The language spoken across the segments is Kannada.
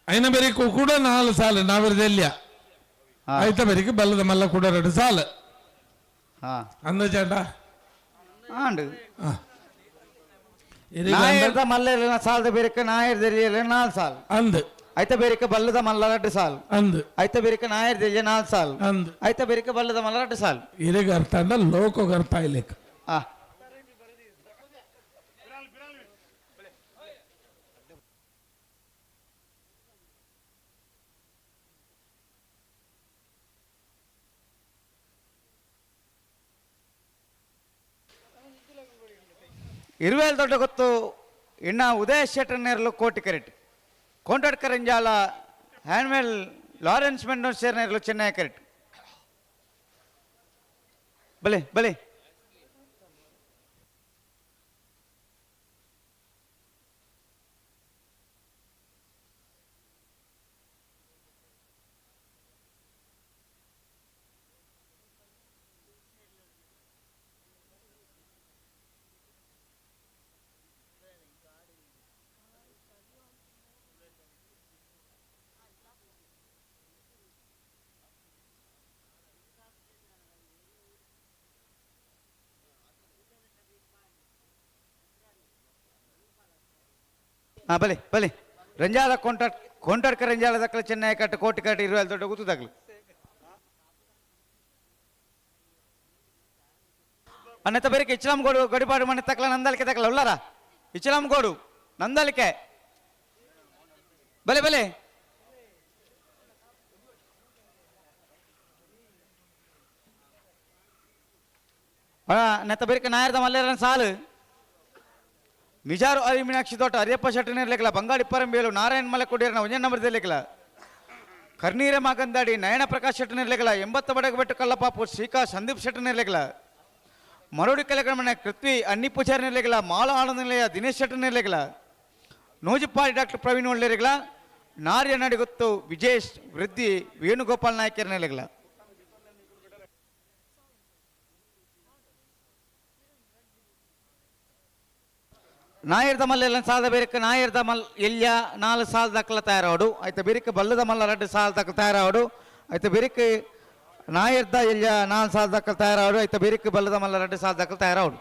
అయిన బెరికి ಕೂಡ 4 ಸಾಲು ನಾವಿರದೆಲ್ಲ ಆಯ್ತ ಬೆರಿಗೆ ಬಲ್ಲದ ಮಲ್ಲ ಕೂಡ 2 ಸಾಲು ಅಂದಾಜಾಂಡ ಆಂಡು ನಾಯರ್ದ ಮಲ್ಲ ಸಾಲದ ಬೇರೆಕ ನಾಯರ್ದಲ್ಲಿ 4 ಸಾಲು ಅಂದು ಐತ ಬೇರೆಕ ಬಲ್ಲದ ಮಲ್ಲ 2 ಸಾಲು ಅಂದು ಐತ ಬೇರೆಕ ನಾಯರ್ದಲ್ಲಿ 4 ಸಾಲು ಅಂದು ಐತ ಬೇರೆಕ ಬಲ್ಲದ ಮಲ್ಲ 2 ಸಾಲು ಇರಿಗೆ ಅರ್ಥ ಅಂದ ಲೋಕ ಅರ್ಥ ಇಲ್ಲಕ ಇರುವೇಲ್ ದೊಡ್ಡ ಗೊತ್ತು ಇನ್ನ ಉದಯ ಶೆಟ್ಟರ್ನೇರ್ಲು ಕೋಟಿ ಕೆರೆಟ್ ಕೊಂಡಡ್ಕರ್ ಇಂಜಾಲ ಹ್ಯಾನ್ವೆಲ್ ಲಾರೆನ್ಸ್ ಮೆಂಡೋನ್ಸೇರ್ನೇರ್ಲು ಚೆನ್ನೈ ಕೆರೆಟ್ ಬಲೆ ಬಲೆ ಬಲೆ ಬಲೆ ರಂಜಾಲ ಕೊಂಟಡ್ಕ ರಂಜಾಲ ದಕ್ಕಲ ಚೆನ್ನೈ ಕಟ್ಟು ಕೋಟಿ ಕಟ್ಟು ಇರುವೆಲ್ ದೊಡ್ಡ ಗುತ್ತು ತಗಲು ಅನ್ನತ ಬೇರೆ ಇಚ್ಲಾಂ ಗೋಡು ಗಡಿಪಾಡು ಮನೆ ತಕ್ಕಲ ನಂದಲಿಕೆ ತಕ್ಕಲ ಉಳ್ಳಾರ ಇಚ್ಲಾಂ ಗೋಡು ನಂದಲಿಕೆ ಬಲೆ ಬಲೆ ನೆತ್ತ ಬೇರೆ ನಾಯರ್ದ ಮಲ್ಲೇರನ್ ಸಾಲು ಮಿಜಾರು ಅರಿ ಮೀನಾಕ್ಷಿ ತೋಟ ಅರಿಯಪ್ಪ ಶೆಟ್ಟನೇರ್ಲೆಕ್ಕಲ ಬಂಗಾಡಿ ಪರಂಬೇಲು ನಾರಾಯಣ ಮಲೆ ಕೊಡಿಯರ್ನ ಒಂಜೆ ನಂಬರ್ದೆಲೆಕ್ಕಲ ಕರ್ನೀರ ಮಾಗಂದಾಡಿ ನಯನ ಪ್ರಕಾಶ್ ಶೆಟ್ಟನೇರ್ಲೆಕ್ಕಲ 80 ಬಡಗಬೆಟ್ಟು ಕಲ್ಲಪಾಪು ಶ್ರೀಕಾ ಸಂದೀಪ್ ಶೆಟ್ಟನೇರ್ಲೆಕ್ಕಲ ಮರೋಡಿ ಕಲೆಕ್ರಮಣ ಕೃತ್ವಿ ಅನ್ನಿ ಪೂಜಾರಿನೇರ್ಲೆಕ್ಕಲ ಮಾಲ ಆನಂದನಿಲಯ ದಿನೇಶ್ ಶೆಟ್ಟನೇರ್ಲೆಕ್ಕಲ ನೂಜಿಪ್ಪಾಡಿ ಡಾಕ್ಟರ್ ಪ್ರವೀಣ್ ಒಳ್ಳೆರೆಗಲ ನಾರ್ಯ ನಡಿಗೊತ್ತು ವಿಜೇಶ್ ವೃದ್ಧಿ ವೇಣುಗೋಪಾಲ್ ನಾಯಕರನೇರ್ಲೆಕ್ಕಲ ನಾಯರ್ದ ಮಲ್ಲ ಎಲ್ಲ ಸಾಲದ ಬೇರೆಕ ನಾಯರ್ದ ಮಲ್ ಎಲ್ಲ 4 ಸಾಲ ದಕ್ಕಲ ತಯಾರಾವಡು ಆಯ್ತ ಬೇರೆಕ ಬಲ್ಲದ ಮಲ್ಲ 2 ಸಾಲ ದಕ್ಕಲ ತಯಾರಾವಡು ಆಯ್ತ ಬೇರೆಕ ನಾಯರ್ದ ಎಲ್ಲ 4 ಸಾಲ ದಕ್ಕಲ ತಯಾರಾವಡು ಆಯ್ತ ಬೇರೆಕ ಬಲ್ಲದ ಮಲ್ಲ 2 ಸಾಲ ದಕ್ಕಲ ತಯಾರಾವಡು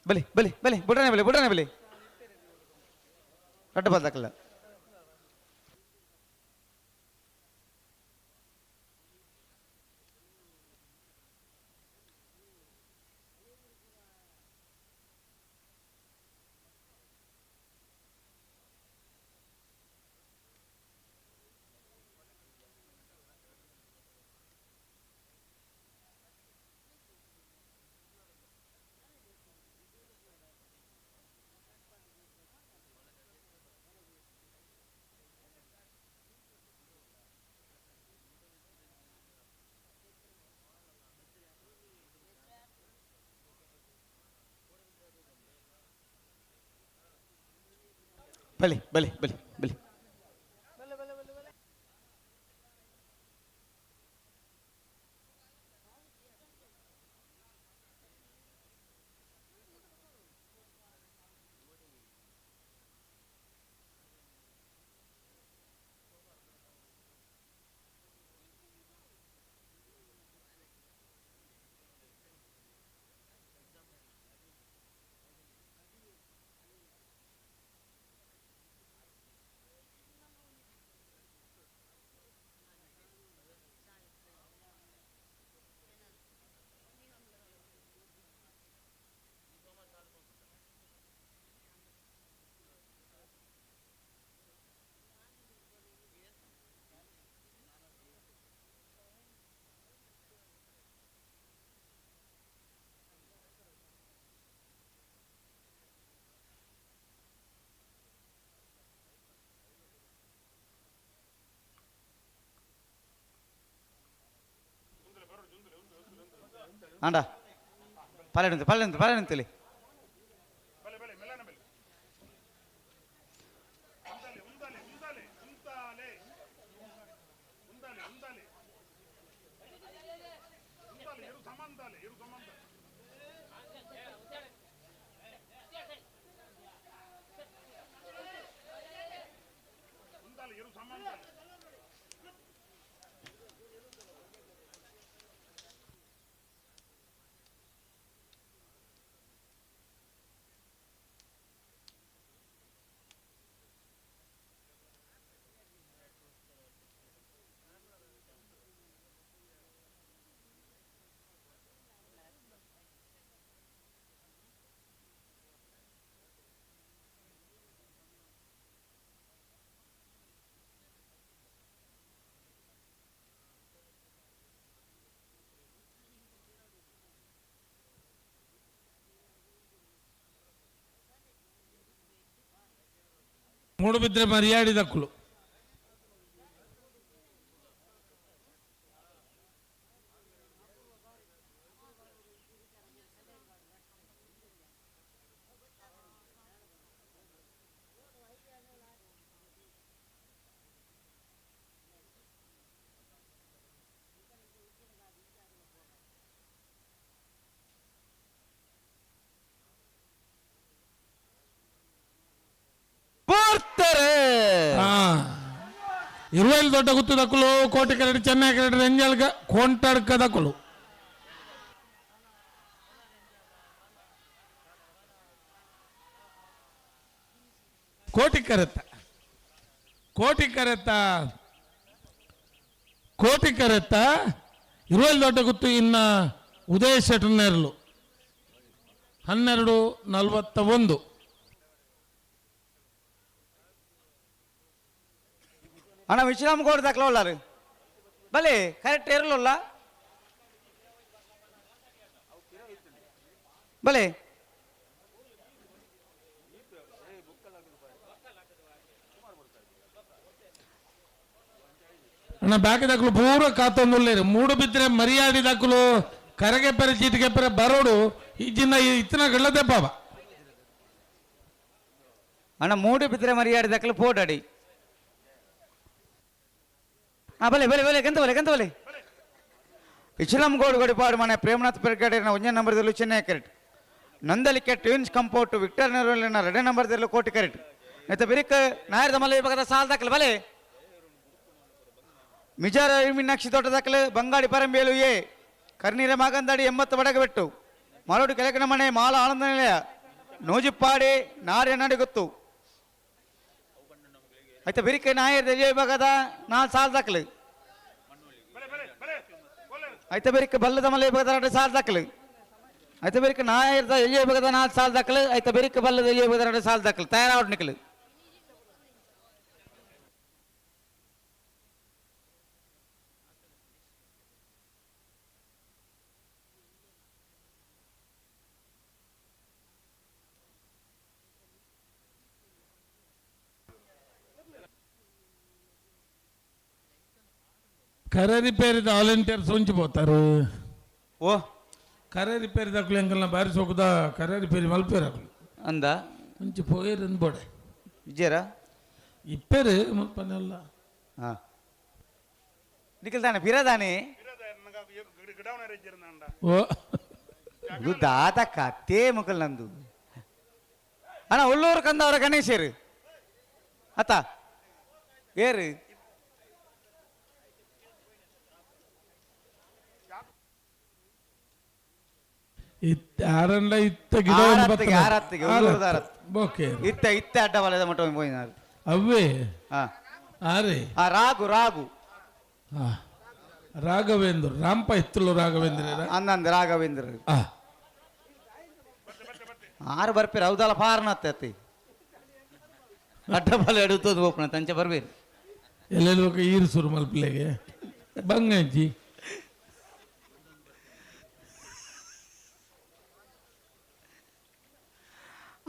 ಬಲಿ ಬಲಿ ಬಲಿ ಬುಡನೆ ಬಲಿ 2 ಬಾಲ್ ದಕ್ಕಲ ಬಲಿ ಬಲಿ ಬಲಿ ಬಲಿ ಆಂಡ ಪಲ್ಲೆ ಮೂಡುಬಿದ್ರೆ ಮರಿಯಾಡಿ ದಕ್ಕಲು ಪೂರ್ತಾರೆ ಹಾ ಇರುವಲ್ಲಿ ದೊಡ್ಡ ಗುತ್ತು ದಕ್ಕಲು ಕೋಟೆ ಕೆರಡು ಚೆನ್ನೈ ಕೆರಡು ರೆಂಜಲ್ಗ ಕೊಂಟಡ್ಕ ದಕ್ಕಲು ಕೋಟಿ ಕರೆತ್ತ ಕೋಟಿ ಕರೆತ್ತ ಇರುವಲ್ಲಿ ದೊಡ್ಡ ಗುತ್ತು ಇನ್ನ ಉದಯ ಶೆಟ್ನೆರಲು 12:41 ಅಣ್ಣ ವಿಶ್ರಾಮ ಕೋಡ್ ದಾಖಲ ಉಳ್ಳಾರು ಬಲೆ ಕರೆಕ್ಟ್ ಇರಲಿಲ್ಲ ಬಲೆ ಅಣ್ಣ ಬ್ಯಾಕ್ ದಕ್ಕಲು ಪೂರ ಕಾತೊಂದುಲ್ಲೇರು ಮೂಡು ಬಿದ್ರೆ ಮರಿಯಾಡಿ ದಕ್ಕಲು ಕರೆಗೆ ಪೆರೆ ಚೀಟಿಗೆ ಪೆರೆ ಬರೋಡು ಈಜಿನ ಇತ್ತಿನ ಗಳ್ಳದೆ ಪಾಪ ಅಣ್ಣ ಮೂಡು ಬಿದ್ರೆ ಮರಿಯಾಡಿ ದಾಖಲು ಪೋಟಾಡಿ ಬಲೆ ಬಲೆ ಬಲೆ ಕೆಂತ ಬಲೆ ಇಸ್ಲಾಂ ಗೋಡ್ ಗಡಿಪಾಡು ಮನೆ ಪ್ರೇಮನಾಥ್ ಪೆರ್ಗಡೆನ 1 ನಂಬರ್ದಲ್ಲೂ ಚೆನ್ನೈ ಕರೆಕ್ಟ್ ನಂದಲಿಕೆ ಟ್ವಿನ್ಸ್ ಕಂಪೌಟ್ ವಿಕ್ಟರ್ ನೆರವಲಿನ 2 ನಂಬರ್ದಲ್ಲೂ ಕೋಟಿ ಕರೆಕ್ಟ್ ಆಯ್ತಾ ಬಿರಿಕ್ ನಾಯರದ ಮಲೆ ವಿಭಾಗದ ಸಾಲ್ ದಾಖಲೆ ಬಲೆ ಮಿಜಾರ ಮೀನಾಕ್ಷಿ ತೋಟ ದಾಖಲೆ ಬಂಗಾಡಿ ಪರಂಬೇಲು ಎ ಕರ್ನೀರ ಮಾಗಂದಾಡಿ 80 ಬಡಗಬೆಟ್ಟು ಮಾಲೋಡು ಕೆಳಗಿನ ಮನೆ ಮಾಲ ಆನಂದ ನಿಲಯ ನೂಜಿಪ್ಪಾಡಿ ನಾರ್ಯ ನಡಿಗೊತ್ತು ಆಯ್ತಾ ಬಿರಿಕೆ ನಾಯರದ ವಿಭಾಗದ 4 ಸಾಲ್ ದಾಖಲೆ ಆಯ್ತಾ ಬೇರಿಕೆ ಬಲ್ಲದ ಮಲೆ ವಿಭಾಗದ 2 ಸಾಲ್ ದಾಖಲೆ ಆಯ್ತಾ ಬೇರಿಕೆ ನಾಯರದ ಎಲ್ಲಿಯ ವಿಭಾಗದ 4 ಸಾಲ್ ದಾಖಲೆ ಆಯ್ತಾ ಬೇರಿಕೆ ಬಲ್ಲದ ಎಲ್ಲಿಯ ವಿಭಾಗದ 2 ಸಾಲ್ ದಾಖಲೆ ತಯಾರಾವಟ್ ನಿಖಲು ಕರೆ ರಿಪೇರಿದ ವಾಲಂಟಿಯರ್ಸ್ ಹೊಂಚಿపోతారు ಓ ಕರೆ ರಿಪೇರಿ ದಕ್ಕಲು ಎಂಕಲ್ನ ಬಾರಿ ಸೋಕುದ ಕರೆ ರಿಪೇರಿ ಮಲ್ಪೇರಾಕಲು ಅಂದ ಮುಂಚೆ ಪೋಯರ್ ಅಂದ್ಬೋಡೆ ವಿಜಯರ ಇಪ್ಪೇರು ಮಲ್ಪನೆಲ್ಲ ಹಾ ನಿಖಿಲ್ ತಾನೆ ಬಿರದಾನೆ ಓ ಇದು ದಾದ ಕತ್ತೇ ಮುಕಲ್ ನಂದು ಅಣ್ಣ ಉಳ್ಳೂರು ಕಂದವರ ಗಣೇಶರು ಅತ್ತ ಏರು ಆರಂಡ ಇತ್ತ ಗಿಡ ಆರತ್ತಿಗೆ ಉಳ್ಳೂರು ದಾರತ್ ಓಕೆ ಇತ್ತ ಅಡ್ಡ ವಲಯದ ಮಟ್ಟ ಹೋಗಿನಾರು ಅವೇ ಹಾ ಆರೆ ರಾಗು ಹಾ ರಾಘವೇಂದ್ರ ರಾಂಪ ಇತ್ತಲು ರಾಘವೇಂದ್ರ ಅಂದಂದ ರಾಘವೇಂದ್ರ ಆ ಆರು ಬರ್ಪೇರು ಹೌದಲ್ಲ ಫಾರ್ನತ್ತಿ ಅಡ್ಡ ಬಲ ಎಡುತ್ತದು ಹೋಗ್ಣ ತಂಚೆ ಬರ್ಬೇರು ಎಲ್ಲೆಲ್ಲ ಈರ್ಸುರು ಮಲ್ಪಿಲೆಗೆ ಬಂಗಜ್ಜಿ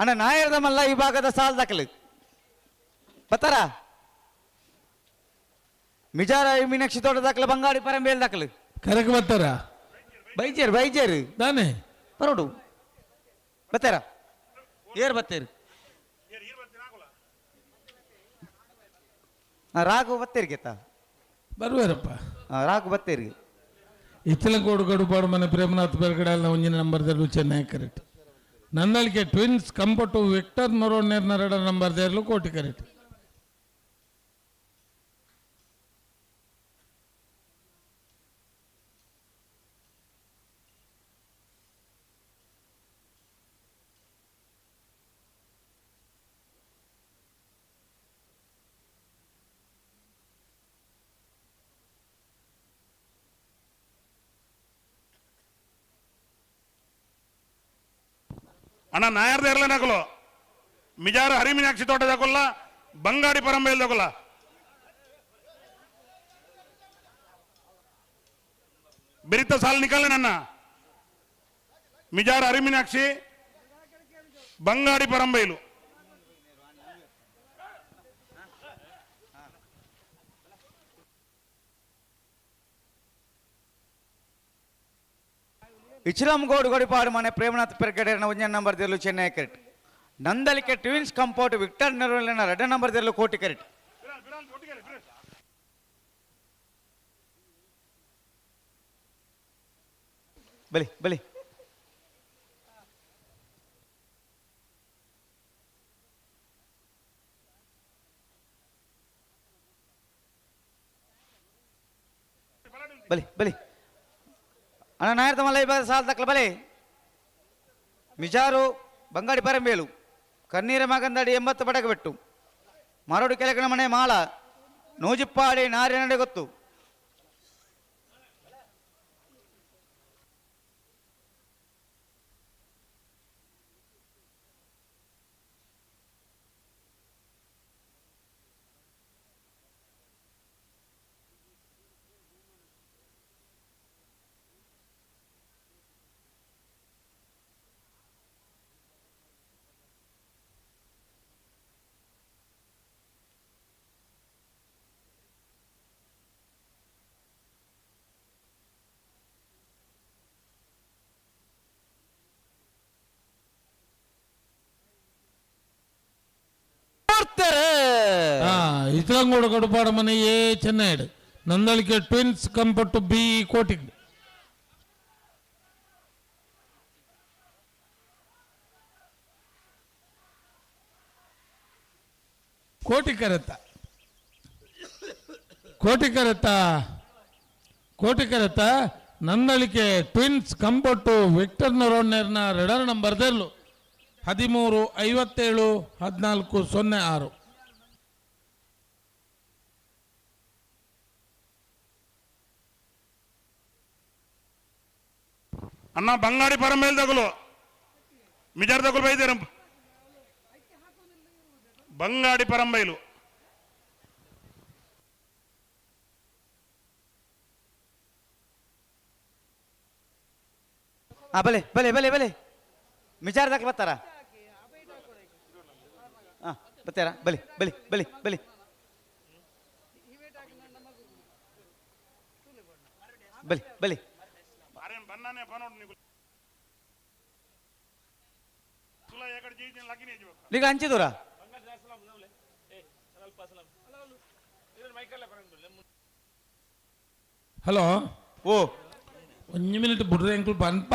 ಅಣ್ಣ ನಾಯರದ ಮಲ್ಲ ಈ ಭಾಗದ ಸಾಲ್ ದಾಖಲೆ ಬತ್ತಾರ ಮಿಜಾರ ಮೀನಾಕ್ಷಿ ತೋಟ ದಾಖಲೆ ಬಂಗಾಡಿ ಪರಂಬೇಲ್ ದಾಖಲೆ ಕರೆಗೆ ಬರ್ತಾರ ಬೈಜೇರು ತಾನೆ ಬರೋಡು ಬತ್ತಾರ ಏರ್ ಬತ್ತೇರು ರಾಘು ಬತ್ತೇರಿ ಗೆತ್ತ ಬರುವಾರಪ್ಪ ರಾಘು ಬತ್ತೇರಿ ಇಚ್ಚಲಕೋಡು ಗಡುಪಾಡು ಮನೆ ಪ್ರೇಮನಾಥ್ ಬೆರ್ಗಡೆ ಅಲ್ಲ ಒಂಜಿನ ನಂಬರ್ದಲ್ಲೂ ಚೆನ್ನೈ ಕರೆಕ್ಟ್ ನಂದಳಿಕೆ ಟ್ವಿನ್ಸ್ ಕಂಪಟು ವಿಕ್ಟರ್ ನೊರೋಡ್ನೇರ್ನ 2 ನಂಬರ್ದಲ್ಲೂ ಕೋಟಿ ಕರೆಕ್ಟ್ ಅಣ್ಣ ನಾಯರ್ದ ಇರ್ಲೇನಾಕಲು ಮಿಜಾರ ಹರಿಮೀನಾಕ್ಷಿ ತೋಟ ದಾಕೊಲ್ಲ ಬಂಗಾಡಿ ಪರಂಬೇಲ್ ದಾಕೊಲ್ಲ ಬೆರಿತ ಸಾಲ್ ನಿಕಾಲೆ ನನ್ನ ಮಿಜಾರ ಹರಿಮೀನಾಕ್ಷಿ ಬಂಗಾಡಿ ಪರಂಬೈಲು ಇಚ್ಲಂಗೋಡು ಗಡಿಪಾಡು ಮನೆ ಪ್ರೇಮನಾಥ್ ಪೆರ್ಗಡೆರ್ನ ಒಂಜನ ನಂಬರ್ ದೇರ್ಲು ಚೆನ್ನೈ ಕರೆಕ್ಟ್. ನಂದಲಿಕೆ ಟ್ವಿನ್ಸ್ ಕಂಪೌಟ್ ವಿಕ್ಟರ್ ನೆರವಲಿನ 2 ನಂಬರ್ ದೇರ್ಲು ಕೋಟಿ ಕರೆಕ್ಟ್. ಬಲಿ ಬಲಿ ಬಲಿ ಬಲಿ ಅಣ್ಣ ನಾಯರ್ದ ಮಲ್ಲ ಇಬ್ಬರು ಸಾಲ ತಕ್ಕಲ ಬಲೆ ಮಿಜಾರು ಬಂಗಾಡಿ ಪರಂಬೇಲು ಕಣ್ಣೀರ ಮಗಂದಡಿ 80 ಪಡಗ ಬಿಟ್ಟು ಮರಡು ಕೆಳಗಣ ಮನೆ ಮಾಳ ನೂಜಿಪ್ಪಾಡಿ ನಾರಿ ನಡೆ ಗೊತ್ತು. ಇಚ್ಲಂಗೋಡು ಗಡುಪಾಡು ಮನೆ ಎ ಚೆನ್ನೈ ನಂದಳಿಕೆ ಟ್ವಿನ್ಸ್ ಕಂಪಟ್ಟು ಬಿ ಕೋಟಿ ಕೋಟಿ ಕರೆತ ಕೋಟಿ ಕರೆತ ಕೋಟಿ ಕರೆತ ನಂದಳಿಕೆ ಟ್ವಿನ್ಸ್ ಕಂಪಟ್ಟು ವಿಕ್ಟರ್ ನರೋಡ್ನೇರ್ನ 2 ನಂಬರ್ ದೇರ್ಲು 13 57 14 06. అన్న బంగాడి పరంబేలు తగులు మిజార్ తగులు బయలుదేరు బంగాడి పరంబైలు ಬಲೆ ಬಲೆ ಬಲೆ ಬಲೆ ಮಿಜಾರ್ ದಾಖಲೆ ಬರ್ತಾರ ಬರ್ತಾರ ಬಲಿ ಬಲಿ ಬಲಿ ಬಲಿ ಬಲಿ ಬಲಿ నీకు అంచిదురా ಹಲೋ ಓ 1 ಮಿನಿಟ್ ಬಿಡ್ರಿ ಅಂಕಲ್ ಪನ್ಪ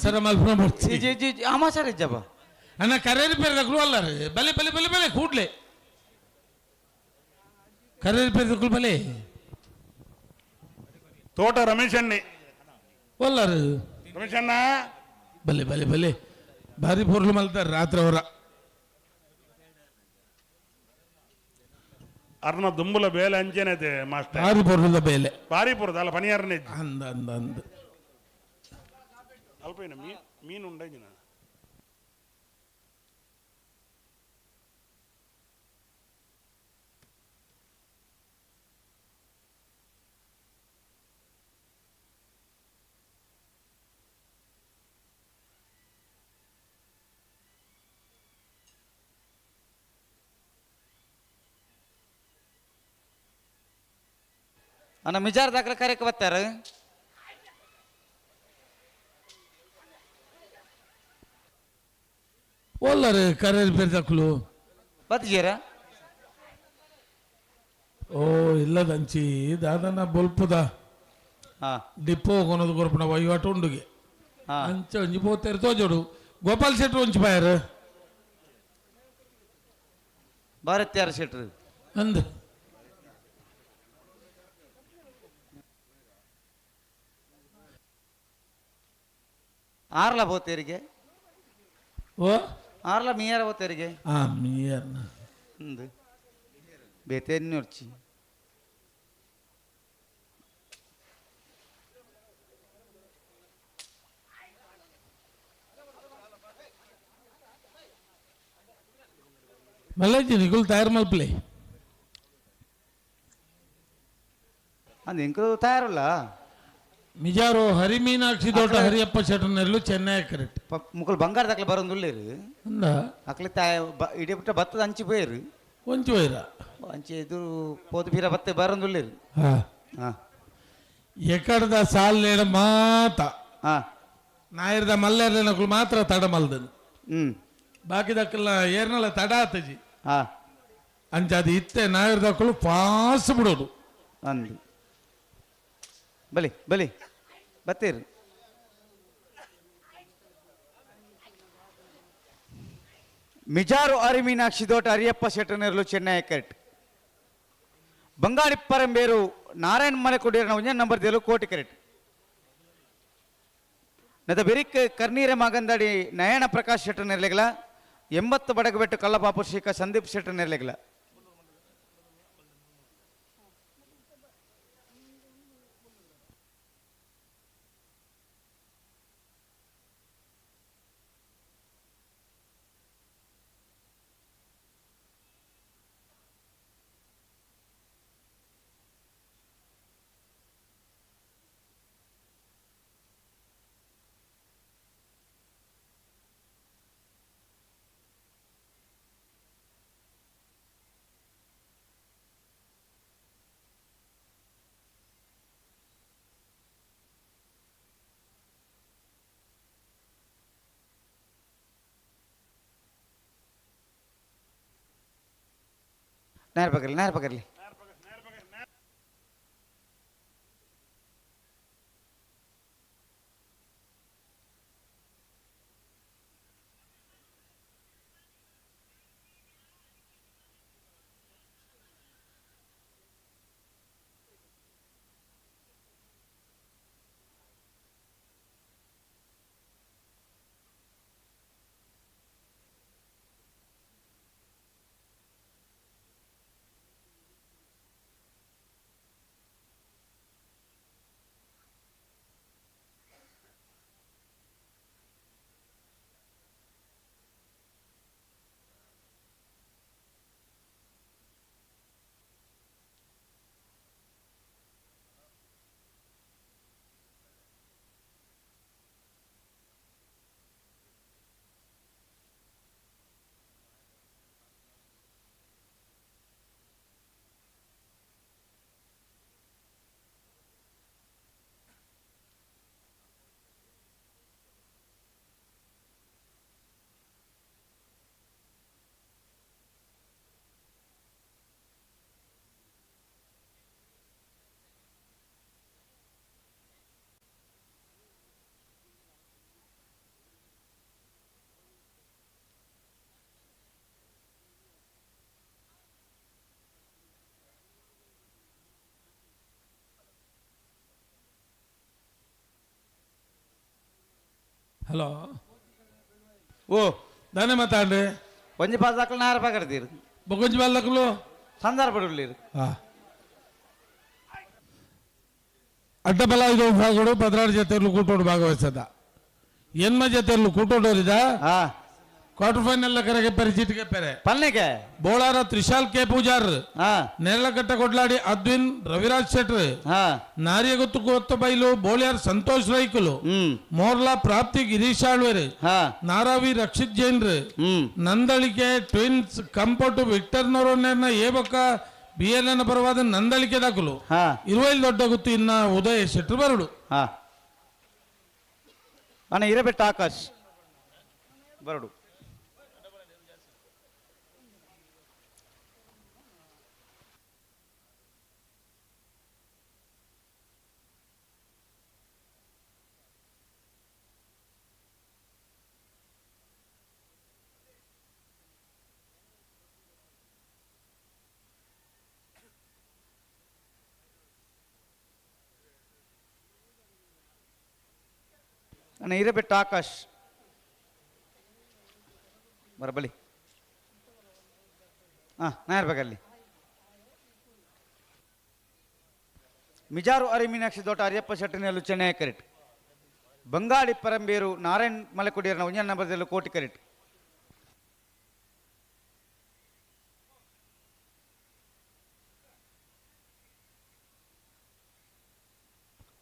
ಸರ ಮಲ್ಪನ ಬರ್ತಿ ಆಮಾ ಸರ್ ಇಜ್ಜಪ್ಪ ಅಣ್ಣ ಕರೇರಿ ಪೇರ್ ದಕ್ಕಲು ಅಲ್ಲ ರೀ ಬಲೆ ಬಲೆ ಬಲೆ ಬಲೆ ಕೂಡ್ಲೆ ಕರೇರಿ ಪೇರ್ ದಕ್ಕಲು ಬಲೆ తోట రమేష్ అన్ని ಒಲ್ಲಾರು రమేష్ అన్న ಬಲೆ ಬಲೆ ಬಲೆ ಭಾರಿ ಪೊರ್ಲು ಮಲ್ತಾರೆ ರಾತ್ರಿ ಅವರ ಅರ್ನ ದುಂಬುಲ ಬೇಲೆ ಅಂಚೆನೈತೆ ಮಾಸ್ಟರ್ ಭಾರಿ ಪೊರ್ಲುದ ಬೇಲೆ ಭಾರಿ ಪುರದ ಅಲ್ಲ ಪನಿಯಾರನೇ ಅಂದ ಅಂದ ಅಂದ ಅಲ್ಪೈನ ಮೀನು ಉಂಡೈನ ಅಣ್ಣ ಮಿಜಾರ್ ದಾಖಲೆ ಕರೆಯಕ್ಕೆ ಬರ್ತಾರ ಒಲ್ಲಾರು ಕರೇರಿ ಪೇರ್ ದಕ್ಕಲು ಬತ್ಜೀರ ಓ ಇಲ್ಲದಂಚಿ ದಾದನ ಬೊಲ್ಪುದ ಡಿಪೋ ಕೊನದು ಕೊರಪನ ವಹಿವಾಟು ಉಂಡುಗೆ ಅಂಚ ಒಂಜಿ ಪೋತೇರು ತೋಜೋಡು ಗೋಪಾಲ್ ಶೆಟ್ರು ಒಂಚಿ ಪಾಯರು ಭಾರತ್ಯಾರ ಶೆಟ್ರು ಅಂದ ಆರ್ಲ ಬೋತೇರಿಗೆ ಓ ಆರ್ಲ ಮೀಯಾರ ಬೋತೇರಿಗೆ ಮೀಯರ್ನ ಅಂದು ಬೇತೇರ್ಚಿ ಮಲ್ಲಾಜಿ ನಿಗುಲ್ ತಯಾರು ಮಲ್ಪಲೆ ಅದು ಇಂಕು ತಯಾರಲ್ಲ ಮಿಜಾರು ಹರಿ ಮೀನಾಕ್ಷಿ ತೋಟ ಹರಿಯಪ್ಪ ಶೆಟ್ಟರ್ನೆಲ್ಲು ಚೆನ್ನೈ ಕರೆಕ್ಟ್ ಮುಕ್ಕಳು ಬಂಗಾರ ದಾಖಲೆ ಬರೋದುಳ್ಳೇರು ಅಂದ ಅಕ್ಲೆ ತಾಯ ಇಡೀ ಬಿಟ್ಟ ಭತ್ತದ ಅಂಚಿ போயிரு ಒಂಚು ವೈರ ಅಂಚಿ ಇದು ಪೋದು ಬೀರ ಬತ್ತೆ ಬರೋದುಳ್ಳೇರು ಹಾ ಹಾ ಎಕಡದ ಸಾಲೇಡ ಮಾತ ಹಾ ನಾಯಿರ್ದ ಮಲ್ಲೇರ್ನಕ್ಲು ಮಾತ್ರ ತಡ ಮಲ್ದನು ಹ್ಮ್ ಬಾಕಿದಕ್ಕೆಲ್ಲ ಏರ್ನಲ್ಲ ತಡ ಆತಜಿ ಹಾ ಅಂಚಾದ ಇತ್ತೆ ನಾಯಿರ್ದಕ್ಕಳು ಪಾಸ್ ಬಿಡೋದು ಅಂದು ಬಲಿ ಬಲಿ ಬತ್ತೀರಿ ಮಿಜಾರು ಆರಿ ಮೀನಾಕ್ಷಿ ತೋಟ ಅರಿಯಪ್ಪ ಶೆಟ್ಟನೇರ್ಲು ಚೆನ್ನೈ ಕರೆಕ್ಟ್ ಬಂಗಾಳಿಪ್ಪರಂಬೇರು ನಾರಾಯಣ ಮಲೆಕೊಡಿಯರ್ನ ಒಂಜ ನಂಬರ್ ದೇಲು ಕೋಟಿ ಕರೆಕ್ಟ್ ನದ ಬೆರಿಕ್ ಕರ್ನೀರ ಮಾಗಂದಾಡಿ ನಯನ ಪ್ರಕಾಶ್ ಶೆಟ್ಟನೇರ್ಲೆಗಲ 80 ಬಡಗಬೆಟ್ಟು ಕಲ್ಲಪಾಪು ಶ್ರೀಕ ಸಂದೀಪ್ ಶೆಟ್ಟನೇರ್ಲೆಗಲ ನೇರ ಪಕರ್ಲಿ ಹಲೋ ಓ ದಾನೆ ಮಾತಾಡ್ರಿ ಒಂಜಿ ಪಾಸ್ ದಾಖಲೆ ನೇರ ಪಕಡ್ತೀರಿ ಬೊಗೊಂಜಿ ಬಾಲ್ದಕ್ಕಲು ಸಂದರ್ಭ ಪಡುಳ್ಳೀರು ಅಡ್ಡಬಲ ಇದು ಭಾಗಗಳು ಭದ್ರಾಡಿ ಜೊತೆಯಲ್ಲೂ ಕೂಟೋಡು ಭಾಗವಹಿಸದ ಎನ್ಮ ಜೊತೆಯಲ್ಲೂ ಕೂಟೋಡೋರಿದ ಹಾ ಕ್ವಾರ್ಟರ್ ಫೈನಲ್ ಕರೆಗೆ ಪರಿಚಿತ ಕೆಪ್ಪೆರೆ ಪಲ್ನೆಗೆ ಬೋಳಾರ ತ್ರಿಶಾಲ್ ಕೆ ಪೂಜಾರ್ ಹಾ ನೇರಳಕಟ್ಟ ಕೊಡ್ಲಾಡಿ ಅದ್ವಿನ್ ರವಿರಾಜ್ ಶೆಟ್ರ್ ಹಾ ನಾರಿಯಗೊತ್ತು ಕೊತ್ತ ಬೈಲು ಬೋಳಿಯಾರ್ ಸಂತೋಷ್ ರೈಕುಲು ಹ್ಮ್ ಮೋರ್ಲಾ ಪ್ರಾಪ್ತಿ ಗಿರೀಶ್ ಆಳ್ವೇರ್ ಹಾ ನಾರಾವಿ ರಕ್ಷಿತ್ ಜೈನ್ರು ಹ್ಮ್ ನಂದಳಿಕೆ ಟ್ವಿನ್ಸ್ ಕಂಪೋಟು ವಿಕ್ಟರ್ನವರನ್ನ ಏಬಕ್ಕ ಬಿಎಲ್ಎನ್ ಪರವಾದ ನಂದಳಿಕೆ ದಾಖಲು ಹಾ 20 ದೊಡ್ಡ ಗುತ್ತು ಇನ್ನ ಉದಯ ಶೆಟ್ರು ಬರಡು ಹಾ ಅಣ್ಣ ಇರಬೆಟ್ಟ ಆಕಾಶ್ ಬರಡು ಅಣ್ಣ ಇರಬೆಟ್ಟ ಆಕಾಶ್ ಬರಬಲಿ ನಾ ಇರ್ಬೇಕಲ್ಲಿ ಮಿಜಾರು ಅರಿ ಮೀನಾಕ್ಷಿ ತೋಟ ಅರಿಯಪ್ಪ ಶೆಟ್ಟನೆಯಲ್ಲೂ ಚೆನ್ನೈ ಕರೆಕ್ಟ್ ಬಂಗಾಳಿ ಪರಂಬೇರು ನಾರಾಯಣ್ ಮಲೆಕೊಡಿಯರ್ನ ಒಂಜನ ನಂಬರ್ದಲ್ಲೂ ಕೋಟಿ ಕರೆಕ್ಟ್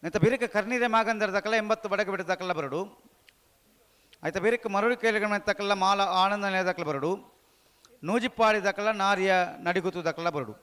ನೆತ್ತ ಬಿರಿಕ ಕರ್ನೀರೆ ಮಾಗಂದರ ದಕ್ಕಲ 80 ಬಡಗ ಬಿಡ ದಕ್ಕಲ ಬರಡು ಆಯ್ತ ಬಿರಿಕ ಮರುಳಿ ಕೇಳಿಗಳ ದಕ್ಕಲ ಮಾಲ ಆನಂದ ದಕ್ಕಲ ಬರಡು ನೂಜಿಪ್ಪಾಡಿ ದಕ್ಕಲ ನಾರಿಯ ನಡಿಗುತ್ತು ದಕ್ಕಲ ಬರಡು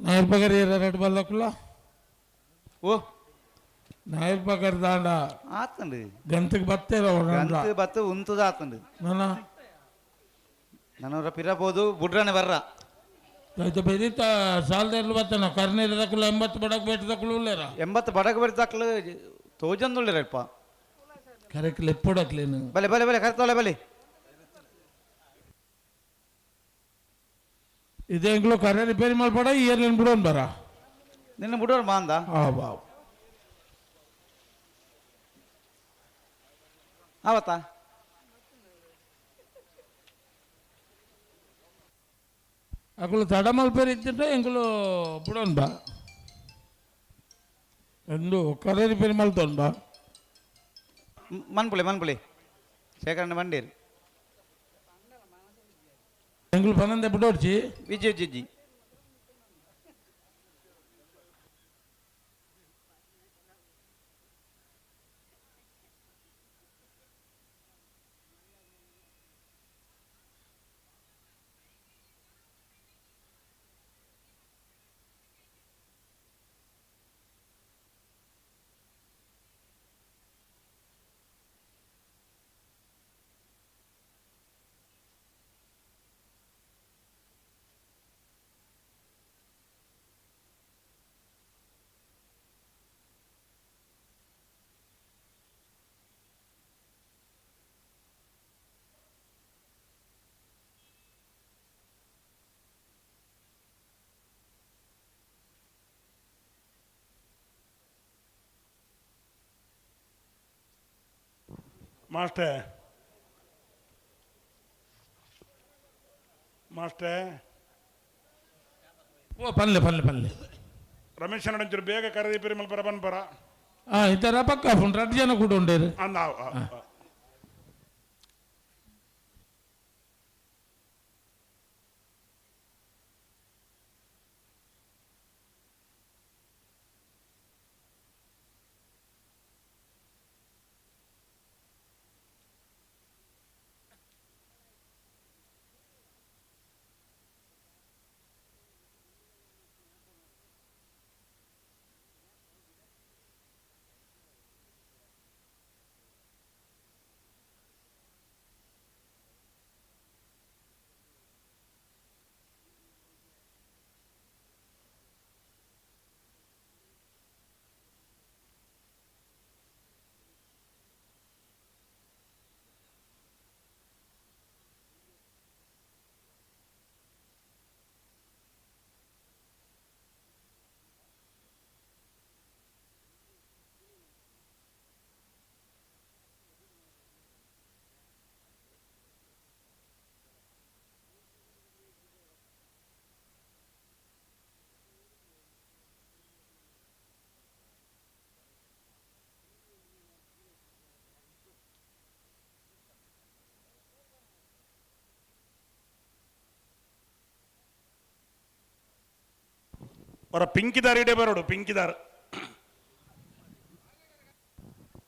నాయర్ పగర్ ఎర్రరెడ్డి బల్లకులా ఓ నాయర్ పగర్ దాండ ಆತಂಡು గంతకు బత్తేరా ಗಂತು ಬತ್ತು ಉಂತದ ಆತಂಡು నాన్న ನನವರ ಪಿರಬಹುದು ಬುಡ್ರನೆ ಬರ್ರ అయితే పెరిత సాల్దేర్లు బత్తన కర్నీల దక్కులు 80 బడకు పెట్టి దక్కులు లేరా 80 ಬಡಗ ಬರ್ತಾಕ್ಲು ತೋಜಂದುಳ್ಳಿರಪ್ಪ కరెక్ట్లు ఎప్పుడు అట్లేను ಬಲೆ ಬಲೆ ಬಲೆ ಕರ್ತೋಲೆ ಬಲೆ ఇదే ఇంట్లో కర్రీ రిపేర్ మల్పడ ఇయర్ నేను బిడోన్ బరా ನಿನ್ನ ಬುಡೋರು ಮಾಂದ బాబు ಆವತ್ತಾ అక్కడ తడమల పేరు ఇచ్చింటే ఇంకలో బిడోన్ బా ఎందు కర్రీ రిపేర్ మల్తోన్ బా ಮನ್ಪುಳಿ ಶೇಖರಣ್ಣ ಬಂಡೀರ್ ఎంగులు పనంది ఎప్పుడు వచ్చి ವಿಜಯ್ ಜಿಜ್ಜಿ ಮಾಸ್ಟರ್ ಮಾಸ್ಟರ್ ఓ పనులే ರಮೇಶ್ ಅಣ್ಣ ಬೇಗ ಕರೆದಿ ಪಿರಿಮಲ್ ಪರ ಬನ್ಪರ ఇద్దరా పక్క రెడ్ జన కూడా ఉండేరు ಅಂದ ಅವರ ಪಿಂಕಿದಾರ್ ಇಡೇ ಬರೋಡು ಪಿಂಕಿದಾರ್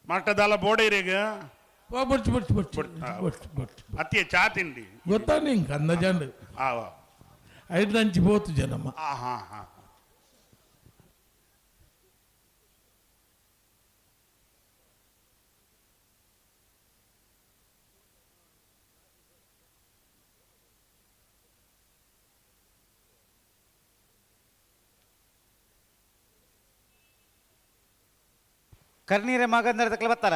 ಮಟ್ಟದಲ್ಲ ಬೋಡೈರಿಗೆ ಅತ್ತಿ ಚಾ ತಿಂಡಿ ಗೊತ್ತಾನೆ ఇంక అందజండు ఐదు నుంచి పోతు జనమ్మ ಕರ್ನೀರೆ ಮಗಂದರ ತಕ್ಲ ಬರ್ತಾರ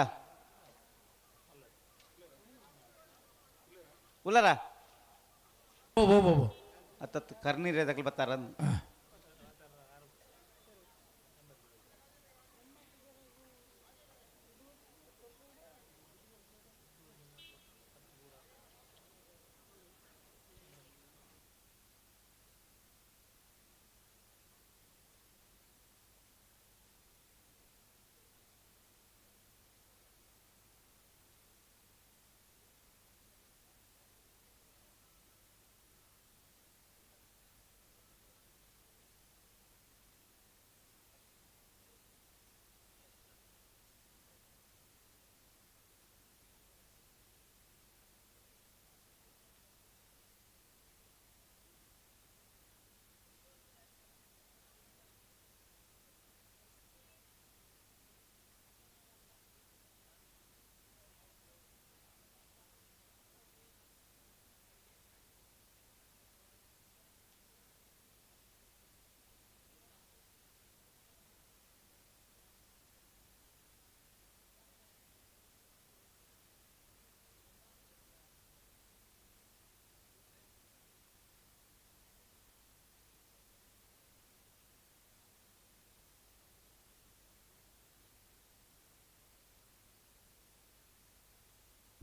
ಉಲ್ಲರ ಅತ್ತ ಕರ್ನೀರೆ ತಕ್ಲ ಬರ್ತಾರ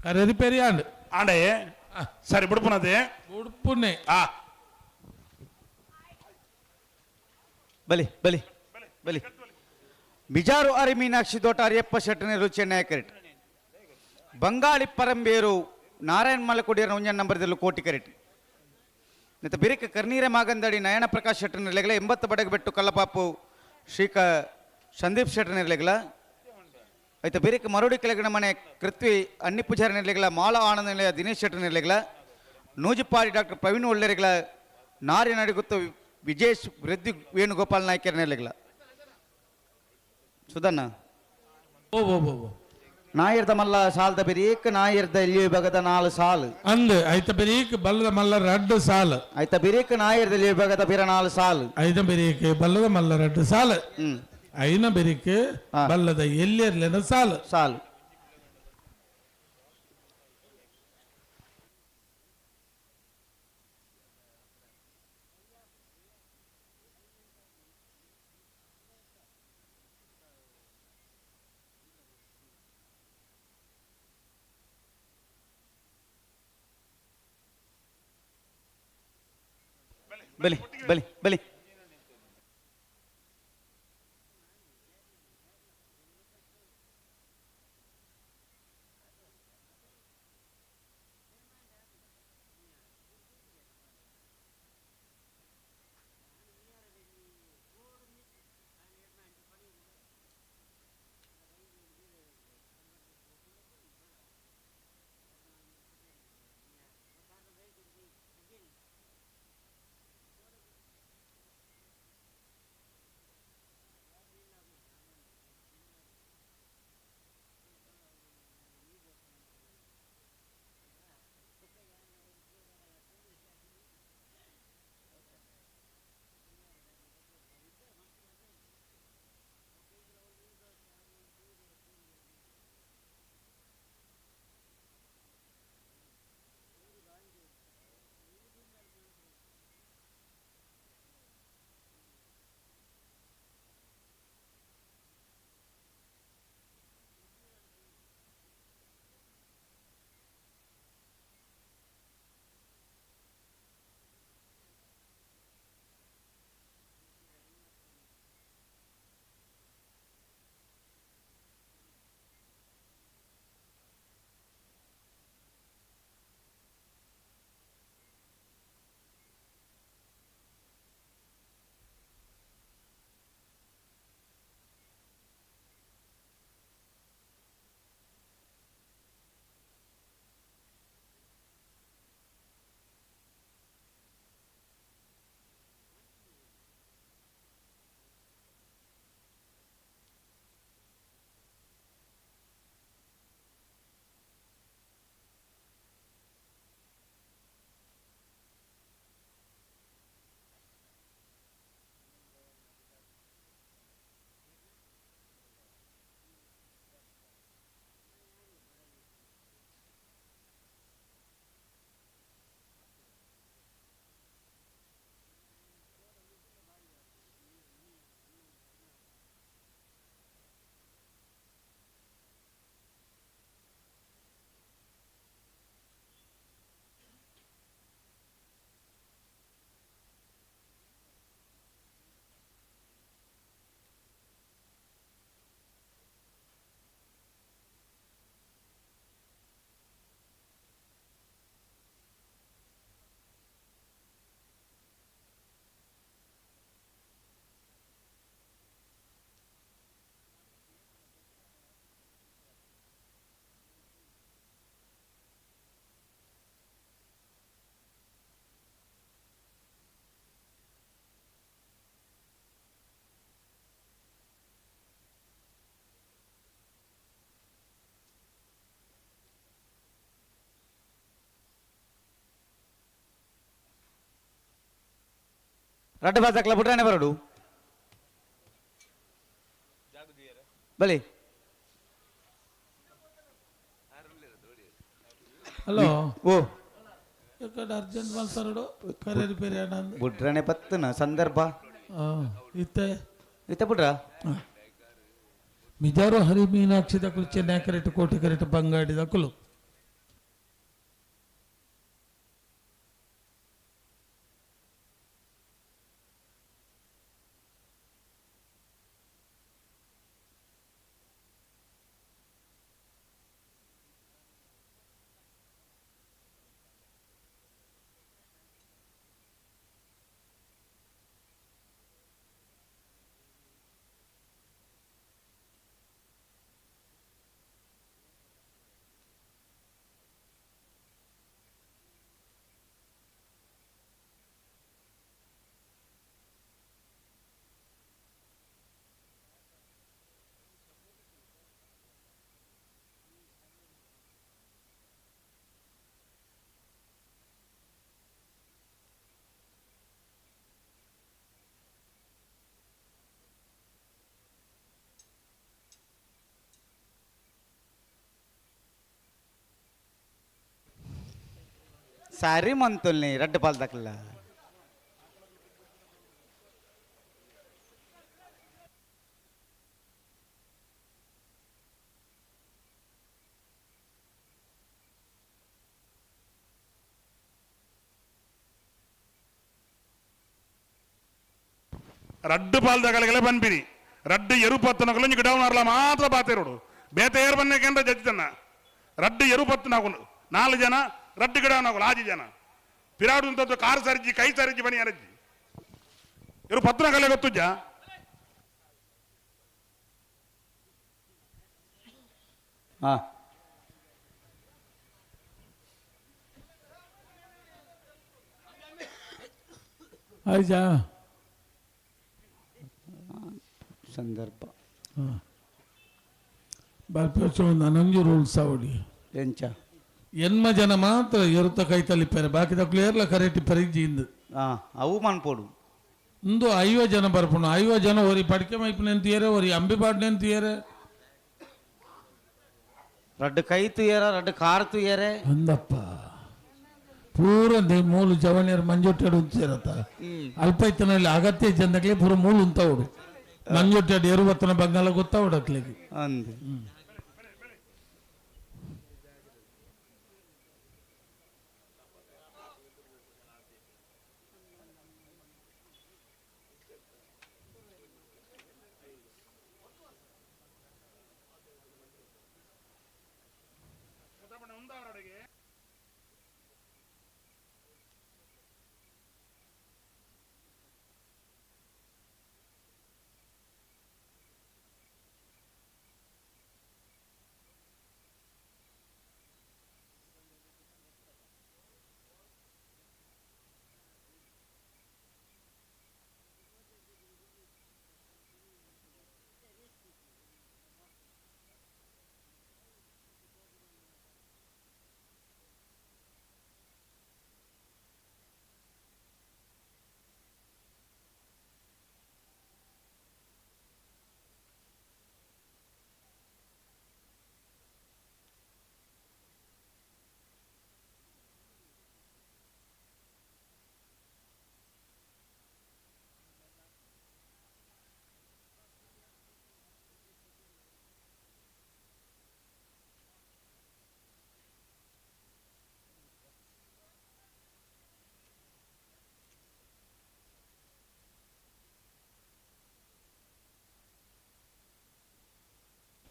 ಕರೆರಿ ಪೆರಿಯಾಂಡ್ ಆಂಡೆ ಸರಿ ಬಿಡ್ಪುನದೆ ಉಡುಪುನೆ ಆ ಬಲಿ ಬಲಿ ಬಲಿ ಮಿಜಾರು ಅರಿ ಮೀನಾಕ್ಷಿ ತೋಟ ಅರಿಯಪ್ಪ ಶೆಟ್ಟನೇರು ಚೆನ್ನೈ ಕರೆಟ್ ಬಂಗಾಳಿ ಪರಂಬೇರು ನಾರಾಯಣ್ ಮಲಕುಡಿಯರ ಉಂಜನ್ ನಂಬರ್ದಲ್ಲೂ ಕೋಟಿ ಕರೆಟ್ ನಿತ್ತ ಬಿರಿಕ ಕರ್ನೀರೆ ಮಾಗಂದಡಿ ನಯನ ಪ್ರಕಾಶ್ ಶೆಟ್ಟನಿರ್ಲೆಗಲ 80 ಬಡಗಬೆಟ್ಟು ಕಲ್ಲಪಾಪು ಶ್ರೀಕ ಸಂದೀಪ್ ಶೆಟ್ಟನಿರ್ಲೆಗಲ ಐತ ಬಿರಿಕ ಮರುಡಿ ಕೆಳಗಿನ ಮನೆ ಕೃತ್ವಿ ಅನ್ನಿ ಪೂಜಾರಿ ನಿರ್ಲೆಗಲ ಮಾಳ ಆನಂದ ನಿಲಯ ದಿನೇಶ್ ಶೆಟ್ಟನಿರ್ಲೆಗಲ ನೂಜಿಪಾಡಿ ಡಾಕ್ಟರ್ ಪ್ರವೀಣ್ ಒಳ್ಳೆರೆಗಲ ನಾರಿ ನಡಿಗುತ್ತ ವಿಜೇಶ್ ವೃದ್ಧಿ ವೇಣುಗೋಪಾಲ್ ನಾಯ್ಕರ್ ನಿರ್ಲೆಗಲ ಸುಧನ್ನ ಓ ಓ ಓ ಓ. ನಾಯಿರ್ದ ಮಲ್ಲ ಸಾಲ್ದ ಬಿರಿಕ್ ನಾಯಿರ್ದ ಇಲ್ಲಿ ಬಗದ 4 ಸಾಲು ಅಂದ್ ಐತ ಬೆರೀಕ್ ಬಲ್ಲದ ಮಲ್ಲ ರಡ್ಡು ಸಾಲ ಐತ ಬಿರಿಕ್ ನಾಯಿರ್ದ ಇಲ್ಲಿ ಬಗದ ಬಿರ 4 ಸಾಲು ಐದ ಬೆರೀಕ್ ಬಲ್ಲದ ಮಲ್ಲ ರಡ್ಡು ಸಾಲ ಐನ ಬೆರೀಕ್ ಹಾ. ಬಲ್ಲದ ಎಲ್ಲಿರ್ಲಿನ ಸಾಲ ಸಾಲು ಬಲಿ ಬಲಿ ಬಲಿ ರಡ್ಡ ಬಾಜಾಕ್ಲ ಬಿಟ್ರಾನೆ ಬರಡು ಬಲಿ ಹಲೋ ಓ ಯಾಕಡೆ ಅರ್ಜೆಂಟ್ ಮಲ್ತಾರಡು ಕರೆರಿ ಪೆರಿಯಾಣ ಅಂದ್ ಬಿಟ್ರಾನೆ ಪತ್ತನ ಸಂದರ್ಭ ಇತ್ತೆ ಇತ್ತ ಬಿಟ್ರ ಮಿಜಾರು ಹರಿ ಮೀನಾಕ್ಷಿ ದಕ್ಕಲು ಚೆನ್ನೈ ಕರೆಟ್ ಕೋಟಿ ಕರೆಟ್ ಬಂಗಾಡಿ ದಕ್ಕಲು ಸಾರಿ ಮಂತುಲ್ನಿ ರಡ್ಡು ಪಾಲ್ ದಕ್ಲ ರಡ್ಡು ಪಾಲ್ದಾಗಲಿಗೆಲ್ಲ ಬಂದ್ಬಿರಿ ರಡ್ಡು ಎರುಪತ್ತು ಗಿಡ ಮಾರಲ ಮಾತ್ರ ಬಾತಿರೋಡು ಬೇತೆ ಏರ್ ಬನ್ನಕಂದ್ರೆ ಜಜ್ಜನ್ನ ರಡ್ಡು ಎರುಪತ್ತು ನಾಗುಲು 4 ಜನ ರಡ್ಡು ಗಿಡ ನಾಗುಲು 5 ಜನ ಪಿರಾಡು ಕಾರು ಸರಿಜಿ ಕೈ ಸರಿಜಿ ಬನಿ ಅರಜ್ಜಿ ಇವರು ಪತ್ರ ಕಲೆ ಗೊತ್ತುಜ್ಜ ಹಾ ಆಯ್ತಾ ಸಂದರ್ಭ ಬರ್ಪಚ್ಚು ನಂಜು ರೂಲ್ಸ್ ಅವಡಿ ಎಂಚ ಎನ್ಮ ಜನ ಮಾತ್ರ ಎರುತ್ತ ಕೈ ತಲಿಪಾರೆ ಬಾಕಿ ತಕ್ಲೇರ್ಲ ಕರೆಕ್ಟ್ ಪರಿಜಿಂದು ಅವು ಮನ್ಪೋಡು ಇಂದು 50 ಜನ ಬರ್ಪುಣ 50 ಜನ ಒರಿ ಪಡಿಕೆ ಮೈಪು ನೆಂತಿಯರೆ ಒರಿ ಅಂಬಿಪಾಡ್ ನೆಂತಿಯರೆ ರಡ್ಡು ಕೈ ತುಯ್ಯರ ರಡ್ಡು ಕಾರ್ ತುಯ್ಯರೆ ಅಂದಪ್ಪ ಪೂರ ಮೂಲು ಜವನಿಯರು ಮಂಜೊಟ್ಟೆಡು ಉಂತೇರತ್ತ ಅಲ್ಪೈತನಲ್ಲಿ ಅಗತ್ಯ ಜನಕ್ಕೆ ಪೂರ ಮೂಲು ಉಂತವಡು ಮಂಜೊಟ್ಟೆಡು ಎರುವತ್ತನ ಬಂಗಾಲ ಗೊತ್ತಾವಡಕ್ಲಿಗೆ ಅಂದು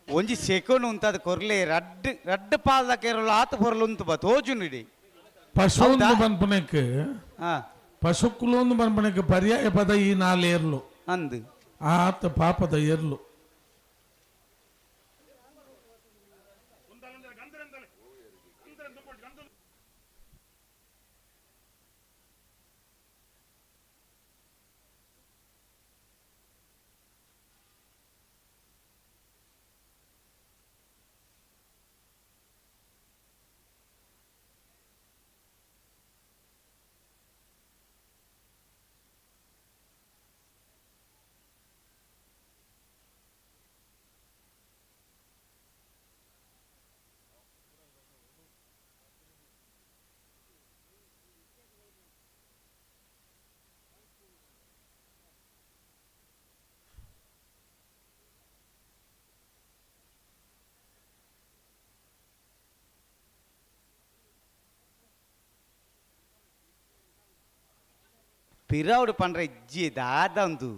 ಒಂಜಿ ಸೆಕೆಂಡ್ ಉಂತದ ಕೊರ್ಲೆ ರಡ್ಡು ರಡ್ಡು ಪಾಲ್ದ ಕೇರಳ ಆತ ಪೊರ್ಲು ಉಂತು ಬಾ ತೋಜು ನಿಡಿ ಪಶುವೊಂದು ಬನ್ಪನಕ್ಕೆ ಹಾ ಪಶುಕ್ಕುಲೊಂದು ಬನ್ಪನಕ್ಕೆ ಪರ್ಯಾಯ ಪದ ಈ 4 ಏರ್ಲು ಅಂದು ಆತ ಪಾಪದ ಏರ್ಲು ಪಿರಾವುಡು ಪಂಡ್ರೆ ಇಜ್ಜಿ ದಾದಂದು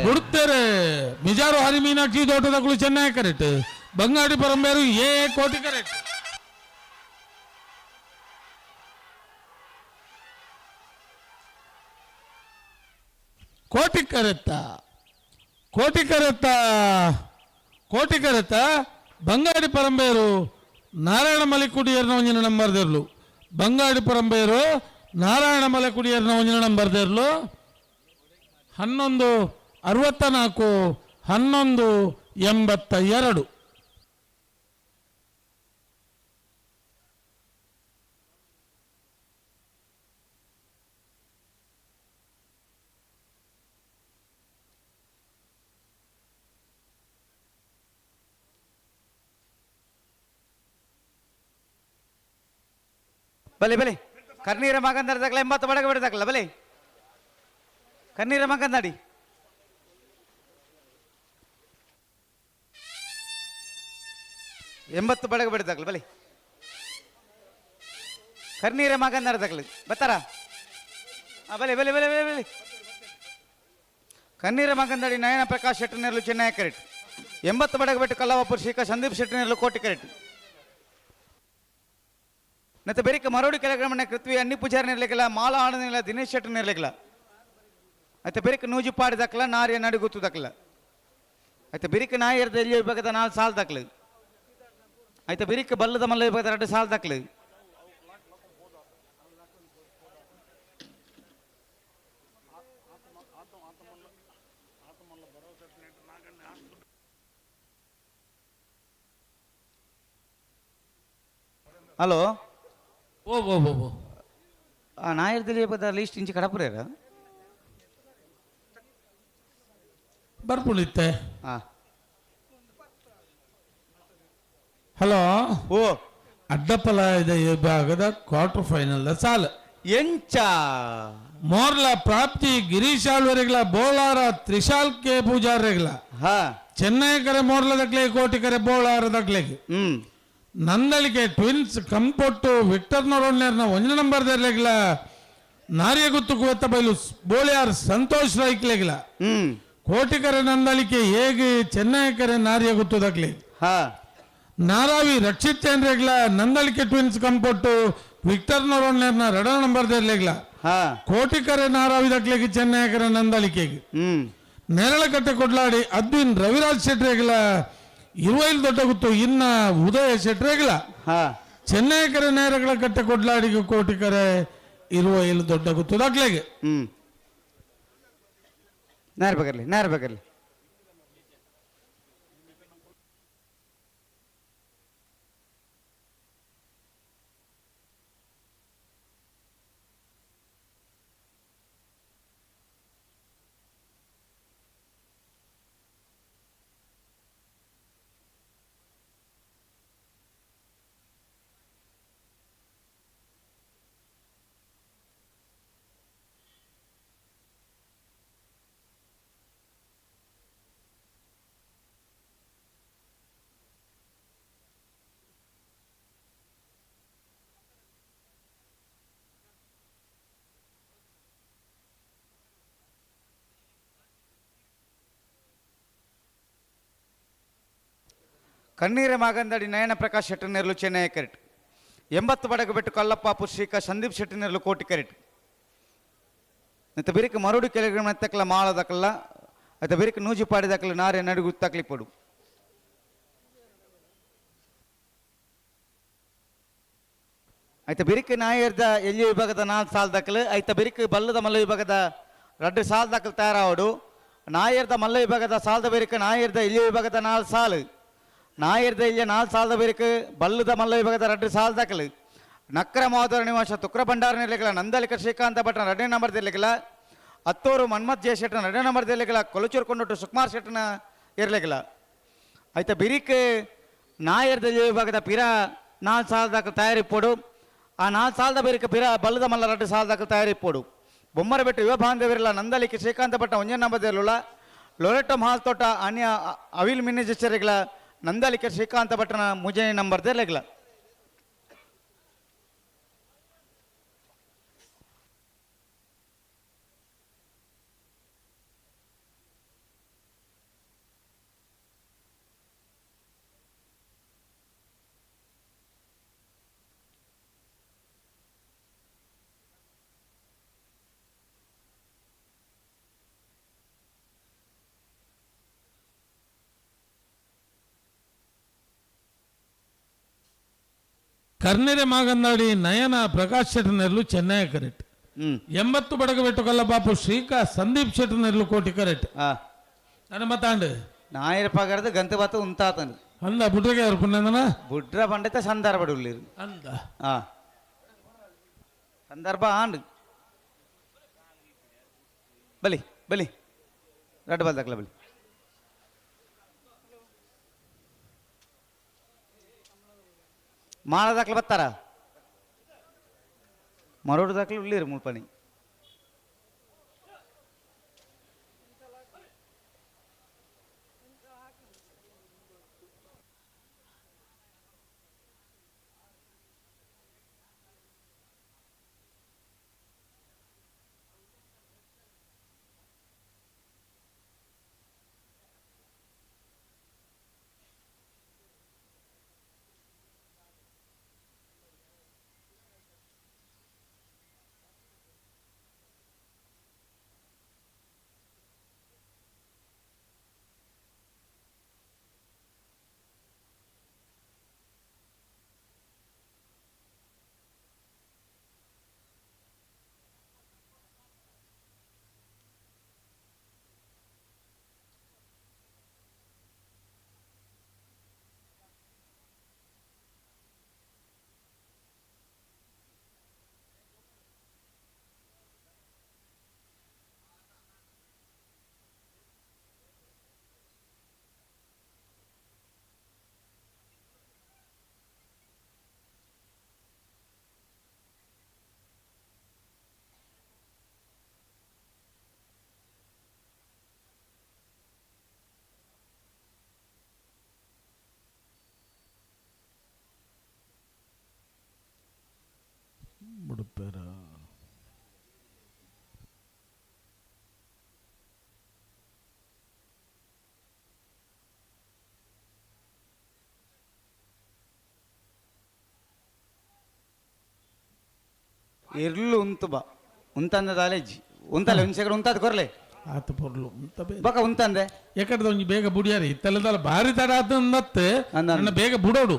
ಹುಡ್ತಾರೆ ಮಿಜಾರು ಹರಿ ಮೀನಾಕ್ಷಿ ತೋಟದಗಳು ಚೆನ್ನೈ ಕರೆಕ್ಟ್ ಬಂಗಾಡಿ ಪರಂಬೇರು ಎ ಕೋಟಿ ಕರೆಕ್ಟ್ ಕೋಟಿ ಕರೆತ್ತ ಬಂಗಾಡಿ ಪರಂಬೇರು ನಾರಾಯಣ ಮಲಿಕುಡಿಯರ್ನ ಒಂಜಿನ ನಂಬರ್ ದೇರ್ಲು ಬಂಗಾಡಿ ಪರಂಬೇರು ನಾರಾಯಣ ಮಲಿಕುಡಿಯರ್ನ ಒಂಜಿನ ನಂಬರ್ ದೇರ್ಲು 1164 1182 ಬಲೆ ಬಲೆ ಕರ್ನೀರ ಮಗಂದರದಾಗಲ 80 ಬಡಗ ಬಿಡದಾಗಲ್ಲ ಬಲೆ ಕನ್ನೀರ ಮಗಂದಾಡಿ ಎಂಬತ್ತು ಬಡಗ ಬಿಡದಾಗಲ್ಲ ಬಲೆ ಕರ್ನೀರ ಮಗಂದರದಾಗಲಿ ಬತ್ತಾರ ಬಲೆ ಬಲೆ ಬಲೆ ಬಲೆ ಬಲೆ ಕನ್ನೀರ ಮಗಂದಾಡಿ ನಯನ ಪ್ರಕಾಶ್ ಶೆಟ್ಟನೇರ್ಲು ಚೆನ್ನೈ ಕರೆಕ್ಟ್ 80 ಬಡಗ ಬಿಟ್ಟು ಕಲ್ಲವಾಪುರ ಶ್ರೀಕಾ ಸಂದೀಪ್ ಶೆಟ್ಟನೇರ್ಲು ಕೋಟಿ ಕರೆಕ್ಟ್ ಮತ್ತೆ ಬೇರೆ ಮರೋಡಿ ಕೆಳಗ್ರಮಣ ಕೃತ್ವಿ ಅನ್ನಿ ಪೂಜಾರಿ ನಿರ್ಲಿಕ್ಕಿಲ್ಲ ಮಾಲ ಆಡನಿಲ್ಲ ದಿನೇಶ್ ಶೆಟ್ಟಿ ನಿರ್ಲಿಕ್ಕಿಲ್ಲ అయితే ಬೆರಿಕ ನೂಜು ಪಾಡಿ ದಕ್ಕಲ ನಾರಿಯ ನಡಿ ಗೊತ್ತು ದಕ್ಕಲ అయితే ಬೆರಿಕ ನಾಯರ್ದ ಎಲ್ಲಿ ವಿಭಾಗದ 4 ಸಾಲ ದಕ್ಕಲು అయితే ಬೆರಿಕ ಬಲ್ಲದ ಮಲ್ಲ ವಿಭಾಗದ 2 ಸಾಲ ದಕ್ಕಲು ಹಲೋ ಓ ನಾಯರ್ದಲ್ಲಿ ವಿಭಾಗದ ಲೀಸ್ಟ್ ಇಂಚಿ ಕಡಪುರೇರ ಬರ್ಪುಳಿತ್ತೆ ಹಲೋ ಓ ಅಡ್ಡಪಲ ಇದೆ ವಿಭಾಗದ ಕ್ವಾರ್ಟರ್ ಫೈನಲ್ ಸಾಲ ಎಂಚ ಮೋರ್ಲ ಪ್ರಾಪ್ತಿ ಗಿರೀಶ್ ಆಳ್ವರೆಗ್ಲ ಬೋಳಾರ ತ್ರಿಶಾಲ್ ಕೆ ಪೂಜಾರೆಗ್ಲ ಚೆನ್ನೈ ಕರೆ ಮೋರ್ಲ ದಕ್ಲೆ ಕೋಟಿ ಕರೆ ಬೋಳಾರ ದಕ್ಲೆಗೆ ನಂದಳಿಕೆ ಟ್ವಿನ್ಸ್ ಕಂಪೊಟ್ಟು ವಿಕ್ಟರ್ ನೊರೊನ್ನೇರ್ನ 1 ನಂಬರ್ ದೇರ್ಲೆಗ್ಲ ನಾರಿಯ ಗುತ್ತು ಕುವತ್ತ ಬೈಲು ಬೋಳಿಯಾರ್ ಸಂತೋಷ್ ರೈಕ್ಲೆಗ್ಲ ಕೋಟಿಕರೆ ನಂದಳಿಕೆ ಹೇಗೆ ಚೆನ್ನೈಕರೆ ನಾರಿಯ ಗುತ್ತು ದಕ್ಲೆ ನಾರಾವಿ ರಕ್ಷಿತ್ ಚಂದ್ರೆಗ್ಲ ನಂದಳಿಕೆ ಟ್ವಿನ್ಸ್ ಕಂಪೊಟ್ಟು ವಿಕ್ಟರ್ ನೊರೊನ್ನೇರ್ನ 2 ನಂಬರ್ ದೇರ್ಲೆಗ್ಲ ಕೋಟಿಕರೆ ನಾರಾವಿ ದಕ್ಲೆಗೆ ಚೆನ್ನೈಕರೆ ನಂದಳಿಕೆಗೆ ನೆರಳಕಟ್ಟೆ ಕೊಡ್ಲಾಡಿ ಅದ್ವಿನ್ ರವಿರಾಜ್ ಶೆಟ್ರೆಗ್ಲ 20 ದೊಡ್ಡ ಗುತ್ತು ಇನ್ನ ಉದಯ ಶೆಟ್ರೆಗ್ಲ ಚೆನ್ನೈಕರೆ ನೇರಗಳ ಕಟ್ಟೆ ಕೊಡ್ಲಾಡಿಗೆ ಕೋಟಿಕರೆ 20 ದೊಡ್ಡ ಗುತ್ತು ದಕ್ಲೆಗೆ ನೇರ್ಬೇಕರ್ಲಿ ಕಣ್ಣೀರ ಮಾಗಂದಡಿ ನಯನ ಪ್ರಕಾಶ್ ಶೆಟ್ಟನೇರ್ಲು ಚೆನ್ನೈ ಕರೆಕ್ಟ್ 80 ಬಡಗ ಬಿಟ್ಟು ಕಲ್ಲಪ್ಪಾಪುರ ಶ್ರೀಕಾ ಸಂದೀಪ್ ಶೆಟ್ಟನೇರ್ಲು ಕೋಟಿ ಕರೆಕ್ಟ್ ಮತ್ತೆ ಬಿರಿಕ ಮರುಡಿ ಕೆಳಗಡೆ ತಕ್ಕಲ ಮಾಳದಕ್ಕಲ್ಲ అయితే ಬಿರಿಕ ನೂಜಿ ಪಾಡಿದಕ್ಕಲ್ಲ ನಾರೇ ನಡುಗು ತಕ್ಲಿ ಪಡು అయితే ಬಿರಿಕ ನಾಯರ್ದ ಎಲ್ಲಿ ವಿಭಾಗದ 4 ಸಾಲ ದಕ್ಕಲು అయితే ಬಿರಿಕ ಬಲ್ಲದ ಮಲ್ಲ ವಿಭಾಗದ 2 ಸಾಲ ದಕ್ಕಲು ತಯಾರಾವಡು ನಾಯರ್ದ ಮಲ್ಲ ವಿಭಾಗದ ಸಾಲದ ಬಿರಿಕ ನಾಯರ್ದ ಎಲ್ಲಿ ವಿಭಾಗದ 4 ಸಾಲು ನಾಯರ್ದ ಇಲ್ಲಿ 4 ಸಾಲದ ಬೇರಿಕೆ ಬಲ್ಲದ ಮಲ್ಲ ವಿಭಾಗದ 2 ಸಾಲ ದಾಖಲೆ ನಕ್ಕರ ಮಾಧವರ ನಿವಾಸ ತುಕ್ರ ಭಂಡಾರ ನಿರ್ಲಿಕ್ಕಲ ನಂದಲಿಕ ಶ್ರೀಕಾಂತ ಭಟ್ನ 2 ನಂಬರ್ ಇರ್ಲಿಕ್ಕಲ ಹತ್ತೂರು ಮನ್ಮಥ್ ಜಯ ಶೆಟ್ಟನ 2 ನಂಬರ್ ಇರ್ಲಿಕ್ಕಲ ಕೊಲಚೂರು ಕೊಂಡೊಟ್ಟು ಸುಕುಮಾರ್ ಶೆಟ್ಟನ ಇರ್ಲಿಕ್ಕಲ అయితే ಬಿರಿಕೆ ನಾಯರ್ದ ವಿಭಾಗದ ಪಿರ 4 ಸಾಲ ದಾಖಲೆ ತಯಾರಿಪ್ಪೋಡು ಆ 4 ಸಾಲದ ಬೇರಿಕೆ ಪಿರ ಬಲ್ಲದ ಮಲ್ಲ 2 ಸಾಲ ದಾಖಲೆ ತಯಾರಿಪ್ಪೋಡು ಬೊಮ್ಮರ ಬೆಟ್ಟು ಯುವ ಬಾಂಧವರಿಲ್ಲ ನಂದಲಿಕೆ ಶ್ರೀಕಾಂತ ಭಟ್ನ 1 ನಂಬರ್ ಇರಲಿಲ್ಲ ಲೊರೆಟೋ ಮಹಾಲ್ ತೋಟ ಅನ್ಯ ಅವಿಲ್ ಮಿನಿಜೆಸ್ಟರ್ಗಳ ನಂದಲಿಕೆ ಶ್ರೀಕಾಂತ ಭಟ್ನ ಮುಜನೆ ನಂಬರ್ ದೇರ್ಲೆಗ್ಲ ಕರ್ನೆರೆ ಮಾಗಂದಾಡಿ ನಯನ ಪ್ರಕಾಶ್ ಶೆಟ್ಟನೆರ್ಲು ಚೆನ್ನೈ ಕರೆಕ್ಟ್ 80 ಬಡಗಬೆಟ್ಟು ಕಲ್ಲಪಾಪು ಶ್ರೀಕಾಂತ್ ಸಂದೀಪ್ ಶೆಟ್ಟನೆರ್ಲು ಕೋಟಿ ಕರೆಕ್ಟ್ ನನ್ನ ಮತ್ತಾಂಡು ನಾಯಿರ ಪಗರದ ಗಂತೆ ಬಾತ ಉಂತಾತನು ಅಂದ ಬುಡ್ರಗೆ ಅವ್ರು ಪುಣ್ಯಂದನ ಬುಡ್ರ ಪಂಡಿತ ಸಂದರ್ಭ ಉಳ್ಳಿರು ಅಂದ ಸಂದರ್ಭ ಆಂಡ್ ಬಲಿ ಬಲಿ ರಡ್ ಬಾಲ್ ದಕ್ಲ ಬಲಿ ಮಾಳ ದಾಖಲೆ ಬತ್ತಾರ ಮರೋಡು ದಾಖಲೆ ಉಳ್ಳಿರು ಮುಳ್ಪಣಿ ಮುಡುಪೇರ ಇರ್ಲು ಉಂತು ಬಾ ಉಂತಂದ ಕಾಲೇಜ್ ಉಂತಲ್ಲ ಒಂದ್ಸೆಕಡೆ ಉಂತದ ಕೊರ್ಲೆ ಆತ ಪೊರ್ಲು ಅಂತ ಬಕ ಉಂತಂದೆ ಯಾಕಡೆ ಒಂಜಿ ಬೇಗ ಬುಡಿಯಾರಿ ಇತ್ತಲ್ಲದಲ್ಲ ಭಾರಿ ತಡ ಆತ ನನ್ನ ಬೇಗ ಬುಡೋಡು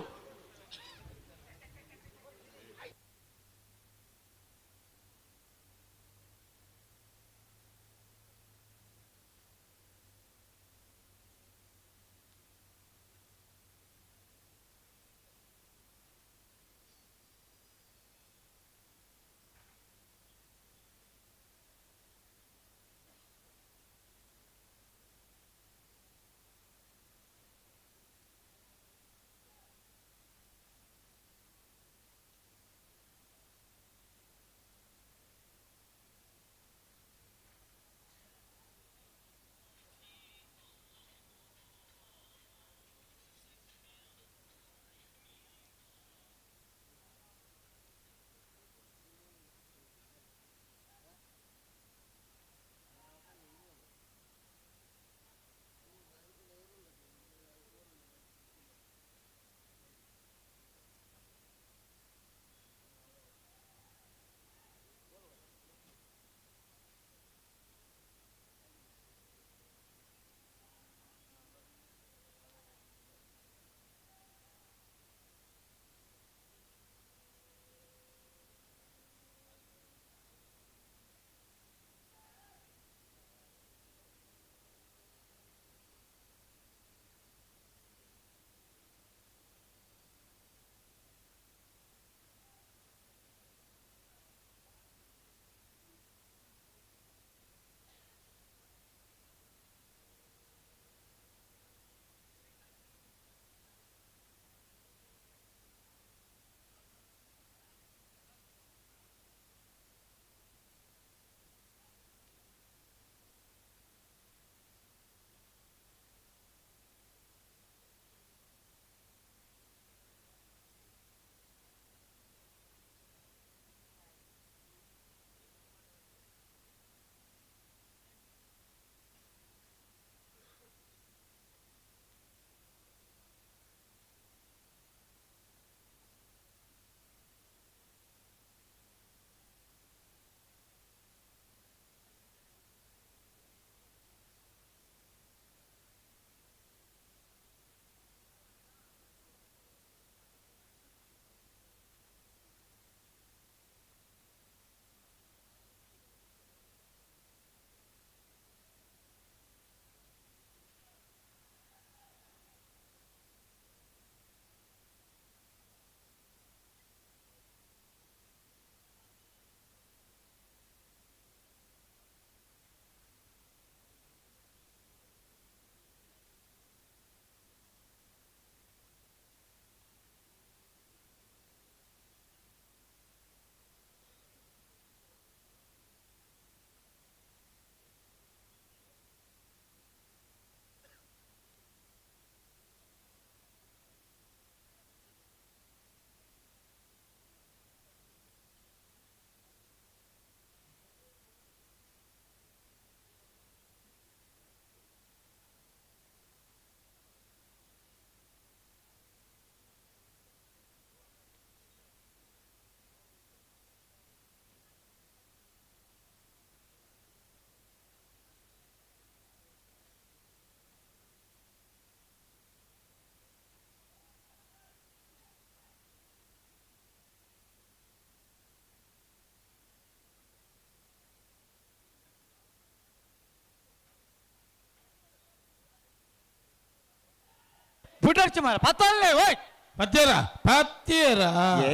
ಬುಡ್ಲಡ್ಚಿ ಮಾರ ಪತ್ತಲ್ಲೇ ಓಯ್ ಪತ್ಯರ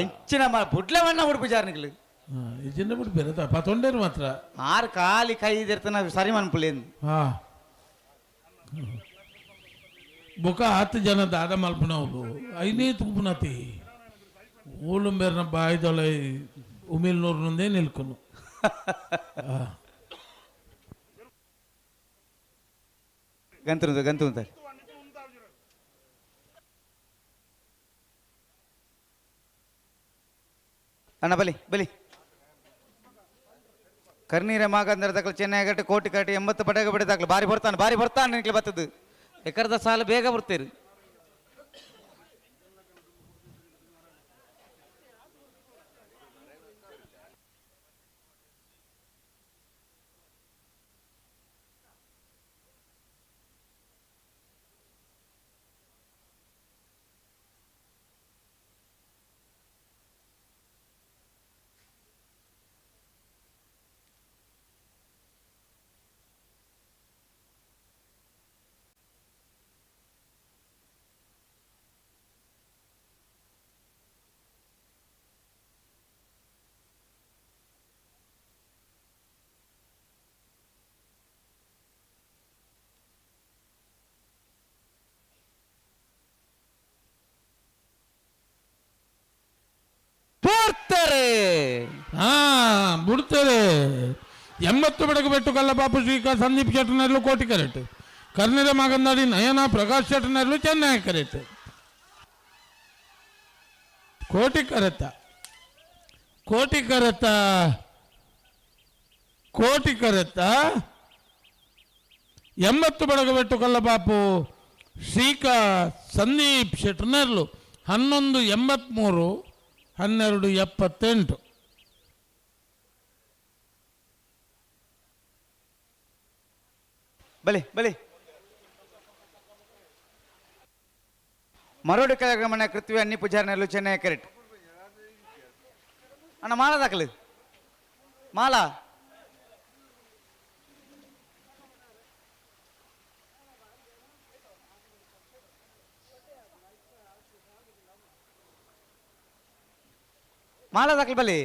ಎಂಚಿನ ಮಾರ ಬುಡ್ಲವನ್ನ ಹುಡುಪು ಜಾರ್ನಿಗಳು ಇದನ್ನ ಬಿಟ್ಟು ಬೇರೆ ಪತ್ತೊಂಡೇರು ಮಾತ್ರ ಆರು ಕಾಲಿ ಕೈ ಇದಿರ್ತಾನ ಸರಿ ಮನ್ಪುಲೇನು ಹಾ ಬೊಕ 10 ಜನ ದಾದ ಮಲ್ಪನವ್ರು ಐನೇ ತುಪ್ಪುನತಿ ఊళ్ళు మేరిన బాయిదొల ఉమిల్నూరు నుండే నిల్కొను గంతు ಅಣ್ಣ ಬಲಿ ಕರ್ನೀರೆ ಮಾಗಂದರ ತಕ್ಕಲು ಚೆನ್ನೈ ಗಟ್ಟಿ ಕೋಟಿ ಕಟ್ಟಿ 80 ಪಡೆಗೆ ಬಿಡ ತಕ್ಕಲು ಬಾರಿ ಬರ್ತಾನೆ ನಿನ್ಗೆ ಬರ್ತದ್ದು ಎಕರದ ಸಾಲ ಬೇಗ ಬರ್ತೀರಿ ಬಿಡ್ತಾರೆ 80 ಬಡಗು ಬೆಟ್ಟು ಕಲ್ಲಪಾಪು ಶ್ರೀಕಾ ಸಂದೀಪ್ ಶೆಟ್ಟನರ್ಲು ಕೋಟಿ ಕರೆಟ್ ಕರ್ನೀರ ಮಾಗಂದಾಡಿ ನಯನ ಪ್ರಕಾಶ್ ಶೆಟ್ಟನರ್ಲು ಚೆನ್ನೈ ಕರೆಟ್ ಕೋಟಿ ಕರೆತ 80 ಬಡಗು ಬೆಟ್ಟು ಕಲ್ಲಪಾಪು ಶ್ರೀಕಾ ಸಂದೀಪ್ ಶೆಟ್ಟನರ್ಲು 1183 1278 ಬಲಿ ಮರೋಡಿ ಕಾರ್ಯಕ್ರಮ ಕೃತ್ವಿ ಅನ್ನಿ ಪೂಜಾರನಲ್ಲೂ ಚೆನ್ನೈ ಕರೆಕ್ಟ್ ಅಣ್ಣ ಮಾಲ ದಾಖಲು ಮಾಲಾ ದಾಖಲು ಬಲಿ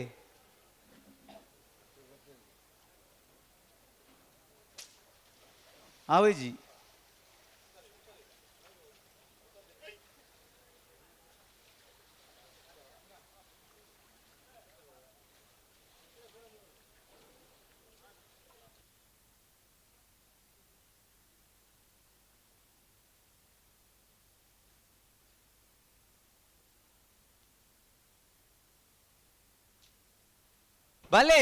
ಆವೈಜಿ ಬಲೆ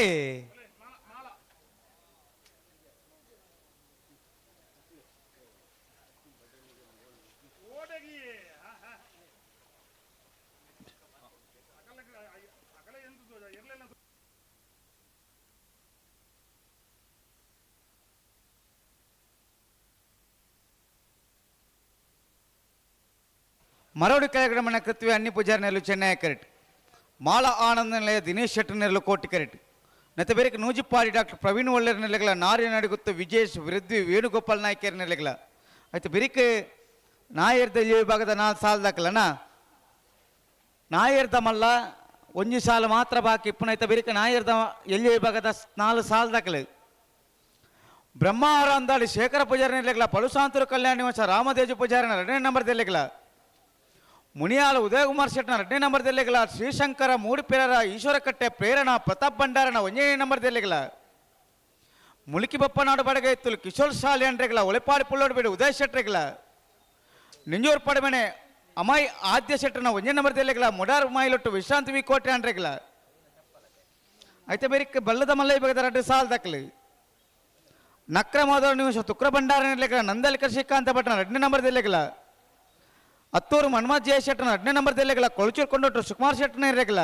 ಮರೋಡಿ ಕಾರ್ಯಕ್ರಮ ಕೃತ್ವಿ ಅನ್ನಿ ಪೂಜಾರನಲ್ಲೂ ಚೆನ್ನೈ ಕರೆಕ್ಟ್ ಮಾಳ ಆನಂದ ನಿಲಯ ದಿನೇಶ್ ಶೆಟ್ಟನರ್ಲು ಕೋಟಿ ಕರೆಕ್ಟ್ ನತೆ ಬೇರೆ ನೂಜಿಪ್ಪಾಡಿ ಡಾಕ್ಟರ್ ಪ್ರವೀಣ್ ಒಳ್ಳೆರ್ ನೆಲೆಗಳ ನಾರಿ ನಡಿಗುತ್ತು ವಿಜೇಶ್ ವೃದ್ಧಿ ವೇಣುಗೋಪಾಲ್ ನಾಯ್ಕರ್ ನೆಲೆಗಳ ಆಯ್ತು ಬೆರಿಕ್ ನಾಯರ್ದ ವಿಭಾಗದ 4 ಸಾಲ ದಾಖಲನ ನಾಯರ್ದ ಮಲ್ಲ 1 ಸಾಲ ಮಾತ್ರ ಬಾಕಿ ಪುನಃ ಬೆರಿಕ್ ನಾಯರ್ದ ಎಲ್ಲಿ ವಿಭಾಗದ 4 ಸಾಲ ದಾಖಲೆ ಬ್ರಹ್ಮಾವರ ಅಂದಾಡಿ ಶೇಖರ ಪೂಜಾರಿ ನೆಲೆಗಳ ಪಳುಸಾಂತೂರು ಕಲ್ಯಾಣಿ ವಂಶ ರಾಮದೇಜು ಪೂಜಾರಿನ 2ನೇ ನಂಬರ್ ದೆಲೆಗಳ ಮುನಿಯಾಲ ಉದಯಕುಮಾರ್ ಶೆಟ್ಟನ 2ನೇ ನಂಬರ್ ದೆಲೆಗಳ ಶ್ರೀಶಂಕರ ಮೂಡಿಪೇರರ ಈಶ್ವರಕಟ್ಟೆ ಪ್ರೇರಣಾ ಪ್ರತಾಪ್ ಭಂಡಾರನ 1ನೇ ನಂಬರ್ ದೆಲೆಗಳ ಮುಳುಕಿ ಬಪ್ಪನಾಡು ಬಡಗ ಇತ್ತು ಕಿಶೋರ್ ಶಾಲೆ ಅಂಡ್ರೆಗಳ ಒಳೆಪಾಡಿ ಪುಳ್ಳೋಡು ಬೇಡ ಉದಯ ಶೆಟ್ಟರೆಗಳ ನಿಂಜೂರು ಪಡಮನೆ ಅಮಾಯಿ ಆದ್ಯ ಶೆಟ್ಟನ 1ನೇ ನಂಬರ್ ದೆಲೆಗಳ ಮುಡಾರ್ ಮಾಯಿಲೊಟ್ಟು ವಿಶ್ರಾಂತಿ ವಿ ಕೋಟೆ ಅಂಡ್ರೆಗಳ అయితే ಬೇರಿಕ್ ಬಲ್ಲದ ಮಲ್ಲೈ ಬಗದ 2 ಸಾಲ ದಾಖಲೆ ನಕ್ರ ಮಾಧವ ನಿಮಿಷ ತುಕ್ರ ಭಂಡಾರ ನೆಲೆಗಳ ನಂದಲಿಕ ಶ್ರೀಕಾಂತ ಭಟ್ನ 2ನೇ ನಂಬರ್ ದೆಲೆಗಳ ಹತ್ತೂರು ಮನ್ಮಥ್ ಜಯ ಶೆಟ್ಟನ 2ನೇ ನಂಬರ್ ದೆಲೆಗಳ ಕೊಳಚೂರು ಕೊಂಡೊಟ್ಟು ಸುಕುಮಾರ್ ಶೆಟ್ಟನ ಇರೆಗಳ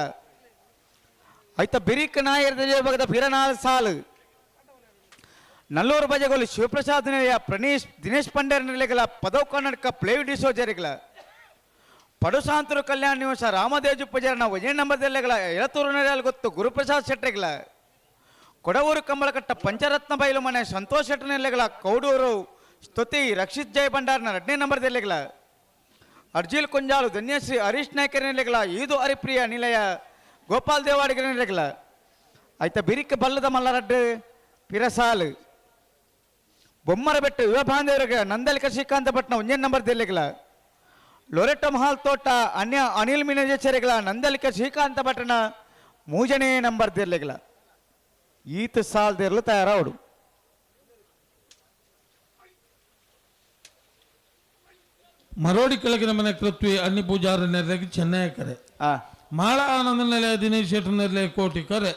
ಐತ ಬಿರಿಕ್ ನಾಯರ್ ಭಾಗದ ಫಿರನಾಲ್ ಸಾಲು ನಲ್ಲೂರು ಬಜೆಗೋಲಿ ಶಿವಪ್ರಸಾದ್ ನಿಲಯ ದಿನೇಶ್ ಪಂಡೇರ್ ನಿಲಯಗಳ ಪದವ್ ಕರ್ನಾಟಕ ಪ್ಲೇವ್ ಡಿಸೋಜರಿಗಳ ಪಡುಸಾಂತರು ಕಲ್ಯಾಣ ನಿವಾಸ ರಾಮದೇಜು ಪೂಜಾರನ 1ನೇ ನಂಬರ್ ದೆಲೆಗಳ ಎಳತೂರು ನೆಲೆಯಲ್ಲಿ ಗೊತ್ತು ಗುರುಪ್ರಸಾದ್ ಶೆಟ್ಟರಿಗಳ ಕೊಡವೂರು ಕಂಬಳಕಟ್ಟ ಪಂಚರತ್ನ ಬಯಲು ಮನೆ ಸಂತೋಷ್ ಶೆಟ್ಟನ ನೆಲೆಗಳ ಕೌಡೂರು ಸ್ತುತಿ ರಕ್ಷಿತ್ ಜಯ ಭಂಡಾರನ 2ನೇ ನಂಬರ್ ದೆಲೆಗಳ ಅರ್ಜಿಲ್ ಕೊಂಜಾಲು ಧನ್ಯಶ್ರೀ ಹರೀಶ್ ನಾಯ್ಕರ ನೆಲೆಗಳ ಈದು ಹರಿಪ್ರಿಯ ನಿಲಯ ಗೋಪಾಲ್ ದೇವಾಡಿಗರ ನೆಲೆಗಳ ಆಯ್ತ ಬಿರಿಕ ಬಲ್ಲದ ಮಲ್ಲರಡ್ಡು ಪಿರಸಾಲು ಬೊಮ್ಮರ ಬೆಟ್ಟು ಯುವ ಬಾಂಧವರಿಗೆ ನಂದಲಿಕ ಶ್ರೀಕಾಂತ ಪಟ್ನ ಒಂಜನ್ ನಂಬರ್ ದೆಲ್ಲೆಗಳ ಲೊರೆಟೊ ಮಹಾಲ್ ತೋಟ ಅನಿಲ್ ಮಿನಜೆಚೆರೆಗಳ ನಂದಲಿಕ ಶ್ರೀಕಾಂತ ಭಟ್ನ ಮೂಜನೇ ನಂಬರ್ ದೆಲ್ಲೆಗಳ ಈತ ಸಾಲ್ದಿರಲು ತಯಾರಾವಡು ಮರೋಡಿ ಕೆಳಗಿನ ಮನೆ ಪೃಥ್ವಿ ಅನ್ನಿ ಪೂಜಾರ ನೆರೆಗೆ ಚೆನ್ನೈ ಕರೆ ಮಾಳ ಆನಂದ ನೆಲೆ ದಿನೇಶ್ ಶೆಟ್ಟಿ ನೆಲೆ ಕೋಟಿ ಕರೆ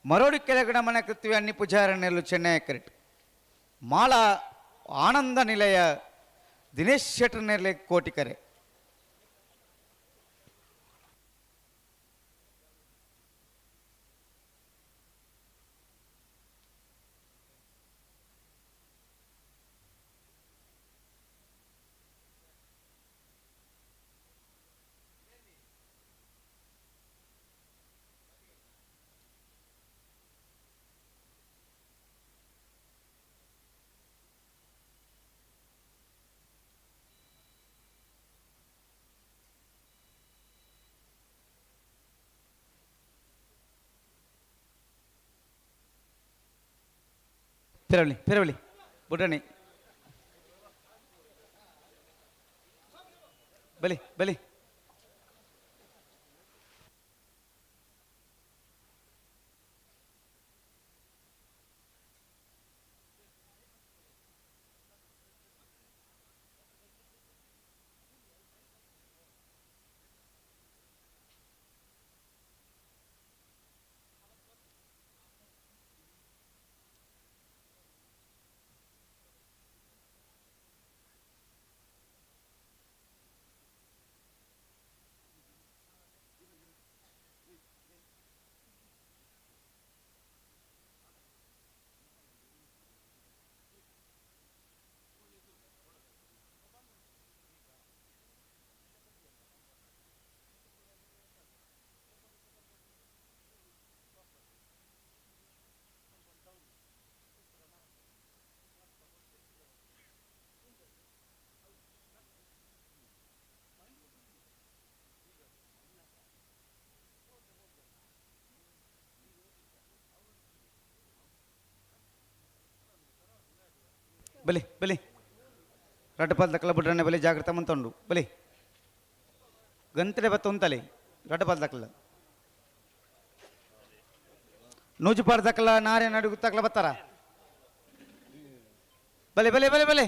ಮರೋಡಿ ಕೆಳಗಣ ಮನೆ ಕೃತ್ವಿ ಅನ್ನಿ ಪೂಜಾರಣ್ಣಲು ಚೆನ್ನೈ ಕರೆಕ್ಟ್ ಮಾಳ ಆನಂದ ನಿಲಯ ದಿನೇಶ್ ಶೆಟ್ಟಿ ನೆಲೆ ಕೋಟಿ ಕರೆ ಪಿರವಳಿ ಬುಡಣಿ ಬಲಿ ಬಲಿ ರಡ್ಡಪಾಲ್ ದಕ್ಕಲ ಬಿಡ್ರಣ್ಣ ಬಲಿ ಜಾಗ್ರತ ಮಂತೊಂಡು ಬಲಿ ಗಂತಡೆ ಬತ್ತ ಉಂತಲಿ ರಡ್ಡಪಾಲ್ ದಕ್ಕಲ ನೂಜುಪಾಡ್ ದಕ್ಕಲ ನಾರೇ ನಡುಗು ತಕ್ಕಲ ಬತ್ತಾರ ಬಲಿ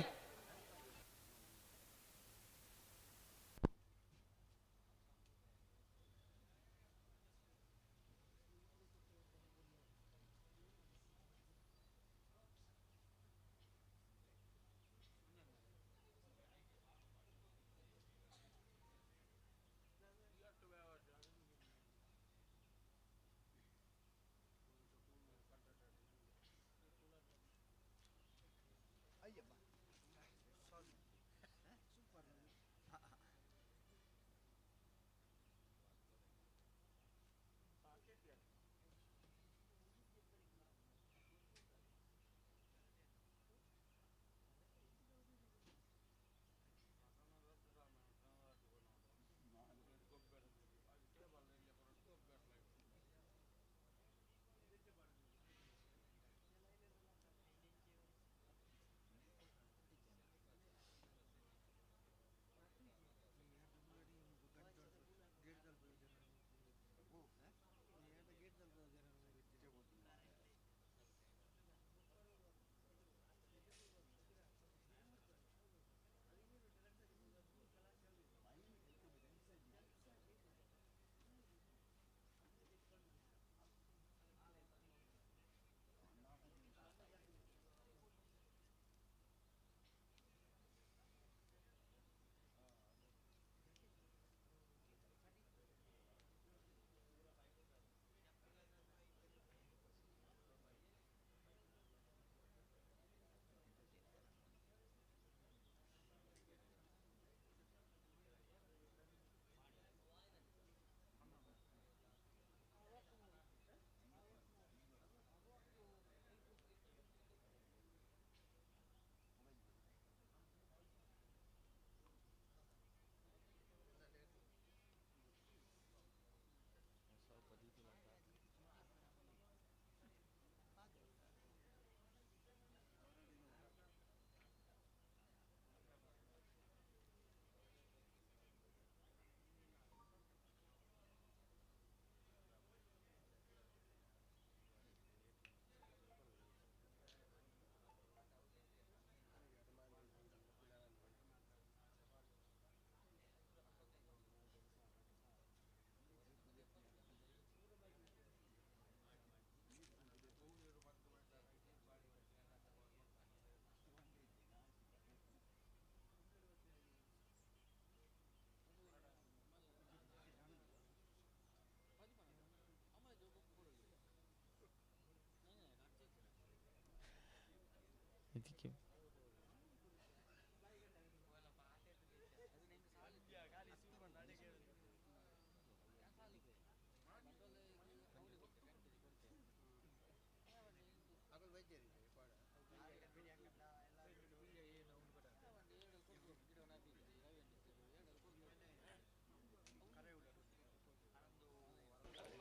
ಯು.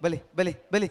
ಬಲಿ ಬಲಿ ಬಲಿ.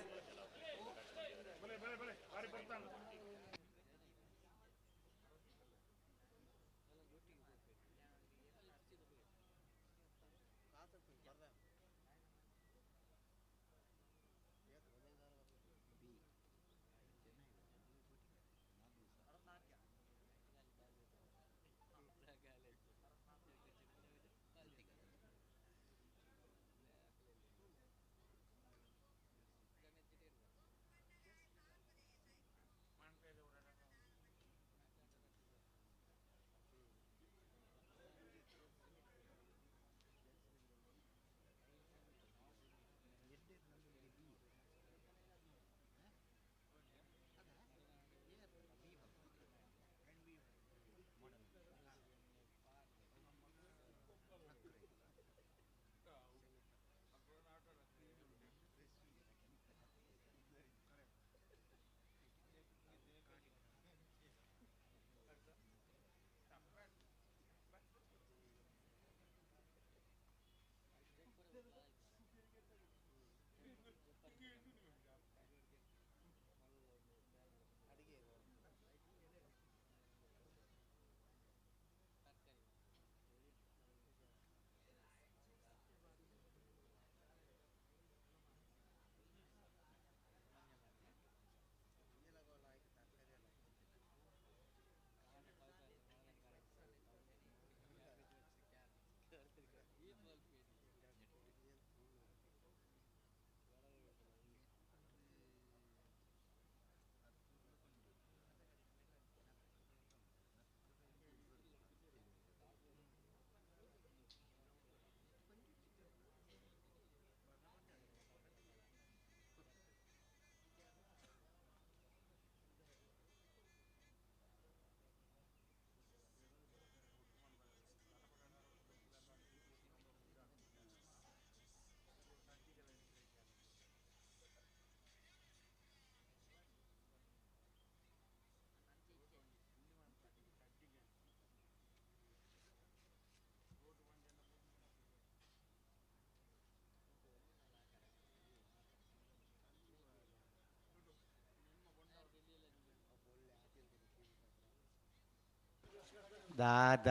ದಾದ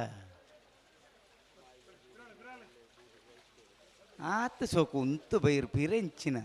ಆತ ಸೋಕು ಉಂತು ಬೈರು ಪಿರೆಂಚಿನ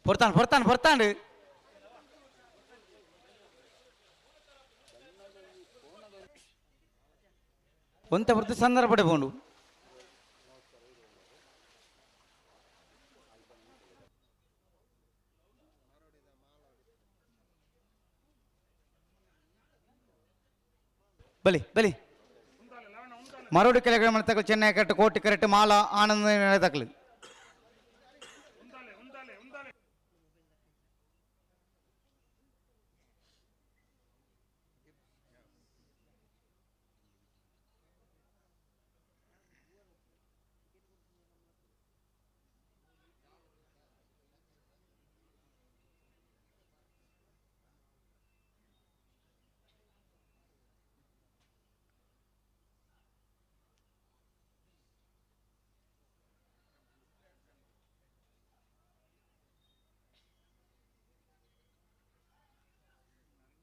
పొడతాను పొడతాను పొడతాండు ಒಂತ ಹೊರತು ಸಂದರ್ಭ ಪಡೆಬೋಂಡು ಬಲಿ ಬಲಿ ಮರೋಡಿ ಕೆಳಗಡೆ ಮಾಡ್ತಕ್ಕಳು ಚೆನ್ನೈ ಕಟ್ಟು ಕೋಟಿ ಕರೆಕ್ಟ್ ಮಾಲ ಆನಂದ ತಕ್ಕಲು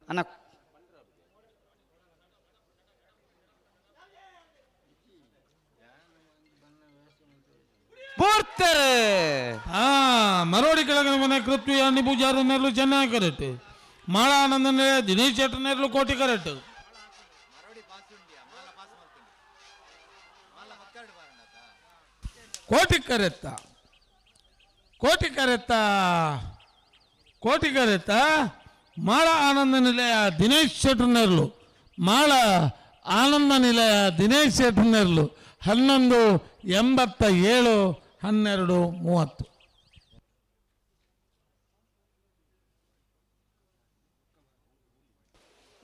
ಅಣ್ಣ ಪೂರ್ತಾರೆ ಹಾ ಮರೋಡಿ ಕೆಳಗಿನ ಮನೆ ಕೃತ್ವಿ ಅಣ್ಣಿ ಪೂಜಾರಿ ನೆರಳು ಚೆನ್ನೈ ಕರೆಕ್ಟ್ ಮಾಳ ಆನಂದ ದಿನೇಶ್ ಶೆಟ್ಟಿ ನೆರಳು ಕೋಟಿ ಕರೆಕ್ಟ್ ಕೋಟಿ ಕರೆತ್ತ ಕೋಟಿ ಕರೆತ್ತ ಕೋಟಿ ಕರೆತ್ತ ಮಾಳ ಆನಂದ ನಿಲಯ ದಿನೇಶ್ ಶೆಟ್ಟಿ ನೆರಳು ಮಾಳ ಆನಂದ ನಿಲಯ ದಿನೇಶ್ ಶೆಟ್ಟಿ ನೆರಳು 1187 12:30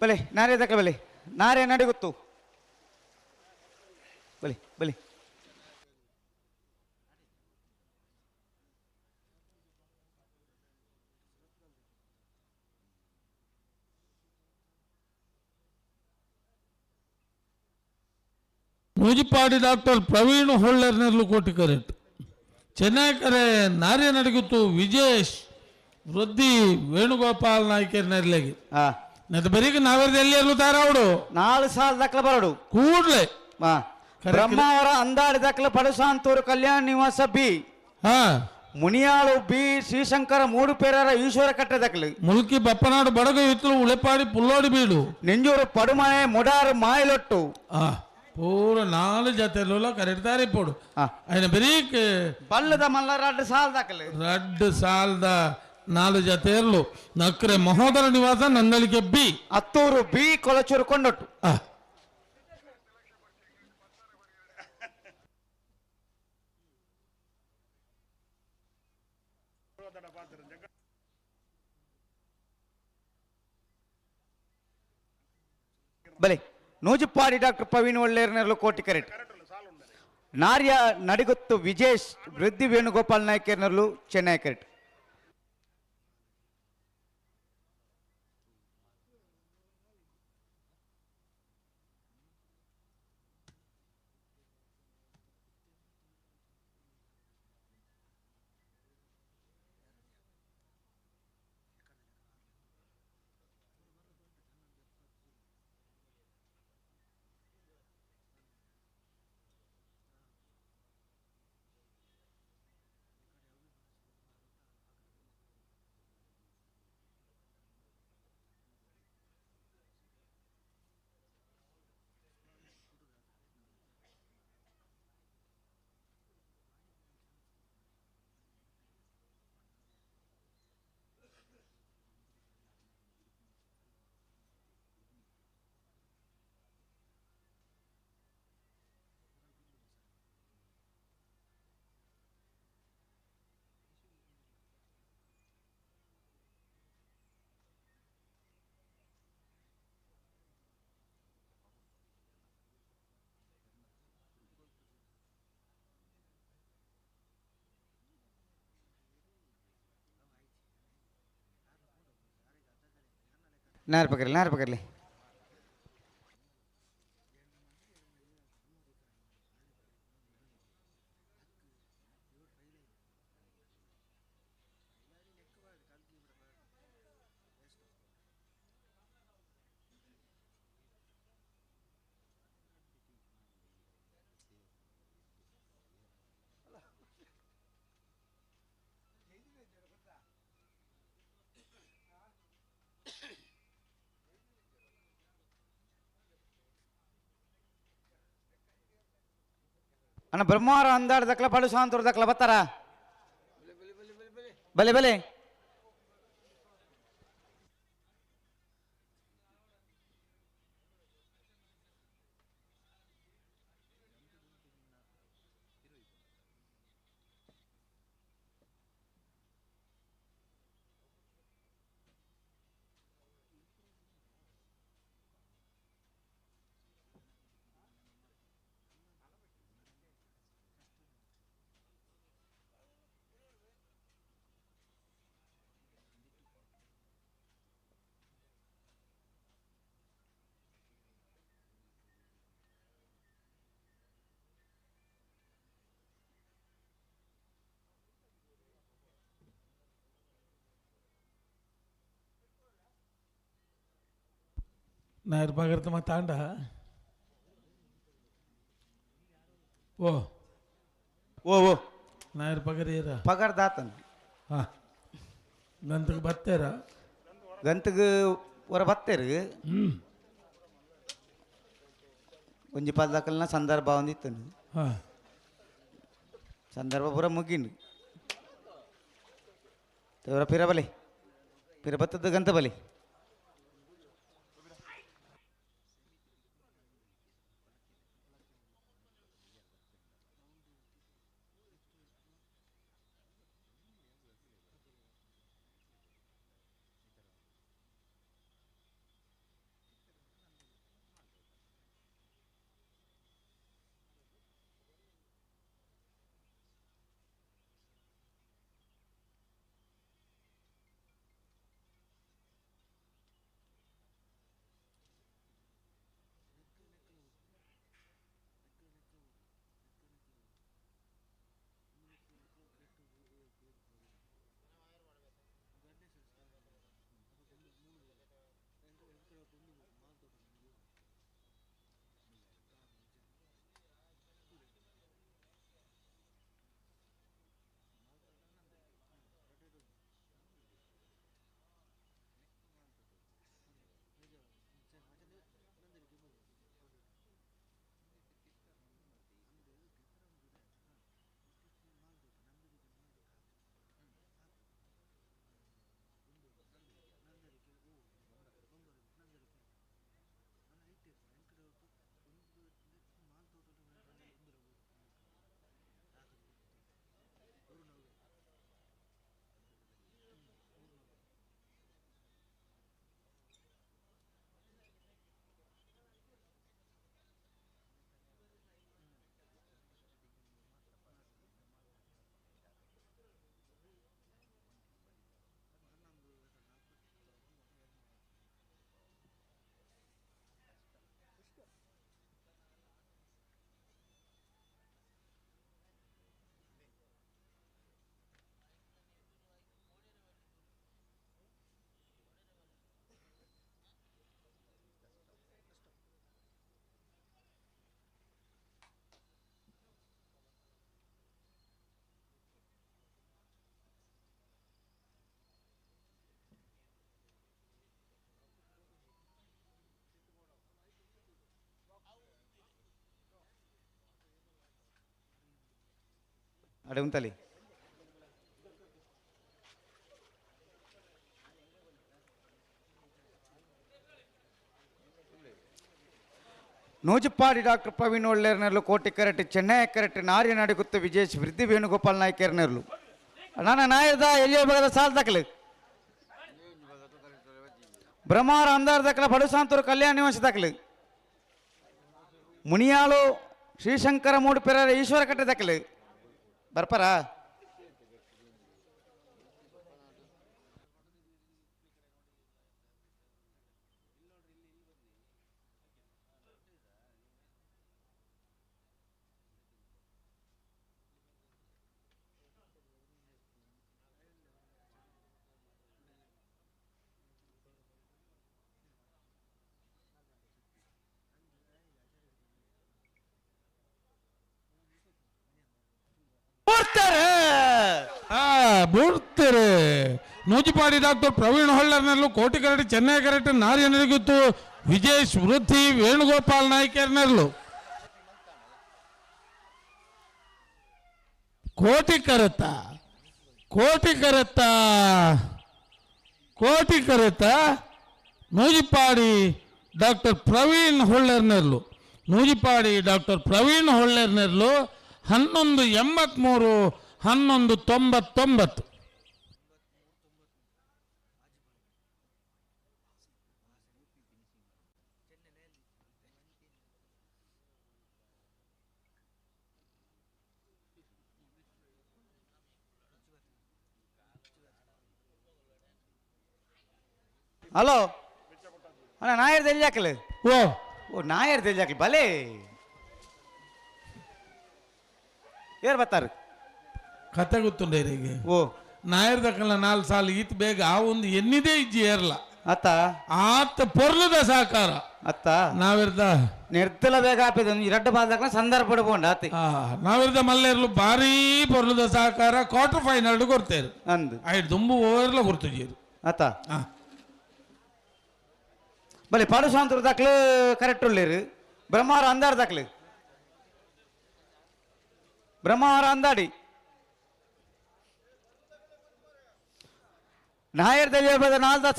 ಬಲಿ ನಾರೇ ತಕ್ಕ ಬಲಿ ನಾರೇ ನಡಿ ಗೊತ್ತು ಬಲಿ ಬಲಿ ನೂಜಿಪಾಡಿ ಡಾಕ್ಟರ್ ಪ್ರವೀಣ್ ಹೊಳ್ಳರ್ ನೆರಳು ಕೋಟಿ ಕರೆಕ್ಟ್ ಚೆನ್ನೈ ಕರೆ ನಾರ್ಯ ನಡಗುತ್ತು ವಿಜೇಶ್ ವೃದ್ಧಿ ವೇಣುಗೋಪಾಲ್ ನಾಯ್ಕರ್ ನೆರಳಿಗೆ ಹಾ ನೆತ್ತ ಬರೀಗ ನಾವೆಲ್ಲ ಎಲ್ಲಿ ಇರ್ಲುತ್ತಾರ ಅವಡು 4 ಸಾಲ ದಕ್ಕಲ ಬರಡು ಕೂಡ್ಲೆ ಬ್ರಹ್ಮಾವರ ಅಂದಾಡಿ ದಕ್ಕಲ ಪಡಸಾಂತೂರು ಕಲ್ಯಾಣ ನಿವಾಸ ಬಿ ಹಾ ಮುನಿಯಾಳು ಬಿ ಶ್ರೀಶಂಕರ ಮೂಡು ಪೇರರ ಈಶ್ವರ ಕಟ್ಟೆ ದಕ್ಕಲು ಮುಲ್ಕಿ ಬಪ್ಪನಾಡು ಬಡಗು ಇತ್ತಲು ಉಳೆಪಾಡಿ ಪುಲ್ಲೋಡಿ ಬೀಡು ನೆಂಜೂರು ಪಡುಮನೆ ಮುಡಾರು ಮಾಯಿಲೊಟ್ಟು ಆ ಪೂರ 4 ಜೊತೆಲ್ಲ ಕರೆಕ್ಟಾರೆ ಇಪ್ಪೋಡು ఆయన ಬರೀಕ್ ಬಲ್ಲದ ಮಲ್ಲ 2 ಸಾಲ ದಕ್ಕಲು 2 ಸಾಲದ 4 ಜೊತೆಯರ್ಲು ನಕ್ರೆ ಮಹೋದರ ನಿವಾಸ ನಂದಳಿಕೆ ಬಿ ಹತ್ತೂರು ಬಿ ಕೊಳಚೂರು ಕೊಂಡೊಟ್ಟು ಬಲೆ ನೂಜಿಪ್ಪಾಡಿ ಡಾಕ್ಟರ್ ಪ್ರವೀಣ್ ಒಳ್ಳೆಯರ್ನೆರಲು ಕೋಟಿ ಕರೆಕ್ಟ್ ನಾರ್ಯ ನಡಿಗುತ್ತು ವಿಜೇಶ್ ವೃದ್ಧಿ ವೇಣುಗೋಪಾಲ್ ನಾಯ್ಕರ್ನೆರಲು ಚೆನ್ನೈ ಕರೆಕ್ಟ್ नार पकड़ ले ಅಣ್ಣ ಬ್ರಹ್ಮವಾರ ಅಂದಾಡ ದಕ್ಲ ಪಡು ಶಾಂತೂರು ದಕ್ಲ ಬತ್ತಾರ ಬಲೆ ಬಲೆ ನಾಯರ್ ಪಗರ್ತ ತಾಂಡ ಓ ಓ ಓ ನಾಯರ್ ಪಗರೀರ ಪಗಾರ ದಾತನ್ ಹಾ ಗಂತಕ್ಕೆ ಬತ್ತೇರ ಗಂತಗೆ ಹೊರ ಬತ್ತೇರು ಒಂಜಿ ಪದಕಲ್ನ ಸಂದರ್ಭ ಒಂದಿತ್ತು ಹಾ ಸಂದರ್ಭ ಪೂರ ಮುಗಿಂಡು ಇವರ ಪಿರ ಬಲಿ ಪಿರ ಬತ್ತದ ಗಂತ ಬಲಿ అడే ఉంతలి ನೂಜಿಪ್ಪಾಡಿ ಡಾಕ್ಟರ್ ಪ್ರವೀಣ್ ಒಳ್ಳೆರ್ನರ್ಲು ಕೋಟಿ ಕರೆಟ್ ಚೆನ್ನೈ ಕರೆಟ್ ನಾರಿ ನಡುಗುತ್ತ ವಿಜೇಶ್ ವೃದ್ಧಿ ವೇಣುಗೋಪಾಲ್ ನಾಯ್ಕ ಎರ್ನರ್ಲು ನಾನ ನಾಯರ್ದ ಎಲ್ಲಿಯ ಭಾಗದ ಸಾಲ್ ತಕ್ಲು ಬ್ರಹ್ಮಾರ ಅಂದಾರ ದಕ್ಕಲ ಬಡುಸಾಂತೂರು ಕಲ್ಯಾಣ ನಿವಾಸ ದಕ್ಕಲು ಮುನಿಯಾಳು ಶ್ರೀಶಂಕರ ಮೂಡುಪೆರ ಈಶ್ವರ ಕಟ್ಟೆ ದಕ್ಕಲು ಬರ್ಪರ ಬೂಡ್ತಾರೆ ನೂಜಿಪಾಡಿ ಡಾಕ್ಟರ್ ಪ್ರವೀಣ್ ಹೊಳ್ಳರ್ನಲ್ಲೂ ಕೋಟಿ ಕರಟಿ ಚೆನ್ನೈ ಕರಟಿ ನಾರಿಯನರಿಗಿತ್ತು ವಿಜೇಶ್ ವೃದ್ಧಿ ವೇಣುಗೋಪಾಲ್ ನಾಯ್ಕರ್ನರ್ಲು ಕೋಟಿ ಕರತ ಕೋಟಿ ಕರತ ಕೋಟಿ ಕರತ ನೂಜಿಪಾಡಿ ಡಾಕ್ಟರ್ ಪ್ರವೀಣ್ ಹೊಳ್ಳರ್ನರ್ಲು ನೂಜಿಪಾಡಿ ಡಾಕ್ಟರ್ ಪ್ರವೀಣ್ ಹೊಳ್ಳರ್ನರ್ಲು 1183 1199 ಹಲೋ ಅಣ್ಣ ನಾಯರ್ ತೆಲ್ಯಾಕಲ್ ಓ ಓ ನಾಯರ್ ತೆಲ್ಯಾಕಲ್ ಭಲೇ ಏರ್ ಬತ್ತಾರ ಕತೆ ಗೊತ್ತುಂಡೇರಿಗೆ ಓ ನಾಯರ್ ದಕ್ಕಲ 4 ಸಾಲ ಈತ್ ಬೇಗ ಆ ಒಂದು ಎನ್ನಿದೆ ಇಜ್ಜಿ ಏರ್ಲ ಅತ್ತ ಆತ ಪೊರ್ಲದ ಸಾಕಾರ ಅತ್ತ ನಾವಿರ್ದ ನಿರ್ದಲ ಬೇಗ ಆಪಿದ ಎರಡು ಬಾದಕ ಸಂದರ್ಭ ಪಡ್ಕೊಂಡ ಆತಿ ನಾವಿರ್ದ ಮಲ್ಲೇರ್ಲು ಭಾರಿ ಪೊರ್ಲುದ ಸಹಕಾರ ಕ್ವಾರ್ಟರ್ ಫೈನಲ್ ಕೊಡ್ತೇರು ಅಂದು ಐದು ದುಂಬು ಓವರ್ಲ ಗುರ್ತುಜೀರು ಅತ್ತ ಬಲೆ ಪಾಡುಸಾಂತರ ದಾಖಲು ಕರೆಕ್ಟ್ ಉಳ್ಳೇರು ಬ್ರಹ್ಮಾವರ ಅಂದಾಡ್ ದಾಖಲು ಬ್ರಹ್ಮಾವರ ಅಂದಾಡಿ ನಾಯರ್ದಲ್ಲಿ ನಾಲ್ಕು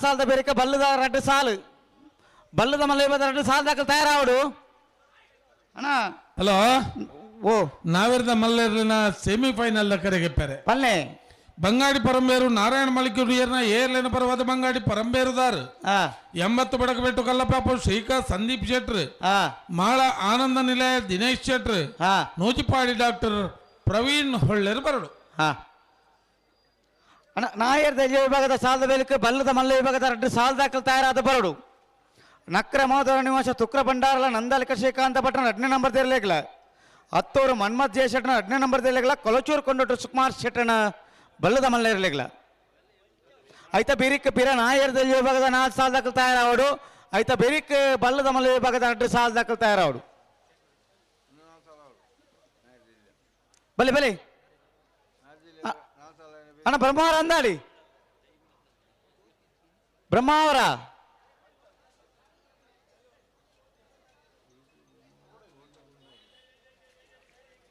ಸಾಲದ ಬೇರೆ ಬಲ್ಲದ ಎರಡು ಸಾಲು ಬಲ್ಲದ ಮಲ್ಲ ಎರಡು ಸಾಲು ದಾಖಲು ತಯಾರಾವಡು ಅಣ್ಣ ಹಲೋ ಓ ನಾವಿರ್ದ ಮಲ್ಲೇರ್ಲಿನ ಸೆಮಿಫೈನಲ್ ಕರೆಗೆಪ್ಪರೆ ಪಲ್ಲೆ ಬಂಗಾಡಿ ಪರಂಬೇರು ನಾರಾಯಣ ಮಳಿಕೂರಿಯರ್ನ ಏರ್ಲಿನ ಪರವಾದ ಬಂಗಾಡಿ ಪರಂಬೇರುದಾರ್ 80 ಬಡಕಬೆಟ್ಟು ಕಲ್ಲಪಾಪು ಶ್ರೀಕಾಂತ್ ಸಂದೀಪ್ ಶೆಟ್ರ್ ಮಾಳ ಆನಂದ ನಿಲಯ ದಿನೇಶ್ ಶೆಟ್ರ್ ನೂಜಿಪಾಡಿ ಡಾಕ್ಟರ್ ಪ್ರವೀಣ್ ಹೊಳ್ಳೆರು ಬರಡು ಅಣ್ಣ ನಾಯರ್ ದೈಜ ವಿಭಾಗದ ಸಾಲದ ವೇಲಕ್ಕೆ ಬಲ್ಲದ ಮಲ್ಲ ವಿಭಾಗದ ಎರಡು ಸಾಲ ದಾಖಲು ತಯಾರಾದ ಬರಡು ನಕ್ರ ಮಹೋದರ ನಿವಾಸ ತುಕ್ರ ಭಂಡಾರಲ ನಂದಲಿಕ ಶ್ರೀಕಾಂತ ಪಟ್ಟಣ 2ನೇ ನಂಬರ್ ತೆರಲೇಗಲ ಹತ್ತೂರು ಮನ್ಮಥ್ ಜಯ ಶೆಟ್ಟನ 2ನೇ ನಂಬರ್ ತೆರಲೇಗಲ ಕೊಲಚೂರು ಕೊಂಡೊಟ್ಟು ಸುಕುಮಾರ್ ಶೆಟ್ಟನ ಬಲ್ಲದ ಮಲ್ಲ ಇರಲೇಗಲ ಐತ ಬೇರಿಕ್ ಪಿರ ನಾಯರ್ ದೈಜ ವಿಭಾಗದ 4 ಸಾಲ ದಾಖಲು ತಯಾರಾವಡು ಐತ ಬೇರಿಕ್ ಬಲ್ಲದ ಮಲ್ಲ ವಿಭಾಗದ 2 ಸಾಲ ದಾಖಲು ತಯಾರಾವಡು ಬಲೆ ಬಲೆ ಅಣ್ಣ ಬ್ರಹ್ಮಾವರ ಅಂದಾಡಿ ಬ್ರಹ್ಮಾವರ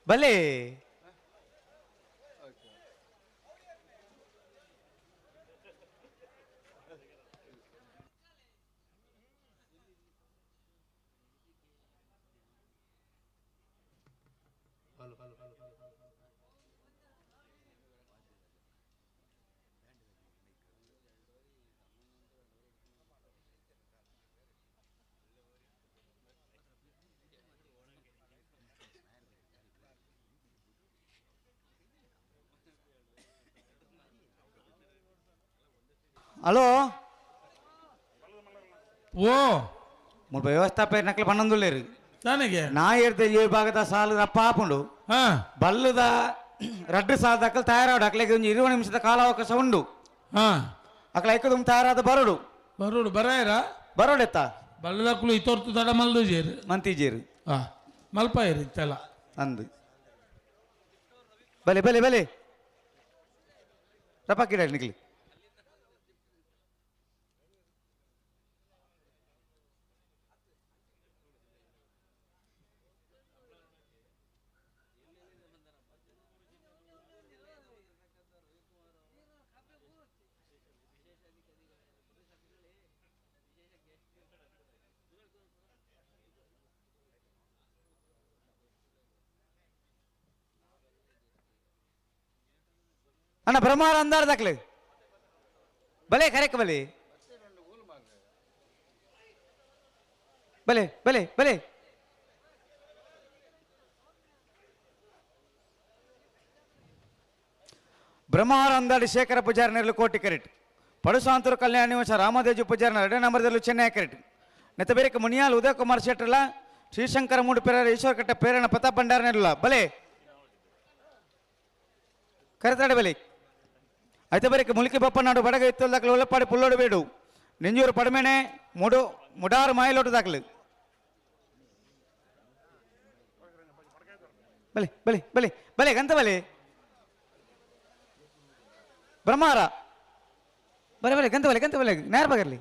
ಬಲೆ ಹಲೋ ಓ ಮುಲ್ಪ ವ್ಯವಸ್ಥಾಪಕ ನಕಲು ಪನ್ನೊಂದುಳ್ಳೇರು ನನಗೆ ನಾಯರ್ ದೈಜ ವಿಭಾಗದ ಸಾಲದ ಪಾಪುಂಡು ಬಲ್ಲದ 2 ಸಾಲ ದಾಖಲು ತಯಾರಾವಡು ಅಕ್ಲೆಗೆ ಒಂದು 20 ನಿಮಿಷದ ಕಾಲಾವಕಾಶ ಉಂಡು ಅಕ್ಲ ಐಕದು ತಯಾರಾದ ಬರೋಡು ಬರೋಡು ಬರಾಯರ ಬರೋಡೆತ್ತ ಬಲ್ಲದಕ್ಕೂ ಇತೋರ್ತು ತಡ ಮಲ್ದು ಜೇರು ಮಂತಿಜೇರು ಮಲ್ಪ ಇರಿತ್ತಲ್ಲ ಅಂದು ಬಲೆ ಬಲೆ ಬಲೆ ರಪ ಕಿಡ ನಿಕ್ಲಿ ಅಣ್ಣ ಬ್ರಹ್ಮಾವರ ಅಂದಾರ ದಾಖಲೆ ಬಲೆ ಕರೆಕ್ ಬಲೆ ಬಲೆ ಬಲೆ ಬಲೆ ಬ್ರಹ್ಮಾವರ ಅಂದಾಡಿ ಶೇಖರ ಪೂಜಾರಿ ನೆರಳು ಕೋಟಿ ಕರೆಕ್ಟ್ ಪಡುಸಾಂತೂರು ಕಲ್ಯಾಣ ನಿವಾಸ ರಾಮದೇಜು ಪೂಜಾರಿ 2ನೇ ನಂಬರ್ದಲ್ಲೂ ಚೆನ್ನೈ ಕರೆಕ್ಟ್ ನೆತ್ತ ಬೇರೆ ಮುನಿಯಾಲ್ ಉದಯ ಕುಮಾರ್ ಶೆಟ್ರಲ್ಲ ಶ್ರೀಶಂಕರ ಮೂಡು ಪೇರ ಈಶ್ವರ ಕಟ್ಟ ಪೇರಣ ಪ್ರತಾಪ್ ಭಂಡಾರ ನೆರಳ ಬಲೆ ಕರೆತಾಡೆ ಬಲೆ అయితే బరికి ములికి బప్పన్నాడు బడగ ఎత్తుల దాకలు ఉల్లపాడి పుల్లోడు వేడు నింజూరు పడమేనే ముడారు మాయలోటు దాకలు బలి బలి బలి బలి గంత బలి బ్రహ్మార బలి బలి గంత బలి నేర బగర్ಲಿ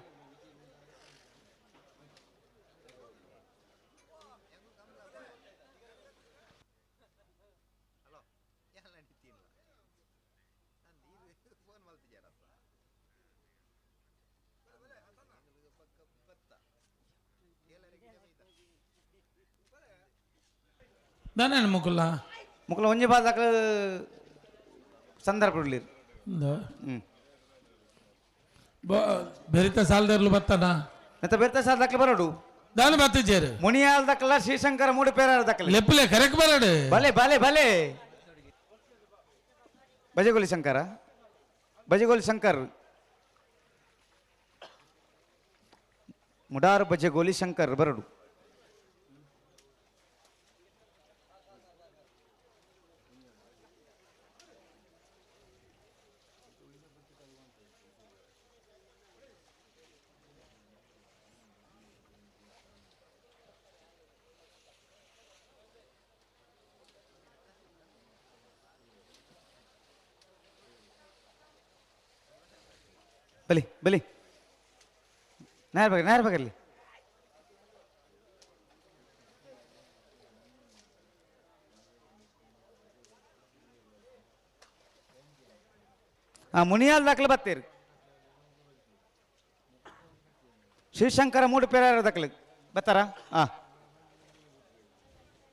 దాని ముక్కుల ముక్కుల ಒಂಜಿ ಬಾದ ಸಂದರ್ಭ ಉಳ್ಳೀರು ಬೆರಿತ ಸಾಲದರ್ಲು ಬತ್ತಾನ ನೆತ್ತ ಬೆರ್ತ ಸಾಲ ದಾಖಲೆ ಬರೋಡು దాని బతిచ్చారు మునియాల దక్కల శ్రీశంకర మూడు పేరారు దక్కల లెప్పులే కరెక్ట్ బరాడు భలే భలే భలే బజగోలి శంకర బజగోలి శంకర్ ముడారు బజగోలి శంకర్ బరడు ಬಲಿ ಬಲಿ ನೇರ ಬಗರ್ಲಿ ಮುನಿಯಾಲ್ ದಾಖಲೆ ಬತ್ತೀರಿ ಶಿವಶಂಕರ ಮೂಡು ಪೇರ ದಾಖಲೆ ಬತ್ತಾರಾ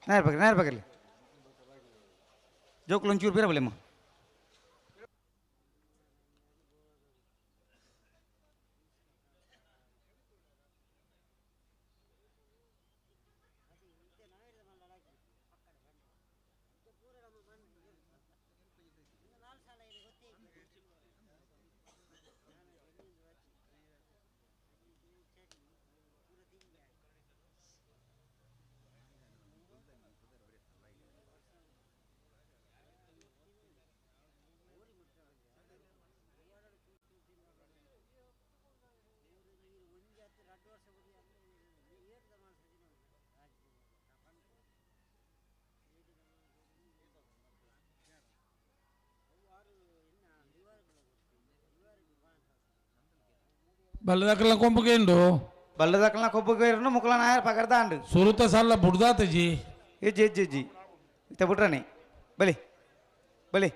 ನೇರ ಬಗರ್ಲಿ ಜೋಕ್ಲು ಒಂಚೂರು ಬೇರೆ ಬಲಿಮ್ಮ ಬಲ್ಲದಕ್ಕಲ ಕೊಂಪುಗೇಂಡು ಬಲ್ಲದಕ್ಕಲ ಕೊಬ್ಬು ಮುಕ್ಕಲ ನಾಯರ್ ಪಕರ್ದಾಂಡು ಸುರುತ ಸಲ್ಲ ಬುಡ್ದಾತಜಿ ಇಜ್ಜಿ ಇಜ್ಜಿ ಇಜ್ಜಿ ಇತ್ತ ಬಿಟ್ರನೆ ಬಲಿ ಬಲಿ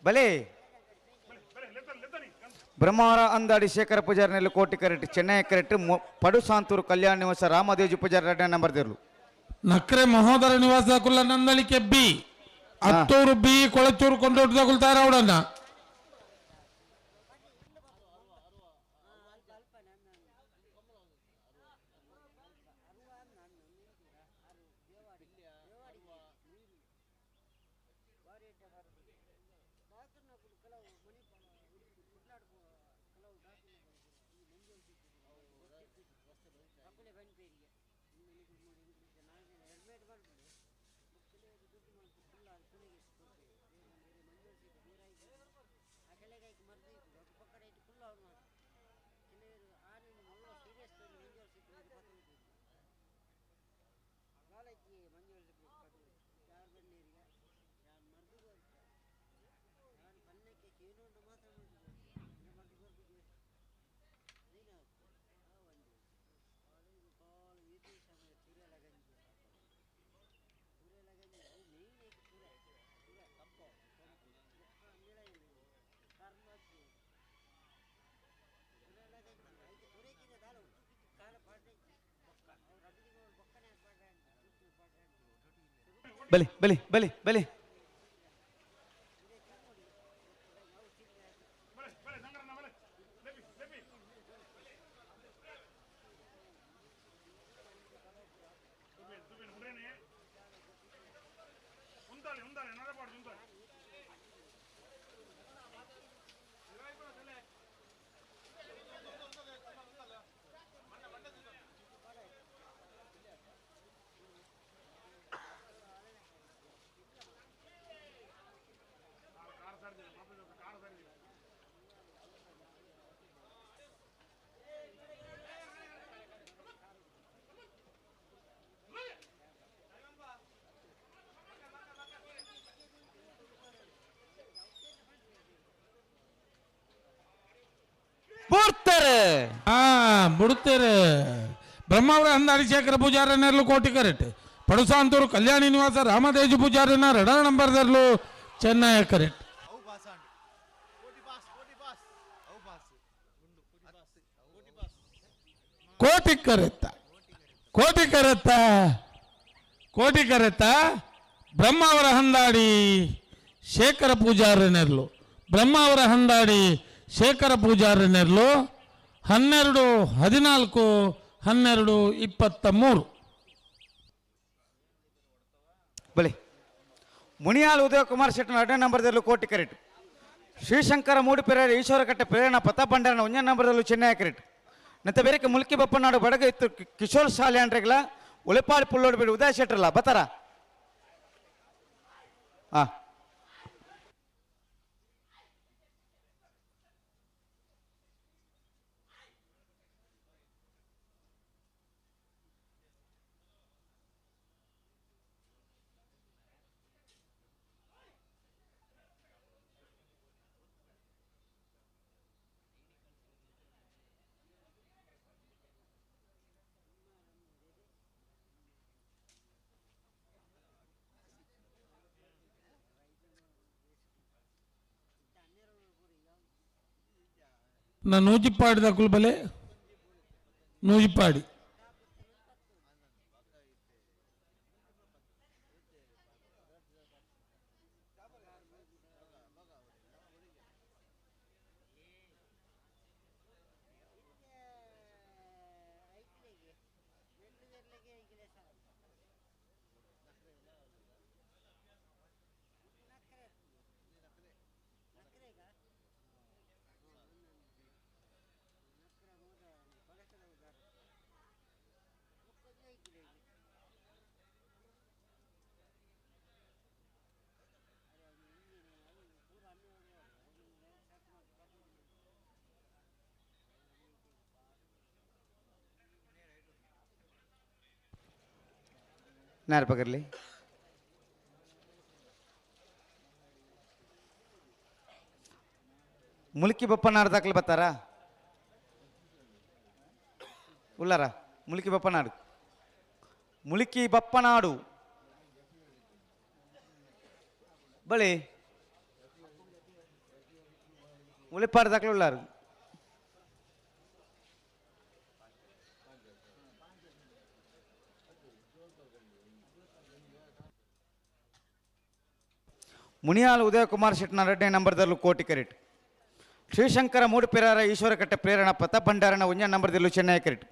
ಬಲಿ ಬ್ರಹ್ಮಾವರ ಅಂದಾಡಿ ಶೇಖರ ಪೂಜಾರಿ ನೆಲ್ಲು ಕೋಟಿ ಕರೆಟ್ ಚೆನ್ನೈ ಕರೆಟ್ ಪಡು ಸಾಂತೂರು ಕಲ್ಯಾಣ ನಿವಾಸ ರಾಮದೇಜಿ ಪೂಜಾರಿ 2ನೇ ನಂಬರ್ ದೇರ್ಲು ನಕ್ರೆ ಮಹೋದರ ನಿವಾಸ ಕುಲ್ಲ ನಂದಳಿಕೆ ಬಿ ಹತ್ತೂರು ಬಿ ಕೊಳಚೂರು ಕೊಂಡೋಟು ತಗೊಳ್ತಾರ ಅವಡನ್ನ ಬಲಿ ಬಲಿ ಬಲಿ ಬಲಿ ಬಿಡುತ್ತೇರೆ ಬ್ರಹ್ಮಾವರ ಅಂದಾಡಿ ಶೇಖರ ಪೂಜಾರ ನೆರಳು ಕೋಟಿ ಕರೆಟ್ ಪಡುಸಾಂತೂರು ಕಲ್ಯಾಣಿ ನಿವಾಸ ರಾಮದೇಜಿ ಪೂಜಾರಿನ 2ನೇ ನಂಬರ್ ದರ್ಲು ಚೆನ್ನೈ ಕರೆಟ್ ಕೋಟಿ ಕರೆತ್ತ ಕೋಟಿ ಕರೆತ್ತ ಕೋಟಿ ಕರೆತ್ತ ಬ್ರಹ್ಮಾವರ ಹಂದಾಡಿ ಶೇಖರ ಪೂಜಾರ ನೆರಳು ಬ್ರಹ್ಮಾವರ ಹಂದಾಡಿ ಶೇಖರ ಪೂಜಾರಿ ನೆರಳು 12/14/12/23 ಬಲಿ ಮುನಿಯಾಲ್ ಉದಯ ಕುಮಾರ್ ಶೆಟ್ಟಿ 2ನೇ ನಂಬರ್ ದರ್ಲು ಕೋಟಿ ಕರೆಟ್ ಶ್ರೀಶಂಕರ ಮೂಡು ಪೆರೇರ ಈಶ್ವರ ಕಟ್ಟೆ ಪ್ರೇರಣ ಪತ ಬಂಡಾರನ 1ನೇ ನಂಬರ್ ದರ್ಲು ಚೆನ್ನೈ ಕರೆಟ್ ನಂತ ಬೇರೆ ಮುಲ್ಕಿ ಬಪ್ಪನಾಡು ಬಡಗ ಇತ್ತು ಕಿಶೋರ್ ಶಾಲೆ ಅಂಡ್ರೆಗ್ಲ ಉಳಿಪಾಳಿ ಪುಲ್ಲೋಡು ಬಿಡು ಉದಯ ಶೆಟ್ರಲ್ಲ ಬತ್ತಾರ నా నూజిప్పాడి దక్కులు బలే నూజిప్పాడి ನೇರ್ಪಗಿರ್ಲಿ. ಮುಲ್ಕಿ ಬಪ್ಪನಾಡು ದಾಖಲೆ ಬರ್ತಾರಾ ಉಳ್ಳಾರ? ಮುಲ್ಕಿ ಬಪ್ಪನಾಡು, ಮುಲ್ಕಿ ಬಪ್ಪನಾಡು ಬಳಿ ಉಳಿಪಾಡು ದಾಖಲೆ ಉಳ್ಳಾರು. ಮುನಿಯಾಲ್ ಉದಯಕುಮಾರ್ ಶೆಟ್ನ 2ನೇ ನಂಬರ್ದಲ್ಲೂ ಕೋಟಿ ಕ್ಯಾರೆಟ್. ಶ್ರೀಶಂಕರ ಮೂಡುಪೆರಾರ ಈಶ್ವರಕಟ್ಟೆ ಪ್ರೇರಣಾ ಪಥ ಭಂಡಾರನ 1ನೇ ನಂಬರ್ದಲ್ಲೂ ಚೆನ್ನೈ ಕ್ಯಾರೆಟ್.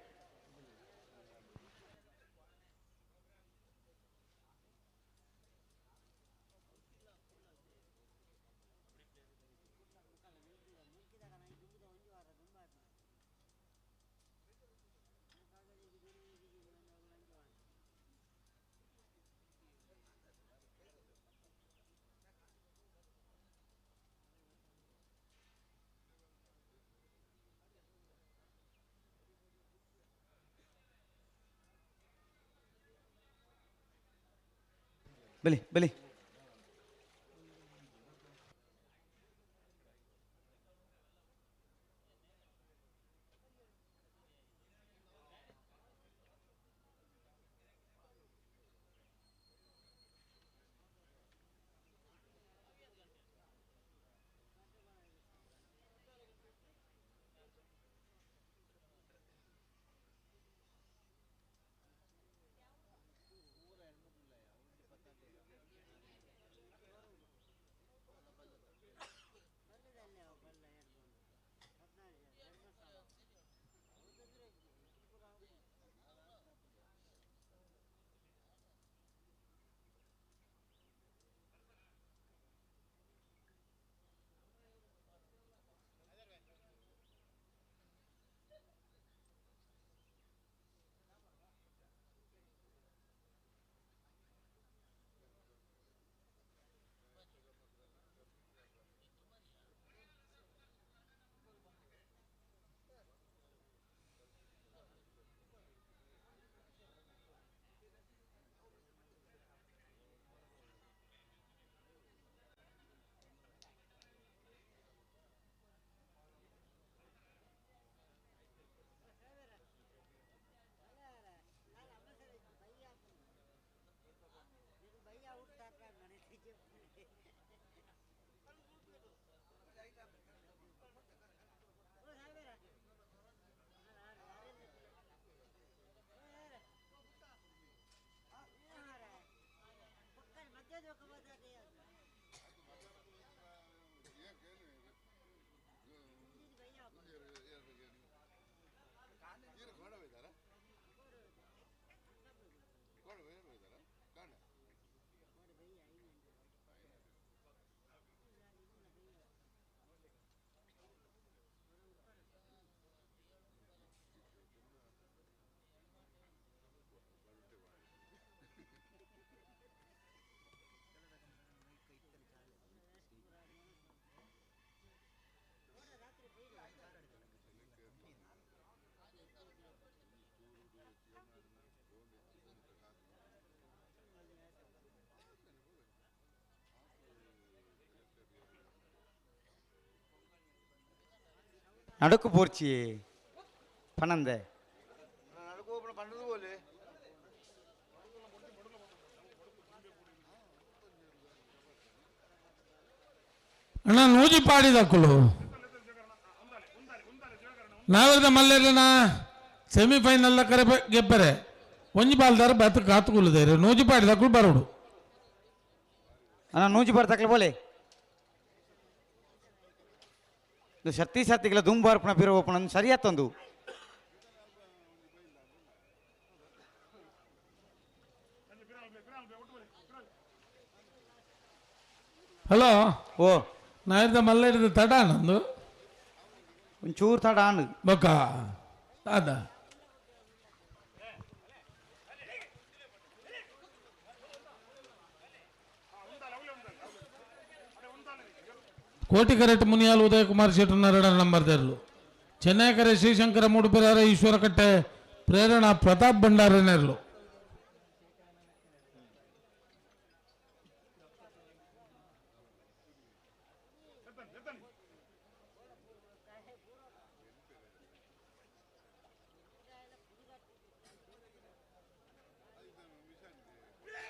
ಬಲಿ ಬಲಿ నడుకు పోర్చి పనందే అన్న నూజిపాడి దక్కులు ನಾವಿರದ ಮಲ್ಲೆರನ ಸೆಮಿಫೈನಲ್ ಕರೆ ಗೆಪ್ಪರೆ ಒಂಜಿ ಬಾಲ್ದಾರ ಬತ್ ಕಾತುಕೊಳ್ಳುದೇರು ನೂಜಿ ಪಾಡಿದಕ್ಕೂ ಬರೋಡು ಅಣ್ಣ ನೂಜಿ ಬರ್ತಕ್ಲೆ ಬೋಲೆ ಇದು ಸತ್ತಿ ಸತ್ತಿಗೆಲ್ಲ ದುಂಬಾರ್ಪಣ ಬಿರೋಪಣ ಸರಿಯಾತಂದು ಹಲೋ ಓ ನಾವಿರದ ಮಲ್ಲೆರದ ತಡ ನಂದು ಒಂಚೂರು ತಡ ಅಣ್ಣ ಬೊಕ್ಕ ಅದ ಕೋಟಿಕರೆಟ್ ಮುನಿಯಾಲ್ ಉದಯ ಕುಮಾರ್ ಶೆಟ್ಟರ್ 2 ನಂಬರ್ ದೇರ್ಲು ಚೆನ್ನೈಕರೆ ಶ್ರೀಶಂಕರ ಮೂಡುಪಿರಾರ ಈಶ್ವರ ಕಟ್ಟೆ ಪ್ರೇರಣಾ ಪ್ರತಾಪ್ ಭಂಡಾರನೇರ್ಲು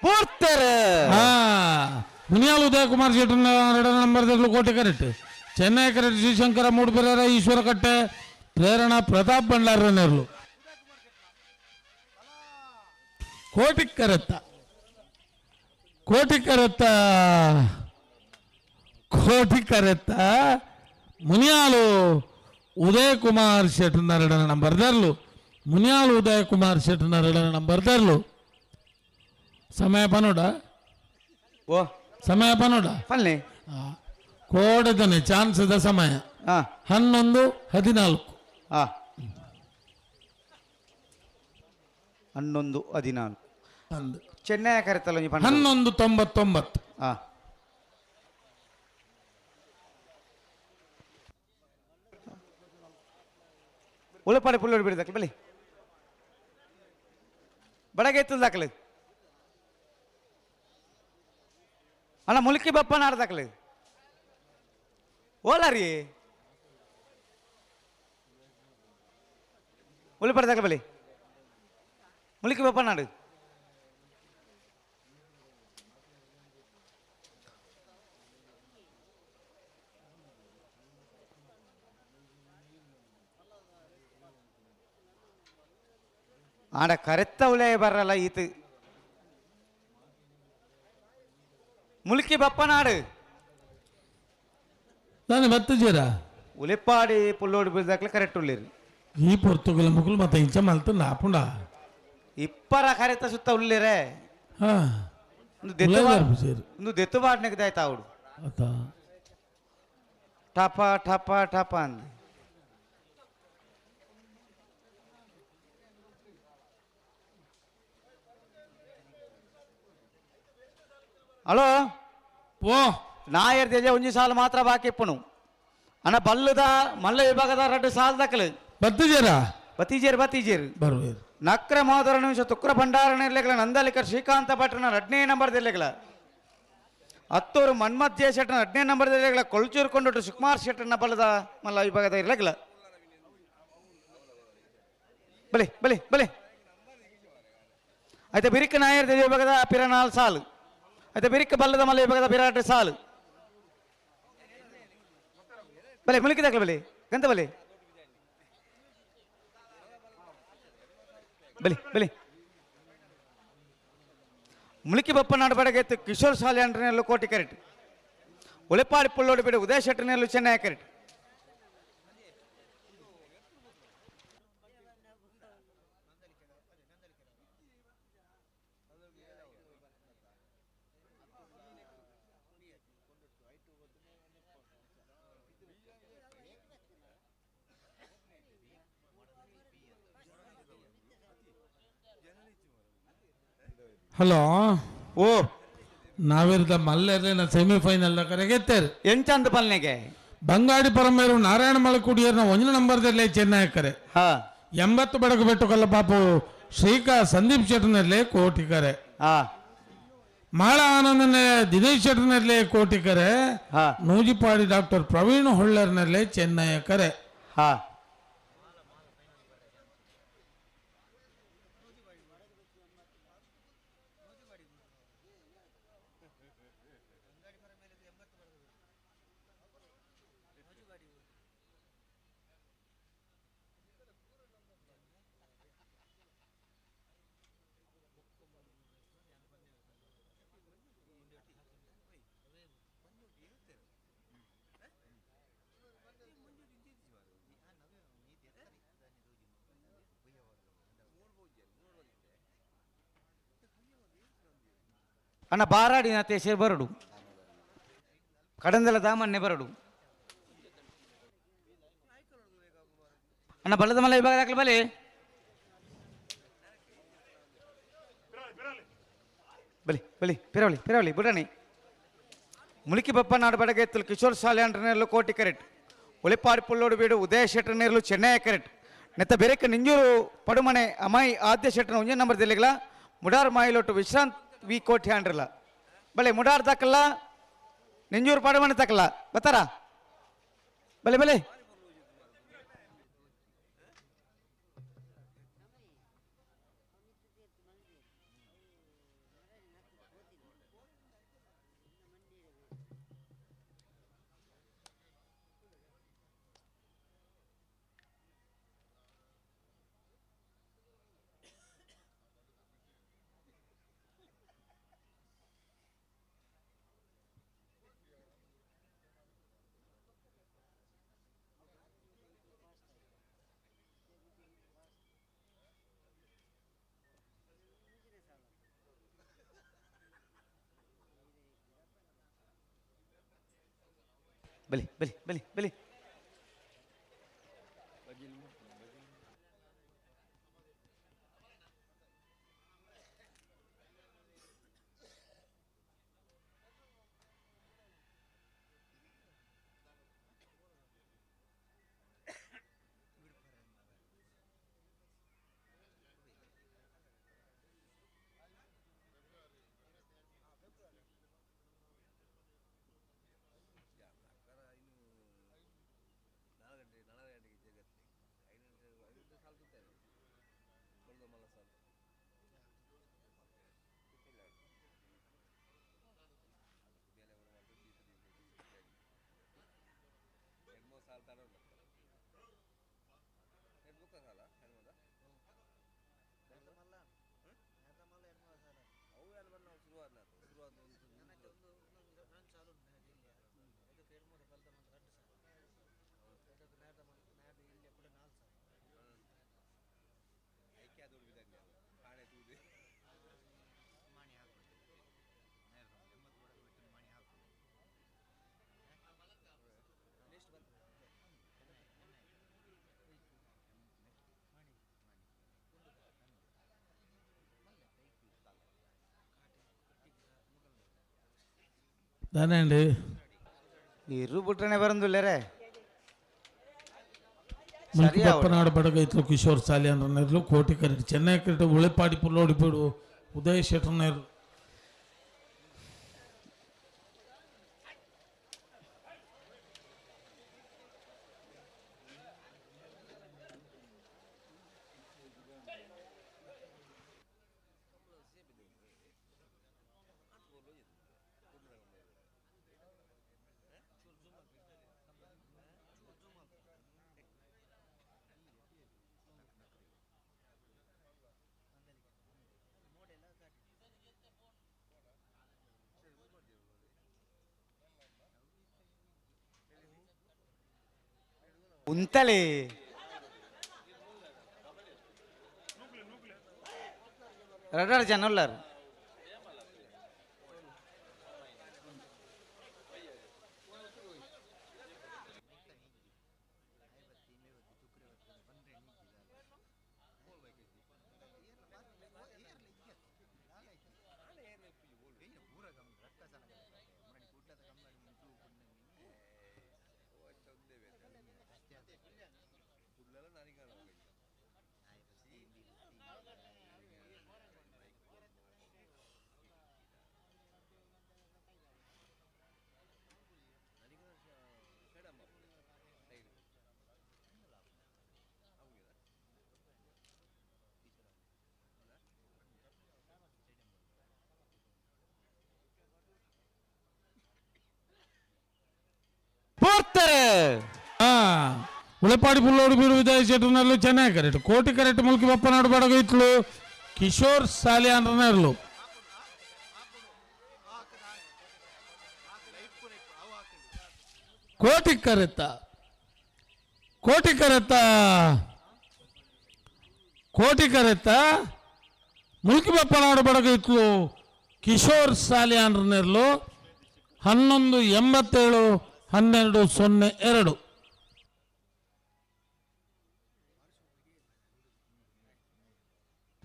ಪೂರ್ತಾರೆ ಹಾ ಮುನಿಯಾಲ್ ಉದಯ ಕುಮಾರ್ ಶೆಟ್ಟರ್ 2 ನಂಬರ್ ದೇರ್ಲು ಕೋಟಿಕರೆಟ್ ಚೆನ್ನೈಕರೆ ಶ್ರೀಶಂಕರ ಮೂಡುಪಿರಾರ ಈಶ್ವರ ಕಟ್ಟೆ ಪ್ರೇರಣಾ ಪ್ರತಾಪ್ ಭಂಡಾರನೇರ್ಲು ಕೋಟಿಕರೆತ್ತ ಕೋಟಿಕರೆತ್ತ ಕೋಟಿಕರೆತ್ತ ಮುನಿಯಾಲು ಉದಯ ಕುಮಾರ್ ಶೆಟ್ಟರ್ 2 ನಂಬರ್ ದೇರ್ಲು ಮುನಿಯಾಲು ಉದಯ ಕುಮಾರ್ ಶೆಟ್ಟರ್ 2 ನಂಬರ್ ದೇರ್ಲು ಸಮಯ ಪನೋಡ ಓ ಸಮಯ ಪನೋಡ ಪಲ್ಲೆ ಕೋಡದನೆ ಚಾನ್ಸದ ಸಮಯ ಹಾ 11:14 ಹಾ 11:14 ಚೆನ್ನೈ ಕರೆತಲ್ಲ ಒಂಜಿ ಪಂಡ 11:99 ಹಾ ಉಳಪಾಡಿ ಪುಲ್ಲೋಡಿ ಬಿಡಿದಾಕ್ಲಿ ಬಲಿ ಬಡಗೆ ಎತ್ತದಾಕ್ಲಿ ಅಣ್ಣ ಮುಲ್ಕಿ ಬಪ್ಪನ ಆಡ್ದಾಕ್ಲಿ ಓಲಾ ರೀ ಉಳಿಪಡ್ದಾಕ ಬಲಿ ಮುಲ್ಕಿ ಬಪ್ಪ ನಾಡು ಆಡ ಕರೆತ್ತ ಉಳೆ ಬರಲ್ಲ ಈತ ಮುಲ್ಕಿ ಬಪ್ಪ ನಾಡು ನಾನು ಬತ್ತಜೀರ ಉಳಿಪಾಡಿ ಪುಲ್ಲೋಡಿ ಬಿದ್ದಾಕ್ಲೆ ಕರೆಕ್ಟ್ ಉಳ್ಳಿರಿ ಈ ಪೊರ್ತುಗಲ ಮುಗುಲು ಮತ್ತೆ ಇಂಚ ಮಲ್ತ ನಾಪುಂಡ ಇಪ್ಪರ ಕರೆತ ಸುತ್ತ ಉಳ್ಳಿರೆ ಹಾ ಒಂದು ದೆತ್ತು ಬಾಡ್ನೆಗ್ದಾಯ್ತ ಅವಡು ಆತ ಟಪ ಟಪ ಟಪ ಅಂದ ಹಲೋ ಓ ನಾಯರ್ ತೇಜ ಒಂಜಿ ಸಾಲು ಮಾತ್ರ ಬಾಕಿ ಇಪ್ಪನು ಅಣ್ಣ ಬಲ್ಲದ ಮಲ್ಲ ವಿಭಾಗದ 2 ಸಾಲು ದಕ್ಕಲು ಬತ್ತಜೀರ ಬತ್ತೀಜೇರು ಬರುವೇರು ನಕ್ರ ಮೋದರ ನಿಮಿಷ ತುಕ್ರ ಭಂಡಾರಣ ಇರ್ಲಿಕ್ಕಲ ನಂದಲಿಕರ್ ಶ್ರೀಕಾಂತ ಭಟ್ರನ 2ನೇ ನಂಬರ್ ಇರ್ಲಿಕ್ಕಲ ಹತ್ತೂರು ಮನ್ಮಥ್ಯ ಶೆಟ್ಟನ 2ನೇ ನಂಬರ್ ಇರ್ಲಿಕ್ಕಲ ಕೊಳ್ಚೂರು ಕೊಂಡೊಟ್ಟು ಸುಕುಮಾರ್ ಶೆಟ್ಟನ ಬಲ್ಲದ ಮಲ್ಲ ವಿಭಾಗದ ಇರ್ಲಿಕ್ಕಲ ಬಲಿ ಬಲಿ ಬಲಿ ಆಯ್ತಾ ಬಿರಿಕ ನಾಯರ್ ದೇವಿ ವಿಭಾಗದ ಪಿರ 4 ಸಾಲು ಆಯ್ತಾ ಬಿರಿಕ ಬಲ್ಲದ ಮಲ್ಲ ವಿಭಾಗದ ಪಿರ 2 ಸಾಲು ಬಲೆ ಮುಲಿಕಿದಾಗಲ ಬಲಿ ಗಂತ ಬಲಿ ಬಲಿ ಬಲಿ ಮುಲಿಕಿ ಬಪ್ಪನಾಡು ಬಡಗೆತ್ತು ಕಿಶೋರ್ ಶಾಲೆ ಅಂಟನೆಲ್ಲು ಕೋಟಿ ಕರೆಟ್ ಉಳಿಪಾಡಿ ಪುಲ್ಲೋಡಿ ಬಿಡು ಉದಯ ಶೆಟ್ಟನೆಲ್ಲು ಚೆನ್ನೈ ಕರೆಟ್ ಹಲೋ ಓ ನಾವಿರದ ಮಲ್ಲೆರ್ಲಿನ ಸೆಮಿಫೈನಲ್ ಕರೆಗೆತ್ತೇರು ಎಂಚಂದ ಪಲ್ನೆಗೆ ಬಂಗಾಡಿ ಪರಮೇರು ನಾರಾಯಣ ಮಳಕುಡಿಯರ್ನ 1 ನಂಬರ್ದಲ್ಲೇ ಚೆನ್ನೈ ಕರೆ ಹಾ 80 ಬಡಗು ಬೆಟ್ಟು ಕಲ್ಲ ಪಾಪು ಶ್ರೀಕಾ ಸಂದೀಪ್ ಶೆಟ್ಟರ್ನಲ್ಲೇ ಕೋಟಿ ಕರೆ ಹಾ ಮಾಳ ಆನಂದನೇ ದಿನೇಶ್ ಶೆಟ್ಟರ್ನಲ್ಲೇ ಕೋಟಿ ಕರೆ ಹಾ ನೂಜಿಪಾಡಿ ಡಾಕ್ಟರ್ ಪ್ರವೀಣ್ ಹೊಳ್ಳರ್ನಲ್ಲೇ ಚೆನ್ನೈ ಕರೆ ಹಾ ಅಣ್ಣ ಬಾರಾಡಿನ ತೇಸೇರ್ ಬರಡು ಕಡಂದಲ ದಾಮನ್ನೆ ಬರಡು ಅಣ್ಣ ಬಲ್ಲದ ಮಲ್ಲ ವಿಭಾಗ ದಾಖಲೆ ಬಲೆ ಬಲಿ ಬಲಿ ಪಿರವಳಿ ಪಿರವಳಿ ಬಿಡಣಿ ಮುಲಿಕಿ ಬಪ್ಪ ನಾಡು ಬಡಗೆತ್ತಲು ಕಿಶೋರ್ ಸಾಲೆ ಅಂಟನೇರ್ಲು ಕೋಟಿ ಕೆರೆಟ್ ಒಳಿಪಾಡಿ ಪುಲ್ಲೋಡು ಬೀಡು ಉದಯ ಶೆಟ್ಟನೇರ್ಲು ಚೆನ್ನೈ ಕೆರೆಟ್ ನೆತ್ತ ಬೆರೆಕ ನಿಂಜೂರು ಪಡುಮನೆ ಅಮಾಯಿ ಆದ್ಯ ಶೆಟ್ಟನ ಒಂಜೆ ನಂಬರ್ ದಿಲ್ಲಿಗಳ ಮುಡಾರ್ ಮಾಯಿಲೊಟ್ಟು ವಿಶ್ರಾಂತ್ ವಿ ಕೋಟಿ ಆಂಡ್ರಲ್ಲ ಬಲೆ ಮುಡಾರ್ ತಕ್ಕಲ್ಲ ನಿಂಜೂರು ಪಡುಮನೆ ತಕ್ಕಲ್ಲ ಬತ್ತಾರ ಬಲೆ ಬಲೆ ಬಲಿ ಬಲಿ ಬಲಿ ಬಲಿ దానే అండి ఇరు బుట్టనే బరందులేరే ಮುಲ್ಕಿ ಬಪ್ಪನಾಡು ಬಡಗೈತ್ಲು ಕಿಶೋರ್ ಸಾಲಿ ಅಂದ್ರೂ ಕೋಟಿ ಕರೆಕ್ಟ್ ಚೆನ್ನೈ ಕರೆಕ್ಟ್ ಉಳಿಪಾಡಿ ಪುಲ್ಲೋಡಿಬಿಡು ಉದಯ ಶೆಟ್ಟನೇರು ఉంతలే రడార్ జనుల్లారు ಉಳಿಪಾಡಿ ಪುಲ್ಲೋಡು ಬೀಡು ವಿಜಯ ಶೆಟ್ಟನರ್ಲು ಚೆನ್ನೈ ಕರೆಕ್ಟ್ ಕೋಟಿ ಕರೆಕ್ಟ್ ಮುಲ್ಕಿ ಬಪ್ಪನಾಡು ಬಡಗೈತ್ಲು ಕಿಶೋರ್ ಸಾಲಿ ಅಂದ್ರನೇರ್ಲು ಕೋಟಿ ಕರೆತ್ತ ಕೋಟಿ ಕರೆತ್ತ ಕೋಟಿ ಕರೆತ್ತ ಮುಲ್ಕಿ ಬಪ್ಪನಾಡು ಬಡಗೈತ್ಲು ಕಿಶೋರ್ ಸಾಲಿಯಾನ್ರನ್ನೆರಲು 1187 1202.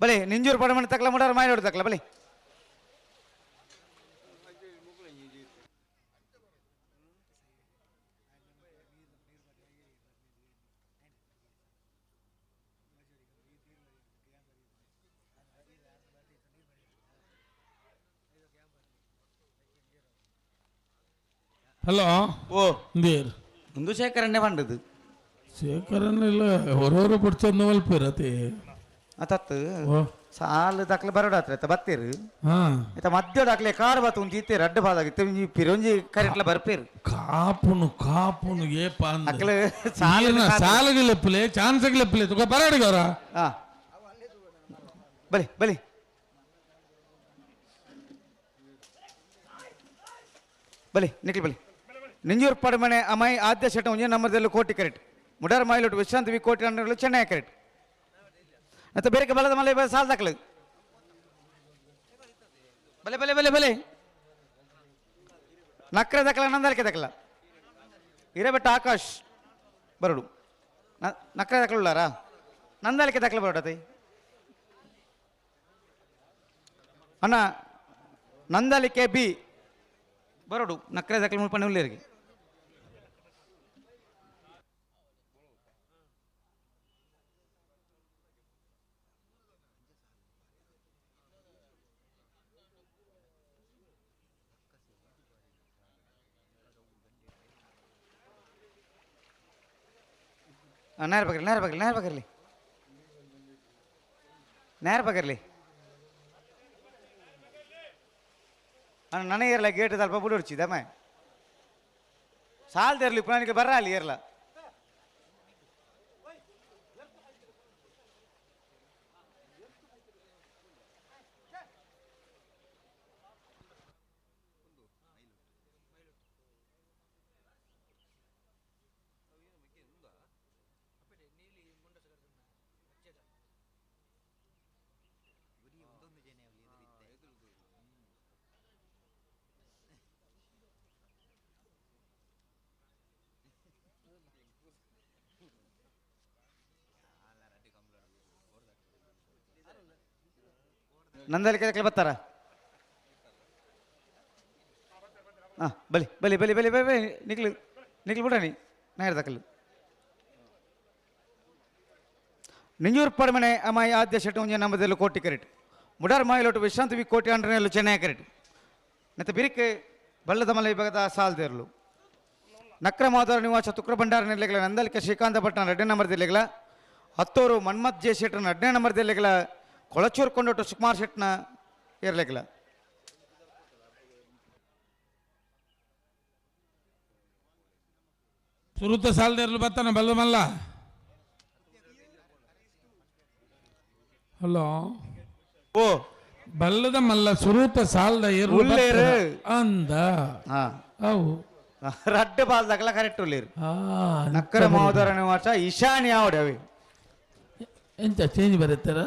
ಬಲೆ ನಿಂಜೂರು ಪಡಮಣ ತಕ್ಲ ಮುಡಾರ ಮಾಯನೋಡು ತಕ್ಲ ಬಲೆ. ಹಲೋ ಓ ಇಂದೀರ್ ಒಂದು ಶೇಖರಣೆ ಬಂಡದು ಶೇಖರನ್ನೆಲ್ಲ ಹೊರವರು ಬಿಡ್ಸೋದು ಮಲ್ಪಿರತಿ ಅತತ್ತು ಓ ಸಾಲು ದಾಖಲೆ ಬರೋಡಾತ್ರ ಬತ್ತೀರು ಹಾ ಆಯ್ತಾ ಮಧ್ಯ ದಾಖಲೆ ಕಾರ್ ಬಾತು ಒಂದು ಇತ್ತೀರು ಅಡ್ಡ ಬಾದಾಗಿತ್ತು ಪಿರೊಂಜಿ ಕರೆಟ್ಲ ಬರ್ಪೇರು ಕಾಪುನು ಏಪ ಅಕ್ಲೆ ಸಾಲಿನ ಸಾಲಗಿಲೆಪ್ಪಲೆ ಚಾನ್ಸ್ಗಿಲೆಪ್ಪಲೆ ತುಗ ಬರಾಡಿಗವ್ರ ಹಾ ಬಲಿ ಬಲಿ ಬಲಿ ನಿಖಿಲ್ ಬಲಿ ನಿಂಜೂರು ಪಡಮಣೆ ಅಮಾಯಿ ಆದ್ಯ ಶಟ ಒಂಜೆ ನಂಬರ್ದಲ್ಲೂ ಕೋಟಿ ಕರೆಕ್ಟ್ ಮುಡಾರ್ ಮಾಯಿಲೊಟ್ಟು ವಿಶ್ರಾಂತಿ ವಿ ಕೋಟಿ ಅಂಡರ್ಲು ಚೆನ್ನೈ ಕರೆಕ್ಟ್ ಮತ್ತೆ ಬೇರೆ ಬಲದ ಮಲೆ ಸಾಲ ದಾಖಲೆ ಬಲೆ ಬಲೆ ಬಲೆ ಬಲೆ ನಕ್ರೆ ದಾಖಲ ನಂದಾಲಿಕೆ ದಾಖಲ ಹಿರೇಬೆಟ್ಟ ಆಕಾಶ್ ಬರಡು ನಕ್ರೆ ದಾಖಲೆ ಉಳ್ಳಾರಾ ನಂದಾಲಿಕೆ ದಾಖಲೆ ಬರೋಡತೈ ಅಣ್ಣ ನಂದಾಲಿಕೆ ಬಿ ಬರೋಡು ನಕ್ರೆ ದಾಖಲೆ ಮುಳ್ಪಣ್ಣೆ ಉಳ್ಳೇರಿಗೆ ನೇರ ಬಗರ್ಲಿ ನೇರ ಬಗರ್ಲಿ ನೇರ ಬಗರ್ಲಿ ನೇರ ಬಗರ್ಲಿ ಅಣ್ಣ ನನಗೆ ಇರಲ್ಲ ಗೇಟ್ ಸ್ವಲ್ಪ ಬುಡಿ ಹೊಡ್ಚಿದಮ್ಮ ಸಾಲ್ದ ಇರಲಿ ಪ್ರಾಣಿಗೆ ಬರ್ರ ಅಲ್ಲಿ ಇರಲ್ಲ ನಂದಲಿಕೆ ದಾಖಲೆ ಬರ್ತಾರ ಹಾಂ ಬಲಿ ಬಲಿ ಬಲಿ ಬಲಿ ಬಲಿ ಬಲಿ ನಿಕ್ಲು ನಿಕ್ಲು ಬಿಡಣಿ ನೇರ ದಾಖಲು ನಿಂಜೂರು ಪಡಮಣೆ ಅಮಾಯಿ ಆದ್ಯ ಶಟ ಒಂಜೆ ನಂಬರ್ದಲ್ಲೂ ಕೋಟಿ ಕರೆಕ್ಟ್ ಮುಡಾರ್ ಮಾಯಿಲೊಟ್ಟು ವಿಶ್ರಾಂತಿ ವಿ ಕೋಟಿ ಅಂಡ್ರನೆಲ್ಲೂ ಚೆನ್ನೈ ಕರೆಕ್ಟ್ ಮತ್ತೆ ಬಿರಿಕೆ ಬಲ್ಲದ ಮಲೆ ವಿಭಾಗದ ಸಾಲ್ದೇರ್ಲು ನಕ್ರ ಮಾದರ ನಿವಾಸ ತುಕ್ರ ಭಂಡಾರ ನಿರ್ಲೆಗಳ ನಂದಲಿಕೆ ಶ್ರೀಕಾಂತ ಭಟ್ನ 2ನೇ ನಂಬರ್ದಲ್ಲಿಗಳ ಹತ್ತೂರು ಮನ್ಮಥ್ ಜೆ ಶೆಟ್ರನ 2ನೇ ನಂಬರ್ದಲ್ಲಿಗಳ ಕೊಳಚೂರು ಕೊಂಡೊಟ್ಟು ಸುಕುಮಾರ್ ಶೆಟ್ನ ಇರ್ಲಿಕ್ಕಿಲ್ಲ ಸುರುತ ಸಾಲದಿರ್ಲು ಬರ್ತಾನ ಬಲ್ಲ ಮಲ್ಲ ಹಲೋ ಓ ಬಲ್ಲದ ಮಲ್ಲ ಸುರೂತ ಸಾಲದ ಉಳ್ಳೇರು ಅಂದ ಅವು ರಡ್ಡು ಬಾಲ್ದಾಗಲ ಕರೆಕ್ಟ್ ಉಳ್ಳೇರು ನಕ್ಕರ ಮಾದರ ನಿವಾಸ ಈಶಾನ್ಯ ಯಾವಡವೆ ಎಂತ ಚೇಂಜ್ ಬರುತ್ತಾರ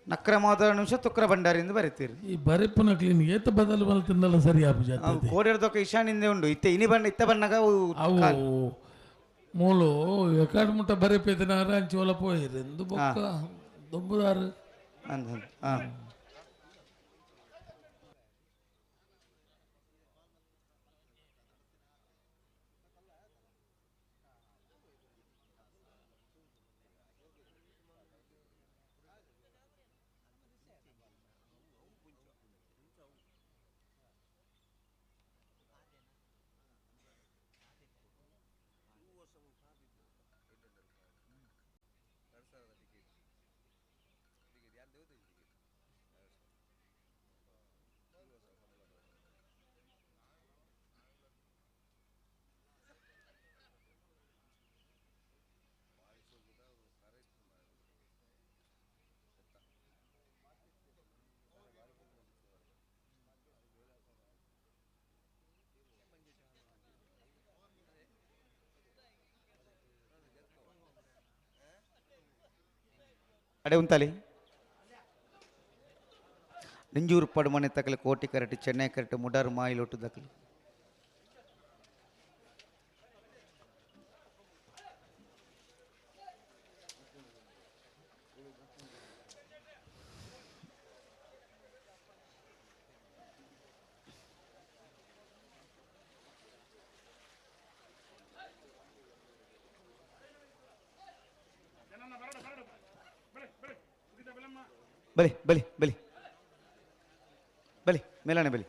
ನಕ್ರ ಮಾದರ ನಿಮಿಷ ತುಕ್ರ ಭಂಡಾರಿಂದ ಬರೀತೀರಿ ಈ ಬರೆಪ್ಪನ ಕ್ಲೀನಿಗೆ ಏತ ಬದಲು ಬಲ್ತಿಂದಲ್ಲ ಸರಿ ಆಪುಜ ಕೋಡಿರ್ದೊಕ್ಕ ಈಶಾನ್ಯಿಂದ ಉಂಡು ಇತ್ತೆ ಇನಿ ಬಣ್ಣ ಇತ್ತ ಬಣ್ಣಗ ಅವು ಮೂಲು ಎಕಾಡ್ ಮುಟ್ಟ ಬರೆಪೇದನಾರ ಅಂಚೋಲ ಪೋಯಿರು ಎಂದು ಬೊಕ್ಕ ದೊಂಬುದಾರು ಅಡೆ ಉಂತಲಿ ಲಿಂಜೂರು ಪಡುಮನೆ ತಕಲೆ ಕೋಟಿ ಕರೆಕ್ಟ್ ಚೆನ್ನೈ ಕರೆಕ್ಟ್ ಮುಡಾರು ಮಾಯಿಲೊಟ್ಟು ದಕ್ಕಲು ಬಲಿ ಬಲಿ ಬಲಿ ಬಲಿ ಮೇಲಾನೆ ಬಲಿ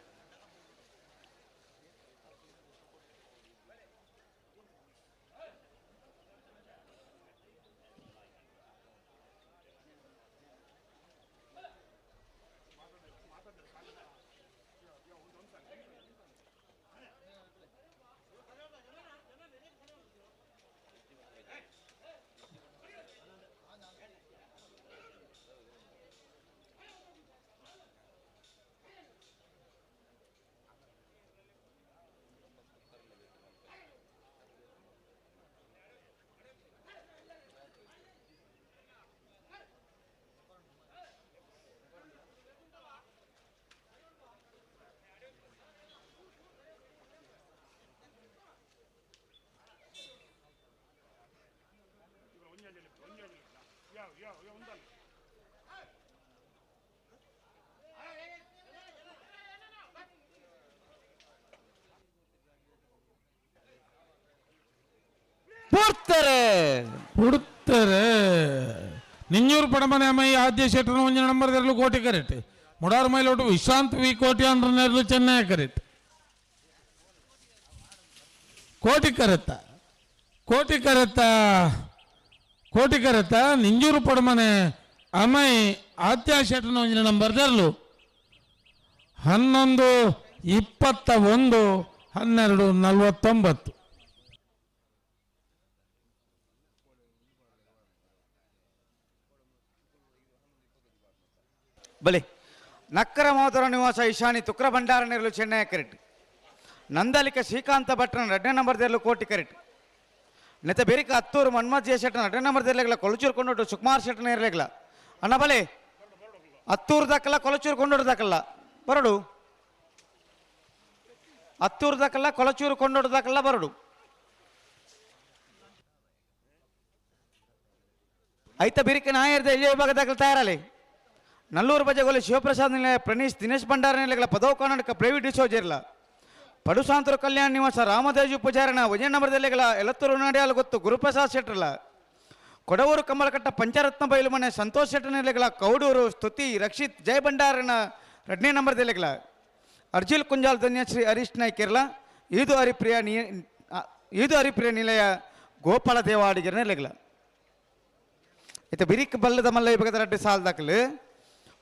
ಹುಡುತ್ತಾರೆ ನಿಂಜೂರು ಪಡಮನೆ ಅಮ್ಮಯ್ಯ ಆದ್ಯ ಶೆಟ್ಟರು ಒಂಜಿ ನಂಬರ್ ತೆರಲು ಕೋಟಿ ಕರೆಕ್ಟ್ ಮುಡಾರು ಮೈಲೋಟು ವಿಶ್ರಾಂತ್ ವಿ ಕೋಟಿ ಅಂದ್ರ ನೆರಲು ಚೆನ್ನೈ ಕರೆಕ್ಟ್ ಕೋಟಿ ಕರೆತ್ತ ಕೋಟಿ ಕರೆತ್ತ ಕೋಟಿ ಕರೆತ್ತ ನಿಂಜೂರು ಪಡಮನೆ ಅಮ್ಮಯ್ಯ ಆದ್ಯ ಶೆಟ್ಟರು ಒಂಜಿನ ನಂಬರ್ ತೆರಲು 11-21-12-49 ಬಲಿ ನಕ್ಕರ ಮಹೋದರ ನಿವಾಸ ಈಶಾನಿ ತುಕ್ರ ಭಂಡಾರ ನೆರಲು ಚೆನ್ನೈ ಕರೆಕ್ಟ್ ನಂದಲಿಕ ಶ್ರೀಕಾಂತ ಭಟ್ರನ 2ನೇ ನಂಬರ್ ತೆರಲು ಕೋಟಿ ಕರೆಕ್ಟ್ ನೆತ ಬೇರಿಕ ಹತ್ತೂರು ಮನ್ಮಥ್ ಜಯ ಶೆಟ್ಟನ 2ನೇ ನಂಬರ್ ತೆರಲೆಗಲ ಕೊಳಚೂರು ಕೊಂಡೋಟು ಸುಕುಮಾರ್ ಶೆಟ್ಟನ ಇರಲೆಗಲ ಅಣ್ಣ ಬಲೆ ಹತ್ತೂರು ದಕ್ಕಲ್ಲ ಕೊಳಚೂರು ಕೊಂಡೋಡು ದಕ್ಕಲ್ಲ ಬರಡು ಹತ್ತೂರು ದಕ್ಕಲ್ಲ ಕೊಳಚೂರು ಕೊಂಡೋಡು ದಕ್ಕಲ್ಲ ಬರಡು ಐತ ಬಿರಿಕೆ ನಾಯರ್ದ ಇಲ್ಲಿಯ ವಿಭಾಗ ದಾಖಲೆ ತಯಾರಲೆ ನಲ್ಲೂರು ಬಜೆಗೊಲೆ ಶಿವಪ್ರಸಾದ್ ನಿಲಯ ಪ್ರಣೀಶ್ ದಿನೇಶ್ ಭಂಡಾರ ನಿಲಯಗಳ ಪದವು ಕರ್ನಾಟಕ ಪ್ರೈವೇಟ್ ಡಿಸೋಜರ್ಲ ಪಡುಸಾಂತರು ಕಲ್ಯಾಣ ನಿವಾಸ ರಾಮದೇಜು ಪೂಜಾರನ ವಜಯ ನಂಬರ್ದಲ್ಲಿಗಳ ಎಲತ್ತೂರು ನಾಡಿಯಾಲು ಗೊತ್ತು ಗುರುಪ್ರಸಾದ್ ಶೆಟ್ರಲ್ಲ ಕೊಡವೂರು ಕಮ್ಮಲಕಟ್ಟ ಪಂಚರತ್ನ ಬಯಲು ಮನೆ ಸಂತೋಷ್ ಶೆಟ್ಟ ನಿಲಯಗಳ ಕೌಡೂರು ಸ್ತುತಿ ರಕ್ಷಿತ್ ಜಯ ಭಂಡಾರನ 2ನೇ ನಂಬರ್ದಲ್ಲಿಗಳ ಅರ್ಜಿಲ್ ಕುಂಜಾಲ್ ಧನ್ಯಶ್ರೀ ಹರೀಶ್ ನಾಯ್ಕ ಕೇರಳ ಈದು ಹರಿಪ್ರಿಯ ನಿಲಯ ಗೋಪಾಲ ದೇವಾಡಿಗರ ನಿಲಯಗಳ ಇತ ಬಿರಿಕ್ ಬಲ್ಲದ ಮಲ್ಲ ವಿಭಾಗದ 2 ಸಾಲ್ ದಾಖಲು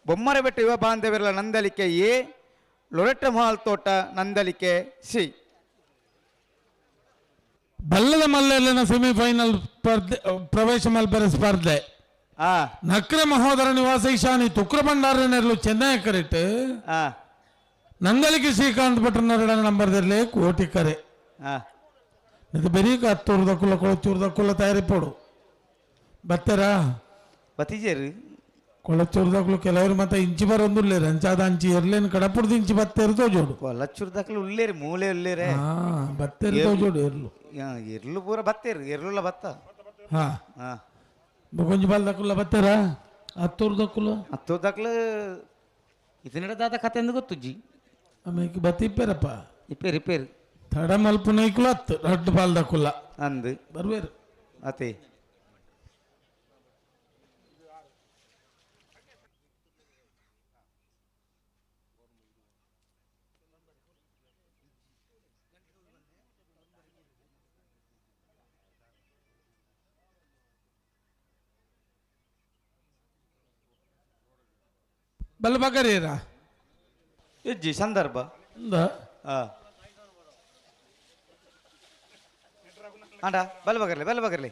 ಬೊಮ್ಮರಬೆಟ್ಟ ಯುವ ಬಾಂಧವ್ಯರ ನಂದಲಿಕೆ ಎ ಲೊರೆಟ್ಟ ಮಹಾಲ್ ತೋಟ ನಂದಲಿಕೆ ಸಿ ಬಲ್ಲದ ಮಲ್ಲೆಲ್ಲಿನ ಸೆಮಿಫೈನಲ್ ಸ್ಪರ್ಧೆ ಪ್ರವೇಶ ಮಲ್ಪರ ಸ್ಪರ್ಧೆ ನಕ್ರ ಮಹೋದರ ನಿವಾಸ ಈಶಾನಿ ತುಕ್ರ ಭಂಡಾರ ನೆರಲು ಚೆನ್ನೈ ಕರೆಕ್ಟ್ ನಂದಲಿಕೆ ಶ್ರೀಕಾಂತ್ ಭಟ್ರ 2ನೇ ನಂಬರ್ ತೆರಲೆ ಕೋಟಿ ಕರೆ ಇದು ಬೆರೀಕ ಹತ್ತೂರದ ಕುಲ ಕೊಳಚೂರದ ಕುಲ ತಯಾರಿಪೋಡು ಬತ್ತರಾ ಬತಿಜೇರು ಕೊಳಚೂರ್ದಾಗ್ಲು ಕೆಲವರು ಮತ್ತೆ ಇಂಚಿ ಬರೊಂದುಲ್ಲೇರು ಅಂಚಾದ ಅಂಚಿ ಇರ್ಲೇನು ಕಡಪುರ್ದು ಇಂಚಿ ಬತ್ತೇರ್ತೋ ಜೋಡು ಕೊಲ್ಲಚ್ಚೂರ್ದಾಕ್ಲು ಉಳ್ಳೇರಿ ಮೂಲೆ ಉಳ್ಳೇರೆ ಬತ್ತೇರ್ತೋ ಜೋಡು ಇರ್ಲು ಇರ್ಲು ಪೂರ ಬತ್ತೇರು ಇರ್ಲುಲ್ಲ ಬತ್ತ ಹಾ ಕೊಂಚ ಬಾಲ್ದಾಕುಲ್ಲ ಬತ್ತೇರ ಹತ್ತೂರ್ದಾಕ್ಲು ಇದನ್ನಿಡದಾದ ಕತೆ ಎಂದು ಗೊತ್ತುಜ್ಜಿ ಆಮೇಲೆ ಬತ್ತಿಪ್ಪೇರಪ್ಪ ರಿಪೇರಿ ತಡ ಮಲ್ಪ ನೈಕುಲ ಹತ್ತು ರಡ್ಡು ಬಾಲ್ದಾಕುಲ್ಲ ಅಂದು ಬರ್ಬೇರು ಅತೆ ಬಲ್ಬಗರೀರಾ ಇಜ್ಜಿ ಸಂದರ್ಭ ಆಂಡ ಬಲ್ಬಗರ್ಲಿ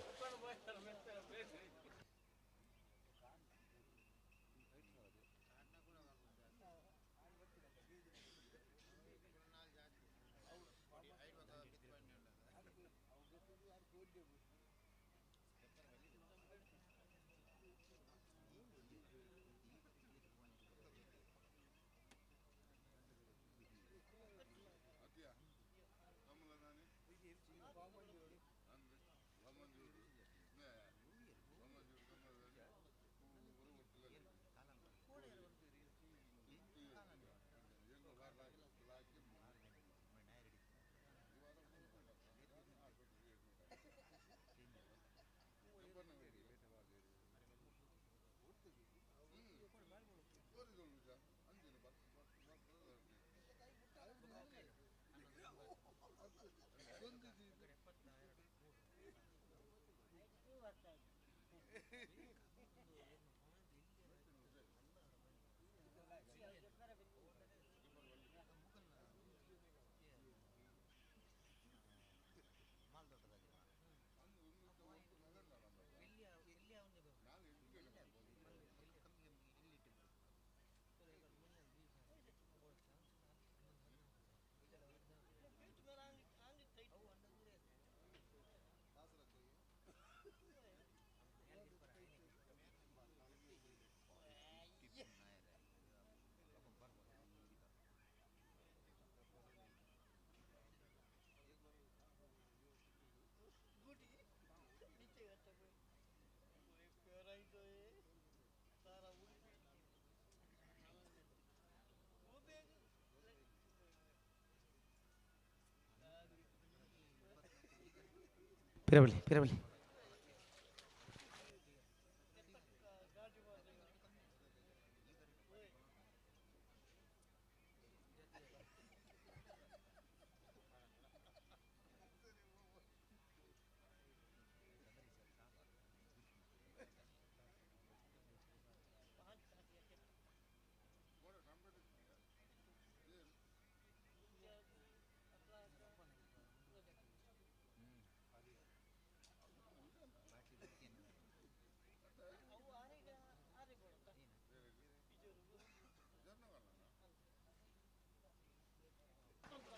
ಪಿರಬಲಿ ಪಿರಬಲಿ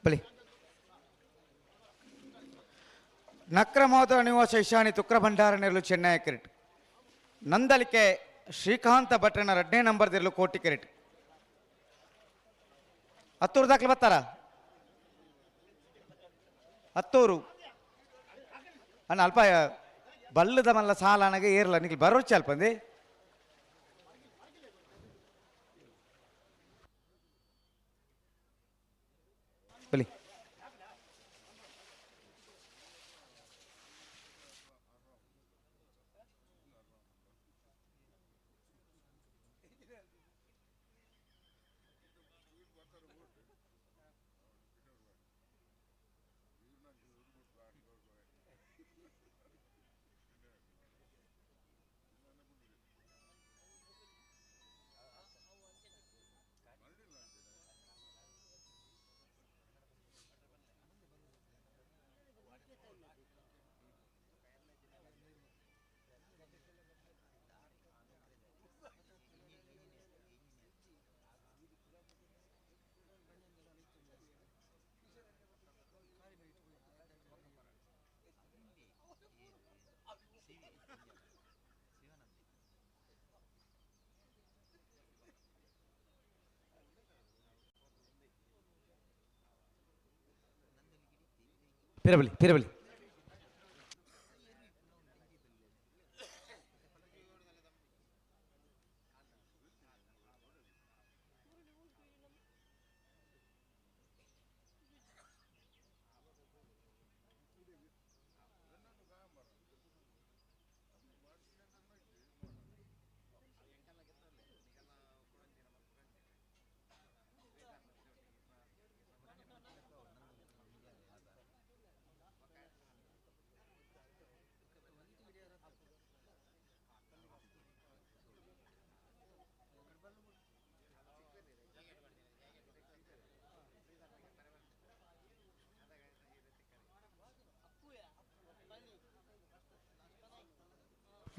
ಬಲಿ ನಕ್ರಮೋದ ನಿವಾಸ ಇಶಾನಿ ತುಕ್ರ ಭಂಡಾರ ನೆರಳು ಚೆನ್ನೈ ಕ್ರಿಕೆಟ್ ನಂದಲಿಕೆ ಶ್ರೀಕಾಂತ ಭಟ್ರನ 2ನೇ ನಂಬರ್ದಿರಲು ಕೋಟಿ ಕ್ರಿಕೆಟ್ ಹತ್ತೂರು ದಾಖಲೆ ಬರ್ತಾರ ಹತ್ತೂರು ಅಣ್ಣ ಅಲ್ಪ ಬಲ್ಲದ ಮಲ್ಲ ಸಾಲ ನನಗೆ ಏರ್ಲ ನಿಖಿಲ್ ಬರೋಚ್ಚ ಅಲ್ಪಂದಿ ಬಲಿ ಪಿರಬಲಿ ಪಿರಬಲಿ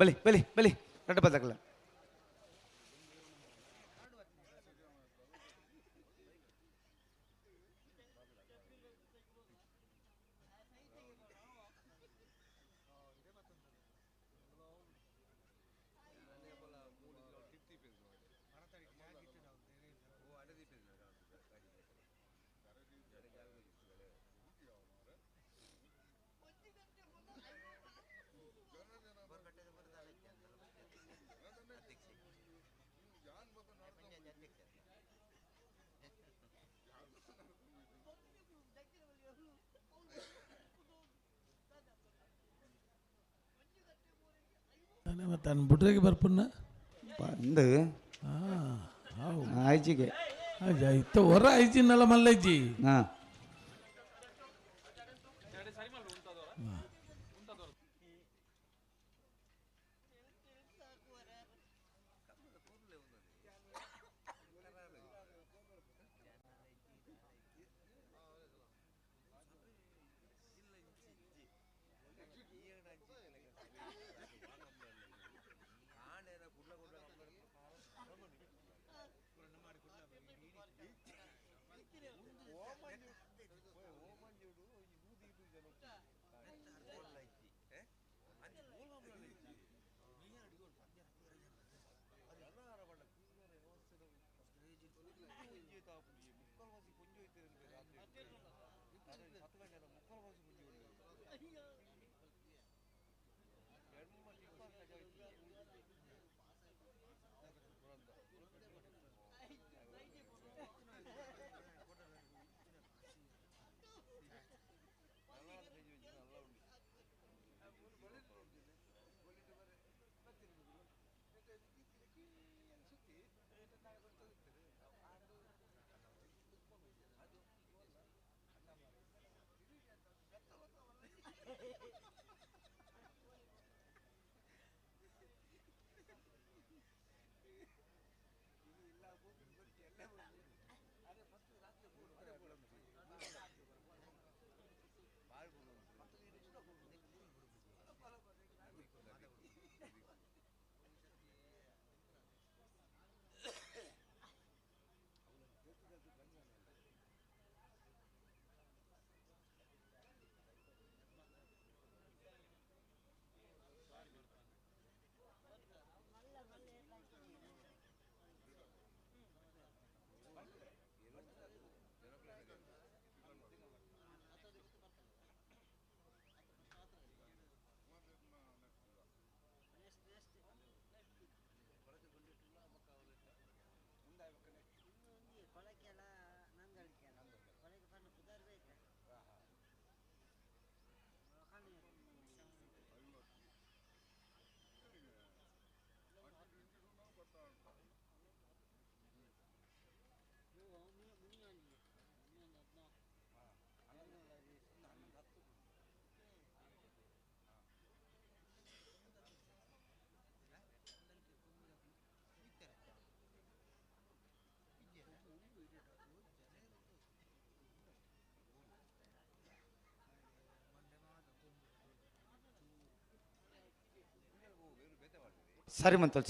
ಬಲಿ ಬಲಿ ಬಲಿ 2 ಬದಕಲ ಮತ್ತೆ ಬಿಟ್ರೆಗೆ ಬರ್ಪನ್ನ ಬಂದು ಆಯ್ಜಿಗೆ ಇತ್ತ ಹೊರ ಐಜಿನಲ್ಲ ಮಲ್ಲಜ್ಜಿ ಹಾಂ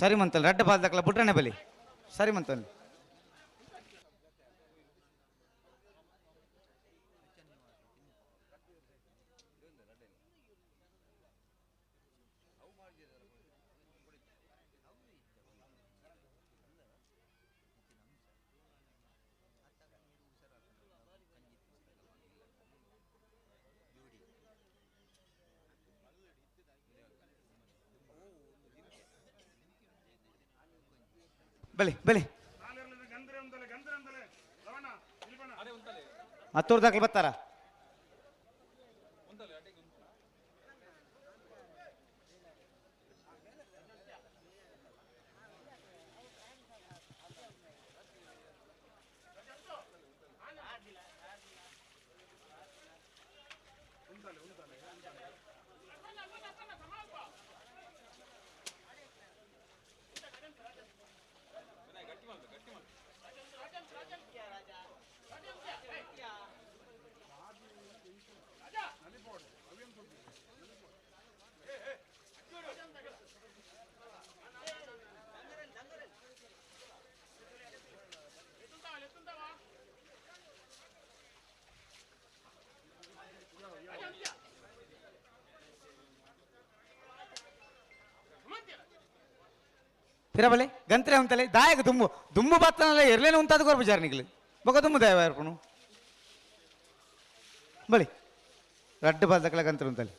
ಸರಿ ಮಂತಲ್ ರಡ್ಡ ಬಾಲ್ದಕ್ಲ ಬುಟ್ರನೆ ಬಲಿ ಸರಿ ಮಂತಲ್ ಬಲಿ ಬಲಿ ಹತ್ತೂರ್ದಾಕ್ಲ ಬರ್ತಾರ फिरा भले गंतरे उंतले दायक दुम्मु दुम्मु बत्तनले एर्लेने उंताद गोर बजार निकले बका दुम्मु दाय वारपनु बली रड्ड बालदकला गंतरे उंतले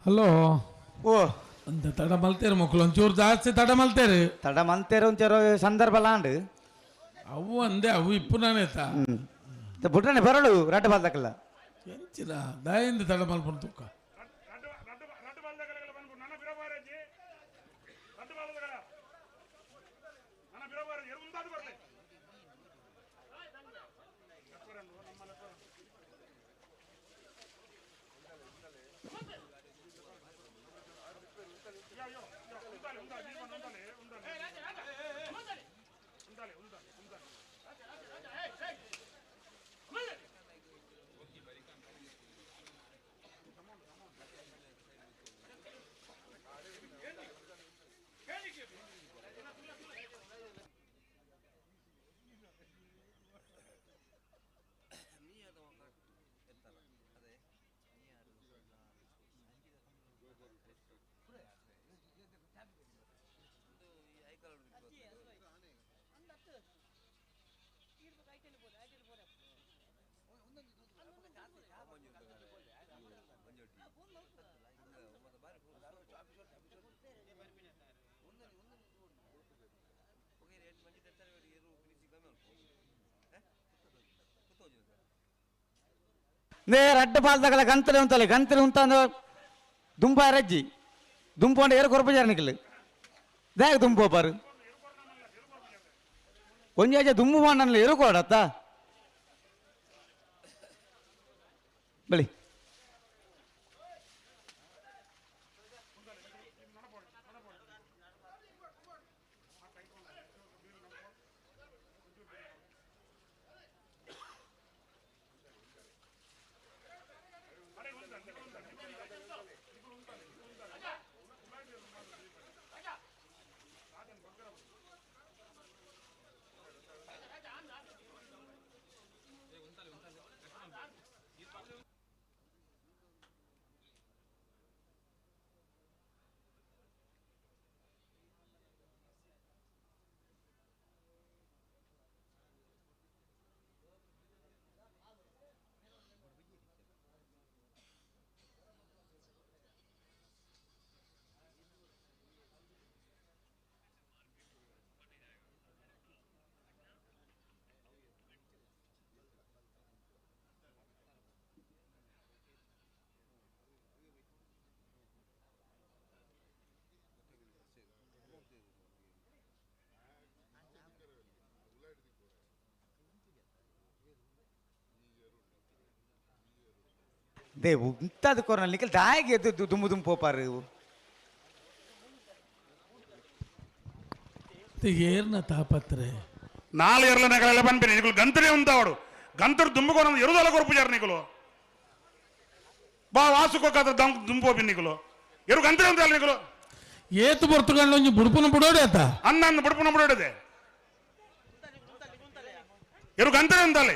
ಹಲೋ ಓ ಅಂತ ತಡ ಮಲ್ತೇರು ಮಕ್ಕಳು ಒಂಚೂರು ಜಾಸ್ತಿ ತಡ ಮಲ್ತೇರು ತಡ ಮಂತೇರು ಒಂಚೂರು ಸಂದರ್ಭ ಲಾಂಡ್ ಅವು ಅಂದೆ ಅವು ಇಪ್ಪು ನಾನೇತ ಬಿಟ್ರೆ ಬರಳು ರಡ್ಡ ಬಾಲ್ದಕ್ಕಲ್ಲ ಎಂಚಿನ ದಯಿಂದ ತಡ ಮಲ್ಪುಣ ತುಕ್ಕ ರಡ್ಡು ಬಾಲ್ದಗಳೆಲ್ಲ ಬಂದ್ಬಿಟ್ಟು ನನ್ನ ಬಿರಬಾರಜಿ ರಡ್ಡು ಬಾಲ್ದಗಳ ನನ್ನ ಬಿರಬಾರಜಿ ಮುಂದಾದು ಬರಲಿ ನೇ ರಡ್ಡ ಬಾಲ್ದಗಲ ಗಂತಲೆ ಉಂತಲೆ ಗಂತಲೆ ಉಂತ ದುಂಪ ರಜ್ಜಿ ದುಂಪು ಅಂದ್ರೆ ಏರು ಕೊರಪಜಾರ ನಿಕಲ್ ದಾಗ ದುಂಪು ಪಾರು ಒಂಜಾಜ ದುಂಬು ಮಾಡಲ್ಲ ಎರುಕೋಡತ್ತ ಬಳಿ ದೇ ಉಂಟದ ಕೊರನಲ್ಲಿ ನಿಖಲ್ ದಾಯಿಗೆ ಎದ್ದು ದುಂಬು ದುಂಬು ಪೋಪಾರು ಏರ್ನ ತಾಪತ್ರೆ ನಾಳೆ ಎರಲ ನಗಳೆಲ್ಲ ಬಂದ್ಬಿರಿ ನಿಗಳು ಗಂತರೇ ಉಂತಾವಡು ಗಂತರು ದುಂಬುಕೋನ ಎರುದಲ್ಲ ಕೊರಪುಜಾರ ನಿಗಳು ಬಾ ವಾಸುಕೋಕಾದ ದುಂಬು ನಿಗಳು ಎರು ಗಂತರೇ ಉಂತಲ್ಲ ನಿಗಳು ಏತು ಬರ್ತುಕೊಂಡು ಒಂಜಿ ಬುಡುಪುನ ಬಿಡೋಡೆ ಆತ ಅನ್ನ ಬುಡುಪುನ ಬಿಡೋಡಿದೆ ಎರು ಗಂತರೇ ಉಂತಲ್ಲ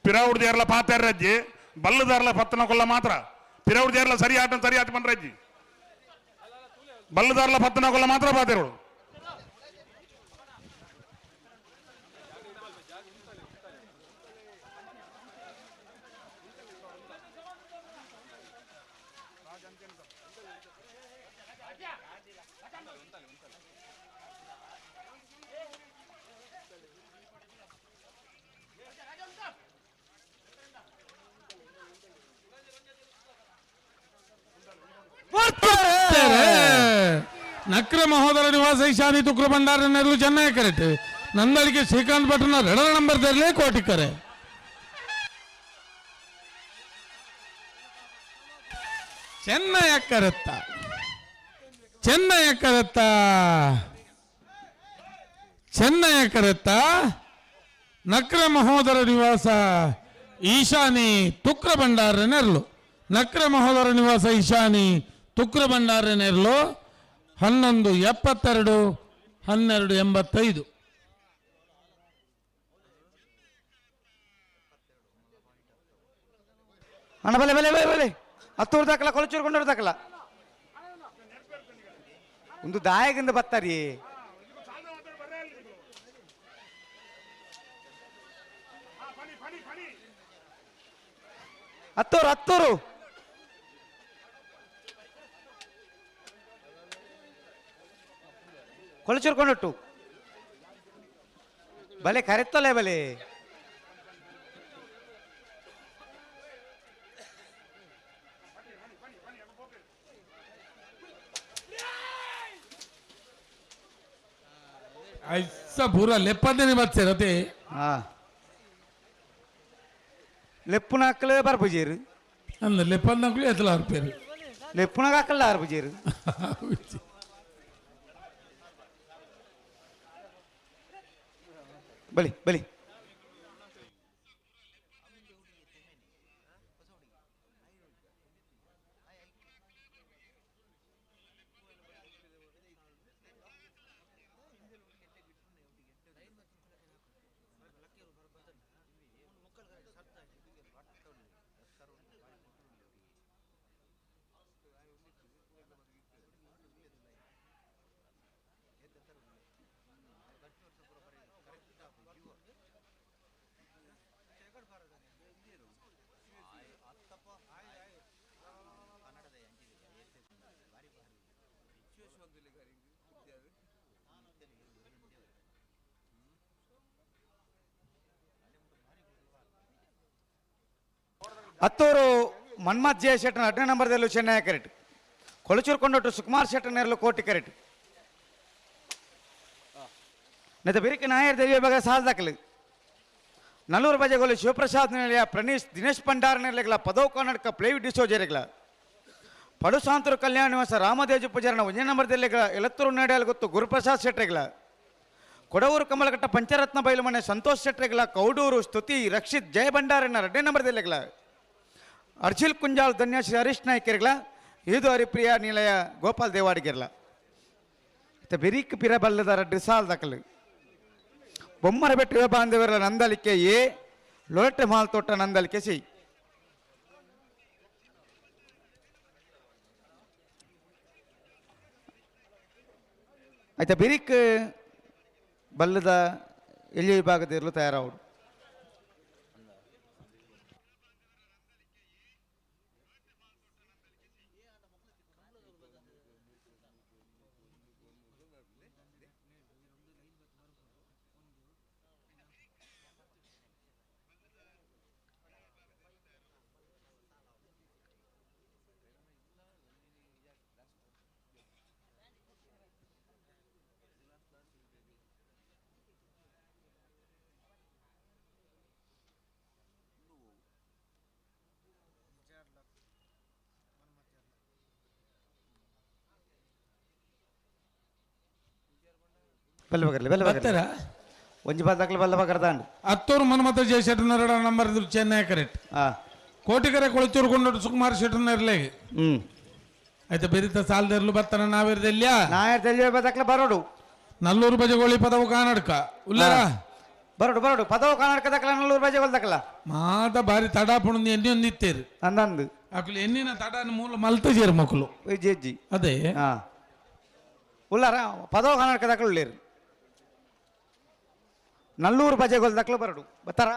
పిరావుడిదేర్ల పాతేర్రజ్జి బల్లుదారుల పత్తన కొల్ల మాత్ర పిరావుడిదేర్ల సరి ఆటం సరి ఆట పనరజ్జి బల్లుదారుల పత్తన కొల్ల మాత్ర పాతేరుడు ನಕ್ರ ಮಹೋದರ ನಿವಾಸ ಈಶಾನಿ ತುಕ್ರ ಭಂಡಾರ ನೆರಳು ಚೆನ್ನೈ ಕರೆಕ್ಟ್ ನಂದಳಿಕೆ ಶ್ರೀಕಾಂತ್ ಭಟ್ನ 2 ನಂಬರ್ ತೆರಲೇ ಕೋಟಿಕರೆ ಚೆನ್ನೈ ಕರೆತ್ತ ನಕ್ರ ಮಹೋದರ ನಿವಾಸ ಈಶಾನಿ ತುಕ್ರ ಭಂಡಾರ ನೆರಳು ನಕ್ರ ಮಹೋದರ ನಿವಾಸ ಈಶಾನಿ ತುಕ್ರ ಭಂಡಾರ ನೆರಳು 1172 1285 ಅಣ್ಣ ಬಲೆ ಬಲೆ ಬಲೆ ಬಲೆ 10 ದಾಖಲ ಕೊಳಚೂರ್ಕೊಂಡವ್ರು ದಾಖಲ ಒಂದು ದಾಯಗಿಂದ ಬತ್ತಾರಿ ಹತ್ತೂರು ಕೊಳಚೂರ್ಕೊಂಡಟ್ಟು ಬಲೆ ಕರೆತ್ತಲೆ ಬಲೆ ऐसा पूरा लेपदने बात से रहते ಲೆಪ್ಪುನ ಹಾಕಲೇ ಬರ್ಬಜೇರು ಅಂದ್ರೆ ಲೆಪ್ಪದ ನಕ್ಲು ಎತ್ತಲ ರೂಪಾಯಿ ಲೆಪ್ಪುನಾಗ ಹಾಕಲ್ಲ ಬರ್ಬಜೇರು ಬಲಿ ಬಲಿ ಹತ್ತೂರು ಮನ್ಮಥ್ ಜಯ ಶೆಟ್ಟನ 10ನೇ ನಂಬರ್ದಲ್ಲೂ ಚೆನ್ನೈ ಕ್ಯಾರೆಟ್ ಕೊಳಚೂರ್ಕೊಂಡೊಟ್ಟು ಸುಕುಮಾರ್ ಶೆಟ್ಟನೆರಲು ಕೋಟಿ ಕ್ಯಾರೆಟ್ ನೆತ ಬಿರಿಕೆ ನಾಯರ್ ದೇವಿಯ ಬಗ್ಗೆ ಸಾಧಕಲು ನಲ್ಲೂರು ಬಜೆಗೋಲು ಶಿವಪ್ರಸಾದ್ ನಿಲಯ ಪ್ರಣೀಶ್ ದಿನೇಶ್ ಭಂಡಾರ ನಿರ್ಲೆಗಲ ಪದವು ಕರ್ನಾಟಕ ಪ್ಲೇವಿ ಡಿಸೋಜೆರೆಗಲ ಪಡು ಸಾಂತೂರು ಕಲ್ಯಾಣ ನಿವಾಸ ರಾಮದೇಜು ಪೂಜಾರನ 1ನೇ ನಂಬರ್ದಲ್ಲಿಗಳ ಎಲತ್ತೂರು ನಡೆಯಲು ಗೊತ್ತು ಗುರುಪ್ರಸಾದ್ ಶೆಟ್ಟರೆಗಲ ಕೊಡವೂರು ಕಮಲಘಟ್ಟ ಪಂಚರತ್ನ ಬಯಲು ಮನೆ ಸಂತೋಷ್ ಶೆಟ್ಟರೆಗಲ ಕೌಡೂರು ಸ್ತುತಿ ರಕ್ಷಿತ್ ಜಯ ಭಂಡಾರನ 2ನೇ ನಂಬರ್ದಲ್ಲಿಗಳ ಅರ್ಜಿಲ್ ಕುಂಜಾಲ್ ಧನ್ಯಶ್ರೀ ಹರೀಶ್ ನಾಯ್ಕ ಇರಲ್ಲ ಇದು ಹರಿಪ್ರಿಯ ನಿಲಯ ಗೋಪಾಲ್ ದೇವಾಡಿಗಿರಲ್ಲ ಮತ್ತೆ ಬೆರೀಕ್ ಪಿರ ಬಲ್ಲದಾರ ಡಿಸಾಲ್ ದಕ್ಕಲು ಬೊಮ್ಮರ ಬೆಟ್ಟು ಬಾಂಧವರ ನಂದಲಿಕೆ ಎ ಲೊರಟೆ ಮಾಲ್ ತೋಟ ನಂದಲಿಕೆ ಸಿ ಆಯ್ತಾ ಬೆರೀಕ್ ಬಲ್ಲದ ಎಲ್ಲಿ ವಿಭಾಗದಿರಲು ತಯಾರವರು ಬರ್ತಾರ ಒಂಜಿ ಬಾದಾಕ್ಲು ಬಲ್ಲ ಬಗರ್ದಾಂಡ್ ಹತ್ತೂರು ಮನ್ಮಥ ಜಯ ಶೆಟ್ಟನ 2 ನಂಬರ್ ಚೆನ್ನೈ ಕರೆಕ್ಟ್ ಕೋಟಿಕರೆ ಕೊಳಚೂರು ಕೊಂಡೋಟು ಸುಕುಮಾರ್ ಶೆಟ್ಟನ ಇರ್ಲೇಗೆ ಆಯ್ತಾ ಬೆರಿತ ಸಾಲದರ್ಲು ಬರ್ತಾನ ನಾವಿರ್ದೆಲ್ಯ ನಾಯರ್ದಲ್ಲಿ ಬಾದಾಕ್ಲ ಬರೋಡು ನಲ್ಲೂರು ಬಜಗೋಳಿ ಪದವು ಕಾನಡ್ಕ ಉಲ್ಲಾರ ಬರೋಡು ಪದವು ಕರ್ನಾಟಕದಕ್ಲ ನಲ್ಲೂರು ಬಜೆ ಹೊಲ್ದಕ್ಕಲ್ಲ ಮಾತ ಬಾರಿ ತಡಾಪುಣಂದು ಎಣ್ಣೆ ಒಂದಿತ್ತೇರು ಅಂದಂದು ಅಕ್ಲು ಎಣ್ಣಿನ ತಡಾನ ಮೂಲ ಮಲ್ತಜೇರು ಮಕ್ಕಳು ವಿಜಯಜ್ಜಿ ಅದೇ ಉಲ್ಲಾರ ಪದವು ಕರ್ನಾಟಕದಕ್ಲು ಉಳ್ಳೇರು ನಲ್ಲೂರು ಬಜೆ ಹೊಲ್ದಕ್ಲು ಬರೋಡು ಬತ್ತಾರ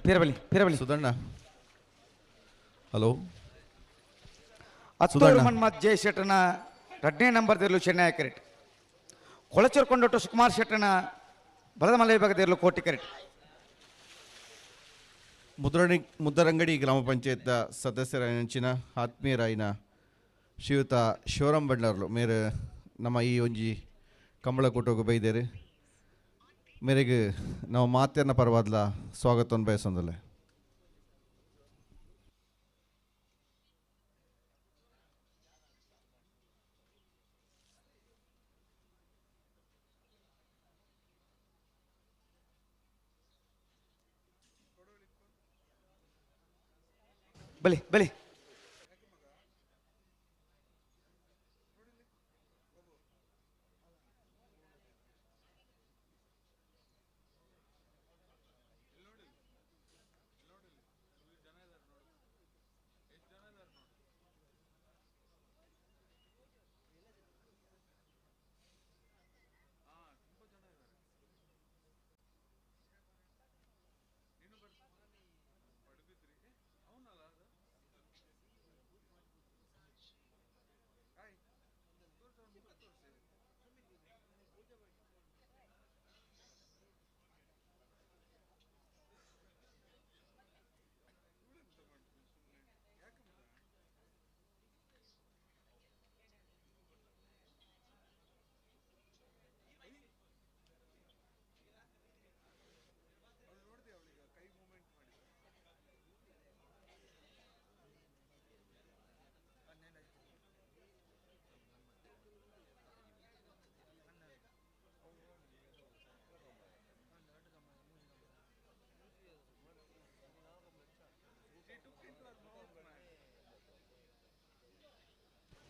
ಪಿರಬಲಿ ಸುಧಣ್ಣ ಹಲೋ ಹತ್ತೂರು ಮನ್ಮಥ್ ಜಯ ಶೆಟ್ಟನ 2ನೇ ನಂಬರ್ದಿರಲು ಚೆನ್ನೈ ಕ್ಯಾರೆಟ್ ಕೊಳಚೂರು ಕೊಂಡೊಟ್ಟು ಸುಕುಮಾರ್ ಶೆಟ್ಟನ ಬಲದ ಮಲೆ ವಿಭಾಗದಿರಲು ಕೋಟಿ ಕ್ಯಾರೆಟ್ ಮುದ್ದರಂಗಡಿ ಗ್ರಾಮ ಪಂಚಾಯತ್ ಸದಸ್ಯರ ನೆಂಚಿನ ಆತ್ಮೀಯರಾಯಿನ ಶ್ರೀಯುತ ಶಿವರಾಮ್ ಬಂಡ್ಲರ್ಲು ಮೇರೆ ನಮ್ಮ ಈ ಒಂಜಿ ಕಂಬಳ ಕೊಟ್ಟೋಗ ಬೈದೇರು ಮೇರೆಗೆ ನಾವು ಮಾತೇನ ಪರವಾದ್ಲ ಸ್ವಾಗತವನ್ನು ಬಯಸೊಂದಲ್ಲ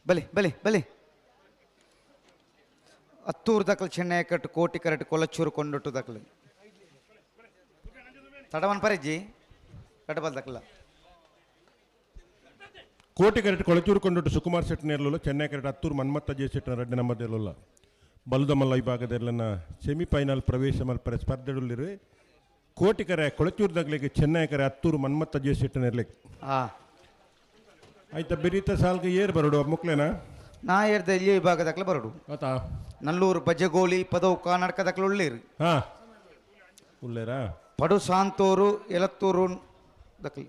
ಬಲಿ ಹತ್ತೂರು ದಕ್ಕಲು ಚೆನ್ನೈ ಕಟ್ಟು ಕೋಟಿ ಕರೆಕ್ಟ್ ಕೊಳಚೂರು ಕೊಂಡೊಟ್ಟು ದಕ್ಕಲು ತಡವನ್ ಪರಿಜ್ಜಿ ಕಟ್ಟಬಲ್ ದಕ್ಕಲ್ಲ ಕೋಟಿ ಕರೆಕ್ಟ್ ಕೊಳಚೂರು ಕೊಂಡೊಟ್ಟು ಸುಕುಮಾರ್ ಶೆಟ್ಟಿ ನೆರಳು ಚೆನ್ನೈ ಕರೆಕ್ಟ್ ಹತ್ತೂರು ಮನ್ಮತ್ತ ಜೆ ಶೆಟ್ಟಿನ ರೆಡ್ಡಿ ನಂಬರ್ದಲ್ಲ ಬಲುದಮಲ್ಲ ವಿಭಾಗದಲ್ಲಿನ ಸೆಮಿಫೈನಲ್ ಪ್ರವೇಶ ಮಲ್ಪರೆ ಸ್ಪರ್ಧೆಗಳಿರು ಕೋಟಿ ಕರೆ ಕೊಳಚೂರ್ದಾಗ್ಲಿಕ್ಕೆ ಚೆನ್ನೈ ಕರೆ ಹತ್ತೂರು ಮನ್ಮತ್ತ ಜೆ ಶೆಟ್ಟಿನ ಇರ್ಲಿಕ್ಕೆ ಆಯ್ತಾ ಬೆರೀತ ಸಾಲ್ಗೆ ಏರ್ ಬರೋಡು ಮುಕ್ಲೇನಾ ನಾ ಏರ್ದ ಇಲ್ಲಿ ವಿಭಾಗದಕ್ಲ ಬರೋಡು ಆತಾ ನಲ್ಲೂರು ಬಜ್ಜಗೋಳಿ ಪದವು ಕರ್ನಾಟಕದಕ್ಲ ಉಳ್ಳೇರು ಹಾಂ ಉಳ್ಳೇರಾ ಪಡು ಸಾಂತೂರು ಎಲತ್ತೂರು ದಕ್ಲಿ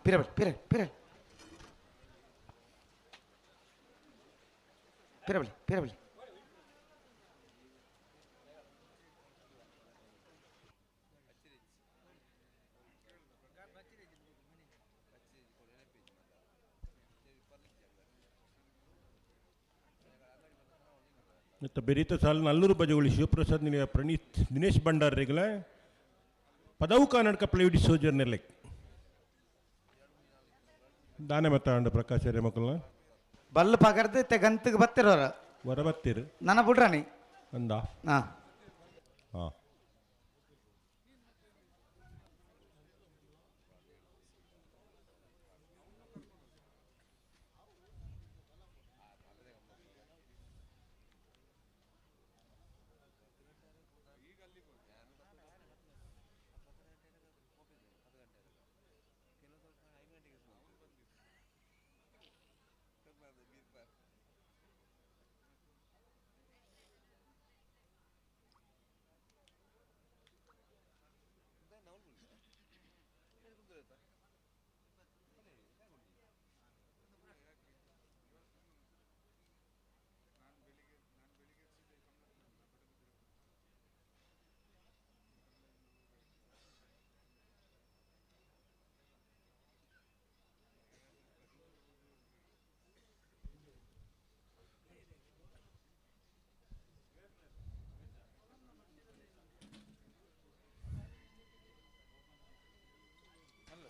ಪಿರಬಳಿ ಪಿರಬಳಿ ಪಿರಬಳಿ ಪಿರಬಳಿ ಮತ್ತು ಬೆರೀತ ಸಾಲ ನಲ್ಲೂರು ಬಜಗೋಳಿ ಶಿವಪ್ರಸಾದ್ ನಿಲಯ ಪ್ರಣೀತ್ ದಿನೇಶ್ ಭಂಡಾರಿಗಳ ಪದವು ಕರ್ನಾಟಕ ಪ್ಲೇವಿಡಿ ಸೋಜರ್ ನೆರ್ಲೆಕ್ ದಾನೆ ಮತ್ತ ಪ್ರಕಾಶ್ ರೇ ಮಕ್ಕಳನ್ನ ಬಲ್ಲು ಪಗರ್ದು ತೆಗಂತಿಗೆ ಬತ್ತಿರೋರ ಹೊರ ಬತ್ತೀರು ನನ್ನ ಬಿಡ್ರಾಣಿ ಅಂದ ಹಾಂ ಹಾಂ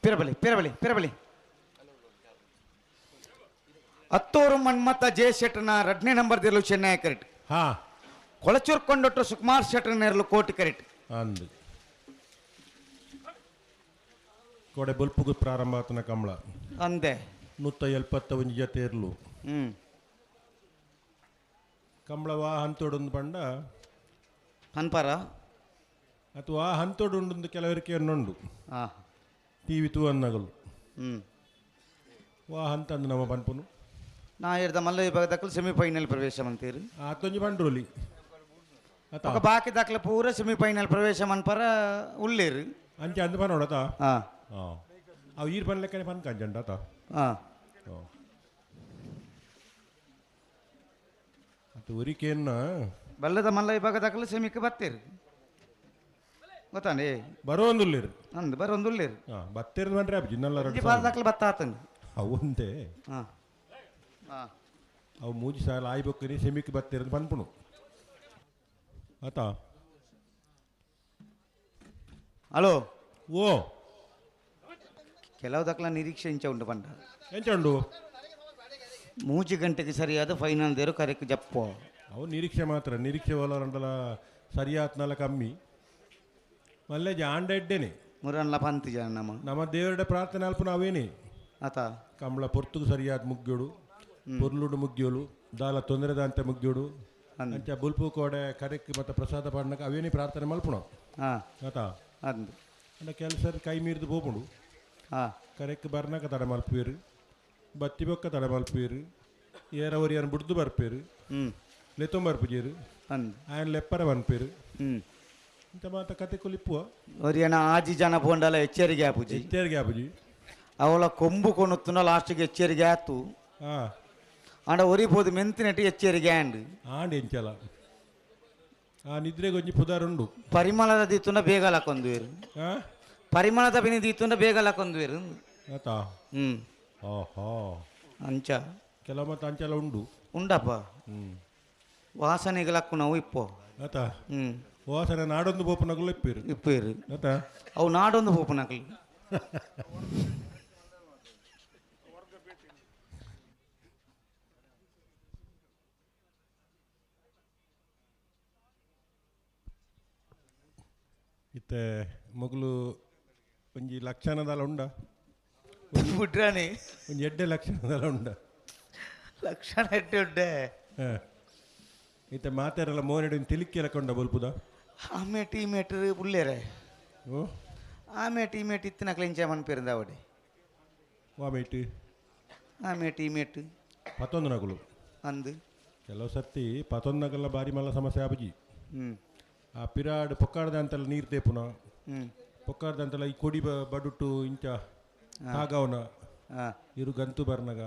ಪಿರಬಳಿ ಹತ್ತೂರು ಮನ್ಮತ್ತ ಜೆ ಶೆಟ್ಟನ ರಡ್ನೇ ನಂಬರ್ ದಿರಲು ಚೆನ್ನೈ ಕರೆಕ್ಟ್ ಹಾಂ ಕೊಳಚೂರು ಕೊಂಡೊಟ್ಟು ಸುಕುಮಾರ್ ಶೆಟ್ಟನ ನೆರಳು ಕೋಟಿ ಕರೆಕ್ಟ್ ಅಂದು ಕೊಡೆ ಬಲ್ಪುಗು ಪ್ರಾರಂಭ ಆತನ ಕಂಬಳ ಅಂದೆ 171 ಜೊತೆ ಇರ್ಲು ಕಂಬಳವಾ ಹಂತೋಡೊಂದು ಪಂಡ ಅನ್ಪಾರ ಅಥವಾ ಹಂತೋಡು ಕೆಲವರಿಗೆ ಅನ್ನೊಂಡು ಹಾಂ ಟಿ ವಿ ತೂ ಅನ್ನಗಲು ವಾ ಹಂತ ಅಂದು ನಮ್ಮ ಪನ್ಪುನು ನಾ ಹೇಳ್ದ ಮಲ್ಲ ವಿಭಾಗದಕ್ಕಲು ಸೆಮಿಫೈನಲ್ ಪ್ರವೇಶ ಅಂತೀರಿ ಆತೊಂಜಿ ಪಂಡ್ರೋಲಿ ఒక బాకి దాఖల పూర సెమీఫైనల్ ప్రవేశం అన్పర ఉల్లేరు ಅಂಚೆ ಅಂದು ಪನ್ ನೋಡತಾ ಅವು ಈರ್ ಪನ್ ಲೆಕ್ಕನೆ ಪನ್ ಕಂಜಂಡ ಆತ ಅದು ಉರಿಕೇನ್ನ ಬಲ್ಲದ ಮಲ್ಲ ವಿಭಾಗ ದಾಖಲೆ ಸೆಮಿಕ್ಕೆ ಬತ್ತೇರು ಗೊತ್ತಾನೆ ಬರೋ ಒಂದುಲ್ಲೇರು ಅಂದು ಬರೊಂದು ಉಲ್ಲೇರು ಬತ್ತೇರು ಬಂದ್ರೆ ಜಿನ್ನಲ್ಲ ಬಾಲ್ ದಾಖಲೆ ಬತ್ತ ಆತಂದು ಅವು ಒಂದೇ ಹಾಂ ಅವು ಮೂಜಿ ಸಾಲ ಆಯ್ಬೊಕ್ಕರಿ ಸೆಮಿಕ್ಕೆ ಬತ್ತೇರು ಪನ್ಪುಣು ಆತ ಹಲೋ ಓ ಕೆಲವು ದಾಖಲ ನಿರೀಕ್ಷೆ ಇಂಚ ಉಂಟು ಪಂಡ ಎಂಚಂಡು 3 ಗಂಟೆಗೆ ಸರಿಯಾದ ಫೈನಲ್ ದೇರು ಕರೆಕ್ಟ್ ಜಪ್ಪು ಅವು ನಿರೀಕ್ಷೆ ಮಾತ್ರ ನಿರೀಕ್ಷೆ ಒಲರಂಡಲ ಸರಿಯಾತ್ನಲ ಕಮ್ಮಿ ಮಲ್ಲೆ ಜಾಂಡ ಎಡ್ಡೆನೆ ಮುರನ್ಲ ಪಂತ್ ಜನ ನಮ್ಮ ದೇವರಡೆ ಪ್ರಾರ್ಥನೆ ಅಲ್ಪ ನಾವೇನೆ ಆತ ಕಂಬಳ ಪೊರ್ತುಗು ಸರಿಯಾದ ಮುಗ್ಗೋಡು ಪೊರ್ಲುಡು ಮುಗ್ಯೋಳು ದಾಲ ತೊಂದರೆದಂತೆ ಮುಗ್ಯೋಡು ಅಂಚ ಬುಲ್ಪು ಕೋಡೆ ಕರೆಕ್ ಮತ್ತು ಪ್ರಸಾದ ಪಾಡ್ನಕ ಅವೇನಿ ಪ್ರಾರ್ಥನೆ ಮಲ್ಪುಣ ಹಾಂ ಆತ ಅಂದು ಅಂಡ ಕೆಲಸ ಕೈ ಮೀರಿದು ಹೋಗ್ಬಿಡು ಹಾಂ ಕರೆಕ್ ಬರ್ನಕ ತಡ ಮಲ್ಪೇರು ಬತ್ತಿ ಬೊಕ್ಕ ತಡ ಮಲ್ಪೇರು ಏರವರಿಯನ್ನು ಬಿಡ್ದು ಬರ್ಪೇರು ಲೆತ್ತೊಂಬರ್ಪುಜೇರು ಅಂದು ఆయన ಲೆಪ್ಪರ ಬನ್ಪೇರು ಇಂಥ ಮಾತ ಕತೆ ಕೊಲಿಪ್ಪುವ ಒರಿಯನ ಆಜಿ ಜನ ಪೋಂಡಲ ಎಚ್ಚರಿಕೆ ಆಪುಜಿ ಎಚ್ಚರಿಕೆ ಆಪುಜಿ ಅವಳ ಕೊಂಬು ಕೊನುತ್ತುನ ಲಾಸ್ಟ್ಗೆ ಎಚ್ಚರಿಕೆ ಆತು ಹಾಂ ಆಂಡ ಒರಿಬೋದು ಮೆಂತಿನಟ್ಟಿ ಎಚ್ಚರಿಕೆ ಆಂಡ್ ಆಂಡ್ ಎಂಚಲ ಆ ನಿದ್ರೆಗೆ ಒಂಜಿ ಪುದಾರುಂಡು ಪರಿಮಳದ ದೀತುಂಡ ಬೇಗ ಲಕೊಂದುವೇರು ಹಾಂ ಪರಿಮಳದ ಬಿನಿ ದೀತುಂಡ ಬೇಗ ಲಕೊಂದುವೇರು ಆತ ಓಹೋ ಅಂಚ ಕೆಲವು ಮತ್ತೆ ಅಂಚೆಲ್ಲ ಉಂಡು ಉಂಡಪ್ಪ ವಾಸನೆಗೆ ಲಕ್ಕು ನಾವು ಇಪ್ಪೋ ಆತ ವಾಸನೆ ನಾಡೊಂದು ಬೋಪನಗಲು ಇಪ್ಪೇರು ಇಪ್ಪೇರು ಆತ ಅವು ನಾಡೊಂದು ಪೋಪನಕಲಿ ಇತ್ತೆ ಮೊಗಲು ಒಂಜಿ ಲಕ್ಷಣದಲ್ಲ ಉಂಡ ಬಿಟ್ರಾನಿ ಒಂಜಿ ಎಡ್ಡೆ ಲಕ್ಷಣದಲ್ಲ ಉಂಡ ಲಕ್ಷಣ ಎಡ್ಡೆ ಉಂಡೆ ಇತ್ತೆ ಮಾತಾರಲ್ಲ ಮೋನೆಡು ತಿಲಿಕ್ಕೆಲ್ಲ ಕೊಂಡ ಬಲ್ಪುದ ಆಮೆ ಟೀಮೇಟ್ ಪುಳ್ಳೇರೆ ಓ ಆಮೆ ಟೀಮೇಟ್ ಇತ್ತಿನ ಕ್ಲೆಂಚ ಮನ್ಪೇರಿಂದ ಅವಡೆ ವಾಮೇಟ್ ಆಮೆ ಟೀಮೇಟ್ 11 ನಗಲು ಅಂದು ಕೆಲವು ಸರ್ತಿ 11 ನಗಲ ಬಾರಿ ಮಲ್ಲ ಸಮಸ್ಯೆ ಆಬಜಿ ಆ ಪಿರಾಡ್ ಪೊಕ್ಕಾಡ್ದ ಅಂತೆಲ್ಲ ನೀರು ತೇಪುನ ಪೊಕ್ಕಾಡ್ದ ಅಂತೆಲ್ಲ ಈ ಕೊಡಿ ಬಡುಟ್ಟು ಇಂಚ ಕಾಗವನ ಇರು ಗಂತು ಬರ್ನಗ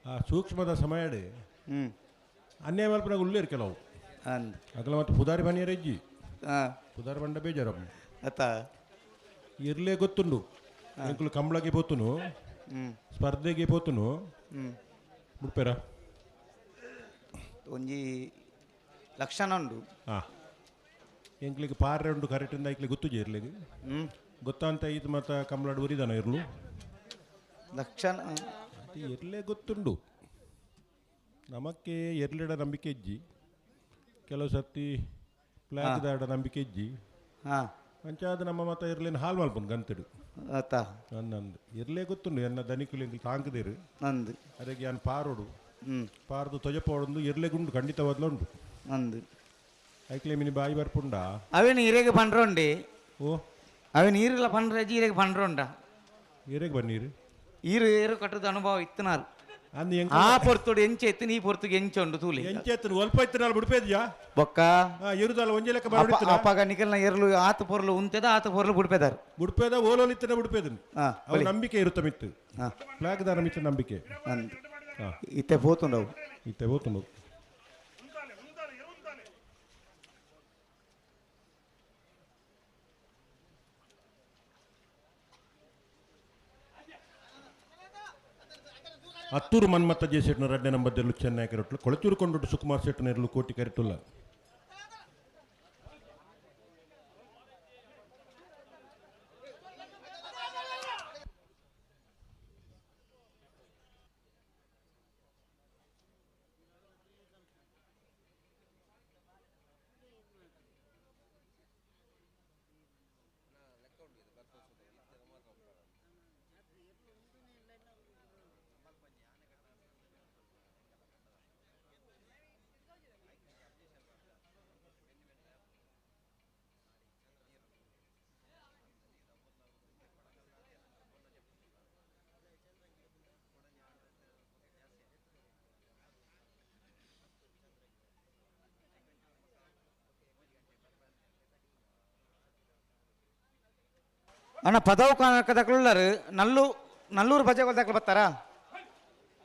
ಆ ಸೂಕ್ಷ್ಮದ ಸಮಯಡೆ ಅನ್ಯಾಯ ಮಲ್ಪನಾಗ ಉಳ್ಳೇರು ಕೆಲವು ಅಗಲ ಮತ್ತೆ ಪುದಾರಿ ಬನಿಯರ ಇಜ್ಜಿ ಪುದಾರಿ ಬಂಡ ಬೇಜಾರ ಅತ್ತ ಇರ್ಲೇ ಗೊತ್ತುಂಡು ಎಂಕುಲು ಕಂಬಳಗೆ ಪೋತುನು ಸ್ಪರ್ಧೆಗೆ ಪೋತುನು ಮುಡ್ಪೇರ ಒಂಜಿ ಲಕ್ಷಣ ಉಂಡು ಎಂಕ್ಲಿಗೆ ಪಾರ್ರೆ ಉಂಡು ಕರೆಕ್ಟಿಂದ ಐಕ್ಲಿಗೆ ಗೊತ್ತು ಇರ್ಲಿಗೆ ಗೊತ್ತಂತ ಇದು ಮತ್ತು ಕಂಬಳಾಡು ಉರಿದಾನ ಇರ್ಲು ಲಕ್ಷಣ ಇರ್ಲೇ ಗೊತ್ತುಂಡು ನಮಕ್ಕೆ ಎರ್ಲಿಡ ನಂಬಿಕೆ ಇಜ್ಜಿ ಕೆಲವು ಸರ್ತಿ ಪ್ಲಾಕ್ ದಾಡ ನಂಬಿಕೆ ಇಜ್ಜಿ ಅಂಚಾದ ನಮ್ಮ ಮತ ಇರ್ಲೇನು ಹಾಲು ಮಲ್ಪನ್ ಗಂತಡು ಆತ ನನ್ನಂದು ಇರ್ಲೇ ಗೊತ್ತುಂಡು ಎನ್ನ ದನಿಕುಲಿ ತಾಂಕದೇರು ಅಂದು ಅದಕ್ಕೆ ನಾನು ಪಾರೋಡು ಪಾರ್ದು ತೊಜಪೋಡೊಂದು ಇರ್ಲೆಗುಂಡು ಖಂಡಿತವಾದ್ಲು ಉಂಟು ಅಂದು ಐಕ್ಲೆ ಮಿನಿ ಬಾಯಿ ಬರ್ಪುಂಡ ಅವೇ ನೀರಿಗೆ ಪಂಡ್ರೋಂಡಿ ಓ ಅವೇ ನೀರಿಲ್ಲ ಪಂಡ್ರೆ ಈರೆಗೆ ಪಂಡ್ರೋಂಡ ಏರೆಗೆ ಬನ್ನೀರು ಈರು ಏರು ಕಟ್ಟದ ಅನುಭವ ಇತ್ತನಾರು ಅಂದು ಆ ಪೊರ್ತುಡು ಎಂಚೆ ಎತ್ತು ನೀ ಪೊರ್ತುಗೆ ಎಂಚುಂಡು ತೂಲಿ ಎಂಚೆತ್ತನು ಒಲ್ಪ ಇತ್ತನಾಲ್ ಬಿಡ್ಪೇದ್ಯಾ ಬೊಕ್ಕ ಇರುದಲ್ಲ ಒಂಜೆ ಲೆಕ್ಕ ಬರ್ಬಿಡ್ತಾನ ಅಪ್ಪಾಗ ನಿಖಲ್ನ ಎರಲು ಆತ ಪೊರ್ಲು ಉಂತೆದ ಆತ ಪೊರ್ಲು ಬಿಡ್ಪೇದಾರು ಬಿಡ್ಪೇದ ಓಲೋಲಿತ್ತನ ಬಿಡ್ಪೇದನು ಅವ್ರ ನಂಬಿಕೆ ಇರುತ್ತ ಮಿತ್ತು ಫ್ಲಾಗ್ ದಾರ ಮಿತ್ತ ನಂಬಿಕೆ ಅಂದು ಇತ್ತೆ ಪೋತುಂಡವು ಇತ್ತೆ ಹೋತು ಹತ್ತೂರು ಮನ್ಮತ್ತ ಜೆ ಶೆಟ್ನ ರಡ್ಡೆ ನಂಬರ್ದಲ್ಲೂ ಚೆನ್ನೈ ಕೆರಟ್ಲು ಕೊಳಚೂರು ಕೊಂಡೊಟ್ಟು ಸುಕುಮಾರ್ ಶೆಟ್ನ ಎರಲು ಕೋಟಿ ಕೆರಟುಲ್ಲ ಅಣ್ಣ ಪದವು ದಕ್ಕಲುಳ್ಳಾರು ನಲ್ಲೂರು ಬಜೆಗೋಲಿ ದಕ್ಕಲು ಬರ್ತಾರಾ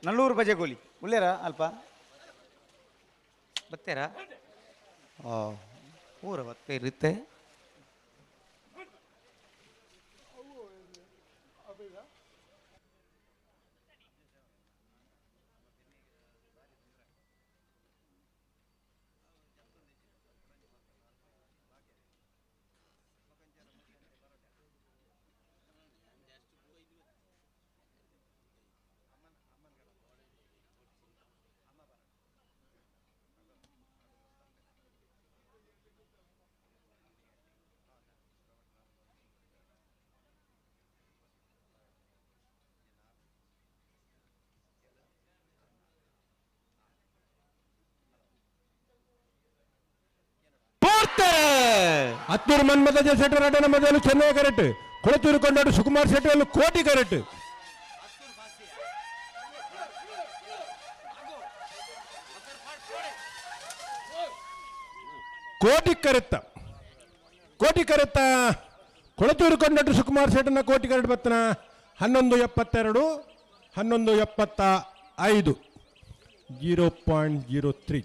ನಲ್ಲೂರು ಬಜೆಗೋಲಿ ಉಳ್ಳೇರಾ ಅಲ್ಪ ಬತ್ತೇರಾ ಊರ ಬತ್ತೆ ಇರುತ್ತೆ ಹತ್ತೂರು ಮನ್ಮಥ ಜೆ ಶೆಟ್ಟ ರಡ್ಡೆ ನಂಬರ್ದಲ್ಲೂ ಚೆನ್ನೈ ಕೆರೆಟ್ ಕೊಳಚೂರು ಕೊಂಡಾಡು ಸುಕುಮಾರ್ ಶೆಟ್ಟಿಯಲ್ಲೂ ಕೋಟಿ ಕೆರೆಟ್ ಕೋಟಿ ಕರೆತ್ತ ಕೊಳಚೂರು ಕೊಂಡಾಡು ಸುಕುಮಾರ್ ಶೆಟ್ಟನ ಕೋಟಿ ಕೆರೆಟ್ ಬತ್ತನ 1172 1175 0.03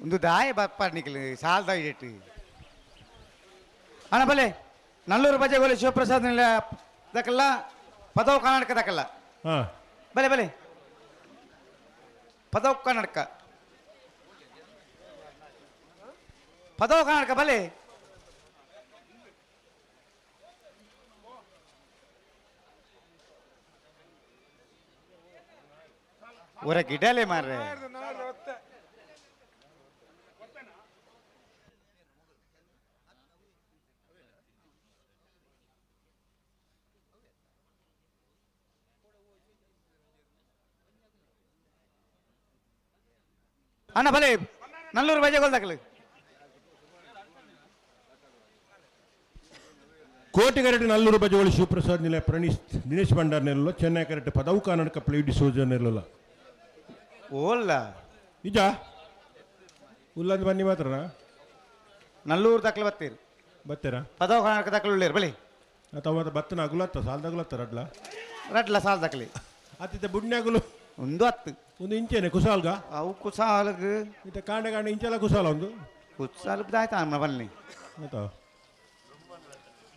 ಒಂದು ದಾಯ ಬಪ್ಪ ನಿಖಿಲ್ ಸಾಲ್ದ ಇಟ್ಟು ಅಣ್ಣ ಬಲೆ ನಲ್ಲೂರು ಬಜೆಗೋಲಿ ಶಿವಪ್ರಸಾದ್ ದಕ್ಕಲ್ಲ ಪದವು ಕರ್ನಾಟಕ ದಕ್ಕಲ್ಲ ಬಲೆ ಬಲೆ ಪದವು ಕರ್ನಾಟಕ ಬಲೆ ಒರ ಗಿಡಲೆ ಮಾರ್ರೆ ಅಣ್ಣ ಭಲೆ ನಲ್ಲೂರು ಬಜೆ ಗೋಲ್ದಾಕಲು ಕೋಟಿಗರಟೆ ನಲ್ಲೂರು ಬಜೆಗಳು ಶಿವಪ್ರಸಾದ್ ನಿಲಯ ಪ್ರಣೀಶ್ ದಿನೇಶ್ ಭಂಡಾರ್ ನೆರಳು ಚೆನ್ನೈ ಕರೆಕ್ಟ್ ಪದವು ಕಾನಡಕ ಪ್ಲೇಡಿ ಡಿಸೋಜ ನೆರಳು ಓಲ್ಲ ನಿಜ ಉಲ್ಲಂದು ಬನ್ನಿ ಮಾತ್ರ ನಲ್ಲೂರು ದಕ್ಲು ಬತ್ತೀರಿ ಬತ್ತೀರಾ ಪದವ ಕರ್ನಾಟಕ ದಕ್ಲು ಉಳ್ಳೇರು ಬಲಿ ಅಥವಾ ಮತ್ತೆ ಬತ್ತನ ಅಗುಲತ್ತ ಸಾಲ್ದಾಗುಲತ್ತ ರಡ್ಲ ರಡ್ಲ ಸಾಲ್ ದಕ್ಲಿ ಅತ್ತಿತ್ತ ಬುಡ್ನ್ಯಾಗುಲು ಒಂದು 10 ಒಂದು ಇಂಚೇನೆ ಕುಸಾಲ್ಗ ಅವು ಕುಸಾಲಗ್ ಇತ್ತ ಕಾಂಡೆ ಕಾಂಡೆ ಇಂಚೆಲ್ಲ ಕುಸಾಲ ಒಂದು ಕುಸಾಲ ಆಯ್ತಾ ಅಮ್ಮ ಬನ್ನಿ ಆಯ್ತಾ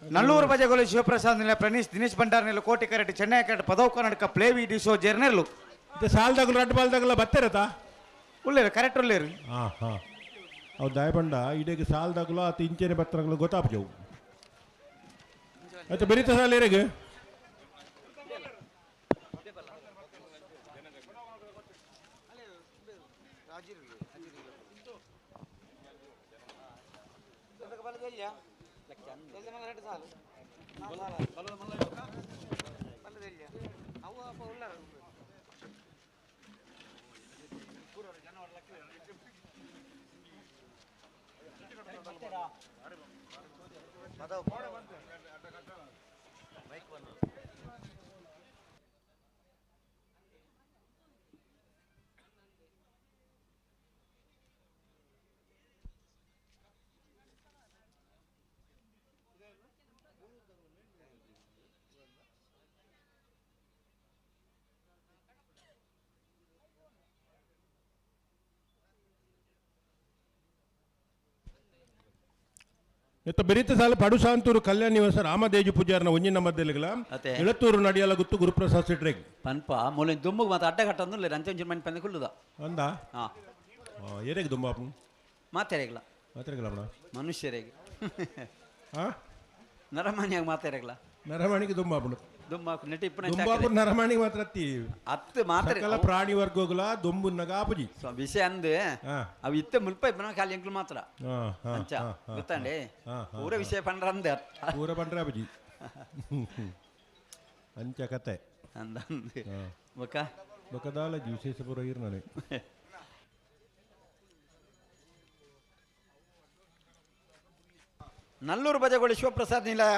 ನಲ್ಲೂರು ಬಜೆಗಳು ಶಿವಪ್ರಸಾದ್ ನಿಲ ಪ್ರಣೀಶ್ ದಿನೇಶ್ ಭಂಡಾರ್ ನೆರಳು ಕೋಟಿ ಕರೆಕ್ಟ್ ಚೆನ್ನೈ ಕರೆಕ್ಟ್ ಪದವ ಕರ್ನಾಟಕ ಪ್ಲೇವಿ ಡಿಸೋ ಜೆರ್ನೆರ್ಲು ಇತ್ತ ಸಾಲ್ದಾಗುಲು ರಡ್ ಬಾಲ್ದಾಗಲ್ಲ ಬತ್ತೇರತಾ ಉಳ್ಳೇರು ಕರೆಕ್ಟ್ ಉಳ್ಳೇರು ಹಾಂ ಹಾಂ ಅವು ದಾಯಬಂಡ ಇಡೀಗೆ ಸಾಲ್ದಾಗಲು ಅತಿ ಇಂಚೆನೆ ಬತ್ತರಗಳು ಗೊತ್ತಾಪ್ಜವು ಆಯ್ತಾ ಬೆರೀತ ಸಾಲ ಏರೆಗೆ ಎತ್ತ ಬೆರೀತ ಸಾಲ ಪಡುಸಾಂತೂರು ಕಲ್ಯಾಣ ನಿವಾಸ ರಾಮದೇಜು ಪೂಜಾರನ ಒಂಜಿನ ಮಧ್ಯಲಿಗಲ ಅತೆ. ಎಳತ್ತೂರು ನಡಿಯಲ ಗುತ್ತು ಗುರುಪ್ರಸಾದ್ ಸಿಟ್ರೆಗ್ ಪನ್ಪ ಮೂಲ ದುಮ್ಮಗ್ ಮಾತ್ರ ಅಡ್ಡ ಕಟ್ಟಂದು ರಂಚಂಚಿನ ಮನೆ ಪಂದ ಕುಳ್ಳುದ ಅಂದ ಹಾ ಏರೆಗ್ ದುಂಬಾಪು ಮಾತಾಡಿಗ್ಲ ಮಾತ್ರೆಗಳವಣ ಮನುಷ್ಯರಿಗೆ ಹಾ ನರಮಾನ್ಯಾಗ ಮಾತಾಡಿಗ್ಲ ನರಮಣಿಗೆ ದುಂಬಾಪುಡು ದುಂಬಾಕು ನೆಟ್ಟಿ ಇಪ್ಪನ ದುಂಬಾಪುರ ನರಮಣಿಗೆ ಮಾತ್ರ ಅತ್ತಿ ಹತ್ತು ಮಾತಾಡಿ ಸಕಲ ಪ್ರಾಣಿ ವರ್ಗಗಳ ದುಂಬು ನಗಾಪುಜಿ ವಿಷಯ ಅಂದು ಹಾ ಅವು ಇತ್ತ ಮುಲ್ಪ ಇಪ್ಪನ ಖಾಲಿ ಎಂಕ್ಲು ಮಾತ್ರ ಹಾ ಹಾ ಅಂಚ ಹಾ, ಹಾ, ಗೊತ್ತಂಡೆ ಹಾ, ಹಾ, ಪೂರ ವಿಷಯ ಪಂಡ್ರ ಅಂದೆ ಪೂರ ಪಂಡ್ರೆ ಅಬಜಿ ಅಂಚ ಕತೆ ಅಂದಂದು ಹಾ ಬೊಕ್ಕ ಬಕದಾಲ ವಿಶೇಷ ಪುರ ಇರ್ನಾನೆ ನಲ್ಲೂರು ಬಜೆಗಳು ಶಿವಪ್ರಸಾದ್ ನಿಲಯ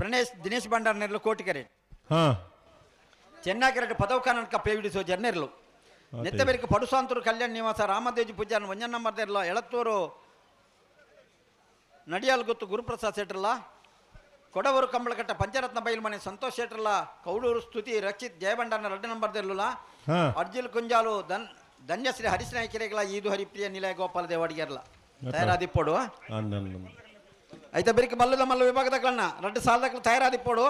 ಪ್ರಣೇಶ್ ದಿನೇಶ್ ಭಂಡಾರ್ ನೆರಳು ಕೋಟಿಕೆರೆ ಹಾ ಚೆನ್ನೈ ಕರೆಕ್ಟ್ ಪದವ ಕರ್ನಾಟಕ ಪ್ಲೇವಿಡಿಸೋ ಜರ್ನೆರ್ಲು ನೆತ್ತಬೇರಿಕೆ ಪಡುಸಾಂತೂರು ಕಲ್ಯಾಣ ನಿವಾಸ ರಾಮದೇಜಿ ಪೂಜಾನ ಒಂಜ ನಂಬರ್ ಇರಲ್ಲ ಎಳತ್ತೂರು ನಡಿಯಾಲ್ ಗೊತ್ತು ಗುರುಪ್ರಸಾದ್ ಶೆಟ್ರಲ್ಲ ಕೊಡವರು ಕಂಬಳಕಟ್ಟ ಪಂಚರತ್ನ ಬೈಲ್ಮನೆ ಸಂತೋಷ್ ಶೆಟ್ರಲ್ಲ ಕೌಡೂರು ಸ್ತುತಿ ರಕ್ಷಿತ್ ಜಯಭಂಡಾರನ 2 ನಂಬರ್ ಇರಲಿಲ್ಲ ಹಾ ಅರ್ಜಿಲ್ ಕುಂಜಾಲು ಧನ್ಯಶ್ರೀ ಹರಿಶ್ನಾಯ್ಕೆರೆಗಳ ಈದು ಹರಿಪ್ರಿಯ ನಿಲಯ ಗೋಪಾಲ ದೇವಾಡಿಗೆರ್ಲ ತಯಾರಾದಿಪ್ಪೋಡು ಅಂದ ಐತ ಬೆರಿಕೆ ಮಲ್ಲದ ಮಲ್ಲ ವಿಭಾಗದ ಕಣ್ಣ 2 ಸಾಲದ ತಯಾರಾದಿಪ್ಪೋಡು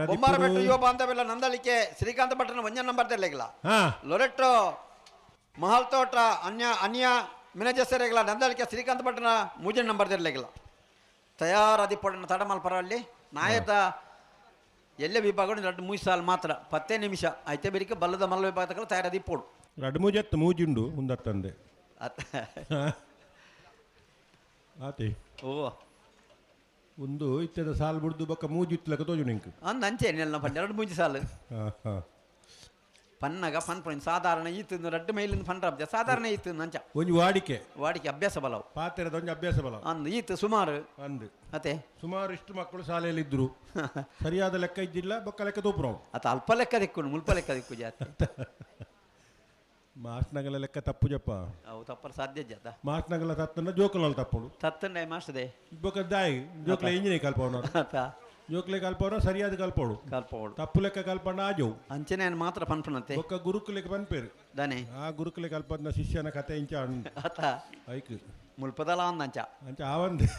ಬೊಮ್ಮಾರ ಬೆಟ್ಟು ಯುವ ಬಾಂಧವ್ಯ ನಂದಳಿಕೆ ಶ್ರೀಕಾಂತ ಭಟ್ರನ ಒಂಜ ನಂಬರ್ ತೆರಲಿಲ್ಲ ಹಾ ಲೊರೆಟ್ಟೋ ಮಹಲ್ ತೋಟ ಅನ್ಯ ಮಿನಜಸರೆಗಳ ನಂದಳಿಕೆ ಶ್ರೀಕಾಂತ ಭಟ್ರನ ಮೂಜನ್ ನಂಬರ್ ತೆರಲಿಲ್ಲ ತಯಾರಾದಿಪ್ಪೋಡನ ತಡಮಲ್ ಪರವಲ್ಲಿ ನಾಯತ ಎಲ್ಲೇ ವಿಭಾಗ 2-3 ಸಾಲ ಮಾತ್ರ 10 ನಿಮಿಷ ಐತೆ ಬೆರಿಕೆ ಬಲ್ಲದ ಮಲ್ಲ ವಿಭಾಗದ ತಯಾರಾದಿಪ್ಪೋಡು ರಡ್ ಮೂಜತ್ತು ಮೂಜುಂಡು ಮುಂದತ್ತಂದೆ ಆತೆ ಓ ಒಂದು ಇತ್ತದ ಸಾಲ್ ಬಿಡ್ದು ಬಕ್ಕ ಮೂಜು ಇತ್ತಲಕ ತೋಜು ನಿಂಕ್ ಅಂದ ಅಂಚೆನೆಲ್ಲ ಪಂಡ 2-3 ಸಾಲು ಹಾ ಹಾ ಪನ್ನಗ ಪನ್ ಸಾಧಾರಣ ಈತು 2 ಮೈಲಿಂದ ಪಂಡ್ರ ಸಾಧಾರಣ ಈತು ಅಂಚ ಒಂಜಿ ವಾಡಿಕೆ ಅಭ್ಯಾಸ ಬಲವು ಪಾತ್ರದ ಒಂಜಿ ಅಭ್ಯಾಸ ಬಲ ಅಂದ್ ಈತು ಸುಮಾರು ಅಂದ್ ಅತೆ ಸುಮಾರು ಇಷ್ಟು ಮಕ್ಕಳು ಶಾಲೆಯಲ್ಲಿ ಇದ್ರು ಸರಿಯಾದ ಲೆಕ್ಕ ಇದ್ದಿಲ್ಲ ಬಕ್ಕ ಲೆಕ್ಕ ತೂಪ್ರವ್ ಅತ ಅಲ್ಪ ಲೆಕ್ಕ ದಿಕ್ಕು ಮುಲ್ಪ ಲೆಕ್ಕ ದಿಕ್ಕು ಜಾತಿ ಮಾಸ್ನಗಲ ಲೆಕ್ಕ ತಪ್ಪು ಜಪ್ಪ ಅವು ತಪ್ಪರ ಸಾಧ್ಯ ಜಾತ ಮಾಸ್ನಗಲ ತತ್ತನ್ನ ಜೋಕಲಲ್ಲಿ ತಪ್ಪುಡು ತತ್ತಂಡೆ ಮಾಸ್ತದೆ ಬೊಕ್ಕ ದಾಯಿ ಜೋಕ್ಲೆ ಇಂಜಿನಿಯರ್ ಕಲ್ಪವನ ಆತ ಜೋಕ್ಲೆ ಕಲ್ಪವನ ಸರಿಯಾದ ಕಲ್ಪೋಡು ಕಲ್ಪೋಡು ತಪ್ಪು ಲೆಕ್ಕ ಕಲ್ಪಣ್ಣ ಆಜವು ಅಂಚನೆ ಮಾತ್ರ ಪನ್ಪನತೆ ಬೊಕ್ಕ ಗುರುಕುಲೆಗೆ ಬಂದ್ಪೇರು ದಾನೆ ಆ ಗುರುಕುಲೆ ಕಲ್ಪದ್ನ ಶಿಷ್ಯನ ಕತೆ ಇಂಚ ಆತ ಐಕ್ ಮುಲ್ಪದಲ್ಲ ಅಂದಂಚ ಅಂಚ ಆವಂದೆ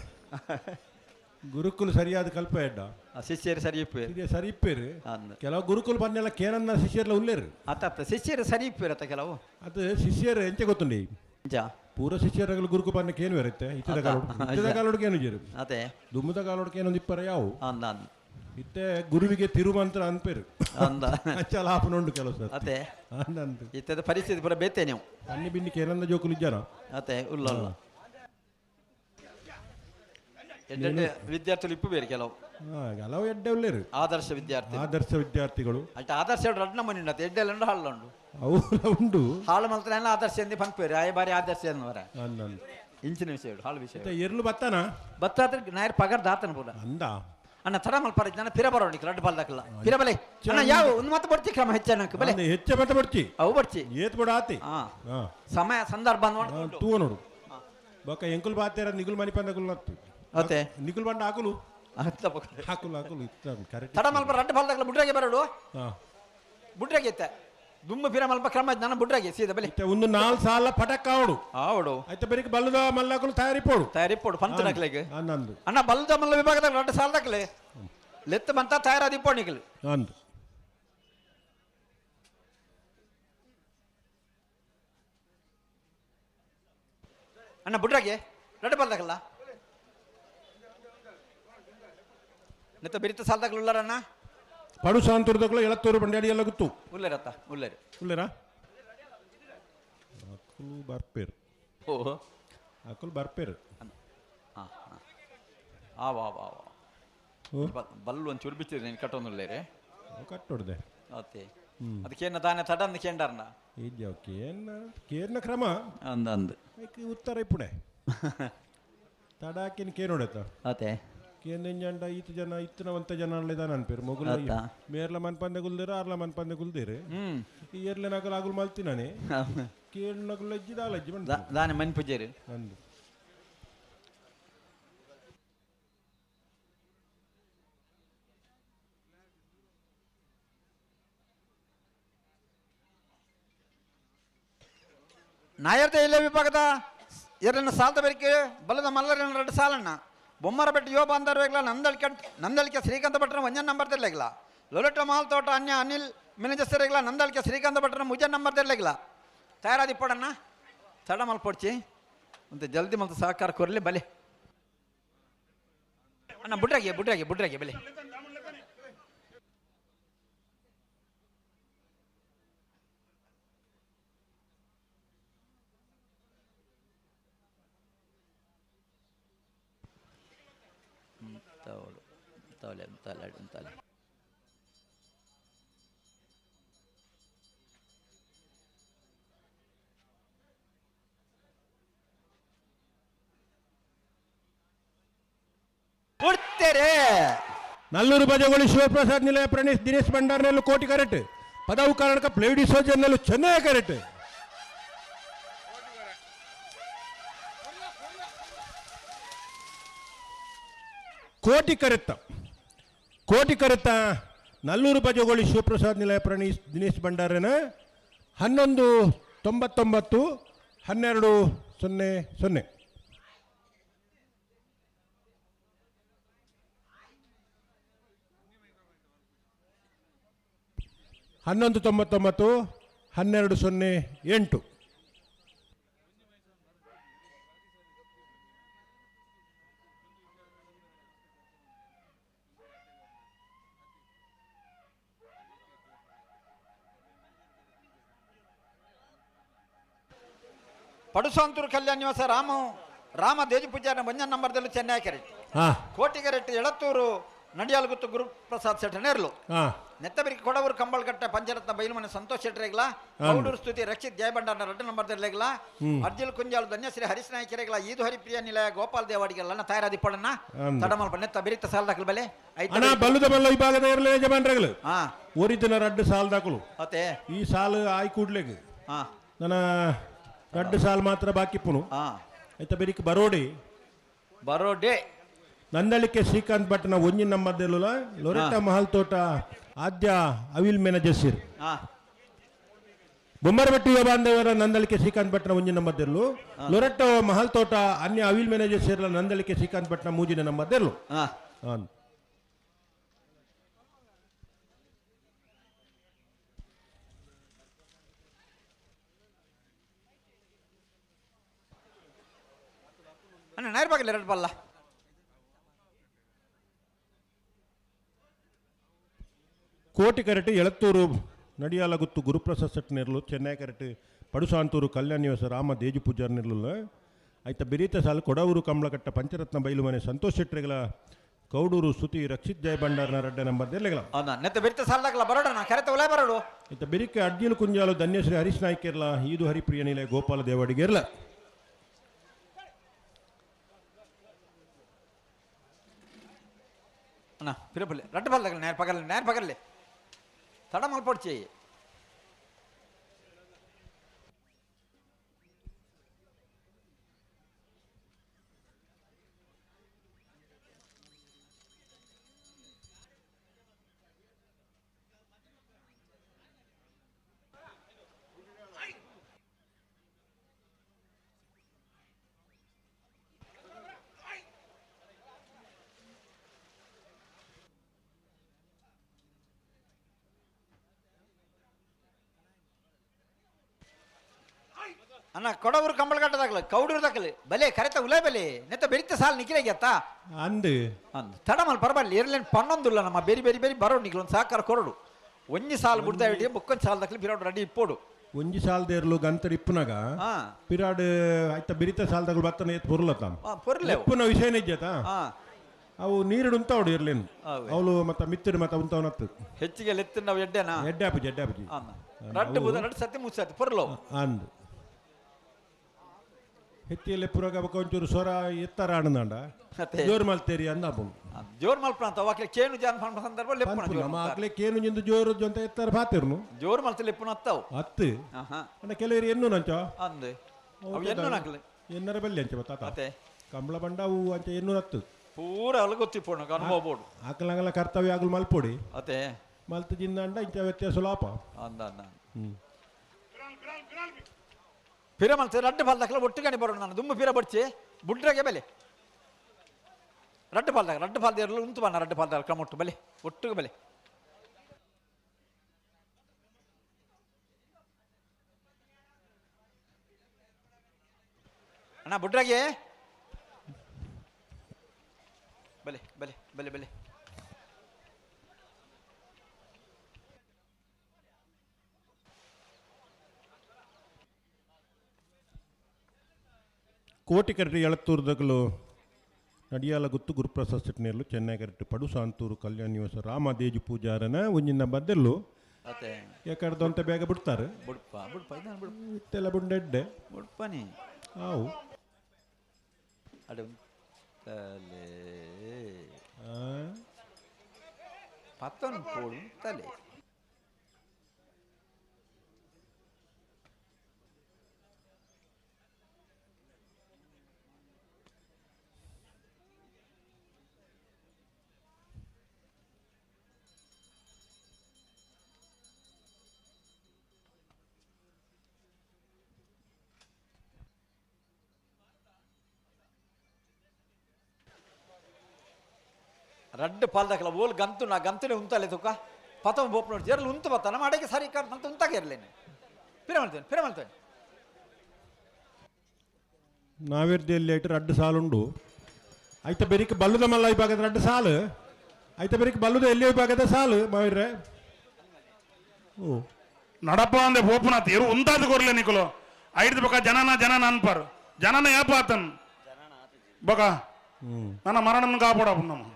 ಗುರುಕುಲು ಸರಿಯಾದ ಕಲ್ಪ ಎಡ್ಡ ಶಿಷ್ಯರು ಸರಿ ಇಪ್ಪು ಇದೇ ಸರಿ ಇಪ್ಪೇರು ಅಂದ ಕೆಲವು ಗುರುಕುಲು ಬಂದೆಲ್ಲ ಕೇನನ್ನ ಶಿಷ್ಯರ್ಲ ಉಳ್ಳೇರು ಆತ ಶಿಷ್ಯರು ಸರಿ ಇಪ್ಪಿರತ್ತ ಕೆಲವು ಅದು ಶಿಷ್ಯರು ಎಂಚ ಗೊತ್ತುಂಡಿ ಅಂಚ ಪೂರ ಶಿಷ್ಯರಗಳು ಗುರುಕು ಬಂದ ಕೇನು ಬರುತ್ತೆ ಇತ್ತದ ಕಾಲೋಡು ಏನು ಜೇರು ಅತೆ ದುಮ್ಮದ ಕಾಲೋಡಕ್ಕೆ ಏನೊಂದು ಇಪ್ಪರ ಯಾವು ಅಂದ ಅಂದ ಇತ್ತೆ ಗುರುವಿಗೆ ತಿರುಮಂತ್ರ ಅನ್ಪೇರು ಅಂದ ಅಂಚಲ ಆಪನುಂಡು ಕೆಲವು ಸರ್ ಅತೆ ಅಂದಂತ ಇತ್ತದ ಪರಿಸ್ಥಿತಿ ಪೂರ ಬೇತೆ ನೀವು ಅన్ని ಬಿನ್ನಿ ಕೇನಂದ ಜೋಕುಲು ಇದ್ದಾನ ಅತೆ ಉಲ್ಲಲ್ಲ ಎಡ್ಡೆ ವಿದ್ಯಾರ್ಥಿಗಳು ಇಪ್ಪು ಬೇರೆ ಕೆಲವು ಕೆಲವು ಎಡ್ಡೆ ಉಳ್ಳೇರು ಆದರ್ಶ ವಿದ್ಯಾರ್ಥಿ ಆದರ್ಶ ವಿದ್ಯಾರ್ಥಿಗಳು ಅಟ್ ಆದರ್ಶ ರಡ್ನ ಮನಿ ಉಂಟು ಎಡ್ಡೆಲ್ಲ ಹಾಳು ಉಂಡು ಅವುಲ ಉಂಡು ಹಾಳು ಮಲ್ತ ಆದರ್ಶ ಎಂದಿ ಪಂಪೇರು ಆಯ ಬಾರಿ ಆದರ್ಶ ಎಂದವರ ಅಂದಂತ ಇಂಚಿನ ವಿಷಯ ಹಾಳು ವಿಷಯ ಎರ್ಲು ಬತ್ತಾನ ಬತ್ತಾದ್ರೆ ನಾಯರ್ ಪಗಾರ ದಾತನ ಪೂರ ಅಂದ ಅಣ್ಣ ತರ ಮಲ್ಪಾರ ಜನ ಪಿರ ಬರೋಣಿಕ್ ರಡ್ಡು ಬಾಲ್ದಾಕಲ್ಲ ಪಿರ ಬಲೆ ಅಣ್ಣ ಯಾವ ಒಂದು ಮಾತು ಬರ್ತಿ ಕ್ರಮ ಹೆಚ್ಚನಕ್ಕೆ ಬಲೆ ಹೆಚ್ಚ ಮತ ಬರ್ಚಿ ಅವು ಬರ್ಚಿ ಏತ್ ಬಿಡ ಆತಿ ಹಾ ಸಮಯ ಸಂದರ್ಭ ನೋಡಿ ತೂವ ನೋಡು ಬೊಕ್ಕ ಎಂಕುಲ್ ಬಾತೇರ ನಿಗುಲ್ ಮನಿ ಪಂದಗುಲ್ ನತ್ತು ಅತೆ ನಿಗುಲ್ ಬಂಡ ಹಾಕುಲು ಅತ್ತ ಪಕ್ಕ ಹಾಕುಲು ಹಾಕುಲು ಇತ್ತ ಕರೆಕ್ಟ್ ತಡ ಮಲ್ಪ ರಡ್ಡು ಬಾಲ್ದಾಕಲ್ಲ ಬುಡ್ರಾಗೆ ಬರೋಡು ಹಾ ಬುಡ್ರಾಗೆ ಇತ್ತ ದುಮ್ಮ ಪಿರ ಮಲ್ಪ ಕ್ರಮ ನನ್ನ ಬುಡ್ರಾಗೆ ಸೀದಾ ಬಲೆ ಇತ್ತ ಒಂದು 4 ಸಾಲ ಪಟಕ್ ಆವಡು ಆವಡು ಐತ ಬರಿಕ ಬಲ್ಲದ ಮಲ್ಲಾಕುಲು ತಯಾರಿ ಪೋಡು ತಯಾರಿ ಪೋಡು ಪಂತ ನಕ್ಲೆಗೆ ಅನ್ನಂದು ಅಣ್ಣ ಬಲ್ಲದ ಮಲ್ಲ ವಿಭಾಗದಾಗ ರಡ್ಡು ಸಾಲದಾಕಲೆ ಲೆತ್ತ ಬಂತ ತಯಾರಾದಿ ಪೋಣಿಕಲು ಅಂದು ಅಣ್ಣ ಬುಡ್ರಾಗೆ ರಡ್ಡು ಬಾಲ್ದಾಕಲ್ಲ ನೆತ್ತ ಬೆರಿತ ಸಾಲದಾಕಲು ಉಳ್ಳಾರಣ್ಣ ಪಡು ಸಾಂತೂರದಕ್ಕೂ ಎಳತ್ತೂರು ಬಂಡಾಡಿ ಎಲ್ಲ ಗೊತ್ತು ಉಳ್ಳೇರತ್ತ ಉಳ್ಳೇರು ಉಳ್ಳೇರಾ ಅಕ್ಕಲು ಬರ್ಪೇರು ಓ ಅಕ್ಕಲು ಬರ್ಪೇರು ಹಾಂ ಆ ವಾ ವಾ ವಾ ಬಲ್ಲು ಒಂದು ಚೂರು ಬಿಚ್ಚಿರಿ ನೀನು ಕಟ್ಟೊಂದುಳ್ಳೇರೆ ಕಟ್ಟೊಡ್ದೆ ಅತ್ತೆ ಅದಕ್ಕೇನ ತಾನೇ ತಡಂದು ಕೇಂಡಾರ್ನ ಇದ್ಯಾವ ಕೇರ್ನ ಕ್ರಮ ಅಂದ ಐಕಿ ಉತ್ತರ ಇಪ್ಪುಡೆ ತಡಾಕಿನ ಕೇನೋಡತ್ತ ಅತ್ತೆ ಕೇಂದ್ರ ಈತ ಜನ ಇತ್ತನವಂತ ಜನ ಇದಾನ ಅನ್ಪೇರು ಮೊಗುಲ್ ಮೇರ್ಲ ಮನ್ಪಂದೆ ಗುಲ್ದೇರು ಆರ್ಲ ಮನ್ಪಂದೆ ಗುಲ್ದೇರು ಈ ಏರ್ಲೆ ನಗಲ್ ಆಗುಲ್ ಮಲ್ತಿನಾನೆ ಕೇಳ್ ನಗುಲ್ ಅಜ್ಜಿ ದಾಲ್ ಅಜ್ಜಿ ಬಂದ ದಾನೆ ಮನ್ ಪೂಜೇರಿ ಅಂದು ನಾಯರ್ದ ಇಲ್ಲ ವಿಭಾಗದ ಎರಡನ್ನ ಸಾಲದ ಬೆರಿಕೆ ಬಲದ ಮಲ್ಲರ ಎರಡು ಸಾಲಣ್ಣ ಬೊಮ್ಮರ ಬೆಟ್ಟ ಯುವ ಬಾಂಧವ್ಯಗಳ ನಂದಳಿಕೆ ಶ್ರೀಕಾಂತ ಭಟ್ರ ಒಂಜನ್ ನಂಬರ್ ತೆರಲಿಲ್ಲ ಲೊಲಟ ಮಾಲ್ ತೋಟ ಅನ್ಯ ಅನಿಲ್ ಮಿನಜಸ್ಸರಿಗಳ ನಂದಳಿಕೆ ಶ್ರೀಕಾಂತ ಭಟ್ರ ಮುಜನ್ ನಂಬರ್ ತೆರಲಿಲ್ಲ ತಯಾರಾದಿ ಪೋಡಣ್ಣ ತಡ ಮಲ್ಪೊಡ್ಚಿ ಮತ್ತೆ ಜಲ್ದಿ ಮತ್ತೆ ಸಹಕಾರ ಕೊರಲಿ ಬಲೆ ಅಣ್ಣ ಬುಡ್ರಾಗೆ ಬಲೆ ತಲೆ ಕೊಡ್ತೇರೆ ನಲ್ಲೂರು ಬಜಗೋಳಿ ಶಿವಪ್ರಸಾದ್ ನಿಲಯ ಪ್ರಣೀಶ್ ದಿನೇಶ್ ಭಂಡಾರ್ನಲ್ಲೂ ಕೋಟಿ ಕರೆಕ್ಟ್ ಪದವು ಕರ್ನಾಟಕ ಪ್ಲೇಡಿ ಸೋಜನ್ನಲ್ಲೂ ಚೆನ್ನೈ ಕರೆಕ್ಟ್ ಕೋಟಿ ಕರೆತ್ತ ನಲ್ಲೂರು ಬಜಗೋಳಿ ಶಿವಪ್ರಸಾದ್ ನಿಲಯ ಪ್ರಣೀಶ್ ದಿನೇಶ್ ಭಂಡಾರನ 1199 1200 1199 1208 ಪಡುಸಾಂತೂರು ಕಲ್ಯಾಣ ನಿವಾಸ ರಾಮ ದೇಜಿ ಪೂಜಾರ ಒಂಜನ್ ನಂಬರ್ದಲ್ಲೂ ಚೆನ್ನೈ ಕೆರೆಟ್ ಕೋಟಿ ಕೆರೆಟ್ ಎಳತ್ತೂರು ನಡಿಯಾಲ್ಗುತ್ತು ಗುರುಪ್ರಸಾದ್ ಶೆಟ್ಟ ನೇರ್ಲು ನೆತ್ತಬರಿಗೆ ಕೊಡವರು ಕಂಬಳಗಟ್ಟೆ ಪಂಚರತ್ನ ಬೈಲುಮನೆ ಸಂತೋಷ್ ಶೆಟ್ಟರೆಗ್ಲ ಗೌಡೂರು ಸ್ತುತಿ ರಕ್ಷಿತ್ ಜಯಭಂಡಾರ ರಡ್ಡು ನಂಬರ್ ತೆರಲೆಗ್ಲ ಅರ್ಜುಲ್ ಕುಂಜಾಲ್ ಧನ್ಯಶ್ರೀ ಹರಿಸ್ನಾಯ್ಕೆರೆಗ್ಲ ಈದು ಹರಿಪ್ರಿಯ ನಿಲಯ ಗೋಪಾಲ್ ದೇವಾಡಿಗೆಲ್ಲ ತಯಾರಾದಿ ಪಡಣ್ಣ ತಡಮಲ್ಪ ನೆತ್ತ ಬಿರಿತ ಸಾಲದಾಕಲು ಬೆಲೆ ಬಲ್ಲದ ಬಲ್ಲ ವಿಭಾಗದ ಇರಲಿ ಯಜಮಾನ್ರೆಗಳು ಓರಿದಿನ ರಡ್ಡು ಸಾಲದಾಕಲು ಅತೆ ಈ ಸಾಲು ಆಯ್ ಕೂಡ್ಲೆಗ್ ನನ್ನ ರಡ್ಡು ಸಾಲು ಮಾತ್ರ ಬಾಕಿಪ್ಪುನು ಆಯ್ತಾ ಬೆರಿಕ್ ಬರೋಡೆ ನಂದಳಿಕೆ ಶ್ರೀಕಾಂತ್ ಭಟ್ನ ಒಂಜಿ ನಂಬರ್ದೆಲ್ಲ ಲೊರೆಟ ಮಹಲ್ ತೋಟ ಆದ್ಯ ಅವಿಲ್ ಮೆನಜಸಿರ್ ಬೊಮ್ಮರಬೆಟ್ಟಿ ಬಾಂಧವರ ನಂದಳಿಕೆ ಶ್ರೀಕಾಂತ್ ಭಟ್ನ ಒಂಜಿ ನಂಬರ್ದೆಲ್ಲು ಲೊರೆಟ ಮಹಲ್ ತೋಟ ಅನ್ಯ ಅವಿಲ್ ಮೆನಜಸಿರ್ ನಂದಳಿಕೆ ಶ್ರೀಕಾಂತ್ ಭಟ್ನ ಮೂಜಿನ ನಂಬರ್ದೆಲ್ಲು ನೇರ್ಬಾಗಿಲ್ಲ ಎರಡು ಬಲ್ಲ ಕೋಟಿ ಕರೆಟ್ ಎಳತ್ತೂರು ನಡಿಯಾಲಗುತ್ತು ಗುರುಪ್ರಸಾದ್ ಸೆಟ್ ನೆರಲು ಚೆನ್ನೈ ಕರೆಟ್ ಪಡುಸಾಂತೂರು ಕಲ್ಯಾಣ ನಿವಾಸ ರಾಮ ದೇಜು ಪೂಜಾರ್ ನೆರಲು ಆಯ್ತ ಬೆರೀತ ಸಾಲು ಕೊಡವೂರು ಕಮಲಕಟ್ಟ ಪಂಚರತ್ನ ಬೈಲು ಮನೆ ಸಂತೋಷ್ ಶೆಟ್ರಿಗಳ ಕೌಡೂರು ಸ್ತುತಿ ರಕ್ಷಿತ್ ಜಯ ಭಂಡಾರನ ರಡ್ಡ ನಂಬರ್ ದೆಲ್ಲೆಗಳ ನೆತ್ತ ಬೆರಿತ ಸಾಲದಾಗಲ್ಲ ಬರೋಣ ಕರೆತ ಒಲೆ ಬರೋಡು ಆಯ್ತ ಬೆರಿಕೆ ಅಡ್ಜೀಲು ಕುಂಜಾಲು ಧನ್ಯಶ್ರೀ ಹರೀಶ್ ನಾಯ್ಕ ಇರ್ಲ ಈದು ಹರಿಪ್ರಿಯ ನಿಲಯ ಗೋಪಾಲ ದೇವಾಡಿಗೆ ಇರ್ಲ ಅಣ್ಣ ಪಿರಪಲ್ಲಿ ರಟ್ಟು ಬಾಲ್ದಾಗಲ್ಲ ನೇರ ಪಗಲ್ಲಿ ತಡ ಮಲ್ಪಡ್ಚಿ ಅಣ್ಣ ಕೊಡವರು ಕಂಬಳಗಟ್ಟದಾಗಲಿ ಕೌಡೂರ್ದಾಗಲಿ ಬಲೆ ಕರೆತ ಉಲೇ ಬಲೆ ನೆತ್ತ ಬೆರಿತ ಸಾಲ ನಿಖಿಲಾಗ್ಯತ್ತ ಅಂದು ತಡಮಲ್ ಪರಬಲ್ಲಿ ಇರ್ಲೇನು ಪನ್ನೊಂದುಲ್ಲ ನಮ್ಮ ಬೇರೆ ಬರೋಡು ನಿಖಿಲ್ ಒಂದು ಸಾಕಾರ ಕೊರಡು ಒಂಜಿ ಸಾಲ ಬಿಡ್ತಾ ಬಿಟ್ಟು ಬುಕ್ಕೊಂದು ಸಾಲದಾಗಲಿ ಬಿರೋಡು ರೆಡಿ ಇಪ್ಪೋಡು ಒಂಜಿ ಸಾಲದ ಇರ್ಲು ಗಂತರ್ ಇಪ್ಪುನಾಗ ಪಿರಾಡ್ ಆಯ್ತ ಬೆರಿತ ಸಾಲದಾಗ ಬತ್ತನ ಎತ್ ಪೊರ್ಲತ್ತ ಪೊರ್ಲೆ ಇಪ್ಪುನ ವಿಷಯ ನಿಜತ ಅವು ನೀರು ಉಂತಾವಡು ಇರ್ಲೇನು ಅವಳು ಮತ್ತ ಮಿತ್ತಿಡು ಮತ್ತ ಉಂತಾವನತ್ತು ಹೆಚ್ಚಿಗೆ ಲೆತ್ತು ನಾವು ಎಡ್ಡೆನಾ ಎಡ್ಡಾಪುಜಿ ರಡ್ಡು ಸತಿ ಮುಚ್ಚತಿ ಪೊರ್ಲು ಅಂದು ಹೆಚ್ಚಿಯಲ್ಲಿ ಪುರಾಗ ಒಂಚೂರು ಸ್ವರ ಎತ್ತರ ಆಡಂದಾಂಡ ಜೋರು ಮಲ್ತೇರಿ ಅಂದಾಪು ಜೋರ್ ಮಲ್ಪನ ಅಂತ ಅವಾಗ್ಲೇ ಕೇನು ಜಾನ್ ಸಂದರ್ಭ ನಮ್ಮ ಆಗ್ಲೇ ಕೇನು ನಿಂದು ಜೋರು ಅಂತ ಎತ್ತರ ಬಾತಿರ್ನು ಜೋರ್ ಮಲ್ತಲ್ಲಿ ಎಪ್ಪನ ಹತ್ತವು ಹತ್ತು ಅಣ್ಣ ಕೆಲವರು ಎನ್ನು ನಂಚ ಅಂದೆ ಎನ್ನು ನಾಗ್ಲಿ ಎನ್ನರ ಬಲ್ಲಿ ಅಂಚ ಬತ್ತಾತ ಮತ್ತೆ ಕಂಬಳ ಬಂಡ ಅವು ಅಂಚ ಎನ್ನು ಹತ್ತು ಪೂರ ಅಲ್ಲ ಗೊತ್ತಿಪ್ಪೋಣ ಅನುಭವ ಬೋಡು ಆಕಲಂಗಲ ಕರ್ತವ್ಯ ಆಗಲು ಮಲ್ಪೊಡಿ ಅತೆ ಮಲ್ತು ಜಿಂದಾಂಡ ಇಂಚ ವ್ಯತ್ಯಾಸ ಲಾಪ ಅಂದ ಪಿರ ಮಲ್ತ ರಡ್ಡು ಪಾಲ್ದಾಕಲ ಒಟ್ಟಿಗೆ ಬರೋಣ ನಾನು ದುಮ್ಮ ಪಿರ ಬಡ್ಚಿ ಬುಡ್ರಾಗೆ ಬೆಲೆ ರಡ್ಡು ಪಾಲ್ದ ಇರಲು ಉಂಟು ಬಣ್ಣ ರಡ್ಡು ಪಾಲ್ದಾಗ ಕ್ರಮೊಟ್ಟು ಬೆಲೆ ಒಟ್ಟಿಗೆ ಬೆಲೆ ಅಣ್ಣ ಬುಡ್ರಾಗೆ ಬೆಲೆ ಬೆಲೆ ಬೆಲೆ ಬೆಲೆ ಕೋಟಿ ಕರೆಕ್ಟ್ ಎಳತ್ತೂರ್ದಗಲು ನಡಿಯಾಲಗುತ್ತು ಗುರುಪ್ರಸಾದ್ ಸೆಟ್ನೇರ್ಲು ಚೆನ್ನೈ ಕರೆಕ್ಟ್ ಪಡುಸಾಂತೂರು ಕಲ್ಯಾಣ ನಿವಾಸ ರಾಮ ದೇಜು ಪೂಜಾರನ ಒಂಜಿನ ಬದ್ದೆಲ್ಲು ಯಾಕಡ್ದು ಬೇಗ ಬಿಡ್ತಾರೆ ಇತ್ತೆಲ್ಲ ಬುಂಡೆಡ್ಡೆ ಬುಡ್ಪನಿ ಅವು ಅಡು ಪತ್ತೊಂದು ಕೋಡು ತಲೆ ರಡ್ಡು ಪಾಲ್ದಾಕಲ ಓಲ್ ಗಂತು ನಾ ಗಂತುನೆ ಉಂತಲೆ ತುಕ ಪತಮ ಬೋಪ್ ನೋಡಿ ಜರ್ಲು ಉಂತು ಬತ್ತ ನಮ್ಮ ಅಡೆಗೆ ಸರಿ ಕಾರ್ ನಂತ ಉಂತಾಗ ಇರಲೇನೆ ಪಿರ ಮಾಡ್ತೇನೆ ನಾವೇರ್ದಿಯಲ್ಲಿ ಐಟು ರಡ್ಡು ಸಾಲುಂಡು ಐತ ಬೆರಿಕೆ ಬಲ್ಲುದ ಮಲ್ಲ ವಿಭಾಗದ ರಡ್ಡು ಸಾಲು ಐತ ಬೆರಿಕೆ ಬಲ್ಲುದ ಎಲ್ಲಿ ವಿಭಾಗದ ಸಾಲು ಮಾವಿರ್ರೆ ಓ ನಡಪ ಅಂದೆ ಬೋಪುನಾತ್ ಎರು ಉಂತಾದ ಕೊರ್ಲೆ ನಿಕುಲು ಐದು ಬೊಕ ಜನನ ಅನ್ಪಾರು ಜನನ ಏಪ ಆತನ್ ಬೊಕ ನನ್ನ ಮರಣನ ಕಾಪಾಡಪ್ಪ ನಮ್ಮ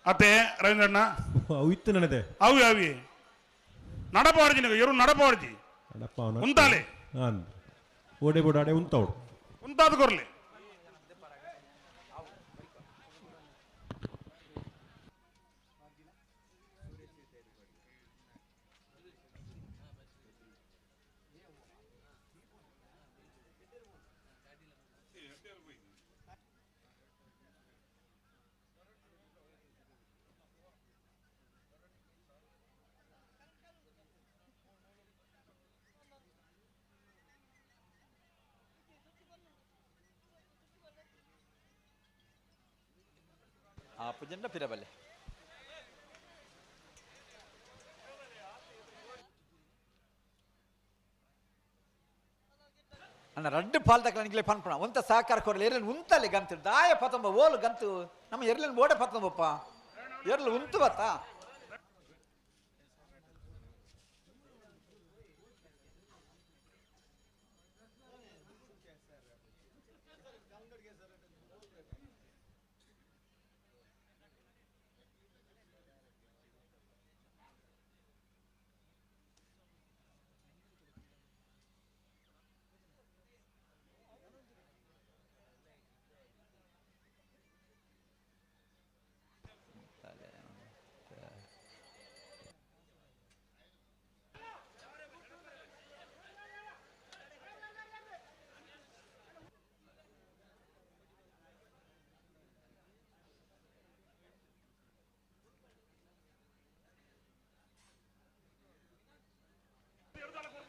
ಅತ್ತೆ ರವೀಂದ್ರಣ್ಣ ಅವು ಇತ್ತು ನನದೆ ಅವಿ ನಡಪಾಡ್ಜಿ ನೀವು ಎರು ನಡಪಾಡ್ಜಿ ಉಂತಾಲೆ ಓಡೆ ಬೋಡಾಡೆ ಉಂತವಡು ಉಂತಾದ ಕೊರ್ಲೆ ಪುಜಂಡ ಪಿರಬಲ್ಲೆ ಅಣ್ಣ ರಡ್ಡು ಪಾಲ್ದಾಕಲ ನಿಗ್ಲೆ ಪನ್ಪಣ ಒಂತ ಸಹಕಾರ ಕೊರಲಿ ಎರ್ಲೇನು ಉಂತಲ್ಲಿ ಗಂತು ದಾಯ ಪತಂಬ ಓಲು ಗಂತು ನಮ್ಮ ಎರ್ಲೇನು ಬೋಡೆ ಪತಂಬಪ್ಪ ಎರ್ಲು ಉಂತು ಬತ್ತ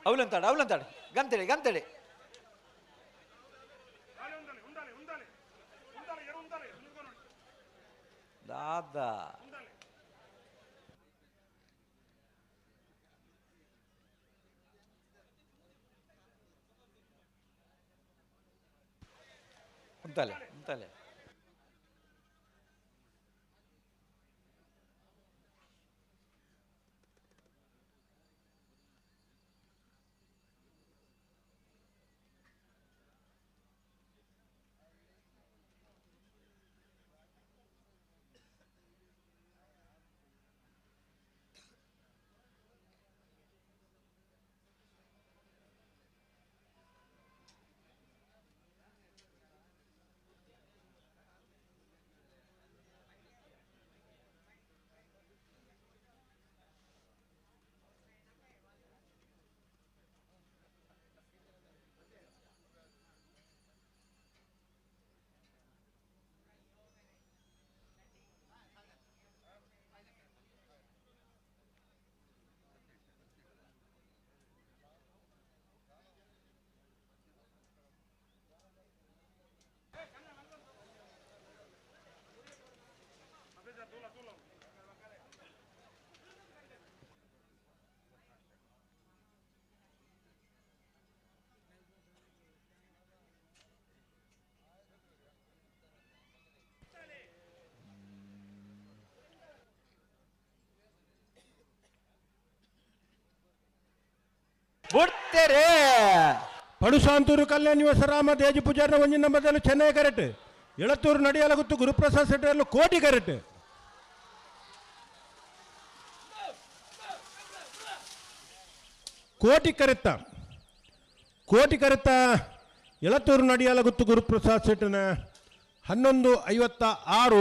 ಅವಲಂತಾಡೆ ಗಂತೇಳಿ ಗಂತೇಳಿ ದಾದಾ ಉಂತಲೆ ಉಂತಲೆ ಬಿಡ್ತೇರೆ ಪಡುಸಾಂತೂರು ಕಲ್ಯಾಣ ನಿವಾಸ ರಾಮ ದೇಜಿ ಪೂಜಾರನ ಒಂಜಿ ನಂಬರ್ದಲ್ಲಿ ಚೆನ್ನೈ ಕರೆಕ್ಟ್ ಎಳತ್ತೂರು ನಡಿಯಾಲಗುತ್ತು ಗುರುಪ್ರಸಾದ್ ಸೆಟ್ಟರ್ಲು ಕೋಟಿ ಕರೆಕ್ಟ್ ಕೋಟಿ ಕರೆತ್ತ ಎಳತ್ತೂರು ನಡಿಯಾಲಗುತ್ತು ಗುರುಪ್ರಸಾದ್ ಸೆಟ್ಟನ 1156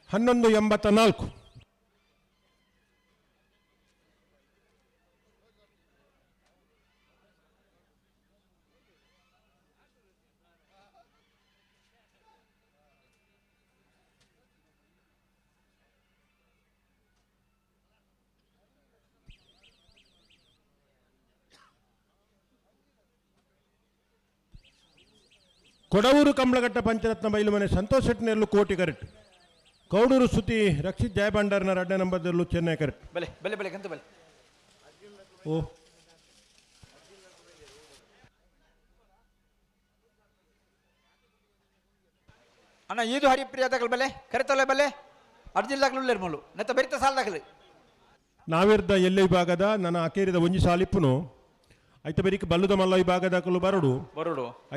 1184 ಕೊಡವೂರು ಕಂಬಳಗಟ್ಟ ಪಂಚರತ್ನ ಬೈಲುಮನೆ ಸಂತೋಷ್ ಶೆಟ್ಟಿನೆರಲು ಕೋಟಿ ಕರೆಕ್ಟ್ ಕೌಡೂರು ಸುತಿ ರಕ್ಷಿತ್ ಜಯಭಂಡಾರ್ನ 2ನೇ ನಂಬರ್ದಲ್ಲೂ ಚೆನ್ನೈ ಕರೆಕ್ಟ್ ಬಲೆ ಬಲೆ ಬಲೆ ಗಂತ ಬಲೆ ಓ ಅಣ್ಣ ಇದು ಹರಿಪ್ರಿಯದಾಗಲ್ ಬಲೆ ಕರೆತಲೆ ಬಲೆ ಅರ್ಜಿಲ್ದಾಗಲು ಮಲು ನೆತ್ತ ಬರಿತ ಸಾಲದಾಗಲಿ ನಾವಿರ್ದ ಎಲ್ಲೆ ವಿಭಾಗದ ನನ್ನ ಅಕೇರಿದ ಒಂಜಿ ಸಾಲಿಪ್ಪುನು ಐತ ಬೆರಿಕ್ ಬಲ್ಲುದ ಮಲ್ಲ ವಿಭಾಗದಕಲು ಬರಡು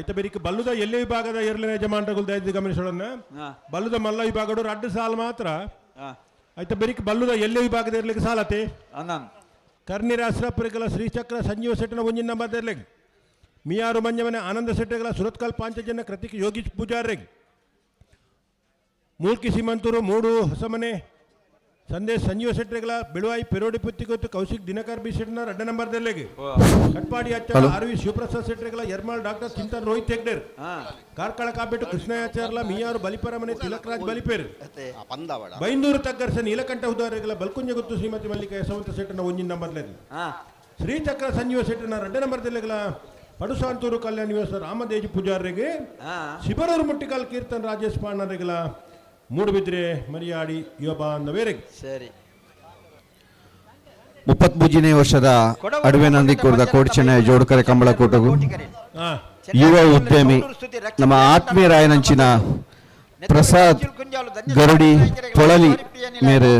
ಐತ ಬೆರಿಕ್ ಬಲ್ಲುದ ಎಲ್ಲೆ ವಿಭಾಗದ ಎರಲನೇ ಯಜಮಾನರಗಳು ದಯದಿ ಗಮನಿಸೋಣ ಬಲ್ಲುದ ಮಲ್ಲ ವಿಭಾಗಡು 2 ಸಾಲ ಮಾತ್ರ ಐತ ಬೆರಿಕ್ ಬಲ್ಲುದ ಎಲ್ಲೆ ವಿಭಾಗದ ಇರ್ಲಿಕ್ಕೆ ಸಾಲತೆ ಕರ್ನಿರ ಅಸ್ರಾಪುರಿಕಲ ಶ್ರೀಚಕ್ರ ಸಂಜೀವ ಸೆಟ್ಟನ ಒಂಜಿನ ನಂಬರ್ದರ್ಲೆಗ್ ಮಿಯಾರು ಮಂಜಮನೆ ಆನಂದ ಸೆಟ್ಟಗಳ ಸುರತ್ಕಲ್ ಪಾಂಚಜನ ಕೃತಿಕ್ ಯೋಗೀಶ್ ಪೂಜಾರ್ರೆಗ್ ಮೂಲ್ಕಿ ಸೀಮಂತೂರು 3 ಹೊಸಮನೆ ಸಂದೇಶ್ ಸಂಜೀವ ಸೆಟ್ರೆಗಳ ಬೆಳುವಾಯಿ ಪೆರೋಡಿ ಪುತ್ತಿಗೊತ್ತು ಕೌಶಿಕ್ ದಿನಕರ್ ಬಿ ಸೆಟ್ನ 2ನೇ ನಂಬರ್ದಲ್ಲೆಗೆ ಕಟ್ಪಾಡಿ ಅಚ್ಚ ಆರ್ವಿ ಶಿವಪ್ರಸಾದ್ ಸೆಟ್ರೆಗಳ ಯರ್ಮಾಳ್ ಡಾಕ್ಟರ್ ಚಿಂತನ್ ರೋಹಿತ್ ಹೆಗ್ಡೇರ್ ಕಾರ್ಕಳ ಕಾಬೆಟ್ಟು ಕೃಷ್ಣಯಾಚಾರ್ಲ ಮಿಯಾರು ಬಲಿಪರಮನೆ ತಿಲಕರಾಜ್ ಬಲಿಪೇರ್ ಬೈಂದೂರು ತಗ್ಗರ್ಸ ನೀಲಕಂಠ ಉದಾರೆಗಳ ಬಲ್ಕುಂಜಗುತ್ತು ಶ್ರೀಮತಿ ಮಲ್ಲಿಕ ಯಶವಂತ ಸೆಟ್ನ ಒಂಜಿನ ನಂಬರ್ನಲ್ಲಿ ಶ್ರೀಚಕ್ರ ಸಂಜೀವ ಸೆಟ್ನ 2ನೇ ನಂಬರ್ದಲ್ಲೆಗಳ ಪಡುಸಾಂತೂರು ಕಲ್ಯಾಣ ನಿವಾಸ ರಾಮದೇಜಿ ಪೂಜಾರ್ರೆಗೆ ಶಿಬರೂರು ಮುಟ್ಟಿಕಾಲ್ ಕೀರ್ತನ್ ರಾಜೇಶ್ ಪಾಣರೆಗಳ ಮೂಡುಬಿದ್ರೆ ಮರಿಯಾಡಿ ಯುವ ಬಾಂಧವರಿಗೆ ಸರಿ 33ನೇ ವರ್ಷದ ಅಡವೆ ನಂದಿಕೂರದ ಕೋಟಿ ಚೆನ್ನೈ ಜೋಡುಕರೆ ಕಂಬಳಕೂಟಗೂ ಯುವ ಉದ್ಯಮಿ ನಮ್ಮ ಆತ್ಮೀಯರಾಯನಂಚಿನ ಪ್ರಸಾದ್ ಗರುಡಿ ಪೊಳಲಿ ಮೇರೆ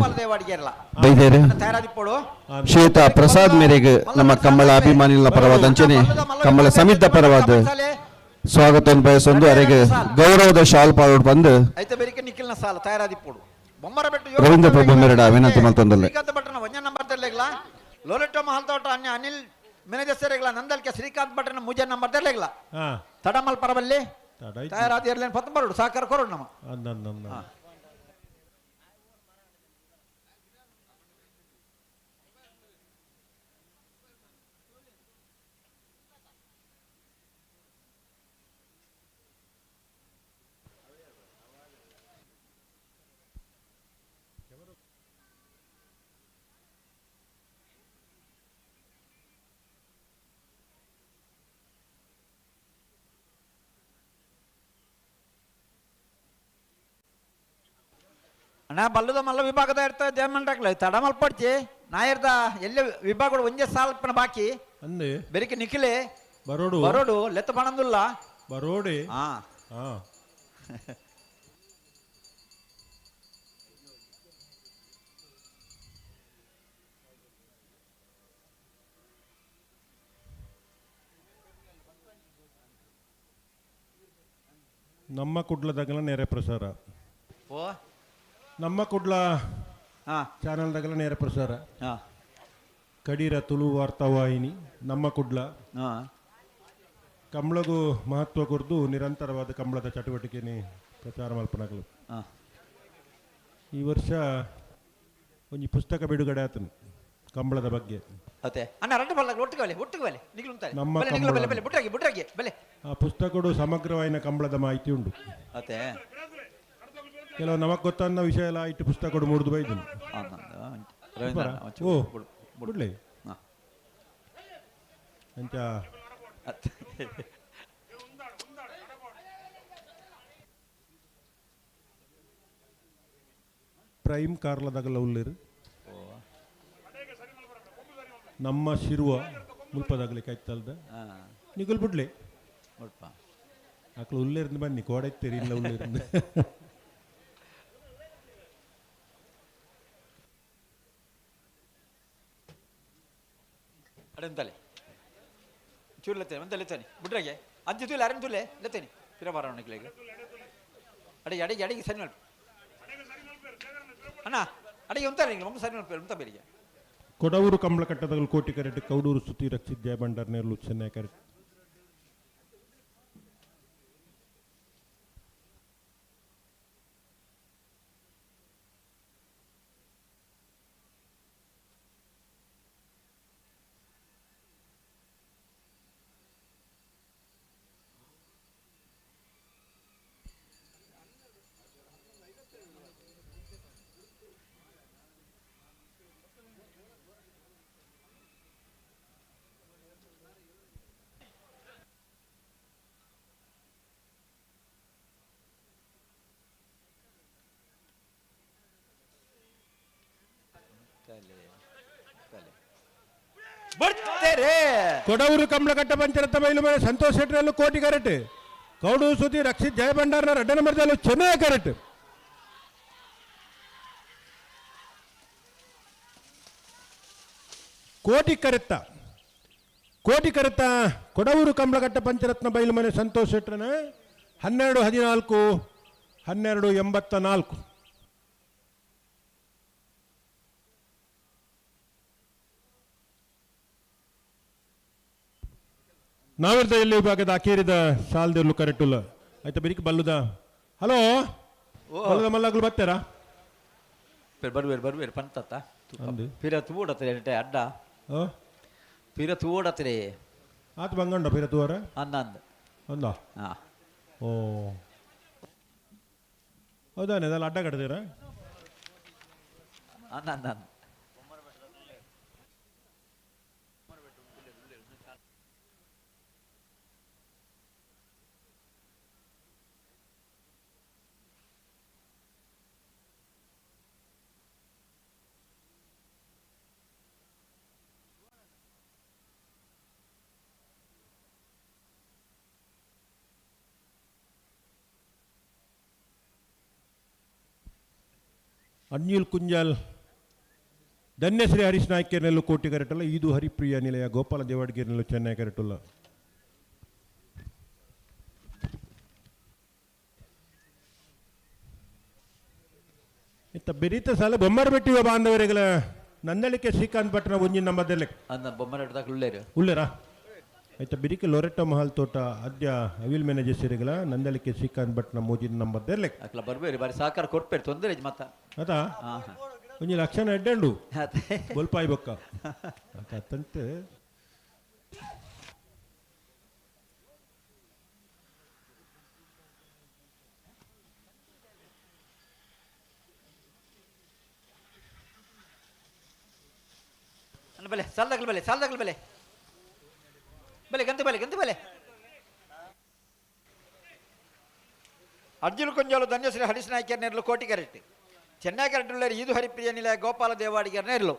ಬೈದೇರೆ ಶ್ರೀಯುತ ಪ್ರಸಾದ್ ಮೇರೆಗೆ ನಮ್ಮ ಕಂಬಳ ಅಭಿಮಾನಿಗಳ ಪರವಾದ ಅಂಚನೆ ಕಂಬಳ ಸಮಿತ ಪರವಾದ ಸ್ವಾಗತವನ್ನು ಬಯಸೊಂದು ಅವರಿಗೆ ಗೌರವದ ಶಾಲ್ ಪಾಲ್ಗೊಂಡು ಬಂದು ರವೀಂದ್ರ ಪ್ರಭು ಮೇರಡ ವಿನಂತಿ ಮಲ್ತೊಂದಲ್ಲ ಲೋಲೆಟೋ ಮಹಲ್ತೋಟ ಅನ್ಯ ಅನಿಲ್ ಮೆನೆಜಸೆರೆಗಳ ನಂದಲ್ಕೆ ಶ್ರೀಕಾಂತ್ ಭಟ್ರನ ಮುಜ ನಂಬರ್ ದೆರ್ಲೆಗ್ಲ ತಡಮಲ್ ಪರಬಲ್ಲಿ ತಯಾರಾದ ಇರ್ಲೇನ್ ಪತ್ತ ಬರೋಡು ಸಾಕಾರ ಕೊರೋಡು ನಮ್ಮ ಅಣ್ಣ ಬಲ್ಲದ ಮಲ್ಲ ವಿಭಾಗದ ಇರ್ತ ಜಯಮಂಡಕ್ಲ ತಡ ಮಲ್ಪಡ್ಚಿ ನಾ ಇರ್ದ ಎಲ್ಲ ವಿಭಾಗ ಒಂದೇ ಸಾಲ್ಪನ ಬಾಕಿ ಅಂದೆ ಬೆರಿಕೆ ನಿಖಿಲೆ ಬರೋಡು ಬರೋಡು ಲೆತ್ತ ಪಣಂದುಲ್ಲ ಬರೋಡೆ ಹಾ ಹಾ ನಮ್ಮ ಕುಡ್ಲದಾಗಲ ನೇರ ಪ್ರಸಾರ ಓ ನಮ್ಮ ಕುಡ್ಲ ಹಾ ಚಾನಲ್ದಾಗಲ ನೇರ ಪ್ರಸಾರ ಹಾ ಕಡೀರ ತುಳು ವಾರ್ತಾವಾಹಿನಿ ನಮ್ಮ ಕುಡ್ಲ ಹಾ ಕಂಬಳಗೂ ಮಹತ್ವ ಕುರಿತು ನಿರಂತರವಾದ ಕಂಬಳದ ಚಟುವಟಿಕೆని ಪ್ರಚಾರ ಮಲ್ಪನಾಗಲು ಹಾ ಈ ವರ್ಷ ಒಂದು ಪುಸ್ತಕ ಬಿಡುಗಡೆ ಆತನು ಕಂಬಳದ ಬಗ್ಗೆ ಅತ್ತೆ ಅಣ್ಣ ರಂಡು ಬಲ್ಲ ಒಟ್ಟಿಗೆ ಬಲೆ ನಿಗ್ಲು ಉಂತಾರೆ ನಮ್ಮ ಬಲೆ ನಿಗ್ಲು ಕಂಬಳ. ಬಲೆ ಬುಟ್ರಾಗಿ ಬಲೆ ಆ ಪುಸ್ತಕಡು ಸಮಗ್ರವಾದ ಕಂಬಳದ ಮಾಹಿತಿ ಉಂಟು ಅತ್ತೆ ಕೆಲವು ನಮಗ್ ಗೊತ್ತನ್ನ ವಿಷಯ ಎಲ್ಲ ಇಟ್ಟು ಪುಸ್ತಕಡು ಮುರಿದು ಬೈದನು ಓ ಬಿಡ್ಲೆ ಅಂಚ ಪ್ರೈಮ್ ಕಾರ್ಲದಾಗಲ್ಲ ಉಳ್ಳೇರು ನಮ್ಮ ಶಿರುವ ಮುಲ್ಪದಾಗಲಿಕ್ಕೆ ಆಯ್ತಲ್ದ ನಿಗುಲ್ ಬಿಡ್ಲೆ ಆಕಳು ಉಳ್ಳೇರಿಂದ ಬನ್ನಿ ಕೋಡೈತೀರಿ ಇಲ್ಲ ಉಳ್ಳೇರಿಂದ ಅಡೆಂತಲೆ ಚೂರು ಲೆತ್ತೇನೆ ಒಂದ ಲೆತ್ತೇನೆ ಬಿಡ್ರಾಗೆ ಅಂಚು ತೂಲೆ ಅರೆನ್ ತೂಲೆ ಲೆತ್ತೇನೆ ಪಿರ ಬಾರ ನಿಕ್ಲೆಗೆ ಅಡಿಗೆ ಸರಿ ಮಲ್ಪು ಅಣ್ಣ ಅಡಿಗೆ ಉಂತಾರೆ ನಿಂಗೆ ಒಮ್ಮೆ ಸರಿ ಮಲ್ಪೇರು ಉಂತ ಬೇರಿಗೆ ಕೊಡವೂರು ಕಂಬಳ ಕಟ್ಟದಗಳು ಕೋಟಿ ಕರೆಟ್ ಕೌಡೂರು ಸುತ್ತಿ ರಕ್ಷಿತ್ ಜಯ ಭಂಡಾರ್ ನೇರ್ಲು ಚೆನ್ನೈ ಕರೆಟ್ ಬರ್ತಾರೆ ಕೊಡವೂರು ಕಂಬಳ ಕಟ್ಟ ಪಂಚರತ್ನ ಬಯಲು ಮನೆ ಸಂತೋಷ್ ಶೆಟ್ಟರಲ್ಲೂ ಕೋಟಿ ಕರೆಟ್ ಕೌಡೂರು ಸುದ್ದಿ ರಕ್ಷಿತ್ ಜಯ ಭಂಡಾರ್ನ ರೆಡ್ಡ ನಂಬರ್ದಲ್ಲೂ ಚೆನ್ನೈ ಕರೆಟ್ ಕೋಟಿ ಕರೆತ್ತ ಕೊಡವೂರು ಕಂಬಳಗಟ್ಟ ಪಂಚರತ್ನ ಬಯಲು ಮನೆ ಸಂತೋಷ್ ಶೆಟ್ಟರನ 12-14 1284 ನಾವಿರ್ದ ಎಲ್ಲಿ ವಿಭಾಗದ ಅಕೇರಿದ ಸಾಲ್ದಿರ್ಲು ಕರೆಕ್ಟುಲ್ಲ ಆಯ್ತಾ ಬೆರಿಕೆ ಬಲ್ಲುದ ಹಲೋ ಬಲ್ಲದ ಮಲ್ಲಗಳು ಬರ್ತಾರಾ ಬರ್ಬೇರು ಪಂತತ್ತ ಅಂದು ಪಿರ ತೂಡತ್ರೆ ಅಡ್ಡ ಓ ಪಿರ ತೂಡತ್ರೆ ಆತ ಬಂಗಂಡ ಪಿರ ತೂವರ ಅಂದಂದ ಅಂದ ಹಾ ಓ ಹೌದಾನೆ ಅದೆಲ್ಲ ಅಡ್ಡ ಕಟ್ತೀರಾ ಅಂದಂದ ಅನ್ಯೂಲ್ ಕುಂಜಾಲ್ ಧನ್ಯಶ್ರೀ ಹರೀಶ್ ನಾಯ್ಕೇರ್ನಲ್ಲೂ ಕೋಟಿ ಕರೆಟಲ್ಲ ಇದು ಹರಿಪ್ರಿಯ ನಿಲಯ ಗೋಪಾಲ ದೇವಾಡ್ಗೇರ್ನಲ್ಲೂ ಚೆನ್ನೈ ಕರೆಟುಲ್ಲ ಇತ್ತ ಬೆರೀತ ಸಾಲ ಬೊಮ್ಮರ ಬೆಟ್ಟಿವ ಬಾಂಧವರಿಗಳ ನಂದಳಿಕೆ ಶ್ರೀಕಾಂತ್ ಭಟ್ನ ಒಂಜಿನ ನಂಬರ್ದಲ್ಲೇ ಅಂದ ಬೊಮ್ಮರಡ್ದಾಗ ಉಳ್ಳೇರು ಉಳ್ಳೇರಾ ಆಯ್ತಾ ಬಿರಿಕೆ ಲೊರೆಟ್ಟೋ ಮಹಲ್ ತೋಟ ಅದ್ಯ ಅವಿಲ್ ಮ್ಯಾನೇಜರ್ ಸೇರಿಗಳ ನಂದಳಿಕೆ ಶ್ರೀಕಾಂತ್ ಭಟ್ನ ಮೂಜಿನ ನಂಬರ್ದಲ್ಲೇ ಅಕ್ಲ ಬರ್ಬೇರಿ ಬಾರಿ ಸಹಕಾರ ಕೊಟ್ಬೇರು ತೊಂದರೆ ಮತ್ತ ಅದಾ ಹಾ ಒಂಜಿ ಲಕ್ಷಣ ಎಡ್ಡಂಡು ಅದೇ ಬೊಲ್ಪಾಯಿ ಬೊಕ್ಕ ಅತ್ತಂತೆ ಬೆಲೆ ಸಾಲದಾಗಲ ಬೆಲೆ ಗಂತ ಬೆಲೆ ಅರ್ಜುನ್ ಕೊಂಜಾಲು ಧನ್ಯಶ್ರೀ ಹರೀಶ್ ನಾಯ್ಕರ್ ನೆರಳು ಕೋಟಿ ಕರೆಕ್ಟ್ ಚೆನ್ನೈ ಕರೆಕ್ಟ್ ಇದು ಹರಿಪ್ರಿಯ ನಿಲಯ ಗೋಪಾಲ ದೇವಾಡಿಗೆ ನೇರ್ಲು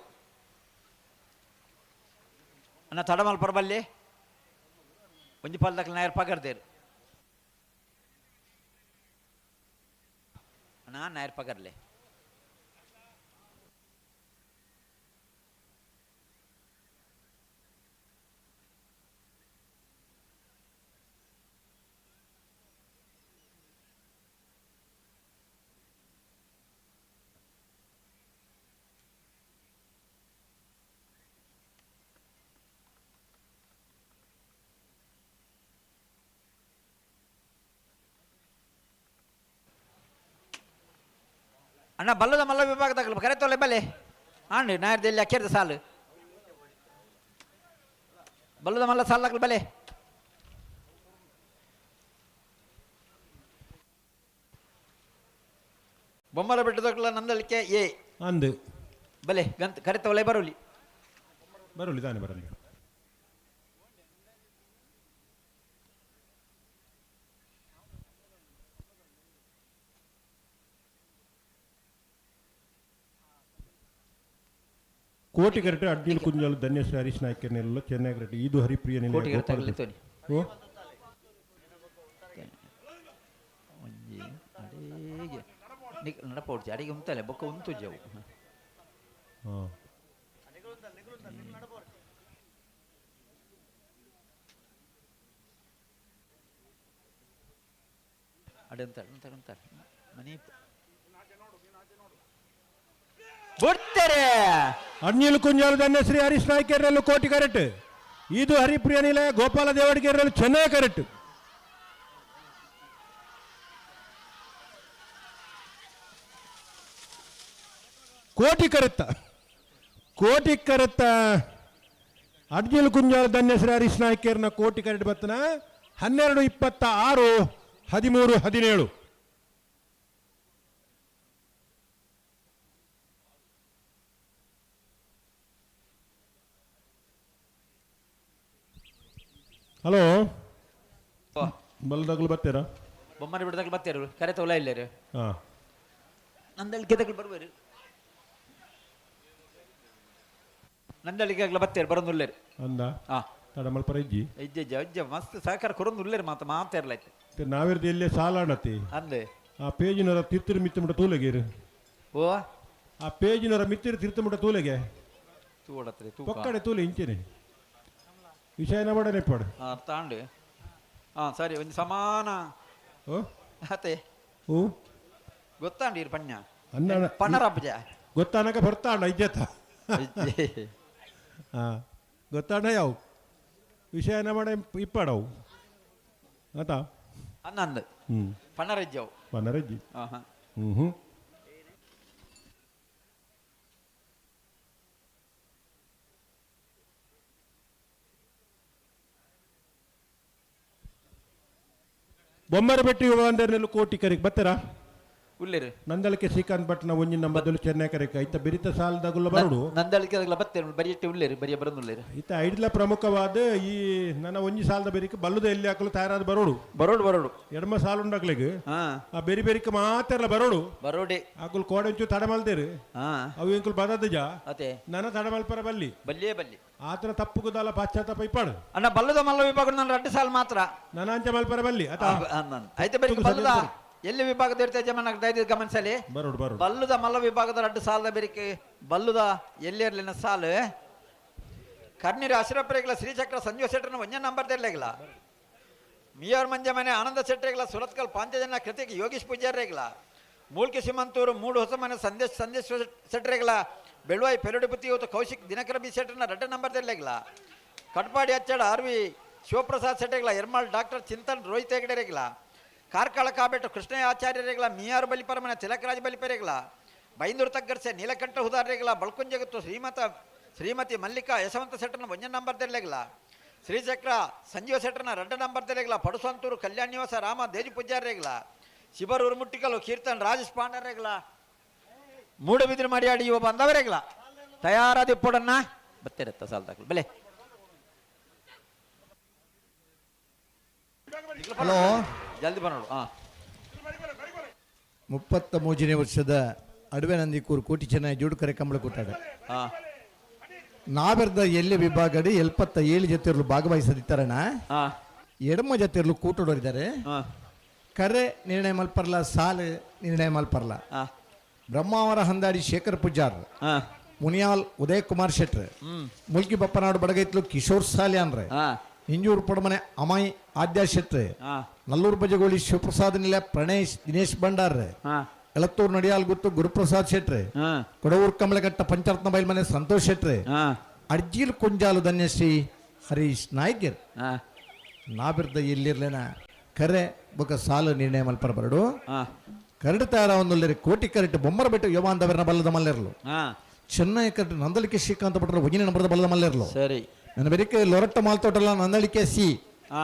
ಅಣ್ಣ ತಡಮಲ್ ಪರಬಲ್ಲಿ ಒಂಜಿ ಪಾಲದಕ್ಕೆ ನಾಯರ್ ಪಗರ್ದೇರು ಅಣ್ಣ ನಾಯರ್ ಪಗರ್ಲೆ ಅಣ್ಣ ಬಲ್ಲದ ಮಲ್ಲ ವಿಭಾಗದಾಗ ಕರೆತೊಲೆ ಬಲೆ ಆಂಡಿ ನಾಯರ್ದಲ್ಲಿ ಅಕ್ಕೇರ್ದ ಸಾಲು ಬಲ್ಲದ ಮಲ್ಲ ಸಾಲಾಗ್ಲ ಬಲೆ ಬೊಮ್ಮರ ಬೆಟ್ಟದಕ್ಲ ನಂದಲಿಕೆ ಎ ಅಂದು ಬಲೆ ಗಂತ ಕರೆತೊಲೆ ಬರೋಲಿ ಬರೋಲಿ ತಾನೆ ಬರಲಿ ಕೋಟಿ ಕರೆಕ್ಟ್ ಅಡ್ಡಿಲ್ ಕುಂಜಲು ಧನ್ಯಶ್ರೀ ಹರೀಶ್ ನಾಯ್ಕ ನೆಲ್ಲ ಚೆನ್ನೈ ಕರೆಕ್ಟ್ ಇದು ಹರಿಪ್ರಿಯ ನಿಲಯ ಕೋಟಿ ಗೋಪಾಲ ಕರೆಕ್ಟ್ ತೋನಿ ಓ ಒಂಜಿ ಅಡಿಗೆ ನಡಪೋಡ್ಚಿ ಅಡಿಗೆ ಉಂತಲೆ ಬೊಕ್ಕ ಉಂತು ಜವು ಹಾಂ ಅಡಂತಾರೆ ಮನಿ ಬಿಡ್ತಾರೆ ಅಡ್ನಿಲ್ ಕುಂಜಲು ಧನ್ಯಶ್ರೀ ಹರೀಶ್ ನಾಯ್ಕ ನೆಲ್ಲ ಕೋಟಿ ಕರೆಕ್ಟ್ ಇದು ಹರಿಪ್ರಿಯ ನಿಲಯ ಗೋಪಾಲ ದೇವಾಡಿಗೆ ಚೆನ್ನೈ ಕರೆಕ್ಟ್ ಕೋಟಿ ಕರೆತ್ತ ಅಡ್ಜಿಲ್ ಕುಂಜಾಲ ಧನ್ಯಶ್ರೀ ಹರೀಶ್ ನಾಯ್ಕರ್ನ ಕೋಟಿ ಕರೆಕ್ಟ್ ಬತ್ತನ 12-26 13-17 ಹಲೋ ಬಲ್ದಾಗ್ಲು ಬರ್ತೀರಾ ಬೊಮ್ಮನ ಬಿಡದಾಗ ಬತ್ತೇರು ಕರೆ ತೋಲ ಇಲ್ಲೇರು ಹಾಂ ನಂದಳಿಕೆ ಬರ್ಬೇರು ನಂದಳಿಕೆ ಬತ್ತೇರು ಬರೋದುಲ್ಲೇರು ಅಂದ ಹಾ ತಡಮಲ್ಪರ ಇಜ್ಜಿ ಇಜ್ಜ ಅಜ್ಜ ಮಸ್ತ್ ಸಹಕಾರ ಕೊರೊಂದುಲ್ಲೇರು ಮಾತಾಡ್ಲೈತೆ ನಾವಿರ್ದು ಎಲ್ಲೇ ಸಾಲ ಅಣ್ಣತಿ ಅಂದೆ ಆ ಪೇಜಿನವರ ತಿರ್ತಿರು ಮಿತ್ತುಮುಟ ತೂಲೆಗೇರು ಓ ಆ ಪೇಜಿನವರ ಮಿತ್ತಿರು ತಿರ್ತುಮುಟ ತೂಲೆಗೆ ತೂಡತ್ರಿ ತೂ ಪಕ್ಕಡೆ ತೂಲೆ ಇಂಚೆನೆ ವಿಷಯನ ಮಾಡನೆ ಪಡು ತಾಂಡು ಹಾ ಸರಿ ಒಂದು ಸಮಾನ ಓ ಅತ್ತೆ ಹೂ ಗೊತ್ತಾಂಡಿ ಪಣ್ಣ ಅನ್ನ ಪಣ್ಣರಬ್ಬಜ ಗೊತ್ತಾನಕ ಬರ್ತಾಣ ಇಜ್ಜತ ಹಾಂ ಗೊತ್ತಾಣ ಯಾವು ವಿಷಯನ ಮಾಡ ಇಪ್ಪಡವು ಆತಾ ಅನ್ನಂದು ಹ್ಞೂ ಪಣ್ಣರಜ್ಜವು ಪನ್ನರಜ್ಜಿ ಹಾಂ ಹಾಂ ಹ್ಞೂ ಬೊಮ್ಮರಬೆಟ್ಟಿ ಯುಗಾಂಧರ್ನೆಲ್ಲ ಕೋಟಿ ಕರೆಗೆ ಬರ್ತಾರಾ ಉಳ್ಳೇರು ನಂದಲಕ್ಕೆ ಶ್ರೀಕಾಂತ್ ಭಟ್ನ ಒಂಜಿ ನಂಬರ್ದಲ್ಲಿ ಚೆನ್ನೈ ಕರೆಗೆ ಐತ ಬೆರಿತ ಸಾಲದಾಗುಲ್ಲ ಬರೋಡು ನಂದಳಿಕೆ ಬತ್ತೇರು ಬರಿಯಟ್ಟೆ ಉಳ್ಳೇರು ಬರಿಯ ಬರೋದುಳ್ಳೇರು ಈತ ಐಡ್ಲ ಪ್ರಮುಖವಾದ ಈ ನನ್ನ ಒಂಜಿ ಸಾಲದ ಬೆರಿಕೆ ಬಲ್ಲುದ ಎಲ್ಲಿ ಹಾಕಲು ತಯಾರಾದ ಬರೋಡು ಬರೋಡು ಎಡಮ ಸಾಲು ಉಂಡಾಗ್ಲಿಗೆ ಹಾ ಆ ಬೆರಿ ಬೆರಿಕೆ ಮಾತ್ರ ಬರೋಡು ಬರೋಡೆ ಆಕುಲ್ ಕೋಡೆಂಚು ತಡಮಲ್ದೇರು ಹಾ ಅವು ಎಂಕುಲ್ ಬದದ ಅತೆ ನನ್ನ ತಡಮಲ್ಪರ ಬಲ್ಲಿ ಬಲ್ಲಿಯೇ ಬಲ್ಲಿ ಆತನ ತಪ್ಪುಗುದಲ್ಲ ಪಾಶ್ಚಾತ್ತಾಪ ಇಪ್ಪಾಡು ಅಣ್ಣ ಬಲ್ಲದ ಮಲ್ಲ ವಿಭಾಗ ನಾನು 2 ಸಾಲ ಮಾತ್ರ ನನ್ನ ಅಂಚ ಮಲ್ಪರ ಬಲ್ಲಿ ಆತ ಐತೆ ಬರೀ ಬಲ್ಲದ ಎಲ್ಲಿ ವಿಭಾಗದ ಇರ್ತೇವೆ ಜಮನ ದಯವಿಟ್ಟು ಗಮನಿಸಲಿ ಬರೋಡು ಬರೋಡು ಬಲ್ಲುದ ಮಲ್ಲ ವಿಭಾಗದ 2 ಸಾಲದ ಬೆರಿಕೆ ಬಲ್ಲುದ ಎಲ್ಲಿ ಇರಲಿನ ಸಾಲು ಕರ್ನೀರ ಅಶ್ರಪರೇಗಲ ಶ್ರೀಚಕ್ರ ಸಂಜೀವ ಶೆಟ್ಟರ್ನ ಒಂಜ ನಂಬರ್ ತೆರಲೇಗಲ ಮಿಯರ್ ಮಂಜಮನೆ ಆನಂದ ಶೆಟ್ಟರೇಗಲ ಸುರತ್ಕಲ್ ಪಾಂಚಜನ ಕೃತಿಗೆ ಯೋಗೀಶ್ ಪೂಜಾರೇಗಲ ಮೂಲ್ಕಿ ಸಿಮಂತೂರು ಮೂಡು ಹೊಸ ಮನೆ ಸಂದೇಶ್ ಶೆಟ್ಟರೇಗಲ ಬೆಳುವಾಯಿ ಪೆರಡಿಪತಿ ಇವತ್ತು ಕೌಶಿಕ್ ದಿನಕರ ಬಿ ಶೆಟ್ಟರ್ನ 2 ನಂಬರ್ ತೆರಲೇಗಲ ಕಟ್ಪಾಡಿ ಹಚ್ಚಡ ಆರ್ವಿ ಶಿವಪ್ರಸಾದ್ ಶೆಟ್ಟರೇಗಲ ಎರ್ಮಾಳ್ ಡಾಕ್ಟರ್ ಚಿಂತನ್ ರೋಹಿತ್ ಹೆಗಡೆರೇಗಲ ಕಾರ್ಕಳ ಕಾಬೆಟ್ಟು ಕೃಷ್ಣಯ್ಯ ಆಚಾರ್ಯರೇಗಲ ಮಿಯಾರ್ ಬಲಿಪರಮನ ತಿಲಕರಾಜ ಬಲಿಪರೇಗಲ ಬೈಂದೂರು ತಗ್ಗರ್ಸೆ ನೀಲಕಂಠ ಹುದಾರೇಗಲ ಬಳ್ಕುಂಜಗತ್ತು ಶ್ರೀಮತಿ ಮಲ್ಲಿಕಾ ಯಶವಂತ ಶೆಟ್ಟರ್ನ 1 ನಂಬರ್ ತೆರಲೇಗಲ ಶ್ರೀಚಕ್ರ ಸಂಜೀವ ಶೆಟ್ಟರ್ನ 2 ನಂಬರ್ ತೆರಲೇಗಲ ಪಡುಸಂತೂರು ಕಲ್ಯಾಣ ನಿವಾಸ ರಾಮ ದೇಜಿ ಪೂಜಾರೇಗಲ ಶಿಬರೂರು ಮುಟ್ಟಿಕಲು ಕೀರ್ತನ್ ರಾಜೇಶ್ ಪಾಂಡರೇಗಲ ಮೂಡಬಿದಿರು ಮಾಡಿಯಾಡಿ ಇವ ಬಂದವರೇಗಲ ತಯಾರಾದ ಇಪ್ಪಡನ್ನ ಬತ್ತಿರತ್ತ ಸಾಲ್ದಾಗಲು ಬೆಲೆ ಹಲೋ ಜಲ್ದಿ ಬರೋಣ. 33ನೇ ವರ್ಷದ ಅಡವೆ ನಂದಿಕೂರು ಕೋಟಿ ಚೆನ್ನೈ ಜೋಡುಕರೆ ಕಂಬಳ ಕೂಟಾಡ ಹಾ ನಾವೆರ್ದ ಎಲ್ಲಿ ವಿಭಾಗಡಿ 77 ಜೊತೆಯರು ಭಾಗವಹಿಸದಿದ್ದಾರಣ ಹಾ ಎಡಮ ಜೊತೆಯರು ಕೂಟೋಡಿದ್ದಾರೆ ಹಾ ಕರೆ ನಿರ್ಣಯ ಮಲ್ಪರ್ಲ ಸಾಲು ನಿರ್ಣಯ ಮಲ್ಪರ್ಲ ಹಾ ಬ್ರಹ್ಮಾವರ ಹಂದಾಡಿ ಶೇಖರ್ ಪೂಜಾರ್ ಹಾ ಮುನಿಯಾಲ್ ಉದಯ್ ಕುಮಾರ್ ಶೆಟ್ರ್ ಮುಲ್ಕಿ ಬಪ್ಪನಾಡು ಬಡಗೈತ್ಲು ಕಿಶೋರ್ ಸಾಲ್ಯಾನ್ರೆ ಹಾ ಇಂಜೂರು ಪಡಮನೆ ಅಮಾಯ್ ಆದ್ಯ ಶೆಟ್ರೆ ಹಾ ನಲ್ಲೂರು ಬಜಗೋಳಿ ಶಿವಪ್ರಸಾದ್ ನಿಲ ಪ್ರಣೇಶ್ ದಿನೇಶ್ ಭಂಡಾರ್ರೆ ಹಾ ಎಳತ್ತೂರು ನಡಿಯಾಲ್ ಗುತ್ತು ಗುರುಪ್ರಸಾದ್ ಶೆಟ್ರೆ ಹಾ ಕೊಡವೂರು ಕಮಲಘಟ್ಟ ಪಂಚರತ್ನ ಬೈಲ್ಮನೆ ಸಂತೋಷ್ ಶೆಟ್ರೆ ಹಾ ಅಡ್ಜೀಲ್ ಕುಂಜಾಲು ಧನ್ಯಶ್ರೀ ಹರೀಶ್ ನಾಯ್ಕರ್ ಹಾ ನಾಬಿರ್ದ ಎಲ್ಲಿರ್ಲೇನ ಕರೆ ಬೊಕ ಸಾಲು ನಿರ್ಣಯ ಮಲ್ಪರ ಬರಡು ಹಾ ಕರಡು ತಯಾರ ಒಂದೊಳ್ಳೆ ಕೋಟಿ ಕರೆಕ್ಟ್ ಬೊಮ್ಮರ ಬಿಟ್ಟು ಯೋವಾಂದವರನ ಬಲ್ಲದ ಮಲ್ಲೆರ್ಲು ಹಾ ಚೆನ್ನೈ ಕರೆಕ್ಟ್ ನಂದಳಿಕೆ ಶ್ರೀಕಾಂತ ಭಟ್ರ ಒಜಿನ ನಂಬರದ ಬಲ್ಲದ ಮಲ್ಲೆರ್ಲು ಸರಿ ನನ್ನ ಬೆರಿಕೆ ಲೊರಟ್ಟ ಮಾಲ್ತೋಟಲ್ಲ ನಂದಳಿಕೆ ಸಿ ಹಾ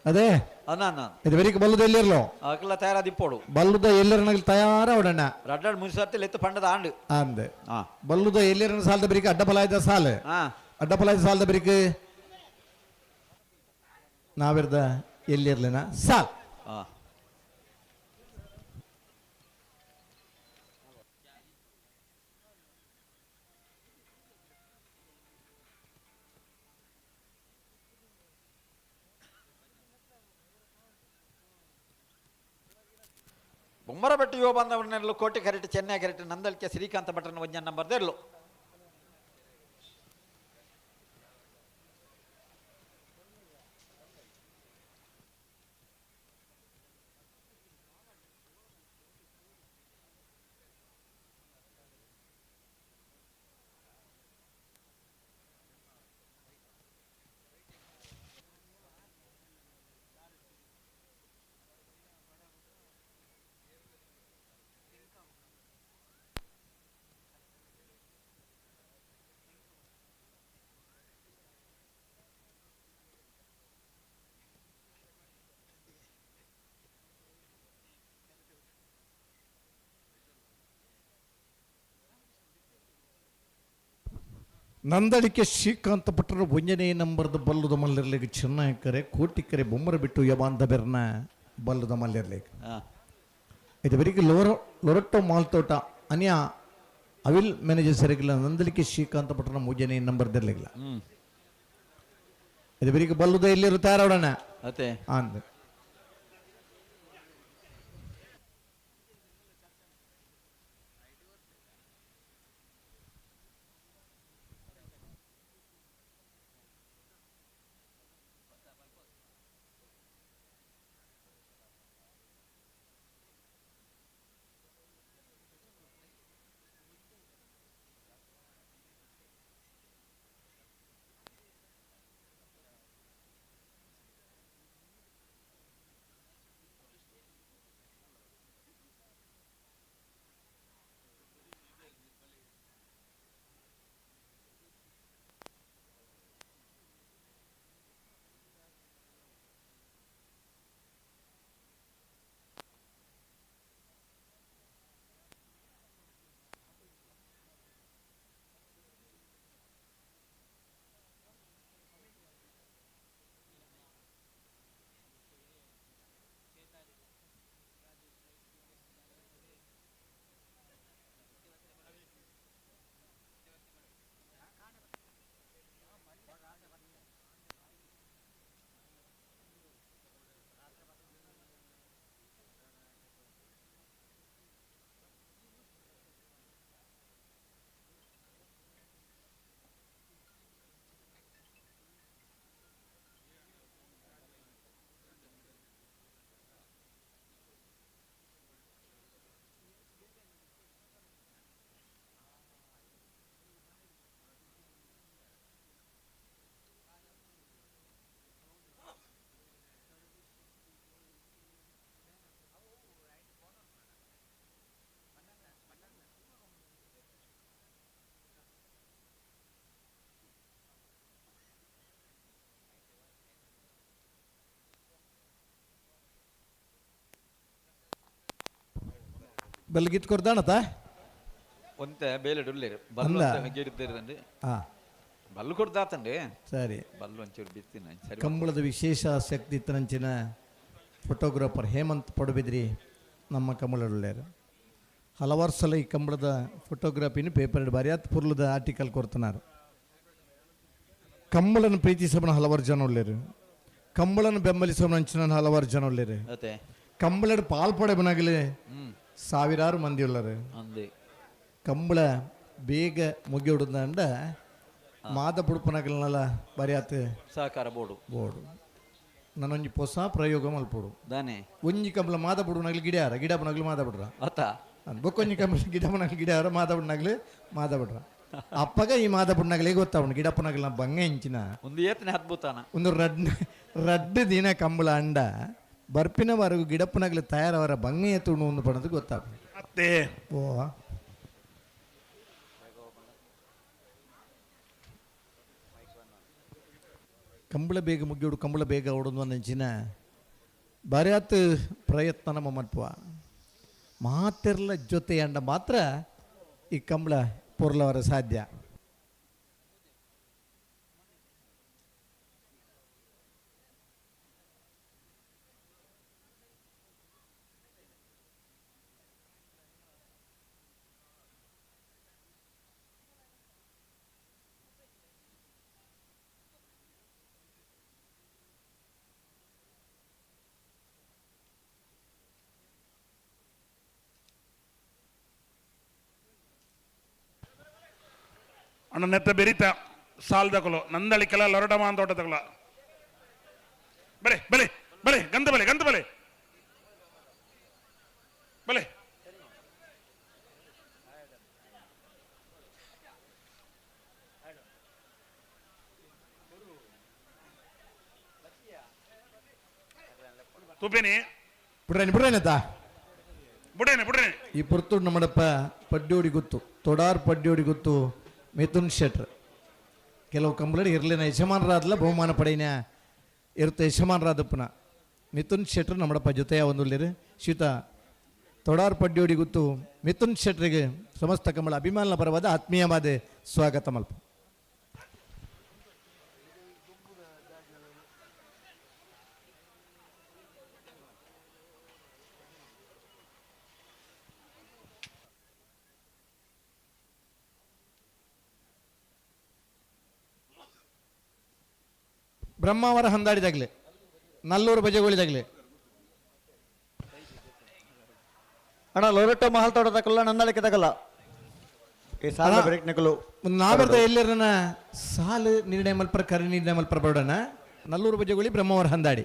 ಅದೇ ಅನ್ನ ಇದು ಬೆರಿಕೆ ಬಲ್ಲದ ಎಲ್ಲಿರ್ಲು ಅಕ್ಲ ತಯಾರಾದಿಪ್ಪೋಡು ಬಲ್ಲುದ ಎಲ್ಲರನಲ್ಲಿ ತಯಾರ ಅವಡಣ್ಣ ರಡ್ಡಾಡ್ ಮುನ್ಸರ್ತಿ ಲೆತ್ತು ಪಂಡದ ಆಂಡು ಅಂದೆ ಹಾ ಬಲ್ಲುದ ಎಲ್ಲರನ್ನ ಸಾಲದ ಬೆರಿಕೆ ಅಡ್ಡಪಲಾಯದ ಸಾಲು ಹಾ ಅಡ್ಡಪಲಾಯದ ಸಾಲದ ಬೆರಿಕೆ ನಾವಿರ್ದ ಎಲ್ಲಿರ್ಲೇನ ಸಾಲ್ ಹಾ ಬೊಮ್ಮರಬೆಟ್ಟು ಯುವ ಬಂದವನ್ನೆಲ್ಲ ಕೋಟೆ ಕರೆಕ್ಟ್ ಚೆನ್ನೈ ಕರೆಕ್ಟ್ ನಂದಳಿಕೆ ಶ್ರೀಕಾಂತ ಭಟ್ರನ ಒಂಜ ನಂಬರ್ ದೇರ್ಲು ನಂದಳಿಕೆ ಶ್ರೀಕಾಂತ ಭಟ್ರ ಒಂಜನೇ ನಂಬರ್ದ ಬಲ್ಲುದ ಮಲ್ಲಿರ್ಲಿಕ್ಕೆ ಚೆನ್ನೈ ಕರೆ ಕೋಟಿ ಕರೆ ಬೊಮ್ಮರ ಬಿಟ್ಟು ಯವಾಂದ ಬೆರ್ನ ಬಲ್ಲುದ ಮಲ್ಲಿರ್ಲಿಕ್ಕೆ ಹಾ ಇದು ಬರೀಗೆ ಲೊರಟ್ಟೋ ಮಾಲ್ತೋಟ ಅನ್ಯ ಅವಿಲ್ ಮ್ಯಾನೇಜರ್ ಸರಿಗಿಲ್ಲ ನಂದಳಿಕೆ ಶ್ರೀಕಾಂತ ಭಟ್ರನ ಮೂಜನೇ ನಂಬರ್ ದಿರ್ಲಿಲ್ಲ ಇದು ಬರೀಗೆ ಬಲ್ಲುದ ಎಲ್ಲಿರುತ್ತಾರ ಅವಡಣ್ಣ ಮತ್ತೆ ಅಂದ ಬೆಲ್ಗಿತ್ ಕೊಡ್ದಾಣತ ಒಂತೆ ಬೇಲೆಡುಲ್ಲೇರು ಅಂದ? ಬಲ್ಲು ಗೆಡ್ದಿರಂడి ಹಾ ಬಲ್ಲು ಕೊಡ್ದಾತಂడి ಸರಿ ಬಲ್ಲು ಒಂಚೂರು ಬಿತ್ತಿನ ಸರಿ ಕಂಬಳದ ವಿಶೇಷ ಶಕ್ತಿ ಇತ್ತನಂಚಿನ ಫೋಟೋಗ್ರಾಫರ್ ಹೇಮಂತ್ ಪಡುಬಿದ್ರಿ ನಮ್ಮ ಕಮಲಡುಳ್ಳೇರು ಹಲವಾರು ಸಲ ಈ ಕಂಬಳದ ಫೋಟೋಗ್ರಫಿని ಪೇಪರ್ ಬಾರಿ ಅದು ಪುರ್ಲದ ಆರ್ಟಿಕಲ್ ಕೊಡ್తున్నారు. ಕಂಬಳನ್ನು ಪ್ರೀತಿಸೋಣ ಹಲವಾರು ಜನ ಉಳ್ಳೇರು, ಕಂಬಳನ್ನು ಬೆಂಬಲಿಸೋಣ ಅಂಚಿನ ಹಲವಾರು ಜನ ಉಳ್ಳೇರು, ಕಂಬಳದ ಪಾಲ್ಪಡೆಬನಾಗಲಿ ಸಾವಿರಾರು ಮಂದಿ ಉಳ್ಳರು. ಕಂಬಳ ಬೇಗ ಮುಗಿ ಹೊಡೆದಂಡ ಮಾದ ಪುಡುಪನಗಲನೆಲ್ಲ ಬರೆಯಾತ ಸಹಕಾರ ಬೋರ್ಡು ನಾನೊಂಜಿ ಹೊಸ ಪ್ರಯೋಗ ಮಲ್ಪೋಡು ದಾನೆ ಒಂಜಿ ಕಂಬಳ ಮಾದ ಪುಡುನಗಲಿ ಗಿಡ ಬನಗಲು ಮಾದ ಬಿಡ್ರ ಅತ್ತ ಬೊಕ್ಕೊಂಜಿ ಕಂಬಳ ಗಿಡ ಬನಗಲಿ ಗಿಡ ಮಾದ ಬಿಡ್ನಗಲಿ ಮಾದ ಬಿಡ್ರ ಅಪ್ಪಗ ಈ ಮಾದ ಪುಡ್ನಗಲಿಗೆ ಗೊತ್ತಾವಣ ಗಿಡ ಪುನಗಲ ಬಂಗೆ ಇಂಚಿನ ಒಂದು ಏತನೆ ಅದ್ಭುತನ ಒಂದು ರಡ್ಡು ದಿನ ಕಂಬಳ ಅಂಡ ಬರ್ಪಿನವರೆಗೂ ಗಿಡಪ್ಪನಗಲಿ ತಯಾರವರ ಬಂಗೆ ಎತ್ತುಣು ಒಂದು ಪಡೋದು ಗೊತ್ತಾಗ ಅತ್ತೆ ಓ ಕಂಬಳ ಬೇಗ ಮುಗಿಯೋಡು ಕಂಬಳ ಬೇಗ ಓಡೋದು ಅಂಚಿನ ಬರೆಯತ್ ಪ್ರಯತ್ನ ನಮ್ಮ ಮನ್ಪುವ ಮಾತೆರ್ಲ ಜೊತೆ ಅಂಡ ಮಾತ್ರ ಈ ಕಂಬಳ ಪೊರ್ಲವರ ಸಾಧ್ಯ. ಅಣ್ಣ ನೆತ್ತ ಬೆರಿತ ಸಾಲ್ದಕಲು ನಂದಳಿಕೆಲ್ಲ ಲೊರಡಮ ಅಂತ ತಗೊಳ ಬಲೆ ಬಲೆ ಬಲೆ ಗಂಧ ಬಲೆ ಗಂಧ ಬಲೆ ಬಲೆ ತುಪೇನಿ ಬಿಡ್ರೇನತ್ತ ಬುಡೇನೆ ಬುಡೇನೆ ಈ ಪುರ್ತು ನಮ್ಮಡಪ್ಪ ಪಡ್ಯೋಡಿ ಗೊತ್ತು ತೊಡಾರ್ ಪಡ್ಯೋಡಿ ಗೊತ್ತು ಮಿಥುನ್ ಶೆಟ್ರ್ ಕೆಲವು ಕಂಬಳಡಿ ಇರಲಿನ ಯಜಮಾನರಾದ್ಲ ಬಹುಮಾನ ಪಡೆಯನ ಇರುತ್ತೆ ಯಜಮಾನರಾದಪ್ಪನ ಮಿಥುನ್ ಶೆಟ್ರ್ ನಮ್ಮಡಪ್ಪ ಜೊತೆಯ ಒಂದುಳ್ಳಿರು ಶೀತ ತೊಡಾರ್ ಪಡ್ಯೋಡಿ ಗೊತ್ತು ಮಿಥುನ್ ಶೆಟ್ರಿಗೆ ಸಮಸ್ತ ಕಂಬಳ ಅಭಿಮಾನ ಪರವಾದ ಆತ್ಮೀಯವಾದ ಸ್ವಾಗತ ಮಲ್ಪ. ಬ್ರಹ್ಮಾವರ ಹಂದಾಡಿದಾಗಲೇ ನಲ್ಲೂರು ಬಜೆಗಳಿದಾಗಲೇ ಅಣ್ಣ ಲೊರಟೋ ಮಹಲ್ ತೋಟದಕ್ಕಲ್ಲ ನಂದಳಿಕೆ ತಗಲ್ಲ ಈ ಸಾಲ ಬ್ರೇಕ್ ನಕಲು ನಾವರ್ದ ಎಲ್ಲರನ್ನ ಸಾಲು ನಿರ್ಣಯ ಮಲ್ಪರ ಕರೆ ನಿರ್ಣಯ ಮಲ್ಪರ ಬರೋಣ ನಲ್ಲೂರು ಬಜೆಗೊಳಿ ಬ್ರಹ್ಮಾವರ ಹಂದಾಡಿ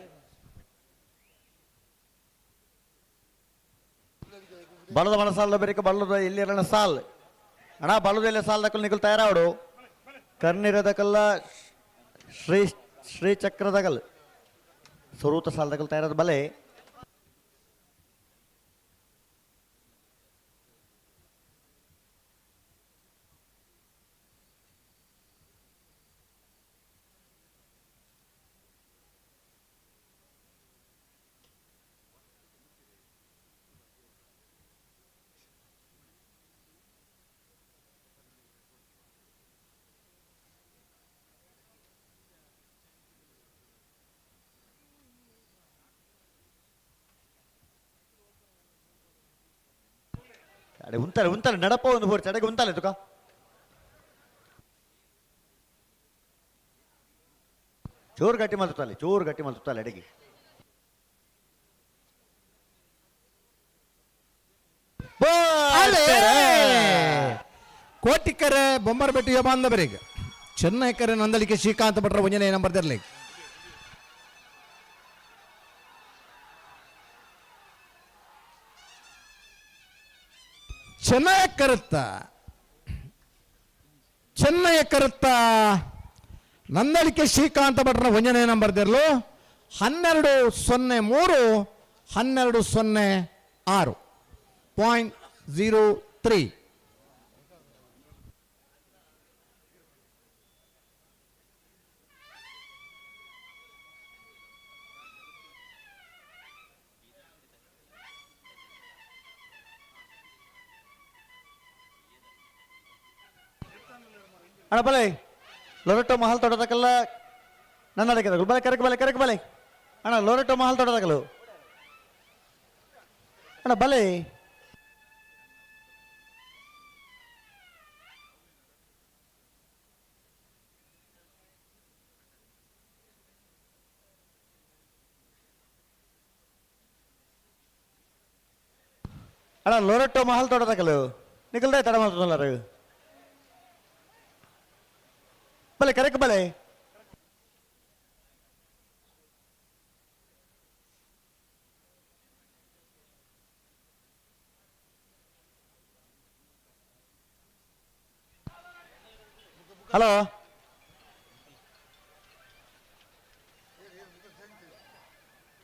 ಬಲದ ಮನ ಸಾಲ ಬೇರೆ ಬಲ್ಲದ ಎಲ್ಲಿರಣ ಸಾಲ್ ಅಣ್ಣ ಬಲದ ಎಲ್ಲ ಸಾಲ ದಕ್ಕಲು ನಿಕಲ್ ತಯಾರಾವಡು ಕರ್ನಿರದಕ್ಕಲ್ಲ ಶ್ರೀ ಚಕ್ರದಗಲ್ ಸ್ವರೂತ ಸಾಲದಗಲ್ ತಯಾರಾದ ಬಲೆ ಅಡೆ ಉಂತಲೆ ನಡಪ ಒಂದು ಬೋರ್ಚ್ ಅಡೆಗೆ ಉಂತಲೆ ತುಕ ಚೋರು ಗಟ್ಟಿ ಮಲ್ತುತ್ತಾಲೆ ಅಡೆಗೆ ಕೋಟಿಕರೆ ಬೊಮ್ಮರಬೆಟ್ಟು ಯಮಾಂದವರೆಗೆ ಚೆನ್ನೈಕರೆ ನಂದಳಿಕೆ ಶ್ರೀಕಾಂತ ಭಟ್ರ ಒಂಜನೇ ನಂಬರ್ ದರ್ಲಿ ಚೆನ್ನಯ ಕರುತ್ತ ನಂದಳಿಕೆ ಶ್ರೀಕಾಂತ ಭಟ್ರ ಒಂಜನೇ ನಂಬರ್ ದರ್ಲು 1203 ಅಣ್ಣ ಬಲೆ ಲೊರಟೋ ಮಹಲ್ ತೋಟದಕ್ಕಲ್ಲ ನನ್ನದಕ್ಕೆ ತಗಲು ಬಲೆ ಕರೆಕ್ ಬಲೆ ಅಣ್ಣ ಲೊರಟೋ ಮಹಲ್ ತೋಟದಕ್ಕಲು ಅಣ್ಣ ಬಲೆ ಅಣ್ಣ ಲೋರಟ್ಟೋ ಮಹಲ್ ತೋಟದಕಲು ನಿಖಲ್ದಾಯ್ ತಡ ಮಾಡ್ತಾರ ಬಲೆ ಕರೆಕ್ಟ್ ಬಲೆ ಹಲೋ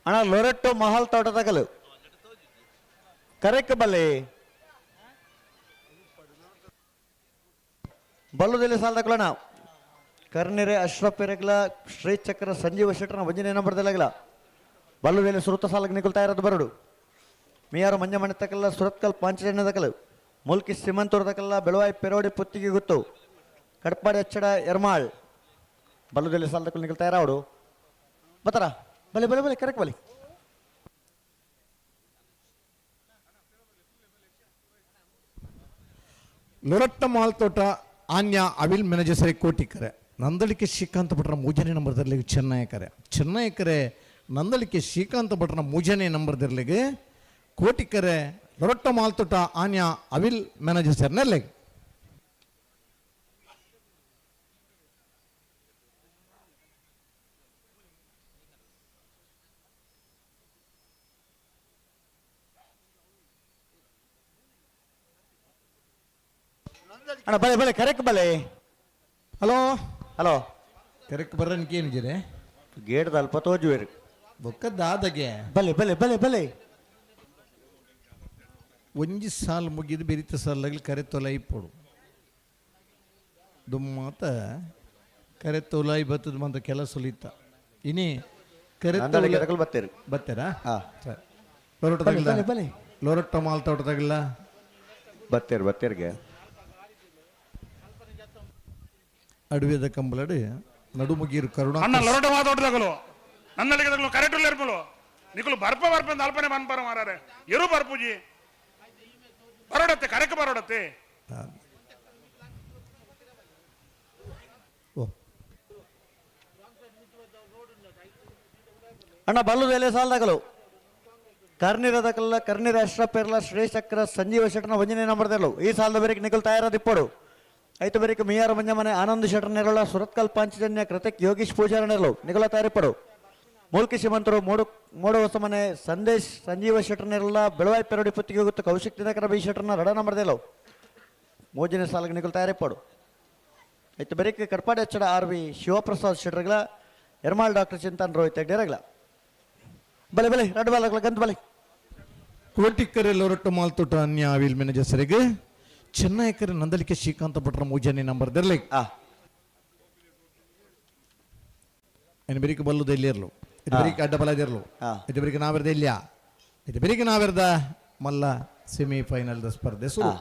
ಅಣ್ಣ ಲೊರೆಟ್ಟೋ ಮಹಲ್ ತೋಟದಕಲು ಕರೆಕ್ಟ್ ಬಲೆ ಬಲ್ಲುದಲ್ಲಿ ಸಾಲದಕ್ಕಲಣ ಕರ್ನಿರೆ ಅಶ್ರಫ್ ಎರಗಲ ಶ್ರೀ ಚಕ್ರ ಸಂಜೀವ ಶೆಟ್ಟರ್ನ ವಂಜನೆ ನಂಬರ್ದಲ್ಲಾಗಲ ಬಲ್ಲುದಲ್ಲಿ ಸುರತ ಸಾಲಕ್ಕೆ ನಿಗುಲ್ತಾ ಇರೋದು ಬರಡು ಮಿಯಾರು ಮಂಜ ಮಣಿತಕ್ಕಲ್ಲ ಸುರತ್ಕಲ್ ಪಾಂಚಜನ್ಯದಕಲು ಮುಲ್ಕಿ ಸಿಮಂತೂರ್ದಕಲ್ಲ ಬೆಳವಾಯಿ ಪೆರೋಡಿ ಪುತ್ತಿಗೆ ಗೊತ್ತು ಕಡಪಾಡಿ ಅಚ್ಚಡ ಎರ್ಮಾಳ್ ಬಲ್ಲುದಲ್ಲಿ ಸಾಲದಕ್ಕಲು ನಿಗುಲ್ತಾ ಇರೋಡು ಬತ್ತಾರ ಬಲೆ ಬಲೆ ಬಲೆ ಕರೆಕ್ಟ್ ಬಲೆ ಲೊರಟ್ಟ ಮಾಲ್ತೋಟ ಆನ್ಯ ಅವಿಲ್ ಮೆನಜಸರಿ ಕೋಟಿಕರೆ ನಂದಳಿಕೆ ಶ್ರೀಕಾಂತ ಭಟ್ರ ಮೂಜನೆ ನಂಬರ್ದರ್ಲಿಗೆ ಚೆನ್ನೈಕರೆ ನಂದಳಿಕೆ ಶ್ರೀಕಾಂತ ಭಟ್ರ ಮೂಜನೆ ನಂಬರ್ದರ್ಲಿಗೆ ಕೋಟಿಕರೆ ಲೊರಟ್ಟ ಮಾಲ್ತೋಟ ಆನ್ಯ ಅವಿಲ್ ಮೆನಜಸರ್ನಲ್ಲಿಗೆ ಅಣ್ಣ ಬಲೆ ಬಲೆ ಕರೆಕ್ಟ್ ಬಲೆ ಹಲೋ ಹಲೋ ಕರೆಕ್ಟ್ ಬರ್ರನ್ಕೆ ಏನಿದೆ ಗೇಟ್ದ ಅಲ್ಪ ತೋಜುವೇರು ಬೊಕ್ಕದ್ದಾದಗೆ ಬಲೆ ಬಲೆ ಬಲೆ ಬಲೆ ಒಂಜಿ ಸಾಲ್ ಮುಗಿದು ಬೆರಿತ ಸಾಲಾಗಲಿ ಕರೆ ತೊಲೈ ಪೋಡು ದುಮ್ಮಾತ ಕರೆ ತೊಲೈ ಬತ್ತದ ಮಂತ ಕೆಲಸ ಸುಲಿತ ಇನಿ ಕರೆ ಬತ್ತೇರು ಬತ್ತೇರಾ ಹಾ ಸರಿ ಲೊರಟ ಬಲೆ ತಗಲ ಬಲೆ ಲೊರಟ್ಟ ಮಾಲ್ ತೋಟ ತಗಲ ಬತ್ತೇರು ಬತ್ತೇರ್ಗೆ ಅಡವಿದ ಕಂಬಲಡು ನಡುಮುಗಿರು ಕರುಣಾ ಅಣ್ಣ ಲೊರಟ ಮಾತಾಡ್ದಾಗಲು ನನ್ನಲ್ಲಿಗೆ ಕರೆಕ್ಟ್ ಇರ್ಬಲು ನಿಕಲು ಬರ್ಪ ಅಂತ ಅಲ್ಪನೆ ಮನ್ಪರ ಮಾರಾರೆ ಎರು ಬರ್ಪುಜಿ ಬರೋಡತ್ತೆ ಕರೆಕ್ಟ್ ಬರೋಡತ್ತೆ ಓ ಅಣ್ಣ ಬಲ್ಲುದೆಲೆ ಸಾಲದಾಗಲು ಕರ್ನಿರದಕಲ್ಲ ಕರ್ನಿರ ಅಶ್ರಫ್ ಎರ್ಲ ಶ್ರೀ ಚಕ್ರ ಸಂಜೀವ ಶೆಟ್ಟರ್ನ ವಂಜನೆ ನಂಬರ್ದಲ್ಲವು ಈ ಸಾಲದ ಬೇರೆಗೆ ನಿಖಲ್ ತಯಾರಾದಿಪ್ಪಡು ಐತು ಬೇರೆಗೆ ಮಿಯಾರ ಮಂಜಮನೆ ಆನಂದ್ ಶೆಟ್ಟರ್ ನೆರಳ ಸುರತ್ಕಲ್ ಪಾಂಚಜನ್ಯ ಕೃತಕ್ ಯೋಗೀಶ್ ಪೂಜಾರ ನೆರಳು ನಿಖಲ ತಯಾರಿಪ್ಪಡು ಮೂಲ್ಕಿ ಶ್ರೀಮಂತರು ಮೋಡು ಹೊಸಮನೆ ಸಂದೇಶ್ ಸಂಜೀವ ಶೆಟ್ಟರ್ ನೆರಳ ಬೆಳವಾಯಿ ಪೆರೋಡಿ ಪುತ್ತಿಗೆ ಹೋಗುತ್ತೆ ಕೌಶಿಕ್ ದಿನಕರ ಬಿ ಶೆಟ್ಟರ್ನ ರಡ ನಂಬರ್ದಲ್ಲವು ಮೂಜನೆ ಸಾಲಿಗೆ ನಿಖಲ್ ತಯಾರಿಪ್ಪಡು ಐತು ಬೇರೆಗೆ ಕಡ್ಪಾಡಿ ಹಚ್ಚಡ ಆರ್ ವಿ ಶಿವಪ್ರಸಾದ್ ಶೆಟ್ಟರ್ಗಳ ಎರ್ಮಾಳ್ ಡಾಕ್ಟರ್ ಚಿಂತನ್ ರೋಹಿತ್ ಹೆಗ್ಡೆರಗಳ ಬಲೆ ಬಲೆ ರಡ್ ಬಾಲಗಳ ಗಂತ ಬಲೆ ಕೋಟಿಕರೆ ಲೊರಟ್ಟ ಮಾಲ್ ತೋಟ ಅನ್ಯ ಅವಿಲ್ ಮೆನಜಸರಿಗೆ ಚೆನ್ನೈಕರೆ ನಂದಲಿಕೆ ಶ್ರೀಕಾಂತ ಭಟ್ರ ಮೂಜನೆ ನಂಬರ್ದರ್ಲಿ ಏನು ಬೆರಿಕೆ ಬಲ್ಲುದ ಇಲ್ಲಿ ಇರಲು ಇದು ಬೆರಿಕೆ ಅಡ್ಡ ಬಲದಿರಲು ಇದು ಬೆರಿಕೆ ನಾವಿರ್ದ ಇಲ್ಲ ಇದು ಬೆರಿಕೆ ನಾವಿರ್ದ ಮಲ್ಲ ಸೆಮಿಫೈನಲ್ ಸ್ಪರ್ಧೆ ಶುರು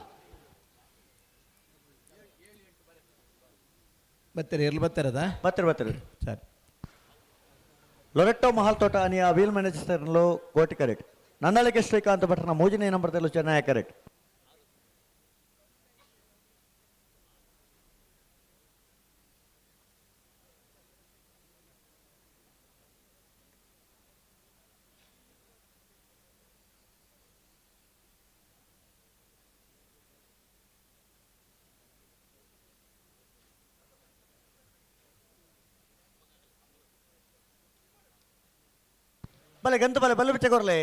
ಬತ್ತೀರಿ ಎಲ್ಲಿ ಬತ್ತಾರದ ಬತ್ತಿರ ಬತ್ತಿರ ಸರಿ ಲೊರೆಟ್ಟೋ ಮಹಲ್ ತೋಟ ಅನಿಯ ವೀಲ್ ಮ್ಯಾನೇಜರ್లో ಕೋಟಿ ಕರೆಕ್ಟ್ ನಂದಳಿಕೆ ಶ್ರೀಕಾಂತ್ ಭಟ್ರನ ಮೂಜನೆ ನಂಬರ್ದಲ್ಲೂ ಚೆನ್ನೈ ಕರೆಕ್ಟ್ ಬಲೆ ಗಂತ ಬಲೆ ಬಲ್ಲು ಬಿಚ್ಚ ಕೊರ್ಲೆ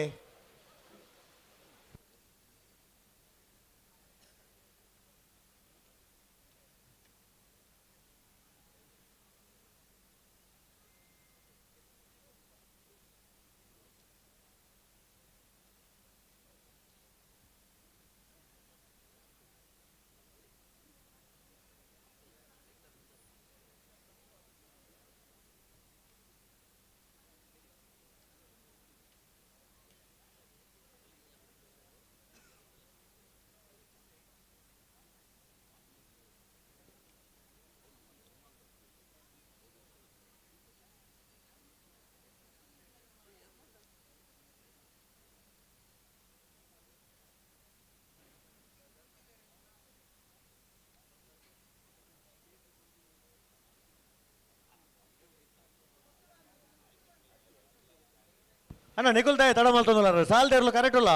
ಅಣ್ಣ ನಿಖುಲ್ತಾಯ ತಡ ಮಾಡ್ತಂದಲ್ಲ ಸಾಲ್ದ ಇರಲು ಕರೆಕ್ಟ್ ಇಲ್ಲ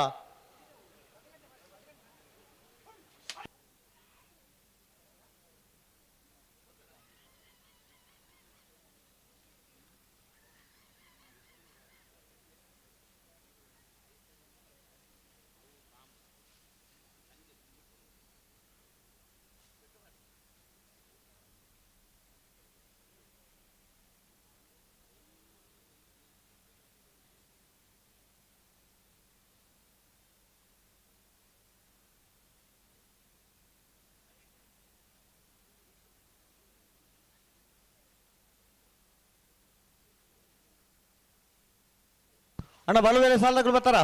ಅಣ್ಣ ಬಲುವೆಲೆ ಸಾಲದಾಗಲು ಬರ್ತಾರ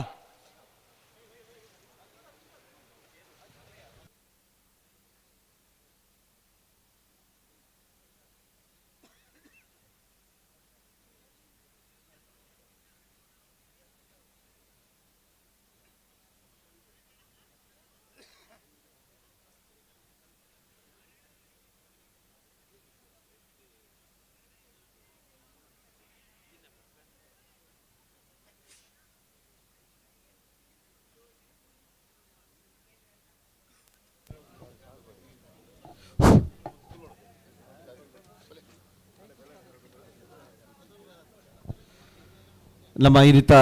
ನಮ್ಮ ಹಿರಿತ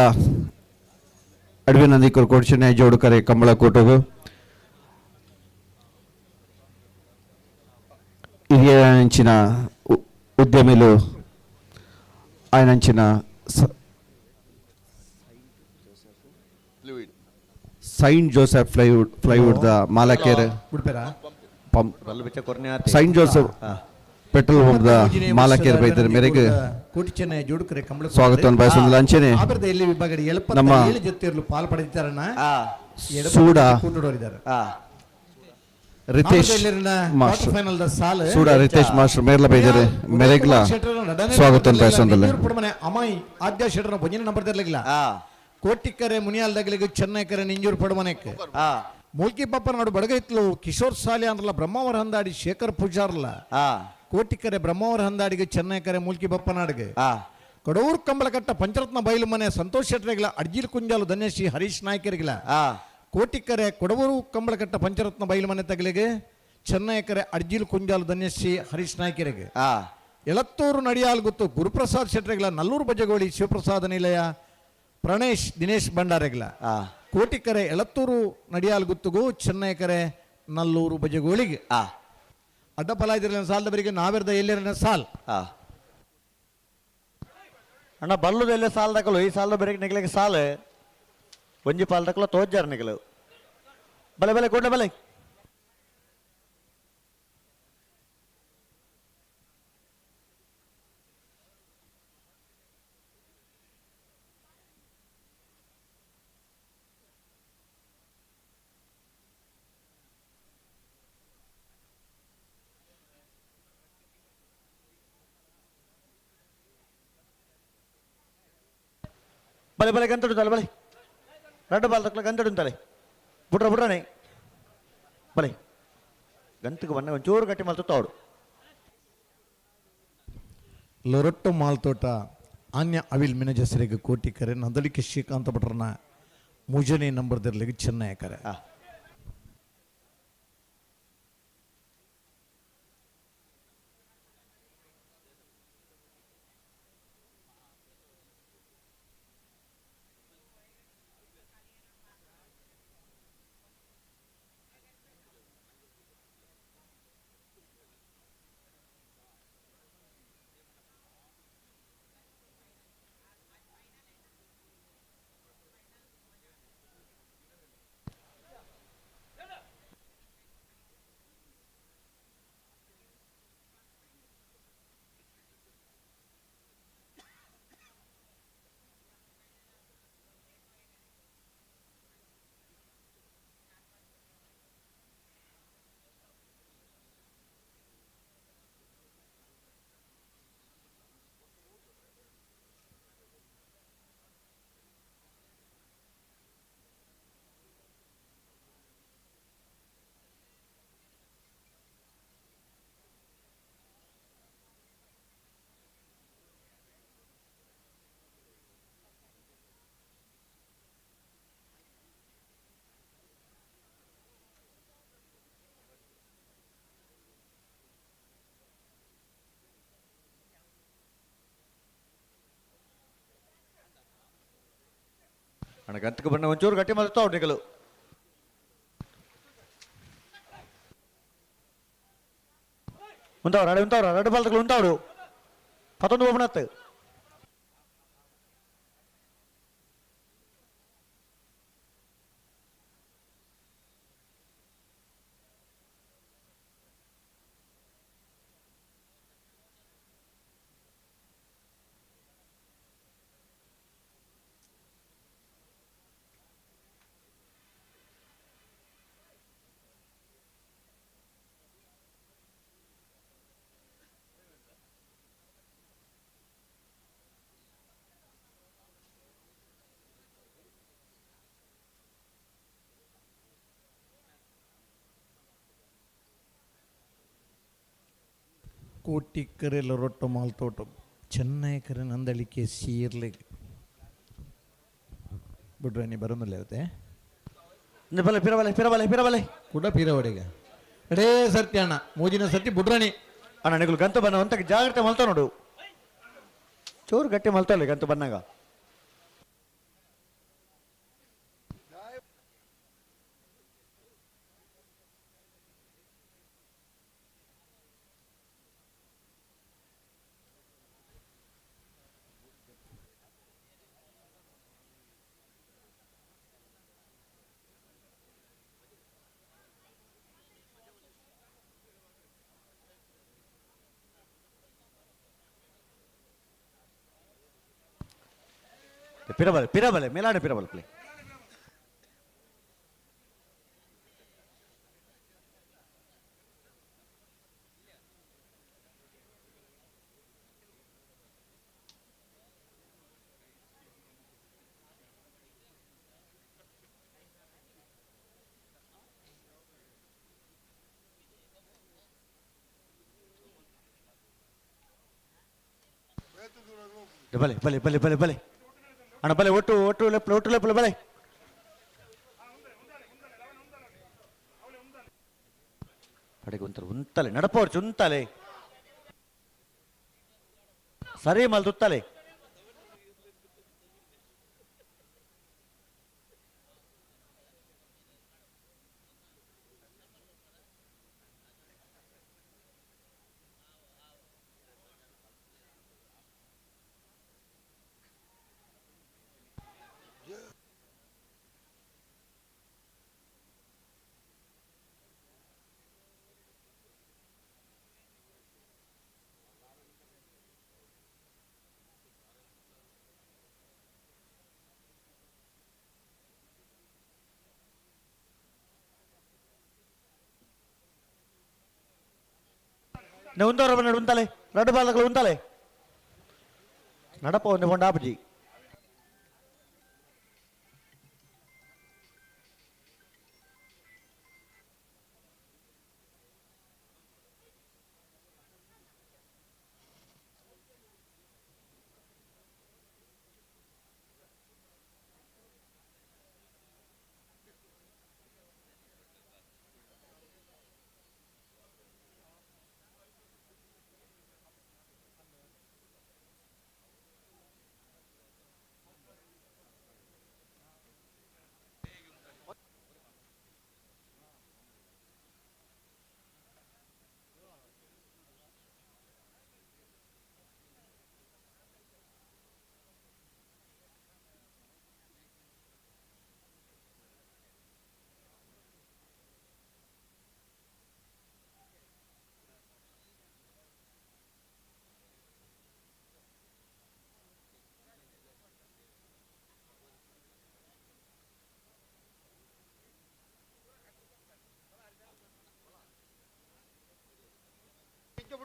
ಅಡವಿ ನಂದಿಕೂರು ಕೋಡ್ಚನೆ ಜೋಡುಕರೆ ಕಂಬಳ ಕೂಟವು ಹಿರಿಯ ಅಂಚಿನ ಉದ್ಯಮಿಲು ఆయనంచిన ಸೈಂಟ್ ಜೋಸೆಫ್ ಫ್ಲೈವುಡ್ ದ ಮಾಲಕೇರ್ ಸೈಂಟ್ ಜೋಸೆಫ್ ಪೆಟ್ರೋಲ್ ಪಂಪ್ ದ ಮಾಲಕೇರ್ ಬೈದರ ಮೇರೆಗೆ ಕೋಟಿ ಚೆನ್ನೈ ಜೋಡುಕರೆ ಕಂಬಳ ಸ್ವಾಗತವನ್ನು ಬಯಸುವುದಿಲ್ಲ ಅಂಚೆನೆ ಆಬರದ ಎಲ್ಲಿ ವಿಭಾಗದ ನಮ್ಮ 77 ಜೊತೆಯರು ಪಾಲು ಪಡೆದಿದ್ದಾರಣ್ಣ Sooda ಕೂಟಡೋರಿದ್ದಾರೆ Ritesh master final the ಸಾಲ ಸೂಡ ರಿತೇಶ್ ಮಾಸ್ಟರ್ ಮೇರ್ಲ ಬೈದರೆ ಮೇರೆಗ್ಲ ಸ್ವಾಗತವನ್ನು ಬಯಸುವುದಿಲ್ಲ ಪಡಮನೆ ಅಮಾಯಿ ಆದ್ಯ ಶೆಟರ್ನ ಪೊಂಜಿನ ನಂಬರ್ ದರ್ಲಿಲ್ಲ ಕೋಟಿಕರೆ ಮುನಿಯಾಲ್ದಗಲಿಗೆ ಚೆನ್ನೈಕರೆ ನಿಂಜೂರು ಪಡಮನೆಕ್ಕೆ ಮೂಲ್ಕಿ ಪಪ್ಪ ನಾಡು ಬಡಗೈತ್ಲು ಕಿಶೋರ್ ಸಾಲಿ ಅಂದ್ರಲ್ಲ ಬ್ರಹ್ಮಾವರ ಹಂದಾಡಿ ಶೇಖರ್ ಪೂಜಾರ್ಲ ಕೋಟಿಕರೆ ಬ್ರಹ್ಮಾವರ ಹಂದಾಡಿಗೆ ಚೆನ್ನೈಕರೆ ಮೂಲ್ಕಿ ಬಪ್ಪ ನಾಡಿಗೆ ಕಡೂರು ಕಂಬಳಕಟ್ಟ ಪಂಚರತ್ನ ಬಯಲು ಮನೆ ಸಂತೋಷ್ ಶೆಟ್ರಿಗಿಲ್ಲ ಅಡ್ಜಿಲ್ ಕುಂಜಾಲು ಧನ್ಯಶ್ರೀ ಹರೀಶ್ ನಾಯ್ಕರಿಗಿಲ್ಲ ಕೋಟಿಕರೆ ಕೊಡವೂರು ಕಂಬಳಕಟ್ಟ ಪಂಚರತ್ನ ಬಯಲು ಮನೆ ತಗಲಿಗೆ ಚೆನ್ನೈಕರೆ ಅಡ್ಜಿಲ್ ಕುಂಜಾಲು ಧನ್ಯಶ್ರೀ ಹರೀಶ್ ನಾಯ್ಕರಿಗೆ ಎಳತ್ತೂರು ನಡಿಯಾಲ್ ಗೊತ್ತು ಗುರುಪ್ರಸಾದ್ ಶೆಟ್ರಿಗಿಲ್ಲ ನಲ್ಲೂರು ಬಜಗೋಳಿ ಶಿವಪ್ರಸಾದ ನಿಲಯ ಪ್ರಣೇಶ್ ದಿನೇಶ್ ಭಂಡಾರೆಗಿಲ್ಲ ಕೋಟಿಕರೆ ಎಳತ್ತೂರು ನಡಿಯಾಲ್ ಗುತ್ತುಗೂ ಚೆನ್ನೈಕರೆ ನಲ್ಲೂರು ಬಜಗೋಳಿಗೆ ಅಡ್ಡಫಲ ಇದ್ರಲ್ಲ ಸಾಲದವರಿಗೆ ನಾವೆರ್ದ ಎಲ್ಲರ ಸಾಲ್ ಅಣ್ಣ ಬಲ್ಲುದೆಲ್ಲ ಸಾಲದಾಕಲು ಈ ಸಾಲದ ಬರೀ ನಿಗಲಿಗೆ ಸಾಲ ಒಂಜಿ ಪಾಲ್ ತಕ್ಕಲ ತೋಜಾರ ನಿಗಲು ಬಲೆ ಬಲೆ ಕೊಂಡ ಬಲೆ ಬಲೆ ಬಲೆ ಗಂತಡುತ್ತಲೆ ಬಲೆ రెండు బాల్ తక్కువ గంతడు ఉండాలి బుడ్ర బుడ్రనే బలే గంతకు వన్న జోరు కట్టి మలుతాడు ಲೊರೊಟ್ಟು ಮಾಲ್ತೋಟ ಆನ್ಯ ಅವಿಲ್ ಮಿನಜಸರಿಗೆ ಕೋಟಿಕರೆ ನಂದಳಿಕೆ ಶ್ರೀಕಾಂತ ಭಟ್ರನ ಮೂಜನೇ ನಂಬರ್ ದರ್ಲಿಗೆ ಚೆನ್ನೈಕರೆ ಅಣ್ಣ ಗಂತಕ್ಕೆ ಬಣ್ಣ ಒಂಚೂರು ಗಟ್ಟಿ ಮಲ್ತಾವ್ ನಿಗಲು ಉಂತಾವ್ರ ಎರಡು ಬಾಲ್ ತಗಲು ಉಂತಾವ್ರು 11 ಒಬ್ಬನತ್ತೆ ಕೋಟಿಕರೆಲ್ಲ ರೊಟ್ಟ ಮಾಲ್ತೋಟ ಚೆನ್ನೈಕರ ನಂದಳಿಕೆ ಸೀರ್ಲೆ ಬಿಡ್ರೆ ನೀ ಬರೋದಿಲ್ಲ ಇವತ್ತೆ ಬಲೆ ಪಿರಬಲೆ ಪಿರಬಲೆ ಪಿರಬಲೆ ಕೂಡ ಪೀರವಡೆಗೆ ಎಡೇ ಸರ್ತಿ ಅಣ್ಣ ಮೂಜಿನ ಸರ್ತಿ ಬುಡ್ರಾಣಿ ಅಣ್ಣ ನಿಗುಲು ಗಂತು ಬನ್ನ ಅಂತ ಜಾಗ್ರತೆ ಮಲ್ತಾವ ನೋಡು ಚೂರು ಗಟ್ಟಿ ಮಲ್ತಾವಲ್ಲ ಗಂತು ಬಂದಾಗ ಪಿರಬಲೆ ಪಿರಬಲೆ ಮೇಲಾಡೆ ಪಿರಬಲೆ ಪ್ಲೇ ಬಲೆ ಬಲೆ ಬಲೆ ಬಲೆ ಬಲೆ ಅಣ್ಣ ಬಲೆ ಒಟ್ಟು ಒಟ್ಟು ಲೆಪ್ಪಲೆ ಒಟ್ಟು ಲೆಪ್ಪಲೆ ಬಲೆ ಅಡಿಗೆ ಒಂಥರ ಉಂತಲೆ ನಡಪೋರ್ಚು ಉಂತಲೆ ಸರಿ ಮಲ್ದುತ್ತಲೆ ఉందోర నడు ఉంతలే రెండు బాలకులు ఉంతలే నడప ఉంది కొండాపజీ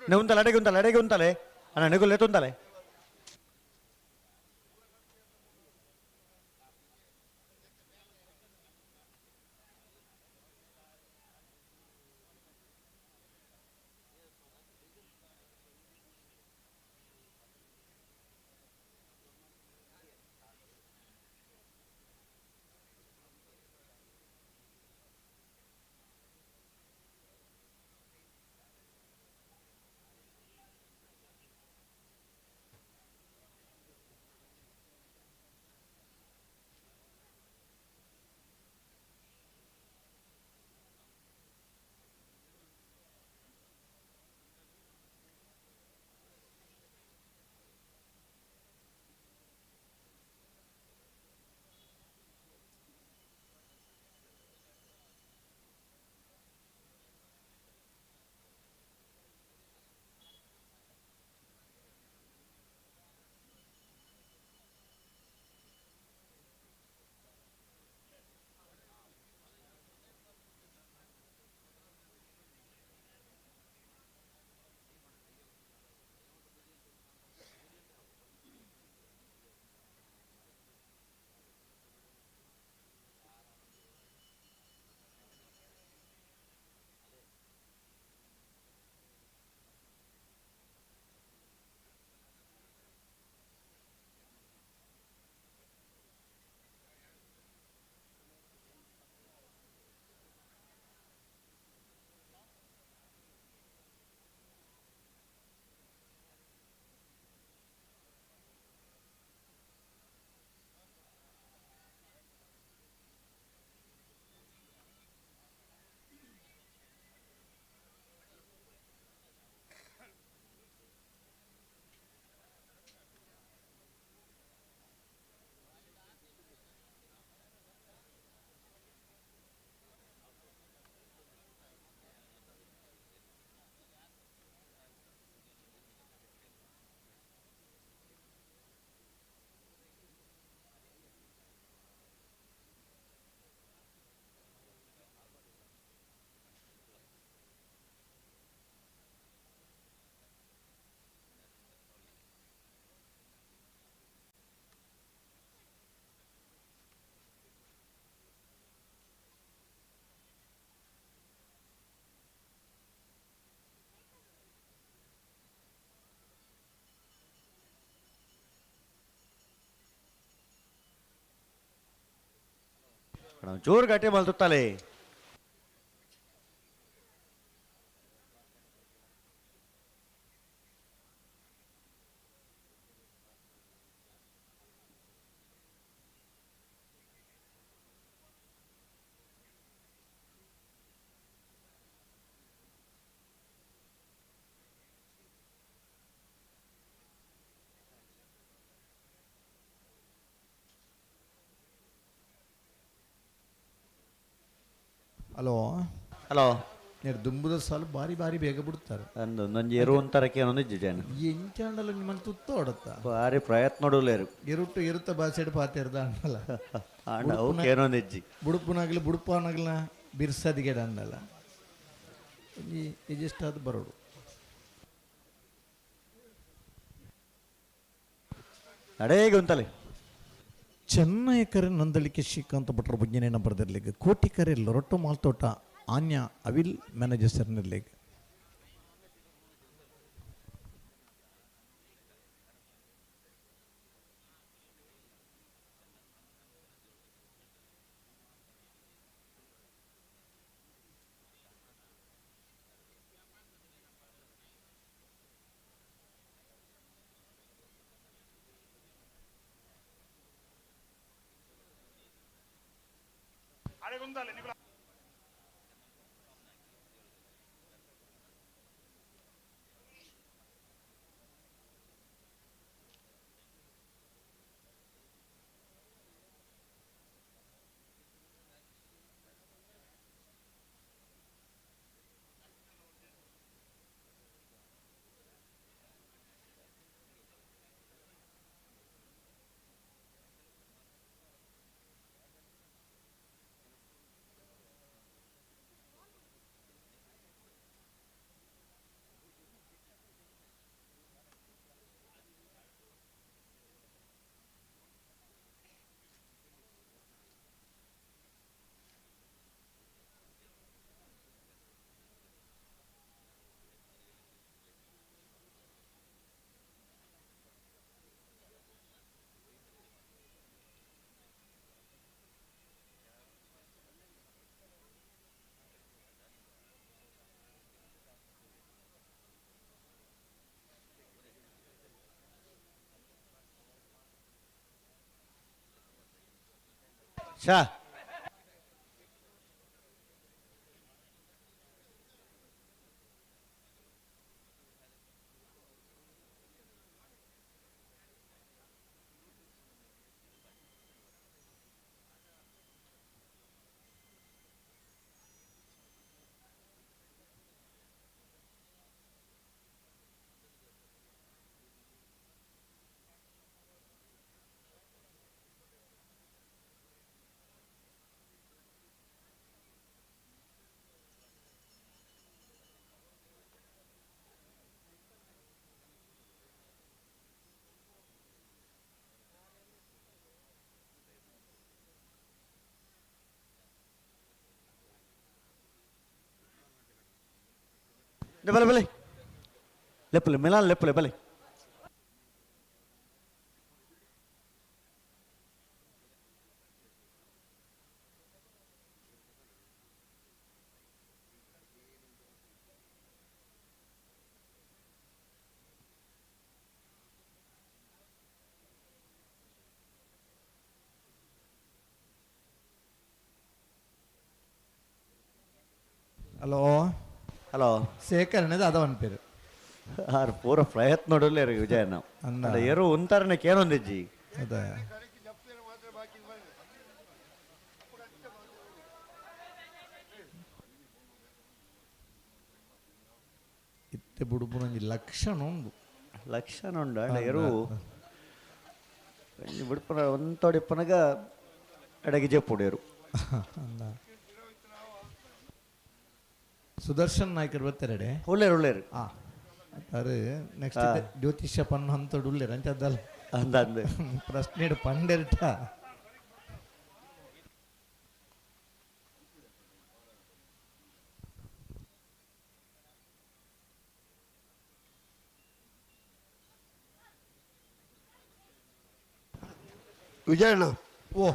ఉంతలే అడగి ఉంతలే అన్న నిగులు ఎత్తుంతలే ಚೂರು ಗಟ್ಟಿ ಮಲ್ತುತ್ತಲೇ ಹಲೋ ಹಲೋ ನೀರು ದುಂಬುದ ಸಾಲು ಬಾರಿ ಬಾರಿ ಬೇಗ ಬಿಡ್ತಾರೆ ಅಂದು ನಂಜಿ ಎರು ಒಂಥರಕ್ಕೆ ಅನ್ನೊಂದು ಜನ ಎಂಚಾಂಡಲ್ಲ ನಿಮ್ಮನ್ನು ತುತ್ತ ಹೊಡತ್ತ ಭಾರಿ ಪ್ರಯತ್ನ ನೋಡಲೇರು ಇರುಟ್ಟು ಇರುತ್ತ ಬಾಸೆಡ್ ಪಾತಿರ್ದ ಅನ್ನಲ್ಲ ಆಂಡ ಅವಕ್ಕೆ ಏನೊಂದಿಜ್ಜಿ ಬುಡುಪುನಾಗ್ಲಿ ಬುಡುಪಾನಾಗ್ಲ ಬಿರ್ಸದಿಗೆ ಅನ್ನಲ್ಲ ಈ ಇಜಿಷ್ಟಾದ ಬರೋಡು ಅಡೇಗೆ ಉಂತಲೆ ಚೆನ್ನೈ ಕರೆ ನಂದಳಿಕೆ ಶ್ರೀಕಾಂತ್ ಭಟ್ರ ಬುಜ್ಞನೆ ನಂಬರ್ದಿರ್ಲಿಕ್ಕೆ ಕೋಟಿ ಕರೆ ಲೊರಟು ಮಾಲ್ತೋಟ ಆನ್ಯ ಅವಿಲ್ ಮ್ಯಾನೇಜರ್ ಸರ್ನಿರ್ಲಿಕ್ಕೆ ಶಾ ಬಲೆ ಬಲೆ ಲೆಪ್ಪಲೆ ಮಿಲಾನ್ ಲೆಪ್ಪಲೆ ಬಲೆ ಹಲೋ ಹಲೋ ಸೇಕರಣೆದು ಅದವನ್ ಪೇರು ಆರು ಪೂರ ಪ್ರಯತ್ನ ನೋಡಲೇರು ವಿಜಯನ ಅಂದ. ಅಂದ ಎರು ಒಂಥರನಕ್ಕೆ ಏನೊಂದಿಜ್ಜಿ ಅದೇ ಇತ್ತೆ ಬುಡುಪುನಂಜಿ ಲಕ್ಷಣ ಉಂಡು ಲಕ್ಷಣ ಉಂಡ ಎರು ಬಿಡ್ಪನ ಒಂತೊಡಿಪ್ಪನಗ ಎಡಗಿ ಜಪ್ಪುಡೇರು ಅಂದ ಸುದರ್ಶನ್ ನಾಯ್ಕರ್ ಬರ್ತಾರಡೆ ಉಳ್ಳೇರು ಉಳ್ಳೇರು ಆ ಅದು ನೆಕ್ಸ್ಟ್ ಜ್ಯೋತಿಷ್ಯ ಪನ್ನ ಅಂತೋಡು ಉಳ್ಳೇರು ಅಂಚದ್ದಲ್ಲ ಅಂದ ಅಂದೆ ಪ್ರಶ್ನೆ ಪಂಡೆರ್ಟ ವಿಜಯಣ್ಣ ಓ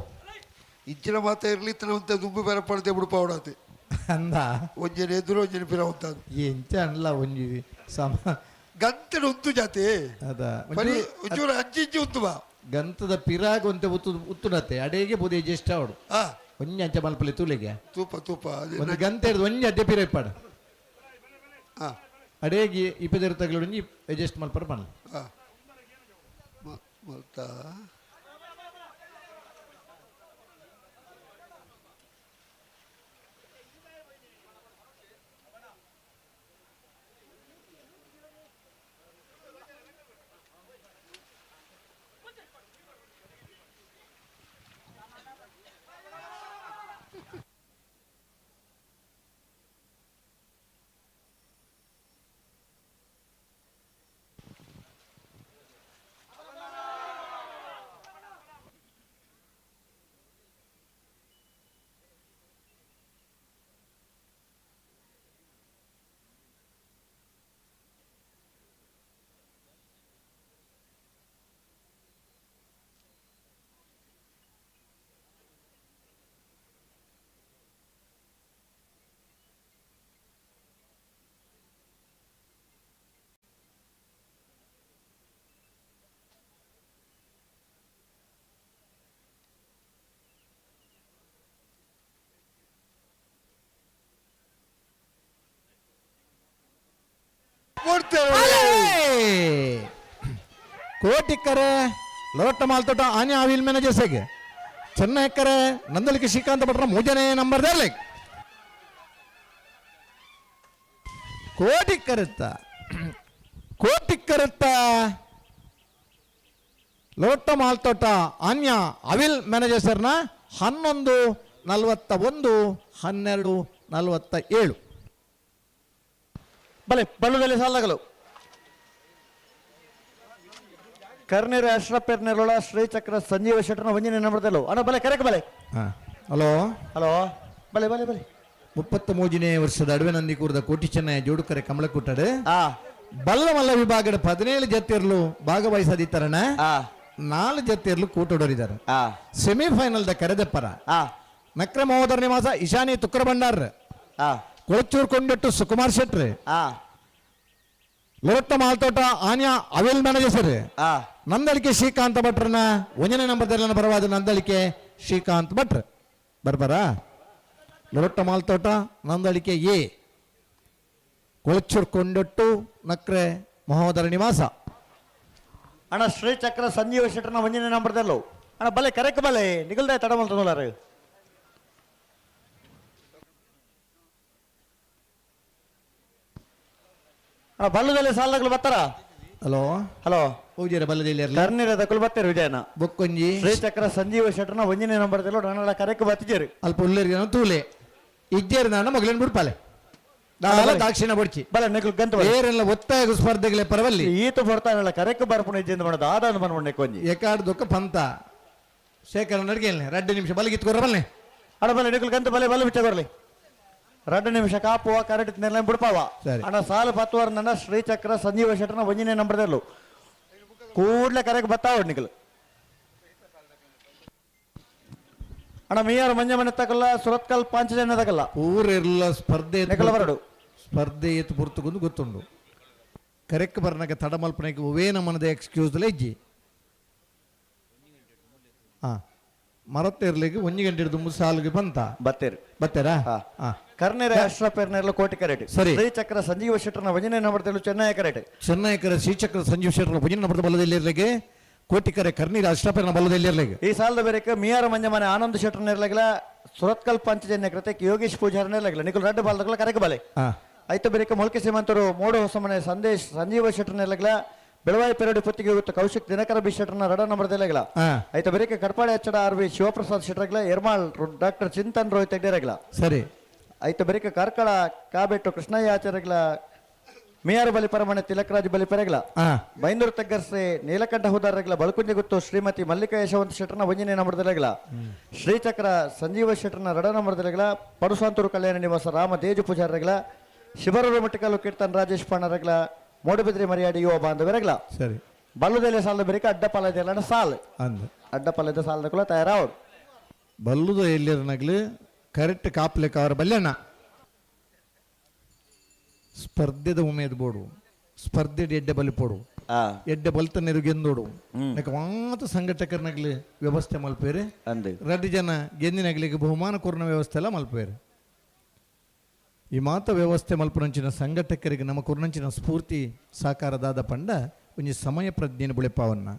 ಇಚ್ಚಿನ ಮಾತ ಇರ್ಲಿ ಇತ್ತ ದುಂಬು ಬೇರೆ ಪಡೆದೆ ಬಿಡ್ಪಾವಡತೆ ಅಂದ ಒಂಜನ ಎದುರು ಒಂಜನ ಪಿರ ಹೊಂತಾದು ಎಂಚ ಅನ್ಲ ಒಂಜಿ ಸಮ ಗಂಟೆ ಉಂತು ಜಾತಿ ಅದ ಬರೀ ಒಂಚೂರು ಅಂಚಿ ಇಂಚಿ ಉಂತು ಬಾ ಗಂತದ ಪಿರಾಗ ಒಂತೆ ಉತ್ತುಡತ್ತೆ ಅಡೆಗೆ ಬುದೇ ಜ್ಯೇಷ್ಠ ಅವಡು ಹಾ ಒಂಜಿ ಅಂಚ ಮಲ್ಪಲೆ ತೂಲೆಗೆ ತೂಪ ಒಂದು ಗಂಟೆ ಹಿಡಿದು ಒಂಜಿ ಅಡ್ಡೆ ಪಿರ ಇಪ್ಪಾಡು ಹಾ ಅಡೆಗೆ ಇಪ್ಪದೆರು ತಗಲು ಒಂಜಿ ಅಡ್ಜಸ್ಟ್ ಮಲ್ಪರ ಪಣ ಹಾ ಮಲ್ತಾ ಕೋಟಿಕ್ಕರೆ ಲೋಟ ಮಾಲ್ತೋಟ ಆನೆ ಆವಿಲ್ ಮ್ಯಾನೇಜರ್ಸ್ಗೆ ಚೆನ್ನ ಎಕ್ಕರೆ ನಂದಲಿಕೆ ಶ್ರೀಕಾಂತ ಭಟ್ರ ಮೂಜನೆ ನಂಬರ್ ದೇರ್ಲೆ ಕೋಟಿಕ್ಕರುತ್ತ ಲೋಟ ಮಾಲ್ತೋಟ ಆನ್ಯ ಅವಿಲ್ ಮ್ಯಾನೇಜರ್ಸ್ನ 11:41 12:47 ಬಲೆ ಬಲ್ಲುದಲ್ಲಿ ಸಾಲಗಳು ಕರ್ನೀರ ಅಶ್ರಪೇರ್ನೆರಳ ಶ್ರೀಚಕ್ರ ಸಂಜೀವ ಶೆಟ್ಟರ್ನ ಒಂಜನೇ ನಂಬರ್ದಲ್ಲೋ ಅಣ್ಣ ಬಲೆ ಕರೆಕ್ ಬಲೆ ಹಲೋ ಹಲೋ ಬಲೆ ಬಲೆ ಬಲೆ 33ನೇ ವರ್ಷದ ಅಡವೆ ನಂದಿಕೂರದ ಕೋಟಿ ಚೆನ್ನಯ ಜೋಡುಕರೆ ಕಮಲಕುಟ್ಟಡು ಆ ಬಲ್ಲಮಲ್ಲ ವಿಭಾಗದ 17 ಜತೆಯರ್ಲು ಭಾಗವಹಿಸದಿತ್ತರಣ 4 ಜತೆಯರ್ಲು ಕೂಟೊಡರಿದ್ದಾರೆ ಆ ಸೆಮಿಫೈನಲ್ ದ ಕರೆದಪ್ಪರ ಆ ನಕ್ರ ಮಹೋದರ ನಿವಾಸ ಇಶಾನಿ ತುಕ್ರ ಭಂಡಾರ್ ಆ ಕೊಳಚೂರು ಕೊಂಡಟ್ಟು ಸುಕುಮಾರ್ ಶೆಟ್ರಿ ಆ ಲೋಟ ಮಾಲ್ತೋಟ ಆನ್ಯ ಅವಿಲ್ ಮ್ಯಾನೇಜರ್ ಆ ನಂದಳಿಕೆ ಶ್ರೀಕಾಂತ ಭಟ್ರನ ಒಂದನೇ ನಂಬರ್ದಲ್ಲಿ ಬರವಾದ ನಂದಳಿಕೆ ಶ್ರೀಕಾಂತ್ ಭಟ್ರ ಬರ್ಬರಾ ಲೋಟ ಮಾಲ್ತೋಟ ನಂದಳಿಕೆ ಎ ಕೊಳಚೂರು ಕೊಂಡಟ್ಟು ನಕ್ರೆ ಮಹೋದರ ನಿವಾಸ ಅಣ್ಣ ಶ್ರೀಚಕ್ರ ಸಂಜೀವ ಶೆಟ್ಟರ್ನ ಒಂಜನೇ ನಂಬರ್ದಲ್ಲೋ ಅಣ್ಣ ಬಲೆ ಕರೆಕ್ ಬಲೆ ನಿಗಲ್ದೆ ತಡಮಲ್ ತೊಗೊಲಾರ ಅಣ್ಣ ಬಲ್ಲದಲ್ಲಿ ಸಾಲಗಳು ಬರ್ತಾರ ಹಲೋ ಹಲೋ ಪೂಜಾರ ಬಲ್ಲದಲ್ಲಿ ಕರ್ನೀರದ ಕುಲ್ಬತ್ತೇರು ವಿಜಯನ ಬೊಕ್ಕೊಂಜಿ ಶ್ರೀಚಕ್ರ ಸಂಜೀವ ಶೆಟ್ಟರ್ನ ಒಂಜನೇ ನಂಬರ್ದಲ್ಲೋ ನನ್ನ ಕರೆಕ್ ಬತ್ತಿಜೇರು ಅಲ್ಪ ಉಳ್ಳೇರಿಗೆ ತೂಲೆ ಇಜ್ಜೇರಿ ನಾನು ಮಗಳೇನು ಬಿಡ್ಪಾಲೆ ನಾವೆಲ್ಲ ದಾಕ್ಷಿಣ ಬಡ್ಚಿ ಬಲೆ ನಿಗಲ್ ಗಂತ ಬೇರೆಲ್ಲ ಒತ್ತಾಯ ಸ್ಪರ್ಧೆಗಳೇ ಪರವಲ್ಲಿ ಈತ ಬರ್ತಾನಲ್ಲ ಕರೆಕ್ ಬರ್ಪುಣ ಇಜ್ಜಿಂದ ಮಾಡೋದು ಆದಾನ ಬಂದ್ಕೊಂಡೆ ಕೊಂಜಿ ಏಕಾಡ್ ದುಃಖ ಪಂತ ಶೇಖರ ನಡ್ಗೆಲ್ನೆ 2 ನಿಮಿಷ ಬಲಗಿತ್ಕೋರ ಬಲ್ಲೆ ಅಣ್ಣ ಬಲೆ ನಿಗಲ್ ಗಂತ ಬಲೆ ಬಲೆ ಬಿಚ್ಚ ಬರ್ಲಿ 2 ನಿಮಿಷ ಕಾಪುವ ಕರೆಕ್ಟ್ ನೆಲ ಬಿಡ್ಪಾವ ಸರಿ. ಅಣ್ಣ ಸಾಲು ಪತ್ತುವರ ನನ್ನ ಶ್ರೀಚಕ್ರ ಸಂಜೀವ ಶೆಟ್ಟರ್ನ ಒಂಜನೇ ನಂಬರ್ದಲ್ಲೂ ಕೂಡ್ಲೆ ಕರೆಕ್ ಬತ್ತಾವ ನಿಗಲ್ ಅಣ್ಣ ಮೀಯಾರ ಮಂಜ ಮನೆ ತಗಲ್ಲ ಸುರತ್ಕಲ್ ಪಾಂಚಜನ್ಯ ತಗಲ್ಲ ಊರೆಲ್ಲ ಸ್ಪರ್ಧೆ ನೆಕಲ ಬರಡು ಸ್ಪರ್ಧೆ ಎತ್ತು ಪುರ್ತುಕೊಂಡು ಗೊತ್ತುಂಡು ಕರೆಕ್ಟ್ ಬರ್ನಾಗ ತಡಮಲ್ಪನೆಗೆ ಒವೇ ನಮ್ಮನದ ಎಕ್ಸ್ಕ್ಯೂಸ್ ಇಜ್ಜಿ ಮರತ್ತಿರ್ಲಿಕ್ಕೆ 1 ಗಂಟೆ ಹಿಡಿದು 3 ಸಾಲಿಗೆ ಬಂತ ಬತ್ತೇರು ಬತ್ತೇರಾ ಕರ್ನೇರ ಅಶ್ರಪೇರ್ನೆಲ್ಲ ಕೋಟಿ ಕರೆಟ್ ಸರಿ. ಶ್ರೀಚಕ್ರ ಸಂಜೀವ ಶೆಟ್ಟರ್ನ ಒಂಜನೇ ನಂಬರ್ದಲ್ಲೂ ಚೆನ್ನೈ ಕರೆಟ್ ಚೆನ್ನೈಕರ ಶ್ರೀಚಕ್ರ ಸಂಜೀವ್ ಶೆಟ್ಟರ್ ಭುಜನ ನಂಬರ್ ಬಲದಲ್ಲಿ ಇರ್ಲಿಕ್ಕೆ ಕೋಟಿಕರೆ ಕರ್ನೀರ ಅಷ್ಟಪೇರನ ಬಲದಲ್ಲಿ ಇರ್ಲಿಕ್ಕೆ ಈ ಸಾಲದ ಬೇರೆಕ ಮಿಯಾರ ಮಂಜ ಮನೆ ಆನಂದ್ ಶೆಟ್ಟರ್ನ ಇರ್ಲಾಗಿಲ್ಲ ಸುರತ್ಕಲ್ ಪಂಚಜನ್ಯ ಕೃತ್ಯಕ್ಕೆ ಯೋಗೇಶ್ ಪೂಜಾರನ ಇರ್ಲಾಗಿಲ್ಲ ನಿಖಲ್ ರೆಡ್ ಬಾಲ್ದಗಳ ಕರೆಕ್ ಬಲೆ ಆಯ್ತು ಬೇರೆಕ ಮೊಳಕೆ ಶ್ರೀಮಂತರು ಮೋಡು ಹೊಸ ಮನೆ ಸಂದೇಶ್ ಸಂಜೀವ ಶೆಟ್ಟರ್ನ ಇರ್ಲಾಗಿಲ್ಲ ಬೆಳವಾಯಿ ಪೆರಡಿ ಪುತ್ತಿಗೆ ಹೋಗುತ್ತೆ ಕೌಶಿಕ್ ದಿನಕರ ಬಿ ಶೆಟ್ಟರ್ನ ರಡ ನಂಬರ್ದಲ್ಲಾಗಿಲ್ಲ ಆಯ್ತು ಬೇರೆಕ ಕಡ್ಪಾಡಿ ಹಚ್ಚಡ ಆರ್.ವಿ. ಶಿವಪ್ರಸಾದ್ ಶೆಟ್ಟರ್ಗಿಲ್ಲ ಎರ್ಮಾಳ್ ಡಾಕ್ಟರ್ ಚಿಂತನ್ ರೋಹಿತ್ ತೆಗ್ದಿರಾಗಿಲ್ಲ ಸರಿ ಆಯ್ತು ಬೇರೆಕ ಕಾರ್ಕಳ ಕಾಬೆಟ್ಟು ಕೃಷ್ಣಯ್ಯ ಆಚಾರ್ಯಗಿಲ್ಲ ಮಿಯಾರು ಬಲಿ ಪರಮಣೆ ತಿಲಕರಾಜ್ ಬಲಿ ಪೆರಗಿಲ್ಲ ಬೈಂದೂರು ತೆಗ್ಗರ್ಸೆ ನೀಲಕಂಠ ಹುದಾರಗಿಲ್ಲ ಬಲಕುಂಜಿ ಗುತ್ತು ಶ್ರೀಮತಿ ಮಲ್ಲಿಕಾ ಯಶವಂತ ಶೆಟ್ಟರ್ನ ಒಂಜನೇ ನಂಬರ್ದಲ್ಲಾಗಿಲ್ಲ ಶ್ರೀಚಕ್ರ ಸಂಜೀವ ಶೆಟ್ಟರ್ನ ರಡ ನಂಬರ್ದಲ್ಲಾಗಿಲ್ಲ ಪಡುಸಾಂತೂರು ಕಲ್ಯಾಣ ನಿವಾಸ ರಾಮ ತೇಜು ಪೂಜಾರಗಿಲ್ಲ ಶಿವರೂರು ಮಟ್ಟಿಕಲ್ಲು ಕೀರ್ತನ್ ರಾಜೇಶ್ ಪಾಣರಗಿಲ್ಲ ಮೋಡುಬಿದ್ರಿ ಮರಿಯಾಡಿ ಯುವ ಬಾಂಧವರಗಿಲ್ಲ ಸರಿ ಬಲ್ಲುದೆಲೆ ಸಾಲದ ಬೇರೆಕ ಅಡ್ಡಪಾಲದ ಸಾಲ್ ಅಂದ ಅಡ್ಡಪಾಲದ ಸಾಲದ ಕುಲ ತಯಾರಾವ್ರು ಬಲ್ಲುದ ಎಲ್ಲಿರನಗ್ಲು ಕರೆಕ್ಟ್ ಕಾಪ್ಲೆಕ್ಕ ಅವರ ಬಲ್ಯಣ್ಣ ಸ್ಪರ್ಧೆದ ಉಮೇದ್ ಬೋಡು ಸ್ಪರ್ಧೆ ಎಡ್ಡೆ ಬಲಿಪೋಡು ಎಡ್ಡೆ ಬಲ್ತ ನೆರುಗೆಂದೋಡು ಮಾತ ಸಂಘಟಕರ್ನಗ್ಲಿ ವ್ಯವಸ್ಥೆ ಮಲ್ಪೇರೆ ರಡ್ಡು ಜನ ಗೆಂದಿನಗ್ಲಿಗೆ ಬಹುಮಾನ ಕೊರ್ನ ವ್ಯವಸ್ಥೆ ಎಲ್ಲ ಮಲ್ಪೇರೆ ಈ ಮಾತ ವ್ಯವಸ್ಥೆ ಮಲ್ಪುನಂಚಿನ ಸಂಘಟಕರಿಗೆ ನಮ್ಮ ಕುರ್ನಂಚಿನ ಸ್ಫೂರ್ತಿ ಸಾಕಾರದಾದ ಪಂಡ ಒಂಜಿ ಸಮಯ ಪ್ರಜ್ಞೆನ ಬುಳೆಪಾವನ್ನ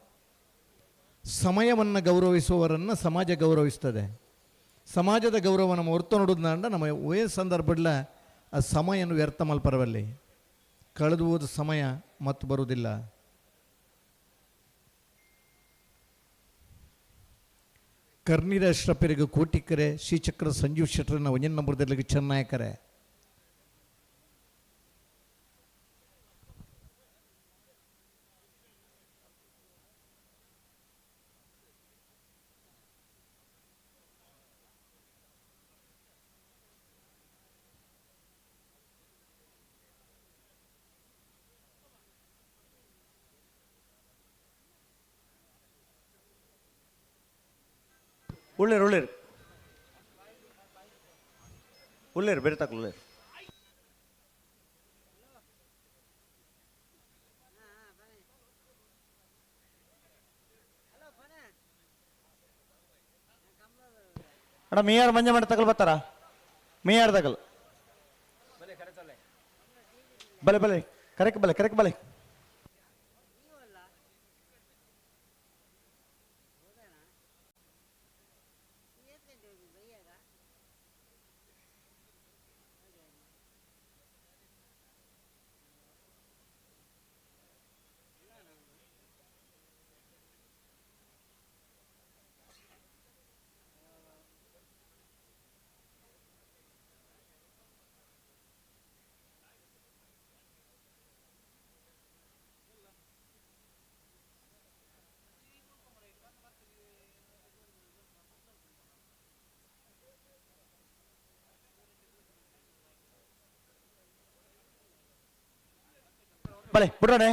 ಸಮಯವನ್ನು ಗೌರವಿಸುವವರನ್ನು ಸಮಾಜ ಗೌರವಿಸ್ತದೆ ಸಮಾಜದ ಗೌರವ ನಮ್ಮ ಹೊರ್ತು ನೋಡೋದ್ನಾಂಡ ನಮ್ಮ ವಯಸ್ಸು ಸಂದರ್ಭಡ್ಲ ಆ ಸಮಯವನ್ನು ವ್ಯರ್ಥ ಮಲ್ಪರವಲ್ಲಿ ಕಳೆದು ಹೋದ ಸಮಯ ಮತ್ತು ಬರುವುದಿಲ್ಲ. ಕರ್ನೀರ ಅಶ್ರಫರಿಗೆ ಕೋಟಿಕರೆ ಶ್ರೀಚಕ್ರ ಸಂಜೀವ್ ಶೆಟ್ಟರನ್ನ ಒಂಜನ್ ನಂಬರ್ದಲ್ಲಿ ಚೆನ್ನನಾಯಕರೇ ಉಳ್ಳೇರು ಉಳ್ಳೇರು ಉಳ್ಳೇರು ಬೇರೆ ತಕ್ಕ ಉಳ್ಳೇರು ಅಣ್ಣ ಮೀಯಾರು ಮಂಜ ಮಾಡಿ ತಗಲ್ ಬರ್ತಾರ ಮೀಯಾರು ತಗಲ್ ಬಲೆ ಬಲೆ ಕರೆಕ್ಟ್ ಬಲೆ ಕರೆಕ್ಟ್ ಬಲೆ ಬಲೆ ಬಿಡ್ರೋಣೆ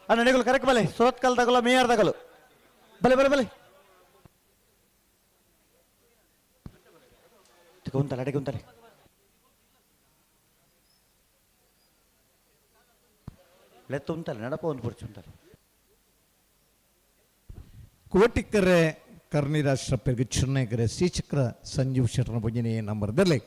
ಅಣ್ಣ ನೆಗಳು ಕರೆಕ್ಟ್ ಬಲೆ ಸೋತ್ ಕಾಲ್ ತಗಲು ಮೇಯರ್ ತಗಲು ಬಲೆ ಬಲೆ ಬಲೆ ಉಂಟಲ್ಲ ಅಡಿಗೆ ಉಂಟಲ್ಲ ಲೆತ್ತು ಉಂಟಲ್ಲ ನಡಪ ಒಂದು ಪುರ್ಚು ಉಂಟಲ್ಲ ಕೋಟಿಕರೆ ಕರ್ನೀರ ಅಶ್ರಫರಿಗೆ ಚೆನ್ನೈಕರೆ ಶ್ರೀಚಕ್ರ ಸಂಜೀವ್ ಶೆಟ್ಟರನ ಭುಜನೆ ನಂಬರ್ದಲ್ಲಿ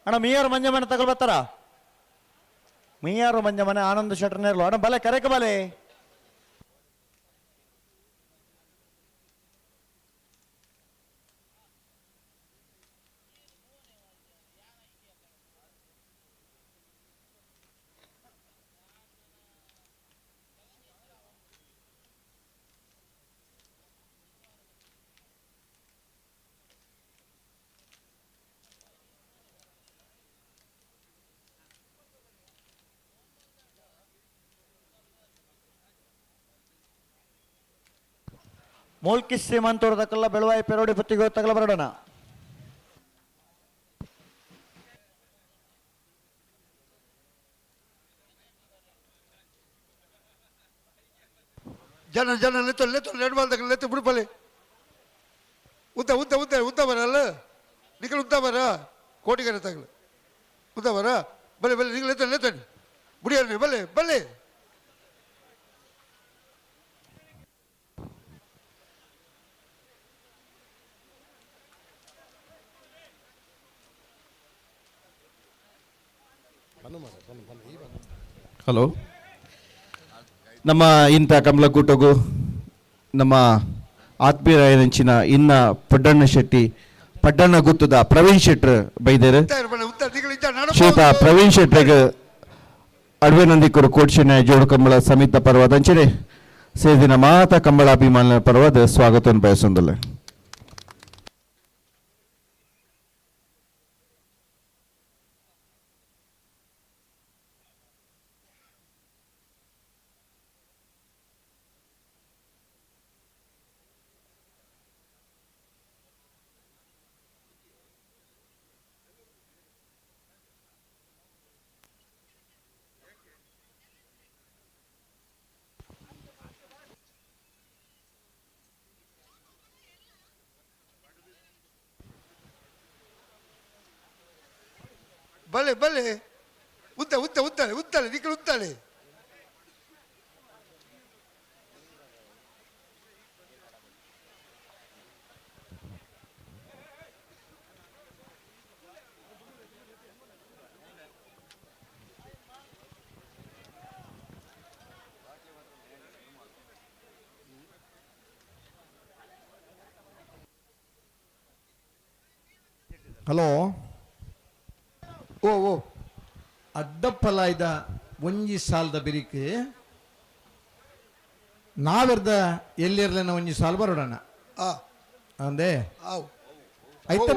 ಅಣ್ಣ ಮೀಯಾರು ಮಂಜ ಮನೆ ತಗೊಳ್ ಬರ್ತಾರ ಮೀಯಾರು ಮಂಜ ಮನೆ ಆನಂದ್ ಶೆಟ್ಟರ್ನೇರ್ಲು ಅಣ್ಣ ಬಲೆ ಕರೆಕ ಬಲೆ ಮೋಲ್ಕಿ ಶ್ರೀಮಂತವ್ರ ತಕ್ಕಲ್ಲ ಬೆಳವಾಯಿ ಪೆರೋಡಿ ಪುತ್ತಿಗೆ ತಗಲ ಬರೋಣ ಜನ ಜನ ಲೆತ್ತ ನೆಡ್ಬಾಲ್ ತಗಲ ಲೆತ್ತ ಬಿಡ್ಪಲೆ ಉದ್ದ ಉದ್ದ ಉದ್ದ ಉದ್ದ ಬರಲ್ಲ ನಿಖಲ್ ಉದ್ದ ಬರ ಕೋಟಿಗರ ತಗಲ ಉದ್ದ ಬರ ಬಲೆ ಬಲೆ ನಿಖಲ್ ಲೆತ್ತ ಬುಡಿಯ ಬಲೆ ಬಲೆ ಹಲೋ ನಮ್ಮ ಇಂಥ ಕಮಲಕೂಟಗೂ ನಮ್ಮ ಆತ್ಮೀಯರಾಯನಂಚಿನ ಇನ್ನ ಪಡ್ಡಣ್ಣ ಶೆಟ್ಟಿ ಪಡ್ಡಣ್ಣ ಗುತ್ತದ ಪ್ರವೀಣ್ ಶೆಟ್ರ್ ಬೈದೇರು ಶ್ರೀತ ಪ್ರವೀಣ್ ಶೆಟ್ರಿಗೆ ಅಡ್ವೆ ನಂದಿಕರು ಕೋಡ್ಶಿನ ಜೋಡು ಕಂಬಳ ಸಮಿತ ಪರ್ವದಂಚನೆ ಸೇದಿನ ಮಾತ ಕಂಬಳ ಅಭಿಮಾನ ಪರ್ವದ ಸ್ವಾಗತವನ್ನು ಬಯಸೊಂದಲ್ಲ ಬಲೆ ಬಲೆ ಉತ್ತಾಳೆ ನಿಖಿಲ್ ಉತ್ತಾಳೆ. ಹಲೋ ಓ ಅಡ್ಡಪ್ಪಲಾಯ್ದ ಒಂಜಿ ಸಾಲದ ಬಿರಿಕ್ ನಾವೆರ್ದ ಎಲ್ಲಿರ್ಲೇನ ಒಂಜಿ ಸಾಲ್ ಬರೋಡಣ ಆ ಅಂದೆ ಆವ್ ಐತ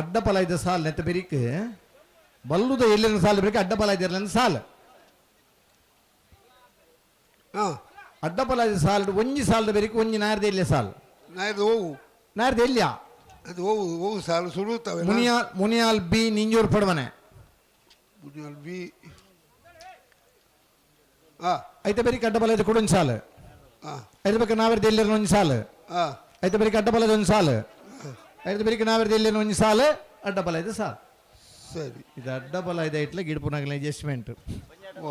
ಅಡ್ಡಪಲಾಯ್ದ ಸಾಲ್ ನೆತ್ತ ಬಿರಿಕ್ ಬಲ್ಲುದ ಎಲ್ಲಿನ ಸಾಲ್ ಬಿರಿಕ್ ಅಡ್ಡಪಲಾಯ್ದ ಇರ್ಲೇನ ಸಾಲ್ ಆ ಅಡ್ಡಪಲಾಯ್ದ ಸಾಲ್ ಒಂಜಿ ಸಾಲದ ಬಿರಿಕ್ ಒಂಜಿ ನಾರ್ದ ಎಲ್ಲಿಯ ಸಾಲ್ ನಾಯ್ದು ಓವು ನಾರ್ದ ಎಲ್ಲಿಯ ಅದು ಓವು ಸಾಲು ಸುಡುತ್ತವೆ. ಮುನಿಯಾಲ್ ಬಿ ನಿಂಜೂರ್ ಪಡವನೆ ಬಿ ಆ ಐತೆ ಬರೀ ಅಡ್ಡಪಲಾಯ್ದ ಕೂಡ ಒಂದು ಸಾಲು ಆ ಐತೆ ಬೇಕಾ ನಾವೆರ್ದ ಎಲ್ಲಿನ ಒಂದು ಸಾಲು ಆ ಐತೆ ಬರೀ ಅಡ್ಡಪಲಾಯ್ದ ಒಂದು ಸಾಲು ಐತೆ ಬರೀ ನಾವೆರ್ದ ಎಲ್ಲಿನ ಒಂದು ಸಾಲು ಅಡ್ಡಪಲಾಯ್ದ ಸಾಲ್ ಸರಿ. ಇದು ಅಡ್ಡಪಲಾಯ್ದ ಇಟ್ಲ ಗಿಡಪುನಾಗಲ ಅಡ್ಜಸ್ಟ್ಮೆಂಟ್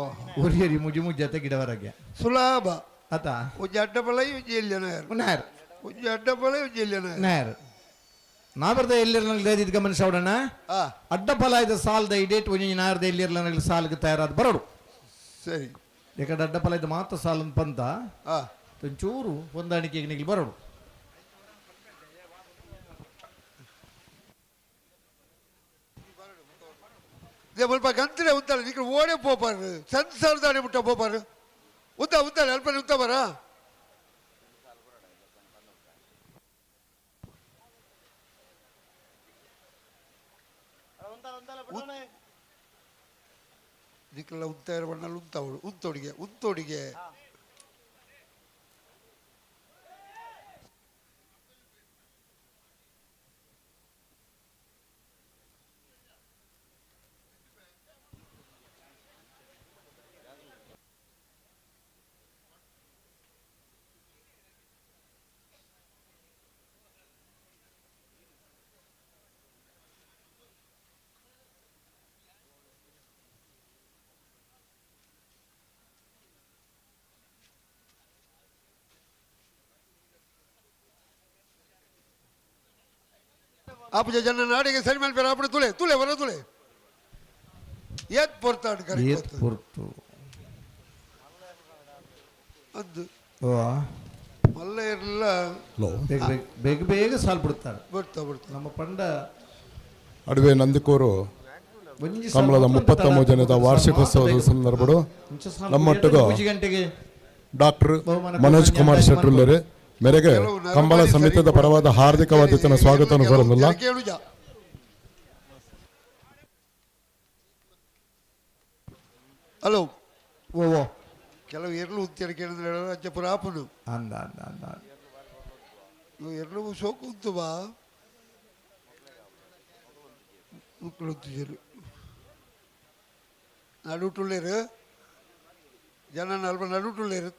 ಓಹ್ ಒರಿಯರಿ ಮುಜ್ಜತೆ ಗಿಡವರಗೆ ಸುಲಭ. ಆತ ಒಂಜಿ ಅಡ್ಡಪಲ ಒಂಜಿ ಎಲ್ಲಿಯನ ನಾರ್ ಒಂಜಿ ಅಡ್ಡಪಲ ಒಂಜಿ ಎಲ್ಲಿಯನ ನಾರ್ ನಾವೆರ್ದ ಎಲ್ಲಿರ್ಲ ಗಮನಿಸ ಅವಡಣ ಆ ಅಡ್ಡಪಲಾಯ್ದ ಸಾಲದ ಇಡೇಟ್ ಒಂಜಿ ನಾರ್ದ ಎಲ್ಲಿರ್ಲ ಸಾಲ್ಗೆ ತಯಾರಾದ ಬರೋಡು ಸರಿ. ಯಾಕಂದ್ರೆ ಅಡ್ಡಪಲಾಯ್ದ ಮಾತ್ರ ಸಾಲನ್ ಪಂತ ಆ ಒಂಚೂರು ಹೊಂದಾಣಿಕೆಗೆ ನಿಗ್ಲಿ ಬರೋಡು. ಸ್ವಲ್ಪ ಗಂತಲೇ ಉತ್ತಾಳೆ ನಿಖಿಲ್ ಓಡೇ ಪೋಪಾರು ಸಂಸಾರ ದಾಡಿ ಮುಟ್ಟ ಪೋಪಾರು ಉತ್ತಾಳೆ ಅಲ್ಪ ಉತ್ತ ಬರ ನಿಖಿಲ ಉತ್ತಾರ ಬಣ್ಣಲ್ಲಿ ಉಂತವಳು ಉಂತೋಡಿಗೆ आप जन नाड़े सरी मेल अपने तुले तुले वर तुले पोर्ताड ಪೊರ್ತು ಅದು ಓ ಮಲ್ಲ ಇರಲಿಲ್ಲ ಬೇಗ ಬೇಗ ಸಾಲ್ ಬಿಡ್ತಾರೆ ಬರ್ತಾ ನಮ್ಮ ಪಂಡ ಅಡವೆ ನಂದಿಕೂರು ಕಮಲದ 33ನೇ ವಾರ್ಷಿಕೋತ್ಸವದ ಸಂದರ್ಭಡು ನಮ್ಮೊಟ್ಟಿಗೆ ಡಾಕ್ಟರ್ ಮನೋಜ್ ಕುಮಾರ್ ಶೆಟ್ಟರ್ ಮೇರೆಗೆ ಕಂಬಳ ಸಮಿತಿಯ ಪರವಾದ ಹಾರ್ದಿಕವಾದ ಸ್ವಾಗತವನ್ನು ಕೋರಲಿಲ್ಲ. ಹಲೋ ಓ ಕೆಲವು ಎರಲು ಉತ್ತರ ಕೇಳಿದ್ರೆ ಅಜ್ಜಪುರ ಆಪನು ಅಂದ ಅಂದ ಅಂದ ಎರಲು ಸೋಕು ಉಂತು ಬಾ ನಡುಟುಳ್ಳೇರು ಜನ ಅಲ್ಪ ನಡುಟುಳ್ಳೇರು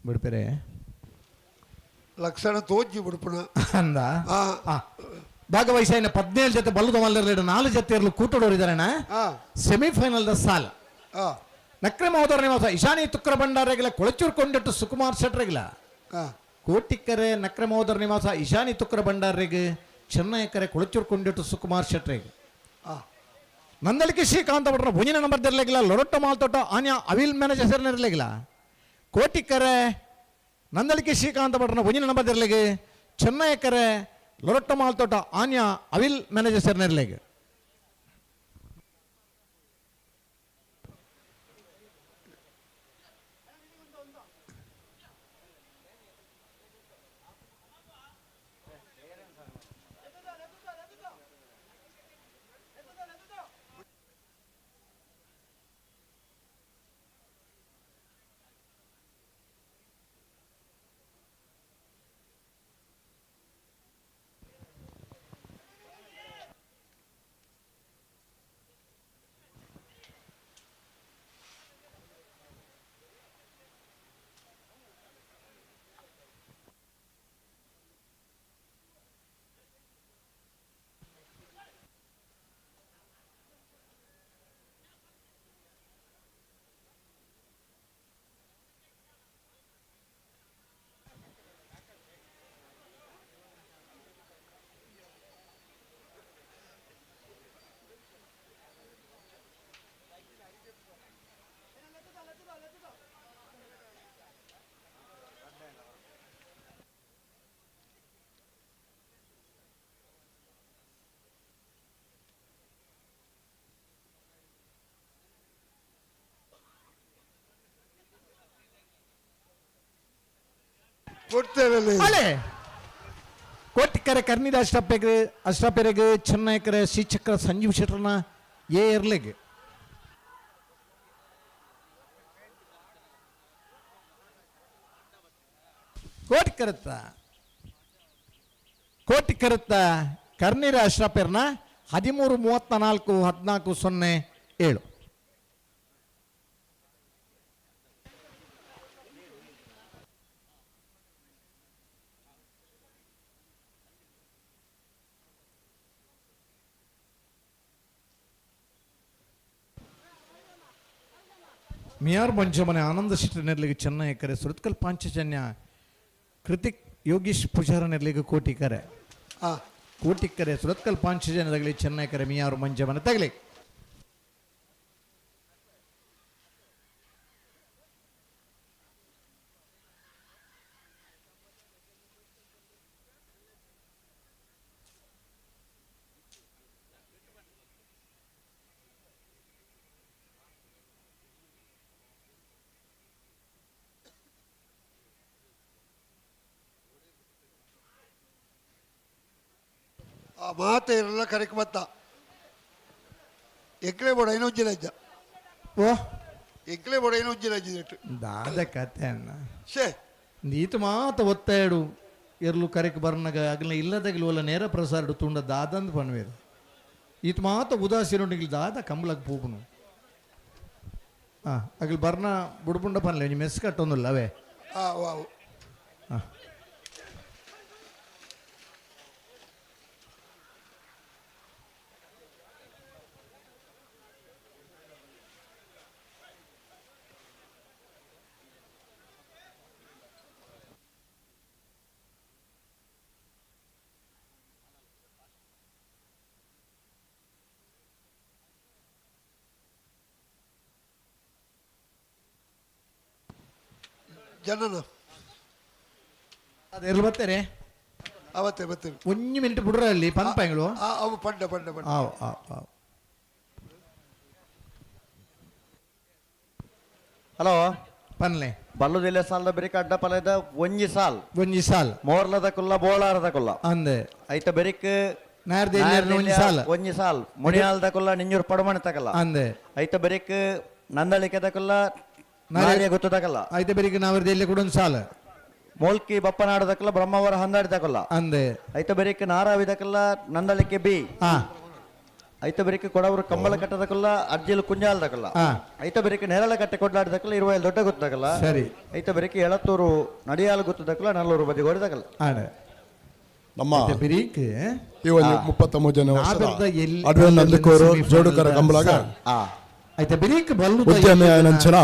ಬಿಡ್ಪೇರೆ ಲಕ್ಷಣ ತೋಜಿ ಬಿಡ್ಪುಣ ಅಂದ ಭಾಗವಹಿಸಿನ 17 ಜೊತೆ ಬಲ್ಲದ ಮಲ್ಲರ್ಲೇಡು 4 ಜೊತೆ ಇರಲು ಕೂಟಡೋರಿದಾರಣ ಸೆಮಿಫೈನಲ್ ದ ಸಾಲ್ ನಕ್ರೆ ಮಹೋದರ ನಿವಾಸ ಇಶಾನಿ ತುಕ್ರ ಭಂಡಾರಗಳ ಕೊಳಚೂರ್ಕೊಂಡಿಟ್ಟು ಸುಕುಮಾರ್ ಶೆಟ್ರಗಿಲ ಕೋಟಿಕರೆ ನಕ್ರೆ ಮಹೋದರ ನಿವಾಸ ಇಶಾನಿ ತುಕ್ರ ಭಂಡಾರಿಗೆ ಚೆನ್ನೈಕರೆ ಕೊಳಚೂರ್ಕೊಂಡಿಟ್ಟು ಸುಕುಮಾರ್ ಶೆಟ್ರಿಗೆ ನಂದಳಿಕೆ ಶ್ರೀಕಾಂತ ಭಟ್ರ ಭುಜಿನ ನಂಬರ್ ಇರಲಿಲ್ಲ ಲೊರೊಟ್ಟ ಮಾಲ್ತೋಟ ಆನ್ಯ ಅವಿಲ್ ಮ್ಯಾನೇಜ್ ಹೆಸರಿನಿರಲಿಲ್ಲ ಕೋಟಿಕರೆ ನಂದಳಿಕೆ ಶ್ರೀಕಾಂತ ಭಟ್ರನ ಭುಜಿನ ನಂಬರ್ ಇರಲಿಗೆ ಚೆನ್ನೈಕರೆ ಲೊರೊಟ್ಟ ಮಾಲ್ತೋಟ ಆನ್ಯ ಅವಿಲ್ ಮ್ಯಾನೇಜ್ ಹೆಸರಿನಿರಲಿಗೆ ಕೊಡ್ತೇವೆ ಅಲೆ ಕೋಟಿಕರೆ ಕರ್ನಿದ ಅಷ್ಟಪೆರೆಗೆ ಚೆನ್ನೈಕರೆ ಶ್ರೀಚಕ್ರ ಸಂಜೀವ್ ಶೆಟ್ರನ ಏರ್ಲೆಗೆ ಕೋಟಿಕರತ್ತ ಕರ್ನೀರ ಅಶ್ರಪೆರ್ನ 13-34-14-07 ಮಿಯಾರ್ ಮಂಜಮನೆ ಆನಂದ ಶಿಟ್ಟನೆರ್ಲಿಗೆ ಚೆನ್ನೈ ಕರೆ ಸುರತ್ಕಲ್ ಪಾಂಚಜನ್ಯ ಕೃತಿಕ್ ಯೋಗೀಶ್ ಪೂಜಾರನೆರ್ಲಿಗೆ ಕೋಟಿಕರೆ ಕೋಟಿಕರೆ ಸುರತ್ಕಲ್ ಪಾಂಚಜನ್ಯ ತಗಲಿ ಚೆನ್ನೈ ಕರೆ ಮಿಯಾರ್ ಮಂಜಮನೆ ತಗಲಿ ಆ ಮಾತ ಇರಲ್ಲ ಕರೆಕ್ ಬತ್ತ ಎಕ್ಲೆ ಬೋಡ ಏನೋ ಉಜ್ಜಿಲ ಇದ್ದ ಓ ಎಕ್ಲೆ ಬೋಡ ಏನೋ ಉಜ್ಜಿಲ ಇದ್ದಿಟ್ಟು ದಾದ ಕತೆ ಅಣ್ಣ ಶೇ ನೀತು ಮಾತ ಒತ್ತಾಡು ಎರ್ಲು ಕರೆಕ್ ಬರ್ನಾಗ ಅಗಲ ಇಲ್ಲದಾಗಲಿ ಒಲ್ಲ ನೇರ ಪ್ರಸಾರ ತುಂಡ ದಾದಂದು ಪನ್ವೇರು ಈತ ಮಾತ ಉದಾಸೀನುಂಡಿಗೆ ದಾದ ಕಂಬಳಕ್ಕೆ ಪೂಪನು ಅಗಲ್ ಬರ್ನ ಬುಡ್ಬುಂಡ ಪನ್ಲೆ ನೀವು ಮೆಸ್ ಕಟ್ಟೊಂದಿಲ್ಲ ಅವೇ ವಾವ್ ಜನನ ಅದೆಲ್ಲ ಬರ್ತಾರೆ ಅವತ್ತೇ ಬರ್ತೇನೆ 1 ಮಿನಿಟ್ ಬಿಡ್ರ ಅಲ್ಲಿ ಪಂಪಂಗಳು ಅವು ಪಂಡ ಪಂಡ ಪಂಡ ಹಲೋ ಪನ್ಲೆ ಬಲ್ಲುದಿಲ್ಲ ಸಾಲದ ಬೆರಿಕ ಅಡ್ಡ ಪಲದ ಒಂಜಿ ಸಾಲ್ ಮೋರ್ಲದ ಕುಲ್ಲ ಬೋಳಾರದ ಕುಲ್ಲ ಅಂದೆ ಐತ ಬೆರಿಕ್ ಒಂಜಿ ಸಾಲ್ ಮುಣಿಯಾಲ್ದ ಕುಲ್ಲ ನಿಂಜೂರು ಪಡಮಣಿ ತಕಲ್ಲ ಅಂದೆ ಐತ ಬೆರಿಕ್ ನಂದಳಿಕೆದ ಕುಲ್ಲ ನಾರಿಯ ಗೊತ್ತದಕಲ್ಲ ಐತೆ ಬೆರಿಗೆ ನಾವರ್ದ ಇಲ್ಲಿ ಕೂಡ ಒಂದು ಸಾಲ ಮೋಲ್ಕಿ ಬಪ್ಪನಾಡದಕಲ್ಲ ಬ್ರಹ್ಮವರ ಹಂದಾಡಿದಕಲ್ಲ ಅಂದೆ ಐತ ಬೆರಿಕ್ ನಾರಾವಿದಕಲ್ಲ ನಂದಳಿಕೆ ಬಿ ಐತ ಬೆರಿಕೆ ಕೊಡವರು ಕಂಬಳ ಕಟ್ಟದಕಲ್ಲ ಅರ್ಜಿಲು ಕುಂಜಾಲ್ದಕಲ್ಲ ಐತ ಬೆರಿಕೆ ನೆರಳ ಕಟ್ಟೆ ಕೊಡ್ಲಾಡ್ದಕಲ್ಲ ಇರುವ ದೊಡ್ಡ ಗೊತ್ತದಕಲ್ಲ ಸರಿ ಐತ ಬೆರಿಕೆ ಎಳತ್ತೂರು ನಡಿಯಾಲು ಗೊತ್ತದಕಲ್ಲ ನಲ್ಲೂರು ಬದಿ ಹೊಡೆದಕಲ್ಲ ನಮ್ಮ ಬೆರೀಕ್ ಈ ಒಂದು 33 ಜನ ಅಡ್ವೆ ನಂದಕೂರು ಜೋಡುಕರ ಕಂಬಳಾಗ ಐತೆ ಬೆರೀಕ್ ಬಲ್ಲು ಉದ್ಯಮಿ ಆನಂಚನ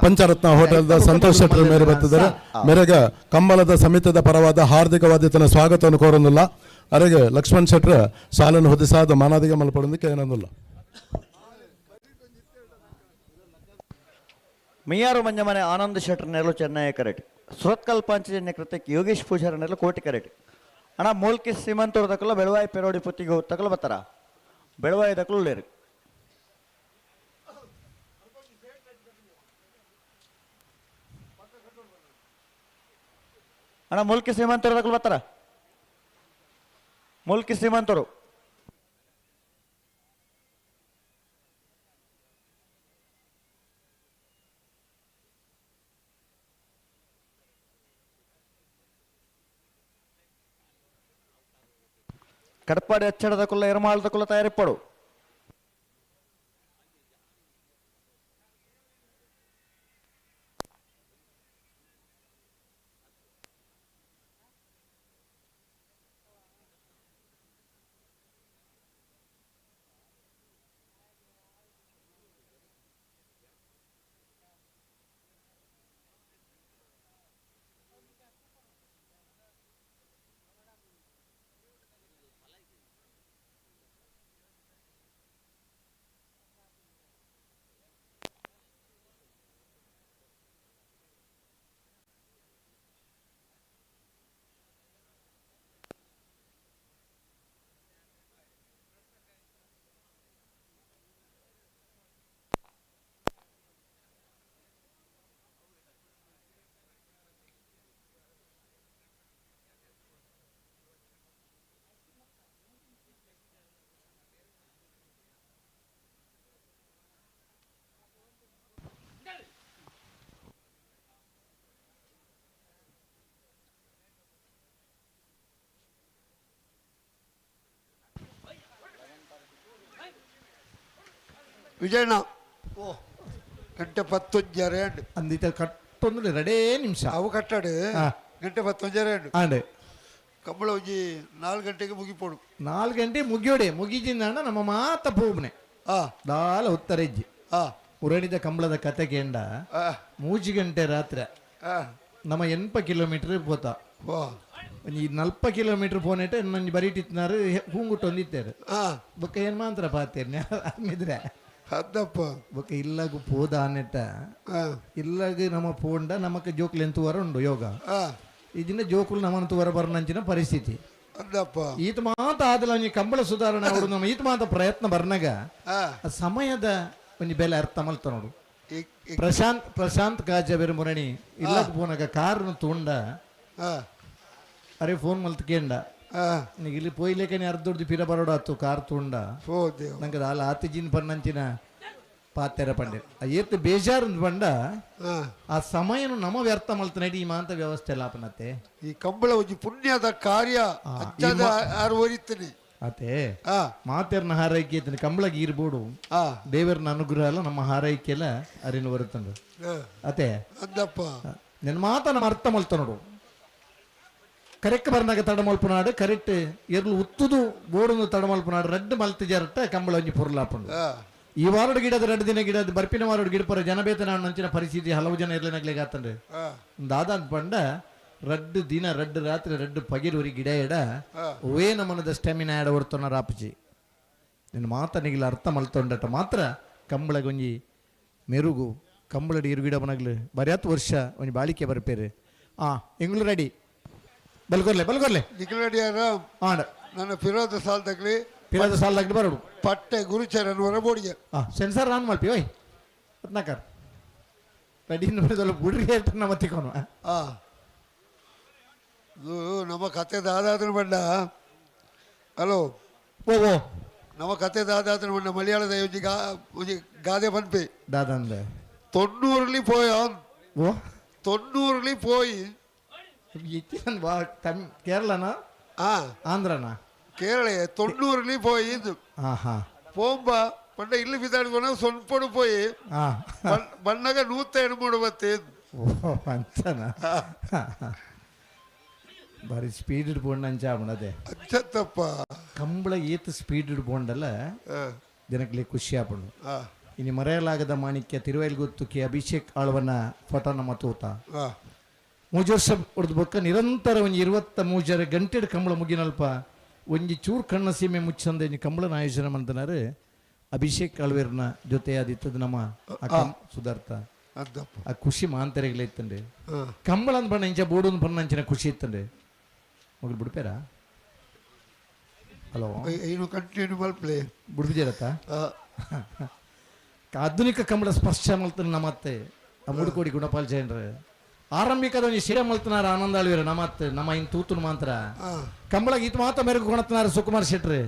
ಪಂಚರತ್ನ ಹೋಟೆಲ್ದ ಸಂತೋಷ್ ಶೆಟ್ಟರ್ ಮೇರೆ ಬರ್ತದ್ದಾರೆ ಮೇರೆಗೆ ಕಂಬಳದ ಸಮಿತಿದ ಪರವಾದ ಹಾರ್ದಿಕವಾದ ತನ್ನ ಸ್ವಾಗತವನ್ನು ಕೋರೊಂದಿಲ್ಲ ಅರೆಗೆ ಲಕ್ಷ್ಮಣ್ ಶೆಟ್ಟರ್ ಶಾಲೆಯನ್ನು ಹೊದಿಸಾದ ಮಾನಾದಿಗೆ ಮಲ್ಪಡೋದಕ್ಕೆ ಏನಂದಿಲ್ಲ ಮಿಯಾರು ಮಂಜಮನೆ ಆನಂದ್ ಶೆಟ್ಟರ್ ನೆರಳು ಚೆನ್ನೈ ಕರೆಟ್ ಸುರತ್ಕಲ್ ಪಾಂಚಜನ್ಯ ಕೃತ್ಯಕ್ಕೆ ಯೋಗೇಶ್ ಪೂಜಾರ ನೆರಳು ಕೋಟಿ ಕರೆಟ್ ಅಣ್ಣ ಮೂಲ್ಕಿ ಶ್ರೀಮಂತರು ತಕಲ್ಲ ಬೆಳವಾಯಿ ಪೆರೋಡಿ ಪುತ್ತಿಗೆ ತಕಲು ಬರ್ತಾರ ಬೆಳವಾಯಿ ತಕಲು ಲೇರು ಅಣ್ಣ ಮೂಲ್ಕಿ ಶ್ರೀಮಂತರು ತಕಲು ಬರ್ತಾರ ಮೂಲ್ಕಿ ಶ್ರೀಮಂತರು ಕಡಪಾಡಿ ಅಚ್ಚಡದ ಕುಲ್ಲ ಎರಮಾಳದ ಕುಲ್ಲ ತಯಾರಿಪ್ಪಡು ವಿಜಯಣ್ಣ ಓ ಗಂಟೆ 11:02 ಅಂದಿತ ಕಟ್ಟೊಂದು ರೆಡೇ ನಿಮಿಷ ಅವು ಕಟ್ಟಾಡು ಹಾ. ಗಂಟೆ 11:02 ಆಂಡೆ ಕಂಬಳ ಒಂಜಿ 4 ಗಂಟೆಗೆ ಮುಗಿಪೋಡು 4 ಗಂಟೆ ಮುಗಿಯೋಡೆ ಮುಗಿಜಿಂದ ನಮ್ಮ ಮಾತ ಪೂಬ್ನೆ ಆ ದಾಲ ಉತ್ತರ ಇಜ್ಜಿ ಆ ಉರಣಿದ ಕಂಬಳದ ಕತೆ ಕೇಂಡ ಆ 3 ಗಂಟೆ ರಾತ್ರಿ ಆ ನಮ್ಮ 80 ಕಿಲೋಮೀಟರ್ ಪೋತ ಓ ಒಂಜಿ 40 ಕಿಲೋಮೀಟರ್ ಪೋನೆಟ್ ನಂಜಿ ಬರೀಟಿತ್ನಾರು ಹೂಂಗುಟ್ಟು ಹೊಂದಿತ್ತೇರು ಆ ಬೊಕ್ಕ ಏನ್ ಮಾತ್ರ ಪಾತೇರ್ನೆ ಆಮಿದ್ರೆ ಅದಪ್ಪ ಬೊಕ್ಕ ಇಲ್ಲಗು ಪೋದ ಅನ್ನೆಟ್ಟ ಆ ಇಲ್ಲಗ ನಮ್ಮ ಪೋಂಡ ನಮಕ್ ಜೋಕ್ಲು ಎಂತುವರ ಉಂಡು ಯೋಗ ಆ ಇದನ್ನ ಜೋಕುಲು ನಮ್ಮಂತುವರ ಬರ್ನಂಚಿನ ಪರಿಸ್ಥಿತಿ ಅದಪ್ಪ ಈತ ಮಾತ ಆದಲ ಒಂಜಿ ಕಂಬಳ ಸುಧಾರಣೆ ಅವಡು ನಮ್ಮ ಈತ ಮಾತ ಪ್ರಯತ್ನ ಬರ್ನಾಗ ಆ ಆ ಸಮಯದ ಒಂಜಿ ಬೆಲೆ ಅರ್ಥ ಮಲ್ತ ನೋಡು ಈ ಪ್ರಶಾಂತ್ ಕಾಜಬೇರು ಮುರಣಿ ಇಲ್ಲದ ಪೋನಾಗ ಕಾರ್ನು ತೂಂಡ ಆ ಅರೆ ಫೋನ್ ಮಲ್ತ್ ಕೇಂಡ ಆ ಇಲ್ಲಿ ಪೋಯ್ಲೇಕನೆ ಅರ್ಧೊಡ್ದು ಪಿರ ಬರೋಡು ಆತು ಕಾರ್ ತೂಂಡ ಓ ದೇವ್ ನಂಗೆ ಅಲ್ಲ ಆತಿಜಿನ್ ಪನ್ನಂಚಿನ ಪಾತೆರ ಪಂಡೆ ಏತ್ ಬೇಜಾರು ಬಂಡ ಆ ಆ ಸಮಯನು ನಮ್ಮ ವ್ಯರ್ಥ ಮಲ್ತ ನಡಿ ಮಾಂತ ವ್ಯವಸ್ಥೆ ಲಾಪನತ್ತೆ ಈ ಕಂಬಳ ಒಂಜಿ ಪುಣ್ಯದ ಕಾರ್ಯ ಅಜ್ಜದ ಆರು ಒರಿತನೆ ಅತೆ ಆ ಮಾತೆರ್ನ ಹಾರೈಕೆ ಐತನೆ ಕಂಬಳಗೆ ಇರ್ಬೋಡು ಆ ದೇವರನ ಅನುಗ್ರಹ ಎಲ್ಲ ನಮ್ಮ ಹಾರೈಕೆ ಎಲ್ಲ ಅರಿನ ಬರುತ್ತಂದು ಆ, ಅತೆ ಅದಪ್ಪ ನಿನ್ನ ಮಾತ ನಮ್ಮ ಅರ್ಥ ಮಲ್ತ ನೋಡು ಕರೆಕ್ಟ್ ಬರ್ನಾಗ ತಡಮಲ್ಪನಾಡು ಕರೆಕ್ಟ್ ಎರ್ಲು ಉತ್ತುದು ಬೋಡುನು ತಡಮಲ್ಪನಾಡು ರೆಡ್ ಮಲ್ತ ಜರಟ್ಟ ಕಂಬಳ ಒಂಜಿ ಪುರ್ಲಾಪುಂಡು ಆ ಈ ವಾರಡ್ ಗಿಡದ 2 ದಿನ ಗಿಡದ ಬರ್ಪಿನ ವಾರಡ್ ಗಿಡ ಪರ ಜನಬೇತನ ನಂಚಿನ ಪರಿಸ್ಥಿತಿ ಹಲವು ಜನ ಇರ್ಲಿನಾಗ್ಲಿಗೆ ಆತಂಡ್ರೆ ಆ ದಾದ ಪಂಡ 2 ದಿನ 2 ರಾತ್ರಿ 2 ಪಗಿರುವರಿ ಗಿಡ ಎಡ ಓವೇ ನಮ್ಮನದ ಸ್ಟೆಮಿನ ಆಡ ಹೊರ್ತನ ರಾಪಜಿ ನಿನ್ನ ಮಾತನಿಗಿಲ್ಲ ಅರ್ಥ ಮಲ್ತೊಂಡಟ ಮಾತ್ರ ಕಂಬಳಗೊಂಜಿ ಮೆರುಗು ಕಂಬಳಡಿ ಇರುಗಿಡ ಮನಗ್ಲು ಬರ್ಯಾತ್ ವರ್ಷ ಒಂಜಿ ಬಾಳಿಕೆ ಬರ್ಪೇರು ಎಂಗ್ಳು ರೆಡಿ ಬಲ್ಗೊರ್ಲೆ ನಿಖಿಲಡಿಯಾರ ಆಡ ನನ್ನ ಫಿರೋದ ಸಾಲದಾಗ್ಲಿ ಪಿರಾದ ಸಾಲದಾಗ್ಲಿ ಬರೋಡು ಪಟ್ಟೆ ಗುರುಚರನ್ ಹೊರಬೋಡಿಗೆ ಸೆನ್ಸರ್ ಆನ್ ಮಲ್ಪಿ ಓಯ್ ಹತ್ನಾಕರ್ ರೆಡಿ ನೋಡಿದಲ್ಲ ಬುಡ್ರಿ ಹೇಳ್ತಾನೆ ಮತ್ತಿಕೋನು ಆ ಇದು ನಮ್ಮ ಕಥೆದ ಆದಾತನ ಬಂಡ ಹಲೋ ಓ ನಮ್ಮ ಕಥೆದ ಆದಾತನ ಬಂಡ ಮಲಯಾಳದ ಒಂಜಿ ಗಾದೆ ಪನ್ಪೆ ದಾದಂದೆ 90 പോയാൻ ಓ 90 പോയി ಇತ್ತಿನ ಬಾ ಕೇರಳನಾ ആ ಆಂಧ್ರನಾ കേരള 90 പോയി ಹಾ പോകുമ്പോ പണ്ട് ഇല്ല് ಬಿದ್ದಾಡ್ಕೊಂಡು ಸೊನ್ಪಡು പോയി ಬಣ್ಣಗ 183 ಬತ್ತೆ ಓ ಅಂಚನಾ ಬಾರಿ ಸ್ಪೀಡ್ ಇಡ್ಬೋಂಡ್ ಅಂಚಾವಣದೆ ಅಚ್ಚತ್ತಪ್ಪ ಕಂಬಳ ಏತ್ ಸ್ಪೀಡ್ ಇಡ್ಬೋಂಡಲ್ಲ ಜನಕ್ಕೆ ಖುಷಿ ಆಪುಂಡು ಆ ಇನ್ನು ಮರೆಯಲಾಗದ ಮಾಣಿಕ್ಯ ತಿರುವೈಲ್ಗುತ್ತುಕಿ ಅಭಿಷೇಕ್ ಆಳ್ವನ ಫೋಟೋನ ಮತೂತ ಆ 3 ವರ್ಷ ಹೊಡೆದ ಬೊಕ್ಕ ನಿರಂತರ ಒಂಜಿ 23 ಗಂಟೆಡ್ ಕಂಬಳ ಮುಗಿನಲ್ಪ ಒಂಜಿ ಚೂರು ಕಣ್ಣ ಸೀಮೆ ಮುಚ್ಚಂದೆ ಕಂಬಳನ ಆಯೋಜನೆ ಮಾಡ್ತನಾರು ಅಭಿಷೇಕ್ ಆಳ್ವೇರ್ನ ಜೊತೆ ಆದಿತ್ತದ ನಮ್ಮ ಸುಧಾರ್ಥ ಅದಪ್ಪ ಆ ಖುಷಿ ಮಾಂತರೆಗಳ ಇತ್ತಂಡೆ ಕಂಬಳ ಅಂತ ಬಣ್ಣ ಇಂಚ ಬೋಡು ಬಣ್ಣ ಅಂಚಿನ ಖುಷಿ ಇತ್ತಂಡೆ ಮಗಳು ಬಿಡ್ಪೇರಾ ಹಲೋ ಏನು ಕಂಟಿನ್ಯೂ ಮಲ್ಪ್ಲೆ ಬಿಡ್ಬಿದ್ದೀರತ್ತ ಆಧುನಿಕ ಕಂಬಳ ಸ್ಪರ್ಶ ಮಲ್ತನ ನಮ್ಮತ್ತೆ ಆ ಮುಡುಕೋಡಿ ಗುಣಪಾಲ್ ಜೈನ್ರ ಆರಂಭಿಕದ ಒಂದು ಶಿರ ಮಲ್ತನಾರ ಆನಂದ ಆಳ್ವೀರ ನಮ್ಮತ್ತೆ ನಮ್ಮ ಇನ್ ತೂತುನ ಮಾತ್ರ ಕಂಬಳ ಗೀತ ಮಾತ ಮೆರುಗು ಕೊಣತನಾರ ಸುಕುಮಾರ್ ಶೆಟ್ರಿ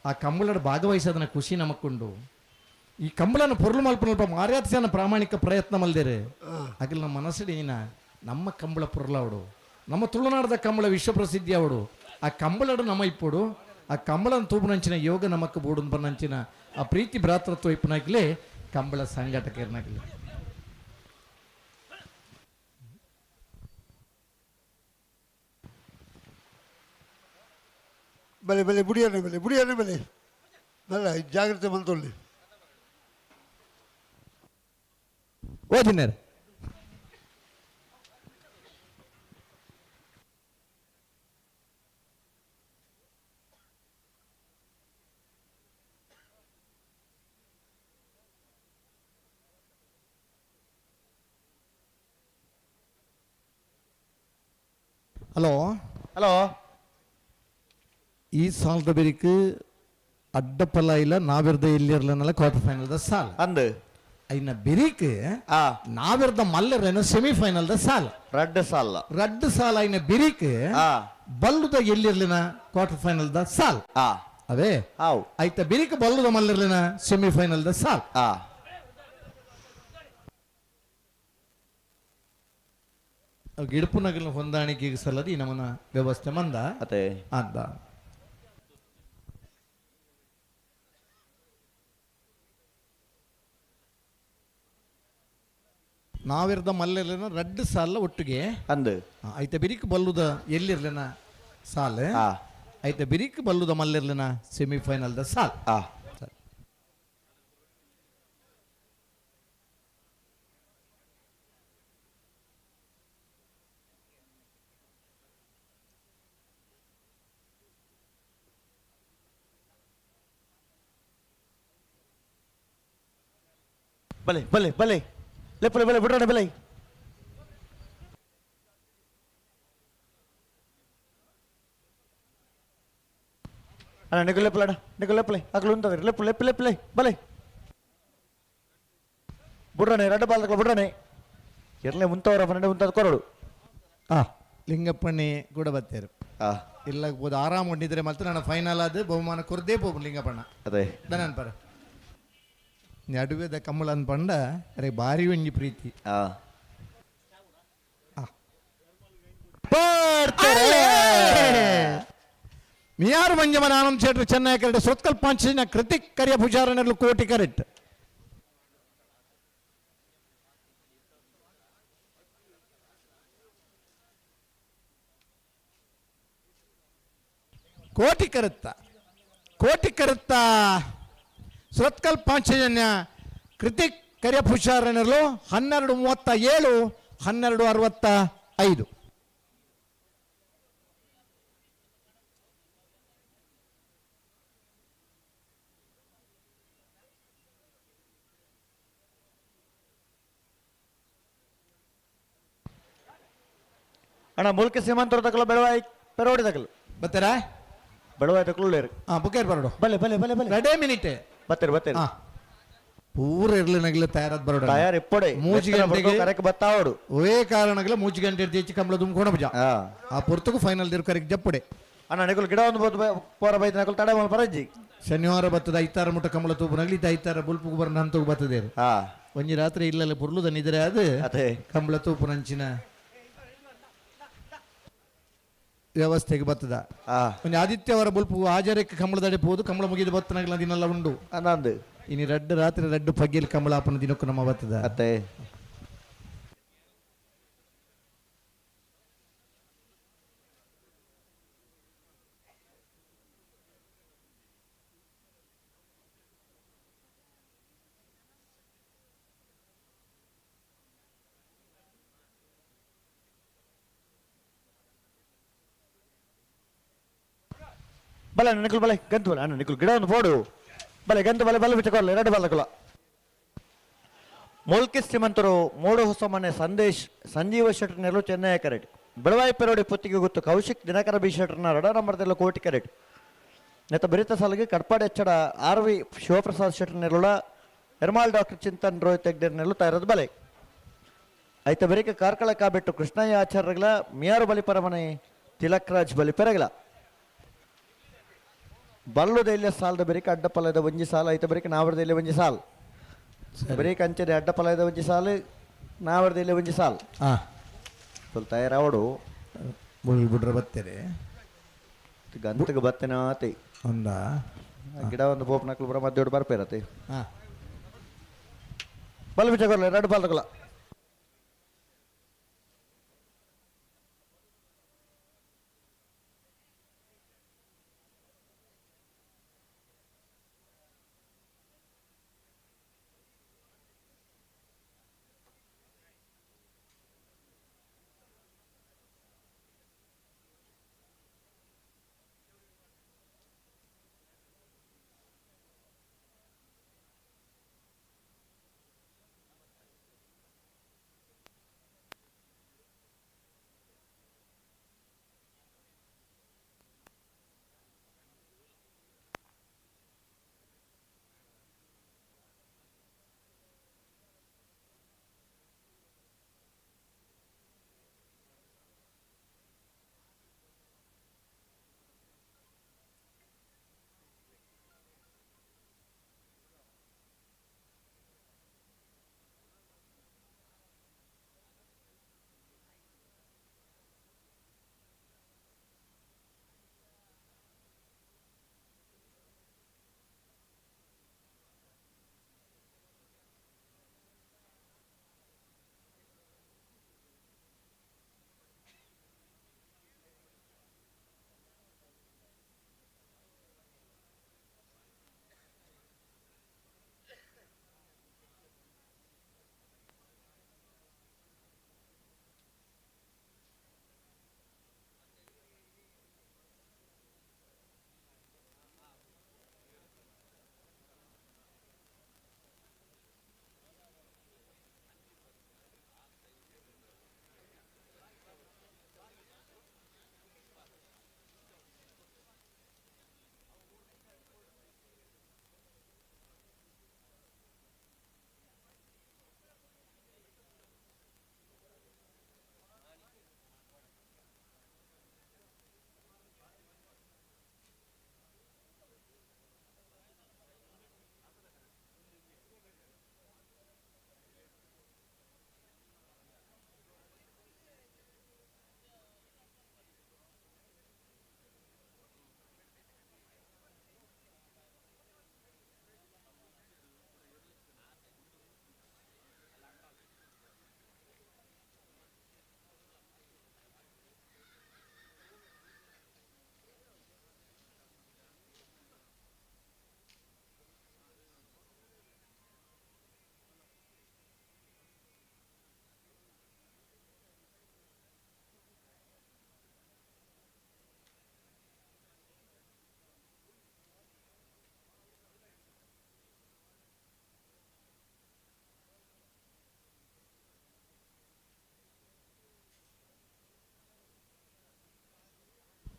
ಆ ಕಂಬಳದ ಭಾಗವಹಿಸೋದನ್ನ ಖುಷಿ ನಮಕ್ಕೊಂಡು ಈ ಕಂಬಳನ ಪೊರ್ಲು ಮಲ್ಪನಲ್ಪ ಮಾರ್ಯಾತಿಸನ ಪ್ರಾಮಾಣಿಕ ಪ್ರಯತ್ನ ಮಲ್ದೇರೆ ಆಗಲಿ ನಮ್ಮ ಮನಸ್ಸಡಿ ನಮ್ಮ ಕಂಬಳ ಪುರ್ಲಾವಡು ನಮ್ಮ ತುಳುನಾಡದ ಕಂಬಳ ವಿಶ್ವಪ್ರಸಿದ್ಧಿ ಅವಡು ಆ ಕಂಬಳಡು ನಮ್ಮ ಇಪ್ಪಡು ಆ ಕಂಬಳನ ತೂಪುನಂಚಿನ ಯೋಗ ನಮಕ್ ಬೋಡು ಬನ್ನಂಚಿನ ಆ ಪ್ರೀತಿ ಭ್ರಾತೃತ್ವ ಇಪ್ಪನಾಗ್ಲಿ ಕಂಬಳ ಸಂಘಟಕರ್ನಾಗ್ಲಿ ಬಲೆ ಬಲೆ ಬುಡಿಯನೆ ಬಲೆ ನಲ್ಲ ಜಾಗ್ರತೆ ಮಲ್ತೊಳ್ಳಿ ಓದಿನೇರ್ ಹಲೋ ಈ ಸಾಲದ ಬೇರಿಕೆ ಅಡ್ಡಪಲ್ಲ ಇಲ್ಲ ನಾವಿರ್ದ ಇಲ್ಲಿರ್ಲನಲ್ಲ ಕ್ವಾರ್ಟರ್ ಫೈನಲ್ ದ ಸಾಲ್ ಅಂದು ಐನ ಬೆರಿಕೆ ನಾವಿರ್ದ ಮಲ್ಲರೇನು ಸೆಮಿಫೈನಲ್ ದ ಸಾಲ್ ರಡ್ಡು ಸಾಲ ಐನ ಬೆರಿಕೆ ಬಲ್ಲುದ ಎಲ್ಲಿರ್ಲಿನ ಕ್ವಾರ್ಟರ್ ಫೈನಲ್ ದ ಸಾಲ್ ಅವೇ ಐತ ಬೆರಿಕೆ ಬಲ್ಲುದ ಮಲ್ಲಿರ್ಲಿನ ಸೆಮಿಫೈನಲ್ ದ ಸಾಲ್ ಗಿಡಪುನಗಲ ಹೊಂದಾಣಿಕೆಗೆ ಸಲ್ಲದಿ ನಮ್ಮನ ವ್ಯವಸ್ಥೆ ಮಂದ ಅತೆ ಅಂದ ನಾವಿರ್ದ ಮಲ್ಲೆರ್ಲಿನ 2 ಸಾಲ ಒಟ್ಟಿಗೆ ಅಂದು ಐತೆ ಬಿರಿಕ್ ಬಲ್ಲುದ ಎಲ್ಲಿರ್ಲಿನ ಸಾಲ್ ಐತೆ ಬಿರಿಕ್ ಬಲ್ಲುದ ಮಲ್ಲೆರ್ಲಿನ ಸೆಮಿಫೈನಲ್ದ ಸಾಲ್ ಬಲೆ ಬಲೆ ಬಲೆ ಲೆಪ್ಪಲೆ ಬಲೆ ಬಿಡೋಣ ಬಲೆ ಅಣ್ಣ ನಿಗು ಲೆಪ್ಪಲಡ ನಿಗು ಲೆಪ್ಪಲೆ ಅಗ್ಲು ಉಂಟದ ಲೆಪ್ಪು ಲೆಪ್ಪು ಲೆಪ್ಪಲೆ ಬಲೆ ಬಿಡ್ರನೆ 2 ಬಾಲ್ಗಳು ಬಿಡ್ರನೆ ಎರ್ಲೆ ಮುಂತವರ ಪನ್ನಡೆ ಮುಂತದ ಕೊರಡು ಲಿಂಗಪ್ಪಣ್ಣಿ ಕೂಡ ಬತ್ತೇರು ಇಲ್ಲ ಬೋದು ಆರಾಮ್ ಹೊಂದಿದ್ರೆ ಮತ್ತೆ ನಾನು ಫೈನಲ್ ಆದ ಬಹುಮಾನ ಕೊರದೇ ಹೋಗ್ಬಿಡು ಲಿಂಗಪ್ಪಣ್ಣ ಅದೇ ಅನ್ಪರ ನಡುವೆದ ಕಮಲ ಅನ್ಪಂಡ ಅರೆ ಭಾರಿ ಒಂಜಿ ಪ್ರೀತಿ ಮಿಯಾರು ಮಂಜಮನ ಆನಂದ್ ಶೆಟ್ರು ಚೆನ್ನೈ ಕರೆಕ್ಟ್ ಸೊತ್ಕಲ್ ಪಾಂಚಿನ ಕೃತಿಕ್ ಕರಿಯ ಪೂಜಾರನರ್ಲು ಕೋಟಿ ಕರೆಕ್ಟ್ ಕೋಟಿ ಕರುತ್ತ ಸೊತ್ಕಲ್ ಪಾಂಚಜನ್ಯ ಕೃತಿಕ್ ಕರಿಯ ಪೂಜಾರನರ್ಲು 12:37 12:65 ಅಣ್ಣ ಮುಲ್ಕ ಸೀಮಾಂತರ ತಕಲ ಬೆಳವಾಯಿ ಪೆರೋಡಿ ತಕಲು ಬತ್ತಾರಾ ಬೆಳವಾಯಿ ತಕಲು ಬುಕೇರ್ ಬರೋಡು ಬಲೆ ಬಲೆ ಬಲೆ ಬಲೆ 2 ಮಿನಿಟ್ ಬತ್ತೇರಿ ಬತ್ತೇರಿ ಪೂರ ಇರ್ಲಿನಾಗಲ ತಯಾರಾದ ಬರೋಡು ತಯಾರು ಇಪ್ಪಡೆ 3 ಗಂಟೆಗೆ ಕರೆಕ್ ಬತ್ತಾವಡು ಒಯೇ ಕಾರಣಗಲ 3 ಗಂಟೆ ಇರ್ತಿ ಕಮಲ ತುಂಬಿಕೊಂಡು ಬಜ ಆ ಪುರ್ತಕು ಫೈನಲ್ ದಿರ ಕರೆಕ್ ಜಪ್ಪಡೆ ಅಣ್ಣ ನಿಕುಲ್ ಗಿಡ ಒಂದು ಬೋದು ಪೋರ ಬೈದ ನಕುಲ್ ತಡೆ ಮಲ್ ಪರಜ್ಜಿ ಶನಿವಾರ ಬತ್ತದ ಐತಾರ ಮುಟ್ಟ ಕಮಲ ತೂಪು ನಗಲಿ ಐತಾರ ಬುಲ್ಪುಗು ಬರ ಹಂತକୁ ಬತ್ತದೆ ಒಂಜಿ ರಾತ್ರಿ ಇಲ್ಲಲ್ಲ ಪುರ್ಲುದ ನಿದ್ರೆ ಅದು ಅದೇ ಕಮಲ ತೂಪು ನಂಚಿನ ವ್ಯವಸ್ಥೆಗೆ ಬತ್ತದ ಒಂದು ಆದಿತ್ಯವಾರ ಬುಲ್ಪು ಆಚಾರ್ಯಕ್ಕೆ ಕಮಲದಡೆ ಹೋದು ಕಮಲ ಮುಗಿದು ಬತ್ತನಾಗಲ ದಿನೆಲ್ಲ ಉಂಡು ಅನ್ನಂದು ಇನ್ನು ರಾತ್ರಿ 2 ಪಗ್ಗಿಯಲ್ಲಿ ಕಮಲಾಪನ ದಿನಕ್ಕೂ ನಮ್ಮ ಬತ್ತದ ಅತ್ತೆ ಬಲೆ ನಿಕುಲ್ ಬಲೆ ಗಂತು ಬಲೆ ಅಣ್ಣ ನಿಕುಲ್ ಗಿಡ ಒಂದು ಪೋಡು ಬಲೆ ಗಂತು ಬಲೆ ಬಲೆ ಬಿಟ್ಟುಕೊಳ್ಳಿ 2 ಬಾಲಕುಲ ಮುಲ್ಕಿಸ್ ಶ್ರೀಮಂತರು ಮೋಡು ಹೊಸ ಮನೆ ಸಂದೇಶ್ ಸಂಜೀವ ಶೆಟ್ರ್ ನೆರಳು ಚೆನ್ನೈ ಕರೆಟ್ ಬೆಳವಾಯಿ ಪೆರೋಡಿ ಪುತ್ತಿಗೆ ಗೊತ್ತು ಕೌಶಿಕ್ ದಿನಕರ ಬಿ ಶೆಟ್ರನ 2 ನಂಬರ್ದೆಲ್ಲ ಕೋಟಿ ಕರೆಟ್ ನೆತ್ತ ಬರಿತ ಸಾಲಿಗೆ ಕಡ್ಪಾಡಿ ಎಚ್ಚಡ RV ಶಿವಪ್ರಸಾದ್ ಶೆಟ್ರ್ ನೆರಳುಳ ಎರ್ಮಾಲ್ ಡಾಕ್ಟರ್ ಚಿಂತನ್ ರೋಹಿತ್ ಹೆಗ್ಡೆರ್ ನೆರಳು ತಯಾರದ ಬಲೆ ಐತ ಬರಿಕೆ ಕಾರ್ಕಳ ಕಾಬೆಟ್ಟು ಕೃಷ್ಣಯ್ಯ ಆಚಾರ್ಯಗಳ ಮಿಯಾರು ಬಲಿಪರಮನೆ ತಿಲಕ್ ರಾಜ್ ಬಲಿಪೆರಗಲ ಬಲ್ಲುದ ಇಲ್ಲ ಸಾಲದ ಬರೀಕ ಅಡ್ಡಪಲದ ಒಂಜಿ ಸಾಲ ಐತ ಬರೀಕ ನಾವರದ ಇಲ್ಲ ಒಂಜಿ ಸಾಲ್ ಬರೀಕ ಅಂಚನೆ ಅಡ್ಡಪಲದ ಒಂಜಿ ಸಾಲು ನಾವರದ ಇಲ್ಲ ಒಂಜಿ ಸಾಲ್ ಫುಲ್ ತಯಾರಾವಡು ಬಿಡ್ರೆ ಬತ್ತೇರೆ ಗಂತಗೆ ಬತ್ತೇನ ಆತಿ ಒಂದ ಗಿಡ ಒಂದು ಬೋಪ್ ನಕಲು ಬರ ಮಧ್ಯ ಬರ್ಪೇರತಿ ಬಲ್ ಬಿಟ್ಟಕೊಲ್ಲ 2 ಬಾಲ್ ತಗೊಲ್ಲ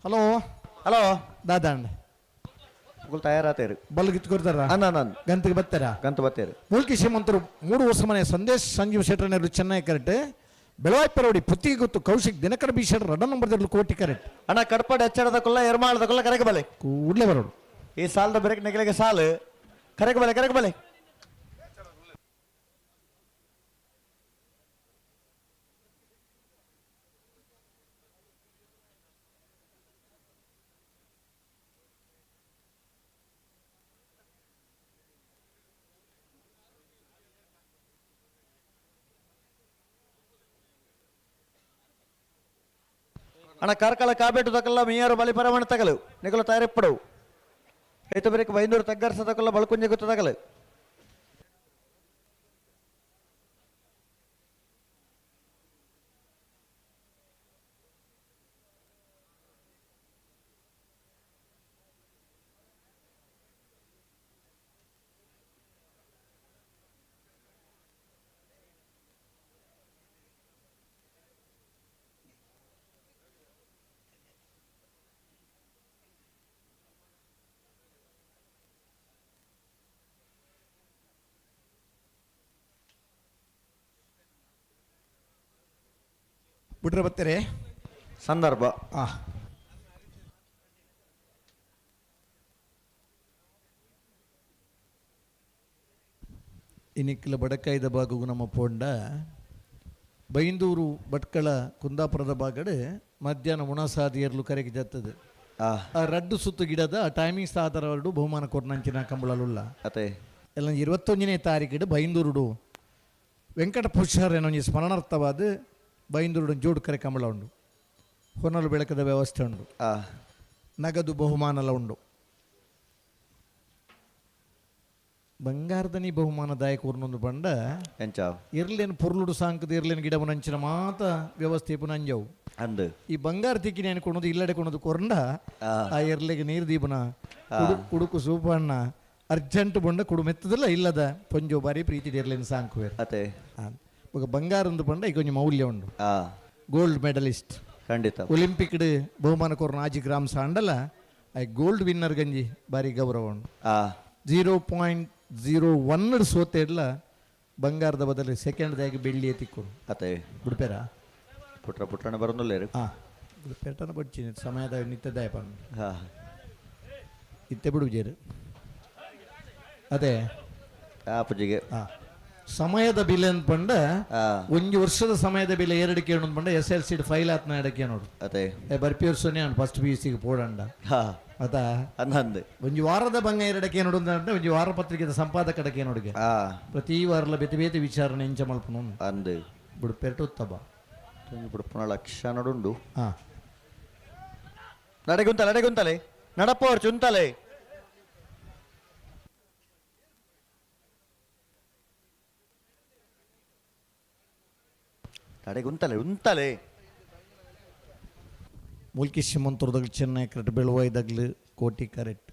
ಹಲೋ ಹಲೋ ದಾದಾಂಡ್ ತಯಾರಾತೇರು ಬಲ್ಗಿತ್ ಕೊಡ್ತಾರ ಅನ್ನ ಗಂತಿಗೆ ಬರ್ತಾರ ಗಂತು ಬತ್ತೇರು ಮೂಲ್ಕಿ ಶ್ರೀಮಂತರು 3 ವರ್ಷ ಮನೆ ಸಂದೇಶ್ ಸಂಜೀವ್ ಶೆಟ್ಟರ್ನವರು ಚೆನ್ನೈ ಕರೆಕ್ಟ್ ಬೆಳವಾಯಿ ಪರವಡಿ ಪುತ್ತಿಗೆ ಗೊತ್ತು ಕೌಶಿಕ್ ದಿನಕರ ಬಿ ಶೆಟ್ಟರ್ 2 ನಂಬರ್ ಕೋಟಿ ಕರೆಕ್ಟ್ ಅಣ್ಣ ಕಡ್ಪಡ್ ಎಚ್ಚರದ ಕೊಲ್ಲ ಎರ್ಮಾಳದ ಕೊಲ್ಲ ಕರೆಗೆ ಬಲೆ ಕೂಡ್ಲೇ ಬರೋಡು ಈ ಸಾಲದ ಬ್ರೇಕ್ ನೆಗಲಿಗೆ ಸಾಲು ಕರೆಗೆ ಬಲೆ ಅಣ್ಣ ಕಾರ್ಕಳ ಕಾಬೇಟು ತಕಲ್ಲ ಮೀಯಾರು ಬಲಿ ಪರಮಣ ತಗಲು ನಿಗಲು ತಯಾರಿಪ್ಪಡು ಏತು ಬರೀಕ್ ಬೈಂದೂರು ತಗ್ಗರ್ಸ ತಕಲ್ಲ ಬಳ್ಕುಂಜೆ ಗೊತ್ತು ತಗಲು ಬಿಟ್ರೆ ಬರ್ತಾರೆ ಸಂದರ್ಭ ಇನ್ನಿಕ್ಕಿಲ ಬಡಕಾಯ್ದ ಭಾಗವು ನಮ್ಮ ಪೋಂಡ ಬೈಂದೂರು ಭಟ್ಕಳ ಕುಂದಾಪುರದ ಬಾಗಡೆ ಮಧ್ಯಾಹ್ನ ಉಣಸಾದಿಯರ್ಲು ಕರೆಗೆ ಜತ್ತದು ಆ ರಡ್ಡು ಸುತ್ತು ಗಿಡದ ಟೈಮಿಂಗ್ ಸಾಧಾರಡು ಬಹುಮಾನ ಕೊರ್ನಂಚಿನ ಕಂಬಳಲುಲ್ಲ ಅತೆ ಎಲ್ಲ 21ನೇ ತಾರೀಕಿಡು ಬೈಂದೂರುಡು ವೆಂಕಟ ಪುಷ್ಕರ್ ಏನೋ ಸ್ಮರಣಾರ್ಥವಾದ ಬೈಂದೂರುಡು ಜೋಡು ಕರೆ ಕಂಬಳ ಉಂಡು ಹೊನಲು ಬೆಳಕದ ವ್ಯವಸ್ಥೆ ಉಂಡು ನಗದು ಬಹುಮಾನಲ ಉಂಡು ಬಂಗಾರದನಿ ಬಹುಮಾನದಾಯಕ ಊರ್ನೊಂದು ಬಂಡ ಇರ್ಲೇನು ಪುರ್ಲುಡು ಸಾಂಕದ ಇರ್ಲೇನು ಗಿಡವನಂಚಿನ ಮಾತ ವ್ಯವಸ್ಥೆ ಪುನಂಜವು ಅಂದು ಈ ಬಂಗಾರ ತಿಕ್ಕಿನ ಅನ್ಕೊಳೋದು ಇಲ್ಲಡೆ ಕೊಣದು ಕೊರಂಡ ಆ ಇರ್ಲೆಗೆ ನೀರು ದೀಪನ ಉಡುಕು ಸೂಪಣ್ಣ ಅರ್ಜೆಂಟ್ ಬಂಡ ಕುಡು ಮೆತ್ತದಲ್ಲ ಇಲ್ಲದ ಪೊಂಜೋ ಬಾರಿ ಪ್ರೀತಿ ಇರ್ಲೇನು ಸಾಂಕುವೆ ಅತೆ ఒక బంగారు పండ ఇక కొంచెం మౌల్యం ఉండు గోల్డ్ మెడలిస్ట్ ಖಂಡಿತ ఒలింపిక్ ಬಹುಮಾನ ಕೊರನ ಆಜಿ ಗ್ರಾಮ್ ಸಾಂಡಲ ಐ ಗೋಲ್ಡ್ ವಿನ್ನರ್ ಗಂಜಿ ಬಾರಿ ಗೌರವ ಉಂಡು 0.01 ಸೋತೆಡ್ಲ ಬಂಗಾರದ ಬದಲು ಸೆಕೆಂಡ್ ದಾಗಿ ಬೆಳ್ಳಿ ಎತ್ತಿಕೊಡು ಅತೆ ಬಿಡ್ಪೇರ ಪುಟ್ರಣ ಬರೋದಿಲ್ಲ ಬಿಡ್ಪೇಟನ ಬಡ್ಚಿನ ಸಮಯದ ನಿತ್ಯದಾಯ ಪಂಡ ಇತ್ತೆ ಬಿಡು ಜೇರು ಅದೇ ಪೂಜೆಗೆ ಸಮಯದ ಬೆಲೆ ಅಂತ ಪಂಡ 1 ವರ್ಷದ ಸಮಯದ ಬೆಲೆ 2 ಕೇಳೋದು ಪಂಡ SLC ಫೈಲ್ ಆತ್ನ ಎಡಕ್ಕೆ ನೋಡು ಅದೇ ಬರ್ಪಿಯರ್ ಸೊನ್ನೆ ಫಸ್ಟ್ PUC ಪೋಡಂಡ ಅದ ಅನ್ನಂದು 1 ವಾರದ ಬಂಗ 2 ನೋಡು ಅಂದ್ರೆ 1 ವಾರ ಪತ್ರಿಕೆದ ಸಂಪಾದಕಡಕ್ಕೆ ನೋಡಿಗೆ ಪ್ರತಿ ವಾರಲ ಬೇತೆ ಬೇತೆ ವಿಚಾರಣೆ ಎಂಚ ಮಲ್ಪನು ಅಂದು ಬಿಡು ಪೆರಟುತ್ತಬ ಬಿಡುಪುನ ಲಕ್ಷ ನಡುಂಡು ನಡೆಗುಂತಲೆ ನಡಪ್ಪೋರ್ ಚುಂತಲೆ ಉಂತಲೆ ಮುಲ್ಕಿ ಶಿಮಂತುರದಾಗ ಚೆನ್ನೈ ಕರೆಕ್ಟ್ ಬೆಳವಾಯ್ದಾಗ್ಲು ಕೋಟಿ ಕರೆಕ್ಟ್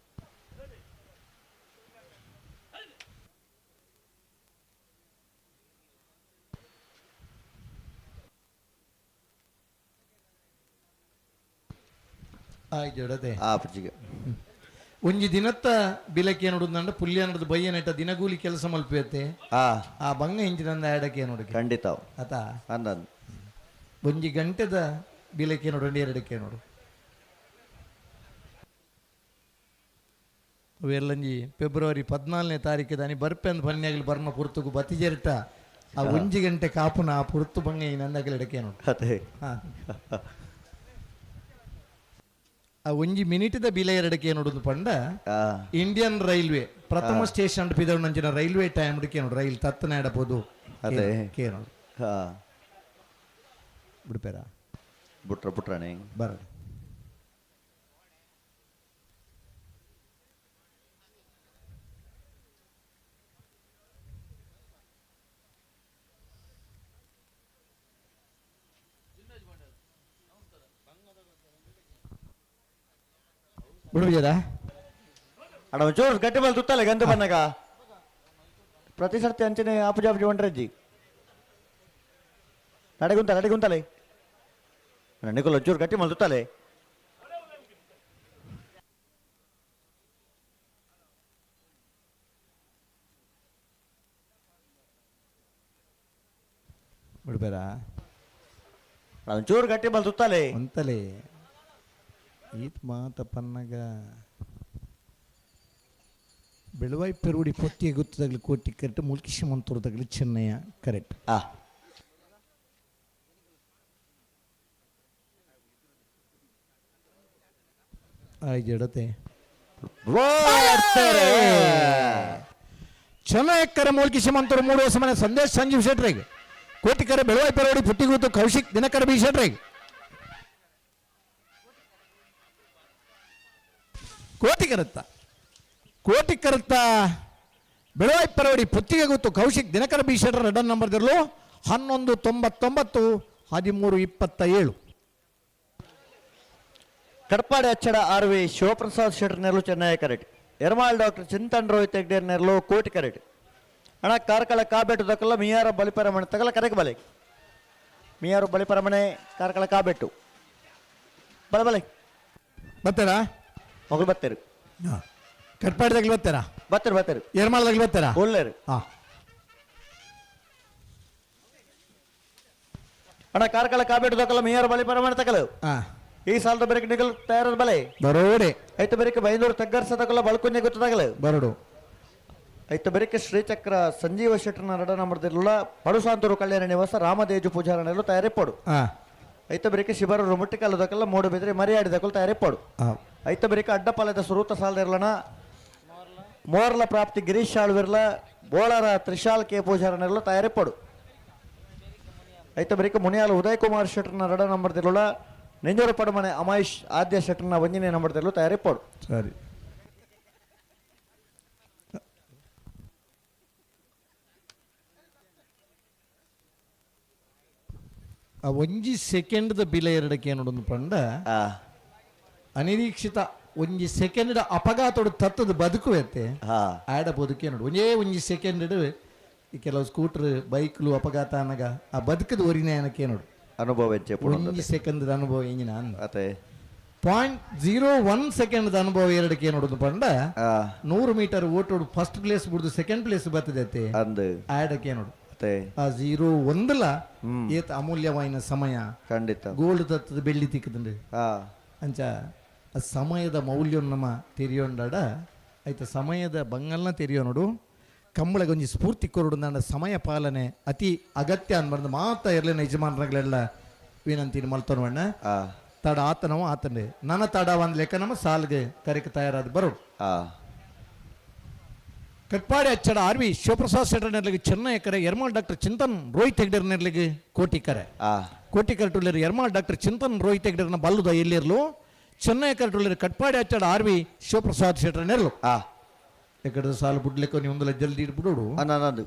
ಆಯ್ತು ಜೋಡದೆ ಒಂಜಿ ದಿನತ್ತ ಬಿಲಕ್ಕೆ ನೋಡುದಂಡ ಪುಲ್ಯ ನೋಡುದು ಬಯ್ಯ ನೆಟ್ಟ ದಿನಗೂಲಿ ಕೆಲಸ ಮಲ್ಪೇತೆ ಆ ಬಂಗ ಇಂಚಿನಂದ ಎಡಕ್ಕೆ ನೋಡು ಖಂಡಿತ ಆತ ಒಂಜಿ ಗಂಟೆದ ಬಿಲಕ್ಕೆ ನೋಡು 2 ನೋಡು ಅವೆಲ್ಲಂಜಿ ಫೆಬ್ರವರಿ 14ನೇ ತಾರೀಕು ದಾನಿ ಬರ್ಪೆ ಅಂದ್ ಬನ್ಯಾಗಲಿ ಬರ್ನ ಪುರ್ತುಗು ಬತ್ತಿ ಜೇರಿಟ ಆ 1 ಗಂಟೆ ಕಾಪುನ ಆ ಪುರ್ತು ಬಂಗ ನಂದಾಗಲಿ ಎಡಕ್ಕೆ ನೋಡು ಆ 1 ಮಿನಿಟದ ಬಿಲ 2 ನೋಡುದು ಪಂಡ ಇಂಡಿಯನ್ ರೈಲ್ವೆ ಪ್ರಥಮ ಸ್ಟೇಷನ್ ಪಿದವ್ ನಂಚಿನ ರೈಲ್ವೆ ಟೈಮ್ ನೋಡು ರೈಲ್ ತತ್ತನ ಎಡಬಹುದು ನೋಡು ಬಿಡ್ಪೇರ ಬುಟ್ರಣೆ ಬರ ಬಿಡುವುದ ಅಡ ಒಂಚೂರು ಗಟ್ಟಿ ಬಲ್ ತುತ್ತಲೆ ಗಂತು ಬನ್ನಗ ಪ್ರತಿ ಸರ್ತಿ ಅಂಚನೆ ಆಪುಜಾಪುಜಿ ಒಂಡ್ರಜ್ಜಿ ನಡೆಗುಂತಲೆ ನಿಕೋಲ ಒಂಚೂರು ಗಟ್ಟಿ ಮಲ್ ತುತ್ತಲೆ ಬಿಡ್ಬೇರ ಒಂಚೂರು ಗಟ್ಟಿ ಬಲ್ ಸುತ್ತಲೇ ಅಂತಲೇ ಈತ್ ಮಾತ ಪನ್ನಗ ಬೆಳವಾಯಿ ಪೆರುಡಿ ಪೊತ್ತಿಗೆ ಗೊತ್ತದಾಗಲಿ ಕೋಟಿ ಕರೆಕ್ಟ್ ಮುಲ್ಕಿಶ ಮಂತೂರದಾಗಲಿ ಚೆನ್ನಯ್ಯ ಕರೆಕ್ಟ್ ಜಡತೆ ಚೆನ್ನಯ್ಯಕ್ಕರ ಮೂಲ್ಕಿಶ ಮಂತೂರು 3 ವರ್ಷ ಮನೆ ಸಂದೇಶ್ ಸಂಜೀವ್ ಶೆಟ್ರಿಗೆ ಕೋಟಿಕರೆ ಬೆಳವಾಯಿ ಪೆರುಡಿ ಪುಟ್ಟಿಗೂತು ಕೌಶಿಕ್ ದಿನಕರ ಬಿ ಶೆಟ್ರಿಗೆ ಕೋಟಿ ಕರುತ್ತ ಬೆಳವಾಯಿ ಪರವಡಿ ಪುತ್ತಿಗೆ ಗೊತ್ತು ಕೌಶಿಕ್ ದಿನಕರ ಬಿ ಶೆಟ್ಟರ್ ರೆಡ್ ನಂಬರ್ ದಿರಲು 1199 1327 ಕಡಪಾಡಿ ಅಚ್ಚಡ ಆರ್ವಿ ಶಿವಪ್ರಸಾದ್ ಶೆಟ್ಟರ್ ನೆರಳು ಚೆನ್ನೈ ಕರೆಕ್ಟ್ ಎರ್ಮಾಳ್ ಡಾಕ್ಟರ್ ಚಿಂತನ್ ರೋಹಿತ್ ಹೆಗ್ಡೇರ್ ನೆರಳು ಕೋಟಿ ಕರೆಕ್ಟ್ ಅಣ್ಣ ಕಾರ್ಕಳ ಕಾಬೆಟ್ಟು ದಕ್ಕಲ್ಲ ಮಿಯಾರ ಬಲಿಪರಮಣೆ ತಗಲ ಕರೆಕ್ ಬಲೆ ಮಿಯಾರು ಬಲಿಪರಮಣೆ ಕಾರ್ಕಳ ಕಾಬೆಟ್ಟು ಬಲೆ ಬಲೆ ಬರ್ತಾರಾ ಮಗಳು ಬತ್ತೇರು ಕಟ್ಪಾಡಿದಾಗ್ಲಿ ಬರ್ತಾರಾ ಬತ್ತೇರು ಎರ್ಮಾಳದಾಗ್ಲಿ ಬರ್ತಾರಾ ಒಳ್ಳೆರು ಹಾ ಅಣ್ಣ ಕಾರ್ಕಳ ಕಾಬೆಟ್ಟು ದಕ್ಕಲ್ಲ ಮಿಯಾರು ಬಲಿಪರಮಣೆ ತಗಲು ಹಾ ಈ ಸಾಲದ ಬೆರಕೆ ನಿಗಲ್ ತಯಾರದ ಬಲೆ ಬರೋಡೆ ಐತ ಬೆರಕೆ ಬೈಂದೂರು ತಗ್ಗರ್ಸ ತಗಲ್ಲ ಬಳ್ಕೊಂಜೆ ಗೊತ್ತದಾಗಲು ಬರೋಡು ಐತ ಬೆರಕೆ ಶ್ರೀಚಕ್ರ ಸಂಜೀವ ಶೆಟ್ಟರ್ನ ರಡ ನಂಬರ್ದಿಲ್ಲ ಪಡುಸಾಂತೂರು ಕಲ್ಯಾಣ ನಿವಾಸ ರಾಮದೇಜು ಪೂಜಾರನೆಲ್ಲ ತಯಾರಿಪ್ಪಡು ಐತ ಬೆರಕೆ ಶಿಬರರು ಮುಟ್ಟಿಕಲ್ಲದಕ್ಕೆಲ್ಲ ಮೂಡು ಬೆದ್ರೆ ಮರಿಯಾಡಿದಕ್ಕಲ್ಲ ತಯಾರಿಪ್ಪಡು ಐತ ಬೆರಕೆ ಅಡ್ಡಪಾಲದ ಸುರೂತ ಸಾಲದಿರ್ಲಣ ಮೋರ್ಲ ಪ್ರಾಪ್ತಿ ಗಿರೀಶ್ ಆಳ್ವಿರ್ಲ ಬೋಳರ ತ್ರಿಶಾಲ್ ಕೆ ಪೂಜಾರನೆಲ್ಲ ತಯಾರಿಪ್ಪಡು ಐತ ಬೆರಕೆ ಮುನಿಯಾಲು ಉದಯ್ ಕುಮಾರ್ ಶೆಟ್ಟರ್ನ ರಡ ನಂಬರ್ದಿಲ್ಲ ನೆಂಜೂರು ಪಡಮನೆ ಅಮಾಯಿಶ್ ಆದ್ಯ ಶೆಟ್ಟರ್ನ ವಂಜನೆ ನಂಬರ್ದಿಲ್ಲ ತಯಾರಿಪ್ಪಡು ಸರಿ ಆ ಒಂಜಿ ಸೆಕೆಂಡ್ದ ಬಿಲ ಎರಡಕ್ಕೆ ಏನೋಡೊಂದು ಪಂಡ ಅನಿರೀಕ್ಷಿತ ಒಂಜಿ ಸೆಕೆಂಡ್ ಅಪಘಾತೋಡು ತತ್ತದ ಬದುಕುವೆತ್ತೆ ಆಡ ಬದುಕೆ ನೋಡು ಒಂಜಿ ಸೆಕೆಂಡ್ ಕೆಲವು ಸ್ಕೂಟರ್ ಬೈಕ್ಲು ಅಪಘಾತ ಅನ್ನಗ ಆ ಬದುಕದ ಒರಿನೇ ಏನಕ್ಕೆ ನೋಡು ಅನುಭವ ಒಂಜಿ ಸೆಕೆಂಡ್ ಅನುಭವ ಎಂಜಿನ ಅತ್ತೆ 0.01 ಸೆಕೆಂಡ್ ಅನುಭವ ಎರಡಕ್ಕೆ ನೋಡೋದು ಪಂಡ 100 ಮೀಟರ್ ಓಟೋಡು ಫಸ್ಟ್ ಪ್ಲೇಸ್ ಬಿಡುದು ಸೆಕೆಂಡ್ ಪ್ಲೇಸ್ ಬರ್ತದೆ ಆಡಕ್ಕೆ ನೋಡು ಆ 0.1 ಏತ್ ಅಮೂಲ್ಯವಾಯಿನ ಸಮಯ ಖಂಡಿತ ಗೋಲ್ಡ್ ತತ್ತದ ಬೆಳ್ಳಿ ತಿಕ್ಕದಂಡು ಅಂಚ ಆ ಸಮಯದ ಮೌಲ್ಯ ನಮ್ಮ ತೆರಿಯೋಂಡಾಡ ಆಯ್ತ ಸಮಯದ ಬಂಗಲ್ನ ತೆರಿಯೋ ನೋಡು ಕಂಬಳಗೆ ಒಂಜಿ ಸ್ಫೂರ್ತಿ ಕೊರಡು ನನ್ನ ಸಮಯ ಪಾಲನೆ ಅತಿ ಅಗತ್ಯ ಅನ್ಬಾರ್ದು ಮಾತ ಇರಲಿನ ಯಜಮಾನರುಗಳೆಲ್ಲ ವಿನಂತಿನ ಮಲ್ತೋಣ ತಡ ಆತನವ ಆತನೇ ನನ್ನ ತಡ ಒಂದ್ ಲೆಕ್ಕ ನಮ್ಮ ಸಾಲ್ಗೆ ಕರೆಕ್ ತಯಾರಾದ ಬರೋಡು ಕಟ್ಪಾಡಿ ಅಚ್ಚಡ ಆರ್ವಿ ಶಿವಪ್ರಸಾದ್ ಶೆಟ್ಟರ್ ನೆರ್ಲಿಗೆ ಚೆನ್ನೈ ಕರೆ ಎರ್ಮಾಳ್ ಡಾಕ್ಟರ್ ಚಿಂತನ್ ರೋಹಿತ್ ಹೆಗ್ಡೇರ್ ನೆರ್ಲಿಗೆ ಕೋಟಿಕರೆ ಟುಳ್ಳೇರು ಎರ್ಮಾಳ್ ಡಾಕ್ಟರ್ ಚಿಂತನ್ ರೋಹಿತ್ ಹೆಗ್ಡೇರ್ನ ಬಲ್ಲುದ ಎಲ್ಲಿರ್ಲು ಚೆನ್ನೈ ಟುಳ್ಳೇರು ಕಟ್ಪಾಡಿ ಅಚ್ಚಡ ಆರ್ವಿ ಶಿವಪ್ರಸಾದ್ ಶೆಟ್ಟರ್ ನೆರ್ಲು ಎಕಡೆ ಸಾಲು ಬಿಡ್ಲಿಕ್ಕೆ ನೀವು ಒಂದಲ್ಲ ಜಲ್ದಿ ಇಟ್ಬಿಡೋಡು ಅನ್ನೋದು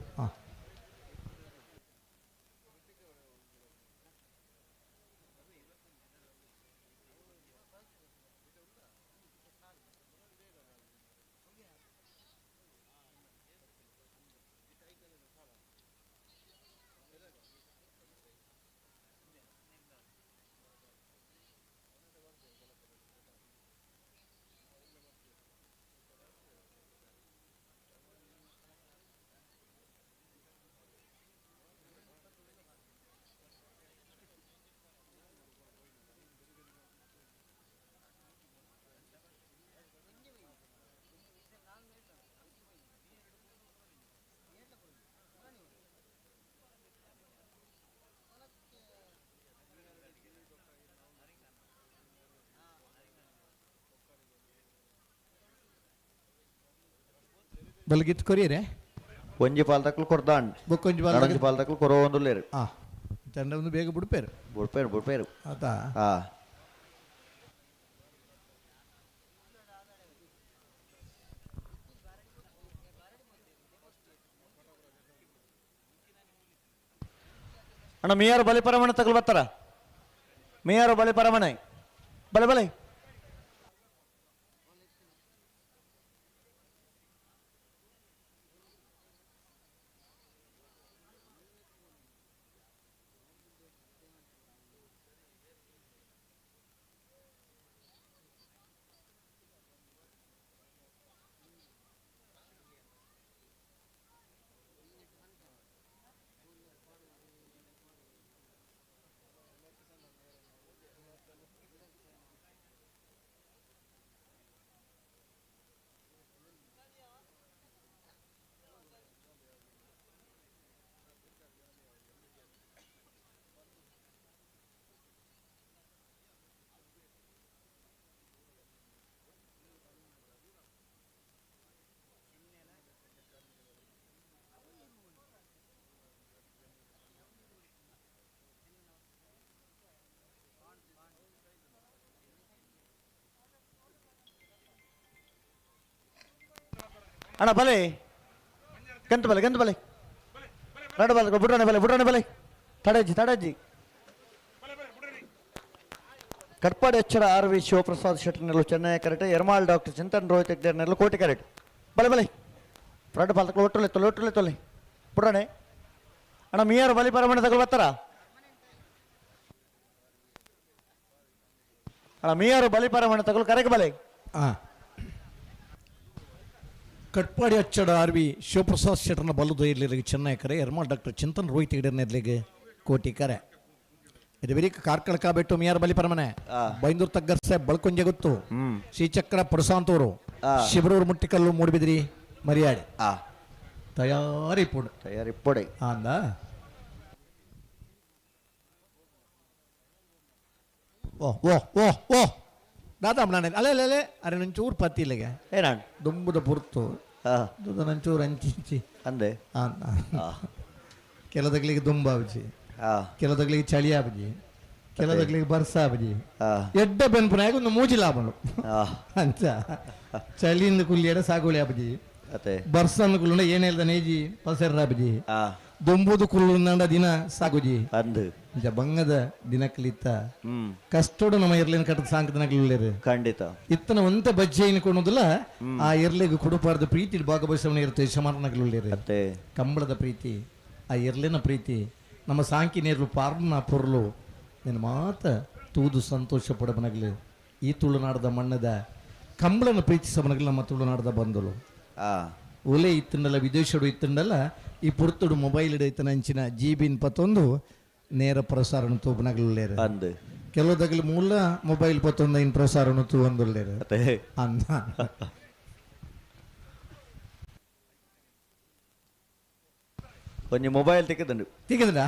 ಬಲ್ಗಿತ್ ಕೊರಿಯರೆ ಒಂಜಿ ಪಾಲ್ತಕ್ಲು ಕೊಡ್ದಾಂಡ್ ಬೊಕ್ಕೊಂಜಿ ಪಾಲ್ತಕ್ಲು ಕೊರೋ ಒಂದು ಲೇರು ತಂಡ ಒಂದು ಬೇಗ ಬಿಡ್ಪೇರು ಬಿಡ್ಪೇರು ಆತಾ ಅಣ್ಣ ಮಿಯಾರು ಬಲಿಪರಮಣೆ ತಗಲು ಬರ್ತಾರ ಮಿಯಾರು ಬಲಿಪರಮಣೆ ಬಲೆ ಬಲೆ ಅಣ್ಣ ಬಲೆ ಗಂತು ಬಲೆ ನಡು ಬಲೆ ಬುಡ್ರಾಣೆ ಬಲೆ ತಡಜ್ಜಿ ಕಟ್ಪಾಡಿ ಎಚ್ಚರ ಆರ್ ವಿ ಶಿವಪ್ರಸಾದ್ ಶೆಟ್ಟಿ ನೆರಳು ಚೆನ್ನೈ ಕರೆಕ್ಟ್ ಎರ್ಮಾಳ್ ಡಾಕ್ಟರ್ ಚಿಂತನ್ ರೋಹಿತ್ ಹೆಗ್ಡೆ ನೆರಳು ಕೋಟಿ ಕರೆಕ್ಟ್ ಬಲೆ ಫ್ರಂಟ್ ಬಾಲ್ ಒಟ್ಟೊಳ್ಳೆ ತೊಲೆ ಬುಡ್ರಾಣೆ ಅಣ್ಣ ಮೀಯಾರು ಬಲಿ ಪರಮಣೆ ತಗೊಳ್ ಬರ್ತಾರ ಅಣ್ಣ ಮೀಯಾರು ಬಲಿ ಪರಮಣೆ ತಗೊಳ್ ಕರೆಗೆ ಬಲೆ ಕಟ್ಪಾಡಿ ಅಚ್ಚಡ ಆರ್ ವಿ ಶಿವಪ್ರಸಾದ್ ಶೆಟ್ಟರ್ನ ಬಲ್ಲುದು ಇರ್ಲಿಲ್ಲ ಚೆನ್ನೈ ಕರೆ ಎರ್ಮಾಳ್ ಡಾಕ್ಟರ್ ಚಿಂತನ್ ರೋಹಿತ್ ಹೆಗ್ಡೆ ಕೋಟಿ ಕರೆ ಇದು ಬರೀ ಕಾರ್ಕಳ ಕಾಬೆಟ್ಟು ಮಿಯಾರ್ ಬಲಿ ಪರಮನೆ ಬೈಂದೂರು ತಗ್ಗರ್ ಸಾಹೇಬ್ ಬಳ್ಕೊಂಜೆ ಗೊತ್ತು ಶ್ರೀಚಕ್ರ ಪಡಸಾಂತೂರು ಶಿಬರೂರು ಮುಟ್ಟಿಕಲ್ಲು ಮೂಡಿಬಿದ್ರಿ ಮರಿಯಾಡಿ ತಯಾರಿ ಪುಡ್ ಅಂದ ಓ ದಾದಾಮ್ ನಾನೇ ಅಲ್ಲೇ ಅರೆ ನಂಚೂರು ಪತ್ತಿ ಇಲ್ಲಿಗೆ ಏನಾಣ್ ದುಂಬುದ ಪುರ್ತು ನಂಚೂರು ಅಂಚಿ ಅಂದೆ ಕೆಲದಗ್ಲಿಗೆ ದುಂಬ ಆಬಜಿ ಕೆಲದಗ್ಲಿಗೆ ಚಳಿ ಆಬಜಿ ಕೆಲದಗ್ಲಿಗೆ ಬರ್ಸ ಆಬಜಿ ಎಡ್ಡ ಬೆನ್ಪುನಾಗ ಒಂದು ಮೂಜಿ ಲಾಭನು ಅಂಚ ಚಳಿಯಿಂದ ಕುಲ್ಲಿಯಡ ಸಾಗುಳಿ ಆಬಜಿ ಬರ್ಸನ್ ಕುಲ್ಲ ಏನ್ ಹೇಳ್ದ ನೇಜಿ ಪಸರ ಆಬಜಿ ದೊಂಬುದು ಕುಲ್ಲ ದಿನ ಸಾಗುಜಿ ಅಂದು ಬಂಗದ ದಿನ ಕಲಿತ ಕಷ್ಟೋಡು ನಮ್ಮ ಇರ್ಲಿನ ಕಟ್ಟದ ಸಾಂಕದನಗಳು ಖಂಡಿತ ಇತ್ತನ ಒಂತ ಬಜ್ಜೆ ಕೊಡೋದಿಲ್ಲ ಆ ಇರ್ಲಿಗೆ ಕುಡುಪಾರ್ದ ಪ್ರೀತಿ ಭಾಗವಹಿಸವನ ಇರುತ್ತೆ ಶಮಾನಗಳು ಕಂಬಳದ ಪ್ರೀತಿ ಆ ಇರ್ಲಿನ ಪ್ರೀತಿ ನಮ್ಮ ಸಾಂಕಿ ನೇರ್ಲು ಪಾರ್ನ ಪೊರ್ಲು ನಿನ್ನ ಮಾತ ತೂದು ಸಂತೋಷ ಪಡಬನಗ್ಲು ಈ ತುಳುನಾಡದ ಮಣ್ಣದ ಕಂಬಳನ ಪ್ರೀತಿಸಬನಗ್ಲು ನಮ್ಮ ತುಳುನಾಡದ ಬಂದಳು ಒಲೆ ಇತ್ತಂಡಲ್ಲ ವಿದೇಶಡು ಇತ್ತಂಡಲ್ಲ ಈ ಪುರ್ತುಡು ಮೊಬೈಲ್ ಇಡೈತನ ಅಂಚಿನ GB ಪತ್ತೊಂದು ನೇರ ಪ್ರಸಾರಣ ತೂಪನಗಲೇರು ಅಂದು ಕೆಲವುದಗಲು ಮೂಲ ಮೊಬೈಲ್ ಪತ್ತೊಂದು ಇನ್ ಪ್ರಸಾರಣ ತೂ ಒಂದುಲ್ಲೇರು ಅಂದ ಒಂಜಿ ಮೊಬೈಲ್ ತಿಕ್ಕದಂಡ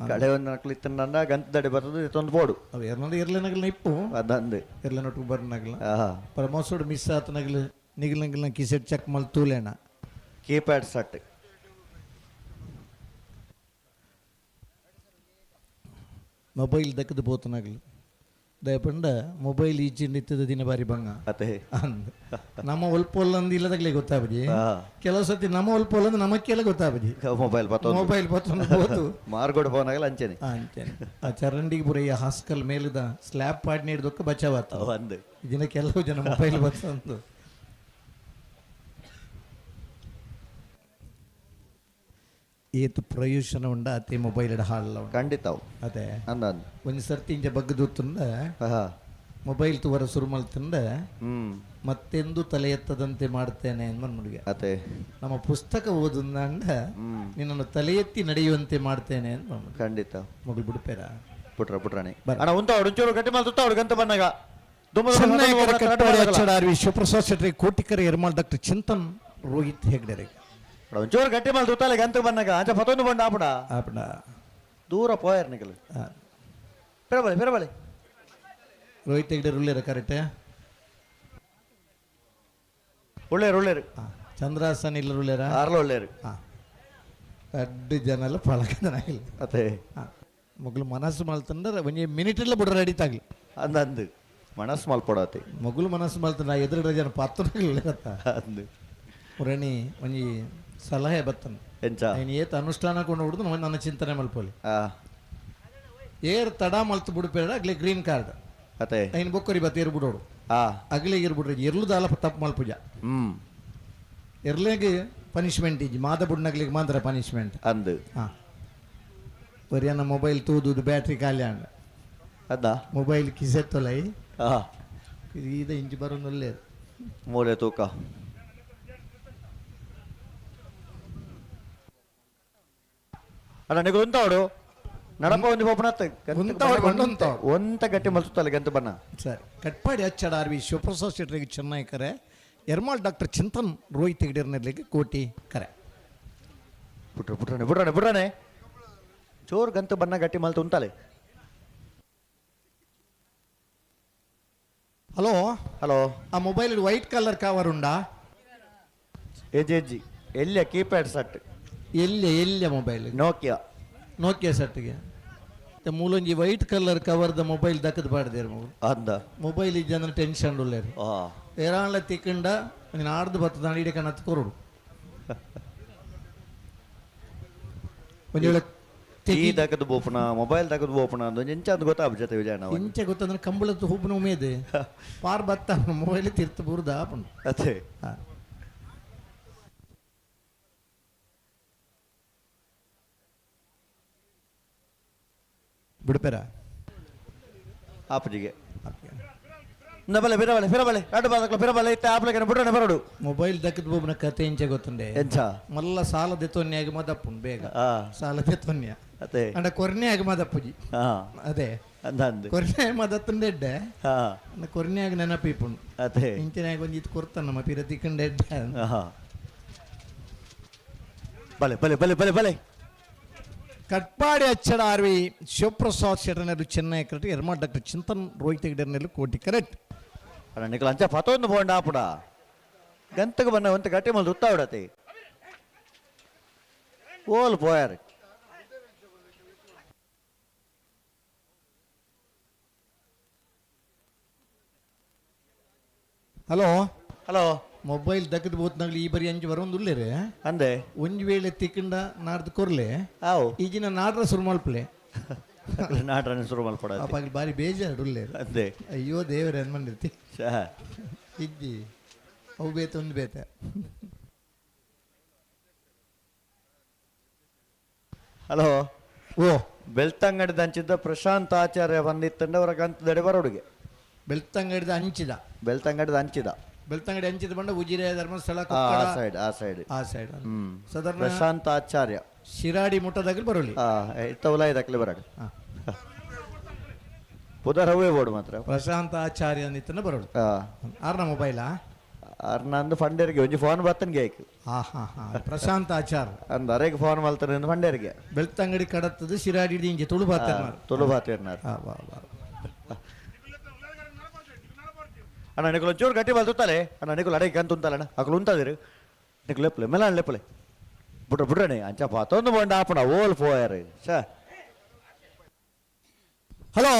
ಕಡೆ ಒಂದು ನಕ್ಲು ಇತ್ತಂಡ ಗಂತದಡಿ ಬರ್ತದೆ ಇತ್ತೊಂದು ಬೋಡು ಅವು ಎರನೋದು ಇರ್ಲಿನಗಲ್ ಇಪ್ಪು ಅದಂದು ಇರ್ಲಿನೊಟ್ಟು ಬರ್ನಗಲ ಪರ ಮೋಸೋಡು ಮಿಸ್ ಆತನಗಲು ನಿಗಲಂಗಲ್ನ ಕಿಸೆಟ್ ಚೆಕ್ ಮಲ್ ತೂಲೇಣ ಕೀಪ್ಯಾಡ್ ಸಟ್ ಮೊಬೈಲ್ ದಕ್ಕದು ಪೋತನಗಲು ದಯಪಂಡ ಮೊಬೈಲ್ ಈಚಿಂದ ಇತ್ತದ ದಿನ ಬಾರಿ ಬಂಗ ಅಂದ ನಮ್ಮ ಒಲ್ಪೊಲ್ಲಂದು ಇಲ್ಲದಾಗಲೇ ಗೊತ್ತಾಬಜಿ ಕೆಲವು ಸತಿ ನಮ್ಮ ಒಲ್ಪೊಲ್ಲಂದು ನಮಕ್ಕೆಲ್ಲ ಗೊತ್ತಾಬಜಿ ಮೊಬೈಲ್ ಪತ್ತೊಂದು ಮಾರ್ಗೋಡ್ ಫೋನಾಗಲ್ಲ ಅಂಚೆನೆ ಆ ಚರಂಡಿಗೆ ಬುರ ಈ ಹಾಸ್ಕಲ್ ಮೇಲಿದ ಸ್ಲ್ಯಾಬ್ ಪಾಡ್ ನೀಡಿದಕ್ಕೆ ಬಚಾವತ್ತ ಅಂದು ಇದನ್ನ ಕೆಲವು ಜನ ಮೊಬೈಲ್ ಬತ್ತಂದು ಏತು ಪ್ರಯೋಜನ ಉಂಡ ಅತಿ ಮೊಬೈಲ್ ಹಾಳಲ್ಲ ಖಂಡಿತ ಅದೇ ಅಂದ ಒಂದು ಸರ್ತಿ ಇಂಜ ಬಗ್ಗದು ತಂದ ಮೊಬೈಲ್ ತುವರ ಸುರುಮಲ್ ತಂದ ಮತ್ತೆಂದು ತಲೆ ಎತ್ತದಂತೆ ಮಾಡ್ತೇನೆ ಮುಡಿಗೆ ಅದೇ ನಮ್ಮ ಪುಸ್ತಕ ಓದಂದ ನಿನ್ನನ್ನು ತಲೆ ಎತ್ತಿ ನಡೆಯುವಂತೆ ಮಾಡ್ತೇನೆ ಅಂತ ಖಂಡಿತ ಮಗಳು ಬಿಡ್ಪೇರ ಪುಟ್ರಾಣಿ ಅಣ್ಣ ಒಂಚೂರು ಗಟ್ಟಿ ಮಾಲ್ ತುತ್ತಾವಡು ಗಂತ ಬಂದಾಗ ಶಿವಪ್ರಸಾದ್ ಶೆಟ್ಟಿ ಕೋಟಿಕರ ಎರ್ಮಾಳ್ ಡಾಕ್ಟರ್ ಚಿಂತನ್ ರೋಹಿತ್ ಹೆಗ್ಡೆ ಒಂಚೂರು ಗಟ್ಟಿ ಮಾಲ್ ತುತ್ತಾಲೆ ಗಂತ ಬಂದಾಗ ಅಂಚ ಪತ್ತೊಂದು ಬಂಡ ಆಪಡ ದೂರ ಪೋಯರ್ ನಿಗಲು ಪೆರಬಲೆ ರೋಹಿತ್ ಹೆಗ್ಡೆ ಉಳ್ಳೇರ ಕರೆಕ್ಟ್ ಒಳ್ಳೇರು ಚಂದ್ರಾಸನ್ ಇಲ್ಲ ಉಳ್ಳೇರ ಆರ್ಲ ಒಳ್ಳೇರು ಅಡ್ಡು ಜನ ಎಲ್ಲ ಪಳಕದನಾಗಿಲ್ಲ ಅದೇ ಮಗಳು ಮನಸ್ಸು ಮಲ್ತಂದ್ರೆ ಒಂಜಿ ಮಿನಿಟಲ್ಲ ಬಿಡ್ರ ರೆಡಿ ತಾಗ್ಲಿ ಅಂದು ಮನಸ್ಸು ಮಲ್ಪಡತ್ತೆ ಮಗಳು ಮನಸ್ಸು ಮಲ್ತಂಡ ಎದುರುಗಡೆ ಜನ ಪಾತ್ರನಾಗಿಲ್ಲ ಅಂದು ಪುರಣಿ ಒಂಜಿ ಸಲಹೆ ಬತ್ತನ ಎಂಚ ನೀನು ಏತ್ ಅನುಷ್ಠಾನ ಕೊಂಡು ಹುಡುದು ನನ್ನ ಚಿಂತನೆ ಮಲ್ಪೋಲಿ ಏರ್ ತಡ ಮಲ್ತು ಬಿಡ್ಬೇಡ ಅಗ್ಲಿ ಗ್ರೀನ್ ಕಾರ್ಡ್ ಅದೇ ಐನ್ ಬೊಕ್ಕರಿ ಬತ್ತ ಏರ್ ಬಿಡೋಡು ಅಗ್ಲಿಗೆ ಇರ್ಬಿಡ್ರಿ ಎರ್ಲುದಾಲ ತಪ್ಪು ಮಲ್ಪುಜ ಎರ್ಲೆಗೆ ಪನಿಷ್ಮೆಂಟ್ ಇಜ್ಜಿ ಮಾದ ಬುಡ್ನಗ್ಲಿಗೆ ಮಾತ್ರ ಪನಿಷ್ಮೆಂಟ್ ಅಂದು ಬರಿಯನ್ನ ಮೊಬೈಲ್ ತೂದು ಬ್ಯಾಟ್ರಿ ಖಾಲಿ ಅಂಡ ಅದ ಮೊಬೈಲ್ ಕಿಸೆತ್ತೊಲೈ ಇದ ಇಂಚಿ ಬರೋನಲ್ಲೇ ಮೂಲೆ ತೂಕ ಅಲ್ಲ ನಿಗ ಉಂತಾವಡು ನಡಪ ಒಂದು ಒಬ್ಬನ ಒಂತ ಗಟ್ಟಿ ಮಲ್ಸುತ್ತಲ್ಲ ಗಂತ ಬಣ್ಣ ಸರಿ ಕಟ್ಪಾಡಿ ಹಚ್ಚಡ ಆರ್ ವಿ ಶಿವಪ್ರಸಾದ್ ಶೆಟ್ಟರಿಗೆ ಚೆನ್ನೈ ಕರೆ ಎರ್ಮಾಳ್ ಡಾಕ್ಟರ್ ಚಿಂತನ್ ರೋಹಿತ್ ಹೆಗ್ಡೆರ್ನಲ್ಲಿಗೆ ಕೋಟಿ ಕರೆ ಬಿಡ್ರಾಣೆ ಜೋರ್ ಗಂತ ಬಣ್ಣ ಗಟ್ಟಿ ಮಲ್ತು ಉಂಟಾಲೆ ಹಲೋ ಆ ಮೊಬೈಲ್ ವೈಟ್ ಕಲರ್ ಕವರ್ ಉಂಡಾ ಎಜಿ ಎಲ್ಲಿಯ ಕೀಪ್ಯಾಡ್ ಸಟ್ ಎಲ್ಲಿಯ ಮೊಬೈಲ್ ನೋಕಿಯಾ ಸಟ್ಗೆ ಮೂಲೊಂಜಿ ವೈಟ್ ಕಲರ್ ಕವರ್ದ ಮೊಬೈಲ್ ದಕ್ಕದ ಪಾಡ್ದೇರು ಅಂದ ಮೊಬೈಲ್ ಜನ ಟೆನ್ಷನ್ ಉಳ್ಳೇರು ಏರಾಳ ತಿಕ್ಕಂಡ ನೀನು ಆಡ್ದು ಬರ್ತದ ಇಡೀ ಕಣ್ಣತ್ತು ಕೊರಡು ಒಂದು ವೇಳೆ ಈ ತಗದು ಬೋಪನ ಮೊಬೈಲ್ ತಗದು ಬೋಪನ ಅದು ಎಂಚ ಅದು ಗೊತ್ತಾಗ ಜೊತೆ ವಿಜಯ ನಾವು ಇಂಚೆ ಗೊತ್ತಂದ್ರೆ ಕಂಬಳದ್ದು ಹೂಬನ ಉಮೇದು ಪಾರ್ ಬತ್ತ ಮೊಬೈಲ್ ತೀರ್ಥ ಬುರ್ದ ಆಪಣ ಅದೇ ಬಿಡ್ಪೇರ ಆಪಜಿಗೆ ಬಲೆ ಫಿರಬಲೆ ಫಿರಬಲೆ ಎರಡು ಬಾದಕ್ಲ ಫಿರಬಲೆ ಇತ್ತ ಆಪ್ಲಕ್ಕೆ ಬಿಡೋಣ ಬರೋಡು ಮೊಬೈಲ್ ದಕ್ಕದ ಬೋಬನ ಕತೆ ಇಂಚೆ ಗೊತ್ತುಂಡೆ ಎಂಚ ಮಲ್ಲ ಸಾಲ ದೆತ್ತೊನ್ಯಾಗ ಮದಪ್ಪುನ್ ಬೇಗ ಸಾಲ ದೆತ್ತೊನ್ಯ ಅದೇ ಅಂಡ ಕೊರ್ನ್ಯಾಗ ಮದಪ್ಪುಜಿ ಅದೇ ಅಂದಂದು ಕೊರ್ನ್ಯಾಗ ಮದತ್ತುಂಡೆಡ್ಡೆ ಅಂಡ ಕೊರ್ನ್ಯಾಗ ನೆನಪೀಪುಂಡು ಅದೇ ಇಂಚಿನಾಗ ಒಂದಿತ್ತು ಕೊರ್ತಾನ ನಮ್ಮ ಪಿರ ತಿಕ್ಕಂಡೆಡ್ಡೆ ಬಲೆ ಬಲೆ ಬಲೆ ಬಲೆ ಬಲೆ ಕಟ್ಪಾಡಿ ಅಚ್ಚಡ ಆರ್ವಿ ಶಿವಪ್ರಸಾದ್ ಶೆಟ್ಟನೆರು ಚೆನ್ನೈ ಕರೆಕ್ಟ್ ಎರ್ಮಾ ಡಾಕ್ಟರ್ చింతన్ రోహిత్ గిడర్నెలు కోటి కరెక్ట్ ಅಣ್ಣ ನಿಕಲ್ ಅಂಚ ಪತೊಂದು ಬೋಂಡ ಆಪುಡ ಗಂತಗೆ ಬನ್ನ ಒಂತ ಗಟ್ಟಿ ಮಲ್ ಉತ್ತಾವಡತಿ ಓಲ್ ಪೋಯಾರ ಹಲೋ ಹಲೋ ಮೊಬೈಲ್ ದಕ್ಕದ ಬೋತ್ನಾಗ್ಲಿ ಈ ಬರಿ ಅಂಜು ಬರೋಂದುಲ್ಲೇರೆ ಅಂದೆ ಒಂಜಿ ವೇಳೆ ತಿಕ್ಕಂಡ ನಾಡ್ದು ಕೊರ್ಲೆ ಆವು ಈಜಿನ ನಾಡ್ರ ಸುರು ಮಲ್ಪಲೆ ನಾಡ್ರನ್ನ ಶುರು ಮಲ್ಪಡ ಅಪ್ಪ ಬಾರಿ ಬೇಜಾರು ಉಲ್ಲೇರು ಅಂದೆ ಅಯ್ಯೋ ದೇವರೇ ಅನ್ಮಂಡಿರ್ತಿ ಇಜ್ಜಿ ಅವು ಬೇತ ಒಂದು ಬೇತ ಹಲೋ ಓ ಬೆಳ್ತಂಗಡಿ ದಂಚಿದ್ದ ಪ್ರಶಾಂತ್ ಆಚಾರ್ಯ ಬಂದಿತ್ತಂಡ ಅವರ ಗಂತದಡಿ ಬರೋಡಿಗೆ ಬೆಳ್ತಂಗಡಿದ ಹಂಚಿದ ಬೆಳ್ತಂಗಡಿದ ಹಂಚಿದ ಬೆಳ್ತಂಗಡಿ ಹಂಚಿದ ಬಂಡ ಉಜಿರೆ ಧರ್ಮಸ್ಥಳ ಆ ಸೈಡ್ ಆ ಸೈಡ್ ಆ ಸೈಡ್ ಹ್ಮ್ ಸಾಧಾರಣ ಪ್ರಶಾಂತ್ ಆಚಾರ್ಯ ಶಿರಾಡಿ ಮುಟ್ಟದಾಗಲಿ ಬರೋಲಿ ಇತ್ತವಲ್ಲ ಇದಕ್ಲೆ ಬರಡು ಪುದರ್ ಹೂವೇ ಬೋರ್ಡು ಮಾತ್ರ ಪ್ರಶಾಂತ ಆಚಾರ್ಯ ನಿತ್ತನ ಬರೋಳು ಆರ್ನ ಮೊಬೈಲಾ ನಂದು ಫಂಡೇರಿಗೆ ಒಂಜಿ ಫೋನ್ ಬರ್ತನ್ಗೆ ಆಯ್ತು ಹಾ ಹಾ ಹಾ ಪ್ರಶಾಂತ್ ಆಚಾರ್ ಅಂದ ಅರೆಗೆ ಫೋನ್ ಮಲ್ತಾರೆ ಫಂಡೇರಿಗೆ ಬೆಳ್ತಂಗಡಿ ಕಡತ್ತದು ಶಿರಾಡಿ ಇಂಜೆ ತುಳು ಬಾತೇರ್ ತುಳು ಬಾತೇರ್ನಾರ್ ಅಣ್ಣ ನಿಕಲು ಒಂಚೂರು ಗಟ್ಟಿ ಬಲ್ತುತ್ತಲೆ ಅಣ್ಣ ನಿಕಲು ಅಡೆಗೆ ಗಂತ ಉಂತಲ್ಲ ಅಕ್ಕಲು ಉಂತದಿರು ನಿಕಲು ಲೆಪ್ಪಲೆ ಮೆಲ ಲೆಪ್ಪಲೆ ಬಿಡ್ರणे ಅಂಚ ಪತ್ತೊಂದು ಬೋಂಡ ಆಪಣ ಓಲ್ ಪೋಯಾರ ಹಲೋ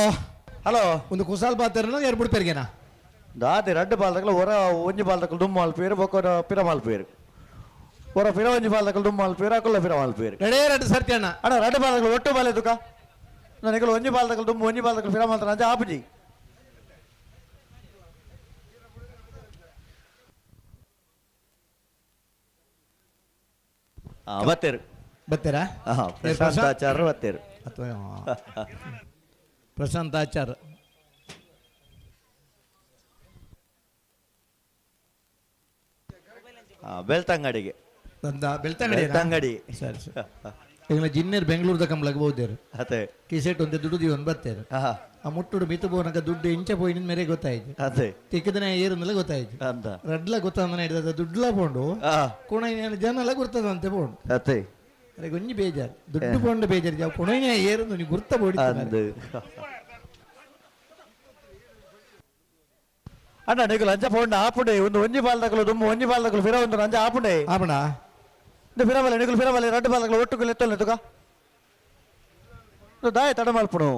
ಹಲೋ ಒಂದು ಕುಸಾಲ್ ಬಾತೇರ್ನ ಎರಡು ಬಿಡ್ಪೇರ್ಗೆನಾ ದಾತಿ ரெண்டு பாலத்துக்குள்ள ஒரு ஒஞ்சு பாலத்துக்குள்ள தும்மால் பேர் பொக்க பிரமால் பேர் ஒரு பிற ஒஞ்சு பாலத்துக்குள்ள தும்மால் பேர் அக்குள்ள பிரமால் பேர் ரெடே ரெண்டு ಸರ್ತಿ ಅಣ್ಣ ಅಣ್ಣ ரெண்டு பாலத்துக்குள்ள ஒட்டு பால ತುಕ ನನಗೆ ಒಂಜು ಬಾಲದಕಲ್ ದುಮ್ಮು ಒಂಜು ಬಾಲದಕಲ್ ಫಿರಾ ಮಾಡ್ತಾನೆ ಅಂಚ ಆಪುಜಿ ಬತ್ತೇರು ಬತ್ತೇರಾ ಪ್ರಶಾಂತ್ ಆಚಾರ್ಯ ಬತ್ತೇರು ಪ್ರಶಾಂತ್ ಆಚಾರ್ ಬೆಳ್ತಂಗಡಿಗೆ ಬೆಳ್ತಂಗಡಿ ಸರಿ ಸರಿ ಈಗ ಜಿನ್ನೇರು ಬೆಂಗಳೂರದ ಕಂಬಳಕ್ಕೆ ಹೋಗ್ತೇರು ಅದೇ ಕಿಸೆಟ್ ಒಂದು ದುಡ್ಡು ದೀವನ್ ಬರ್ತೇರು ಆ ಮುಟ್ಟುಡು ಮಿತು ಬೋನಕ ದುಡ್ಡು ಇಂಚ ಪೋಯಿ ನಿನ್ ಮೇರೆ ಗೊತ್ತಾಯ್ತು ಅದೇ ತಿಕ್ಕದನೆ ಏರುಂದಲ್ಲ ಗೊತ್ತಾಯ್ತು ಅಂತ ರಡ್ಲ ಗೊತ್ತಾಂದನ ಹಿಡಿದ ದುಡ್ಲ ಪೋಂಡು ಕುಣೈನ ಜನ ಎಲ್ಲ ಗುರ್ತದಂತೆ ಪೋಂಡು ಅದೇ ಅರೆ ಗೊಂಜಿ ಬೇಜಾರು ದುಡ್ಡು ಪೋಂಡು ಬೇಜಾರು ಜಾವ ಕುಣೈನ ಏರುಂದು ನೀ ಗುರ್ತ ಬೋಡಿ ಅಣ್ಣ ನೀಕು ಲಂಚ ಪೋಂಡ ಆಪುಡೆ ಒಂದು ಒಂಜಿ ಬಾಲ್ದಕಲು ದುಮ್ಮು ಒಂಜಿ ಬಾಲ್ದಕಲು ಫಿರ ಒಂದು ಲಂಚ ಆಪುಡೆ ಆಪಣ ಫಿರಬಲೆ ನಿಕಲು ಫಿರಬಲೆ ರಡ್ಡು ಬಾಲ್ದಕಲು ಒಟ್ಟು ಎತ್ತಲ್ಲ ತುಕ ದಾಯ ತಡ ಮಲ್ಪುಣು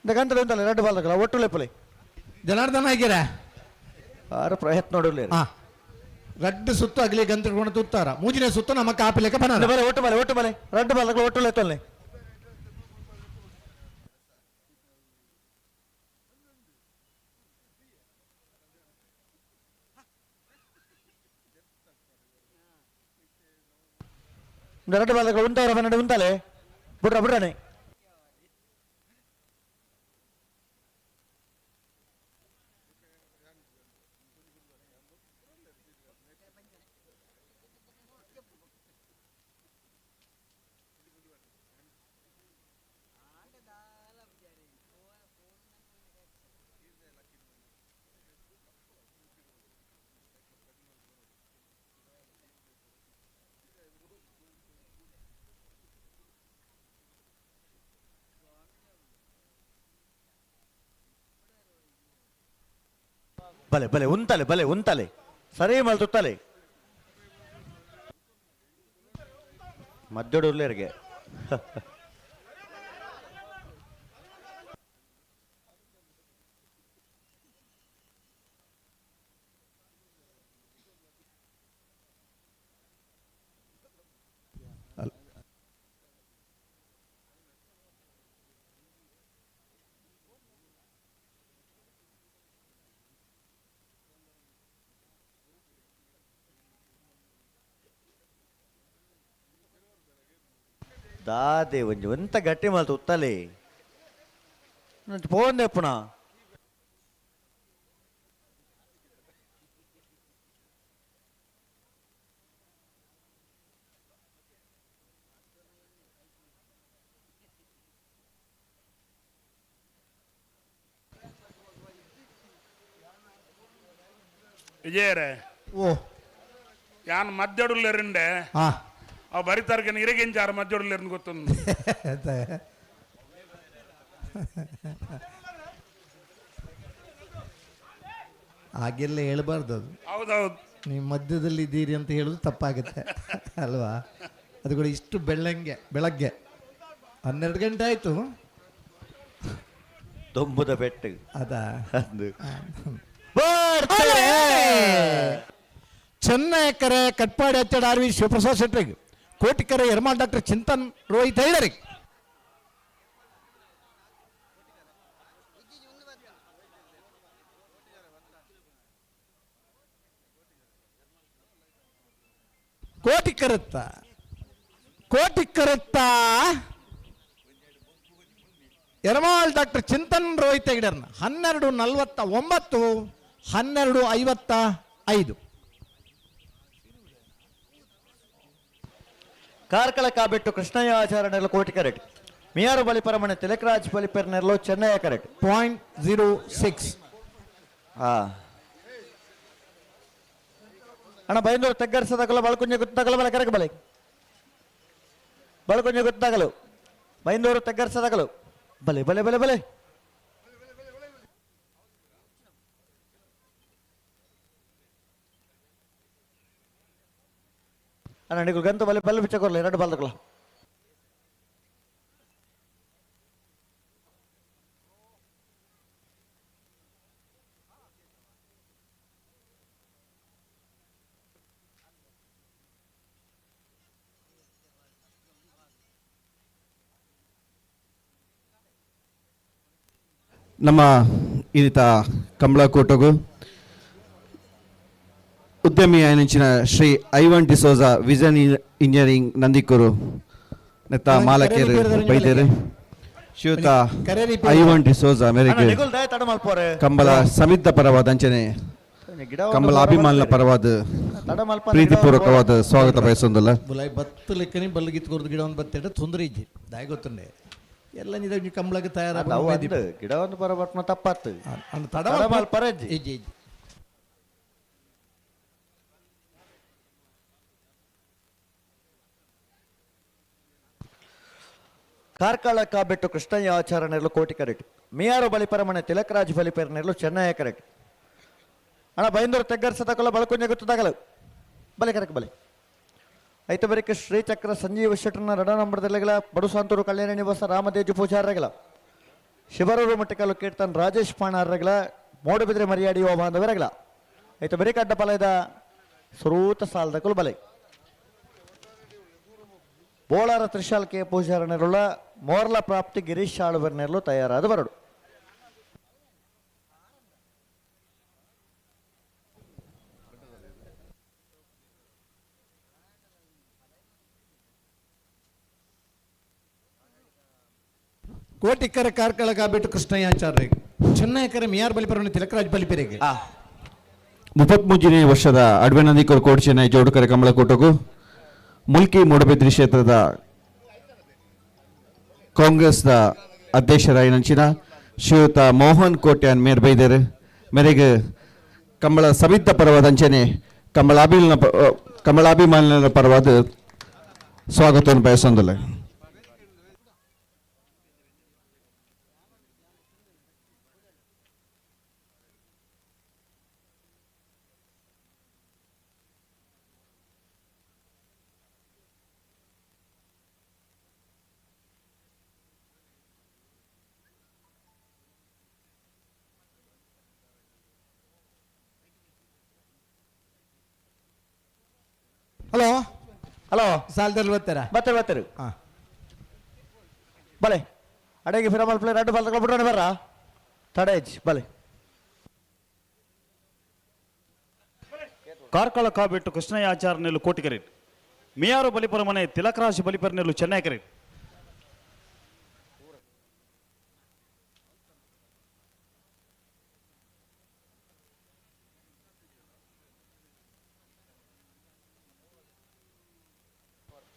ಗಂಟಲು ಉಂಟಲ್ಲ ರಡ್ಡು ಬಾಲ್ದಕಲ ಒಟ್ಟು ಲೆಪ್ಪಲೆ ಜನಾರ್ದನ ಆಗಿರ ಆರು ಪ್ರಯತ್ನ ನೋಡಲಿ ರಡ್ಡು ಸುತ್ತು ಅಗಲಿ ಗಂತಕೊಂಡು ತುತ್ತಾರ ಮೂಜಿನ ಸುತ್ತು ನಮ್ಮ ಕಾಪಿ ಲೆಕ್ಕ ಬನ ಬಲೆ ಒಟ್ಟು ಬಲೆ ರಡ್ಡು ಬಾಲ್ದಕಲು ಒಟ್ಟು ಎತ್ತಲ್ಲ ರಡ್ಡು ಬಾಲ್ದಕಲು ಉಂಟವರ ಬನ್ನಡೆ ಉಂಟಲೆ ಬಿಡ್ರನೆ ಬಲೆ ಬಲೆ ಉಂತಲೆ ಸರಿ ಮಲ್ತುತ್ತಲೆ ಮದ್ದೊಡು ಉರ್ಲೇರಿಗೆ ದಾದೆ ಒಂಜಿ ಒಂತ ಗಟ್ಟಿ ಮಲ್ತು ಉತ್ತಲೆ ಫೋನ್ ಪುನ ವಿಜಯರೇ ಓ ಯಾನ್ ಮಧ್ಯಡುಲ್ಲರಿಂಡೆ ಹಾ ಅವ್ ಬರಿತಾರ್ಗೆ ಇರಗೆಂಚಾರ ಮಧ್ಯಡುಲ್ಲರಿನ ಗೊತ್ತೊಂದು ಹಾಗೆಲ್ಲ ಹೇಳ್ಬಾರ್ದು ಅದು. ಹೌದೌದು. ನೀವು ಮಧ್ಯದಲ್ಲಿ ಇದ್ದೀರಿ ಅಂತ ಹೇಳೋದು ತಪ್ಪಾಗುತ್ತೆ ಅಲ್ವಾ? ಅದು ಕೂಡ ಇಷ್ಟು ಬೆಳಗ್ಗೆ 12 ಗಂಟೆ ಆಯ್ತು. ದೊಂಬುದ ಬೆಟ್ಟು ಅದಾ ಅದು ಚೆನ್ನೈಕರೆ ಕಟ್ಪಾಡಿ ಹಚ್ಚಡ ಆರ್ ವಿ ಶಿವಪ್ರಸಾದ್ ಶೆಟ್ಟರಿಗೆ, ಕೋಟಿಕರೆ ಯರಮಾಳ್ ಡಾಕ್ಟರ್ ಚಿಂತನ್ ರೋಹಿತ್ ಐಡರಿಗೆ, ಕೋಟಿಕರುತ್ತ ಯರಮಾಳ್ ಡಾಕ್ಟರ್ ಚಿಂತನ್ ರೋಹಿತ್ ಹೆಗ್ಡರ್ನ 12:49 12:55 ಕಾರ್ಕಳ ಕಾಬೆಟ್ಟು ಕೃಷ್ಣಯ್ಯ ಆಚಾರ್ಯನೆಲ್ಲ ಕೋಟಿ ಕರೆಕ್ಟ್. ಮಿಯಾರು ಬಲಿಪರಮಣೆ ತಿಲಕರಾಜ್ ಬಲಿಪೆರ್ನೆರ್ಲು ಚೆನ್ನೈ ಕರೆಕ್ಟ್. 0.06 ಅಣ್ಣ ಬೈಂದೂರು ತೆಗ್ಗರ್ಸದಾಗಲು ಬಳಕುಂಜೆ ಗೊತ್ತಾಗಲು ಬಲ ಕರೆಕ್ ಬಲೆ ಬಳಕುಂಜೆ ಗೊತ್ತಾಗಲು ಬೈಂದೂರು ತೆಗ್ಗರ್ಸದಾಗಲು ಬಲೆ ಬಲೆ ಬಲೆ ಬಲೆ ಅಣ್ಣ ನಿಗು ಗಂತು ಬಲೆ ಬಲ್ಲು ಬಿಚ್ಚ ಕೊರ್ಲಿ 2 ಬಾಲ್ ತಗೊಳ ನಮ್ಮ ಇದೀತ ಕಂಬಳಕೋಟಗೂ ಉದ್ಯಮಿ ಆಯನಿಂಚಿನ ಶ್ರೀ ಐವನ್ ಡಿಸೋಜಾ ವಿಷನ್ ಇಂಜಿನಿಯರಿಂಗ್ ನಂದಿಕೂರು ನೆತ್ತ ಮಾಲಕೇರು ಬೈದೇರು ಶ್ರೀಯುತ ಐವನ್ ಡಿಸೋಜಾ ಮೇರೆಗೆ ಕಂಬಳ ಸಮಿತ ಪರವಾದ ಅಂಚನೆ ಕಂಬಳ ಅಭಿಮಾನ ಪರವಾದ ಪ್ರೀತಿಪೂರ್ವಕವಾದ ಸ್ವಾಗತ ಬಯಸೊಂದಲ್ಲ ಬುಲಾಯ್ ಬತ್ತು ಲೆಕ್ಕನಿ ಬಲ್ಲಗಿತ್ಕೊರ್ದು ಗಿಡವನ್ನು ಬತ್ತಿಡ ತೊಂದರೆ ಇಜ್ಜಿ ದಾಯ ಗೊತ್ತುಂಡೆ ಎಲ್ಲ ನಿದ ಕಂಬಳಕ್ಕೆ ತಯಾರ ಗಿಡ ಒಂದು ಬರಬಟ್ನ ತಪ್ಪಾತು ಪರಜ್ಜಿ ಇಜ್ಜಿ ಕಾರ್ಕಳ ಕಾಬೆಟ್ಟು ಕೃಷ್ಣಯ್ಯ ಆಚಾರ್ಯನೆರ್ಲು ಕೋಟಿ ಕರೆಕ್ಟ್. ಮಿಯಾರು ಬಲಿಪರಮಣೆ ತಿಲಕರಾಜ್ ಬಲಿಪೆರ್ನೆರ್ಲು ಚೆನ್ನೈ ಕರೆಕ್ಟ್. ಅಣ್ಣ ಬೈಂದೂರು ತೆಗ್ಗರ್ಸದಾಗಲ್ಲ ಬಳಕುಂಜೆ ಗೊತ್ತಾಗಲು ಬಲೆ ಕರೆಕ್ಟ್ ಬಲೆ ಐತ ಬರಿಕೆ ಶ್ರೀಚಕ್ರ ಸಂಜೀವ ಶೆಟ್ಟರ್ನ 2 ನಂಬರ್ದಲ್ಲಿಗಳ ಬಡುಸಾಂತೂರು ಕಲ್ಯಾಣ ನಿವಾಸ ರಾಮದೇಜು ಪೂಜಾರಗಳ ಶಿವರೂರು ಮಟ್ಟಿಕಲ್ಲು ಕೀರ್ತನ್ ರಾಜೇಶ್ ಪಾಣಾರಗಳ ಮೋಡುಬಿದ್ರೆ ಮರಿಯಾಡಿಯುವ ಬಾಂಧವರಗಳ ಐತ ಬರಿಕೆ ಅಡ್ಡ ಬಲದ ಸರೂತ ಸಾಲದಕ್ಕಲು ಬಲೆ ಬೋಳಾರ ತ್ರಿಶಾಲ್ ಕೆ ಪೂಜಾರನೆರುಳ ಮೋರ್ಲ ಪ್ರಾಪ್ತಿ ಗಿರೀಶ್ ಆಳುವರ್ನೆರ್ಲು ತಯಾರಾದ ಬರಡು ಕೋಟಿಕರ ಕಾರ್ಕಳ ಕಾಬೆಟ್ಟು ಕೃಷ್ಣಯ್ಯಾಚಾರ್ಯರಿಗೆ, ಚೆನ್ನೈಕರ ಮಿಯಾರ್ ಬಲಿಪರಮಣೆ ತಿಲಕರಾಜ್ ಬಲಿಪೆರೆಗೆ 33ನೇ ವರ್ಷದ ಅಡ್ವೆ ನಂದಿಕೂರು ಕೋಟಿ ಚೆನ್ನೈ ಜೋಡುಕರೆ ಕಂಬಳಕೋಟಗೂ ಮುಲ್ಕಿ ಮೂಡಬಿದ್ರಿ ಕ್ಷೇತ್ರದ ಕಾಂಗ್ರೆಸ್ದ ಅಧ್ಯಕ್ಷರಾಯಿನಂಚಿನ ಶ್ರೀಯುತ ಮೋಹನ್ ಕೋಟ್ಯಾನ್ ಮೇರ್ ಬೈದೇರು ಮೇರೆಗೆ ಕಂಬಳ ಸಮಿತ ಪರವಾದ ಅಂಚನೆ ಕಂಬಳಾಭಿಮಾನ ಪರವಾದ ಸ್ವಾಗತವನ್ನು ಬಯಸೊಂದಲ್ಲ. ಹಲೋ ಹಲೋ ಸಾಲದಲ್ಲಿ ಬರ್ತಾರಾ? ಬತ್ತರು ಬಲೆ ಅಡೆಗೆ ಫಿರಮಲ್ ಪ್ಲೇ 2 ಬಾಲ್ ತಗೊಳ್ಬಿಟ್ರೆ ಬರ್ರ ತಡೇಜ್ ಬಲೆ ಕಾರ್ಕಳ ಕಾಬೆಟ್ಟು ಕೃಷ್ಣಯ್ಯ ಆಚಾರ್ಯನೆಲ್ಲು ಕೋಟಿ ಕರೆಕ್ಟ್. ಮಿಯಾರು ಬಲಿಪರಮನೆ ತಿಲಕರಾಜ್ ಬಲಿಪೆರ್ನೆರ್ಲು ಚೆನ್ನೈ ಕರೆಕ್ಟ್.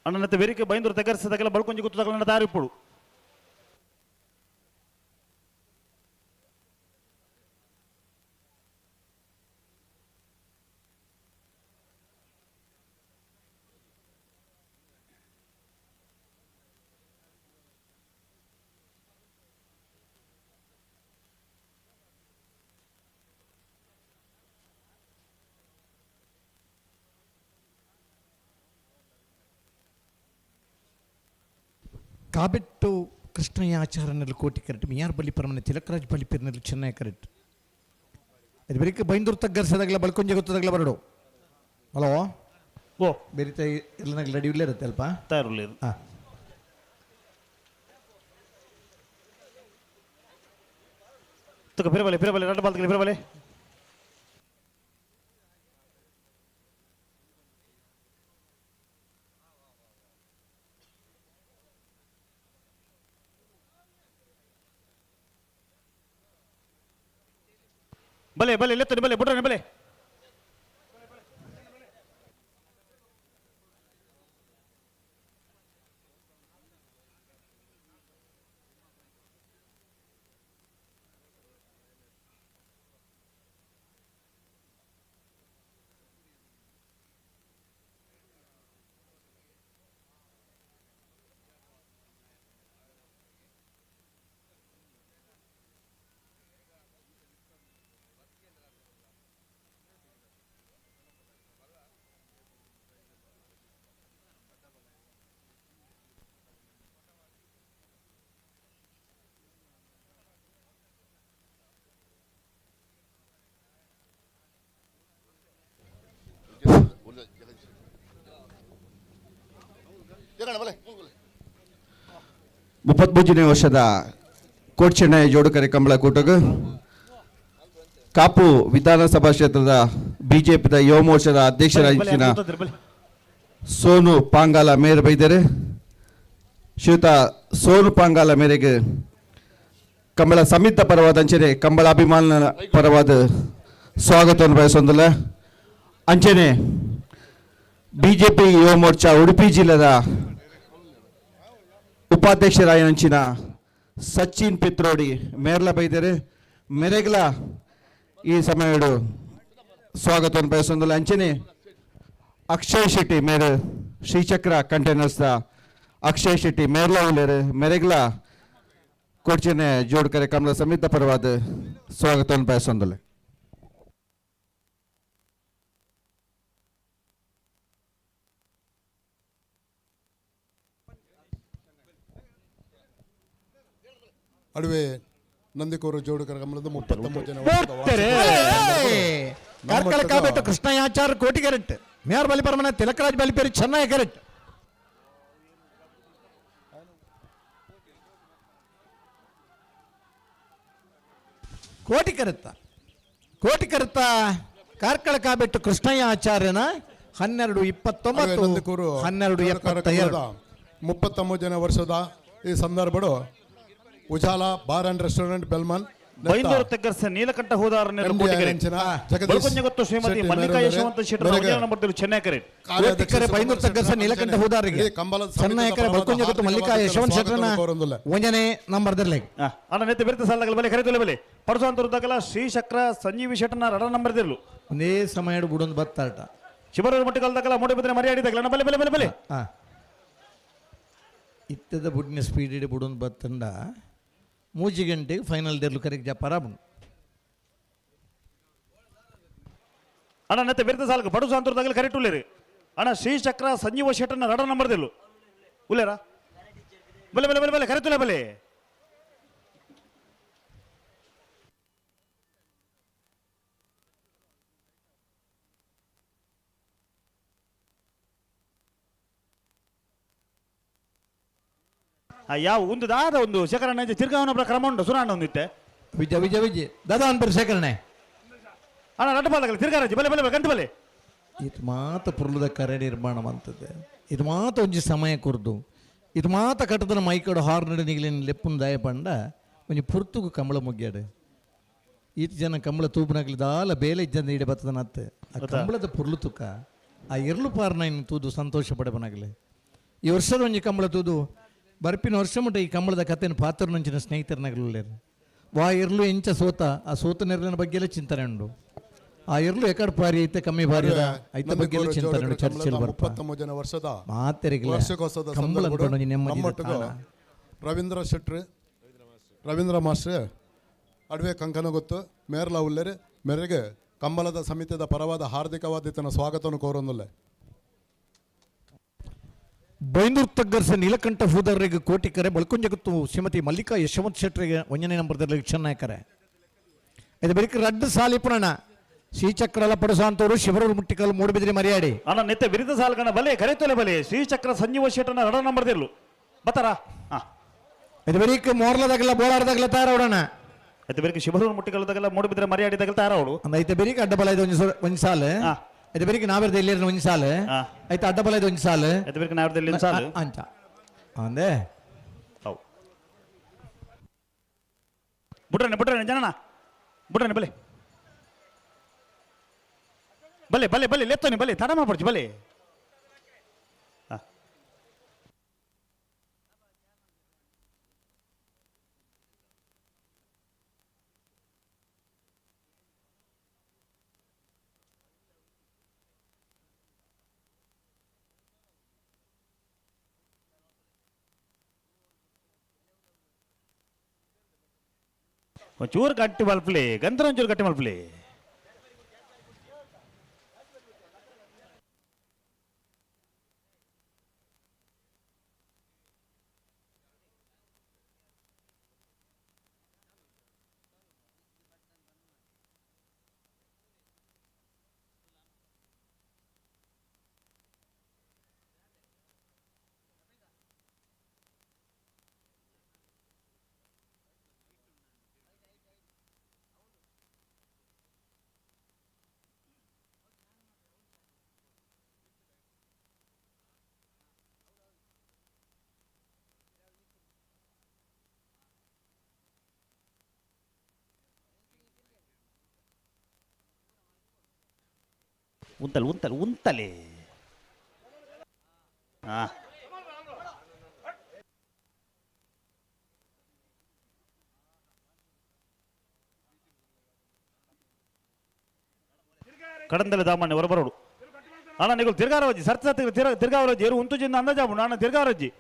ಅಣ್ಣನತ್ತೆ ವೆರಿಕೆ ಬೈಂದೂರು ತೆಗರ್ಸದಾಗೆಲ್ಲ ಬಳ್ಕೊಂಜಿ ಗೊತ್ತು ತಗೊಳ್ಳ ದಾರಿ ಇಪ್ಪಡು కాబెట్టు కృష్ణయ్య ఆచార్యనలు కోటి కరెక్ట్ మియార్ బలి పరమన తిలకరాజ్ బలి పేరునలు చెన్నై ಕರೆಕ್ಟ್ ಇದು ಬರೀಕೆ ಬೈಂದೂರು ತಗ್ಗರ್ಸದಾಗಲ ಬಳ್ಕೊಂಜ ಗೊತ್ತದಾಗಲ ಬರಡು ಹಲೋ ಓ ಬೇರೆ ಎಲ್ಲ ರೆಡಿ ಇಲ್ಲೇ ಇರುತ್ತೆ ಅಲ್ಪ ತಯಾರಿಲ್ಲ ಹಾಂ ತಗ ಫಿರಬಲೆ ರಡ್ಡ ಬಾಲ್ತಗಲಿ ಫಿರಬಲೆ ಬಲೆ ಲೆತ್ತನೆ ಬಲೆ ಬುಡ್ರನೆ ಬಲೆ ಮುಪ್ಪತ್ಮೂರನೇ ವರ್ಷದ ಕೋಟ್ ಚೆನ್ನೈ ಜೋಡುಕರೆ ಕಂಬಳ ಕೂಟಕ್ಕೆ ಕಾಪು ವಿಧಾನಸಭಾ ಕ್ಷೇತ್ರದ ಬಿಜೆಪಿದ ಯುವ ಮೋರ್ಚಾದ ಅಧ್ಯಕ್ಷರಾಗಿನ ಸೋನು ಪಾಂಗಾಲ ಮೇರೆ ಬೈದರೆ ಶ್ರೀಯುತ ಸೋನು ಪಾಂಗಾಲ ಮೇರೆಗೆ ಕಂಬಳ ಸಮಿತ ಪರವಾದ ಅಂಚನೆ ಕಂಬಳ ಅಭಿಮಾನ ಪರವಾದ ಸ್ವಾಗತವನ್ನು ಬಯಸೊಂದಿಲ್ಲ ಅಂಚನೆ ಬಿಜೆಪಿ ಯುವ ಮೋರ್ಚಾ ಉಡುಪಿ ಜಿಲ್ಲೆದ ಉಪಾಧ್ಯಕ್ಷರಾಯನಂಚಿನ ಸಚಿನ್ ಪಿತ್ರೋಡಿ ಮೇರ್ಲ ಬೈದರೆ ಮೆರೆಗ್ಲ ಈ ಸಮಯಡು ಸ್ವಾಗತವನ್ನು ಬಯಸೊಂದಿಲ್ಲ ಅಂಚನೆ ಅಕ್ಷಯ್ ಶೆಟ್ಟಿ ಮೇರೆ ಶ್ರೀಚಕ್ರ ಕಂಟೈನರ್ಸ್ದ ಅಕ್ಷಯ್ ಶೆಟ್ಟಿ ಮೇರ್ಲ ಉಲೇರು ಮೆರೆಗ್ಲ ಕೊಡ್ಚೆನೆ ಜೋಡ್ಕರೆ ಕಮಲ ಸಮಿತ ಪರವಾದ ಸ್ವಾಗತವನ್ನು ಬಯಸೊಂದಿಲ್ಲ ಅಡುವೆ ನಂದಿಕೋರು ಜೋಡುಕರ ಕಮಲದ 39 ಜನ ಕಾರ್ಕಳ ಕಾಬೆಟ್ಟು ಕೃಷ್ಣಯ್ಯ ಆಚಾರ್ಯ ಕೋಟಿ ಕರೆಕ್ಟ್ ಮೇಯರ್ ಬಲಿ ಪರಮನ ತಿಲಕರಾಜ್ ಬಲಿ ಪೇರು ಚೆನ್ನೈ ಕರೆಕ್ಟ್ ಕೋಟಿ ಕರೆತ್ತ ಕಾರ್ಕಳ ಕಾಬೆಟ್ಟು ಕೃಷ್ಣಯ್ಯ ಆಚಾರ್ಯನ 1229 1272 39 ಜನ ವರ್ಷದ ಈ ಸಂದರ್ಭಡು Ujala bar and restaurant Belman Byndoor Teggarse Neelakantha ಹೋದಾರನೆ ಗೊತ್ತು ಶ್ರೀಮತಿ ಮಲ್ಲಿಕಾ ಯಶವಂತ ಶೆಟ್ಟರ್ ನಂಬರ್ ಚೆನ್ನೈ ಕರೆಕ್ಟ್ ಕೋಟಿಕರೆ ಬೈಂದೂರು ತೆಗ್ಗರ್ಸ ನೀಲಕಂಠ ಹೋದಾರಿಗೆ ಚೆನ್ನೈ ಕರೆ ಬಳ್ಕೊಂಜ ಗೊತ್ತು ಮಲ್ಲಿಕಾ ಯಶವಂತ ಶೆಟ್ಟರ್ನ ಒಂಜನೆ ನಂಬರ್ ದರ್ಲೆ ಅಣ್ಣ ನೆತ್ತೆ ಬೆರ್ತ ಸಾಲಗಳ ಬಲೆ ಕರೆತೊಲೆ ಬಲೆ ಪರಸಂತರದಗಲ ಶ್ರೀ ಚಕ್ರ ಸಂಜೀವಿ ಶೆಟ್ಟರ್ನ ರಡ ನಂಬರ್ ದಿರ್ಲು ಒಂದೇ ಸಮಯ ಬುಡೊಂದು ಬತ್ತಾಟ ಶಿವರ ಮಟ್ಟಕಲ್ದಗಲ ಮೂಡೆ ಬದ್ರೆ ಮರ್ಯಾಡಿದಗಲ ಬಲೆ ಬಲೆ ಬಲೆ ಬಲೆ ಇತ್ತದ ಬುಡ್ನ ಸ್ಪೀಡ್ ಇಡಿ ಬುಡೊಂದು ಬತ್ತಂಡ 3 ಗಂಟೆಗೆ ಫೈನಲ್ ದೇರ್ಲು ಕರೆಕ್ಟ್ ಪರಾಬ್ ಅಣ್ಣ ನೆತ್ತೆ ಬೆರ್ತ ಸಾಲಕ ಬಡು ಸಂತರದಗಲ ಕರೆಕ್ಟ್ ಉಲೇರಿ ಅಣ್ಣ ಶ್ರೀ ಚಕ್ರ ಸಂಜೀವ ಶೆಟ್ಟರ್ನ ರಡ ನಂಬರ್ ದಿರ್ಲು ಉಲೇರಾ ಬಲೆ ಬಲೆ ಬಲೆ ಬಲೆ ಕರೆತೊಲೆ ಬಲೆ ಯಾವ ಒಂದು ದಾದ ಒಂದು ಶೇಖರಣೆ ತಿರ್ಗಾವನ ಕ್ರಮ ಉಂಟು ಸುರಾಣ ಒಂದಿತ್ತೆ ವಿಜಯ್ ದಾದಾ ಅನ್ಬರ್ ಶೇಖರಣೆ ಅಣ್ಣ ರಡ್ಡ ಬಾಲಗಲ್ಲ ತಿರ್ಗಾರಾಜಿ ಬಲೆ ಬಲೆ ಗಂಟು ಬಲೆ ಇದು ಮಾತ ಪುರ್ಲದ ಕರೆ ನಿರ್ಮಾಣ ಅಂತದ್ದು ಇದು ಮಾತ ಒಂಜಿ ಸಮಯ ಕುರ್ದು ಇದು ಮಾತ ಕಟ್ಟದನ ಮೈಕಡು ಹಾರ್ನಡ್ ನಿಗಲಿನ ಲೆಪ್ಪುನ ದಾಯ ಪಂಡ ಒಂಜಿ ಪುರ್ತುಗು ಕಂಬಳ ಮುಗ್ಗ್ಯಾಡು ಈತ ಜನ ಕಂಬಳ ತೂಪನಾಗ್ಲಿ ದಾಲ ಬೇಲೆ ಇಜ್ಜಂದ ಇಡೆ ಬತ್ತದನ ಅತ್ತೆ ಆ ಕಂಬಳದ ಪುರ್ಲು ತುಕ ಆ ಇರ್ಲು ಪಾರ್ನ ಇನ್ನು ತೂದು ಸಂತೋಷ ಪಡೆಬನಾಗ್ಲಿ ಈ ವರ್ಷದ ಒಂಜಿ ಕಂಬಳ ತೂದು ಬರ್ಪಿನ ವರ್ಷ ಮುಟ್ಟ ಈ ಕಂಬಳದ ಕಥೆನ ಪಾತ್ರ ನಂಚಿನ ಸ್ನೇಹಿತರನಾಗಲೇರು ವಾ ಇರ್ಲು ಎಂಚ ಸೋತ ಆ ಸೋತ ನೆರಳಿನ ಬಗ್ಗೆ ಎಲ್ಲ ಚಿಂತನೆ ಉಂಡು ಆ ಇರ್ಲು ಎಕಡ್ ಪಾರಿ ಐತೆ ಕಮ್ಮಿ ಬಾರಿ ಐತ ಬಗ್ಗೆ ಎಲ್ಲ ಚಿಂತನೆ ಉಂಡು ಚರ್ಚೆಲ್ ಬರ್ಪ 33 ವರ್ಷದ ಮಾತೆರೆಗಿಲ್ಲ ವಾರ್ಷಿಕೋತ್ಸವದ ಕಂಬಳ ಅನ್ಕೊಂಡು ನೆಮ್ಮದಿ ನಮ್ಮೊಟ್ಟಿಗೂ ರವೀಂದ್ರ ಶೆಟ್ರು ರವೀಂದ್ರ ಮಾಸ್ಟರ್ ಅಡವೆ ಕಂಕನ ಗೊತ್ತು ಮೇರ್ಲ ಉಲ್ಲೆರೆ ಮೇರೆಗೆ ಕಂಬಳದ ಸಮಿತಿಯ ಪರವಾದ ಹಾರ್ದಿಕವಾದ ಸ್ವಾಗತವನ್ನು ಕೋರೊಂದುಲ್ಲೆ ಬೈಂದೂರು ತಗ್ಗರ್ಸ ನೀಲಕಂಠ ಹೂದರ್ರಿಗೆ ಕೋಟಿಕರೆ ಬಳ್ಕೊಂಜಗುತ್ತು ಶ್ರೀಮತಿ ಮಲ್ಲಿಕಾ ಯಶವಂತ್ ಶೆಟ್ರಿಗೆ 1ನೇ ನಂಬರ್ದಲ್ಲಿ ಚೆನ್ನಾಯಕರೆ ಇದು ಬರೀಕ್ ರಡ್ಡು ಸಾಲಿ ಪುರಾಣ ಶ್ರೀಚಕ್ರಲ ಪಡಸಾಂತವರು ಶಿವರೂರು ಮುಟ್ಟಿಕಲ್ ಮೂಡಬಿದ್ರಿ ಮರಿಯಾಡಿ ಅಣ್ಣ ನೆತ್ತೆ ವಿರುದ್ಧ ಸಾಲ್ಗಣ ಬಲೆ ಕರೆತೊಲೆ ಬಲೆ ಶ್ರೀಚಕ್ರ ಸಂಜೀವ ಶೆಟ್ಟನ ರಡ ನಂಬರ್ದಿರ್ಲು ಬತ್ತಾರ ಇದು ಬರೀಕ್ ಮೋರ್ಲದಾಗಲ್ಲ ಬೋಳಾರದಾಗಲ್ಲ ತಾರ ಅವಡಣ ಎತ್ತ ಬೇರೆ ಶಿವರೂರು ಮುಟ್ಟಿಕಲ್ದಾಗೆಲ್ಲ ಮೂಡಬಿದ್ರೆ ಮರಿಯಾಡಿದಾಗಲ್ಲ ತಾರ ಅವಳು ಅಂದ ಐತೆ ಬರೀಕ್ ಅಡ್ಡಬಲ ಇದು ಒಂದ್ ಸಾಲು ಇದು ಬರೀಕ್ ನಾವಿರ್ದ ಇಲ್ಲಿ ಒಂದ್ ಸಾಲು ಐತೆ ಅಡ್ಡಬಲ ಇದು ಒಂದ್ ಸಾಲು ಎತ್ತ ಬೇರೆ ನಾವಿರ್ದಲ್ಲಿ ಸಾಲು ಅಂತ ಅಂದೆ ಹೌದು ಬಿಟ್ರನೆ ಜನನ ಬಿಟ್ರನೆ ಬಲೆ ಬಲೆ ಬಲೆ ಬಲೆ ಲೆತ್ತೋನಿ ಬಲೆ ತಡ ಮಾಡ್ಬಿಡ್ತಿ ಬಲೆ ಒಂಚೂರು ಗಟ್ಟಿ ಮಲ್ಪಲೆ ಗಂಧರ ಒಂಚೂರು ಗಟ್ಟಿ ಮಲ್ಪಲೆ ಉಂತಲೆ ಕಡಂದಲೆ ದಾಮಣ್ಣ ಹೊರಬರೋಡು ಅಣ್ಣ ನೀವು ತಿರ್ಗಾರವಜ್ಜಿ ಸರ್ತ ತಿರ್ಗಾವರಜ್ಜಿ ಎರು ಉಂತುಜಿಂದ ಅಂದಾಜಾಬು ನಾನು ತಿರ್ಗಾವರಜ್ಜಿ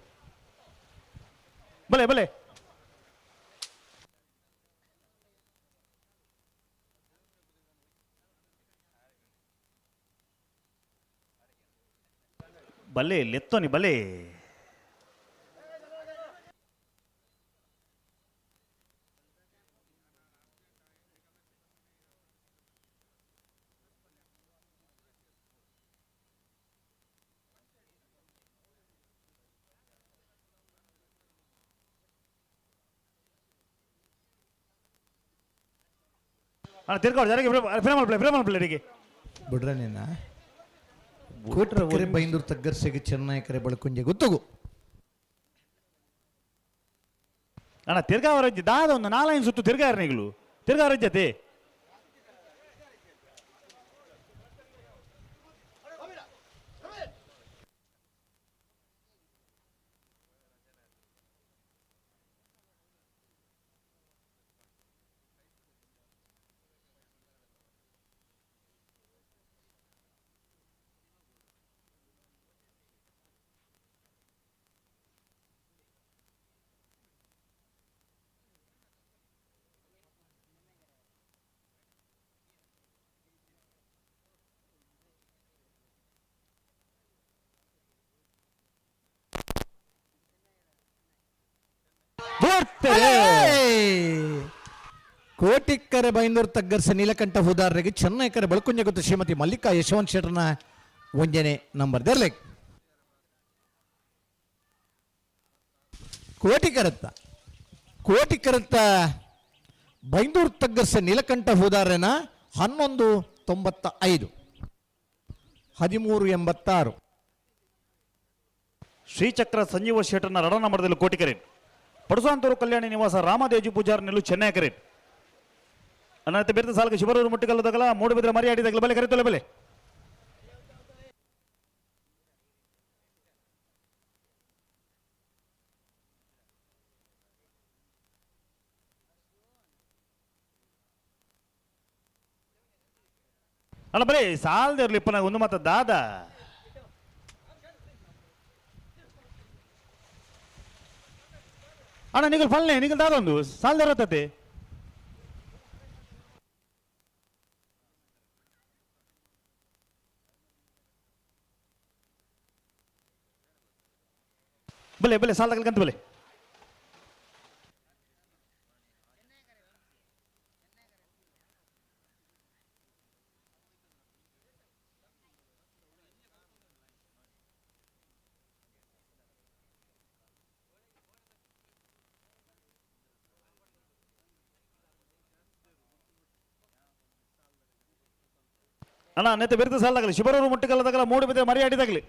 ಬಲೆ ಬಲೆ ಬಲೆ ಲೆತ್ತೋನಿ ಬಲೆ ಅಣ್ಣ ತಿರ್ಗಾವ್ ಜರಗೆ ಫ್ರೇಮ್ ಪ್ಲೇರಿಗೆ ಬಿಡ್ರ ನಿನ್ನ ಕೋಟ್ರೆ ಬೈಂದೂರು ತಗ್ಗರ್ಸೆಗೆ ಚೆನ್ನಾಯಕರೆ ಬಳ್ಕೊಂಜೆ ಗೊತ್ತಗು ಅಣ್ಣ ತಿರ್ಗಾವರಜ್ಜಿ ದಾದ ಒಂದು 4 ಸುತ್ತು ತಿರ್ಗಾರನಿಗಳು ತಿರ್ಗಾವರಜ್ಜತೆ ಕೋಟಿಕ್ಕರೆ ಬೈಂದೂರು ತಗ್ಗರ್ಸ ನೀಲಕಂಠ ಹೂದಾರರಿಗೆ ಚೆನ್ನಾಯಕರೆ ಬಳ್ಕೊಂಜೆ ಗೊತ್ತು ಶ್ರೀಮತಿ ಮಲ್ಲಿಕಾ ಯಶವಂತ್ ಶೆಟ್ಟರ್ನ 1ನೇ ನಂಬರ್ ದರ್ಲೆಕ್ ಕೋಟಿಕರತ್ತ ಬೈಂದೂರು ತಗ್ಗರ್ಸ ನೀಲಕಂಠ ಹೂದಾರನ 1195 1386 ಶ್ರೀಚಕ್ರ ಸಂಜೀವ ಶೆಟ್ಟರ್ನ ರಡ ನಂಬರ್ದಲ್ಲಿ ಕೋಟಿಕರೆ ಪಡುಸಾಂತೂರು ಕಲ್ಯಾಣಿ ನಿವಾಸ ರಾಮದೇಜಿ ಪೂಜಾರ್ ನೆಲ್ಲು ಚೆನ್ನೈ ಕರೆ ಅನಂತ ಬೇರೆ ಸಾಲಕ್ಕೆ ಶಿವರೂರು ಮುಟ್ಟಿಕಲ್ಲದಾಗಲ್ಲ ಮೂಡುಬಿದ್ರೆ ಮರಿಯಾಡಿದಾಗಲ ಬಲೆ ಕರೆತೊಲೆ ಬಲೆ ಅಲ್ಲ ಬರೀ ಸಾಲದೇ ಇರ್ಲಿಪ್ಪ ನಾ ಒಂದು ಮಾತ ದಾದ ಅಣ್ಣ ನಿಗಲ್ ಫಲ್ನೆ ನಿಗಲ್ ದಾದ ಒಂದು ಸಾಲದೇ ಇರತ್ತೆ ಬಲೆ ಬಲೆ ಸಾಲ ತಗಲ್ಕಂತ ಬಲೆ ಅಣ್ಣ ನೆತ್ತೆ ಬೆರೆತ ಸಾಲ ತಗಲಿ ಶಿಬರೂರು ಮುಟ್ಟಿಕಲ್ಲ ತಗಲ ಮೂಡು ಬಿದ್ದರೆ ಮರಿ ಆಡಿ ತಗಲಿ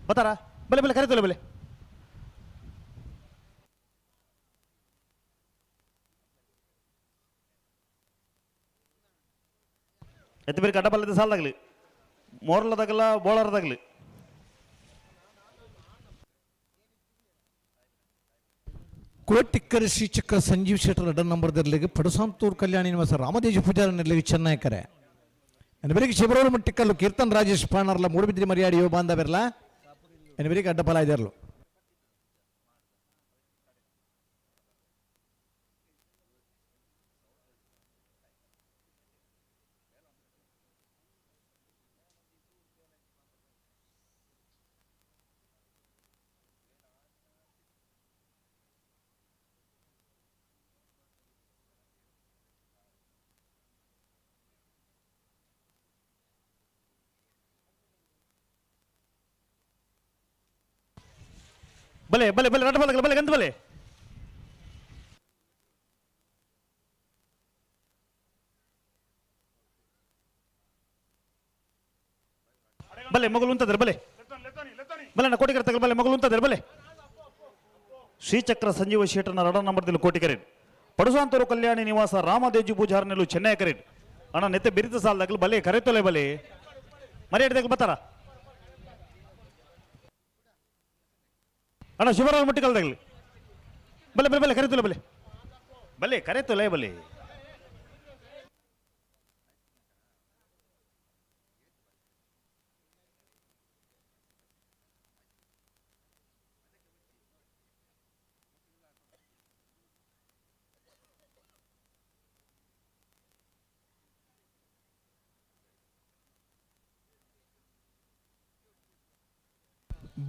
ಬತ್ತಾರ ಬಲೆ ಬಲೆ ಕರಿತಲ್ಲ ಬಲೆ ಎತ್ತು ಬೇರೆ ಕಡ್ಡಬಲ್ಲದ ಸಾಲ ತಗಲಿ ಮೋರ್ಲ ತಗಲ ಬೋಳರ್ ತಗಲಿ ಕೋಟಿಕ್ಕರ ಶ್ರೀಚಕ್ರ ಸಂಜೀವ್ ಶೆಟ್ಟರ್ ಅಡ್ಡ ನಂಬರ್ದಲ್ಲಿಗೆ ಪಡುಸಾಂತೂರು ಕಲ್ಯಾಣಿ ನಿವಾಸ ರಾಮದೇಜ ಪೂಜಾರ ನೆರಳಿಗೆ ಚೆನ್ನೈಕರೆ ಎನಬರಿಗೆ ಶಿಬರೂರು ಮುಟ್ಟಿಕಲ್ಲು ಕೀರ್ತನ್ ರಾಜೇಶ್ ಪಾಣರ್ಲ ಮೂಡುಬಿದ್ರಿ ಮರಿಯಾಡಿ ಯೋ ಬಾಂಧವೆರ್ಲ ಎನಬರಿಗೆ ಅಡ್ಡಫಲ ಇದೆರ್ಲು ಬಲೆ ಬಲೆ ಬಲೆ ರಟ್ಟ ಬಲೆ ಬಲೆ ಗಂತ ಬಲೆ ಬಲೆ ಮಗಳು ಉಂತದ್ರೆ ಬಲೆ ಬಲೆ ನಾ ಕೋಟಿಕರ ತಗಲ ಬಲೆ ಮಗಳು ಉಂತದ್ರೆ ಬಲೆ ಶ್ರೀಚಕ್ರ ಸಂಜೀವ ಶೇಟರ್ನ ರಡ ನಂಬರ್ದಲ್ಲಿ ಕೋಟಿಕರೆ ಪಡುಸಾಂತೂರು ಕಲ್ಯಾಣಿ ನಿವಾಸ ರಾಮದೇಜಿ ಪೂಜಾರ್ನೆಲ್ಲು ಚೆನ್ನೈ ಕರೆ ಅಣ್ಣ ನೆತ್ತೆ ಬಿರಿತ ಸಾಲದಾಗಲು ಬಲೆ ಕರೆತೊಲೆ ಬಲೆ ಮರ್ಯಾದೆ ಬತ್ತಾರ ಅಣ್ಣ ಶಿವರಾಮ ಮುಟ್ಟಿಕಲ್ದಾಗಲಿ ಬಲೆ ಬಲೆ ಬಲೆ ಕರೆತೊಲೆ ಬಲೆ ಬಲೆ ಕರೆತೊಲೆ ಬಲೆ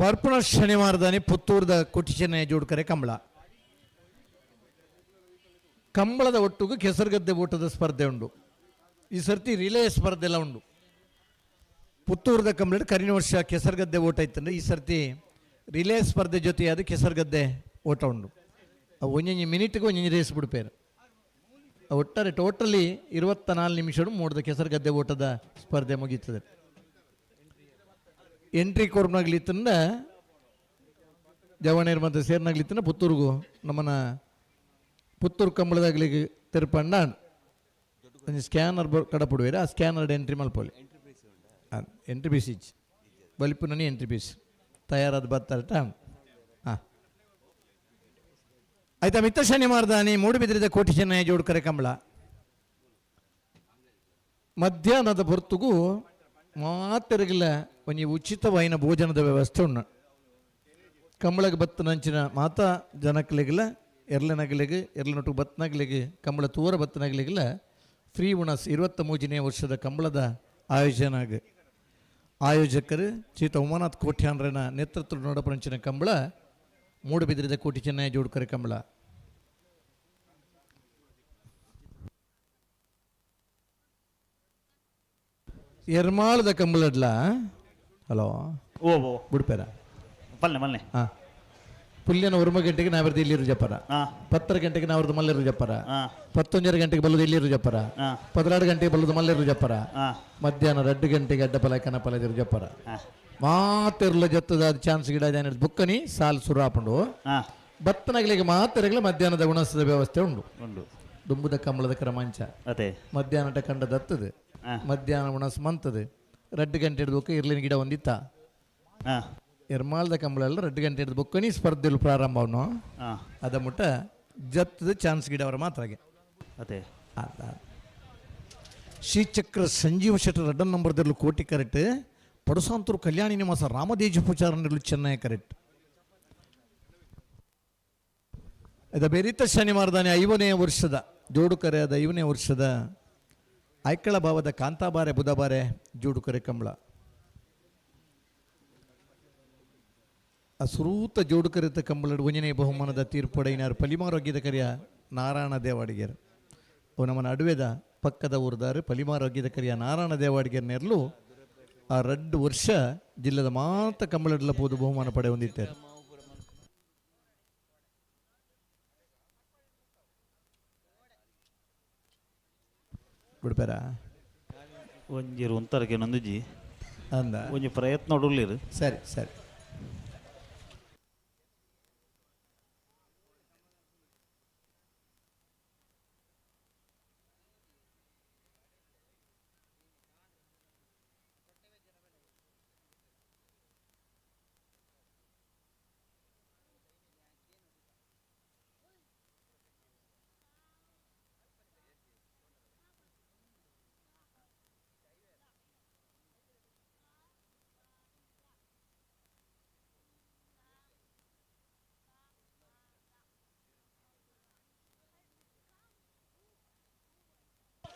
ಬರ್ಪುಣ ಶನಿವಾರದಾನಿ ಪುತ್ತೂರದ ಕೊಟ್ಟಿ ಚೆನ್ನೈ ಜೋಡ್ಕರೆ ಕಂಬಳದ ಒಟ್ಟಿಗೂ ಕೆಸರುಗದ್ದೆ ಓಟದ ಸ್ಪರ್ಧೆ ಉಂಡು ಈ ಸರ್ತಿ ರಿಲೇ ಸ್ಪರ್ಧೆ ಎಲ್ಲ ಉಂಡು ಪುತ್ತೂರದ ಕಂಬಳ ಕರಿನ ವರ್ಷ ಕೆಸರುಗದ್ದೆ ಓಟ ಇತ್ತಂದ್ರೆ ಈ ಸರ್ತಿ ರಿಲೇ ಸ್ಪರ್ಧೆ ಜೊತೆಯಾದ ಕೆಸರುಗದ್ದೆ ಓಟ ಉಂಡು ಒಂದೊಂದು ಮಿನಿಟ್ಗೆ ಒಂದೊಂದು ರೇಸ್ ಬಿಡ್ಪೇರು ಒಟ್ಟಾರೆ ಟೋಟಲಿ 24 ನಿಮಿಷ ಮೂಡಿದ ಕೆಸರುಗದ್ದೆ ಓಟದ ಸ್ಪರ್ಧೆ ಮುಗೀತದೆ ಎಂಟ್ರಿ ಕೋರ್ನಾಗ್ಲಿತ್ತಂದ ಜವಣೇರ್ ಮತ್ತು ಸೇರ್ನಾಗ್ಲಿತ್ತಂದ ಪುತ್ತೂರಿಗೂ ನಮ್ಮನ್ನ ಪುತ್ತೂರು ಕಂಬಳದಾಗ್ಲಿಗೆ ತಿರುಪಂಡ ಒಂದು ಸ್ಕ್ಯಾನರ್ ಕಡಪುಡುವೇರ ಆ ಸ್ಕ್ಯಾನರ್ ಎಂಟ್ರಿ ಮಲ್ಪೋಲಿ ಎಂಟ್ರಿ ಪೀಸ್ ಬಲಿಪುನನಿ ಎಂಟ್ರಿ ಪೀಸ್ ತಯಾರಾದ ಬರ್ತಾರಟ ಹಾಂ ಆಯ್ತಾ ಮಿತ್ತ ಶನಿವಾರದಾನಿ ಮೂಡುಬಿದ್ರಿದ ಕೋಟಿ ಚೆನ್ನೈ ಜೋಡ್ಕರೆ ಕಂಬಳ ಮಧ್ಯಾಹ್ನದ ಹೊರತುಗೂ ಮಾತೆರಗಿಲ್ಲ ಒಂದು ಉಚಿತವಾಯಿನ ಭೋಜನದ ವ್ಯವಸ್ಥೆ ಉಣ್ಣ ಕಂಬಳಗೆ ಬತ್ತನಂಚಿನ ಮಾತಾ ಜನಕ್ಲಿಗಿಲ್ಲ ಎರ್ಲನಗಲಿಗೆ ಎರ್ಲನೊಟ್ಟು ಬತ್ತನಗಲಿಗೆ ಕಂಬಳ ತೂರ ಬತ್ತನಗಲಿಗಿಲ್ಲ ಫ್ರೀ ಉಣಸ್ 23ನೇ ವರ್ಷದ ಕಂಬಳದ ಆಯೋಜಕರು ಚೀತ ಉಮಾನಾಥ್ ಕೋಟ್ಯಾನ್ರನ ನೇತೃತ್ವ ನೋಡಪಂಚಿನ ಕಂಬಳ ಮೂಡುಬಿದ್ರಿದ ಕೋಟಿ ಚೆನ್ನೈ ಜೋಡ್ಕರೆ ಕಂಬಳ ಎರ್ಮಾಳದ ಕಂಬಳಡ್ಲ ಹಲೋ ಓ ಬಿಡ್ಪೇರ ಪಲ್ಲೆ ಮಲ್ಲೆ ಹಾಂ ಪುಲ್ಯನ 1 ಗಂಟೆಗೆ ನಾವಿರ್ದು ಇಲ್ಲಿರು ಜಪ್ಪರ 10 ಗಂಟೆಗೆ ನಾವ್ರದ್ದು ಮಲ್ಲಿರು ಜಪ್ಪರ 11 ಗಂಟೆಗೆ ಬಲ್ಲದು ಇಲ್ಲಿರು ಜಪ್ಪರ 12 ಗಂಟೆಗೆ ಬಲ್ಲದು ಮಲ್ಲಿರು ಜಪ್ಪರ ಮಧ್ಯಾಹ್ನ 2 ಗಂಟೆಗೆ ಅಡ್ಡಪಲ ಕನಪಲದಿರು ಜಪ್ಪರ ಮಾತೆರ್ಲ ಜತ್ತದ ಚಾನ್ಸ್ ಗಿಡ ಬುಕ್ಕನಿ ಸಾಲ್ ಸುರಾಪುಂಡು ಬತ್ತನಗಳಿಗೆ ಮಾತೆರಗಲ ಮಧ್ಯಾಹ್ನದ ಉಣಸದ ವ್ಯವಸ್ಥೆ ಉಂಡು ದುಂಬುದ ಕಂಬಳದ ಕ್ರಮಾಂಚ ಅದೇ ಮಧ್ಯಾಹ್ನ ಕಂಡ ದತ್ತದ ಮಧ್ಯಾಹ್ನ ಉಣಸ್ ಮಂತದೆ 2 ಗಂಟೆ ಹಿಡಿದು ಇರ್ಲಿನ ಗಿಡ ಒಂದಿತ್ತ ಎರ್ಮಾಳದ ಕಂಬಳ 2 ಗಂಟೆ ಹಿಡಿದು ಬುಕ್ಕನಿ ಸ್ಪರ್ಧೆಲು ಪ್ರಾರಂಭ ಅವನು ಅದ ಮುಟ್ಟ ಜತ್ತದ ಚಾನ್ಸ್ ಗಿಡವರ ಮಾತ್ರ ಅದೇ ಶ್ರೀಚಕ್ರ ಸಂಜೀವ ಶೆಟ್ಟರ್ ಅಡ್ಡ ನಂಬರ್ದಲ್ಲೂ ಕೋಟಿ ಕರೆಕ್ಟ್. ಪಡುಸಾಂತೂರು ಕಲ್ಯಾಣಿ ನಿವಾಸ ರಾಮದೇಜ ಪೂಜಾರನಲ್ಲೂ ಚೆನ್ನೈ ಕರೆಕ್ಟ್. ಇದು ಬೆರಿತ ಶನಿವಾರದಾನೆ 5ನೇ ವರ್ಷದ ಜೋಡುಕರೆಯಾದ 5ನೇ ವರ್ಷದ ಐಕ್ಕಳ ಭಾವದ ಕಾಂತಾಬಾರೆ ಬುಧಬಾರೆ ಜೋಡುಕರೆ ಕಂಬಳ ಅಸುರೂತ ಜೋಡುಕರಿತ ಕಂಬಳಡು ಒಂಜನೇ ಬಹುಮಾನದ ತೀರ್ಪೊಡೆಯಿನಾರು ಪಲಿಮಾರೋಗ್ಯದ ಕರಿಯ ನಾರಾಯಣ ದೇವಾಡಿಗೆರ್ ಅವು ನಮ್ಮ ನಡುವೆದ ಪಕ್ಕದ ಊರ್ದಾರು ಪಲಿಮಾರೋಗ್ಯದ ಕರಿಯ ನಾರಾಯಣ ದೇವಾಡಿಗೆರ್ ನೆರಲು ಆ 2 ವರ್ಷ ಜಿಲ್ಲೆದ ಮಾತ್ರ ಕಂಬಳಡ್ಲ ಪೋದು ಬಹುಮಾನ ಪಡೆ ಹೊಂದಿದ್ದಾರೆ. ಬಿಡ್ಬೇರ ಒಂಜಿರು ಒಂತರಕ್ಕೆ ನೊಂದುಜಿ ಅಂದ ಒಂಜಿ ಪ್ರಯತ್ನ ಉಡುಲಿರು. ಸರಿ ಸರಿ.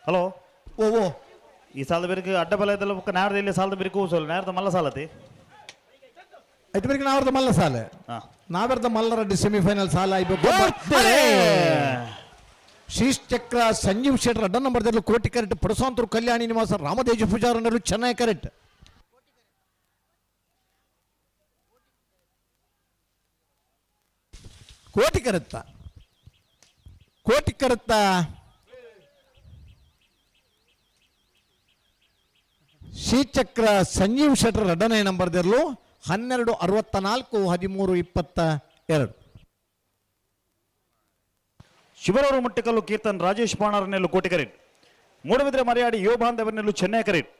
ಹಲೋ ಓ ಓ ಈ ಸಾಲದ ಬೇರೆ ಅಡ್ಡ ಬಲಯದಲ್ಲ ನ್ಯಾರದ ಇಲ್ಲಿ ಸಾಲದ ಬೇರೆ ಕೂಸೋಲ್ಲ ನ್ಯಾರದ ಮಲ್ಲ ಸಾಲತಿ ಐದು ಬೇರೆ ನಾವ್ರದ ಮಲ್ಲ ಸಾಲ ನಾವ್ರದ ಮಲ್ಲರಡ್ಡಿ ಸೆಮಿಫೈನಲ್ ಸಾಲ ಆಯ್ಬೇಕು. ಶ್ರೀಚಕ್ರ ಸಂಜೀವ್ ಶೆಟ್ಟರ್ ಅಡ್ಡ ನಂಬರ್ದಲ್ಲೂ ಕೋಟಿ ಕರೆಕ್ಟ್. ಪಡುಸಾಂತೂರು ಕಲ್ಯಾಣಿ ನಿವಾಸ ರಾಮದೇಜ ಪೂಜಾರನಲ್ಲೂ ಚೆನ್ನೈ ಕರೆಕ್ಟ್. ಕೋಟಿ ಕರೆತ್ತ ಕೋಟಿ ಕರೆತ್ತ ಶ್ರೀಚಕ್ರ ಸಂಜೀವ್ ಶೆಟ್ಟರ್ ಎರಡನೇ ನಂಬರ್ದಲ್ಲೂ 12641322. ಶಿವರೂರು ಮುಟ್ಟಿಕಲ್ಲು ಕೀರ್ತನ್ ರಾಜೇಶ್ ಪಾಣರನೆಲ್ಲು ಕೋಟಿ ಕರೆಟ್. ಮೂಡಬಿದ್ರೆ ಮರಿಯಾಡಿ ಯುವ ಬಾಂಧವನೆಲ್ಲು ಚೆನ್ನೈ ಕರೆಟ್.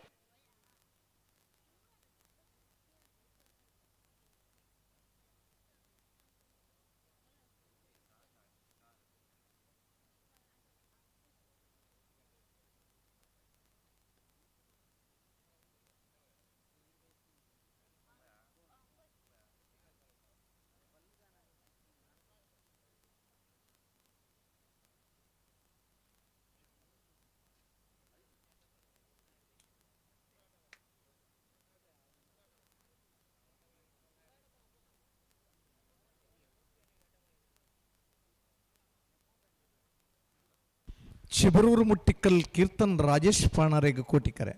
ಚಿಬರೂರು ಮುಟ್ಟಿಕಲ್ ಕೀರ್ತನ್ ರಾಜೇಶ್ ಪಾಣರೆಗೆ ಕೋಟಿ ಕರೆ.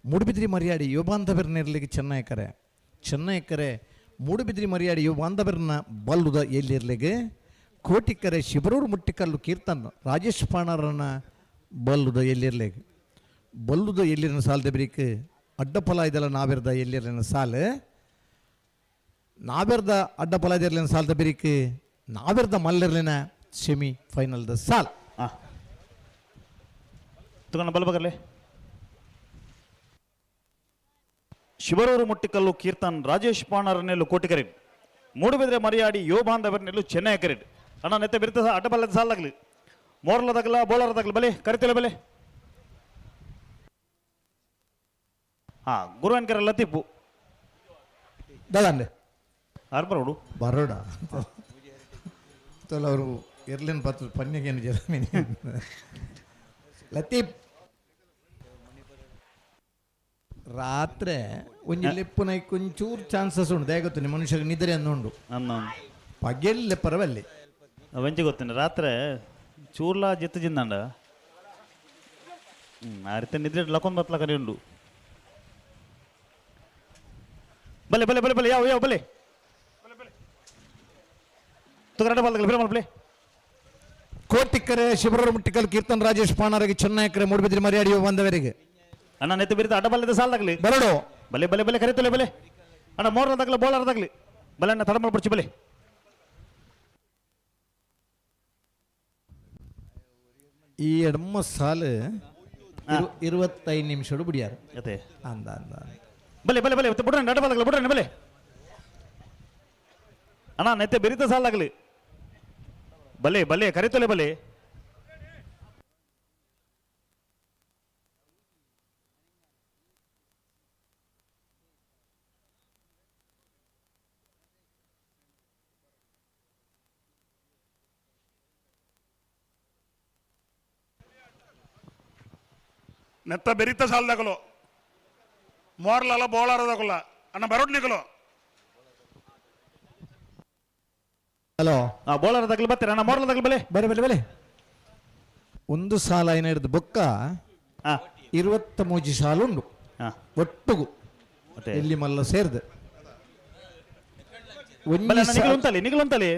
ಮೂಡುಬಿದ್ರಿ ಮರಿಯಾಡಿ ಯುವ ಬಾಂಧವರನ್ನಿರಲಿಕ್ಕೆ ಚೆನ್ನೈ ಕರೆ. ಚೆನ್ನೈ ಕರೆ ಮೂಡುಬಿದ್ರಿ ಮರಿಯಾಡಿ ಯುವ ಬಾಂಧವರನ್ನ ಬಲ್ಲುದ ಎಲ್ಲಿರ್ಲಿಗೆ ಕೋಟಿ ಕರೆ. ಶಿಬರೂರು ಮುಟ್ಟಿಕಲ್ಲು ಕೀರ್ತನ್ ರಾಜೇಶ್ ಪಾಣರನ್ನ ಬಲ್ಲುದ ಎಲ್ಲಿರ್ಲಿಗೆ ಬಲ್ಲುದ ಎಲ್ಲಿರಿನ ಸಾಲದ ಬಿರಿಕ್ ಅಡ್ಡಫಲ ಇದೆಲ್ಲ ನಾವೆರ್ದ ಎಲ್ಲಿರಿನ ಸಾಲು ನಾವೆರ್ದ ಅಡ್ಡಫಲ ಇದೆರ್ಲಿನ ಸಾಲದ ಬಿರಿಕ್ ನಾವೆರ್ದ ಮಲ್ಲಿರ್ಲಿನ ಸೆಮಿ ಫೈನಲ್ದ ಸಾಲ್ ತಗೊಂಡ ಬಲ್ಬಗರ್ಲೆ. ಶಿವರೂರು ಮುಟ್ಟಿಕಲ್ಲು ಕೀರ್ತನ್ ರಾಜೇಶ್ ಪಾಣರನೆಲ್ಲು ಕೋಟಿ ಕರೆಟ್. ಮೂಡುಬಿದ್ರೆ ಮರಿಯಾಡಿ ಯುವ ಬಾಂಧವರನೆಲ್ಲು ಚೆನ್ನೈ ಕರೆಟ್. ಅಣ್ಣ ನೆತ್ತೆ ಬಿರ್ತ ಅಡ್ಡಬಲ್ಲದ ಸಾಲಾಗ್ಲಿ ಮೋರ್ಲದಾಗಲ್ಲ ಬೋಳರದಾಗಲಿ ಬಲೆ ಕರಿತಿಲ್ಲ ಬಲೆ. ಹಾ ಗುರುವನ್ಕರ ಲತೀಪು ದಾದಂಡೆ ಆರು ಬರೋಡು ಬರೋಡ ಅವರು ಇರ್ಲಿನ ಪತ್ರ ಪನ್ಯಗೇನು ಜಮೀನು ಲತೀಪ್ ರಾತ್ರಿ ಒಂಜಿ ಲೆಪ್ಪುನ ಒಂಚೂರು ಚಾನ್ಸಸ್ ಉಂಟು ದಯಗೊತ್ತು ನಿಮ್ಮ ಮನುಷ್ಯರಿಗೆ ನಿದ್ರೆ ಅನ್ನೋಂಡು ಅನ್ನೋ ಪಗೆಲ್ಲ ಪರವಲ್ಲಿ ವೆಂಚಿ ಗೊತ್ತೇನೆ ರಾತ್ರಿ ಚೂರ್ಲಾ ಜಿತ್ತು ಜಿಂದಂಡ ಆ ರೀತಿ ನಿದ್ರೆ ಲಕೊಂಡ್ ಬತ್ಲ ಕರಿ ಉಂಡು ಬಲೆ ಬಲೆ ಬಲೆ ಬಲೆ ಯಾವ ಯಾವ ಬಲೆ ತುಗರಡ ಬಾಲ್ದಲ್ಲ ಬೇರೆ ಬಲೆ. ಕೋಟಿಕರೆ ಶಿವರೂರು ಮುಟ್ಟಿಕಲ್ ಕೀರ್ತನ್ ರಾಜೇಶ್ ಪಾಣರಿಗೆ ಚೆನ್ನೈ ಕರೆ ಮೂಡುಬಿದ್ರಿ ಮರಿಯಾಡಿ ಬಂದವರಿಗೆ ಅಣ್ಣ ನೆತ್ತು ಬಿರಿತ ಅಡ್ಡಬಲ್ಲದ ಸಾಲದಾಗ್ಲಿ ಬರಡು ಬಲೆ ಬಲೆ ಬಲೆ ಕರಿತಲೆ ಬಲೆ ಅಣ್ಣ ಮೋರ್ಲದಾಗ್ಲಿ ಬೋಳರದಾಗ್ಲಿ ಬಲೆ ಅಣ್ಣ ತಡ ಮಾಡ್ಬಿಡ್ಚಿ ಬಲೆ. ಈ ಎಡಮ್ಮ ಸಾಲು 25 ನಿಮಿಷ ಬಿಡಿಯಾರು ಅದೇ ಅಂದ ಅಂದ ಬಲೆ ಬಲೆ ಬಲೆ ಬಿಡ್ರಿ ಅಡ್ಡಬಲ್ಲದಾಗ್ಲಿ ಬಿಡ್ರಿ ಬಲೆ ಅಣ್ಣ ನೆತ್ತೆ ಬೆರಿತ ಸಾಲಾಗ್ಲಿ ಬಲೆ ಬಲೆ ಕರಿತಲೆ ಬಲೆ ನೆತ್ತ ಬೆರಿತ ಸಾಲ್ದಾಗಲು ಮೋರ್ಲಲ್ಲ ಬೋಳಾರದಾಗಲ್ಲ ಅಣ್ಣ ಬರೋಡ್ಲಿಗಲು ಹಲೋ ಬೋಳರ್ ತಗಲು ಬರ್ತೀರ ಅಣ್ಣ ಮೋರ್ಲ ತಗಲು ಬಲೆ ಬಲೆ ಬಲೆ ಬಲೆ ಒಂದು ಸಾಲ ಏನ ಹಿಡಿದು ಬೊಕ್ಕ 23 ಸಾಲು ಉಂಡು ಒಟ್ಟುಗು ಎಲ್ಲಿ ಮಲ್ಲ ಸೇರ್ದು ನಿಗಲುಂತಲೆ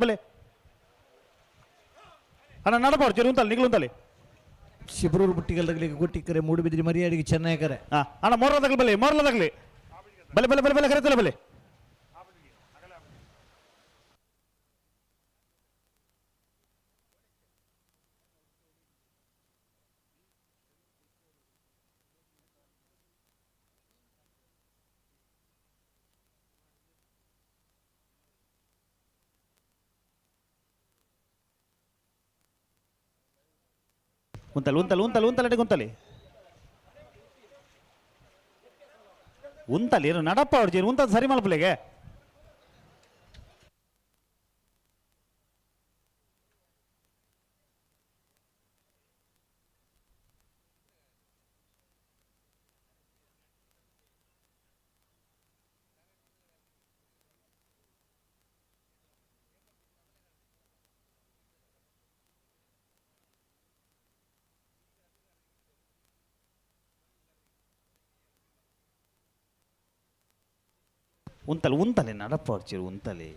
ಬಲೆ ಅಣ್ಣ ನಡಪಾಡು ಚೆರು ಉಂತಲ್ಲಿ ನಿಗಲುಂತಲೆ ಶಿಬ್ರೂರು ಬುಟ್ಟಿಗಲ್ಗಳಿಗೆ ಗುಟ್ಟಿಕರೆ ಮೂಡುಬಿದ್ರಿ ಮರಿಯಾಡಿಗೆ ಚೆನ್ನಾಗರೆ ಅಣ್ಣ ಮೋರ್ಲ ತಗಲು ಬಲೆ ಬಲೆ ಬಲೆ ಬಲೆ ಬಲೆ ಕರೆತಲೆ ಬಲೆ ಉಂತಲಿ ನಡಪ್ಪ ಅವ್ರು ಉಂತ ಸರಿ ಮಲ್ಪಲೆಗೆ ಉಂತಲೆ ನಡಪ್ಪ ಅವ್ರು ಉಂತಲೆ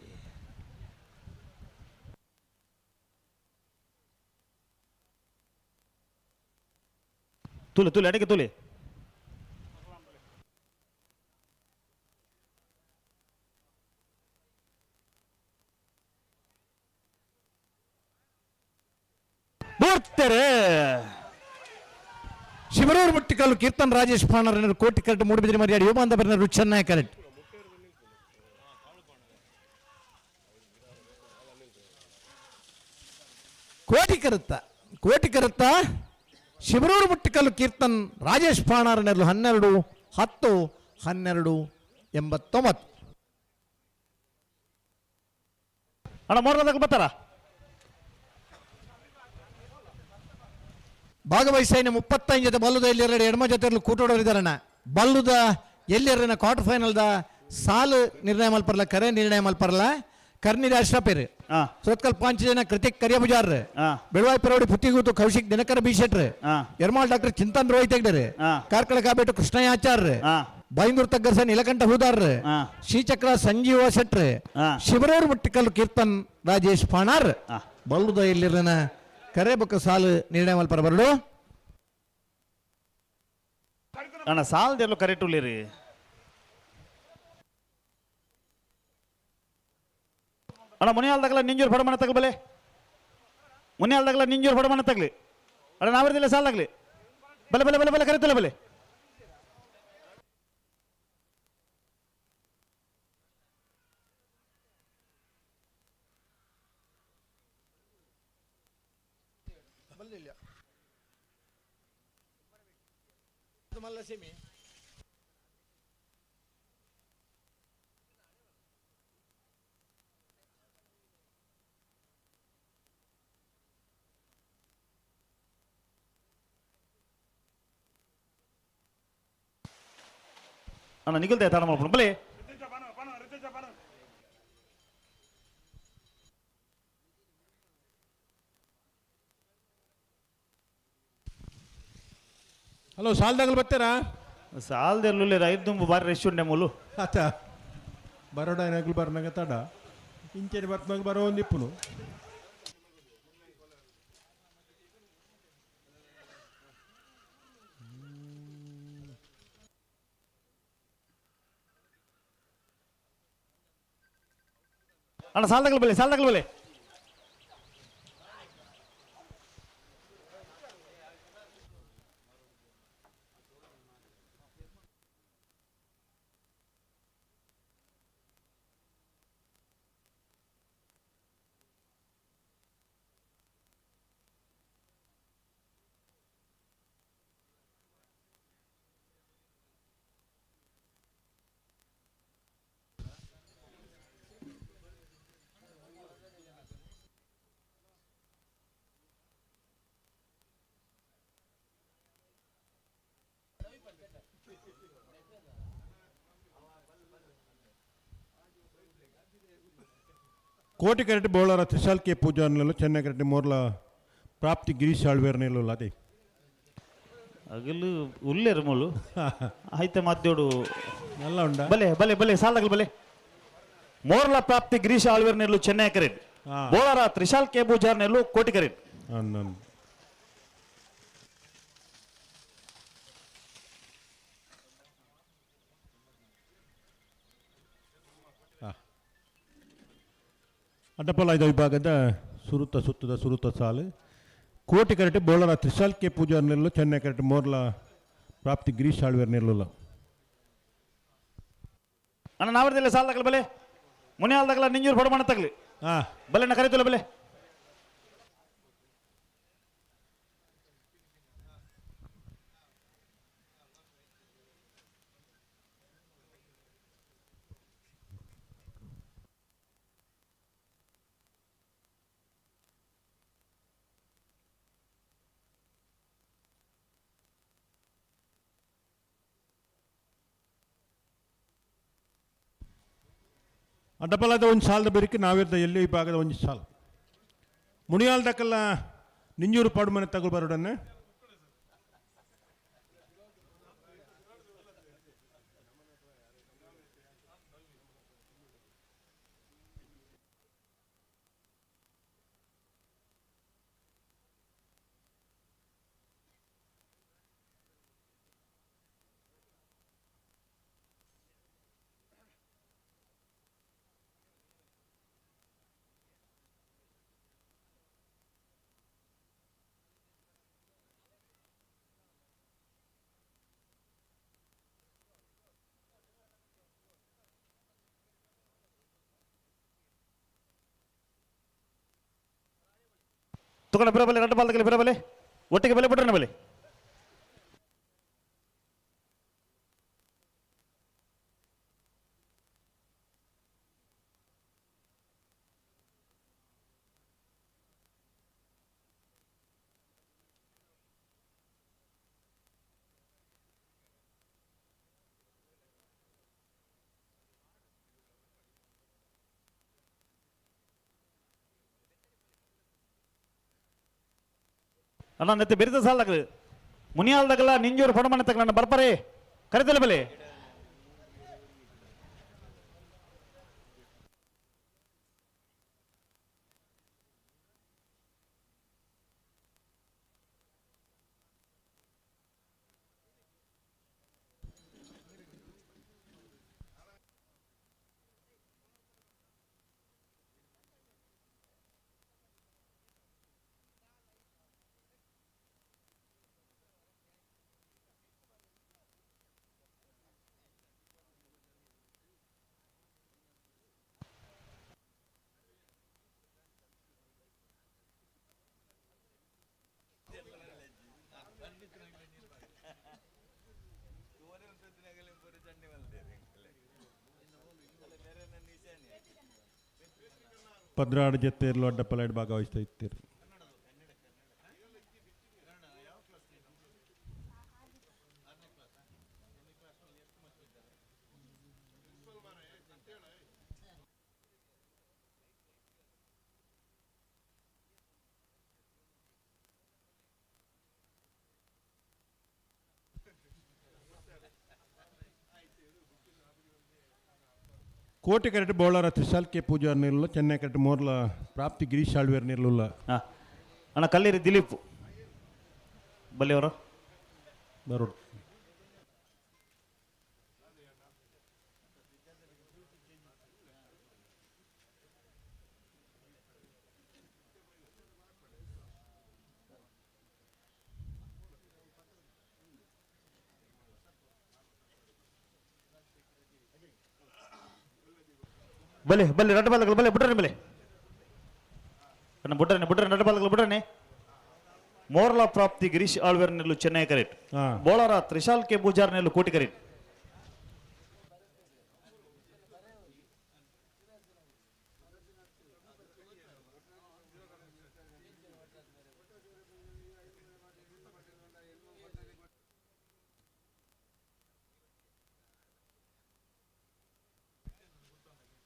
ತುಲೆ ಅಡಗೆ ತುಲೆ ಶಿವರೂರು ಮುಟ್ಟಿಕಲ್ಲು ಕೀರ್ತನ್ ರಾಜೇಶ್ ಪಾಣರ್ ಕೋಟಿ ಕರೆಕ್ಟ್ ಮೂಡುಬಿದ್ರಿ ಮರಿಯಾಡಿ ಯುವ ಬರ್ನ ಚೆನ್ನೈ ಕರೆಕ್ಟ್ ಕೋಟಿ ಕರುತ್ತ ಶಿವರೂರು ಮುಟ್ಟಿಕಲ್ಲು ಕೀರ್ತನ್ ರಾಜೇಶ್ ಪಾಣಾರ್ 12 10 12 89 ಅಣ್ಣ ಮೋರ್ಲದಾಗ ಬರ್ತಾರ ಭಾಗವಹಿಸಿನ 35 ಜೊತೆ ಬಲ್ಲುದ ಎಲ್ಲಿರಡೆ ಎಡಮ ಜೊತೆ ಕೂಟೋಡೋರಿದ್ದಾರಣ್ಣ ಬಲ್ಲುದ ಎಲ್ಲಿರನ ಕ್ವಾರ್ಟರ್ ಫೈನಲ್ದ ಸಾಲು ನಿರ್ಣಯ ಮಲ್ಪರ್ಲ ಕರೆ ನಿರ್ಣಯ ಮಲ್ಪರ್ಲ ಕರ್ನಿದ ಅಶ್ರಪೇರು ಸೋತ್ಕಲ್ 5 ಜನ ಕೃತಿಕ್ ಕರಿಯಬುಜಾರ್ ಬೆಳವಾಯಿ ಪರವಡಿ ಪುತ್ತಿಗೂತು ಕೌಶಿಕ್ ದಿನಕರ ಬಿಶೆಟ್ರ್ ಯರ್ಮಾಳ್ ಡಾಕ್ಟರ್ ಚಿಂತನ್ ರೋಹಿತ್ ಹೆಗ್ಡರ್ ಕಾರ್ಕಳ ಕಾಬೇಟು ಕೃಷ್ಣಯಾಚಾರ್ಯ ಬೈಂದೂರ್ ತಗ್ಗರ್ಸ ನೀಲಕಂಠ ಹೂದಾರ್ ಶ್ರೀಚಕ್ರ ಸಂಜೀವ ಶೆಟ್ರ್ ಶಿವರೂರು ಮುಟ್ಟಿಕಲ್ಲು ಕೀರ್ತನ್ ರಾಜೇಶ್ ಪಾಣಾರ್ ಬಲ್ಲುದ ಎಲ್ಲಿರನ ಕರೆ ಬೊಕ್ಕ ಸಾಲು ನಿರ್ಣಯ ಮಲ್ಪರ ಬರಡು ಅಣ್ಣ ಸಾಲದೆಲ್ಲೂ ಕರೆಕ್ಟ್ ಉಳ್ಳಿರಿ ಅಣ್ಣ ಮುನಿಯಾಲ್ದಾಗಲ್ಲ ನಿಂಜೂರು ಹೊಡಮಣ ತಗಲಿ ಬಲೆ ಮುನಿಯಾಲ್ದಾಗಲ್ಲ ನಿಂಜೂರು ಹೊಡಮಣ ತಗಲಿ ಅಣ್ಣ ನಾವಿರ್ದಿಲ್ಲ ಸಾಲಾಗ್ಲಿ ಬಲೆ ಬಲೆ ಬಲೆ ಬಲೆ ಕರಿತಲ್ಲ ಬಲೆ ಅಣ್ಣ ನಿಗಲ್ದೆ ತಾಣ ಮಾಡ್ಕೊಂಡು ಬಲೆ ಹಲೋ ಸಾಲ್ದಾಗಲ್ ಬರ್ತೀರಾ ಸಾಲದೆಲ್ಲೂ ಐದು ತುಂಬ ಬಾರಿ ರೆಸ್ಟ್ ಉಂಡೆ ಮೂಲು ಆತ ಬರೋಡ ಏನಾಗ್ಲು ಬರ್ನಾಗ ತಡ ಇಂಚೆರಿ ಬರ್ತನಾಗ ಬರೋ ಒಂದಿಪ್ಪುನು ಅಣ್ಣ ಸಾಲದಾಗಲ್ ಬಲೆ ಕೋಟಿಕರೆಟ್ಟಿ ಬೋಳಾರ ತ್ರಿಶಾಲ್ ಕೆ ಪೂಜಾ ನೆರಲು ಚೆನ್ನೈ ಕರೆಟ್ಟಿ ಮೋರ್ಲ ಪ್ರಾಪ್ತಿ ಗಿರೀಶ್ ಆಳ್ವೇರ್ ನೆರಲು ಅದೇ ಅಗಲು ಉಲ್ಲೆ ರಮೋಲು ಆಯ್ತ ಮಾತೋಡು ಎಲ್ಲ ಉಂಡ ಬಲೆ ಬಲೆ ಬಲೆ ಸಾಲಗಲ್ ಬಲೆ ಮೋರ್ಲ ಪ್ರಾಪ್ತಿ ಗಿರೀಶ್ ಆಳ್ವೇರ್ ನೆರಲು ಚೆನ್ನೈ ಕರೆಟ್ ಬೋಳಾರ ತ್ರಿಶಾಲ್ ಕೆ ಪೂಜಾರ್ ನೆರಲು ಕೋಟಿ ಕರೆಟ್ ಅಡ್ಡಪಲಾಯ್ದ ವಿಭಾಗದ ಸುರುತ ಸಾಲು ಕೋಟಿ ಕರೆಕ್ಟ್ ಬೋಳರ ತ್ರಿಶಾಲ್ ಕೆ ಪೂಜಾ ನೆರಲು ಚೆನ್ನೈ ಕರೆಕ್ಟ್ ಮೋರ್ಲ ಪ್ರಾಪ್ತಿ ಗಿರೀಶ್ ಆಳ್ವೇರ್ ನೆರಲು ಅಣ್ಣ ನಾವರ್ದಿಲ್ಲ ಸಾಲ ತಗಲ ಬಲೆ ಮುನಿ ಹಾಲ್ದಾಗಲ ನಿಂಜೂರು ಪಡಮಾನ ತಗಲಿ ಬಲೆ ನಾ ಕರೀತಲ್ಲ ಬಲೆ ಅಡ್ಡಪಲಾದ ಒಂದು ಸಾಲದ ಬೆರಿಕೆ ನಾವಿರ್ದ ಎಲ್ಲಿ ವಿಭಾಗದ ಒಂದು ಸಾಲು ಮುಣಿಯಾಲ್ದಕ್ಕೆಲ್ಲ ನಿಂಜೂರು ಪಡುಮನೆ ತಗಲು ಬರೋಡನ್ನೇ ತಗೊಂಡ ಬಿರಬಲೆ ಎರಡು ಬಾಲ್ದಲ್ಲಿ ಬಿರಬಲೆ ಒಟ್ಟಿಗೆ ಬೆಲೆ ಬಿಡ್ರಣ ಬೆಲೆ ಅಣ್ಣ ನೆತ್ತೆ ಬೆರಿದ ಸಾಲದಾಗ ಮುನಿಯಾಲ್ದಾಗಲ್ಲ ನಿಂಜೂರು ಪಡಮನೆ ತಗ ನನ್ನ ಬರ್ಬರೇ ಕರೆದಲ್ಲ ಬೆಲೆ ಪದ್ರಾಡು ಜೊತೆಯಲ್ಲೂ ಅಡ್ಡಪಲಾಯ್ಡ್ ಭಾಗವಹಿಸ್ತಾ ಇರ್ತೀರಿ ಕೋಟಿ ಕರೆಕ್ಟ್ ಬೋಳಾರ ತ್ರಿಶಾಲ್ ಕೆ ಪೂಜಾ ನಿರ್ಲ ಚೆನ್ನೈ ಕರೆಕ್ಟ್ ಮೋರ್ಲ ಪ್ರಾಪ್ತಿ ಗಿರೀಶ್ ಆಳ್ವೇರ್ ನಿರ್ಲಿಲ್ಲ ಅಣ್ಣ ಕಲ್ಲೀರಿ ದಿಲೀಪ್ ಬಲ್ಲಿಯವರ ಬರೋಡು ಬಲೆ ಬಲೆ ರಡ್ಡ ಬಾಲ್ಗಳು ಬಲೆ ಬಿಡ್ರನೆ ಬಲೆ ಅಣ್ಣ ಬಿಡ್ರನೆ ರಡ್ಡ ಬಾಲ್ಗಳು ಬಿಡ್ರನೆ ಮೋರ್ಲಾ ಪ್ರಾಪ್ತಿ ಗಿರೀಶ್ ಆಳ್ವೇರ್ ನೆಲ್ಲು ಚೆನ್ನೈ ಕರೆಟ್ ಬೋಳಾರ ತ್ರಿಶಾಲ್ ಕೆ ಪೂಜಾರ್ ನೆಲ್ಲು ಕೋಟಿ ಕರೆಟ್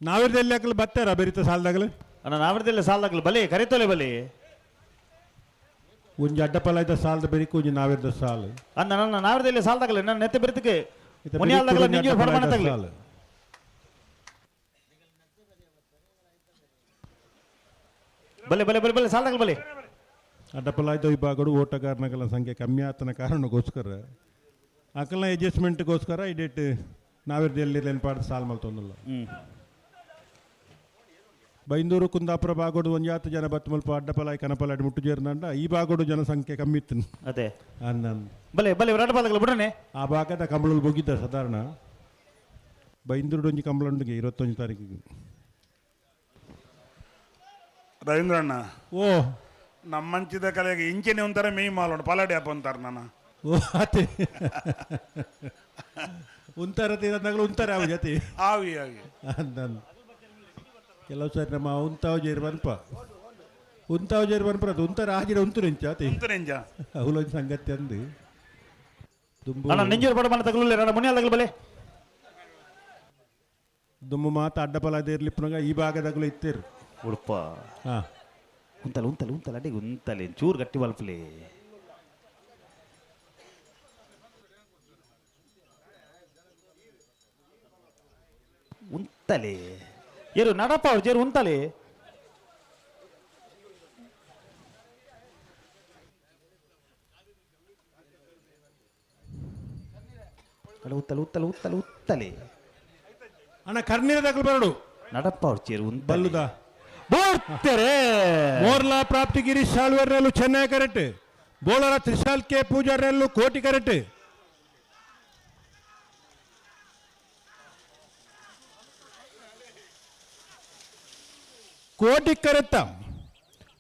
ನಾವಿರ್ದ ಎಲ್ಲಿ ಹಾಕಲು ಬರ್ತಾರ ಬೆರಿತ ಸಾಲದಾಗಲು ಅಣ್ಣ ನಾವಿರ್ದಿಲ್ಲ ಸಾಲದಾಗಲಿ ಬಲೆ ಕರಿತೋಲೆ ಬಲೆ ಒಂಜಿ ಅಡ್ಡಪಲಾಯ್ದ ಸಾಲದ ಬೆರಿಕು ಒಂಜಿ ನಾವೆರ್ದ ಸಾಲು ಅಣ್ಣ ನನ್ನ ನಾವಿರ್ದಿಲ್ಲ ಸಾಲದಾಗಲಿ ನನ್ನ ನೆತ್ತೆ ಬೆರೆತಕ್ಕೆ ಮುನಿಯಾಲ್ದಾಗಲ ನಿಂಜೂರು ಪಡಮಾನ ತಗಲಿ ಬಲೆ ಬಲೆ ಬಲೆ ಬಲೆ ಸಾಲದಾಗಲಿ ಬಲೆ ಅಡ್ಡಪಲಾಯ್ದ ವಿಭಾಗಗಳು ಓಟಗಾರನಗಳ ಸಂಖ್ಯೆ ಕಮ್ಮಿ ಆತನ ಕಾರಣಕ್ಕೋಸ್ಕರ ಅಕಲ್ನ ಅಡ್ಜಸ್ಟ್ಮೆಂಟ್ಗೋಸ್ಕರ ಇಡೇಟ್ ನಾವೆರ್ದಲ್ಲಿ ನೆನಪಾಡ್ದು ಸಾಲ್ ಮಲ್ತೊಂದಿಲ್ಲ ಬೈಂದೂರು ಕುಂದಾಪುರ ಬಾಗೋಡು ಒಂದು 10 ಜನ ಬತ್ತು ಮಲ್ಪ ಅಡ್ಡಪಲಾಯಿ ಕನಪಲಾಯಿ ಮುಟ್ಟು ಜೇರ್ನಂಡ ಈ ಬಾಗೋಡು ಜನಸಂಖ್ಯೆ ಕಮ್ಮಿ ಇತ್ತು ಅದೇ ಅನ್ನ ಬಲೆ ಬಲೆ ರಡ್ಪಾದಾಗಲಿ ಬಿಡನೆ ಆ ಭಾಗದ ಕಂಬಳಲ್ಲಿ ಹೋಗಿದ್ದ ಸಾಧಾರಣ ಬೈಂದೂರು ಒಂಜಿ ಕಂಬಳಂಡಿಗೆ 21 ತಾರೀಕಿಗೆ ರವೀಂದ್ರಣ್ಣ ಓ ನಮ್ಮಂಚಿದ ಕಲೆಗೆ ಇಂಚಿನ ಒಂಥರ ಮೇ ಮಾಲೋಣ ಪಲಾಡಿ ಹಬ್ಬ ಅಂತಾರೆ ನಾನು ಓ ಅದೇ ಉಂತಾರ ತೀರದಾಗಲೂ ಉಂತಾರೆ ಅವ ಜೊತೆ ಆವಿ ಆವಿ ಅಂದನ್ ಕೆಲವು ಸಾರಿ ನಮ್ಮ ಉಂತಾವ್ ಜೇರು ಬನ್ಪ ಅದು ಉಂತಾರ ಆಜಿರ ಉಂತುರು ಇಂಚ ಅತಿ ಇಂಚ ಅವಲೊಂದು ಸಂಗತಿ ಅಂದು ಅಣ್ಣ ನಿಂಜೂರು ಪಡಮಾನ ತಗಲಿಲ್ಲ ಅಣ್ಣ ಮುನಿಯಾಲ್ದಾಗಲಿ ಬಲೆ ದುಮ್ಮು ಮಾತು ಅಡ್ಡಪಲಾದ ಇರ್ಲಿಪ್ಪನಾಗ ಈ ಭಾಗದಾಗಲೂ ಇತ್ತೇರು ಉಡುಪ ಹಾಂ ಉಂತಲೆ ಉಂತಲೆ ಉಂತಲೆ ಅಡಿಗೆ ಉಂತಲೆ ಚೂರು ಗಟ್ಟಿ ಬಲ್ಪಲೆ ಉಂತಲೆ ಏರು ನಡಪ್ಪ ಅವ್ರು ಜೇರು ಉಂತಲೆ ಉತ್ತಲೆ ಉತ್ತಲೆ ಉತ್ತಲೆ ಉತ್ತಲೆ ಅಣ್ಣ ಕರ್ನೀರದಾಗಲು ಬರಡು ನಡಪ್ಪ ಅವ್ರು ಚೇರು ಉಂತ ಬಲ್ಲುದ ಬೋರ್ತೆರೆ ಮೋರ್ಲಾ ಪ್ರಾಪ್ತಿಗಿರಿ ಶಾಲ್ವರ್ನಲ್ಲೂ ಚೆನ್ನೈ ಕರೆಕ್ಟ್ ಬೋಳರ ತ್ರಿಶಾಲ್ ಕೆ ಪೂಜಾರಲ್ಲೂ ಕೋಟಿ ಕರೆಕ್ಟ್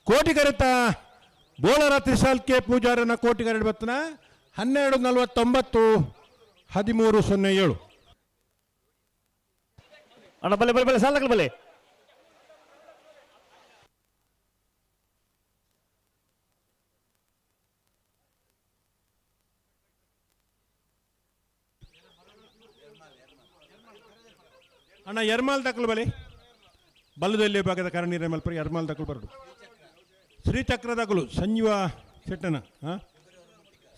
ಕೋಟಿ ಕರೆತ ಬೋಳರ ತ್ರಿಶಾಲ್ ಕೆ ಪೂಜಾರನ ಕೋಟಿ ಕರೆಕ್ಟ್ ಬತ್ತನ 12:49 13:07 ಅಣ್ಣ ಬಲೆ ಬಲೆ ಬಲೆ ಸಾಲದಾಗಲಿ ಬಲೆ ಅಣ್ಣ ಎರ್ಮಾಲ್ ದಾಖಲು ಬಲೆ ಬಲ್ಲದಲ್ಲಿ ಭಾಗದ ಕರ್ಣೀರ ಮಲ್ಪರಿ ಎರ್ಮಾಲ್ ದಾಖಲು ಬರಡು ಶ್ರೀಚಕ್ರದಾಗಲು ಸಂಜೀವ ಶೆಟ್ಟನ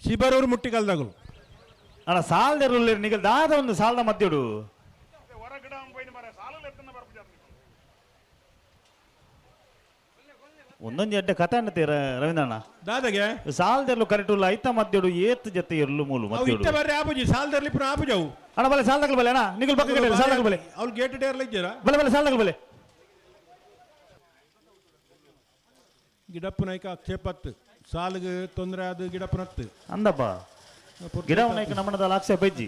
ಶಿಬರೂರು ಮುಟ್ಟಿಕಲ್ದಾಗಲು ಅಣ್ಣ ಸಾಲದಿರಲಿಲ್ಲ ನಿಗಲ್ ದಾದ ಒಂದು ಸಾಲದ ಮಧ್ಯಡು ಒಂದೊಂದು ಎಡ್ಡೆ ಕಥೆ ಅನ್ನತ್ತೀರ ರವೀಂದ್ರಣ್ಣ ದಾದಾಗೆ ಸಾಲದಿರ್ಲು ಕರೆಕ್ಟ್ ಇಲ್ಲ ಐತ ಮಧ್ಯಡು ಏತ್ ಜೊತೆ ಇರ್ಲು ಮೂಲು ಮಧ್ಯಡು ಬರ್ರಿ ಆಪುಜಿ ಸಾಲದಲ್ಲಿ ಪುನಃ ಆಪುಜವು ಅಣ್ಣ ಬಲೆ ಸಾಲದಾಗಲಿ ಬಲೆ ಅಣ್ಣ ನಿಗಲ್ ಪಕ್ಕ ಸಾಲದಾಗಲಿ ಬಲೆ ಅವ್ರು ಗೇಟ್ ಡೇರ್ಲ ಇದ್ದೀರಾ ಬಲೆ ಬಲೆ ಸಾಲದಾಗಲಿ ಬಲೆ ಗಿಡಪ್ಪ ನಾಯ್ಕ ಆಕ್ಷೇಪತ್ತು ಸಾಲಿಗೆ ತೊಂದರೆ ಆದ ಗಿಡಪ್ಪನತ್ತು ಅಂದಪ್ಪ ಗಿಡ ನಾಯ್ಕ ನಮ್ಮನದ ಆಕ್ಷೇಪ ಇಜ್ಜಿ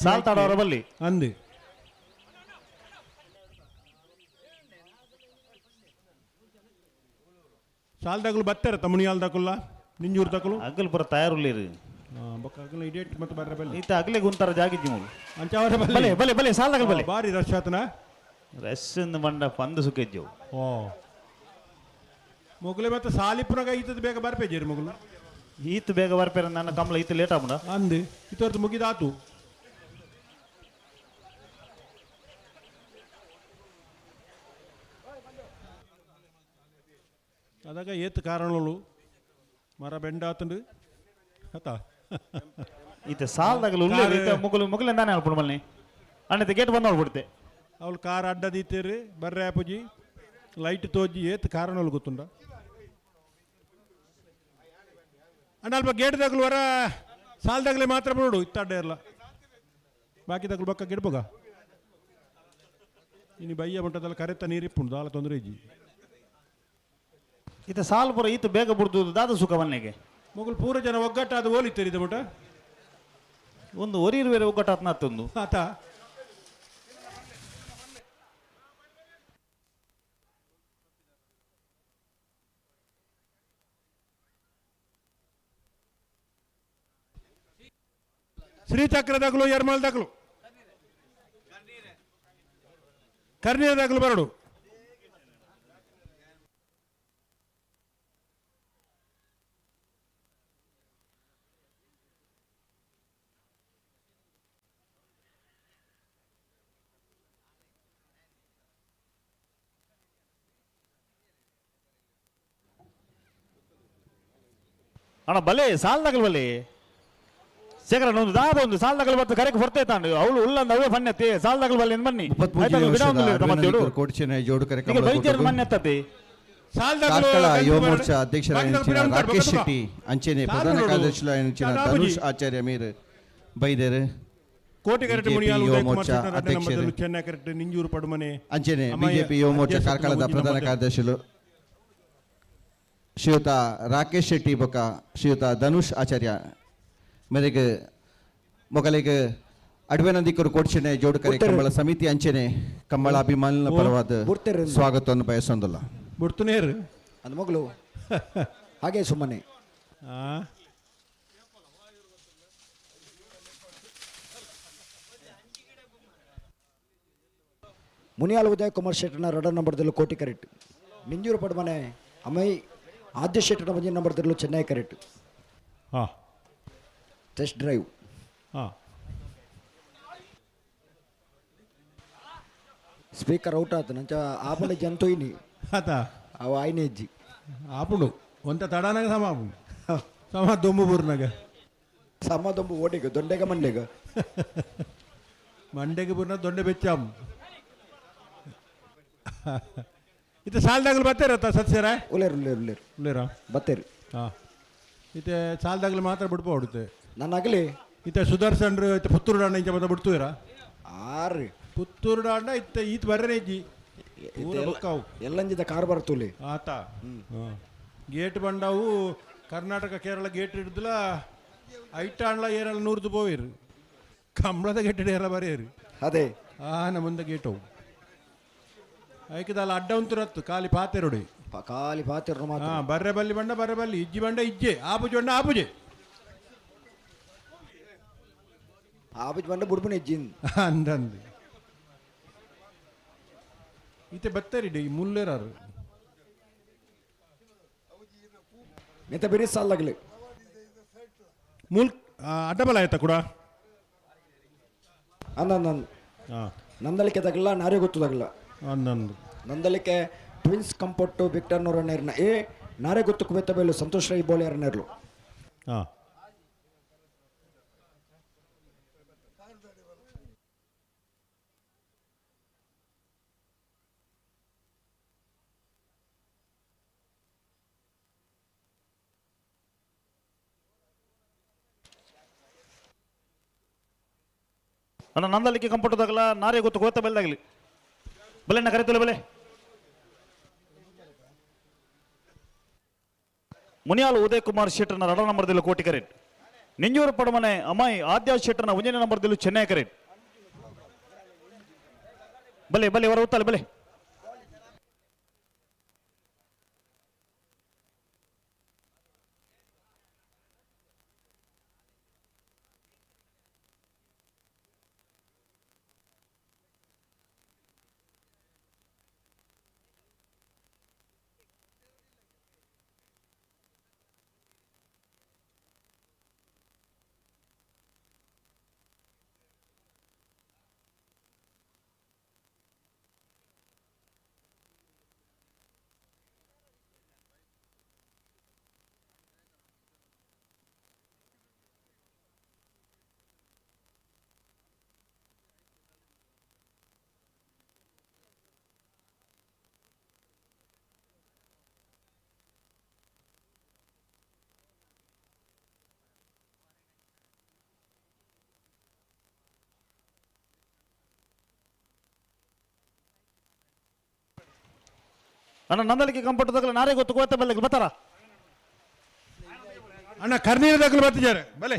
ಸಾಲ್ ತಾಡೋರ ಬಲ್ಲಿ ಅಂದು ಸಾಲ್ದಾಗಲು ಬತ್ತಾರ ತಮ್ಮನಿ ಹಾಲ್ದಾಕಲ್ಲ ನಿಂಜೂರು ತಕಲು ಅಗಲ್ ಪುರ ತಯಾರುಲ್ಲಿರಿ ಬೊಕ್ಕಗಲ ಇಡೇಟ್ ಮತ್ತೆ ಬರ್ರೆ ಬಲ್ಲಿ ಈತ ಅಗಲೆ ಗುಂತಾರ ಜಾಗಿಜ್ಜಿ ಮೂಲು ಅಂಚವರ ಬಲೆ ಬಲೆ ಬಲೆ ಸಾಲ್ದಾಗಲಿ ಬಲೆ ಬಾರಿ ರಶ್ ಆತನ ರಶ್ ಬಂಡ ಪಂದು ಸುಖಜ್ಜವು ಓ ಮೊಗಲೆ ಮತ್ತೆ ಸಾಲಿಪುರಾಗ ಈತದ ಬೇಗ ಬರ್ಪೇಜೇರಿ ಮೊಗಲು ಈತ ಬೇಗ ಬರ್ಪೇರ ನನ್ನ ಕಂಬಳ ಈತ ಲೇಟ್ ಆಗ್ಬಿಡ ಅಂದು ಇತ್ತವರ್ದು ಮುಗಿದಾತು ಅದಾಗ ಏತ್ ಕಾರಣಗಳು ಮರ ಬೆಂಡ ಆತಂಡು ಆತ ಈತ ಸಾಲ್ದಾಗಲು ಮುಗಲು ಮುಗಲಿಂದಾನೆ ಹೇಳ್ಬಿಡು ಮಲ್ನಿ ಅಣ್ಣ ಗೇಟ್ ಬಂದು ನೋಡ್ಬಿಡ್ತೆ ಅವಳು ಕಾರ್ ಅಡ್ಡದೀತೀರಿ ಬರ್ರೆ ಆಪುಜಿ ಲೈಟ್ ತೋಜಿ ಏತ್ ಕಾರಣಗಳು ಗೊತ್ತುಂಡ ಅಣ್ಣ ಅಲ್ಪ ಗೇಟ್ದಾಗಲು ವರ ಸಾಲ್ದಾಗಲೇ ಮಾತ್ರ ಬಿಡು ಇತ್ತಡ್ಡ ಇರಲ್ಲ ಬಾಕಿದಾಗಲು ಬಕ್ಕ ಗಿಡ್ಬೋಗ ಇನ್ನು ಬಯ್ಯ ಮಟ್ಟದಲ್ಲಿ ಕರೆತ ನೀರಿಪ್ಪುಂಡು ದಾಲ ತೊಂದರೆ ಇಜ್ಜಿ ಈತ ಸಾಲ್ ಪುರ ಈತ ಬೇಗ ಬಿಡ್ದು ದಾದ ಸುಖ ಮನೆಗೆ ಮೊಗಲು ಪೂರ ಜನ ಒಗ್ಗಟ್ಟಾದ ಹೋಲಿತ್ತೀರಿ ಇದು ಮಟ ಒಂದು ಒರಿರು ಬೇರೆ ಒಗ್ಗಟ್ಟಾತ್ನ ಹತ್ತೊಂದು ಆತ ಶ್ರೀಚಕ್ರದಾಗಲು ಎರ್ಮಾಲ್ದಾಗಲು ಕರ್ನೀರದಾಗಲು ಬರಡು ಅಣ್ಣ ಬಲೆ ಸಾಲ್ದಾಗಲ್ ಬಲೆ ಶೇಖರ ಒಂದು ದಾದ ಒಂದು ಸಾಲ್ದಾಗಲ್ ಬತ್ತು ಕರೆಕ್ ಹೊರ್ತೇ ತಾಂಡು ಅವಳು ಉಲ್ಲಂದ ಅವೇ ಬನ್ನೆತ್ತಿ ಸಾಲ್ದಾಗಲ್ ಬಲೆ ಬನ್ನಿ ಕೋಟಿ ಚೆನ್ನೈ ಜೋಡು ಕರೆ ಈಗ ವೈದ್ಯರು ಮನ್ನೆತ್ತತಿ ಕಾರ್ಕಳ ಯುವ ಮೋರ್ಚಾ ಅಧ್ಯಕ್ಷರಾಗಿನ ರಾಕೇಶ್ ಶೆಟ್ಟಿ ಅಂಚೆನೆ ಪ್ರಧಾನ ಕಾರ್ಯದರ್ಶಿಗಳಾಗಿನ ಧನುಷ್ ಆಚಾರ್ಯ ಮೀರ್ ಬೈದೇರ್ ಕೋಟಿಕರಟೆ ಮುನಿಯಾಲು ಯುವ ಉದಯ್ ಕುಮಾರ್ ಮೋರ್ಚಾ ಶೆಟ್ಟರ್ ರಡ್ಡೆ ಅಧ್ಯಕ್ಷರು ನಂಬರ್ದಲ್ಲೂ ಚೆನ್ನೈಕರಟೆ ನಿಂಜೂರು ಪಡುಮನೆ ಅಂಚೆನೆ ಬಿಜೆಪಿ ಯುವ ಮೋರ್ಚಾ ಕಾರ್ಕಳದ ಪ್ರಧಾನ ಕಾರ್ಯದರ್ಶಿಗಳು ಶ್ರೀಯುತ ರಾಕೇಶ್ ಶೆಟ್ಟಿ ಬೊಕ್ಕ ಶ್ರೀಯುತ ಧನುಷ್ ಆಚಾರ್ಯ ಮೇರೆಗೆ ಮೊಗಲಿಗೆ ಅಡ್ವೆನಂದಿಕರು ಕೋಟಿ ಚೆನ್ನೈ ಜೋಡು ಕರೆ ಕಂಬಳ ಸಮಿತಿ ಅಂಚೆನೆ ಕಂಬಳ ಅಭಿಮಾನಿನ ಪರವಾದ ಸ್ವಾಗತವನ್ನು ಬಯಸೊಂದಿಲ್ಲ ಬಿಡ್ತುನೇರು ಅಂದ ಮಗಳು ಹಾಗೆ ಸುಮ್ಮನೆ ಮುನಿಯಾಲ್ ಉದಯ್ ಕುಮಾರ್ ಶೆಟ್ಟರ್ನ 2 ನಂಬರ್ದಲ್ಲೂ ಕೋಟಿ ಕರೆಕ್ಟ್ ನಿಂಜೂರು ಪಡ್ಮನೆ ಅಮೈ ಆದ್ಯ ಶೆಟ್ಟರ್ನ 1 ನಂಬರ್ದಲ್ಲೂ ಚೆನ್ನೈ ಕರೆಕ್ಟ್ ಹಾಂ ಟೆಸ್ಟ್ ಡ್ರೈವ್ ಹಾಂ ಸ್ಪೀಕರ್ ಔಟ್ ಆತ ನಂಚ ಆಪಣ ಜಂತೋಯ್ನಿ ಆತ ಅವ ಆಯ್ನೆ ಇಜ್ಜಿ ಆಪುಡು ಒಂತ ತಡಾನಾಗ ಸಮ ಆಪುಡು ಸಮ ದೊಂಬು ಬೂರ್ನಾಗ ಸಮ ದೊಂಬು ಓಡಿಗ ದೊಂಡೆಗ ಮಂಡೆಗ ಮಂಡೆಗೆ ಬೂರ್ನ ದೊಂಡೆ ಬೆಚ್ಚಾಮ್ ಇತ್ತೆ ಸಾಲ್ದಾಗಲು ಬತ್ತೇರತ್ತ ಸತ್ಸರ ಉಲೇರು ಉಲೇರು ಉಲೇರು ಉಳ್ಳೇರಾ ಬತ್ತೇರಿ ಹಾಂ ಇತ್ತೆ ಸಾಲ್ದಾಗಲು ಮಾತ್ರ ಬಿಡ್ಪೋ ಹೊಡುತ್ತೆ ನನ್ನ ಆಗಲಿ ಇತ್ತೆ ಸುದರ್ಶನ್ರು ಇತ್ತೆ ಪುತ್ತೂರು ಡಾಂಡ ಇಂಚ ಬಂದ ಬಿಡ್ತುವಿರ ಆರ್ರಿ ಪುತ್ತೂರು ಡಾಂಡ ಇತ್ತೆ ಈತ್ ಬರ್ರೆ ಇಜ್ಜಿ ಬುಕ್ಕಾವು ಎಲ್ಲಂಜಿದ ಕಾರ್ ಬರ್ತೂಲಿ ಆತ ಗೇಟ್ ಬಂಡವು ಕರ್ನಾಟಕ ಕೇರಳ ಗೇಟ್ ಹಿಡಿದಲ ಐಟ ಅಂಡ್ಲ ಏರಲ್ಲ 100 ಪೋಯಿರು ಕಂಬಳದ ಗೇಟ್ ಹಿಡಿಯಲ್ಲ ಬರೆಯರು ಅದೇ ನಮ್ಮ ಮುಂದೆ ಗೇಟವು ಐಕದಲ್ಲ ಅಡ್ಡ ಉಂತುರತ್ತು ಖಾಲಿ ಪಾತೆರೊಡಿ ಖಾಲಿ ಪಾತಿರು ಮಾತ್ರ ಬರ್ರೆ ಬಲ್ಲಿ ಬಂಡ ಬರ್ರೆ ಬಲ್ಲಿ ಇಜ್ಜಿ ಬಂಡ ಇಜ್ಜೆ ಆಪುಜಿ ಬಂಡ ಆಪುಜೆ ಆಪುಜಿ ಬಂಡ ಬುಡ್ಬುನ ಇಜ್ಜಿನ್ ಅಂದಂದು ಈತೆ ಬತ್ತರಿಡಿ ಮುಲ್ಲೇರಾರು ಮಿತ ಬಿರಿ ಸಾಲಾಗಲಿ ಮುಲ್ ಅಡ್ಡಬಲ ಆಯ್ತಾ ಕೂಡ ಅಂದ ನಂದಲಿಕೆ ತಗಲ್ಲ ನಾರೇ ಗೊತ್ತದಾಗಲ್ಲ ಅಂದಂದು ನಂದಲಿಕೆ ಟ್ವಿನ್ಸ್ ಕಂಪೊಟ್ಟು ವಿಕ್ಟರ್ ನೂರನೇರ್ನ ಏ ನಾರೇ ಗೊತ್ತು ಕುವೆತ ಬೇಲು ಸಂತೋಷ್ ರೈ ಬೋಳೆ ಅರನೇರ್ಲು ಹಾಂ ಅಣ್ಣ ನಂದಲಿಕ್ಕೆ ಕಂಪೌಂಡದಾಗಲ್ಲ ನಾರೇ ಗೊತ್ತು ಗೋತ ಬೆಲ್ದಾಗಲಿ ಬಲೆ ನಾ ಕರಿತಲ್ಲ ಬಲೆ ಮುನಿಯಾಲ್ ಉದಯ್ ಕುಮಾರ್ ಶೆಟ್ಟರ್ನ 2 ನಂಬರ್ದಲ್ಲೂ ಕೋಟಿ ಕರೆಟ್ ನಿಂಜೂರು ಪಡಮನೆ ಅಮಾಯಿ ಆದ್ಯ ಶೆಟ್ಟರ್ನ 1 ನಂಬರ್ದಲ್ಲೂ ಚೆನ್ನೈ ಕರೆಟ್ ಬಲೆ ಬಲೆ ಹೊರ ಉತ್ತಲ್ಲ ಬಲೆ ಅಣ್ಣ ನಂದಲಿಕೆ ಕಂಪೌಂಡದಾಗಲ್ಲ ನಾರೇ ಗೊತ್ತು ಗೋತ ಬೆಲ್ದಾಗಲಿ ಬರ್ತಾರ ಅಣ್ಣ ಕರ್ನೀರದಾಗಲು ಬರ್ತಿದ್ದಾರೆ ಬಲೆ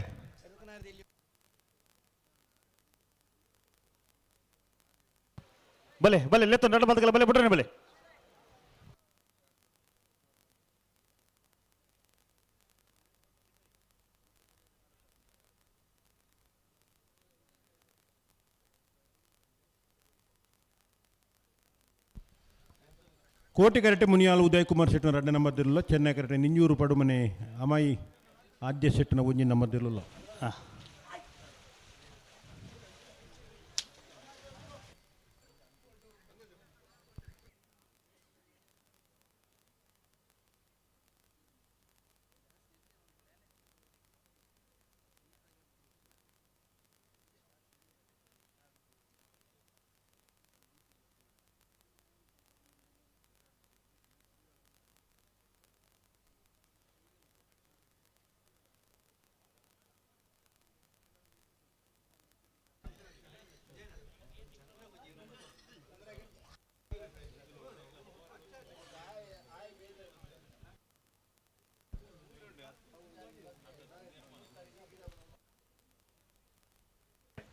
ಬಲೆ ಬಲೆ ಲೆತ್ತ ನಡ ಬದಕಲ್ಲ ಬಲೆ ಬಿಡ್ರೆ ಬಲೆ ಕೋಟಿಕರಟೆ ಮುನಿಯಾಲು ಉದಯ್ ಕುಮಾರ್ ಶೆಟ್ಟನ 2 ನಂಬರ್ದಿರಲ್ಲ ಚೆನ್ನೈ ಕರಟೆ ನಿಂಜೂರು ಪಡುಮನೆ ಅಮಾಯಿ ಆದ್ಯ ಶೆಟ್ಟನ 1 ನಂಬರ್ದಿರಲ್ಲ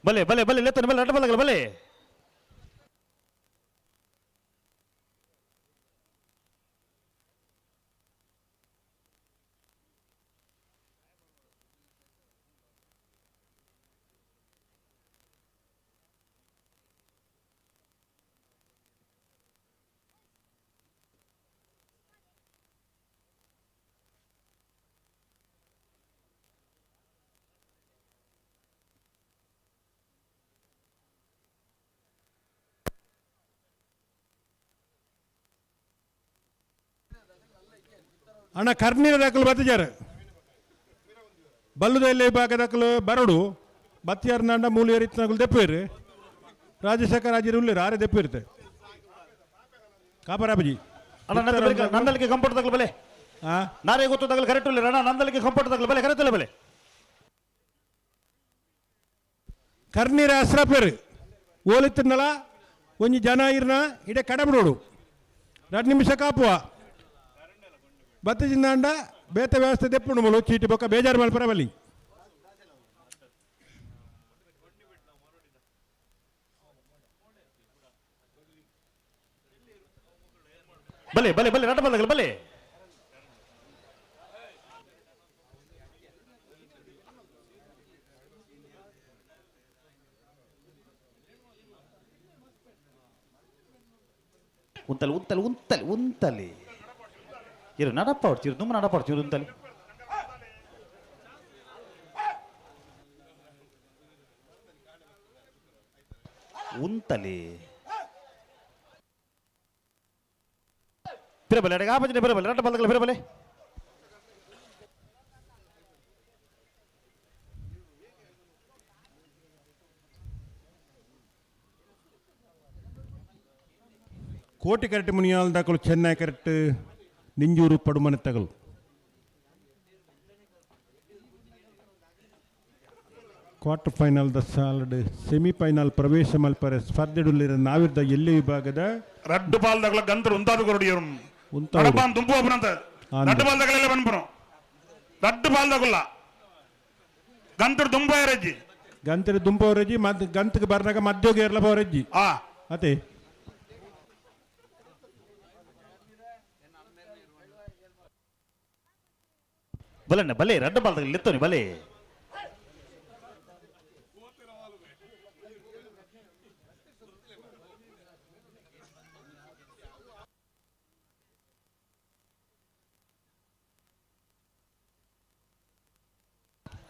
ಬಲೆ ಬಲೆ ಬಲೆ ಲೆತ್ತನೆ ಬಲೆ ರಡ್ಡ ಬಾಲ್ದಾಗಲ ಬಲೆ ಅಣ್ಣ ಕರ್ನೀರ ದಾಖಲು ಬತ್ತಿಜಾರ ಬಲ್ಲುದಲ್ಲಿ ಭಾಗ ದಾಖಲು ಬರಡು ಬತ್ತಿಯಾರ ನಂಡ ಮೂಲಿಯರ್ ಇತ್ತನಾಗಲು ದೆಪ್ಪೇರು ರಾಜಶೇಖರ ರಾಜರು ಉಳ್ಳೇರು ಆರೆ ದೆಪ್ಪಿರುತ್ತೆ ಕಾಪರಾಬಜಿ ಅಣ್ಣ ನಂದಲಿಗೆ ಕಂಪೌಂಡ್ ತಗಲು ಬಲೆ ನಾರೇ ಗೊತ್ತು ತಗಲು ಕರೆಕ್ಟ್ ಇಲ್ಲ ಅಣ್ಣ ನಂದಲಿಗೆ ಕಂಪೌಂಡ್ ತಗಲು ಬಲೆ ಕರೆಕ್ಟ್ ಇಲ್ಲ ಬಲೆ ಕರ್ನೀರ ಅಸ್ರಾಪೇರು ಓಲಿತ್ತಿನಲ ಒಂಜಿ ಜನ ಇರ್ನ ಇಡೆ ಕಡಬಿಡೋಡು 2 ನಿಮಿಷ ಕಾಪುವ ಬತ್ತಜಿಂದಾಂಡ ಬೇತ ವ್ಯವಸ್ಥೆ ತೆಪ್ಪುಂಡು ಮುಳು ಚೀಟಿ ಬೊಕ್ಕ ಬೇಜಾರು ಮಲ್ಪರ ಬಲ್ಲಿ ಬಲೆ ಬಲೆ ಬಲೆ ರಡ್ಡ ಬಾಲ್ದಾಗಲ ಬಲೆ ಉಂತಲಿ ಉಂತಲಿ ಉಂತಲಿ ಉಂತಲಿ ಇರು ನಡಪ್ಪ ಹೊಡ್ತೀರು ತುಂಬ ನಡಪ್ಪ ಹೊಡ್ತೀರು ಉಂತಲಿ ಉಂತಲಿ ಪಿರಬಲೆ ಅಡೆಗೆ ಆಪಜಿನ ಪಿರಬಲೆ ರಡ್ಡ ಬಾಲ್ದಾಗಲ ಪಿರಬಲೆ ಕೋಟಿ ಕರೆಕ್ಟ್ ಮುನಿಯಾಲ್ ದಾಖಲು ಚೆನ್ನೈ ಕರೆಕ್ಟ್ ನಿಂಜೂರು ಪಡುಮನೆ ತಗಲು ಕ್ವಾರ್ಟರ್ ಫೈನಲ್ ದ ಸಾಲಡ್ ಸೆಮಿಫೈನಲ್ ಪ್ರವೇಶ ಮಲ್ಪರೆ ಸ್ಪರ್ಧೆಡುಲ್ಲಿರ ನಾವಿರ್ದ ಎಲ್ಲಿ ವಿಭಾಗದ ರಡ್ಡು ಬಾಲ್ದಾಗಲ ಗಂತರು ಉಂತಾದು ಕೊರಡಿಯರು ಕಡಪಾನ್ ತುಂಬು ಒಬ್ಬನಂತ ರಡ್ಡು ಬಾಲ್ದಾಗಲೆಲ್ಲ ಬಂದ್ಪನು ರಡ್ಡು ಬಾಲ್ದಾಗುಲ್ಲ ಗಂತರು ತುಂಬ ರಜ್ಜಿ ಗಂತರು ದುಂಬವರಜ್ಜಿ ಮದ್ ಗಂತಕ್ಕೆ ಬರ್ನಾಗ ಮಧ್ಯೋಗಿ ಇರ್ಲಬವರಜ್ಜಿ ಅದೇ ಬಲಣ್ಣ ಬಲೆ ರಡ್ಡ ಬಾಲ್ದಾಗಲ ಲೆತ್ತೋನಿ ಬಲೆ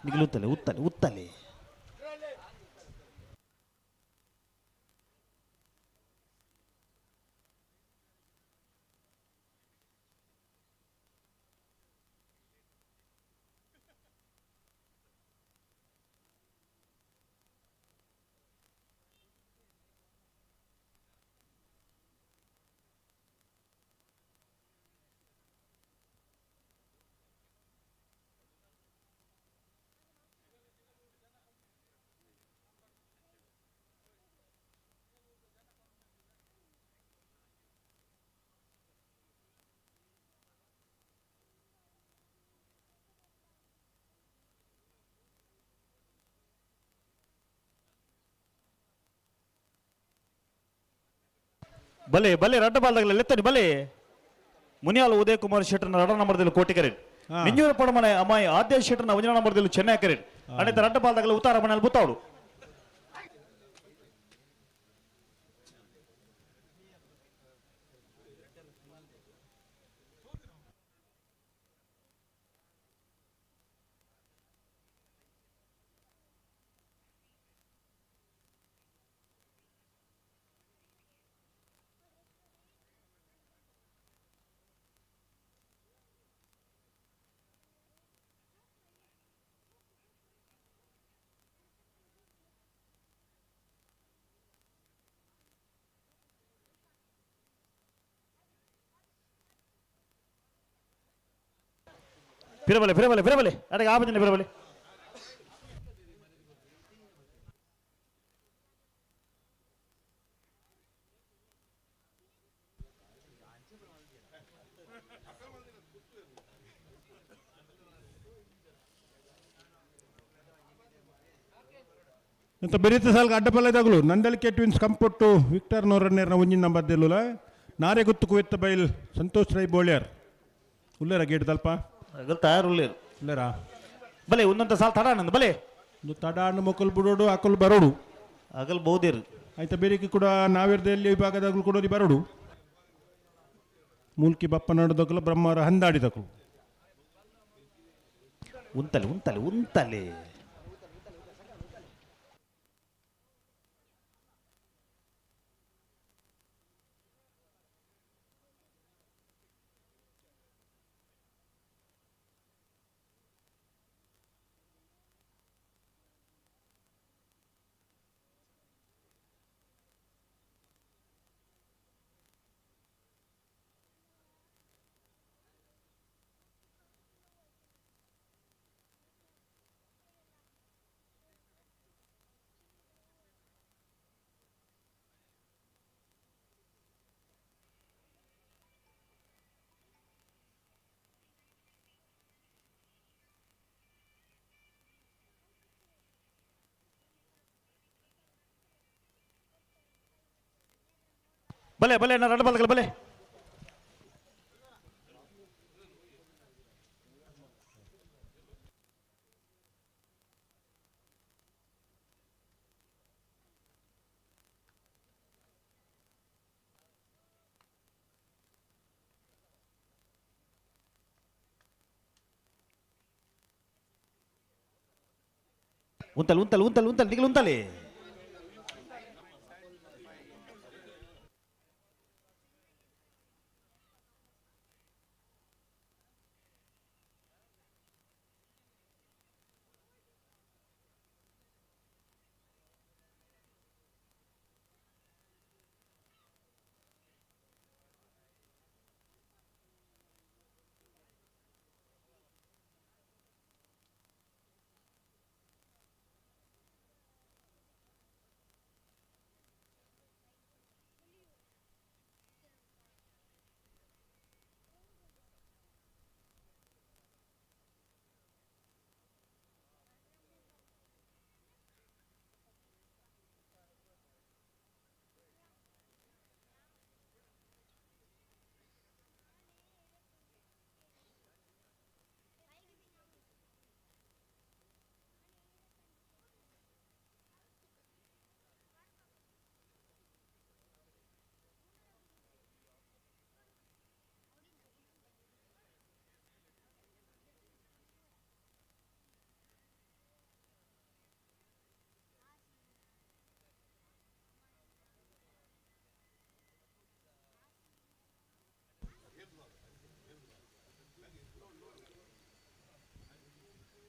ನಿಗಲುತ್ತಲೆ ಉತ್ತಲೆ ಉತ್ತಲೆ ಬಲೆ ಬಲೆ ರಡ್ಡ ಬಾಲ್ದಾಗಲ ಲೆತ್ತನಿ ಬಲೆ ಮುನಿಯಾಲ್ ಉದಯ್ ಕುಮಾರ್ ಶೆಟ್ಟರ್ನ ರಡ ನಂಬರ್ದಲ್ಲಿ ಕೋಟಿ ಕರೆಟ್ ನಿಂಜೂರ ಪಡಮನೆ ಅಮ್ಮಾಯಿ ಆದ್ಯ ಶೆಟ್ಟರ್ನ ಒಂಜನ ನಂಬರ್ದಲ್ಲಿ ಚೆನ್ನೈ ಕರೆಟ್ ಅನೇತ ರಡ್ಡ ಬಾಲ್ದಾಗಲ ಉತ್ತಾರ ಮನೆಯಲ್ಲಿ ಬುತ್ತಾವಡು फिरबले फिरबले फिरबले अरे आप जने फिरबले ಎಂತ ಬೆರೀತ ಸಾಲ್ಗೆ ಅಡ್ಡಪಲ್ಲದಾಗಲು ನಂದಳಿಕೆ ಟ್ವಿನ್ಸ್ ಕಂಪೊಟ್ಟು ವಿಕ್ಟರ್ ನೋರನ್ನೇರ್ನ ಒಂಜಿನ ನಂಬರ್ ದೆಲ್ಲುಲ ನಾರೇ ಗುತ್ತು ಕುವೆತ್ತ ಬೈಲ್ ಸಂತೋಷ್ ರೈ ಬೋಳ್ಯಾರ್ ಉಲ್ಲೇರ ಗೇಟ್ ದಲ್ಪ ತಯಾರು ಉಳ್ಳೇರು ಉಲ್ಲೇರಾ ಬಲೆ ಒಂದೊಂದು ಸಾಲ ತಡ ಆನಂದ್ ಬಲೆ ಒಂದು ತಡ ಹಣ್ಣು ಮಕ್ಕಳು ಬಿಡೋಡು ಹಾಕಲು ಬರೋಡು ಆಗಲ್ ಬಹುದೇರು ಆಯ್ತಾ ಬೇರೆಗೆ ಕೂಡ ನಾವೇರ್ದಲ್ಲಿ ವಿಭಾಗದಾಗಲು ಕೊಡೋದು ಬರೋಡು ಮೂಲ್ಕಿ ಬಪ್ಪ ನಡದಕ್ಕಲು ಬ್ರಹ್ಮರ ಹಂದಾಡಿದಕ್ಕಳು ಉಂತಲೆ ಬಲೆ ಬಲೆ ನಾ ರಡ್ ಬಲ್ಗಲ್ ಬಲೆ ಉಂತಲ್ ನಿಗಲ್ ಉಂತಲೆ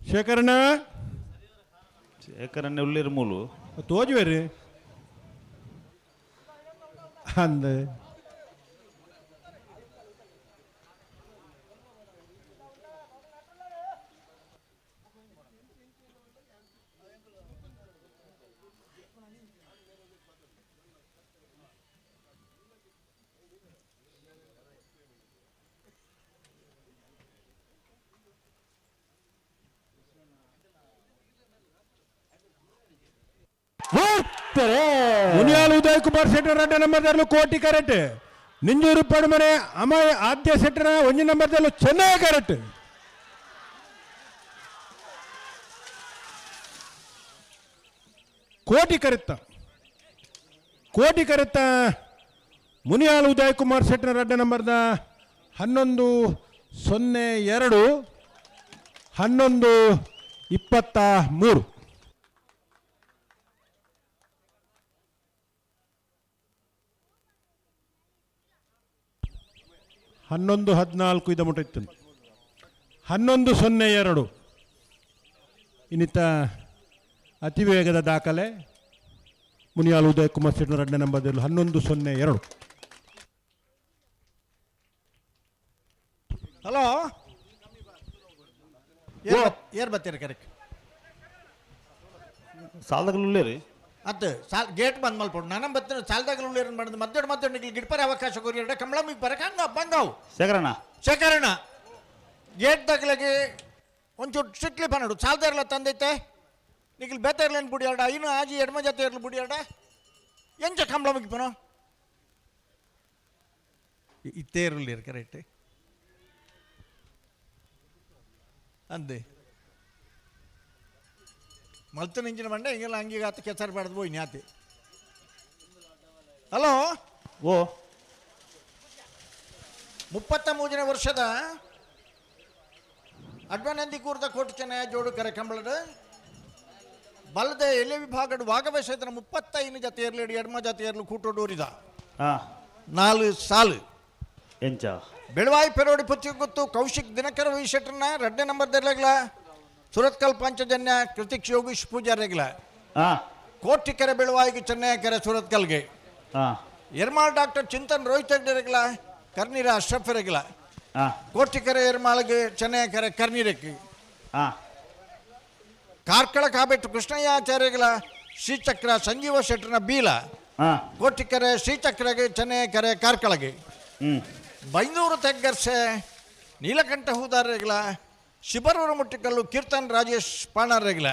ಶೇಖರಣ್ಣ ಉಳ್ಳೇರು ಮೂಲು ತೋಜುವೇರಿ ಅಂದ ಮುನಿಯಾಲ್ ಉದಯ್ ಕುಮಾರ್ ಶೆಟ್ಟರ್ ಅಡ್ಡ ನಂಬರ್ದಲ್ಲೂ ಕೋಟಿ ಕರೆಕ್ಟ್ ನಿಂಜೂರು ಪಡುಮನೆ ಅಮಯ ಆದ್ಯ ಶೆಟ್ಟರ ಒಂಜಿ ನಂಬರ್ದಲ್ಲೂ ಚೆನ್ನೈ ಕರೆಕ್ಟ್ ಕೋಟಿ ಕರೆತ್ತ ಮುನಿಯಾಲ್ ಉದಯ್ ಕುಮಾರ್ ಶೆಟ್ಟರ್ ಅಡ್ಡ ನಂಬರ್ದ 11-02 11-23 11-14 ಇದ ಮುಟ್ಟ ಇತ್ತು 11-02 ಇನ್ನಿತ್ತ ಅತಿ ವೇಗದ ದಾಖಲೆ ಮುನಿಯಾಲ್ ಉದಯ್ ಕುಮಾರ್ ಶೆಟ್ಟರ್ ಎರಡನೇ ನಂಬರ್ದಲ್ಲಿ 11-02 ಹಲೋ ಏರ್ ಬರ್ತೀರಿ ಕರೆಕ್ಟ್ ಸಾಲದಾಗಲು ಉಳ್ಳೇರಿ ಅದು ಸಾಲ್ ಗೇಟ್ ಬಂದ್ ಮಲ್ಪಡು ನಾನು ಬರ್ತೀನಿ ಸಾಲದಾಗಲು ಉಳ್ಳೇರು ಮಾಡಿದ್ ಮದ್ದೊಡ್ ಗಿಡ್ಪರ ಅವಕಾಶ ಕೊರಿ ಕಂಬಳಮಿಗೆ ಬರಕ ಹಂಗ ಬಂಗಾವು ಶೇಖರಣ್ಣ ಗೇಟ್ ತಗ್ಲಗೆ ಒಂಚೂರು ಸ್ಟ್ರಿಕ್ಟ್ಲಿ ಪನ್ನಡು ಸಾಲದಾರಲ್ಲ ತಂದೈತೆ ನಿಖಿಲ್ ಬೇತಾರ್ಲೇನು ಬುಡಿಯಾಡ ಇನ್ನು ಆಜಿ ಎಡ್ಮ ಜೊತೆ ಇರ್ಲಿ ಬುಡಿಯಾಡ ಎಂಚ ಕಂಬಳ ಮುಗಿಪನು ಇತ್ತೇ ಇರಲಿ ಕರೆಕ್ಟ್ ಅಂದೆ ಮಲ್ತ ನೆಂಚಿನ ಬಂಡೆ ಹಿಂಗೆಲ್ಲ ಹಂಗೆ ಆತ ಕೆಸರು ಬಾಡ್ದು ಹೋಯ್ ನ್ಯಾತಿ ಹಲೋ ಓ 33ನೇ ವರ್ಷದ ಅಡ್ವನಂದಿ ಕೂರ್ದ ಕೋಟಿ ಚೆನ್ನಯ ಜೋಡು ಕರೆ ಕಂಬಳದ ಬಲದ ಎಲೆ ವಿಭಾಗದ ವಾಗವೇಶದ 35 ಜೊತೆ ಇರಲಿ ಎಡ್ಮ ಜೊತೆ ಇರಲು ಕೂಟೋಡೂರಿದ 4 ಸಾಲು ಎಂಚ ಬೆಳವಾಯಿ ಪೆರೋಡಿ ಪುತ್ತಿ ಗೊತ್ತು ಕೌಶಿಕ್ ದಿನಕರ ವೈಶೆಟ್ರನ್ನ 2ನೇ ನಂಬರ್ ದರ್ಲೆಗ್ಲ ಸುರತ್ಕಲ್ ಪಂಚಜನ್ಯ ಕೃತಿಕ್ ಯೋಗೀಶ್ ಪೂಜಾರಿಗ್ಲ ಕೋಟಿಕೆರೆ ಬೆಳವಾಯಿಗೆ ಚೆನ್ನಯ ಕೆರೆ ಸುರತ್ಕಲ್ಗೆ ಎರ್ಮಾಳ್ ಡಾಕ್ಟರ್ ಚಿಂತನ್ ರೋಹಿತ್ ಹೆಗ್ಡೆರೆಗ್ಲ ಕರ್ನೀರ ಅಶ್ರಫರೆಗ್ಲ ಕೋಟಿಕೆರೆ ಎರ್ಮಾಳ್ಗೆ ಚೆನ್ನಯ ಕೆರೆ ಕರ್ನೀರಕ್ಕೆ ಕಾರ್ಕಳ ಕಾಬೆಟ್ಟು ಕೃಷ್ಣಯ್ಯಾಚಾರ್ಯಗಳ ಶ್ರೀಚಕ್ರ ಸಂಜೀವ ಶೆಟ್ಟರ್ನ ಬೀಲ ಕೋಟಿಕೆರೆ ಶ್ರೀಚಕ್ರಗೆ ಚೆನ್ನಯ ಕೆರೆ ಕಾರ್ಕಳಗೆ ಬೈಂದೂರು ತೆಗ್ಗರ್ಸೆ ನೀಲಕಂಠ ಹೂದಾರ್ರೆಗ್ಲ ಶಿಬರೂರು ಮುಟ್ಟಿಕಲ್ಲು ಕೀರ್ತನ್ ರಾಜೇಶ್ ಪಾಣರ್ರೆಗ್ಲ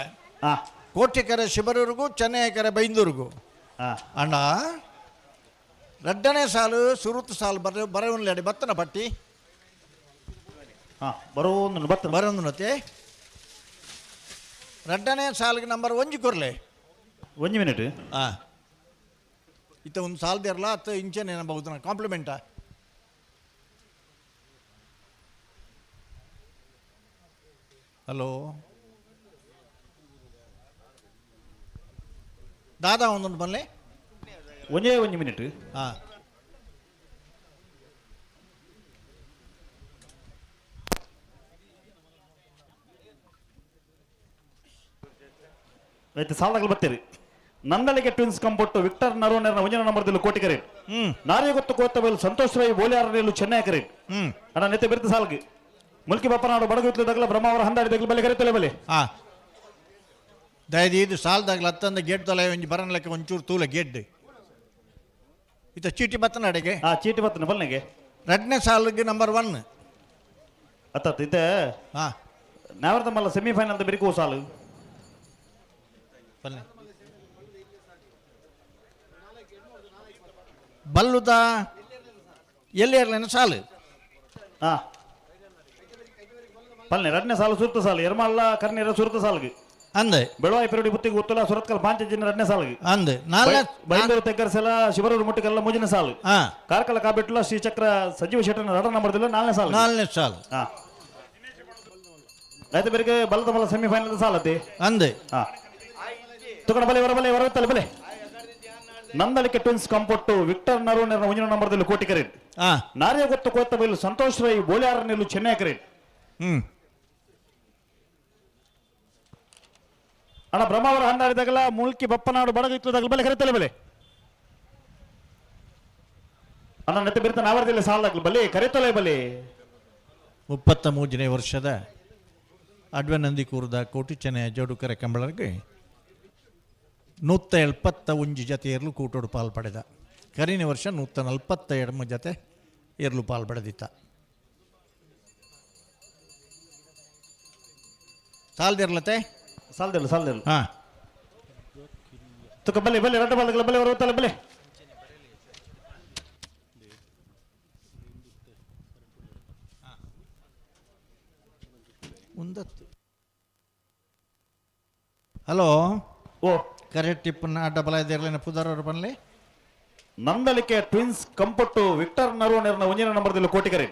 ಕೋಟಿಕೆರೆ ಶಿಬರೂರಿಗೂ ಚೆನ್ನಯ ಕೆರೆ ಬೈಂದೂರಿಗೂ ಅಣ್ಣ 2ನೇ ಸಾಲು ಸುರುತ್ತು ಸಾಲು ಬರವನ್ಲಾಡಿ ಬತ್ತನ ಪಟ್ಟಿ ಬರೋಂದುನತೆ 2ನೇ ಸಾಲಿಗೆ ನಂಬರ್ 1 ಕೊರ್ಲೆ 1 ಮಿನಿಟ್ ಇತ್ತ ಒಂದು ಸಾಲದಿರಲ್ಲ ಅತ್ತ ಇಂಚೇನೆ ಏನಾಗಬಹುದು ನಾ ಕಾಂಪ್ಲಿಮೆಂಟಾ ಹಲೋ ದಾದಾ ಒಂದೊಂದು ಬನ್ನಿ 1 ಮಿನಿಟ್ ಆಯ್ತು ಸಾಲಾಗಲು ಬರ್ತೀರಿ ನಂದಳಿಗೆ ಟ್ವಿನ್ಸ್ ಕಂಪೊಟ್ಟು ವಿಕ್ಟರ್ ನರೋನರ್ನ 1ನೇ ನಂಬರ್ದಲ್ಲಿ ಕೋಟಿಕೆರೆ ನಾರೇ ಗೊತ್ತು ಕೋತಬೆಲ್ ಸಂತೋಷ್ ರೈ ಬೋಲಿಯಾರನೆಲ್ಲು ಚೆನ್ನೈ ಕರೆ ಅಣ್ಣ ನೆತ್ತೆ ಬೆರ್ತ ಸಾಲ್ಗೆ ಮುಲ್ಕಿ ಬಪ್ಪನಾಡು ಬಡಗುತ್ತದಾಗಲ ಬ್ರಹ್ಮಾವರ ಹಂದಾಡಿದಾಗಲ ಬಲೆ ಕರೆ ತೊಲೆ ಬಲೆ ದಯದಿ ಇದು ಸಾಲದಾಗಲ ಹತ್ತಂದ ಗೇಟ್ ತೊಲೆ ಒಂಜಿ ಬರನ್ಲೆಕ್ಕ ಒಂಚೂರು ತೂಲ ಗೇಟ್ ಇತ್ತ ಚೀಟಿ ಬತ್ತನ ಅಡೆಗೆ ಚೀಟಿ ಬತ್ತನ ಬಲ್ನೆಗೆ 2ನೇ ಸಾಲಿಗೆ ನಂಬರ್ 1 ಅತ್ತ ಇತ್ತೆ ನಾವರ್ತ ಮಲ್ಲ ಸೆಮಿಫೈನಲ್ ಬೆರಿಕೋ ಸಾಲು ಬಲ್ಲುದ ಎಲ್ಲಿ ಇರಲೇನು ಸಾಲು ಪಲ್ನೆ 2ನೇ ಸಾಲು ಸುರ್ತ ಸಾಲು ಎರ್ಮಲ್ಲ ಕರ್ನೀರ ಸುರ್ತ ಸಾಲ್ಗೆ ಅಂದೆ ಬೆಳವಾಯಿ ಪೆರಡಿ ಬುತ್ತಿಗೆ ಗೊತ್ತಲ್ಲ ಸುರತ್ಕಲ್ ಪಾಂಚಜಿನ 2ನೇ ಸಾಲ್ಗೆ ಅಂದೆ 4ನೇ ಬೈಂದೂರು ತೆಗ್ಗರ್ಸೆಲ್ಲ ಶಿವರೂರು ಮುಟ್ಟಿಗೆಲ್ಲ 3ನೇ ಸಾಲು ಕಾರ್ಕಳ ಕಾಬೆಟ್ಟುಲ ಶ್ರೀಚಕ್ರ ಸಂಜೀವ ಶೆಟ್ಟರ್ನ 2ನೇ ನಂಬರ್ದಿಲ್ಲ 4ನೇ ಸಾಲು 4ನೇ ಸಾಲು ಆಯ್ತು ಬೇರೆ ಬಲದ ಬಲ ಸೆಮಿಫೈನಲ್ ಸಾಲತ್ತೆ ಅಂದೆ ತುಕಡ ಬಲೆ ಹೊರತಲ್ಲ ಬಲೆ ನಂದಳಿಕೆ ಟ್ವಿನ್ಸ್ ಕಂಪೊಟ್ಟು ವಿಕ್ಟರ್ ನರೋನರ್ನ 1ನೇ ನಂಬರ್ದಲ್ಲಿ ಕೋಟಿಕೆರೆ ನಾರ್ಯ ಗೊತ್ತು ಕೋತಬೆಲ್ ಸಂತೋಷ್ ರೈ ಬೋಲಿಯಾರನೆಲ್ಲು ಚೆನ್ನೈ ಕರೆ ಅಣ್ಣ ಬ್ರಹ್ಮಾವರ ಹಂದಾಡಿದಾಗಲ ಮುಲ್ಕಿ ಬಪ್ಪನಾಡು ಬಡಗಿತ್ತದಾಗಲ ಬಲೆ ಕರೆತಲೆ ಬಲೆ ಅಣ್ಣ ನೆತ್ತೆ ಬಿರ್ತ ನಾವರ್ದಿಲ್ಲ ಸಾಲದಾಗಲ ಬಲೆ ಕರೆತಲೆ ಬಲೆ 33ನೇ ವರ್ಷದ ಅಡ್ವನಂದಿ ಕೂರ್ದ ಕೋಟಿ ಚೆನ್ನಯ ಜೋಡು ಕರೆ ಕಂಬಳಗೆ 171 ಜೊತೆ ಏರ್ಲು ಕೂಟೋಡು ಪಾಲ್ ಪಡೆದ ಕರಿನ ವರ್ಷ 142 ಜೊತೆ ಏರ್ಲು ಪಾಲ್ ಪಡೆದಿತ್ತ ಸಾಲ್ದಿರ್ಲತೆ ಸಾಲ್ದಿಲ್ಲ ತುಕ ಬಲೆ ರಡ್ಡ ಬಾಲ್ಗಳ ಬಲೆ ಹೊರತಲ್ಲ ಬಲೆ ಹಲೋ ಓ ಕರೆಕ್ಟ್ ಟಿಪ್ಪನ್ನ ಡಬಲ್ ಐದಿರಲಿನ ಪುದಾರವರು ಬನ್ನಿ ನಂದಳಿಕೆ ಟ್ವಿನ್ಸ್ ಕಂಪೊಟ್ಟು ವಿಕ್ಟರ್ ನರೋನರ್ನ 1ನೇ ನಂಬರ್ದಲ್ಲಿ ಕೋಟಿಕೆರೆ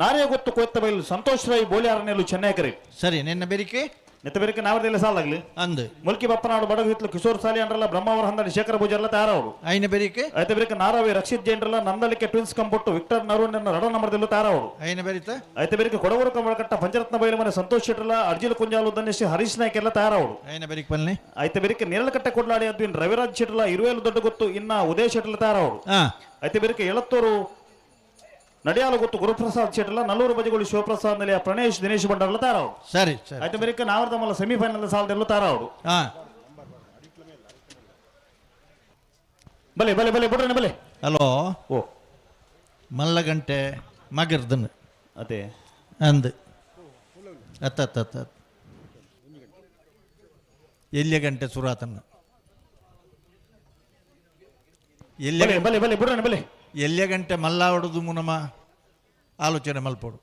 ನಾರೇ ಗೊತ್ತು ಕೋತಬೆಲ್ ಸಂತೋಷ್ ರೈ ಬೋಲಿಯಾರನೆಲ್ಲು ಚೆನ್ನೈ ಕರೆ ಸರಿ ನಿನ್ನ ಬೇರಿಕೆ ನೆತ್ತ ಬೇರೆ ನಾವರ್ದಿಲ್ಲ ಸಾಲಾಗ್ಲಿ ಅಂದು ಮುಲ್ಕಿ ಬಪ್ಪನಾಡು ಬಡಗು ಹಿತ್ಲು ಕಿಶೋರ್ ಸಾಲಿ ಅಂದ್ರಲ್ಲ ಬ್ರಹ್ಮಾವರ ಹಂದಾಡಿ ಶೇಖರ ಪೂಜಾರ್ಲ ತಯಾರವರು ಐನ ಬೇರಿಕೆ ಆಯ್ತು ಬೇರೆ ನಾರಾವಿ ರಕ್ಷಿತ್ ಜೈನ್ರಲ್ಲ ನಂದಳಿಕೆ ಟ್ವಿನ್ಸ್ ಕಂಪೊಟ್ಟು ವಿಕ್ಟರ್ ನರೋನರ್ನ 2ನೇ ನಂಬರ್ದಲ್ಲೂ ತಯಾರವರು ಐನ ಬೇರಿತ ಆಯ್ತು ಬೇರೆ ಕೊಡವರ ಕಮಳಕಟ್ಟ ಪಂಚರತ್ನ ಬೈಲು ಮನೆ ಸಂತೋಷ್ ಶೆಟ್ರಲ್ಲ ಅರ್ಜಿಲ್ ಕುಂಜಾಲು ಧನ್ಯಶ್ ಹರೀಶ್ ನಾಯ್ಕ ಎಲ್ಲ ತಯಾರವರು ಐನ ಬೇರಿಕೆ ಬನ್ನಿ ಆಯ್ತು ಬೇರೆ ನೇರಳಕಟ್ಟೆ ಕೊಡ್ಲಾಡಿ ಅದ್ವಿನ್ ರವಿರಾಜ್ ಶೆಟ್ರಲ್ಲ ಇರುವೆಲು ದೊಡ್ಡ ಗೊತ್ತು ಇನ್ನ ಉದಯ್ ಶೆಟ್ರಲ್ಲ ತಯಾರವರು ಆಯ್ತು ಬೇರೆ ಎಳತ್ತೂರು ನಡಿಯಾಲು ಗೊತ್ತು ಗುರುಪ್ರಸಾದ್ ಶೆಟ್ರಲ್ಲ ನಲ್ಲೂರು ಬಜೆಗಳು ಶಿವಪ್ರಸಾದ್ ನಲ್ಲಿ ಪ್ರಣೇಶ್ ದಿನೇಶ್ ಬಂಡರ್ಲ ತಾರವರು ಸರಿ ಆಯ್ತು ಬೇರೆ ನಾವರ್ದ ಮಲ್ಲ ಸೆಮಿಫೈನಲ್ ಸಾಲದೆಲ್ಲ ತಾರವರು ಬಲೆ ಬಿಡ್ರನೆ ಬಲೆ ಹಲೋ ಓ ಮಲ್ಲಗಂಟೆ ಮಗರ್ದನ್ ಅದೇ ಅಂದ್ ಅತ್ತ ಎಲ್ಲಿಯ ಗಂಟೆ ಸುರಾತನ್ನ ಬಲೆ ಬಲೆ ಬಲೆ ಬಿಡ್ರನೆ ಬಲೆ ಎಲ್ಲಿಯ ಗಂಟೆ ಮಲ್ಲಾವಡುದು ಮುನಮ ಆಲೋಚನೆ ಮಲ್ಪೋಡು